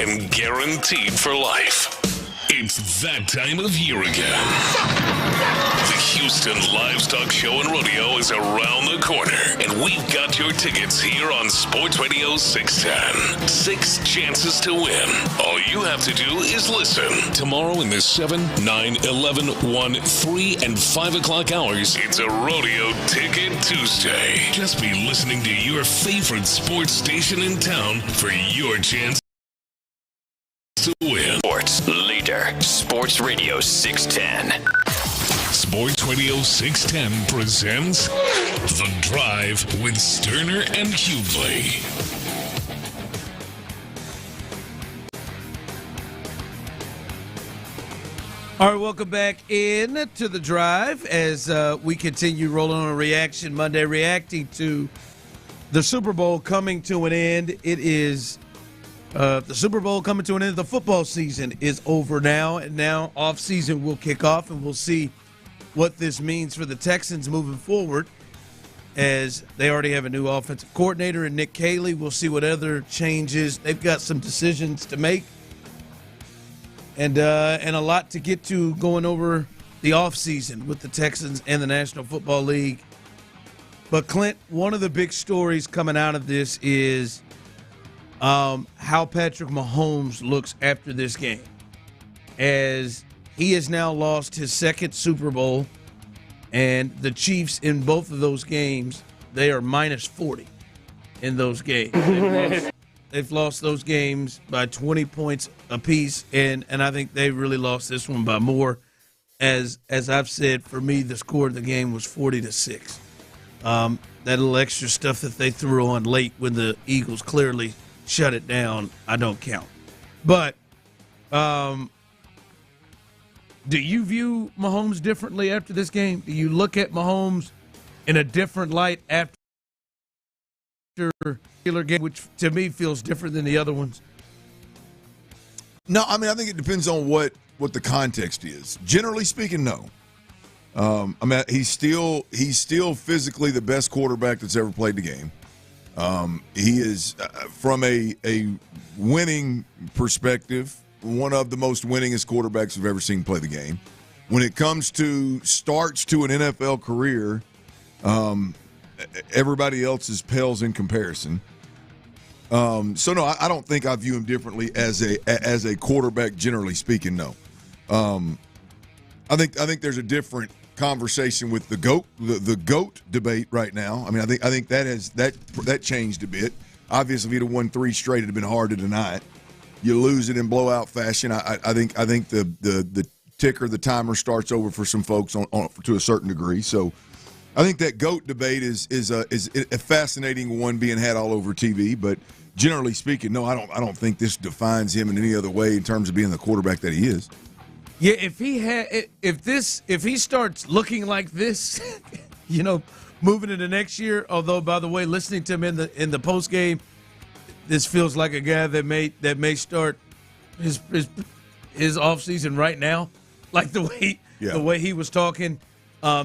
and guaranteed for life. It's that time of year again. The Houston Livestock Show and Rodeo is around the corner, and we've got your tickets here on Sports Radio 610. 6 chances to win. All you have to do is listen. Tomorrow in the 7, 9, 11, 1, 3, and 5 o'clock hours, it's a Rodeo Ticket Tuesday. Just be listening to your favorite sports station in town for your chance to win. Sports leader, Sports Radio 610. Sports Radio 610 presents The Drive with Stoerner and Hughley. All right, welcome back in to The Drive as we continue rolling on a Reaction Monday, reacting to the Super Bowl coming to an end. It is the Super Bowl coming to an end. The football season is over now, and now off-season will kick off, and we'll see what this means for the Texans moving forward, as they already have a new offensive coordinator in Nick Caley. We'll see what other changes. They've got some decisions to make, and a lot to get to going over the offseason with the Texans and the National Football League. But, Clint, one of the big stories coming out of this is how Patrick Mahomes looks after this game, as he has now lost his second Super Bowl, and the Chiefs in both of those games, they are minus 40 in those games. They've lost those games by 20 points apiece, and I think they really lost this one by more. As I've said, for me, the score of the game was 40-6. That little extra stuff that they threw on late when the Eagles clearly shut it down, I don't count. But do you view Mahomes differently after this game? Do you look at Mahomes in a different light after the regular game, which to me feels different than the other ones? No, I mean, I think it depends on what the context is. Generally speaking, no. I mean, he's still physically the best quarterback that's ever played the game. He is, from a winning perspective, one of the most winningest quarterbacks we've ever seen play the game. When it comes to starts to an NFL career, everybody else's pales in comparison. So no, I don't think I view him differently as a quarterback. Generally speaking, no. I think there's a different conversation with the GOAT debate right now. I mean, I think that changed a bit. Obviously, if he'd have won 3 straight, it'd have been hard to deny it. You lose it in blowout fashion. I think the ticker, the timer starts over for some folks on to a certain degree. So I think that GOAT debate is a fascinating one being had all over TV. But generally speaking, no, I don't think this defines him in any other way in terms of being the quarterback that he is. Yeah, if he starts looking like this, moving into next year. Although, by the way, listening to him in the post game, this feels like a guy that may start his offseason right now. Like the way he was talking,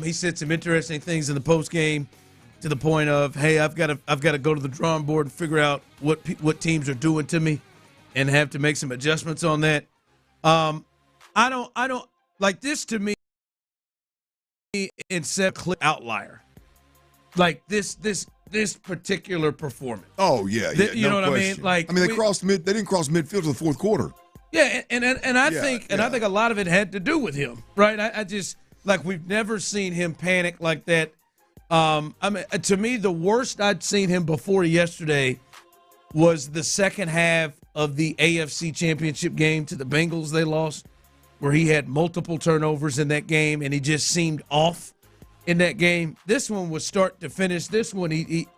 he said some interesting things in the post game, to the point of, hey, I've got to go to the drawing board and figure out what teams are doing to me, and have to make some adjustments on that. I don't like this. To me, it's a clear outlier. Like this particular performance. Oh yeah, you know what question. I mean? Like, they didn't cross midfield to the fourth quarter. Yeah, and I think a lot of it had to do with him, right? I just, like, we've never seen him panic like that. I mean, to me, the worst I'd seen him before yesterday was the second half of the AFC Championship game to the Bengals they lost, where he had multiple turnovers in that game, and he just seemed off in that game. This one was start to finish. This one, it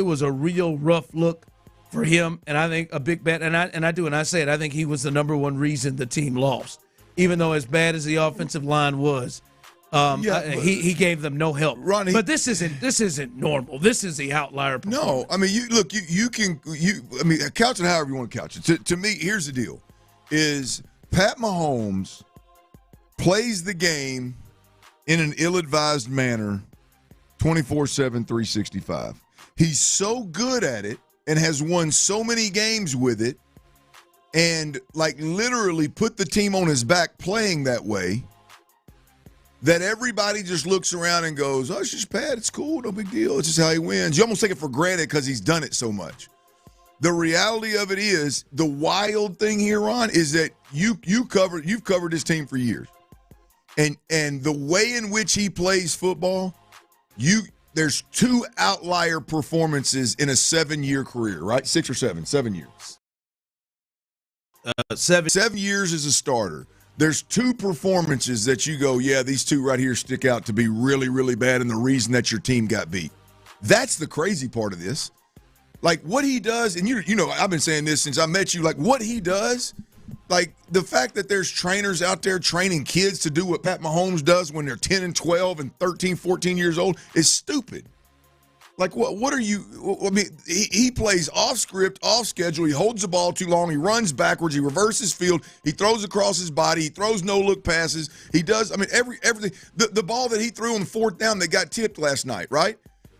was a real rough look for him, and I think a big bet. And I say it. I think he was the number one reason the team lost, even though as bad as the offensive line was. He gave them no help. Ronnie, but this isn't normal. This is the outlier performance. No, I mean, you can couch it however you want to couch it. To me, here's the deal: is Pat Mahomes plays the game in an ill-advised manner, 24/7, 365. He's so good at it and has won so many games with it and like literally put the team on his back playing that way, that everybody just looks around and goes, oh, it's just Pat. It's cool. No big deal. It's just how he wins. You almost take it for granted because he's done it so much. The reality of it is, the wild thing here, Ron, is that you've covered this team for years. And the way in which he plays football, there's 2 outlier performances in a 7-year career, right? 6 or 7 years. 7 years as a starter. There's 2 performances that you go, yeah, these 2 right here stick out to be really, really bad and the reason that your team got beat. That's the crazy part of this. Like what he does, and you know, I've been saying this since I met you, like what he does, like the fact that there's trainers out there training kids to do what Pat Mahomes does when they're 10 and 12 and 13, 14 years old is stupid. Like what are you, I mean, he plays off script, off schedule, he holds the ball too long, he runs backwards, he reverses field, he throws across his body, he throws no-look passes, he does, I mean, everything, the ball that he threw on 4th down that got tipped last night, right?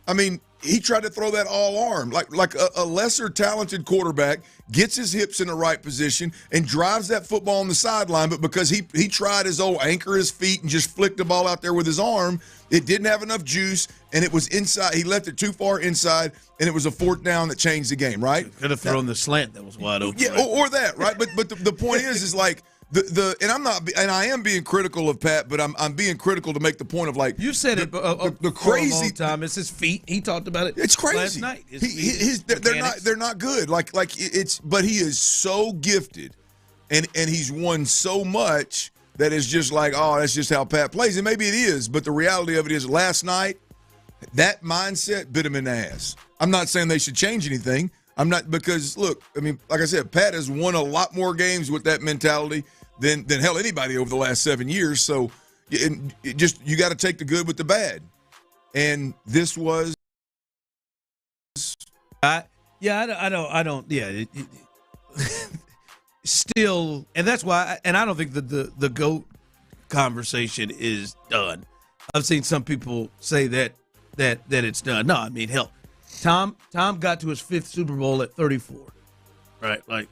I mean, he tried to throw that all arm, like a lesser talented quarterback gets his hips in the right position and drives that football on the sideline. But because he tried his old anchor his feet and just flicked the ball out there with his arm, it didn't have enough juice and it was inside. He left it too far inside and it was a 4th down that changed the game. Right? Could have thrown the slant that was wide open. Yeah, right? or that. Right. But the point is like. And I'm not, and I am being critical of Pat, but I'm being critical to make the point of like you said it. The crazy for a long time. It's his feet. He talked about it. It's crazy. Last night. They're not good. Like it's. But he is so gifted, and he's won so much that it's just like, oh, that's just how Pat plays, and maybe it is. But the reality of it is, last night, that mindset bit him in the ass. I'm not saying they should change anything. I'm not, because look, I mean, like I said, Pat has won a lot more games with that mentality than hell anybody over the last 7 years. So you got to take the good with the bad. And this was I don't still, and that's why I don't think the GOAT conversation is done. I've seen some people say that it's done. No, I mean, hell, Tom got to his 5th Super Bowl at 34. Right? Like,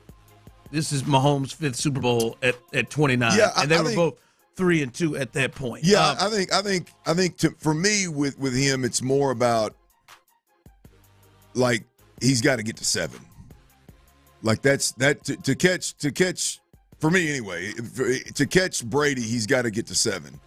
this is Mahomes' 5th Super Bowl at 29, and they were both 3 and 2 at that point. Yeah, I think for me with him, it's more about like he's got to get to 7. Like to catch for me anyway. To catch Brady, he's got to get to 7.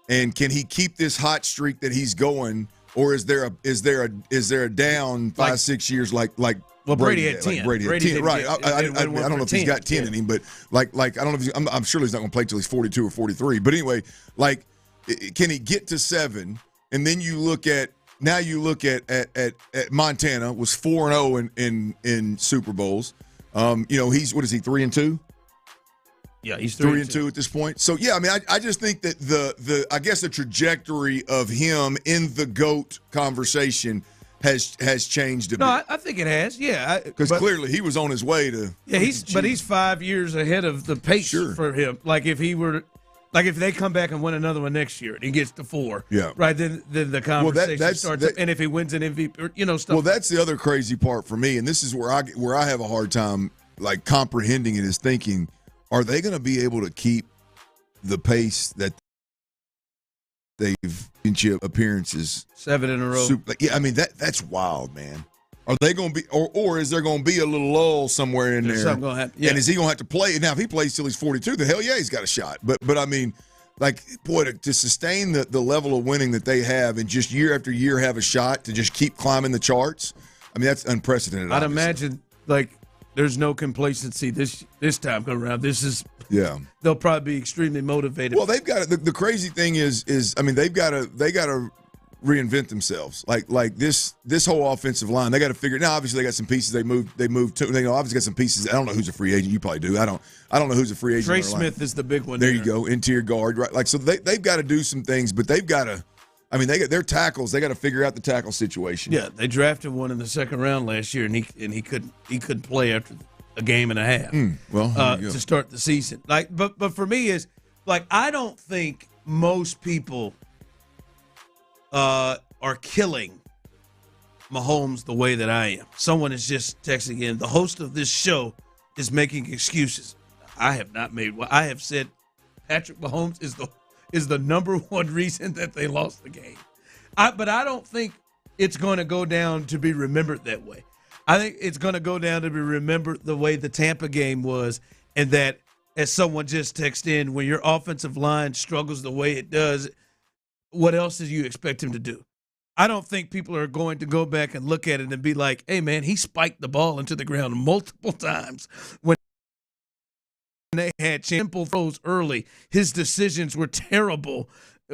And can he keep this hot streak that he's going, or is there a down 5-6 years like? Well, Brady had 10. Like Brady had 10, right? I don't know if he's got 10 in him, but like I don't know if I'm sure he's not going to play till he's 42 or 43. But anyway, like, can he get to 7? And then you look at Montana was 4-0 in Super Bowls. He's what is he 3 and 2? Yeah, he's 3 and 2 at this point. So yeah, I mean, I just think that the trajectory of him in the GOAT conversation has changed a bit. No, I think it has. Yeah, because clearly he was on his way to. Yeah, he's 5 years ahead of the pace for him. Like if they come back and win another one next year and he gets to 4, right? Then the conversation starts. And if he wins an MVP, stuff. Well, that's the other crazy part for me, and this is where I have a hard time like comprehending it, is thinking, are they going to be able to keep the pace that they've appearances 7 in a row? Yeah, I mean that's wild, man. Are they going to be, or is there going to be a little lull somewhere in there? Something going to happen. Yeah. And is he going to have to play? Now, if he plays till he's 42, the hell yeah, he's got a shot. But I mean, like, boy, to sustain the level of winning that they have and just year after year have a shot to just keep climbing the charts, I mean, that's unprecedented. I'd imagine, like, there's no complacency this time around. This is they'll probably be extremely motivated. Well, they've got the crazy thing is I mean they got to reinvent themselves. Like this whole offensive line, they got to figure. Now, obviously, they got some pieces they moved to. They obviously got some pieces. I don't know who's a free agent. You probably do. I don't know who's a free agent. Trey Smith is the big one. There you go, interior guard, right? Like, so they've got to do some things, but they've got to. I mean, they got their tackles. They got to figure out the tackle situation. Yeah, they drafted one in the 2nd round last year, and he couldn't play after a game and a half. To start the season. Like, but for me is like I don't think most people are killing Mahomes the way that I am. Someone is just texting in. The host of this show is making excuses. I have not made one. I have said Patrick Mahomes is the number one reason that they lost the game. But I don't think it's going to go down to be remembered that way. I think it's going to go down to be remembered the way the Tampa game was, and that, as someone just texted in, when your offensive line struggles the way it does, what else do you expect him to do? I don't think people are going to go back and look at it and be like, hey, man, he spiked the ball into the ground multiple times when they had simple throws early. His decisions were terrible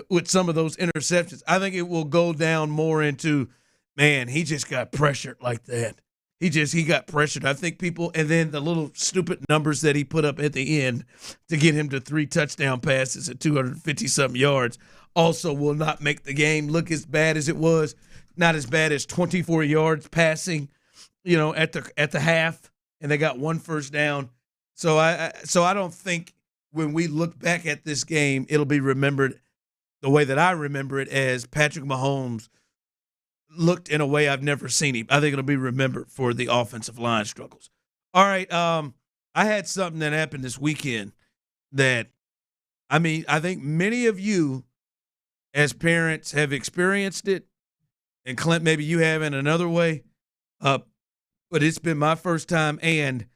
with some of those interceptions. I think it will go down more into, man, he just got pressured like that. He got pressured. I think people, and then the little stupid numbers that he put up at the end to get him to 3 touchdown passes at 250-something yards also will not make the game look as bad as it was. Not as bad as 24 yards passing, at the half, and they got 1 first down. So I don't think when we look back at this game, it'll be remembered the way that I remember it, as Patrick Mahomes looked in a way I've never seen him. I think it'll be remembered for the offensive line struggles. All right, I had something that happened this weekend that, I think many of you as parents have experienced it, and Clint, maybe you have in another way, but it's been my first time, and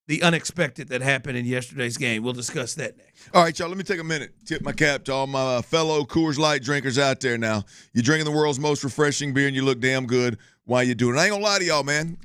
the unexpected that happened in yesterday's game. We'll discuss that next. All right, y'all, let me take a minute. Tip my cap to all my fellow Coors Light drinkers out there now. You're drinking the world's most refreshing beer, and you look damn good while you're doing it. I ain't going to lie to y'all, man.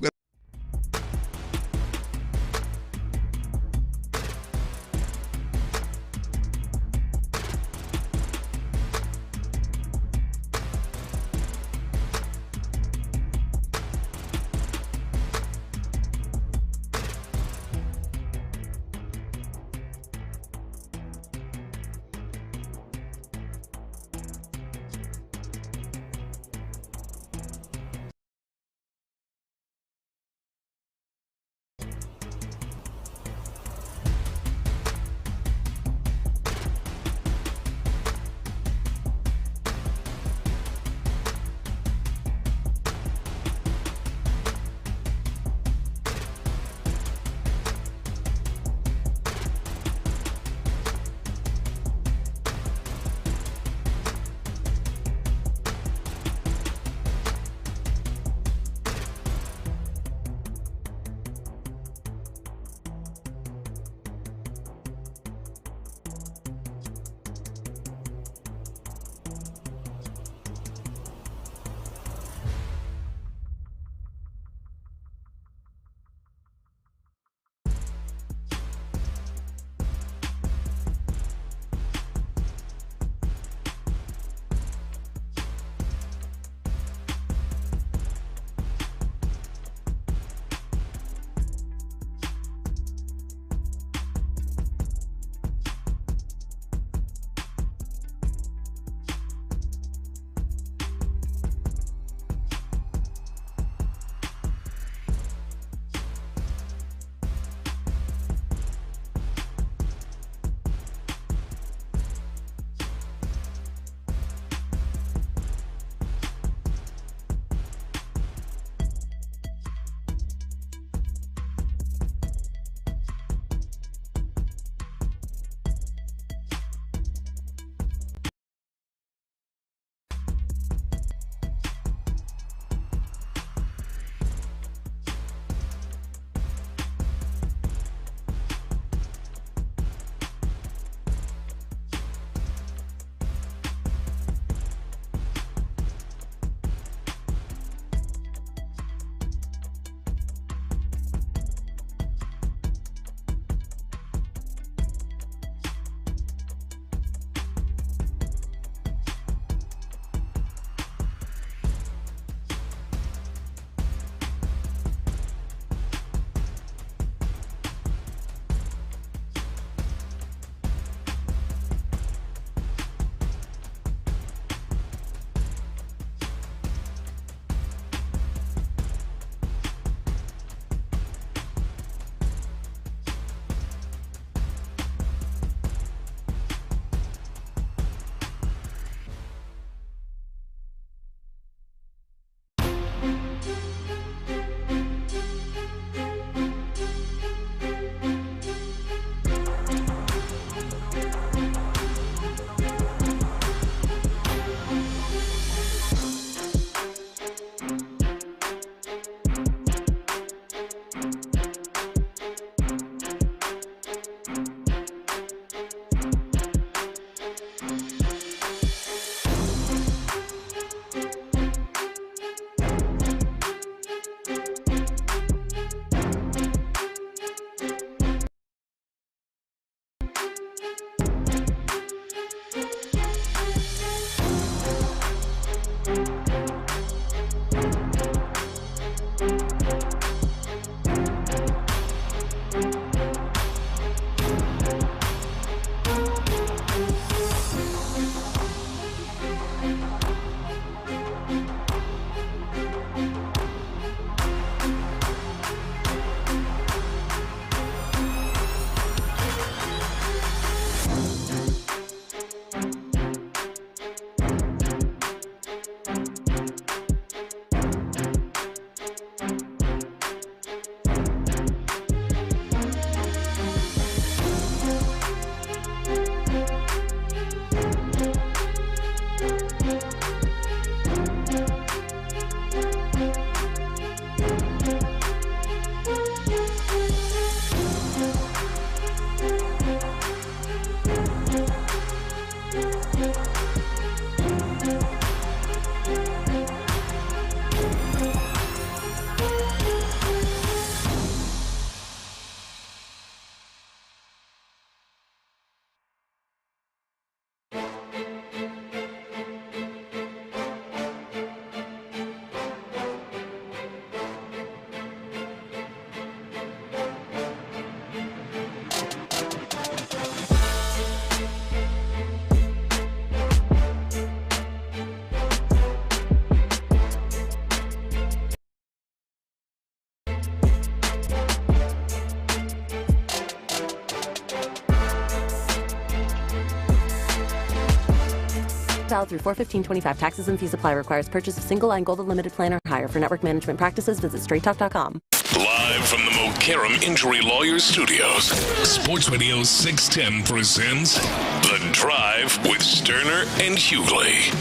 valid through 4/15/25. Taxes and fees apply. Requires purchase of single line Gold Unlimited plan or higher. For network management practices, visit straighttalk.com. Live from the Mokaram Injury Lawyers Studios, Sports Radio 610 presents The Drive with Stoerner and Hughley.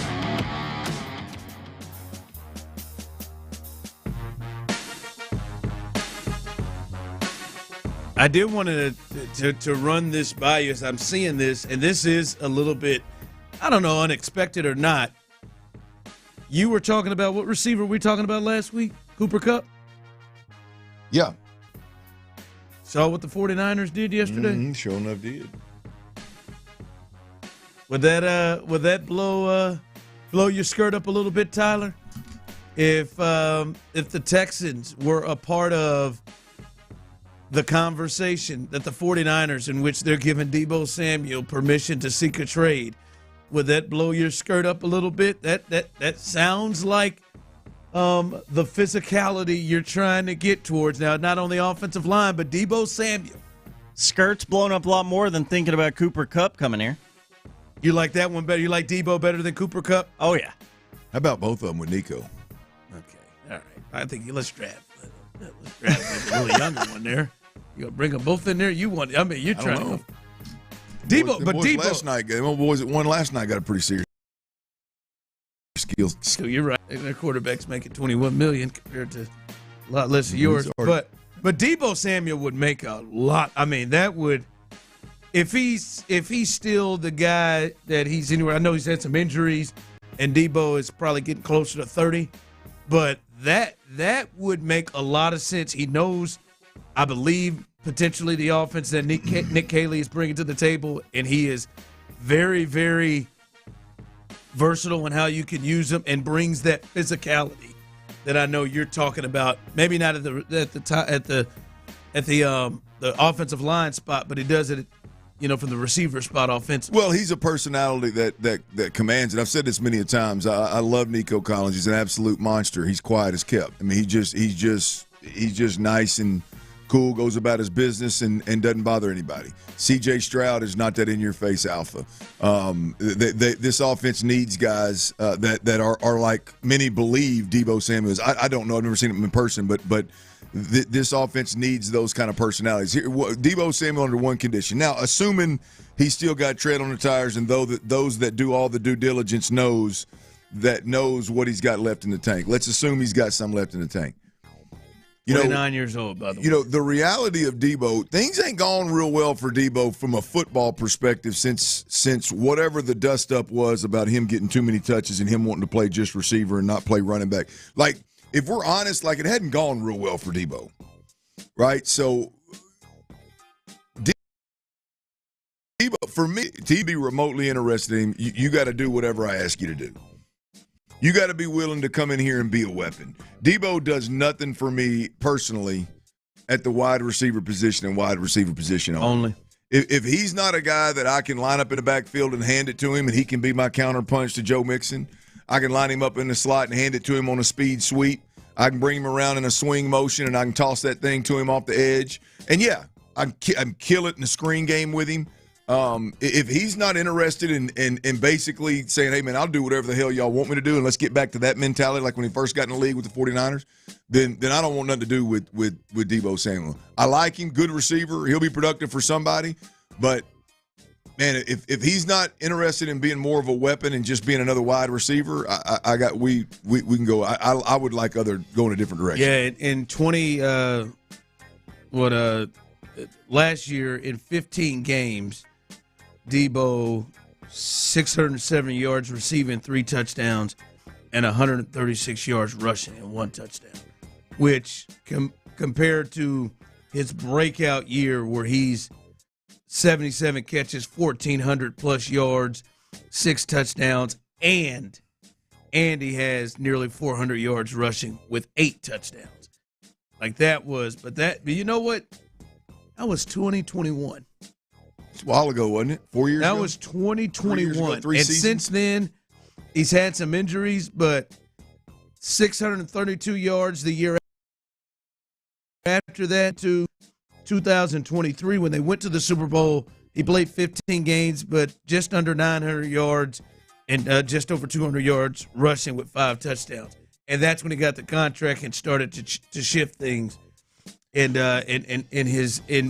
I did want to run this by you as I'm seeing this, and this is a little bit, I don't know, unexpected or not. You were talking about, what receiver were we talking about last week? Cooper Kupp? Yeah. Saw what the 49ers did yesterday? Sure enough did. Would that blow your skirt up a little bit, Tyler? If the Texans were a part of the conversation that the 49ers, in which they're giving Deebo Samuel permission to seek a trade, would that blow your skirt up a little bit? That sounds like the physicality you're trying to get towards now, not on the offensive line, but Deebo Samuel. Skirt's blown up a lot more than thinking about Cooper Kupp coming here. You like that one better? You like Deebo better than Cooper Kupp? Oh, yeah. How about both of them with Nico? Okay, all right. I think let's draft a really younger one there. You gonna bring them both in there? You're trying to. Deebo, but Deebo last night, one last night got a pretty serious skills. So you're right. Their quarterback's making $21 million compared to a lot less of yours. But Deebo Samuel would make a lot. I mean, that would, if he's still the guy that he's anywhere. I know he's had some injuries, and Deebo is probably getting closer to 30. But that would make a lot of sense. He knows, I believe, potentially the offense that Nick Caley is bringing to the table, and he is very, very versatile in how you can use him, and brings that physicality that I know you're talking about. Maybe not at the offensive line spot, but he does it, from the receiver spot offensively. Well, he's a personality that commands it. I've said this many a times. I love Nico Collins. He's an absolute monster. He's quiet as kept. I mean, he's just nice and cool, goes about his business and doesn't bother anybody. C.J. Stroud is not that in-your-face alpha. This offense needs guys that are like many believe Deebo Samuel is. I don't know. I've never seen him in person, but this offense needs those kind of personalities. Deebo Samuel under one condition. Now, assuming he's still got tread on the tires, and those that do all the due diligence knows what he's got left in the tank. Let's assume he's got some left in the tank. 29 years old, by the way. The reality of Deebo, things ain't gone real well for Deebo from a football perspective since whatever the dust-up was about him getting too many touches and him wanting to play just receiver and not play running back. Like, if we're honest, like, it hadn't gone real well for Deebo, right? So, Deebo, for me, to be remotely interested in him, you got to do whatever I ask you to do. You got to be willing to come in here and be a weapon. Deebo does nothing for me personally at the wide receiver position and wide receiver position only. If he's not a guy that I can line up in the backfield and hand it to him, and he can be my counterpunch to Joe Mixon, I can line him up in the slot and hand it to him on a speed sweep. I can bring him around in a swing motion, and I can toss that thing to him off the edge. And, yeah, I'm kill it in the screen game with him. If he's not interested in basically saying, hey, man, I'll do whatever the hell y'all want me to do, and let's get back to that mentality like when he first got in the league with the 49ers, then I don't want nothing to do with Deebo Samuel. I like him, good receiver. He'll be productive for somebody. But, man, if he's not interested in being more of a weapon and just being another wide receiver, we can go. I would like go in a different direction. Yeah, in last year in 15 games, Deebo 670 yards receiving, 3 touchdowns, and 136 yards rushing and 1 touchdown, which compared to his breakout year where he's 77 catches, 1,400 plus yards, 6 touchdowns, and he has nearly 400 yards rushing with 8 touchdowns. Like but you know what? That was 2021. It's a while ago, wasn't it? 4 years ago? That was 2021. Three seasons? Since then, he's had some injuries, but 632 yards the year after that to 2023 when they went to the Super Bowl. He played 15 games, but just under 900 yards and just over 200 yards rushing with 5 touchdowns. And that's when he got the contract and started to shift things in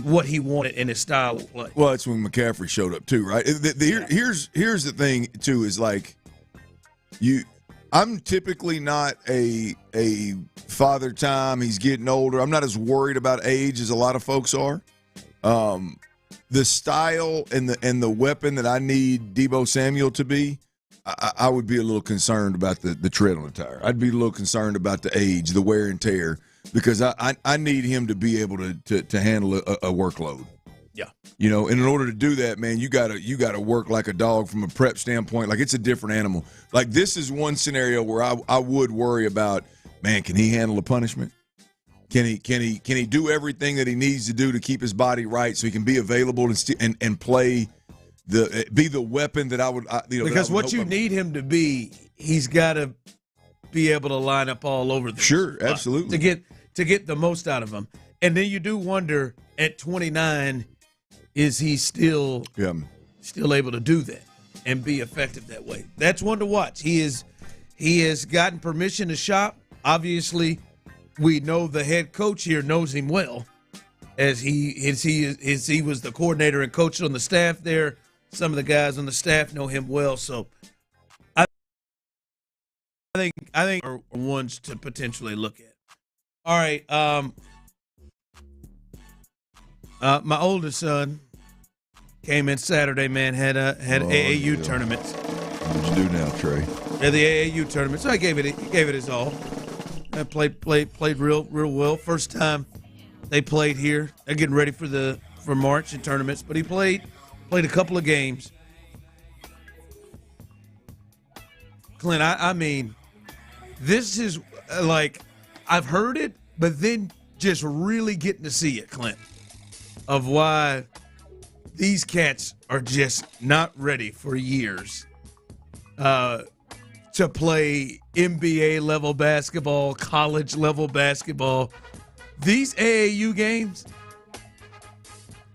what he wanted in his style of play. Well, that's when McCaffrey showed up too, right? Here's the thing too is like I'm typically not a father time. He's getting older. I'm not as worried about age as a lot of folks are. The style and the weapon that I need Deebo Samuel to be, I would be a little concerned about the tread on the tire. I'd be a little concerned about the age, the wear and tear, because I need him to be able to handle a workload. Yeah. You know, and in order to do that, man, you gotta work like a dog from a prep standpoint. Like, it's a different animal. Like, this is one scenario where I would worry about, man, can he handle a punishment? Can he do everything that he needs to do to keep his body right so he can be available and play be the weapon that I would because what you need him to be, he's got to be able to line up all over the sure, absolutely, to get the most out of him. And then you do wonder at 29, is he still able to do that and be effective that way? That's one to watch. He has gotten permission to shop. Obviously, we know the head coach here knows him well, as he was the coordinator and coach on the staff there. Some of the guys on the staff know him well, so I think are ones to potentially look at. All right, my oldest son came in Saturday. Man, had AAU tournaments. What you do now, Trey? Yeah, the AAU tournament. So I gave it his all. I played real well. First time they played here. They're getting ready for March and tournaments, but he played a couple of games. Clint, I mean, this is like, I've heard it, but then just really getting to see it, Clint, of why these cats are just not ready for years to play NBA level basketball, college level basketball. These AAU games,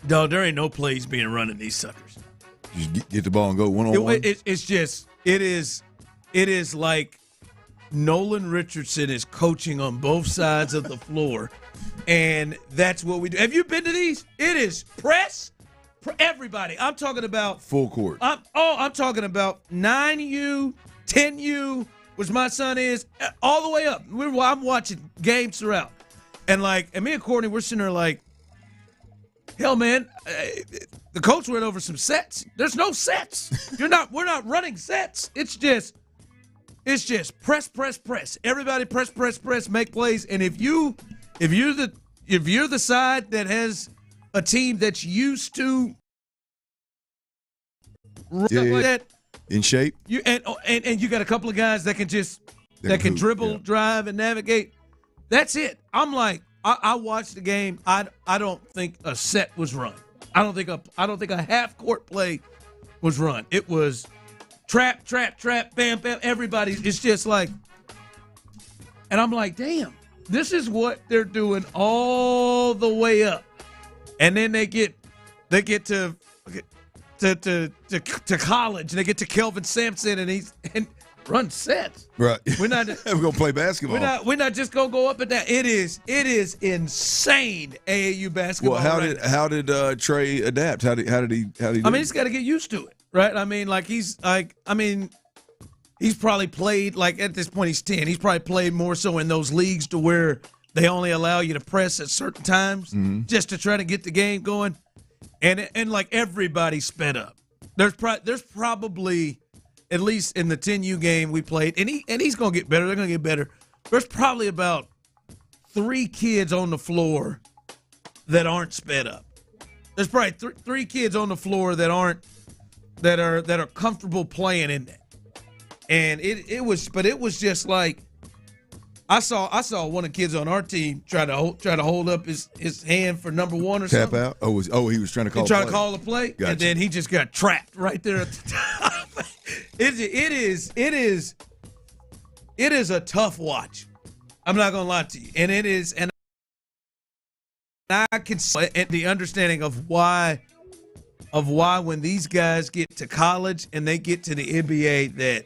no, there ain't no plays being run in these suckers. Just get the ball and go one-on-one. It is like Nolan Richardson is coaching on both sides of the floor, and that's what we do. Have you been to these? It is press for everybody. I'm talking about full court. I'm talking about 9U, 10U, which my son is, all the way up. I'm watching games throughout, and me and Courtney, we're sitting there like, hell, man, the coach went over some sets. There's no sets. We're not running sets. It's just press. Everybody press, make plays. And if you're the side that has a team that's used to like that, in shape, and you got a couple of guys that can dribble, drive, and navigate. That's it. I'm like, I watched the game. I don't think a set was run. I don't think a half court play was run. It was trap, bam, bam. Everybody, it's just like, and I'm like, damn, this is what they're doing all the way up, and then they get to college, and they get to Kelvin Sampson, and run sets. Right. We're not we're gonna play basketball. We're not just gonna go up and down. It is insane AAU basketball. Well, how did Trey adapt? How did he do? I mean, he's got to get used to it, right? I mean, he's probably played, like, at this point he's 10. He's probably played more so in those leagues to where they only allow you to press at certain times just to try to get the game going. And like, everybody's sped up. There's probably, at least in the 10U game we played, and he's going to get better. They're going to get better. There's probably about 3 kids on the floor that aren't sped up. There's probably 3 kids on the floor that are comfortable playing in that. And it was just like, I saw one of the kids on our team try to hold up his hand for number 1 or tap something. Out. He was trying to call. To call a play, gotcha. And then he just got trapped right there at the top. It is a tough watch. I'm not gonna lie to you, and it is, and I can see the understanding of why of why when these guys get to college and they get to the NBA that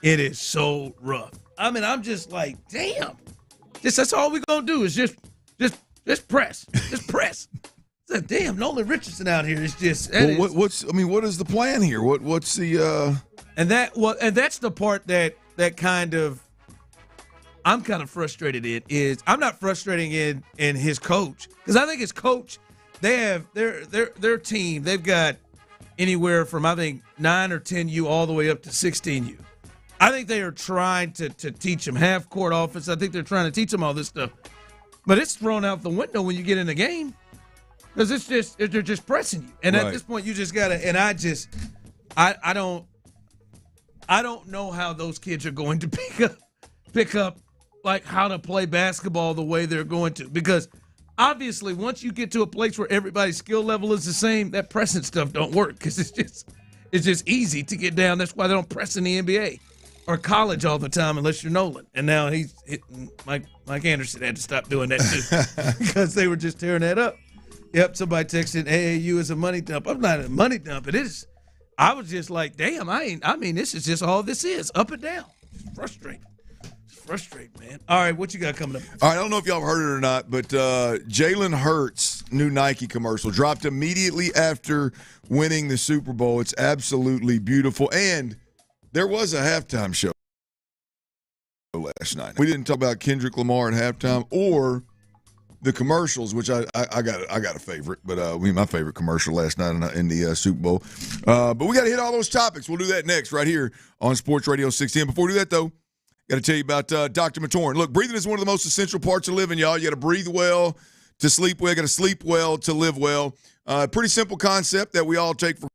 it is so rough. I mean, I'm just like, damn. That's all we're going to do is just press. Just press. It's like, damn, Nolan Richardson out here is just. What is the plan here? What's the And that's the part that kind of I'm kind of frustrated in is I'm not frustrating in his coach because I think his coach they have their team they've got anywhere from I think 9 or 10U all the way up to 16U. I think they are trying to teach them half court offense. I think they're trying to teach them all this stuff, but it's thrown out the window when you get in the game because they're just pressing you, and at this point you just gotta. And I don't know how those kids are going to pick up like how to play basketball the way they're going to, because obviously once you get to a place where everybody's skill level is the same, that pressing stuff don't work because it's just easy to get down. That's why they don't press in the NBA or college all the time unless you're Nolan. And now he's hitting Mike Anderson had to stop doing that too because they were just tearing that up. Yep, somebody texted AAU is a money dump. I'm not a money dump. It is. I was just like, damn, this is just all this is, up and down. Frustrating, man. All right, what you got coming up? All right, I don't know if y'all have heard it or not, but Jalen Hurts' new Nike commercial dropped immediately after winning the Super Bowl. It's absolutely beautiful. And there was a halftime show last night. We didn't talk about Kendrick Lamar at halftime or the commercials, which I got a favorite, but my favorite commercial last night in the Super Bowl. But we got to hit all those topics. We'll do that next right here on Sports Radio 610. Before we do that, though, got to tell you about Dr. Matoran. Look, breathing is one of the most essential parts of living, y'all. You got to breathe well to sleep well. You got to sleep well to live well. Pretty simple concept that we all take for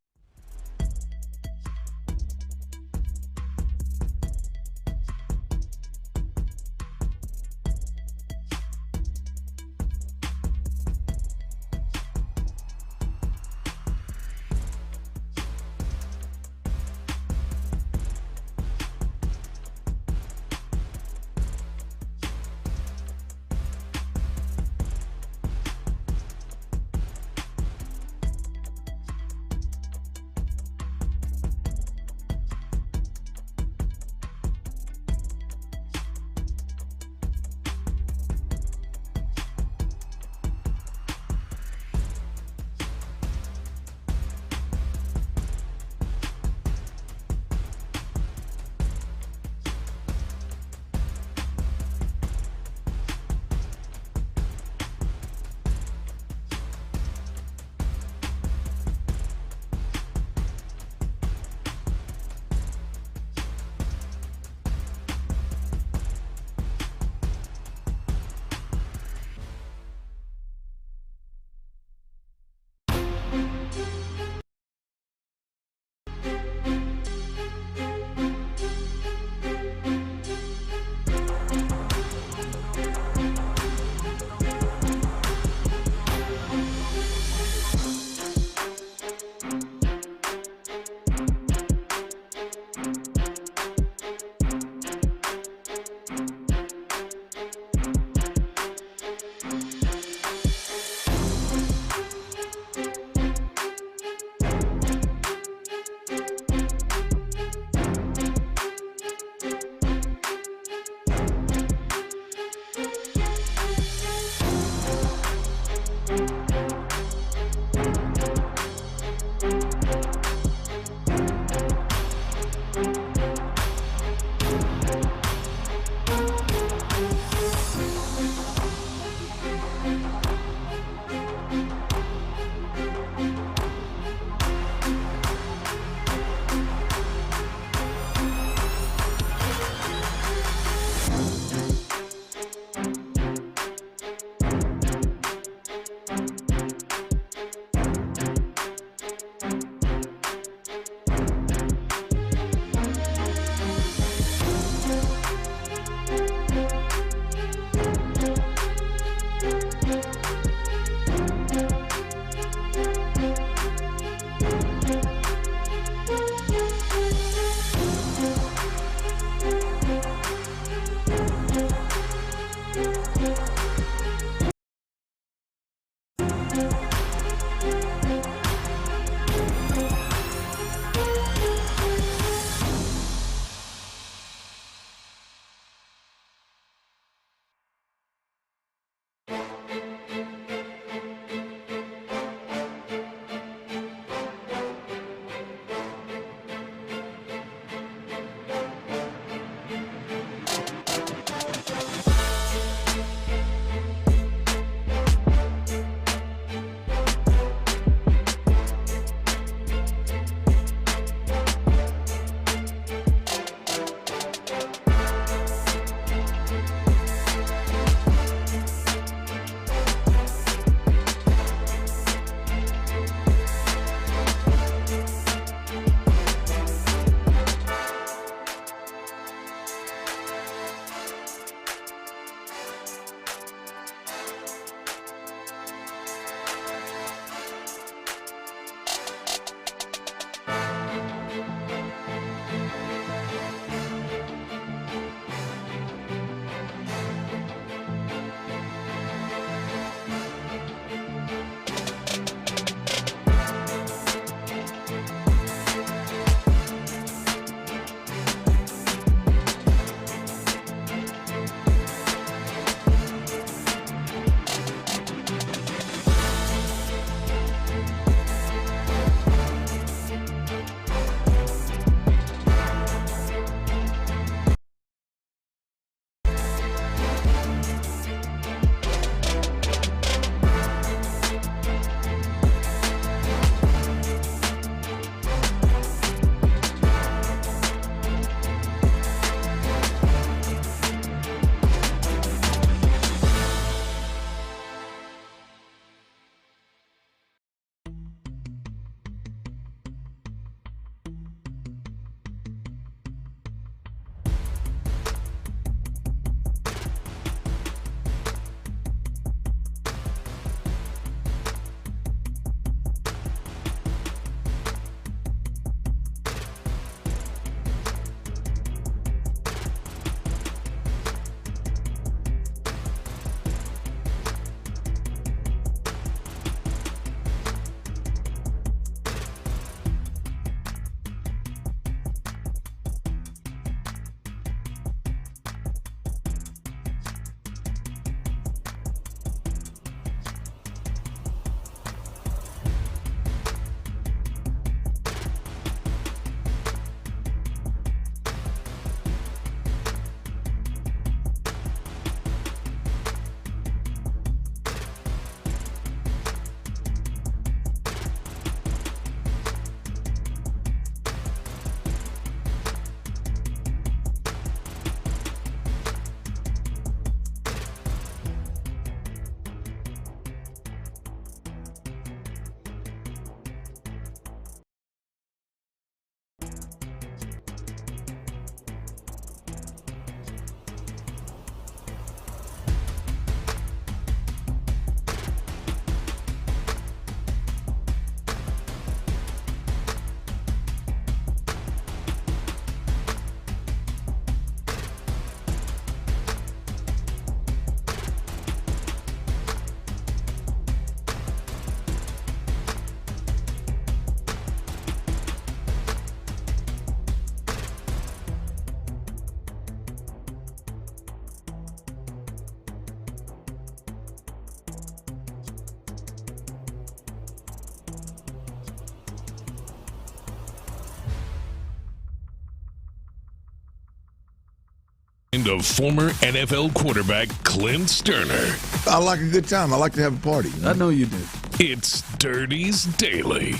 of former NFL quarterback Clint Stoerner. I like a good time. I like to have a party. I know you do. It's Dirty's Daily.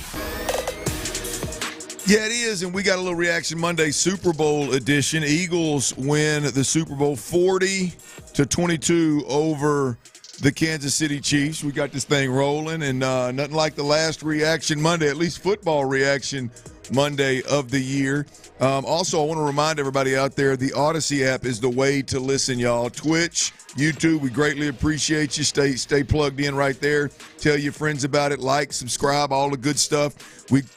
Yeah, it is, and we got a little Reaction Monday Super Bowl edition. Eagles win the Super Bowl 40-22 over the Kansas City Chiefs. We got this thing rolling, and nothing like the last Reaction Monday, at least football Reaction Monday of the year. Also, I want to remind everybody out there, the Odyssey app is the way to listen, y'all. Twitch, YouTube, we greatly appreciate you. Stay plugged in right there. Tell your friends about it. Like, subscribe, all the good stuff.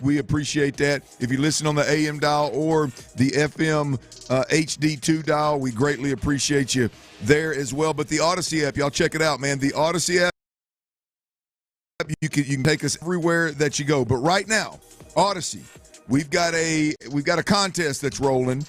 We appreciate that. If you listen on the AM dial or the FM HD2 dial, we greatly appreciate you there as well. But the Odyssey app, y'all check it out, man. The Odyssey app, you can take us everywhere that you go. But right now, Odyssey, we've got a contest that's rolling,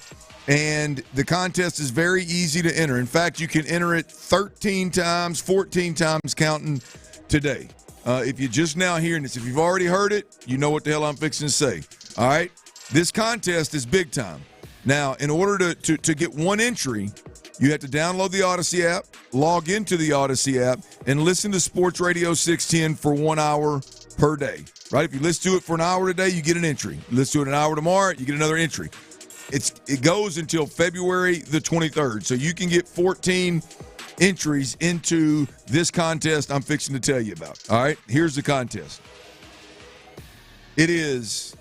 and the contest is very easy to enter. In fact, you can enter it 13 times, 14 times counting today. If you're just now hearing this, if you've already heard it, you know what the hell I'm fixing to say. All right? This contest is big time. Now, in order to get one entry, you have to download the Odyssey app, log into the Odyssey app, and listen to Sports Radio 610 for 1 hour per day. Right? If you listen to it for an hour today, you get an entry. You listen to it an hour tomorrow, you get another entry. It goes until February the 23rd. So you can get 14 entries into this contest I'm fixing to tell you about. All right? Here's the contest. It is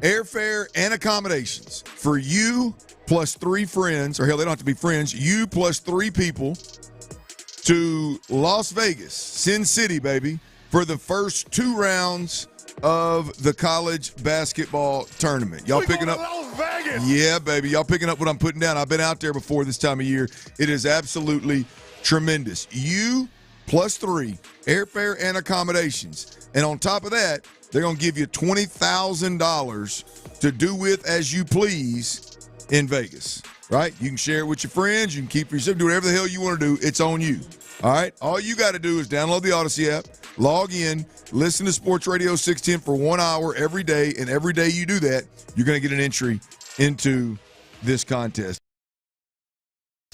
airfare and accommodations for you plus 3 friends, or hell, they don't have to be friends, you plus 3 people to Las Vegas, Sin City, baby, for the first 2 rounds of the college basketball tournament. Y'all picking up? Las Vegas. Yeah, baby. Y'all picking up what I'm putting down. I've been out there before this time of year. It is absolutely tremendous. You plus 3, airfare and accommodations. And on top of that, they're going to give you $20,000 to do with as you please in Vegas, right? You can share it with your friends. You can keep it for yourself. Do whatever the hell you want to do. It's on you. All right? All you got to do is download the Odyssey app, log in, listen to Sports Radio 610 for 1 hour every day, and every day you do that, you're going to get an entry into this contest.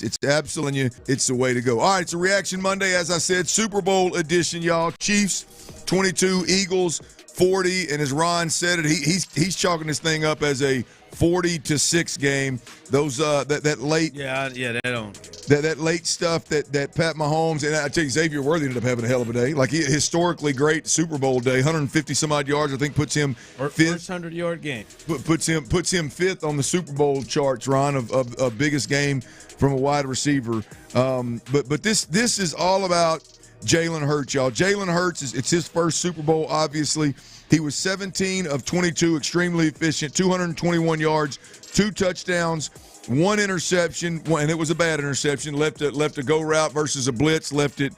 It's absolutely, it's the way to go. All right, it's a Reaction Monday, as I said, Super Bowl edition, y'all. Chiefs 22, Eagles 40, and as Ron said it, he's chalking this thing up as a 40-6 game. Those that late that late stuff that Pat Mahomes, and I tell you, Xavier Worthy ended up having a hell of a day. Like, historically great Super Bowl day, 150 some odd yards. I think puts him fifth. First 100-yard game. Puts him 5th on the Super Bowl charts, Ron, of biggest game from a wide receiver. But this is all about Jalen Hurts, y'all. Jalen Hurts, it's his first Super Bowl, obviously. He was 17 of 22, extremely efficient, 221 yards, 2 touchdowns, 1 interception, and it was a bad interception. Left a go route versus a blitz, left it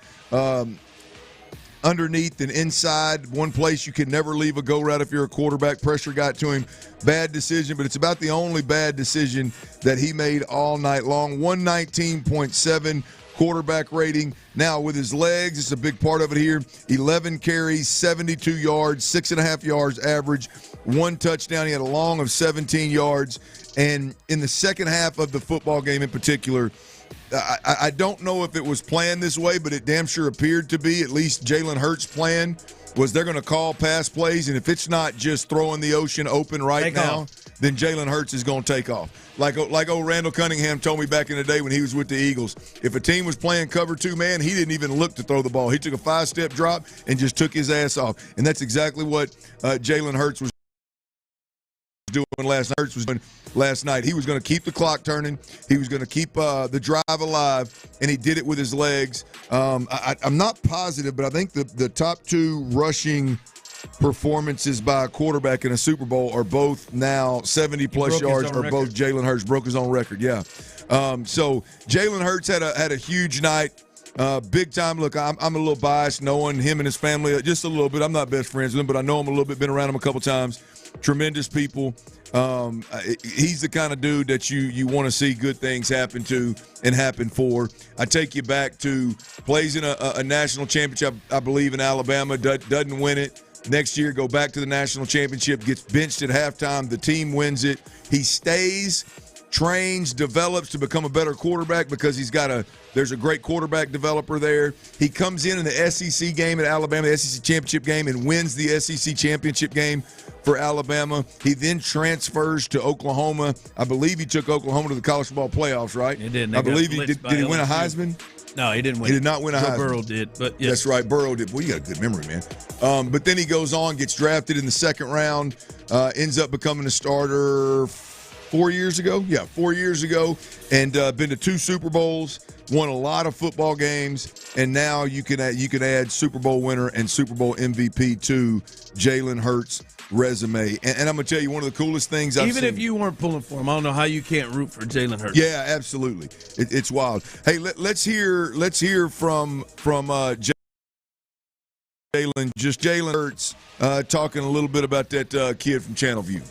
underneath and inside. One place you can never leave a go route if you're a quarterback. Pressure got to him. Bad decision, but it's about the only bad decision that he made all night long. 119.7 quarterback rating. Now with his legs, it's a big part of it here. 11 carries, 72 yards, 6.5 yards average, 1 touchdown. He had a long of 17 yards. And in the second half of the football game in particular, I don't know if it was planned this way, but it damn sure appeared to be. At least Jalen Hurts' plan was they're going to call pass plays, and if it's not just throwing the ocean open right now, then Jalen Hurts is going to take off. Like old Randall Cunningham told me back in the day when he was with the Eagles, if a team was playing cover 2 man, he didn't even look to throw the ball. He took a 5-step drop and just took his ass off. And that's exactly what Jalen Hurts was doing last night. He was going to keep the clock turning. He was going to keep the drive alive, and he did it with his legs. I'm not positive, but I think the top 2 rushing performances by a quarterback in a Super Bowl are both now 70-plus yards, or both Jalen Hurts broke his own record. Yeah. So Jalen Hurts had a huge night. Big time. Look, I'm a little biased knowing him and his family just a little bit. I'm not best friends with him, but I know him a little bit, been around him a couple times. Tremendous people. He's the kind of dude that you want to see good things happen to and happen for. I take you back to plays in a national championship, I believe, in Alabama, doesn't win it. Next year, go back to the national championship, gets benched at halftime. The team wins it. He stays trains, develops to become a better quarterback because there's a great quarterback developer there. He comes in the SEC game at Alabama, the SEC championship game, and wins the SEC championship game for Alabama. He then transfers to Oklahoma. I believe he took Oklahoma to the college football playoffs, right? He did. I believe he did. Did he win a Heisman? No, he didn't win. He did not win a Heisman. Burrow did, but yes. That's right, Burrow did. Well, you got a good memory, man. But then he goes on, gets drafted in the second round, ends up becoming a starter 4 years ago. Yeah, 4 years ago, and been to 2 Super Bowls, won a lot of football games, and now you can add Super Bowl winner and Super Bowl MVP to Jalen Hurts' resume. And I'm going to tell you, one of the coolest things I've seen. Even if you weren't pulling for him, I don't know how you can't root for Jalen Hurts. Yeah, absolutely. It's wild. Hey, let's hear from Jalen, Jalen Hurts talking a little bit about that kid from Channelview.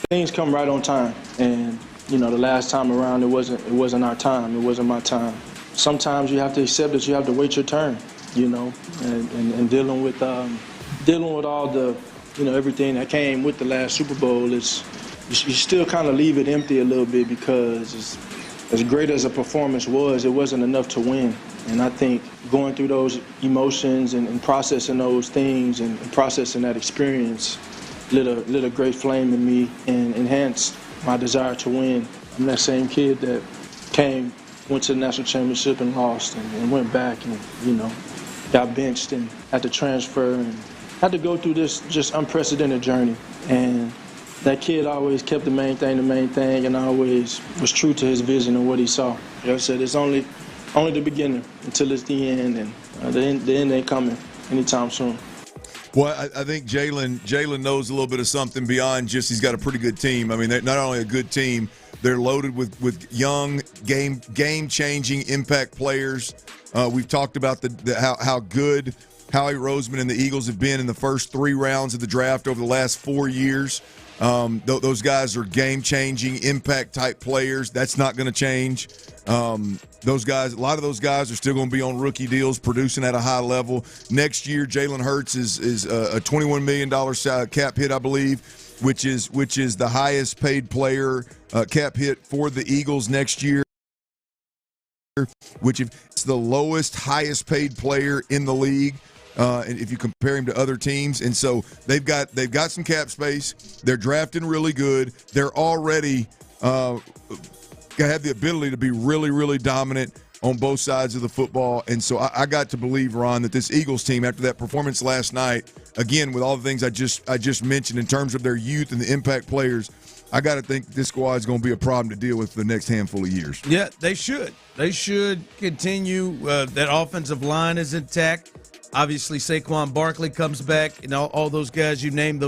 Things come right on time, and the last time around it wasn't our time. It wasn't my time. Sometimes you have to accept that you have to wait your turn, and dealing with all the everything that came with the last Super Bowl. You still kind of leave it empty a little bit because as great as a performance was, it wasn't enough to win. And I think going through those emotions and processing those things and processing that experience lit a great flame in me and enhanced my desire to win. I'm that same kid that went to the national championship and lost and went back and, got benched and had to transfer and had to go through this just unprecedented journey. And that kid always kept the main thing, and always was true to his vision and what he saw. Like I said, it's only the beginning until it's the end, and the end ain't coming anytime soon. Well, I think Jalen knows a little bit of something beyond just he's got a pretty good team. I mean, they're not only a good team, they're loaded with young, game-changing impact players. We've talked about how good Howie Roseman and the Eagles have been in the first 3 rounds of the draft over the last 4 years. Those guys are game-changing, impact-type players. That's not going to change. Those guys, a lot of those guys are still going to be on rookie deals, producing at a high level. Next year, Jalen Hurts is a $21 million cap hit, I believe, which is the highest paid player cap hit for the Eagles next year, which is the lowest, highest paid player in the league. And if you compare him to other teams, and so they've got some cap space. They're drafting really good. They're already have the ability to be really, really dominant on both sides of the football. And so I got to believe, Ron, that this Eagles team, after that performance last night, again with all the things I just mentioned in terms of their youth and the impact players, I got to think this squad is going to be a problem to deal with for the next handful of years. Yeah, they should. They should continue. That offensive line is intact. Obviously, Saquon Barkley comes back, and all those guys you named,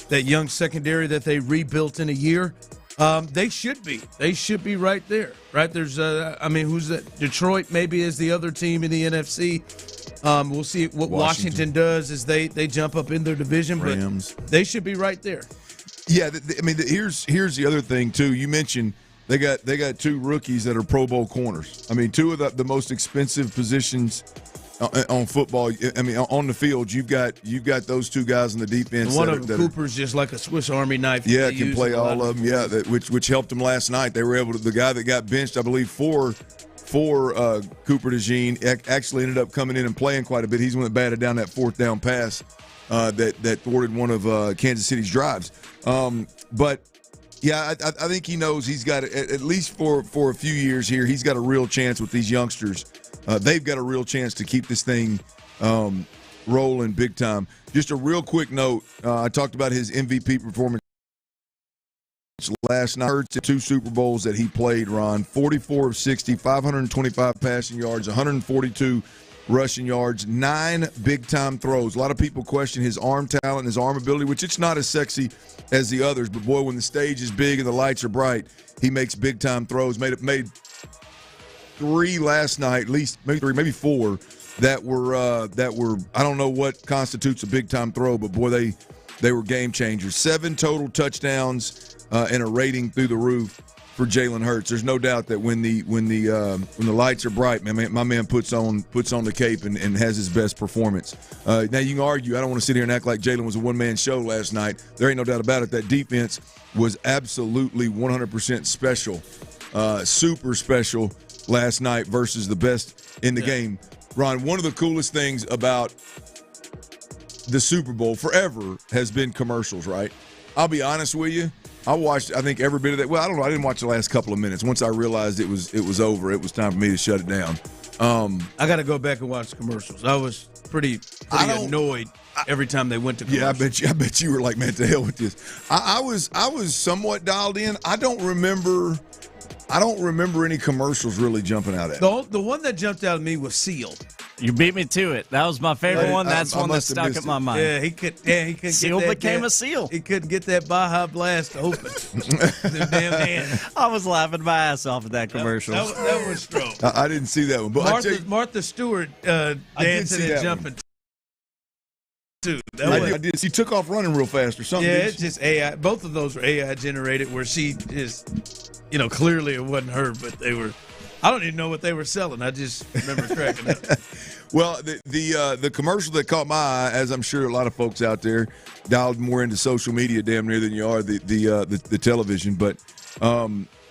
that young secondary that they rebuilt in a year. They should be right there, right? There's, who's that? Detroit maybe is the other team in the NFC. We'll see what Washington does as they jump up in their division, Rams. But they should be right there. Yeah, here's the other thing too. You mentioned they got 2 rookies that are Pro Bowl corners. I mean, 2 of the most expensive positions on football. I mean, on the field, you've got those 2 guys on the defense. And one of them, Cooper's just like a Swiss Army knife. Yeah, can play all of them. Yeah, which helped them last night. They were able to. The guy that got benched, I believe, for Cooper DeJean, actually ended up coming in and playing quite a bit. He's the one that batted down that 4th down pass that thwarted one of Kansas City's drives. But yeah, I think he knows he's got at least for a few years here. He's got a real chance with these youngsters. They've got a real chance to keep this thing rolling big time. Just a real quick note. I talked about his MVP performance last night. Hurts in 2 Super Bowls that he played, Ron. 44 of 60, 525 passing yards, 142 rushing yards, 9 big-time throws. A lot of people question his arm talent, his arm ability, which it's not as sexy as the others. But, boy, when the stage is big and the lights are bright, he makes big-time throws. Made 3 last night, at least maybe 3, maybe 4 that were I don't know what constitutes a big time throw, but boy, they were game changers. 7 total touchdowns and a rating through the roof for Jalen Hurts. There's no doubt that when the lights are bright, my man puts on the cape and has his best performance. Now you can argue. I don't want to sit here and act like Jalen was a one-man show last night. There ain't no doubt about it. That defense was absolutely 100% special, super special last night versus the best in the game. Ron, one of the coolest things about the Super Bowl forever has been commercials, right? I'll be honest with you. I watched, I think, every bit of that. Well, I don't know. I didn't watch the last couple of minutes. Once I realized it was over, it was time for me to shut it down. I got to go back and watch commercials. I was pretty annoyed every time they went to commercials. Yeah, I bet you were like, man, to hell with this. I was somewhat dialed in. I don't remember any commercials really jumping out at me. The one that jumped out at me was Seal. You beat me to it. That was my favorite one. That's one that stuck in my mind. Yeah, he couldn't Seal get that became a seal. He couldn't get that Baja Blast open. The damn hand. I was laughing my ass off at that commercial. That was strong. I didn't see that one. But Martha Stewart dancing and jumping. I did. She took off running real fast or something. Yeah, it's just AI. Both of those were AI generated where she is, clearly it wasn't her, but they were. I don't even know what they were selling. I just remember cracking up. Well, the commercial that caught my eye, as I'm sure a lot of folks out there dialed more into social media damn near than you are the television, but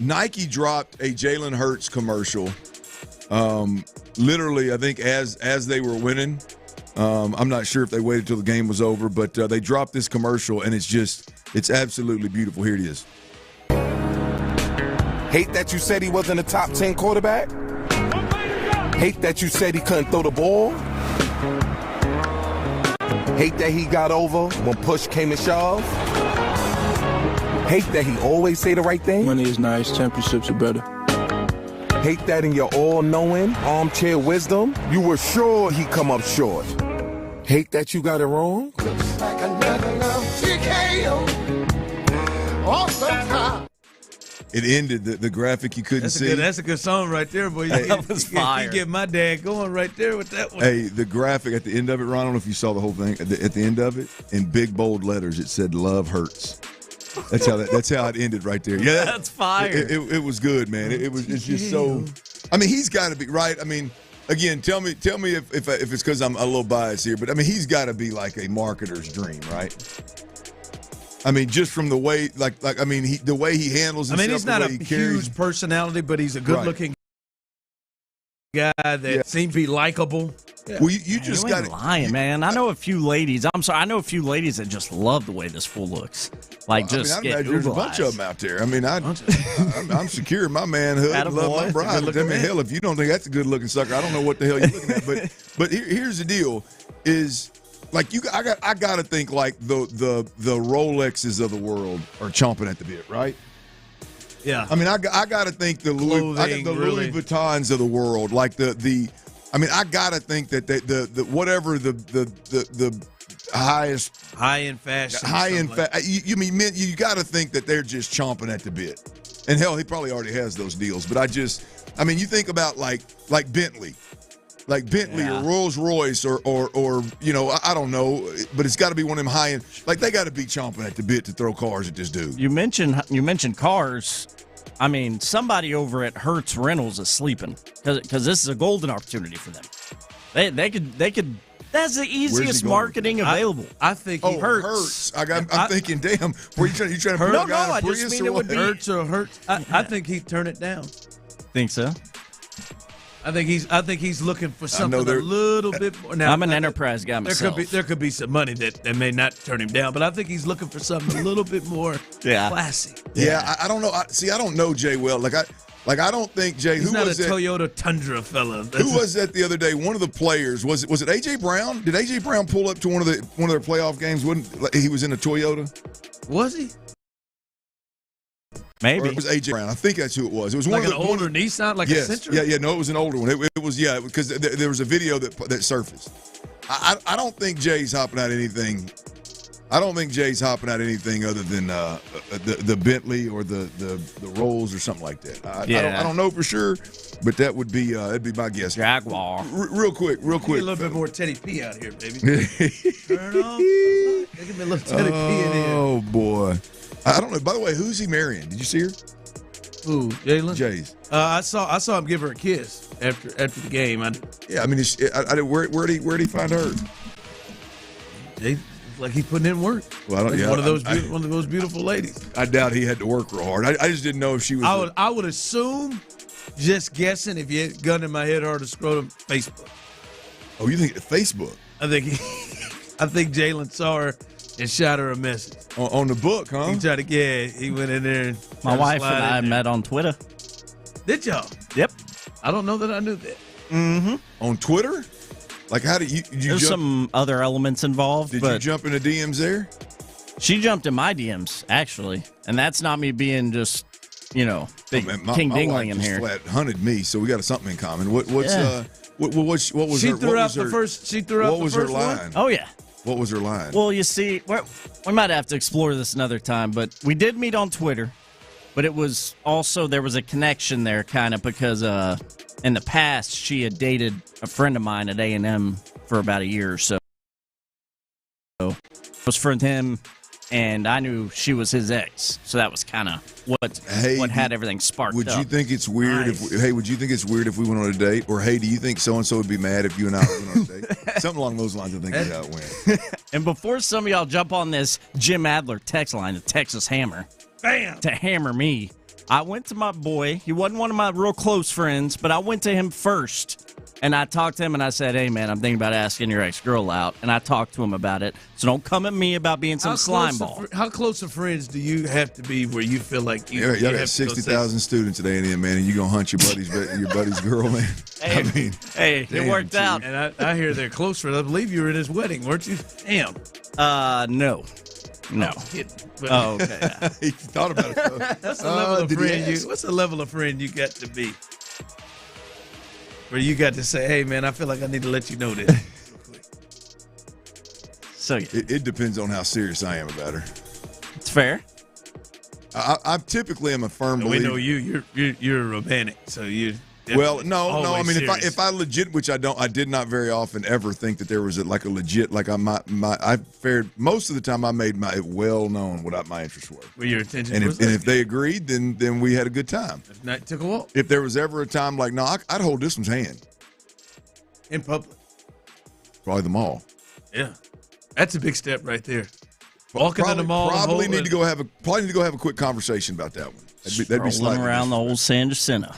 Nike dropped a Jalen Hurts commercial. Literally, I think as they were winning. I'm not sure if they waited till the game was over, but they dropped this commercial, and it's absolutely beautiful. Here it is. Hate that you said he wasn't a top 10 quarterback? Hate that you said he couldn't throw the ball? Hate that he got over when push came to shove? Hate that he always say the right thing? Money is nice, championships are better. Hate that in your all-knowing, armchair wisdom, you were sure he'd come up short. Hate that you got it wrong? Looks like another love TKO. Off the top. It ended the graphic you couldn't see. That's a good song right there, boy. That was fire. You get my dad going right there with that one. Hey, the graphic at the end of it, Ron, I don't know if you saw the whole thing. At the end of it, in big bold letters, it said "Love hurts." That's how it ended right there. Yeah, that's fire. It was good, man. It's just so. I mean, he's got to be right. I mean, again, tell me if it's because I'm a little biased here, but I mean, he's got to be like a marketer's dream, right? I mean, just from the way, the way he handles himself. I mean, he's not a huge personality, but he's a good-looking guy that seems to be likable. Yeah. Well, you just got to lying, man. I know a few ladies. I'm sorry. I know a few ladies that just love the way this fool looks. Like, just I imagine there's a bunch of them out there. I mean, I'm secure in my manhood. I love my bride. I mean, hell, if you don't think that's a good-looking sucker, I don't know what the hell you're looking at. But here's the deal: is like I got to think like the Rolexes of the world are chomping at the bit, right? Yeah. I mean, I got to think the Louis Vuittons of the world, like I mean, I got to think that the whatever the highest high-end fashion, you got to think that they're just chomping at the bit. And hell, he probably already has those deals. But I mean, you think about like Bentley. Like Bentley or Rolls Royce or I don't know, but it's got to be one of them high end. Like they got to be chomping at the bit to throw cars at this dude. You mentioned cars. I mean, somebody over at Hertz Rentals is sleeping because this is a golden opportunity for them. They could. That's the easiest marketing available. I think Hertz. I'm thinking, damn, were you trying to put I just mean it would be Hertz or Hertz. I think he'd turn it down. Think so? I think he's looking for something a little bit more. Now, I'm an enterprise guy myself. There could be some money that may not turn him down, but I think he's looking for something a little bit more classy. Yeah, I don't know. I don't know Jay well. Like I don't think Jay. He's not a Toyota Tundra fella. Who was that the other day? One of the players was it AJ Brown? Did AJ Brown pull up to one of their playoff games? He was in a Toyota? Was he? Maybe. Or it was AJ Brown. I think that's who it was. It was like an older Nissan, like a Sentra? Yeah. No, it was an older one. It was because there was a video that surfaced. I don't think Jay's hopping out anything. I don't think Jay's hopping out anything other than the Bentley or the Rolls or something like that. I don't know for sure, but that would be that'd be my guess. Jaguar. Real quick. Get a little bit more Teddy P out here, baby. Turn on. Give me a little Teddy P in here. Oh boy. I don't know. By the way, who's he marrying? Did you see her? Who, Jalen? Jays. I saw him give her a kiss after the game. Where'd he find her? Like he's putting in work. Well, one of those beautiful ladies. I doubt he had to work real hard. I just didn't know if she was. I would assume, just guessing, if you had a gun in my head, hard to scrotum, Facebook. Oh, you think Facebook? I think Jalen saw her and shot her a message on the book, huh? He went in there. And my wife and I met on Twitter. Did y'all? Yep. I don't know that I knew that. Mm-hmm. On Twitter? Like, how did you There's some other elements involved. Did you jump into DMs there? She jumped in my DMs, actually. And that's not me being just, big King Dingling in here. My wife just flat hunted me, so we got something in common. What was her line? Oh, yeah. What was her line? Well, you see, we might have to explore this another time, but we did meet on Twitter. But it was also, there was a connection there kind of because in the past, she had dated a friend of mine at A&M for about a year or so. I was friends with him, and I knew she was his ex. So that was kind of what had everything sparked Would up. you think it's weird would you think it's weird if we went on a date? Or, hey, do you think so-and-so would be mad if you and I went on a date? Something along those lines, I think is how it went. And before some of y'all jump on this Jim Adler text line, the Texas Hammer, bam, to hammer me, I went to my boy. He wasn't one of my real close friends, but I went to him first. And I talked to him, and I said, hey, man, I'm thinking about asking your ex-girl out. And I talked to him about it. So don't come at me about being some slime ball. How close of friends do you have to be where you feel like you y'all got 60,000 students at A&M, man, and you going to hunt your buddy's girl, man? Hey, it worked out. And I hear they're close friends. I believe you were at his wedding, weren't you? Damn. No. No. Oh, okay. Yeah. He thought about it. What's the level of friend you got to be? Where you got to say, hey, man, I feel like I need to let you know this. So it depends on how serious I am about her. It's fair. I typically am a firm believer. We know you're a romantic, so you. Well, no. I mean, serious. if I legit, which I did not very often ever think that there was a legit, like I fared most of the time. I made my well known what my interests were. Well, your attention. And if they agreed, then we had a good time. If not, took a walk. If there was ever a time like, no, I'd hold this one's hand in public. Probably the mall. Yeah, that's a big step right there. Walking in the mall. Probably need to go have a quick conversation about that one. That'd be slightly around the old San Jacinto.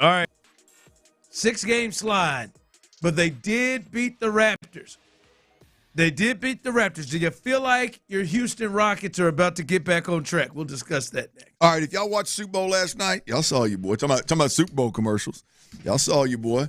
All right, 6-game slide, but they did beat the Raptors. Do you feel like your Houston Rockets are about to get back on track? We'll discuss that next. All right, if y'all watched Super Bowl last night, y'all saw your boy. Talking about Super Bowl commercials. Y'all saw your boy.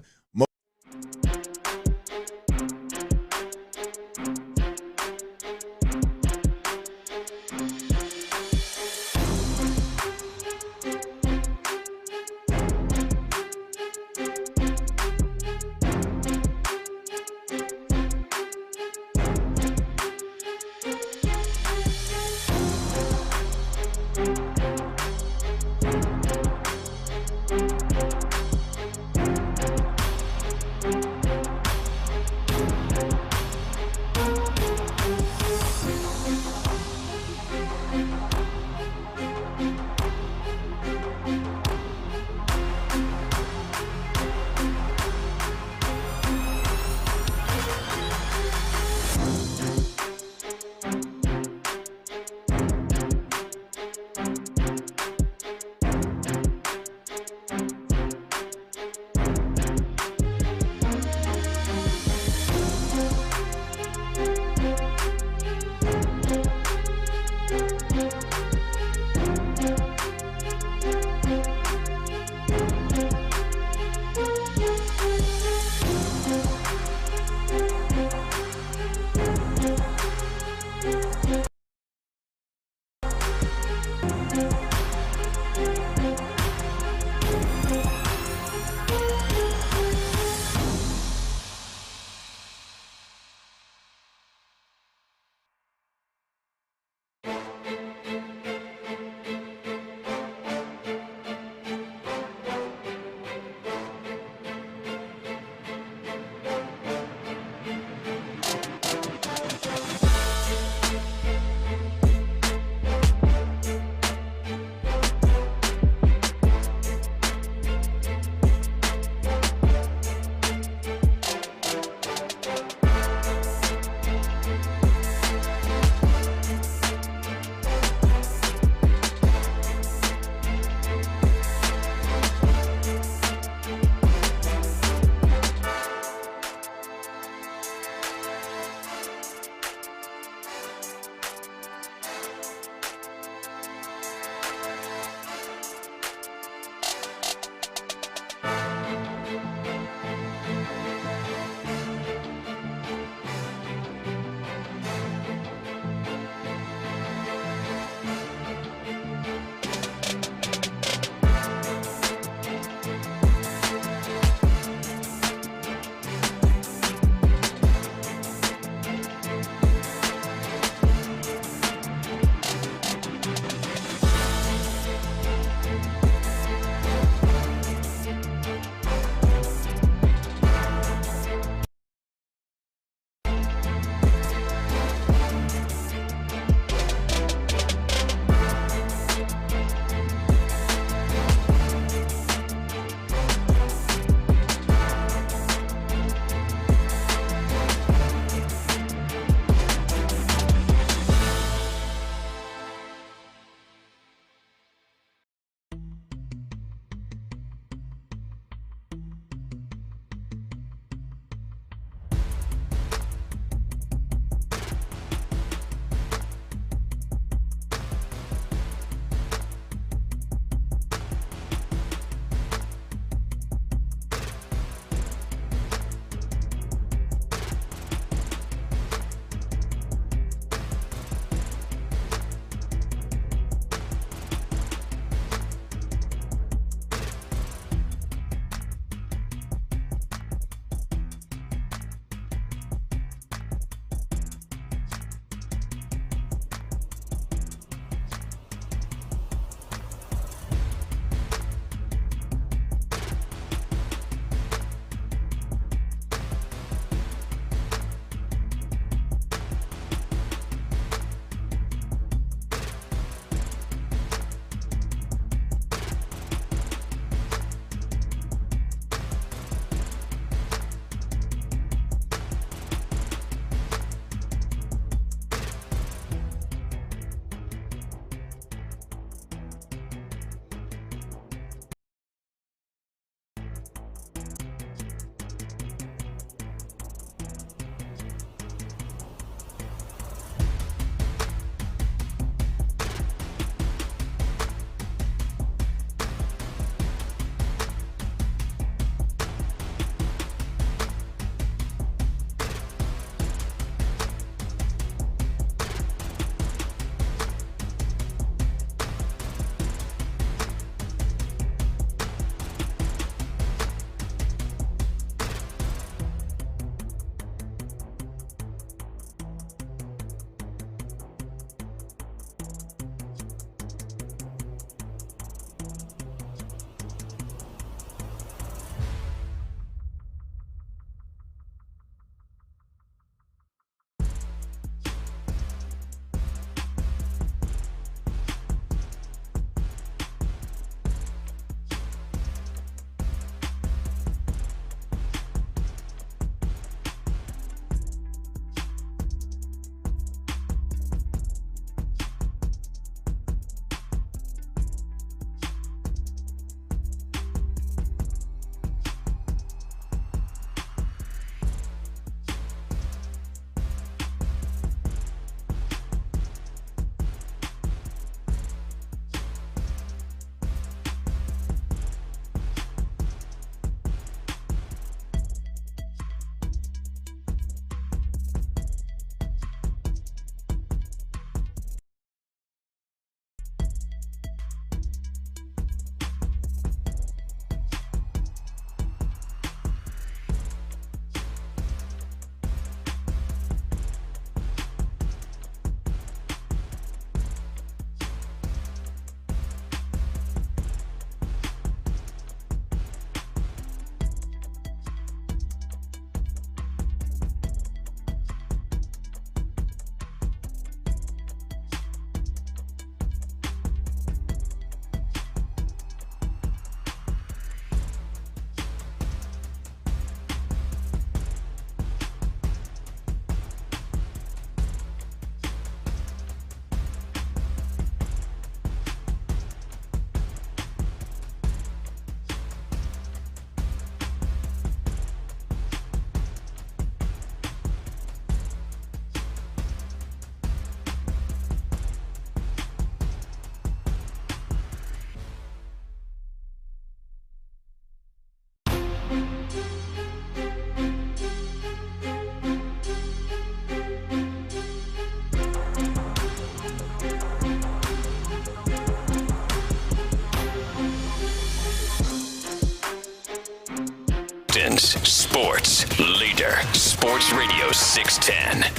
sports leader. Sports Radio 610.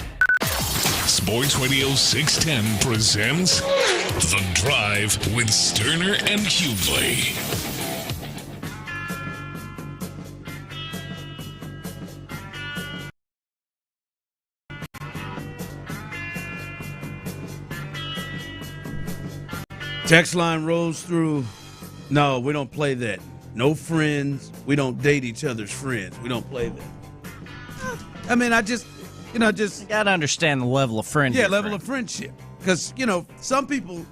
Sports Radio 610 presents The Drive with Stoerner and Hughley. Text line rolls through. No, we don't play that. No friends. We don't date each other's friends. We don't play that. I mean, I just, you got to understand the level of friendship. Yeah, level of friendship. Because, some people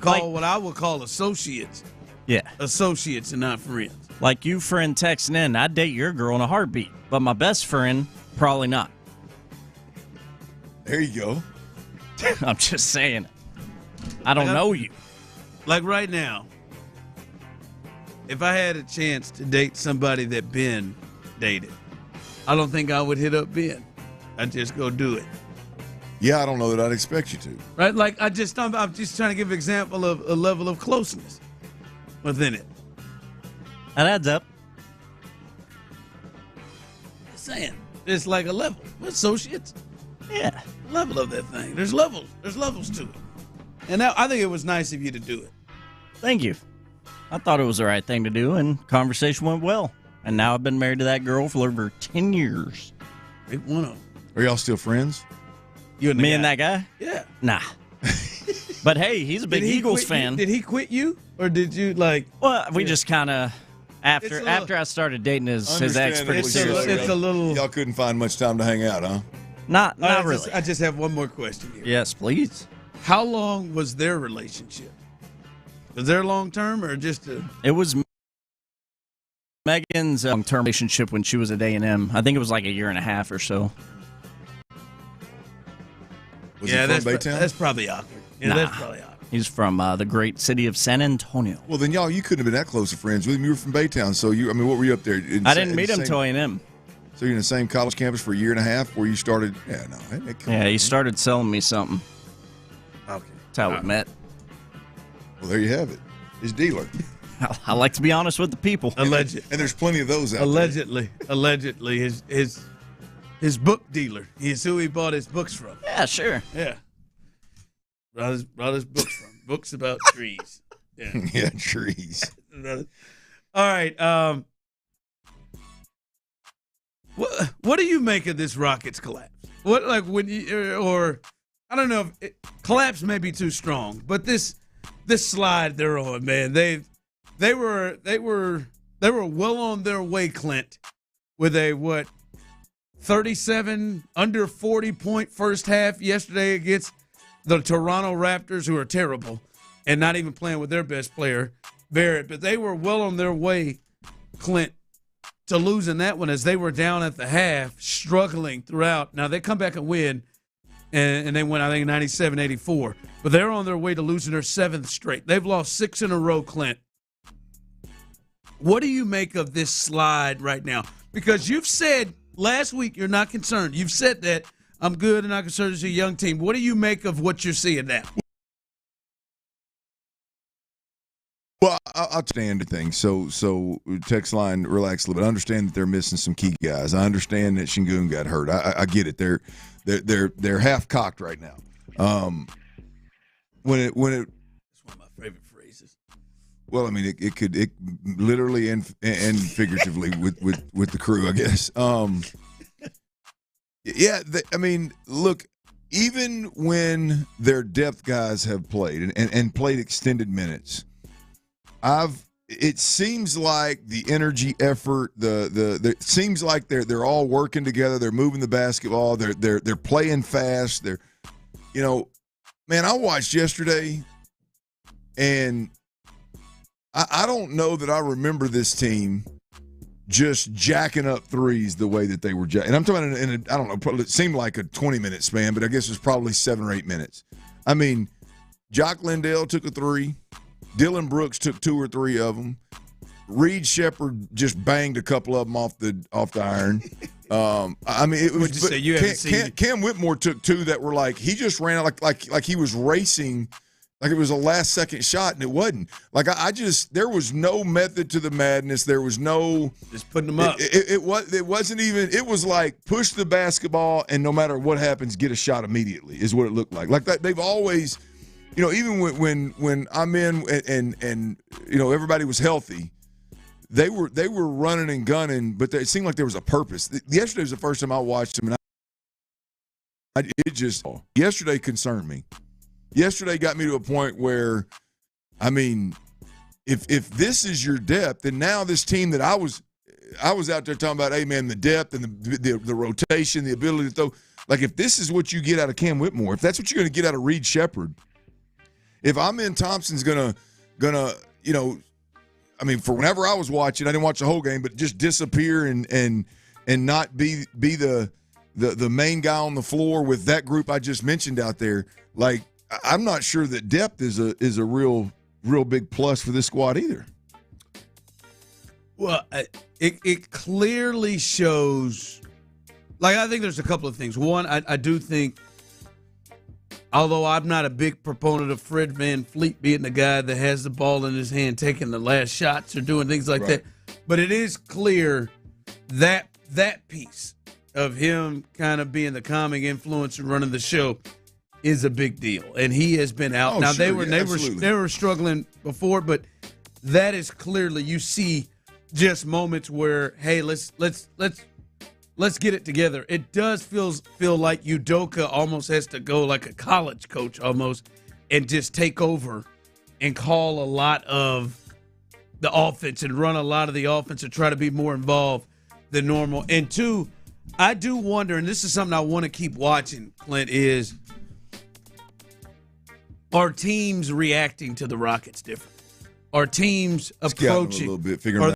call what I would call associates. Yeah. Associates and not friends. Like you friend texting in, I'd date your girl in a heartbeat. But my best friend, probably not. There you go. I'm just saying it. I don't know you. Like right now, if I had a chance to date somebody that Ben dated, I don't think I would hit up Ben. I'd just go do it. Yeah, I don't know that I'd expect you to. Right? Like I'm just trying to give an example of a level of closeness within it. That adds up. Just saying. It's like a level. We're associates. Yeah. Level of that thing. There's levels. There's levels to it. And I think it was nice of you to do it. Thank you. I thought it was the right thing to do, and conversation went well. And now I've been married to that girl for over 10 years. Big one of them. Are y'all still friends? You and me and that guy? Yeah. Nah. But hey, he's a big Eagles fan. Did he quit you, or did you like? Well, we just kind of after I started dating his ex pretty seriously. It's a little. Y'all couldn't find much time to hang out, huh? Not really. I just have one more question here. Yes, please. How long was their relationship? Was there long term or just a? It was Megan's long-term relationship when she was at A&M. I think it was like a year and a half or so. Was he from Baytown? That's probably awkward. Yeah, that's probably awkward. He's from the great city of San Antonio. Well, then you couldn't have been that close of friends with him. You were from Baytown, so what were you up there? I didn't meet him till A&M. So you're in the same college campus for a year and a half where you started? Yeah, no. He started selling me something. Okay. That's how we met. Well, there you have it. His dealer. I like to be honest with the people. Allegedly. And there's plenty of those out there. Allegedly, his book dealer. He's who he bought his books from. Yeah, sure. Yeah. Brought his books from. Books about trees. Yeah. Yeah, trees. All right. What do you make of this Rockets collapse? What, like, when you, or I don't know if collapse may be too strong, but this slide they're on, man, they were well on their way, Clint, with a 37 under 40 point first half yesterday against the Toronto Raptors, who are terrible and not even playing with their best player, Barrett. But they were well on their way, Clint, to losing that one as they were down at the half, struggling throughout. Now, they come back and win, and they win, I think, 97-84. But they're on their way to losing their seventh straight. They've lost 6 in a row, Clint. What do you make of this slide right now? Because you've said last week you're not concerned. You've said that I'm good and not concerned as a young team. What do you make of what you're seeing now? Well, I'll understand the thing. So text line, relax a little bit. I understand that they're missing some key guys. I understand that Şengün got hurt. I get it. They're half cocked right now. When it. It's one of my favorite phrases. Well, I mean, it could literally and figuratively with the crew, I guess. Yeah, look. Even when their depth guys have played and played extended minutes, it seems like the energy, effort, it seems like they're all working together. They're moving the basketball. They're playing fast. Man, I watched yesterday, and I don't know that I remember this team just jacking up threes the way that they were jacking. And I'm talking I don't know, probably it seemed like a 20-minute span, but I guess it was probably 7 or 8 minutes. I mean, Jock Lindell took a 3. Dylan Brooks took 2 or 3 of them. Reed Shepherd just banged a couple of them off the iron. I mean, it was. Cam Whitmore took 2 that were like he just ran like he was racing Like it was a last-second shot, and it wasn't. Like there was no method to the madness. There was no just putting them up. It wasn't even. It was like push the basketball, and no matter what happens, get a shot immediately. Is what it looked like. Like that, they've always, even when I'm in and everybody was healthy, they were running and gunning, but it seemed like there was a purpose. Yesterday was the first time I watched them, and yesterday concerned me. Yesterday got me to a point where, if this is your depth, then now this team that I was out there talking about, hey man, the depth and the rotation, the ability to throw. Like if this is what you get out of Cam Whitmore, if that's what you're going to get out of Reed Shepherd, if Amen Thompson's gonna for whenever I was watching, I didn't watch the whole game, but just disappear and not be the main guy on the floor with that group I just mentioned out there, like. I'm not sure that depth is a real big plus for this squad either. Well, it clearly shows. Like I think there's a couple of things. One, I do think, although I'm not a big proponent of Fred VanVleet being the guy that has the ball in his hand, taking the last shots or doing things like that, but it is clear that piece of him kind of being the calming influence and running the show is a big deal, and he has been out. Oh, now sure, they were struggling before, but that is clearly, you see just moments where, hey, let's get it together. It does feel like Udoka almost has to go like a college coach almost and just take over and call a lot of the offense and run a lot of the offense and try to be more involved than normal. And two, I do wonder, and this is something I want to keep watching, Clint, is are teams reacting to the Rockets different? Are teams approaching a little bit, figuring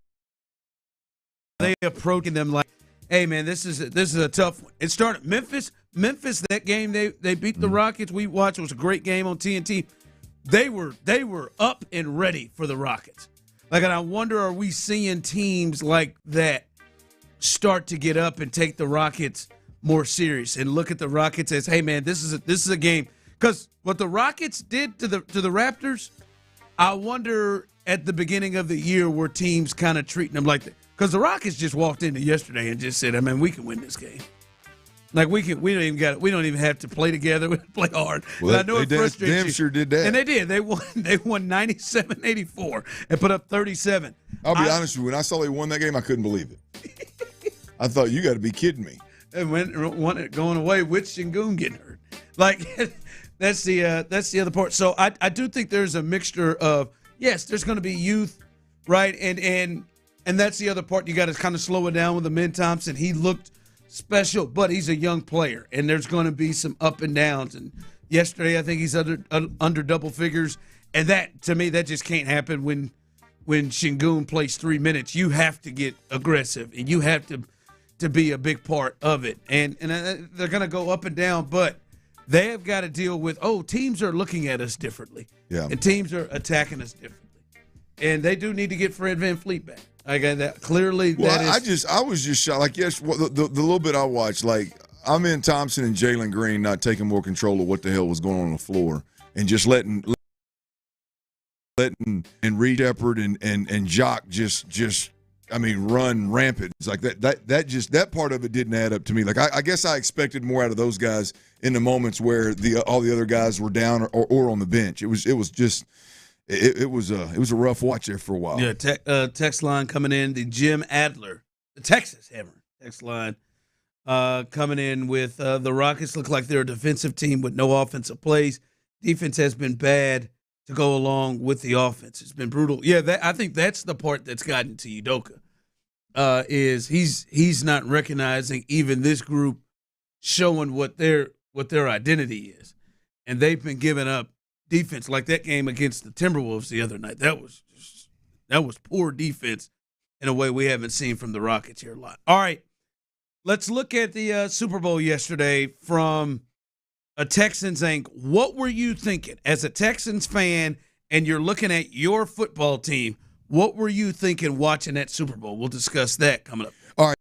they approaching them like, hey man, this is a tough one. It started Memphis, that game they beat the Rockets. We watched, it was a great game on TNT. They were up and ready for the Rockets. Like, and I wonder, are we seeing teams like that start to get up and take the Rockets more serious and look at the Rockets as, hey man, this is a game. Because what the Rockets did to the Raptors, I wonder at the beginning of the year were teams kind of treating them like that. Because the Rockets just walked into yesterday and just said, I mean, we can win this game. Like we don't even have to play together. We play hard. Well, I know it frustrates you. Damn sure did that. And they did. They won 97-84 and put up 37. I'll be honest with you. When I saw they won that game, I couldn't believe it. I thought, you got to be kidding me. And won it going away with Şengün getting hurt. Like that's the other part. So I do think there's a mixture of, yes, there's going to be youth, right? And that's the other part. You got to kind of slow it down with Amen Thompson. He looked special, but he's a young player, and there's going to be some up and downs. And yesterday, I think he's under double figures, and that, to me, that just can't happen when Şengün plays 3 minutes. You have to get aggressive, and you have to be a big part of it. And they're going to go up and down, but they have got to deal with, teams are looking at us differently, and teams are attacking us differently, and they do need to get Fred VanVleet back. I got that clearly. Well, I was just shocked. Like, yes, the little bit I watched, like, Amen Thompson and Jalen Green not taking more control of what the hell was going on the floor, and just letting and Reed Shepherd and Jock just run rampant. It's like that part of it didn't add up to me. Like, I guess I expected more out of those guys in the moments where all the other guys were down or on the bench. It was a rough watch there for a while. Yeah, text line coming in. The Jim Adler, the Texas Hammer text line coming in with the Rockets look like they're a defensive team with no offensive plays. Defense has been bad to go along with the offense. It's been brutal. Yeah, I think that's the part that's gotten to Udoka. Is he's not recognizing even this group showing what their identity is, and they've been giving up defense like that game against the Timberwolves the other night. That was poor defense in a way we haven't seen from the Rockets here a lot. All right, let's look at the Super Bowl yesterday from a Texans angle. What were you thinking as a Texans fan and you're looking at your football team? What were you thinking watching that Super Bowl? We'll discuss that coming up. All right.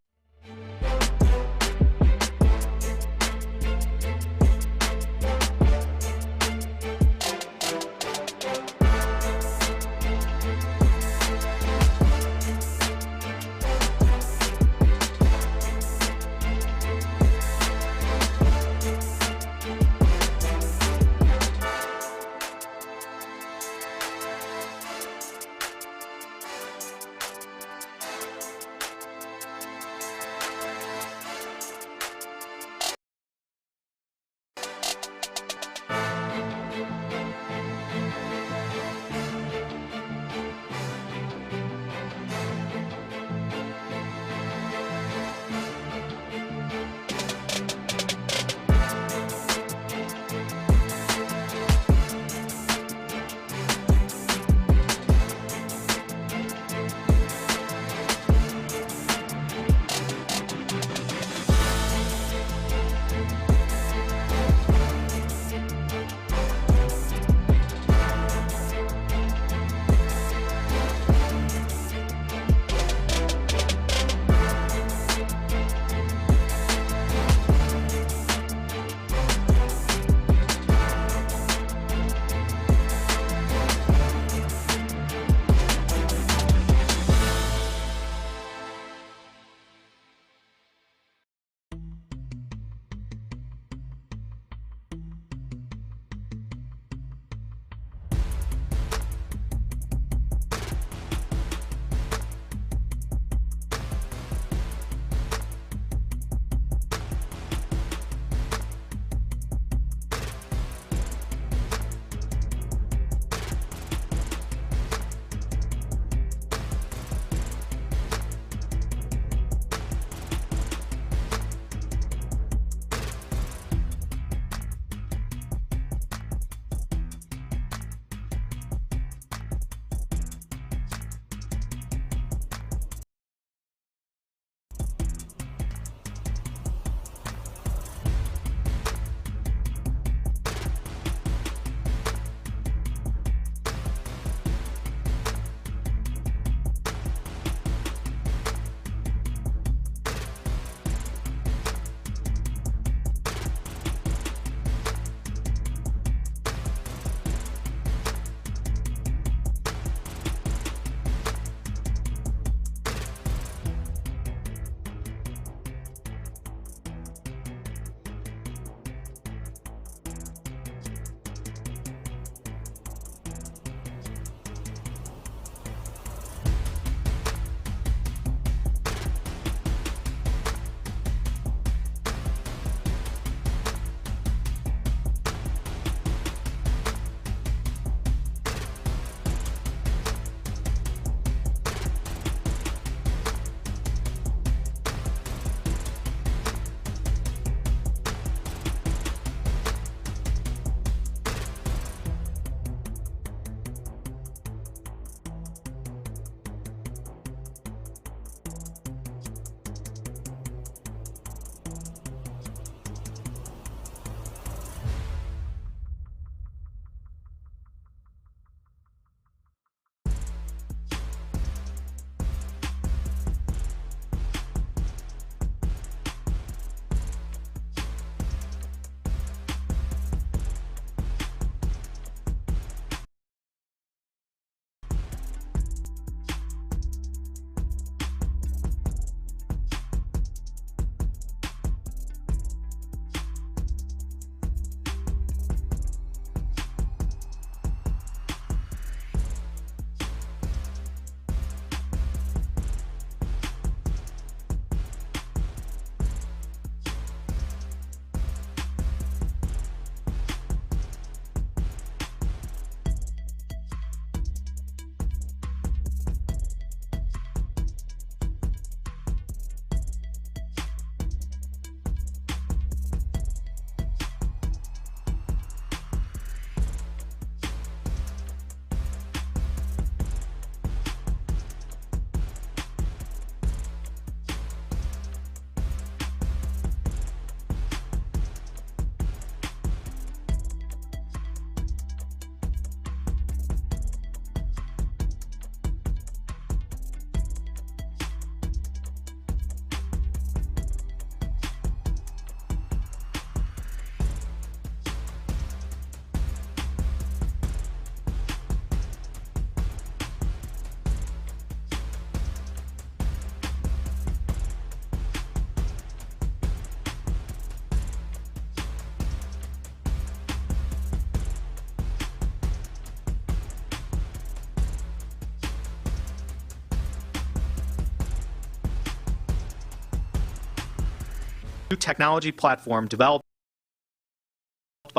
technology platform developed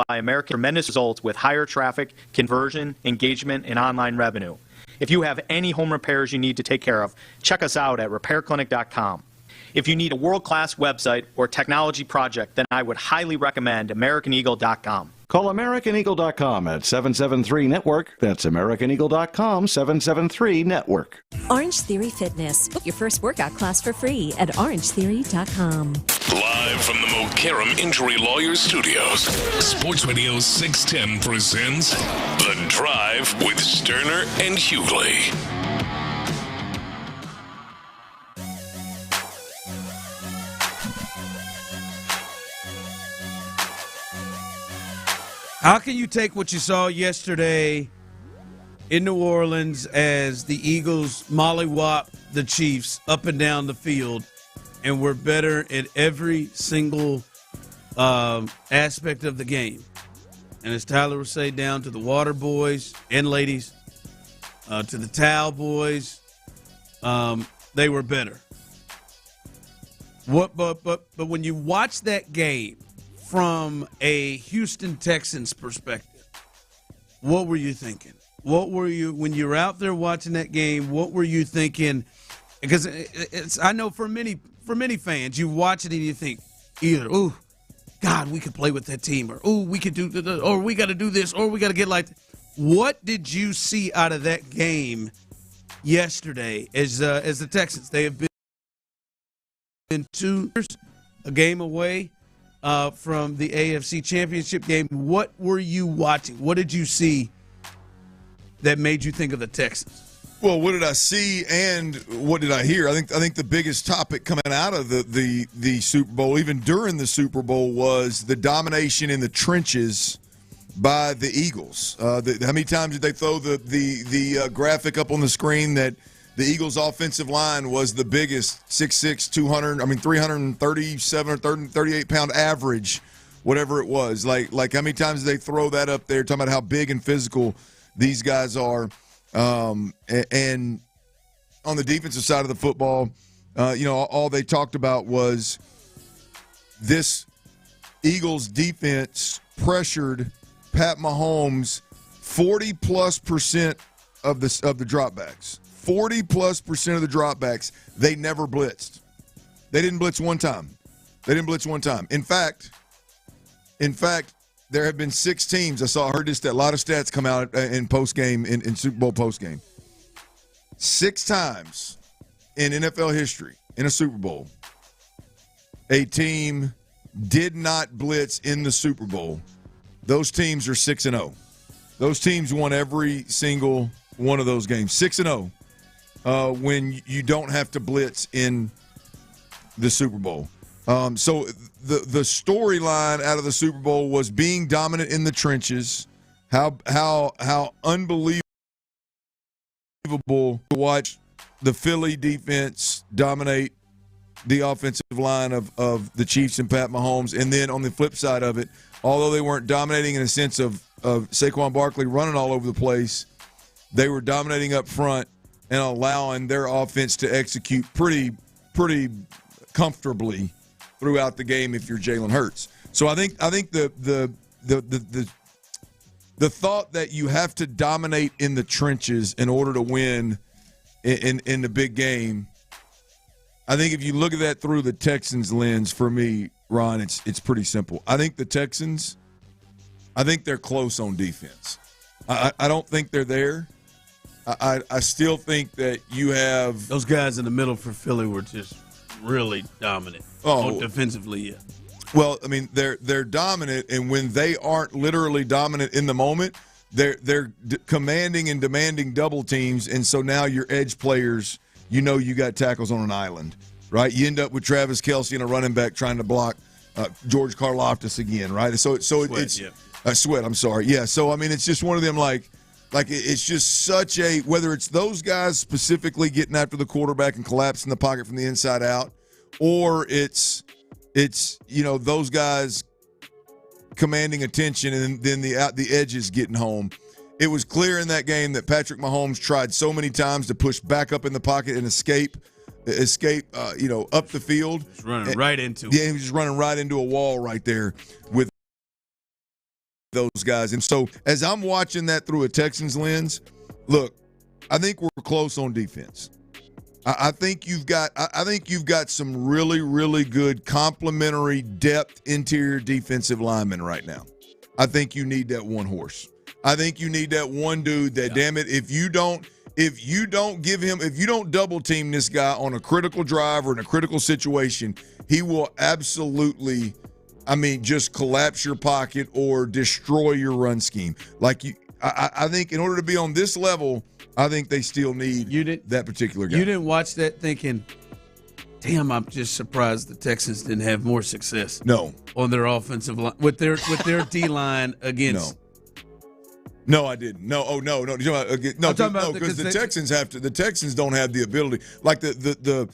by American. Tremendous results with higher traffic, conversion, engagement, and online revenue. If you have any home repairs you need to take care of, check us out at repairclinic.com. If you need a world-class website or technology project, then I would highly recommend AmericanEagle.com. Call AmericanEagle.com at 773-NETWORK. That's AmericanEagle.com, 773-NETWORK. Orange Theory Fitness. Book your first workout class for free at OrangeTheory.com. Live from the Mokaram Injury Lawyers Studios, Sports Radio 610 presents The Drive with Stoerner and Hughley. How can you take what you saw yesterday in New Orleans as the Eagles mollywop the Chiefs up and down the field, and we're better at every single aspect of the game? And as Tyler would say, down to the water boys and ladies, to the towel boys, they were better. But when you watch that game from a Houston Texans perspective, what were you thinking? What were you, when you were out there watching that game, what were you thinking? Because I know for many fans, you watch it and you think either, ooh, God, we could play with that team, or ooh, we could do, or we got to do this, or we got to get like that. What did you see out of that game yesterday as the Texans? They have been 2 years, a game away from the AFC Championship game. What were you watching? What did you see that made you think of the Texans? Well, what did I see and what did I hear? I think the biggest topic coming out of the Super Bowl, even during the Super Bowl, was the domination in the trenches by the Eagles. How many times did they throw the graphic up on the screen that the Eagles' offensive line was the biggest, 6'6", 337 or 38-pound average, whatever it was. Like how many times did they throw that up there, talking about how big and physical these guys are? And on the defensive side of the football, all they talked about was this Eagles defense pressured Pat Mahomes 40+% of the dropbacks. 40+% of the dropbacks, they never blitzed. They didn't blitz one time. In fact, there have been 6 teams. I heard a lot of stats come out in postgame, in Super Bowl postgame. 6 times in NFL history, in a Super Bowl, a team did not blitz in the Super Bowl. Those teams are 6-0. Those teams won every single one of those games. 6-0. When you don't have to blitz in the Super Bowl. So the storyline out of the Super Bowl was being dominant in the trenches, how unbelievable to watch the Philly defense dominate the offensive line of the Chiefs and Pat Mahomes. And then on the flip side of it, although they weren't dominating in a sense of Saquon Barkley running all over the place, they were dominating up front and allowing their offense to execute pretty comfortably throughout the game if you're Jalen Hurts. So I think the thought that you have to dominate in the trenches in order to win in the big game, I think if you look at that through the Texans lens, for me, Ron, it's pretty simple. I think the Texans, they're close on defense. I don't think they're there. I still think that you have those guys in the middle for Philly were just really dominant. Defensively, yeah. Well, I mean, they're dominant, and when they aren't literally dominant in the moment, they're commanding and demanding double teams, and so now your edge players, you got tackles on an island, right? You end up with Travis Kelce and a running back trying to block George Karlaftis again, right? So Sweat. I'm sorry, yeah. So I mean, it's just one of them like it's just such a, whether it's those guys specifically getting after the quarterback and collapsing the pocket from the inside out, or it's those guys commanding attention and then the edges getting home. It was clear in that game that Patrick Mahomes tried so many times to push back up in the pocket and escape escape, up the field. Just running right into it. Yeah, he was just running right into a wall right there with those guys. And so as I'm watching that through a Texans lens, look, I think we're close on defense. I think you've got some really, really good complementary depth interior defensive linemen right now. I think you need that one horse. I think you need that one dude that, damn it, if you don't double team this guy on a critical drive or in a critical situation, he will absolutely, just collapse your pocket or destroy your run scheme. I think in order to be on this level, I think they still need that particular guy. You didn't watch that thinking, damn, I'm just surprised the Texans didn't have more success. No. On their offensive line with their D-line against. No, I didn't. No, oh no. Because the Texans have to. The Texans don't have the ability. Like the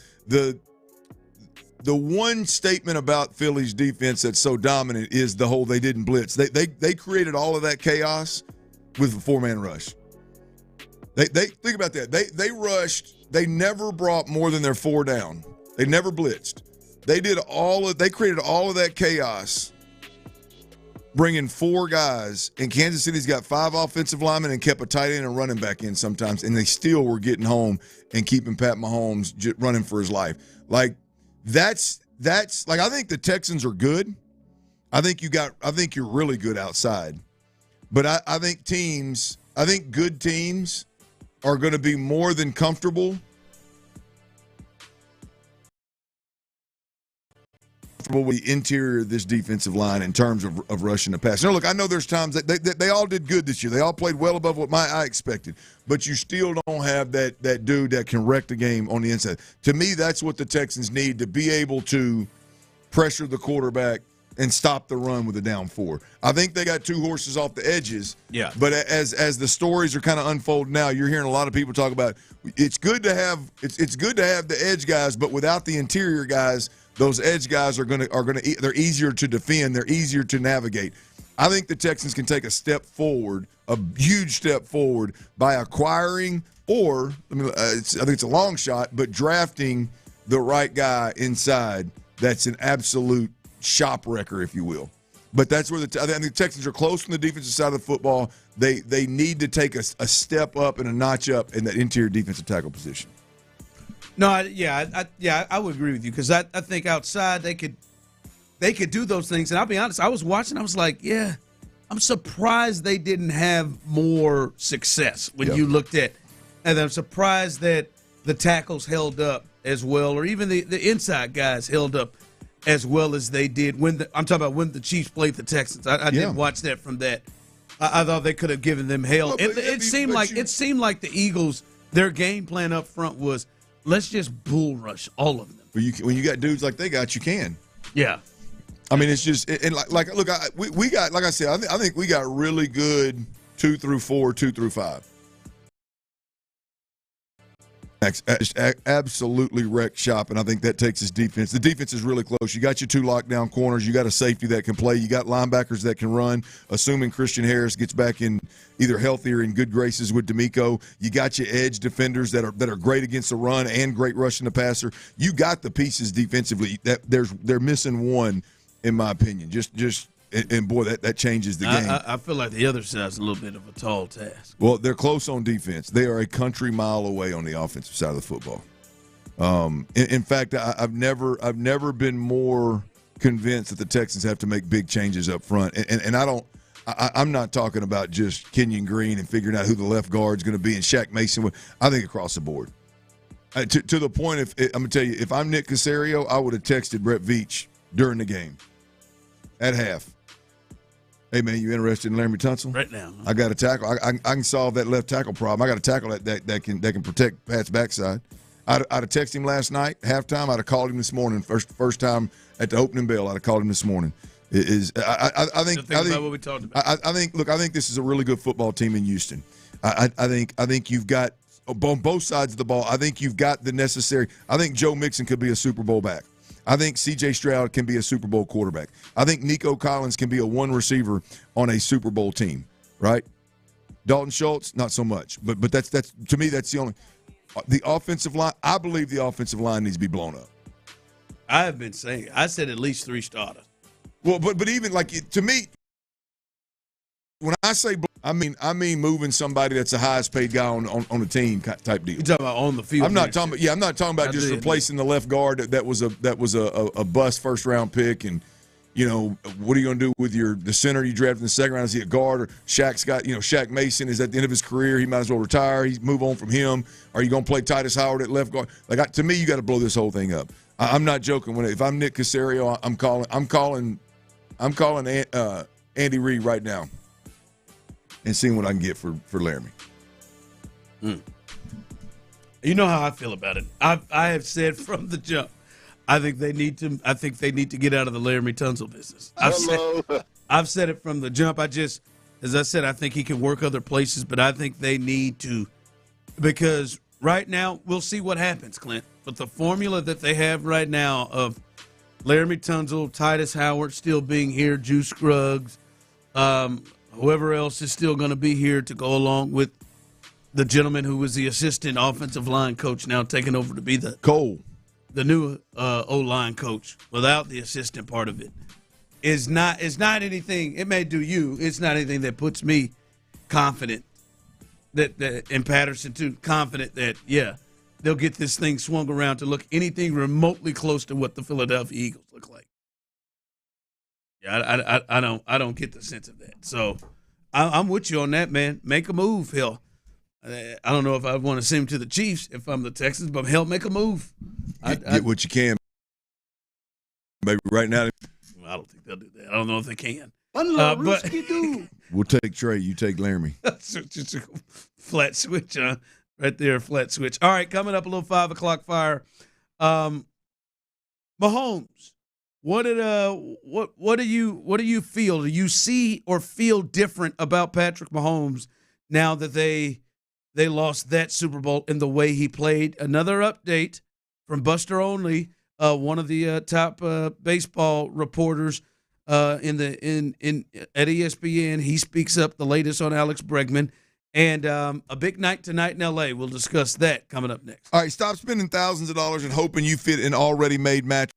one statement about Philly's defense that's so dominant is the whole they didn't blitz. They created all of that chaos with a 4-man rush. They think about that. They rushed. They never brought more than their 4 down. They never blitzed. They created all of that chaos, bringing 4 guys. And Kansas City's got 5 offensive linemen and kept a tight end and running back in sometimes, and they still were getting home and keeping Pat Mahomes running for his life. Like that's like, I think the Texans are good. I think you're really good outside, but I think good teams are going to be more than comfortable with the interior of this defensive line in terms of rushing the pass. Now, look, I know there's times that they all did good this year. They all played well above what I expected, but you still don't have that dude that can wreck the game on the inside. To me, that's what the Texans need to be able to pressure the quarterback and stop the run with a down 4. I think they got 2 horses off the edges. Yeah. But as the stories are kind of unfolding now, you're hearing a lot of people talk about it's good to have the edge guys, but without the interior guys, those edge guys they're easier to defend, they're easier to navigate. I think the Texans can take a step forward, a huge step forward, by acquiring or I think it's a long shot, but drafting the right guy inside that's an absolute shop wrecker, if you will. But that's where I think the Texans are close on the defensive side of the football. They need to take a step up and a notch up in that interior defensive tackle position. No, I would agree with you because I think outside they could do those things. And I'll be honest, I was watching, I was like, yeah, I'm surprised they didn't have more success when you looked at, and I'm surprised that the tackles held up as well, or even the inside guys held up as well as they did I'm talking about when the Chiefs played the Texans. I didn't watch that from that. I thought they could have given them hell. It seemed like the Eagles, their game plan up front was, let's just bull rush all of them. But when you got dudes like they got, you can. Yeah. I mean, it's just – and like look, we got – like I said, I think we got really good 2 through 4, 2 through 5. Absolutely wrecked shop, and I think that takes his defense. The defense is really close. You got your 2 lockdown corners. You got a safety that can play. You got linebackers that can run, assuming Christian Harris gets back in either healthy or in good graces with D'Amico. You got your edge defenders that are great against the run and great rushing the passer. You got the pieces defensively. They're missing one, in my opinion. And boy, that changes the game. I feel like the other side's a little bit of a tall task. Well, they're close on defense. They are a country mile away on the offensive side of the football. In fact, I've never been more convinced that the Texans have to make big changes up front. And I'm not talking about just Kenyon Green and figuring out who the left guard's going to be and Shaq Mason. I think across the board. To the point, I'm going to tell you, if I'm Nick Caserio, I would have texted Brett Veach during the game at half. Hey, man, you interested in Laramie Tunsil? Right now. I got a tackle. I can solve that left tackle problem. I got a tackle that can protect Pat's backside. I'd have texted him last night, halftime. I'd have called him this morning. First time at the opening bell, I'd have called him this morning. I think what we talked about. I think this is a really good football team in Houston. I think you've got on both sides of the ball. I think you've got the necessary. I think Joe Mixon could be a Super Bowl back. I think C.J. Stroud can be a Super Bowl quarterback. I think Nico Collins can be a one receiver on a Super Bowl team, right? Dalton Schultz, not so much. But that's to me, that's the only. the offensive line, I believe the offensive line needs to be blown up. I have been saying, I said at least 3 starters. Well, but even like to me, when I say I mean moving somebody that's the highest paid guy on the team type deal. You're talking about on the field. I'm not talking about just replacing the left guard that was a bust first round pick, and what are you going to do with the center you drafted in the second round? Is he a guard? Or Shaq Mason is at the end of his career. He might as well retire. He move on from him. Are you going to play Titus Howard at left guard? To me, you got to blow this whole thing up. I'm not joking. If I'm Nick Caserio, I'm calling Andy Reid right now and seeing what I can get for Laramie. You know how I feel about it. I have said from the jump, I think they need to get out of the Laramie Tunsil business. I've said it from the jump. As I said, I think he can work other places, but I think they need to, because right now we'll see what happens, Clint. But the formula that they have right now of Laramie Tunsil, Titus Howard still being here, Juice Scruggs, whoever else is still going to be here to go along with the gentleman who was the assistant offensive line coach, now taking over to be the new O-line coach without the assistant part of it, is not anything. It may do you. It's not anything that puts me confident that in Patterson too, confident that they'll get this thing swung around to look anything remotely close to what the Philadelphia Eagles look like. Yeah, I don't get the sense of that. So I'm with you on that, man. Make a move, hell. I don't know if I want to send him to the Chiefs if I'm the Texans, but hell, make a move. Get what you can, baby. Right now, I don't think they'll do that. I don't know if they can. But we'll take Trey. You take Laramie. Just a flat switch, right there, flat switch. All right, coming up a little 5 o'clock fire. Mahomes. What do you feel? Do you see or feel different about Patrick Mahomes now that they lost that Super Bowl in the way he played? Another update from Buster Olney, one of the top baseball reporters at ESPN. He speaks up the latest on Alex Bregman, and a big night tonight in L.A. We'll discuss that coming up next. All right, stop spending thousands of dollars and hoping you fit an already made match.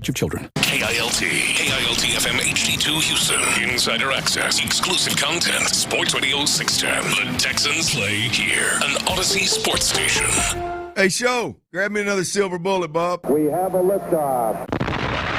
Your children. KILT FM HD2 Houston. Insider access, exclusive content. Sports Radio 610. The Texans play here. An Odyssey sports station. Hey, Show, grab me another silver bullet, Bob. We have a liftoff.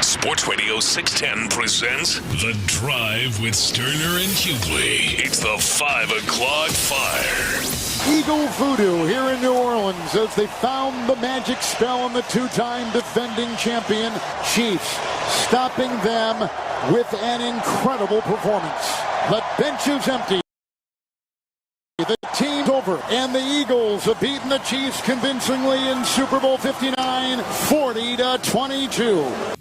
Sports Radio 610 presents The Drive with Stoerner and Hughley. It's the 5 o'clock fire. Eagle voodoo here in New Orleans as they found the magic spell on the two-time defending champion Chiefs, stopping them with an incredible performance. The bench is empty. The team's over, and the Eagles have beaten the Chiefs convincingly in Super Bowl 59, 40-22.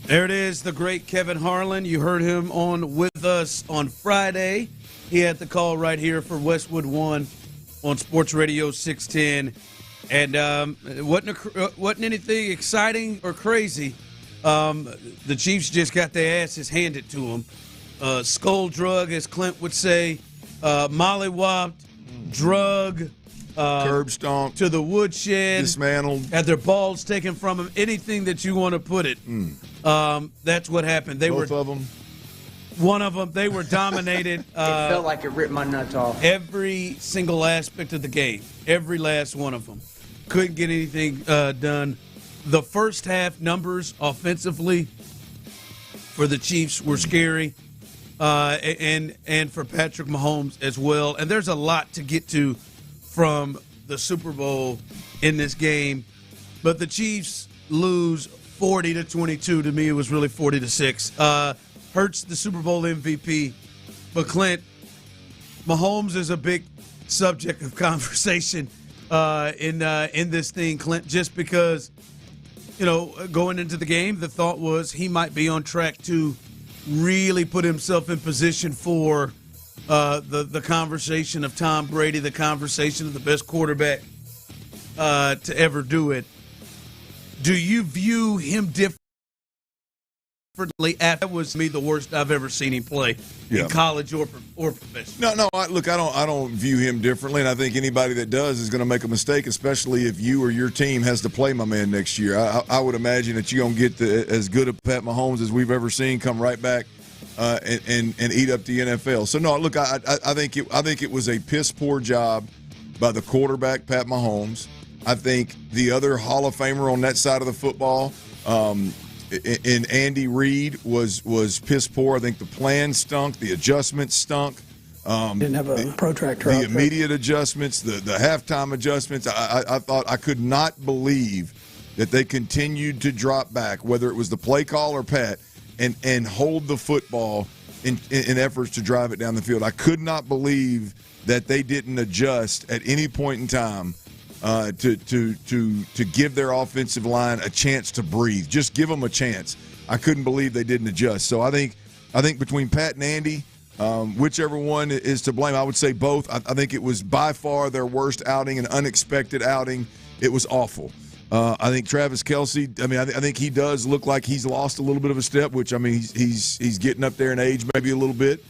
There it is, the great Kevin Harlan. You heard him on with us on Friday. He had the call right here for Westwood One on Sports Radio 610. And it wasn't anything exciting or crazy. The Chiefs just got their asses handed to them. Skull drug, as Clint would say. Mollywopped, drug. Curb stomped. To the woodshed. Dismantled. Had their balls taken from them. Anything that you want to put it. That's what happened. Both of them. One of them, they were dominated. It felt like it ripped my nuts off. Every single aspect of the game, every last one of them. Couldn't get anything done. The first half numbers offensively for the Chiefs were scary, and for Patrick Mahomes as well. And there's a lot to get to from the Super Bowl in this game. But the Chiefs lose 40-22. To me, it was really 40-6. Hurts the Super Bowl MVP. But, Clint, Mahomes is a big subject of conversation in this thing, Clint, just because, going into the game, the thought was he might be on track to really put himself in position for the conversation of Tom Brady, the conversation of the best quarterback to ever do it. Do you view him differently? That was me the worst I've ever seen him play in college or professional. No. I don't view him differently, and I think anybody that does is going to make a mistake, especially if you or your team has to play my man next year. I would imagine that you're going to get as good a Pat Mahomes as we've ever seen come right back and eat up the NFL. So no, look, I think it was a piss poor job by the quarterback Pat Mahomes. I think the other Hall of Famer on that side of the football. In Andy Reid was piss poor. I think the plan stunk. The adjustments stunk. Didn't have a protractor. The immediate adjustments, the halftime adjustments. I thought I could not believe that they continued to drop back, whether it was the play call or Pat, and hold the football in efforts to drive it down the field. I could not believe that they didn't adjust at any point in time. To give their offensive line a chance to breathe, just give them a chance. I couldn't believe they didn't adjust. So I think between Pat and Andy, whichever one is to blame, I would say both. I think it was by far their worst outing, an unexpected outing. It was awful. I think Travis Kelce. I think he does look like he's lost a little bit of a step, which he's getting up there in age, maybe a little bit.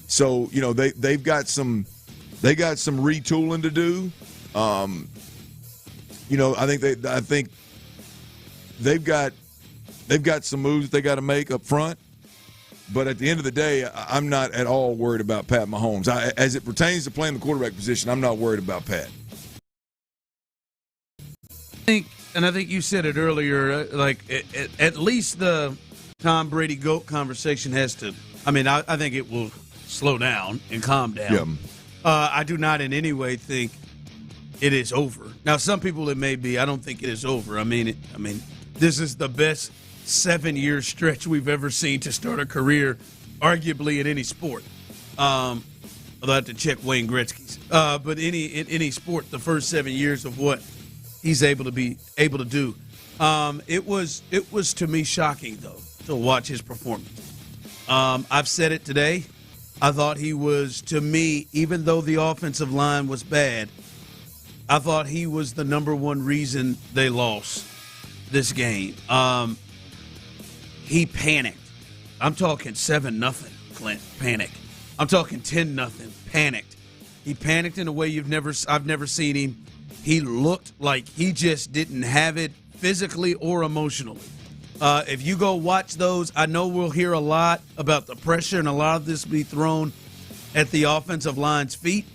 So they've got some retooling to do. I think they've got some moves they got to make up front. But at the end of the day, I'm not at all worried about Pat Mahomes. As it pertains to playing the quarterback position, I'm not worried about Pat. I think you said it earlier. At least the Tom Brady GOAT conversation has to. I think it will slow down and calm down. Yeah. I do not in any way think it is over. Now, some people it may be. I don't think it is over. This is the best 7-year stretch we've ever seen to start a career, arguably in any sport. Although I have to check Wayne Gretzky's. But in any sport, the first 7 years of what he's able to do. It was to me shocking though to watch his performance. I've said it today. I thought he was, to me, even though the offensive line was bad, I thought he was the number one reason they lost this game. He panicked. I'm talking 7-0, Clint. Panic. I'm talking 10-0. Panicked. He panicked in a way I've never seen him. He looked like he just didn't have it physically or emotionally. If you go watch those, I know we'll hear a lot about the pressure and a lot of this be thrown at the offensive line's feet.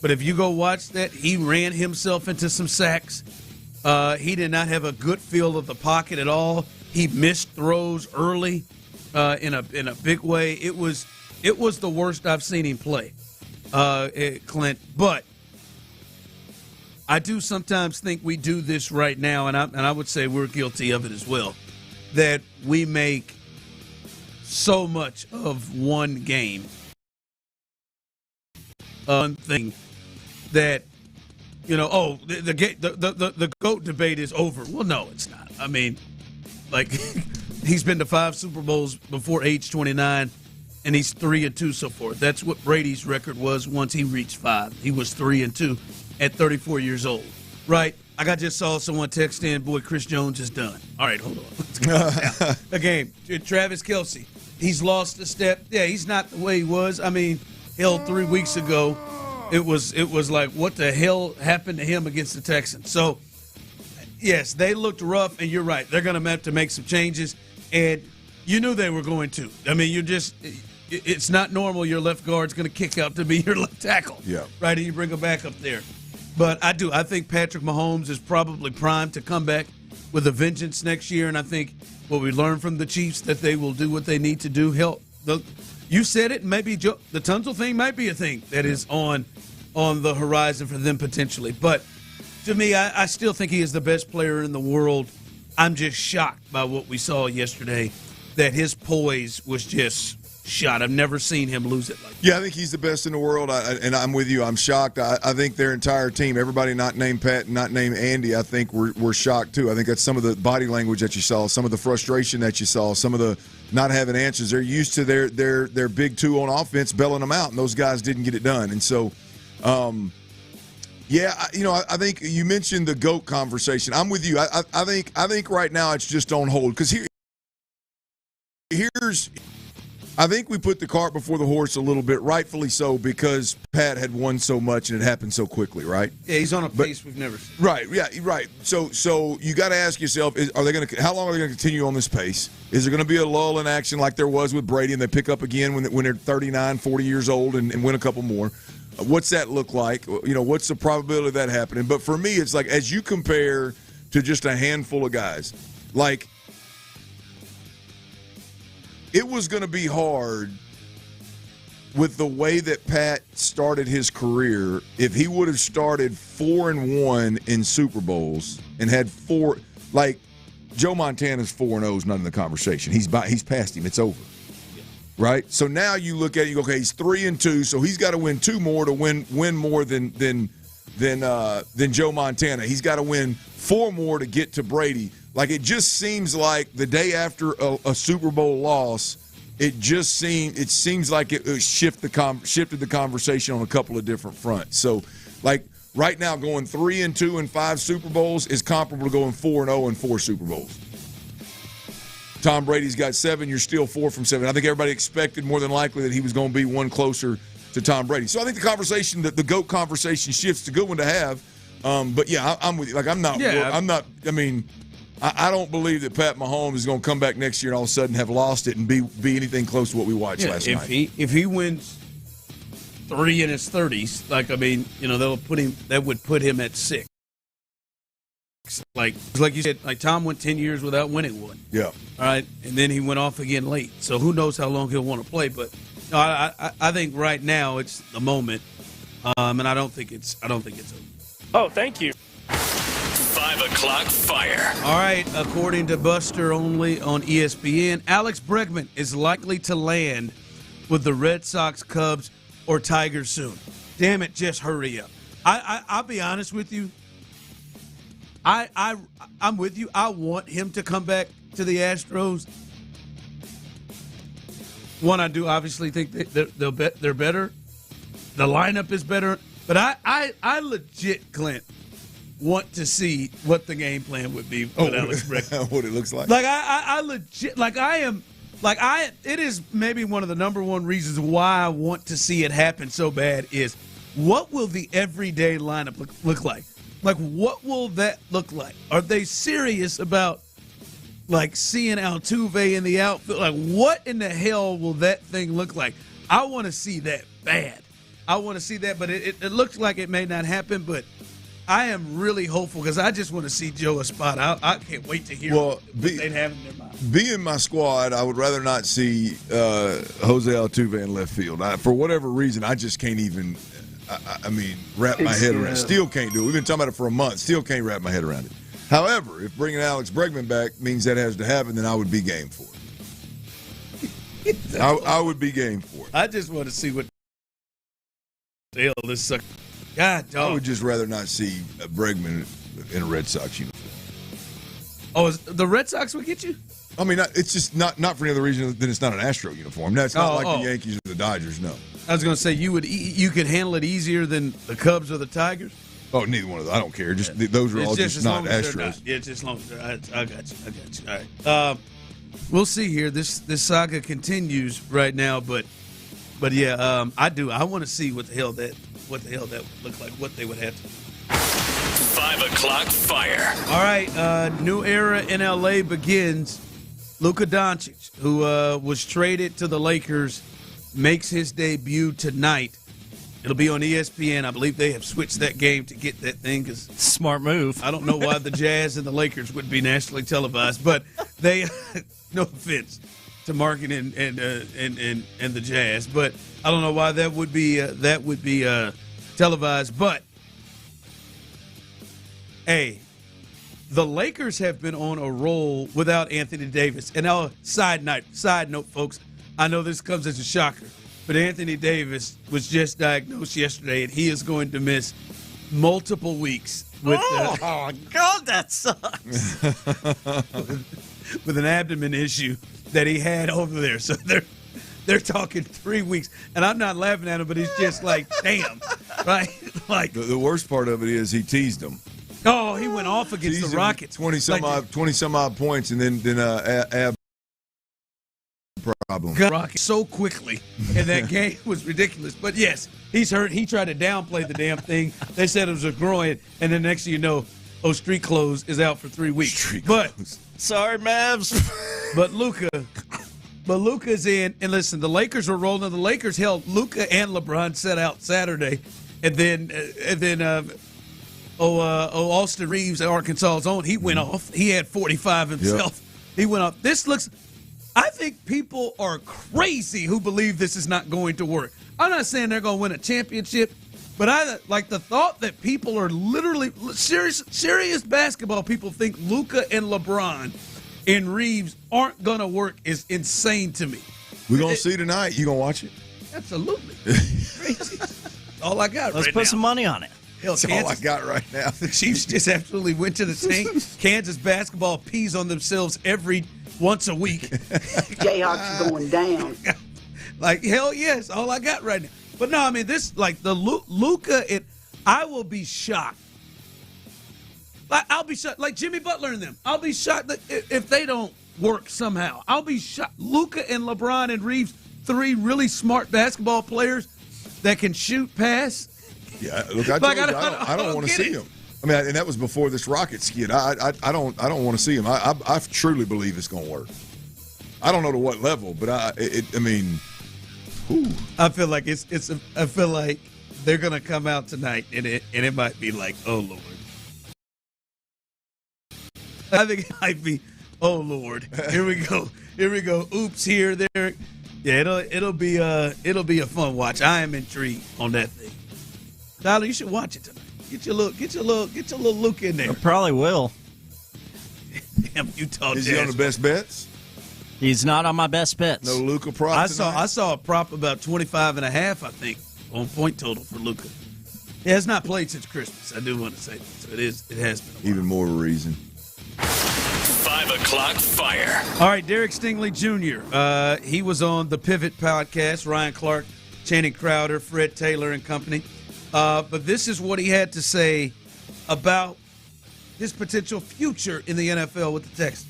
But if you go watch that, he ran himself into some sacks. He did not have a good feel of the pocket at all. He missed throws early in a big way. It was the worst I've seen him play, Clint. But I do sometimes think we do this right now, and I would say we're guilty of it as well, that we make so much of one game, one thing that, the GOAT debate is over. Well, no, it's not. I mean, like, he's been to 5 Super Bowls before age 29, and he's 3-2 so far. That's what Brady's record was once he reached 5. He was 3-2 at 34 years old, right? I just saw someone text in, boy, Chris Jones is done. All right, hold on. Let's go. The game. Travis Kelce, he's lost a step. Yeah, he's not the way he was. I mean, hell, 3 weeks ago, it was like, what the hell happened to him against the Texans? So, yes, they looked rough, and you're right. They're going to have to make some changes, and you knew they were going to. I mean, it's not normal your left guard's going to kick out to be your left tackle. Yeah. Right, and you bring him back up there. But I think Patrick Mahomes is probably primed to come back with a vengeance next year, and I think what we learned from the Chiefs, that they will do what they need to do. You said it, maybe the Tunsil thing might be a thing that is on the horizon for them potentially. But to me, I still think he is the best player in the world. I'm just shocked by what we saw yesterday, that his poise was just shot. I've never seen him lose it like that. Yeah, I think he's the best in the world, and I'm with you. I'm shocked. I think their entire team, everybody not named Pat and not named Andy, I think we're shocked too. I think that's some of the body language that you saw, some of the frustration that you saw, some of the not having answers. They're used to their big two on offense bailing them out, and those guys didn't get it done. And so, I think you mentioned the GOAT conversation. I'm with you. I think right now it's just on hold, because here's. I think we put the cart before the horse a little bit, rightfully so, because Pat had won so much and it happened so quickly, right? Yeah, he's on a pace we've never seen. Right, yeah, right. So you got to ask yourself: how long are they going to continue on this pace? Is there going to be a lull in action like there was with Brady, and they pick up again when they're 39, 40 years old and win a couple more? What's that look like? What's the probability of that happening? But for me, it's like, as you compare to just a handful of guys, like, it was going to be hard with the way that Pat started his career. If he would have started 4-1 in Super Bowls and had 4, like Joe Montana's 4-0 is not in the conversation. He's past him. It's over. Right? So now you look at it, you go, okay, he's 3-2, so he's got to win 2 more to win more than Joe Montana. He's got to win 4 more to get to Brady. Like, it just seems like the day after a Super Bowl loss, it seems like it shifted the conversation on a couple of different fronts. So, like, right now, going 3-2 in 5 Super Bowls is comparable to going 4-0 in 4 Super Bowls. Tom Brady's got 7. You're still 4 from 7. I think everybody expected more than likely that he was going to be one closer to Tom Brady. So I think the conversation, the GOAT conversation, shifts. It's a good one to have. But yeah, I'm with you. Like, I don't believe that Pat Mahomes is going to come back next year and all of a sudden have lost it and be anything close to what we watched last night. If he wins 3 in his 30s, that would put him at 6. Like you said, like Tom went 10 years without winning one. Yeah. All right, and then he went off again late. So who knows how long he'll want to play? But no, I think right now it's the moment, and I don't think it's over. Oh, thank you. 5 o'clock fire. All right, according to Buster Only on ESPN, Alex Bregman is likely to land with the Red Sox, Cubs, or Tigers soon. Damn it, just hurry up. I'll be honest with you. I'm with you. I want him to come back to the Astros. One, I do obviously think they're better. The lineup is better. But I legit, Clint, want to see what the game plan would be with Alex Bregman. What it looks like. Like, I legit, it is maybe one of the number one reasons why I want to see it happen so bad is, what will the everyday lineup look like? Like, what will that look like? Are they serious about, like, seeing Altuve in the outfield? Like, what in the hell will that thing look like? I want to see that bad. I want to see that, but it looks like it may not happen, but I am really hopeful because I just want to see Joe Espada. I can't wait to hear what they'd have in their mind. Being my squad, I would rather not see Jose Altuve in left field. For whatever reason, I just can't even wrap my head around it. Still can't do it. We've been talking about it for a month. Still can't wrap my head around it. However, if bringing Alex Bregman back means that has to happen, then I would be game for it. I would be game for it. I just want to see what the hell this sucker. God, dog. I would just rather not see Bregman in a Red Sox uniform. Oh, the Red Sox would get you? I mean, it's just not for any other reason than it's not an Astro uniform. That's not like the Yankees or the Dodgers, no. I was going to say, you could handle it easier than the Cubs or the Tigers? Oh, neither one of those. I don't care. Just those are all just not Astros. Yeah, just as long as they're I got you. All right. We'll see here. This saga continues right now, but yeah, I want to see what the hell that would look like, what they would have to do. 5 o'clock fire. All right, new era in LA begins. Luka Doncic, who was traded to the Lakers, makes his debut tonight. It'll be on ESPN. I believe they have switched that game to get that thing. Smart move. I don't know why the Jazz and the Lakers would be nationally televised, but they, no offense to Markin and the Jazz, but I don't know why that would be televised. But hey, the Lakers have been on a roll without Anthony Davis. And now, side note, folks, I know this comes as a shocker, but Anthony Davis was just diagnosed yesterday, and he is going to miss multiple weeks with God, that sucks. with an abdomen issue that he had over there. So they're talking 3 weeks, and I'm not laughing at him, but he's just like, damn, right? Like the worst part of it is he teased them. Oh, he went off against the Rockets, 20 some odd points, and then ab problem. Rockets so quickly, and that game was ridiculous. But yes, he's hurt. He tried to downplay the damn thing. They said it was a groin, and then next thing you know, street clothes is out for 3 weeks. Sorry, Mavs. But Luka's in, and listen, the Lakers were rolling. The Lakers held Luka and LeBron set out Saturday, and then Austin Reeves, Arkansas's own, he went off. He had 45 himself. Yep. He went off. I think people are crazy who believe this is not going to work. I'm not saying they're going to win a championship, but I like the thought that people are literally serious basketball people think Luka and LeBron and Reeves aren't going to work is insane to me. We're going to see tonight. You going to watch it? Absolutely. Crazy. All I got Let's put some money on it. Hell, That's all I got right now. The Chiefs just absolutely went to the tank. Kansas basketball pees on themselves once a week. Jayhawks going down. Like, hell yes, all I got right now. But no, I mean, this, like, the Luka, I will be shocked. I'll be shocked. Like Jimmy Butler and them. I'll be shocked that if they don't work somehow. I'll be shocked. Luka and LeBron and Reeves, 3 really smart basketball players that can shoot, pass. Yeah, look, I don't want to see him. I mean, and that was before this Rocket skid. I don't want to see him. I truly believe it's going to work. I don't know to what level, but I feel like I feel like they're going to come out tonight, and it might be like, oh Lord. I think it might be, oh Lord. Here we go. Oops, here, there. Yeah, it'll be a fun watch. I am intrigued on that thing. Tyler, you should watch it tonight. Get your little look in there. I probably will. Damn, Utah Is Jazz. he on the best bets? He's not on my best bets. No Luka prop. I saw a prop about 25.5, I think, on point total for Luka. He has not played since Christmas. I do want to say that. So it has been a while. Even more reason. 5 o'clock fire. All right, Derek Stingley Jr. He was on the Pivot podcast. Ryan Clark, Channing Crowder, Fred Taylor, and company. But this is what he had to say about his potential future in the NFL with the Texans.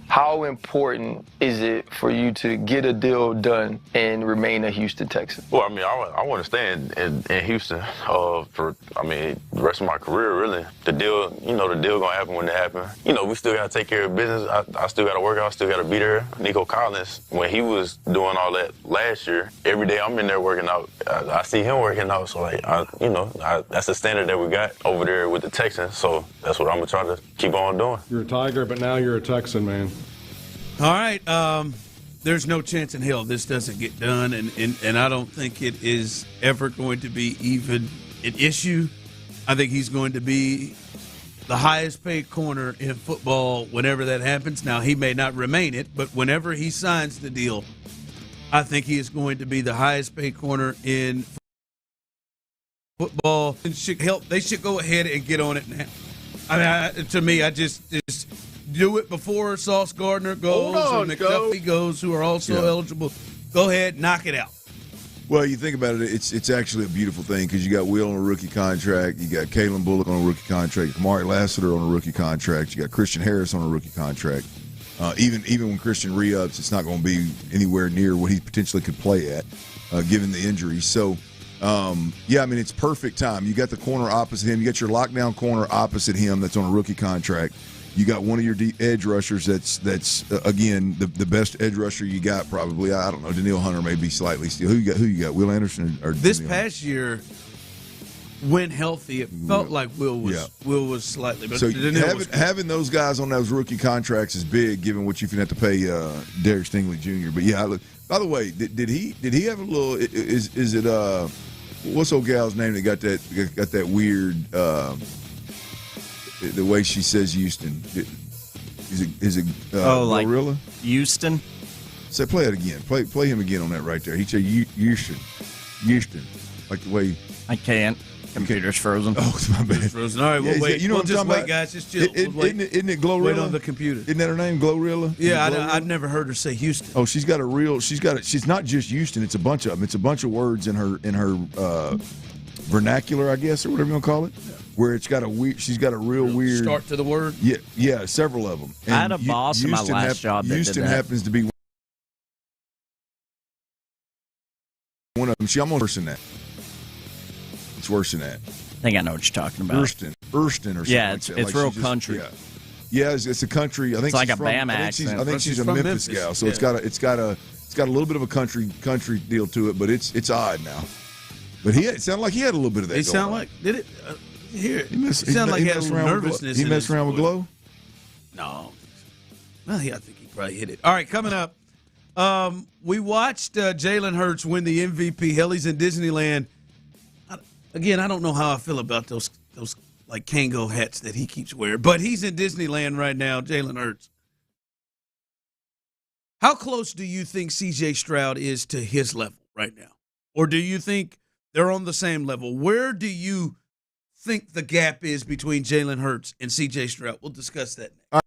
How important is it for you to get a deal done and remain a Houston Texan? Well, I mean, I want to stay in Houston for the rest of my career, really. The deal gonna happen when it happens. We still gotta take care of business. I still gotta work out, still gotta be there. Nico Collins, when he was doing all that last year, every day I'm in there working out. I see him working out, so that's the standard that we got over there with the Texans. So that's what I'm gonna try to keep on doing. You're a Tiger, but now you're a Texan, man. All right. There's no chance in hell this doesn't get done, and I don't think it is ever going to be even an issue. I think he's going to be the highest paid corner in football whenever that happens. Now, he may not remain it, but whenever he signs the deal, I think he is going to be the highest paid corner in football. They should go ahead and get on it now. To me, I just do it before Sauce Gardner goes or McDuffie goes, who are also eligible. Go ahead, knock it out. Well, you think about it, it's actually a beautiful thing because you got Will on a rookie contract, you got Kalen Bullock on a rookie contract, Kamari Lassiter on a rookie contract, you got Christian Harris on a rookie contract. Even when Christian re-ups, it's not going to be anywhere near what he potentially could play at, given the injury. So, it's perfect time. You got the corner opposite him. You got your lockdown corner opposite him that's on a rookie contract. You got one of your edge rushers that's again the best edge rusher you got probably. I don't know. Daniil Hunter may be slightly still. Who you got? Will Anderson or this Daniil past Hunter? Year when healthy, it felt like Will was slightly. But so having those guys on those rookie contracts is big, given what you're going to have to pay Derek Stingley Jr. But by the way, did he have a little? Is it what's old gal's name that got that weird? The way she says Houston, is it Glorilla? Houston? So play it again. Play him again on that right there. He said Houston, like the way. I can't. Computer's frozen. Oh, it's my bad. Frozen. All right, we'll wait. You know we'll what I'm just talking wait, about? guys. Just chill. Isn't it Glorilla? Wait on the computer. Isn't that her name, Glorilla? Yeah, I've never heard her say Houston. Oh, she's not just Houston. It's a bunch of them. It's a bunch of words in her vernacular, I guess, or whatever you want to call it. Where she's got a real weird start to the word. Yeah, several of them. And I had a boss in my last job that Houston did that. happens to be one of them. She almost worse than that. It's worse than that. I think I know what you're talking about. Erston or something. Yeah, it's real country. Yeah, it's a country. I think it's like a Bama accent. I think she's a Memphis gal, so it's got a little bit of a country deal to it, but it's odd now. But it sounded like he had a little bit of that. It sounded like did it? Here, it sounded like he had a little nervousness. He messed around with Glow? No. Well, I think he probably hit it. All right, coming up, we watched Jalen Hurts win the MVP. Hell, he's in Disneyland. Again, I don't know how I feel about those like Kango hats that he keeps wearing, but he's in Disneyland right now, Jalen Hurts. How close do you think C.J. Stroud is to his level right now? Or do you think they're on the same level? Where do you think the gap is between Jalen Hurts and C.J. Stroud? We'll discuss that next.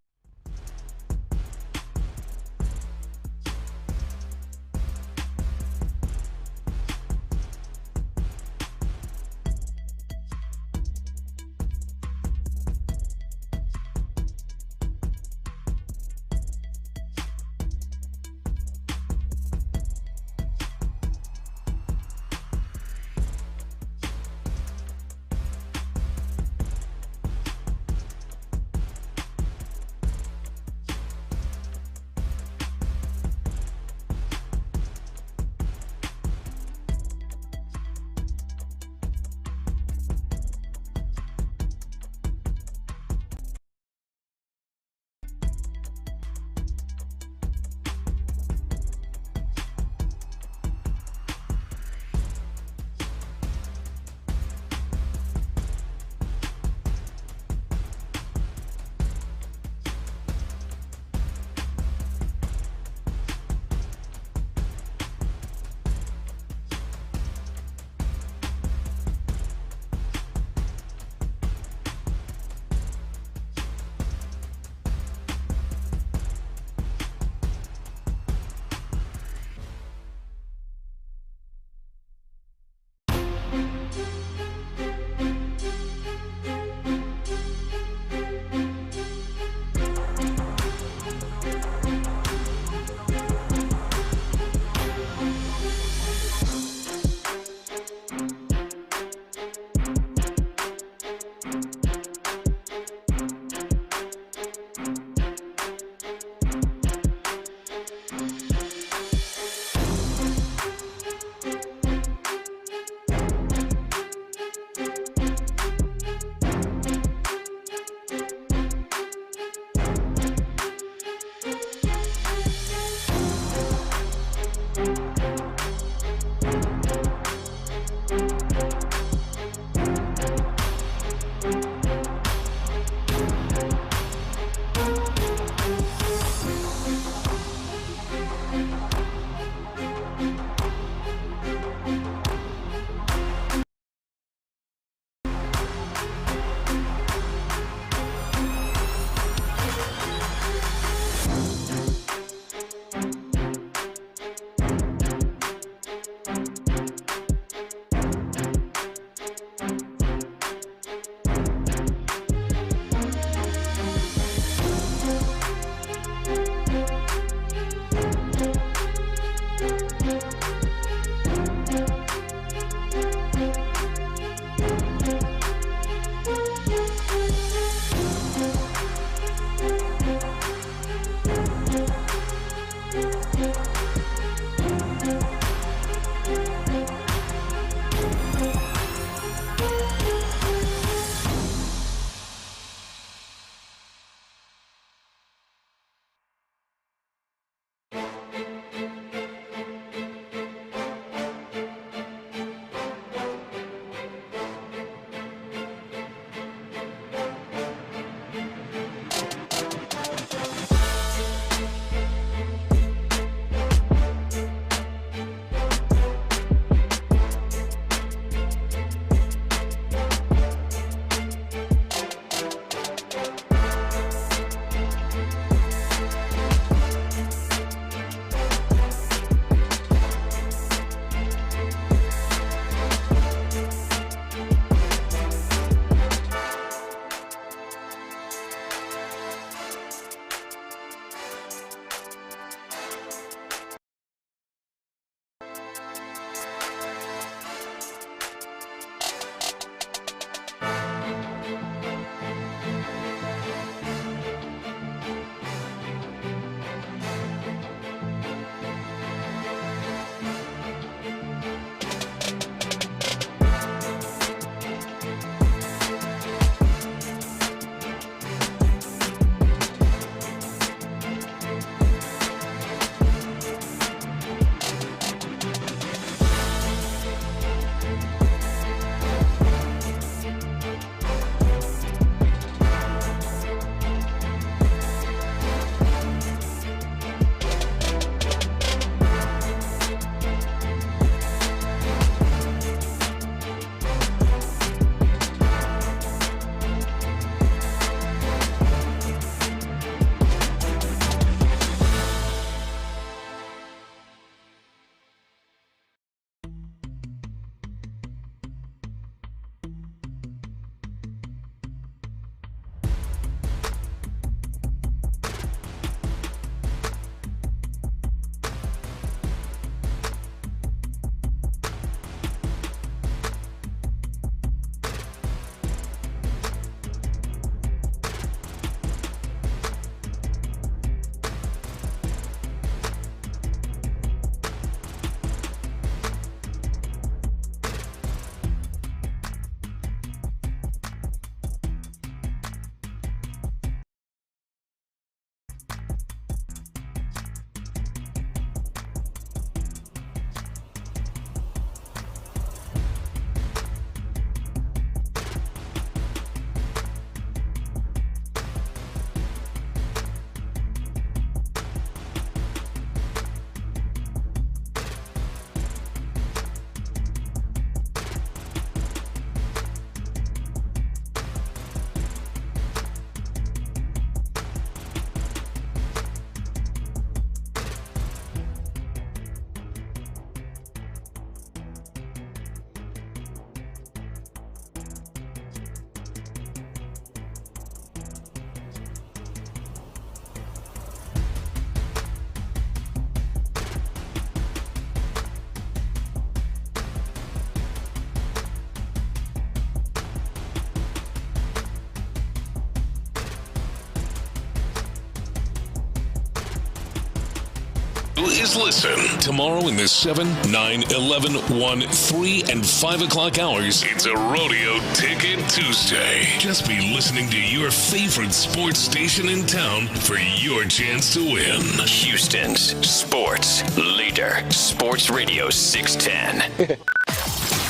is listen. Tomorrow in the 7, 9, 11, 1, 3, and 5 o'clock hours, it's a Rodeo Ticket Tuesday. Just be listening to your favorite sports station in town for your chance to win. Houston's sports leader, Sports Radio 610.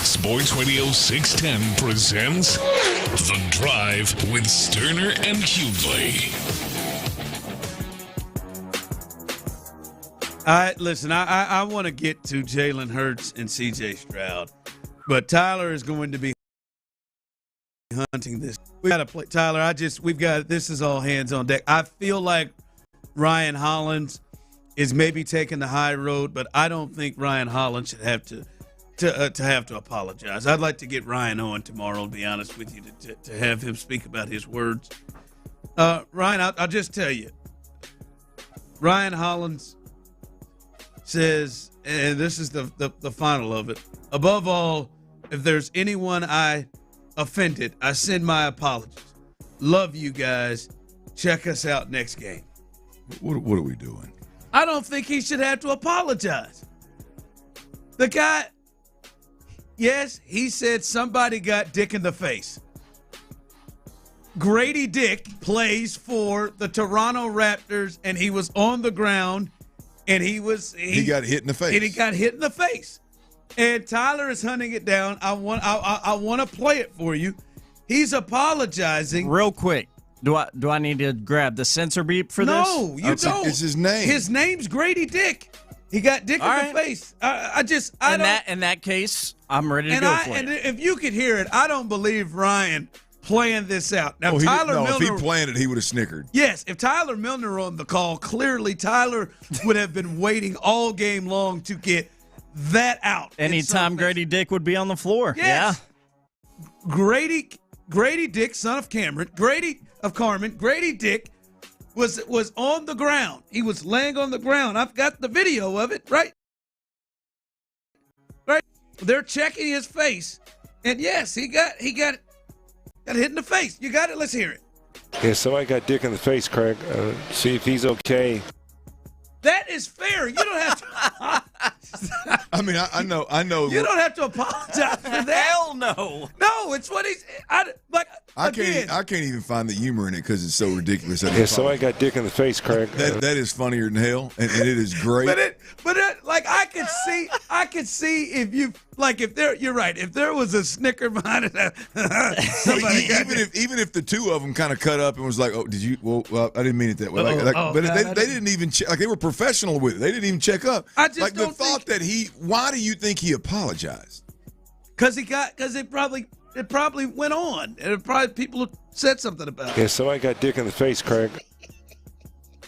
Sports Radio 610 presents The Drive with Stoerner and Hughley. All right, listen, I want to get to Jalen Hurts and C.J. Stroud, but Tyler is going to be hunting this. We got to play, Tyler. This is all hands on deck. I feel like Ryan Hollins is maybe taking the high road, but I don't think Ryan Hollins should have to apologize. I'd like to get Ryan on tomorrow, to be honest with you, to have him speak about his words. Ryan, I'll just tell you, Ryan Hollins says, and this is the final of it, above all, if there's anyone I offended, I send my apologies. Love you guys. Check us out next game. What are we doing? I don't think he should have to apologize. The guy, yes, he said somebody got dick in the face. Grady Dick plays for the Toronto Raptors, and he was on the ground. And he got hit in the face. And he got hit in the face. And Tyler is hunting it down. I want to play it for you. He's apologizing. Real quick. Do I need to grab the censor beep for this? No, you don't. It's his name. His name's Grady Dick. He got dick in the face. In that case, I'm ready to go for it. And if you could hear it, I don't believe Ryan playing this out. Now, Tyler Milner, if he planned it, he would have snickered. Yes, if Tyler Milner on the call, clearly Tyler would have been waiting all game long to get that out. Anytime Grady Dick would be on the floor. Yes. Yeah. Grady Dick, son of Carmen, Grady Dick was on the ground. He was laying on the ground. I've got the video of it, right? Right. They're checking his face. And yes, he got hit in the face. You got it? Let's hear it. Yeah, somebody got dick in the face, Craig. See if he's okay. That is fair. You don't have to. I mean, I know. You don't have to apologize for that. Hell no. No, it's what he's. I can't even find the humor in it because it's so ridiculous. Yeah, somebody got dick in the face, Craig. That is funnier than hell, and it is great. But I could see if you you're right. If there was a snicker behind it, even if the two of them kind of cut up and was like, "Oh, did you?" Well, I didn't mean it that way. They didn't even check. Like, they were professional with it. They didn't even check up. I just like don't the thought that he. Why do you think he apologized? Because it probably went on, and people said something about it. Yeah, somebody got dick in the face, Craig.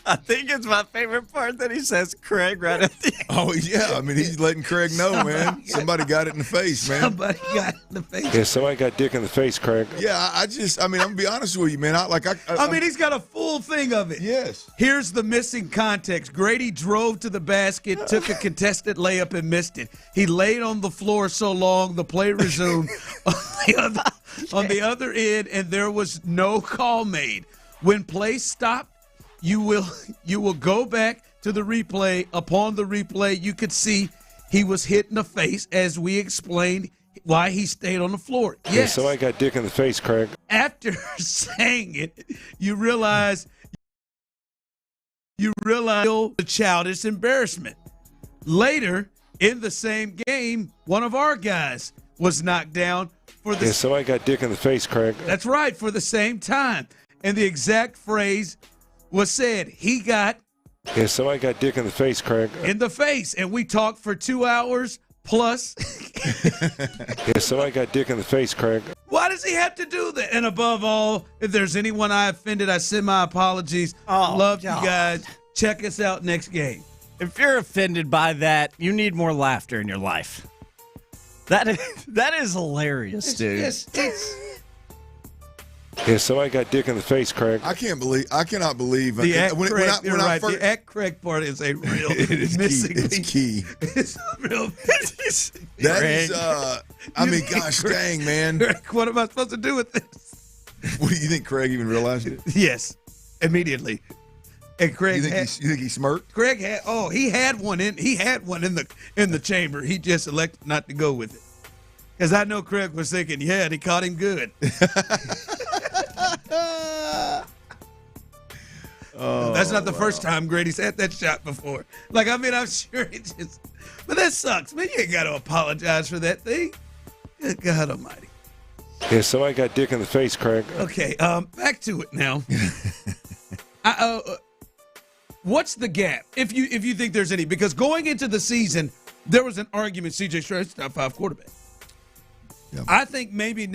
I think it's my favorite part that he says Craig right at the end. Oh, yeah. I mean, he's letting Craig know, man. Somebody got it in the face, man. Somebody got it in the face. Yeah, somebody got dick in the face, Craig. Yeah, I'm going to be honest with you, man. I mean, he's got a full thing of it. Yes. Here's the missing context. Grady drove to the basket, took a contested layup, and missed it. He laid on the floor so long, the play resumed on the other end, and there was no call made. When play stopped, you will go back to the replay. Upon the replay, you could see he was hit in the face, as we explained why he stayed on the floor. Yes. Yeah, somebody got dick in the face, Craig. After saying it, you realize the childish embarrassment. Later in the same game, one of our guys was knocked down for the. Yeah, somebody got dick in the face, Craig. That's right, for the same time, and the exact phrase was said. He got. Yeah, somebody got dick in the face, Craig. In the face, and we talked for 2 hours plus. Yeah, somebody got dick in the face, Craig. Why does he have to do that? And above all, if there's anyone I offended, I send my apologies. Love you guys. Check us out next game. If you're offended by that, you need more laughter in your life. That is hilarious, dude. Yeah, somebody got dick in the face, Craig. I cannot believe the the at Craig part is a real missing. It's key. It's real. That is. I mean, gosh dang, man. Craig, what am I supposed to do with this? What do you think? Craig even realized it? Yes, immediately. And Craig, you think he smirked? Craig had he had one in the chamber. He just elected not to go with it. Because I know Craig was thinking, yeah, and he caught him good. That's not the first time Grady's had that shot before. I'm sure it just, but that sucks, man. You ain't got to apologize for that thing. Good God Almighty. Yeah, somebody got dick in the face, Craig. Okay, back to it now. What's the gap, if you think there's any? Because going into the season, there was an argument C.J. Stroud's top 5 quarterback. Yeah. I think maybe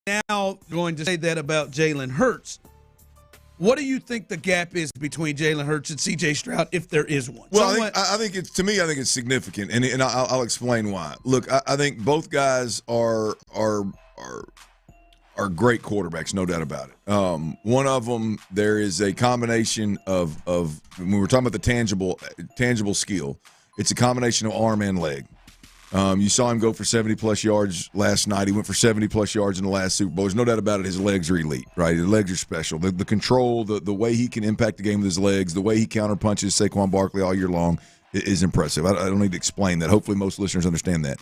now going to say that about Jalen Hurts. What do you think the gap is between Jalen Hurts and C.J. Stroud, if there is one? Well, I think it's significant, and I'll explain why. Look, I think both guys are great quarterbacks, no doubt about it. One of them, there is a combination of when we're talking about the tangible skill, it's a combination of arm and leg. You saw him go for 70-plus yards last night. He went for 70-plus yards in the last Super Bowl. There's no doubt about it. His legs are elite, right? His legs are special. The control, the way he can impact the game with his legs, the way he counterpunches Saquon Barkley all year long is impressive. I don't need to explain that. Hopefully most listeners understand that,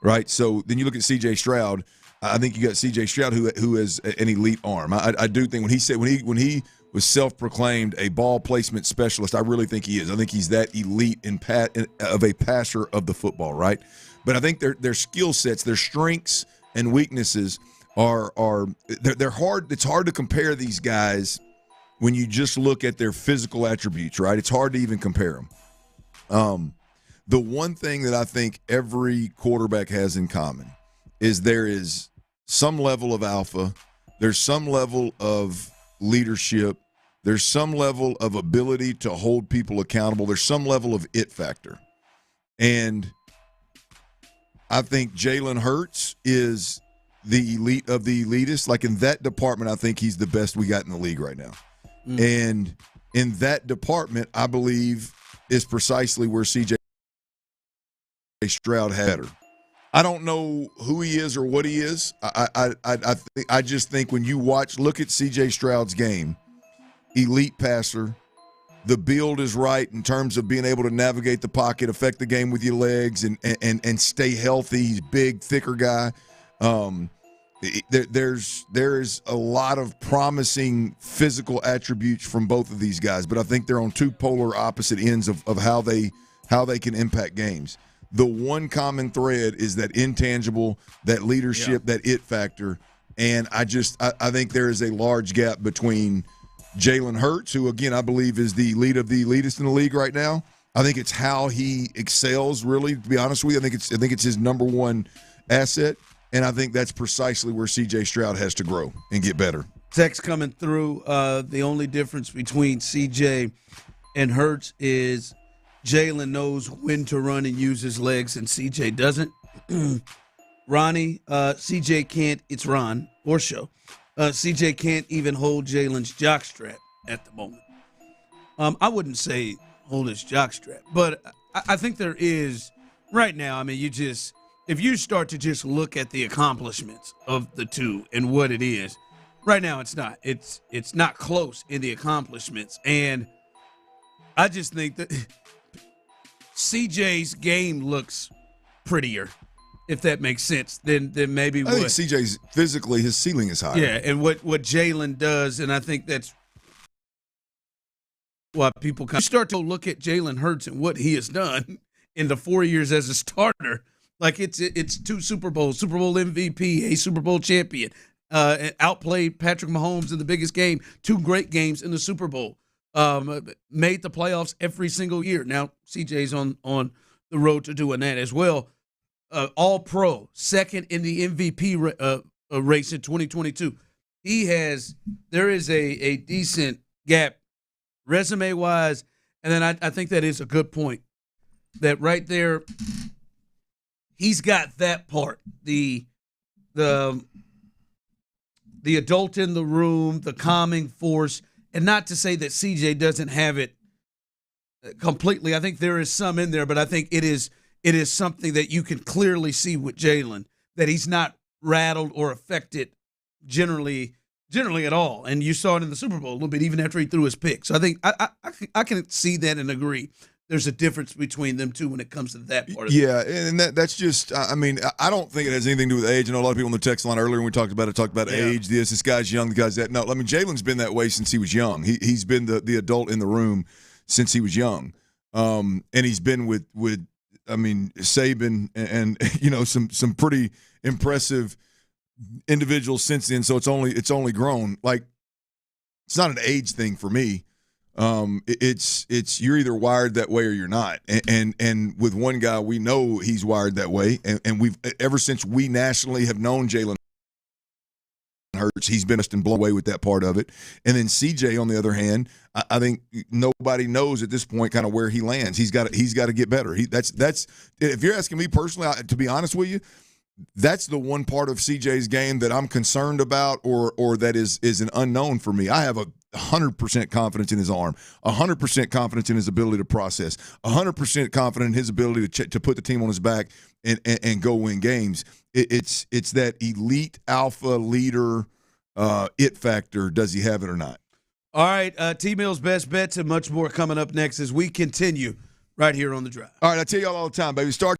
right? So then you look at C.J. Stroud. I think you got C.J. Stroud who has an elite arm. I do think when he was self-proclaimed a ball placement specialist, I really think he is. I think he's that elite of a passer of the football, right? But I think their skill sets, their strengths and weaknesses they're hard. It's hard to compare these guys when you just look at their physical attributes, right? It's hard to even compare them. The one thing that I think every quarterback has in common is there is some level of alpha, there's some level of leadership, there's some level of ability to hold people accountable, there's some level of it factor. And I think Jalen Hurts is the elite of the elitists. Like in that department, I think he's the best we got in the league right now. And in that department, I believe is precisely where C.J. Stroud had better. I don't know who he is or what he is. I just think when you look at C.J. Stroud's game, elite passer, the build is right in terms of being able to navigate the pocket, affect the game with your legs, and stay healthy. He's big, thicker guy. There's a lot of promising physical attributes from both of these guys, but I think they're on two polar opposite ends of how they can impact games. The one common thread is that intangible, that leadership, that it factor, and I think there is a large gap between Jalen Hurts, who, again, I believe is the elite of the elitist in the league right now. I think it's how he excels, really, to be honest with you. I think it's his number one asset, and I think that's precisely where C.J. Stroud has to grow and get better. Text coming through. The only difference between C.J. and Hurts is Jalen knows when to run and use his legs, and C.J. doesn't. Ronnie, C.J. can't. It's Ron or Show. CJ can't even hold Jalen's jockstrap at the moment. I wouldn't say hold his jockstrap, but I think there is right now. I mean, if you start to just look at the accomplishments of the two and what it is, right now it's not. It's not close in the accomplishments, and I just think that CJ's game looks prettier, if that makes sense, then maybe I think CJ's physically, his ceiling is higher. Yeah, and what Jalen does, and I think that's why people start to look at Jalen Hurts and what he has done in the 4 years as a starter. Like it's 2 Super Bowls, Super Bowl MVP, a Super Bowl champion, outplayed Patrick Mahomes in the biggest game, 2 great games in the Super Bowl, made the playoffs every single year. Now CJ's on the road to doing that as well. All-Pro, second in the MVP race in 2022. There is a decent gap resume-wise, and then I think that is a good point. That right there, he's got that part, the adult in the room, the calming force, and not to say that CJ doesn't have it completely. I think there is some in there, but I think it is something that you can clearly see with Jalen, that he's not rattled or affected generally generally at all. And you saw it in the Super Bowl a little bit, even after he threw his pick. So I think I can see that and agree. There's a difference between them two when it comes to that part of it. Yeah, and that's just, I mean, I don't think it has anything to do with age. I know a lot of people on the text line earlier when we talked about age. This guy's young, the guy's that. No, I mean, Jalen's been that way since he was young. He's been the adult in the room since he was young. And he's been with Saban and you know, some pretty impressive individuals since then. So it's only grown. Like, it's not an age thing for me. It's you're either wired that way or you're not. And with one guy, we know he's wired that way. And we've ever since we nationally have known Jalen Hurts, he's been blown away with that part of it. And then CJ, on the other hand, I think nobody knows at this point kind of where he lands. He's got to get better. That's if you're asking me personally, to be honest with you, that's the one part of CJ's game that I'm concerned about or that is an unknown for me. I have 100% confidence in his arm, 100% confidence in his ability to process, 100% confident in his ability to put the team on his back and go win games. It's that elite alpha leader it factor. Does he have it or not? All right, T-Mill's best bets and much more coming up next as we continue right here on The Drive. All right, I tell y'all all the time, baby. Start.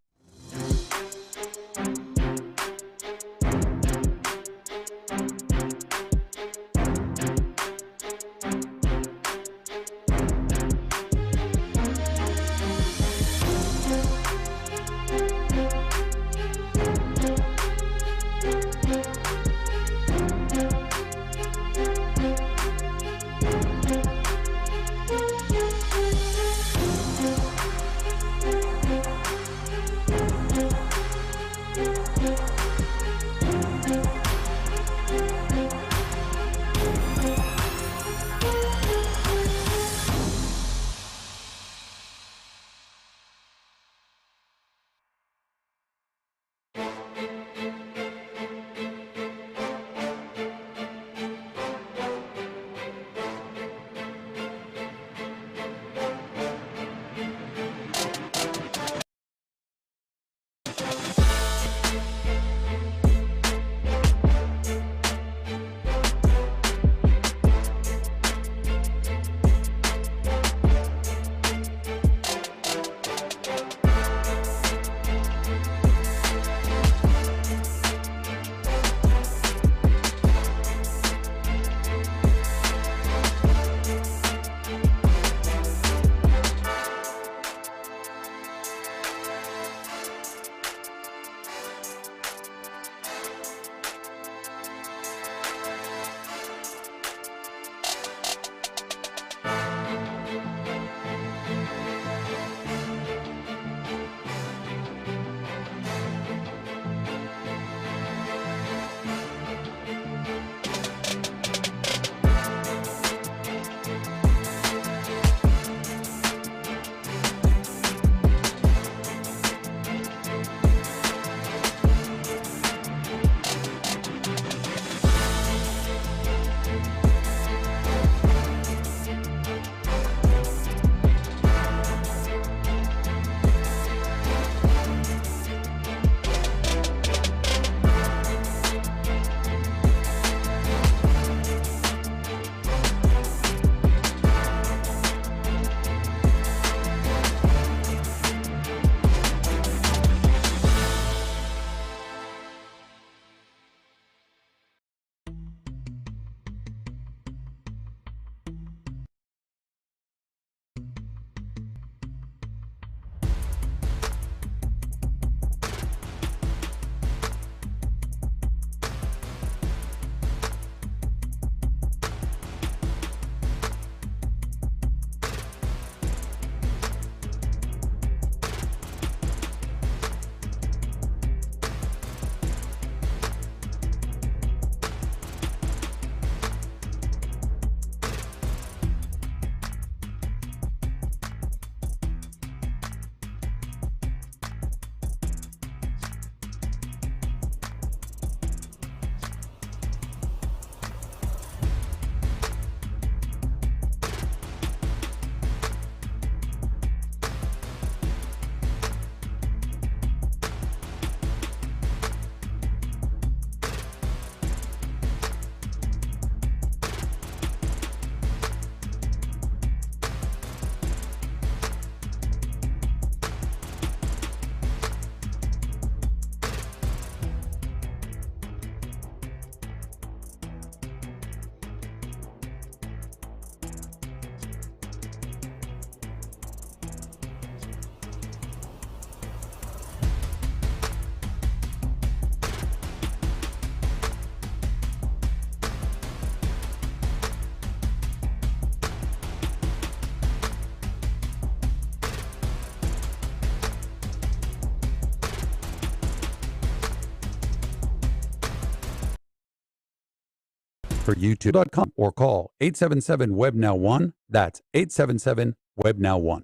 for YouTube.com or call 877-WEB-NOW-1. That's 877-WEB-NOW-1.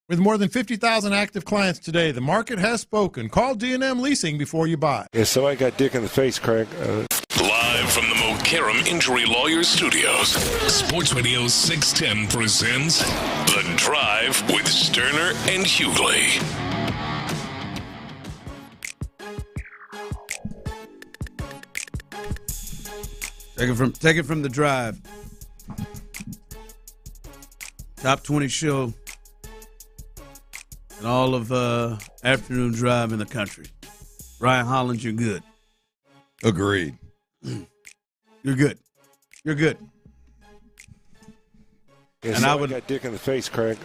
With more than 50,000 active clients today, the market has spoken. Call D&M Leasing before you buy. Yeah, so I got dick in the face, Craig. Live from the Mokaram Injury Lawyers Studios, Sports Radio 610 presents The Drive with Stoerner and Hughley. Take it from The Drive. Top 20 show and all of afternoon drive in the country. Ryan Hollins, you're good. Agreed. You're good. You're good. Yeah, and so I got dick in the face, Craig.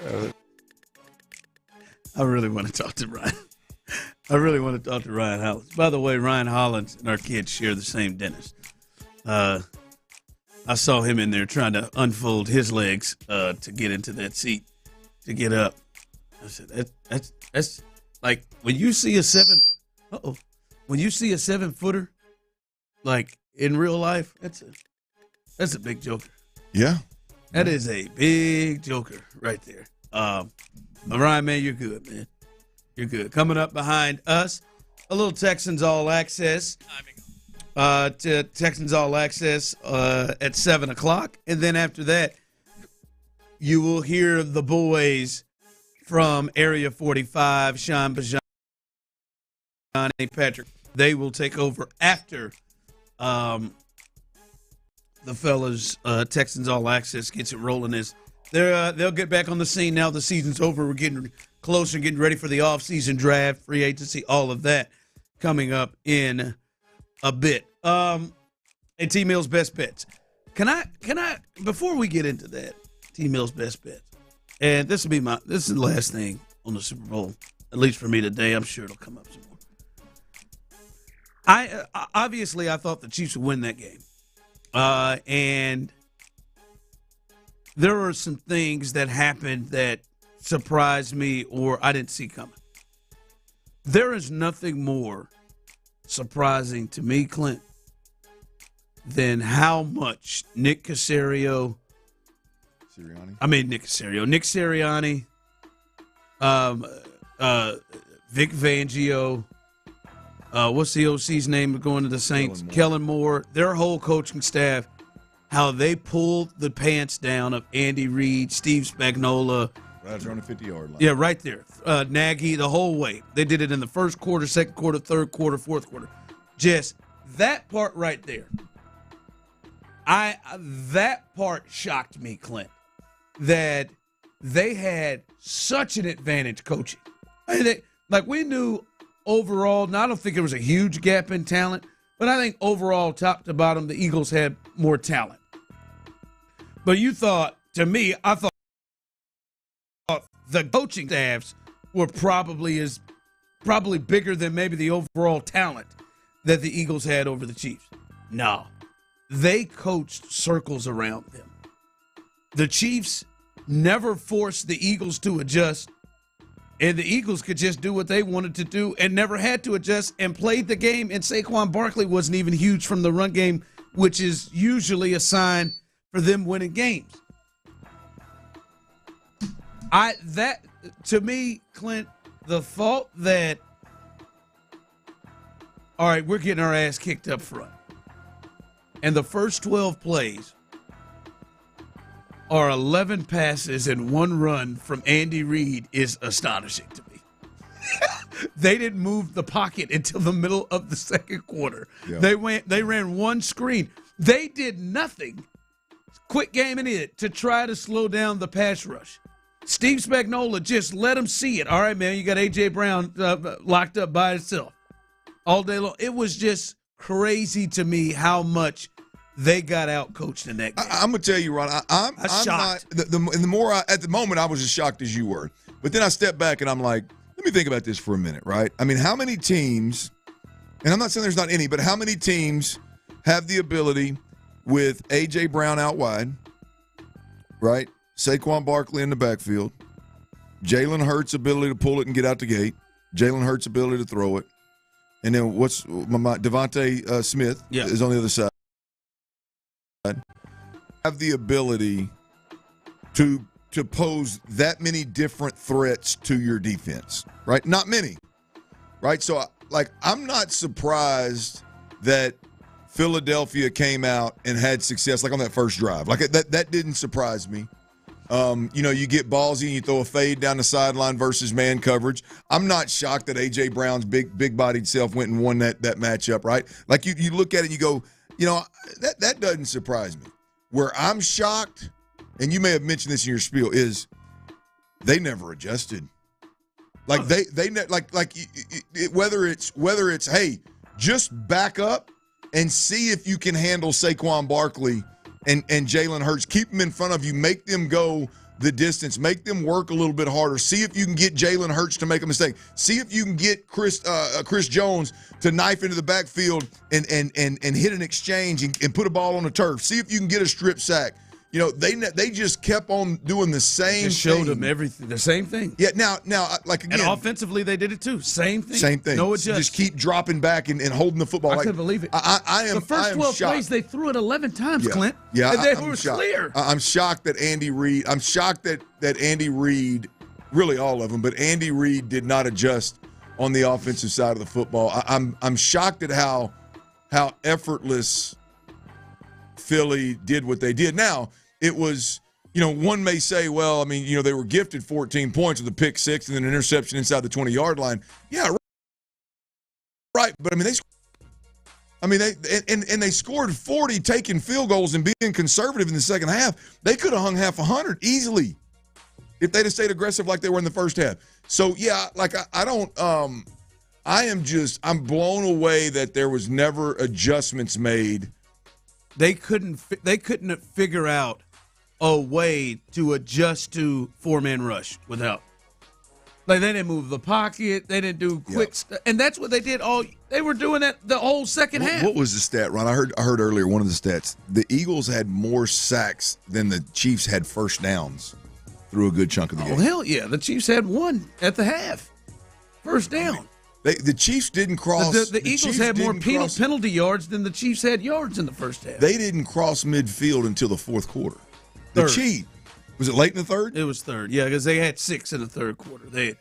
I really want to talk to Ryan. I really want to talk to Ryan Hollins. By the way, Ryan Hollins and our kids share the same dentist. I saw him in there trying to unfold his legs to get into that seat to get up. I said, that's like when you see a 7-footer, like in real life, that's a big joker. Yeah. That is a big joker right there. Ryan, man, you're good, man. You're good. Coming up behind us, a little Texans All Access. To Texans All Access at 7 o'clock. And then after that, you will hear the boys from Area 45, Sean, Bijani, Patrick. They will take over after the fellas, Texans All Access gets it rolling. They'll get back on the scene now the season's over. We're getting closer, getting ready for the off-season draft, free agency, all of that coming up in a bit. And T-Mill's Best Bets. Can I before we get into that, T-Mill's Best Bets, and this is the last thing on the Super Bowl, at least for me today. I'm sure it'll come up some more. I thought the Chiefs would win that game. And there were some things that happened that surprised me or I didn't see coming. There is nothing more surprising to me, Clint, than how much Nick Sirianni, Vic Fangio, what's the OC's name going to the Saints? Kellen Moore, their whole coaching staff, how they pulled the pants down of Andy Reid, Steve Spagnuolo. Right on the 50-yard line. Yeah, right there. Nagy, the whole way. They did it in the first quarter, second quarter, third quarter, fourth quarter. Just that part right there. That part shocked me, Clint, that they had such an advantage coaching. We knew overall, I don't think there was a huge gap in talent, but I think overall, top to bottom, the Eagles had more talent. But I thought the coaching staffs were probably bigger than maybe the overall talent that the Eagles had over the Chiefs. No. They coached circles around them. The Chiefs never forced the Eagles to adjust, and the Eagles could just do what they wanted to do and never had to adjust and played the game, and Saquon Barkley wasn't even huge from the run game, which is usually a sign for them winning games. To me, Clint, the fault that, all right, we're getting our ass kicked up front, and the first 12 plays are 11 passes and 1 run from Andy Reid is astonishing to me. They didn't move the pocket until the middle of the second quarter. Yeah. They ran 1 screen. They did nothing, quick game in it, to try to slow down the pass rush. Steve Spagnuolo just let him see it. All right, man, you got A.J. Brown locked up by himself all day long. It was just crazy to me how much they got out coached in that game. I'm gonna tell you, Ron. I'm shocked. At the moment, I was as shocked as you were. But then I stepped back and I'm like, let me think about this for a minute, right? I mean, how many teams? And I'm not saying there's not any, but how many teams have the ability with A.J. Brown out wide, right? Saquon Barkley in the backfield, Jalen Hurts' ability to pull it and get out the gate, Jalen Hurts' ability to throw it, and then Devontae Smith is on the other side. have the ability to pose that many different threats to your defense, right? Not many, right? So, I'm not surprised that Philadelphia came out and had success, on that first drive. That didn't surprise me. You get ballsy and you throw a fade down the sideline versus man coverage. I'm not shocked that A.J. Brown's big-bodied self went and won that matchup, right? You look at it and you go, that doesn't surprise me. Where I'm shocked, and you may have mentioned this in your spiel, is they never adjusted. Whether it's hey, just back up and see if you can handle Saquon Barkley and Jalen Hurts. Keep them in front of you. Make them go the distance. Make them work a little bit harder. See if you can get Jalen Hurts to make a mistake. See if you can get Chris Jones to knife into the backfield and hit an exchange and put a ball on the turf. See if you can get a strip sack. They just kept on doing the same thing. Showed them everything. The same thing. Yeah, now, again. And offensively, they did it too. Same thing. Same thing. No adjustment. Just keep dropping back and holding the football. I couldn't believe it. The first 12 shocked. plays, they threw it 11 times, Clint. Yeah, and they were clear. I'm shocked that Andy Reid, really all of them, but Andy Reid did not adjust on the offensive side of the football. I'm shocked at how effortless Philly did what they did. Now, it was, one may say, well, they were gifted 14 points with a pick six and then an interception inside the 20-yard line. Yeah, right. But they scored 40 taking field goals and being conservative in the second half. They could have hung half 100 easily if they'd have stayed aggressive like they were in the first half. So yeah, I'm blown away that there was never adjustments made. They couldn't figure out a way to adjust to four-man rush without. They didn't move the pocket. They didn't do quick stuff. And that's what they did they were doing that the whole second half. What was the stat, Ron? I heard earlier one of the stats. The Eagles had more sacks than the Chiefs had first downs through a good chunk of the game. Oh, hell yeah. The Chiefs had one at the half. First down. The Chiefs didn't cross. The Eagles had more penalty yards than the Chiefs had yards in the first half. They didn't cross midfield until the fourth quarter. The Chiefs. Was it late in the third? It was third, yeah, because they had 6 in the third quarter. They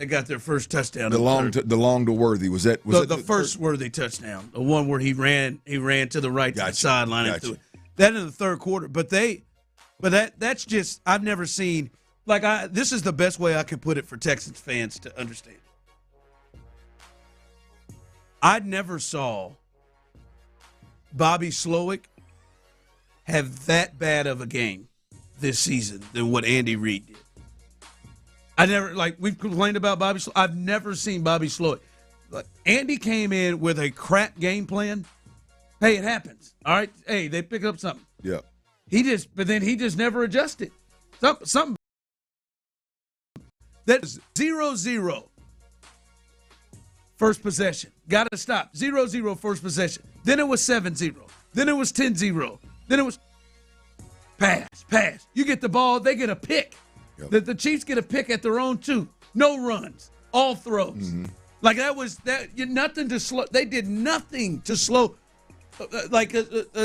got their first touchdown. The long to Worthy was that the first Worthy touchdown, the one where he ran to the right to the sideline and threw it. That in the third quarter, but that's just I've never seen this is the best way I could put it for Texans fans to understand. I never saw Bobby Slowick have that bad of a game this season than what Andy Reid did. I never, we've complained about Bobby Slowick. I've never seen Bobby Slowick. Andy came in with a crap game plan. Hey, it happens. All right. Hey, they pick up something. Yeah. But then he just never adjusted. Something. That's 0-0. First possession. Got to stop. 0-0 first possession. Then it was 7-0. Then it was 10-0. Then it was pass. You get the ball, they get a pick. Yep. The Chiefs get a pick at their own 2. No runs. All throws. Mm-hmm. Nothing to slow. They did nothing to slow.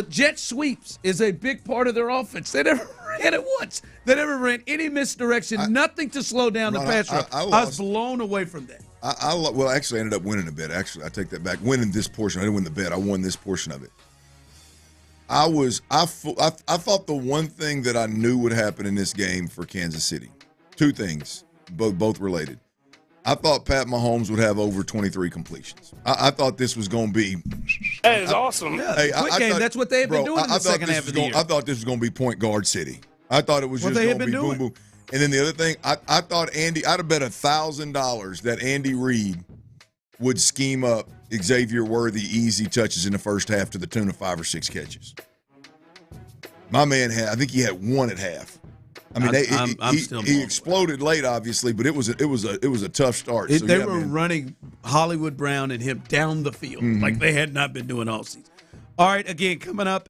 Jet sweeps is a big part of their offense. They never ran it once. They never ran any misdirection. Nothing to slow down the pass rush. I was blown away from that. I actually ended up winning a bet. Actually, I take that back. Winning this portion. I didn't win the bet. I won this portion of it. I thought the one thing that I knew would happen in this game for Kansas City, 2 things, both related. I thought Pat Mahomes would have over 23 completions. I thought this was going to be. That is awesome. Yeah, quick game. That's what they've been doing in the second half of the year. I thought this was going to be point guard city. I thought it was just going to be boom, boom. And then the other thing, I thought I'd have bet $1,000 that Andy Reid would scheme up Xavier Worthy easy touches in the first half to the tune of 5 or 6 catches. My man I think he had 1 at half. He exploded late, obviously, but it was a tough start. They were running Hollywood Brown and him down the field like they had not been doing all season. All right, again, coming up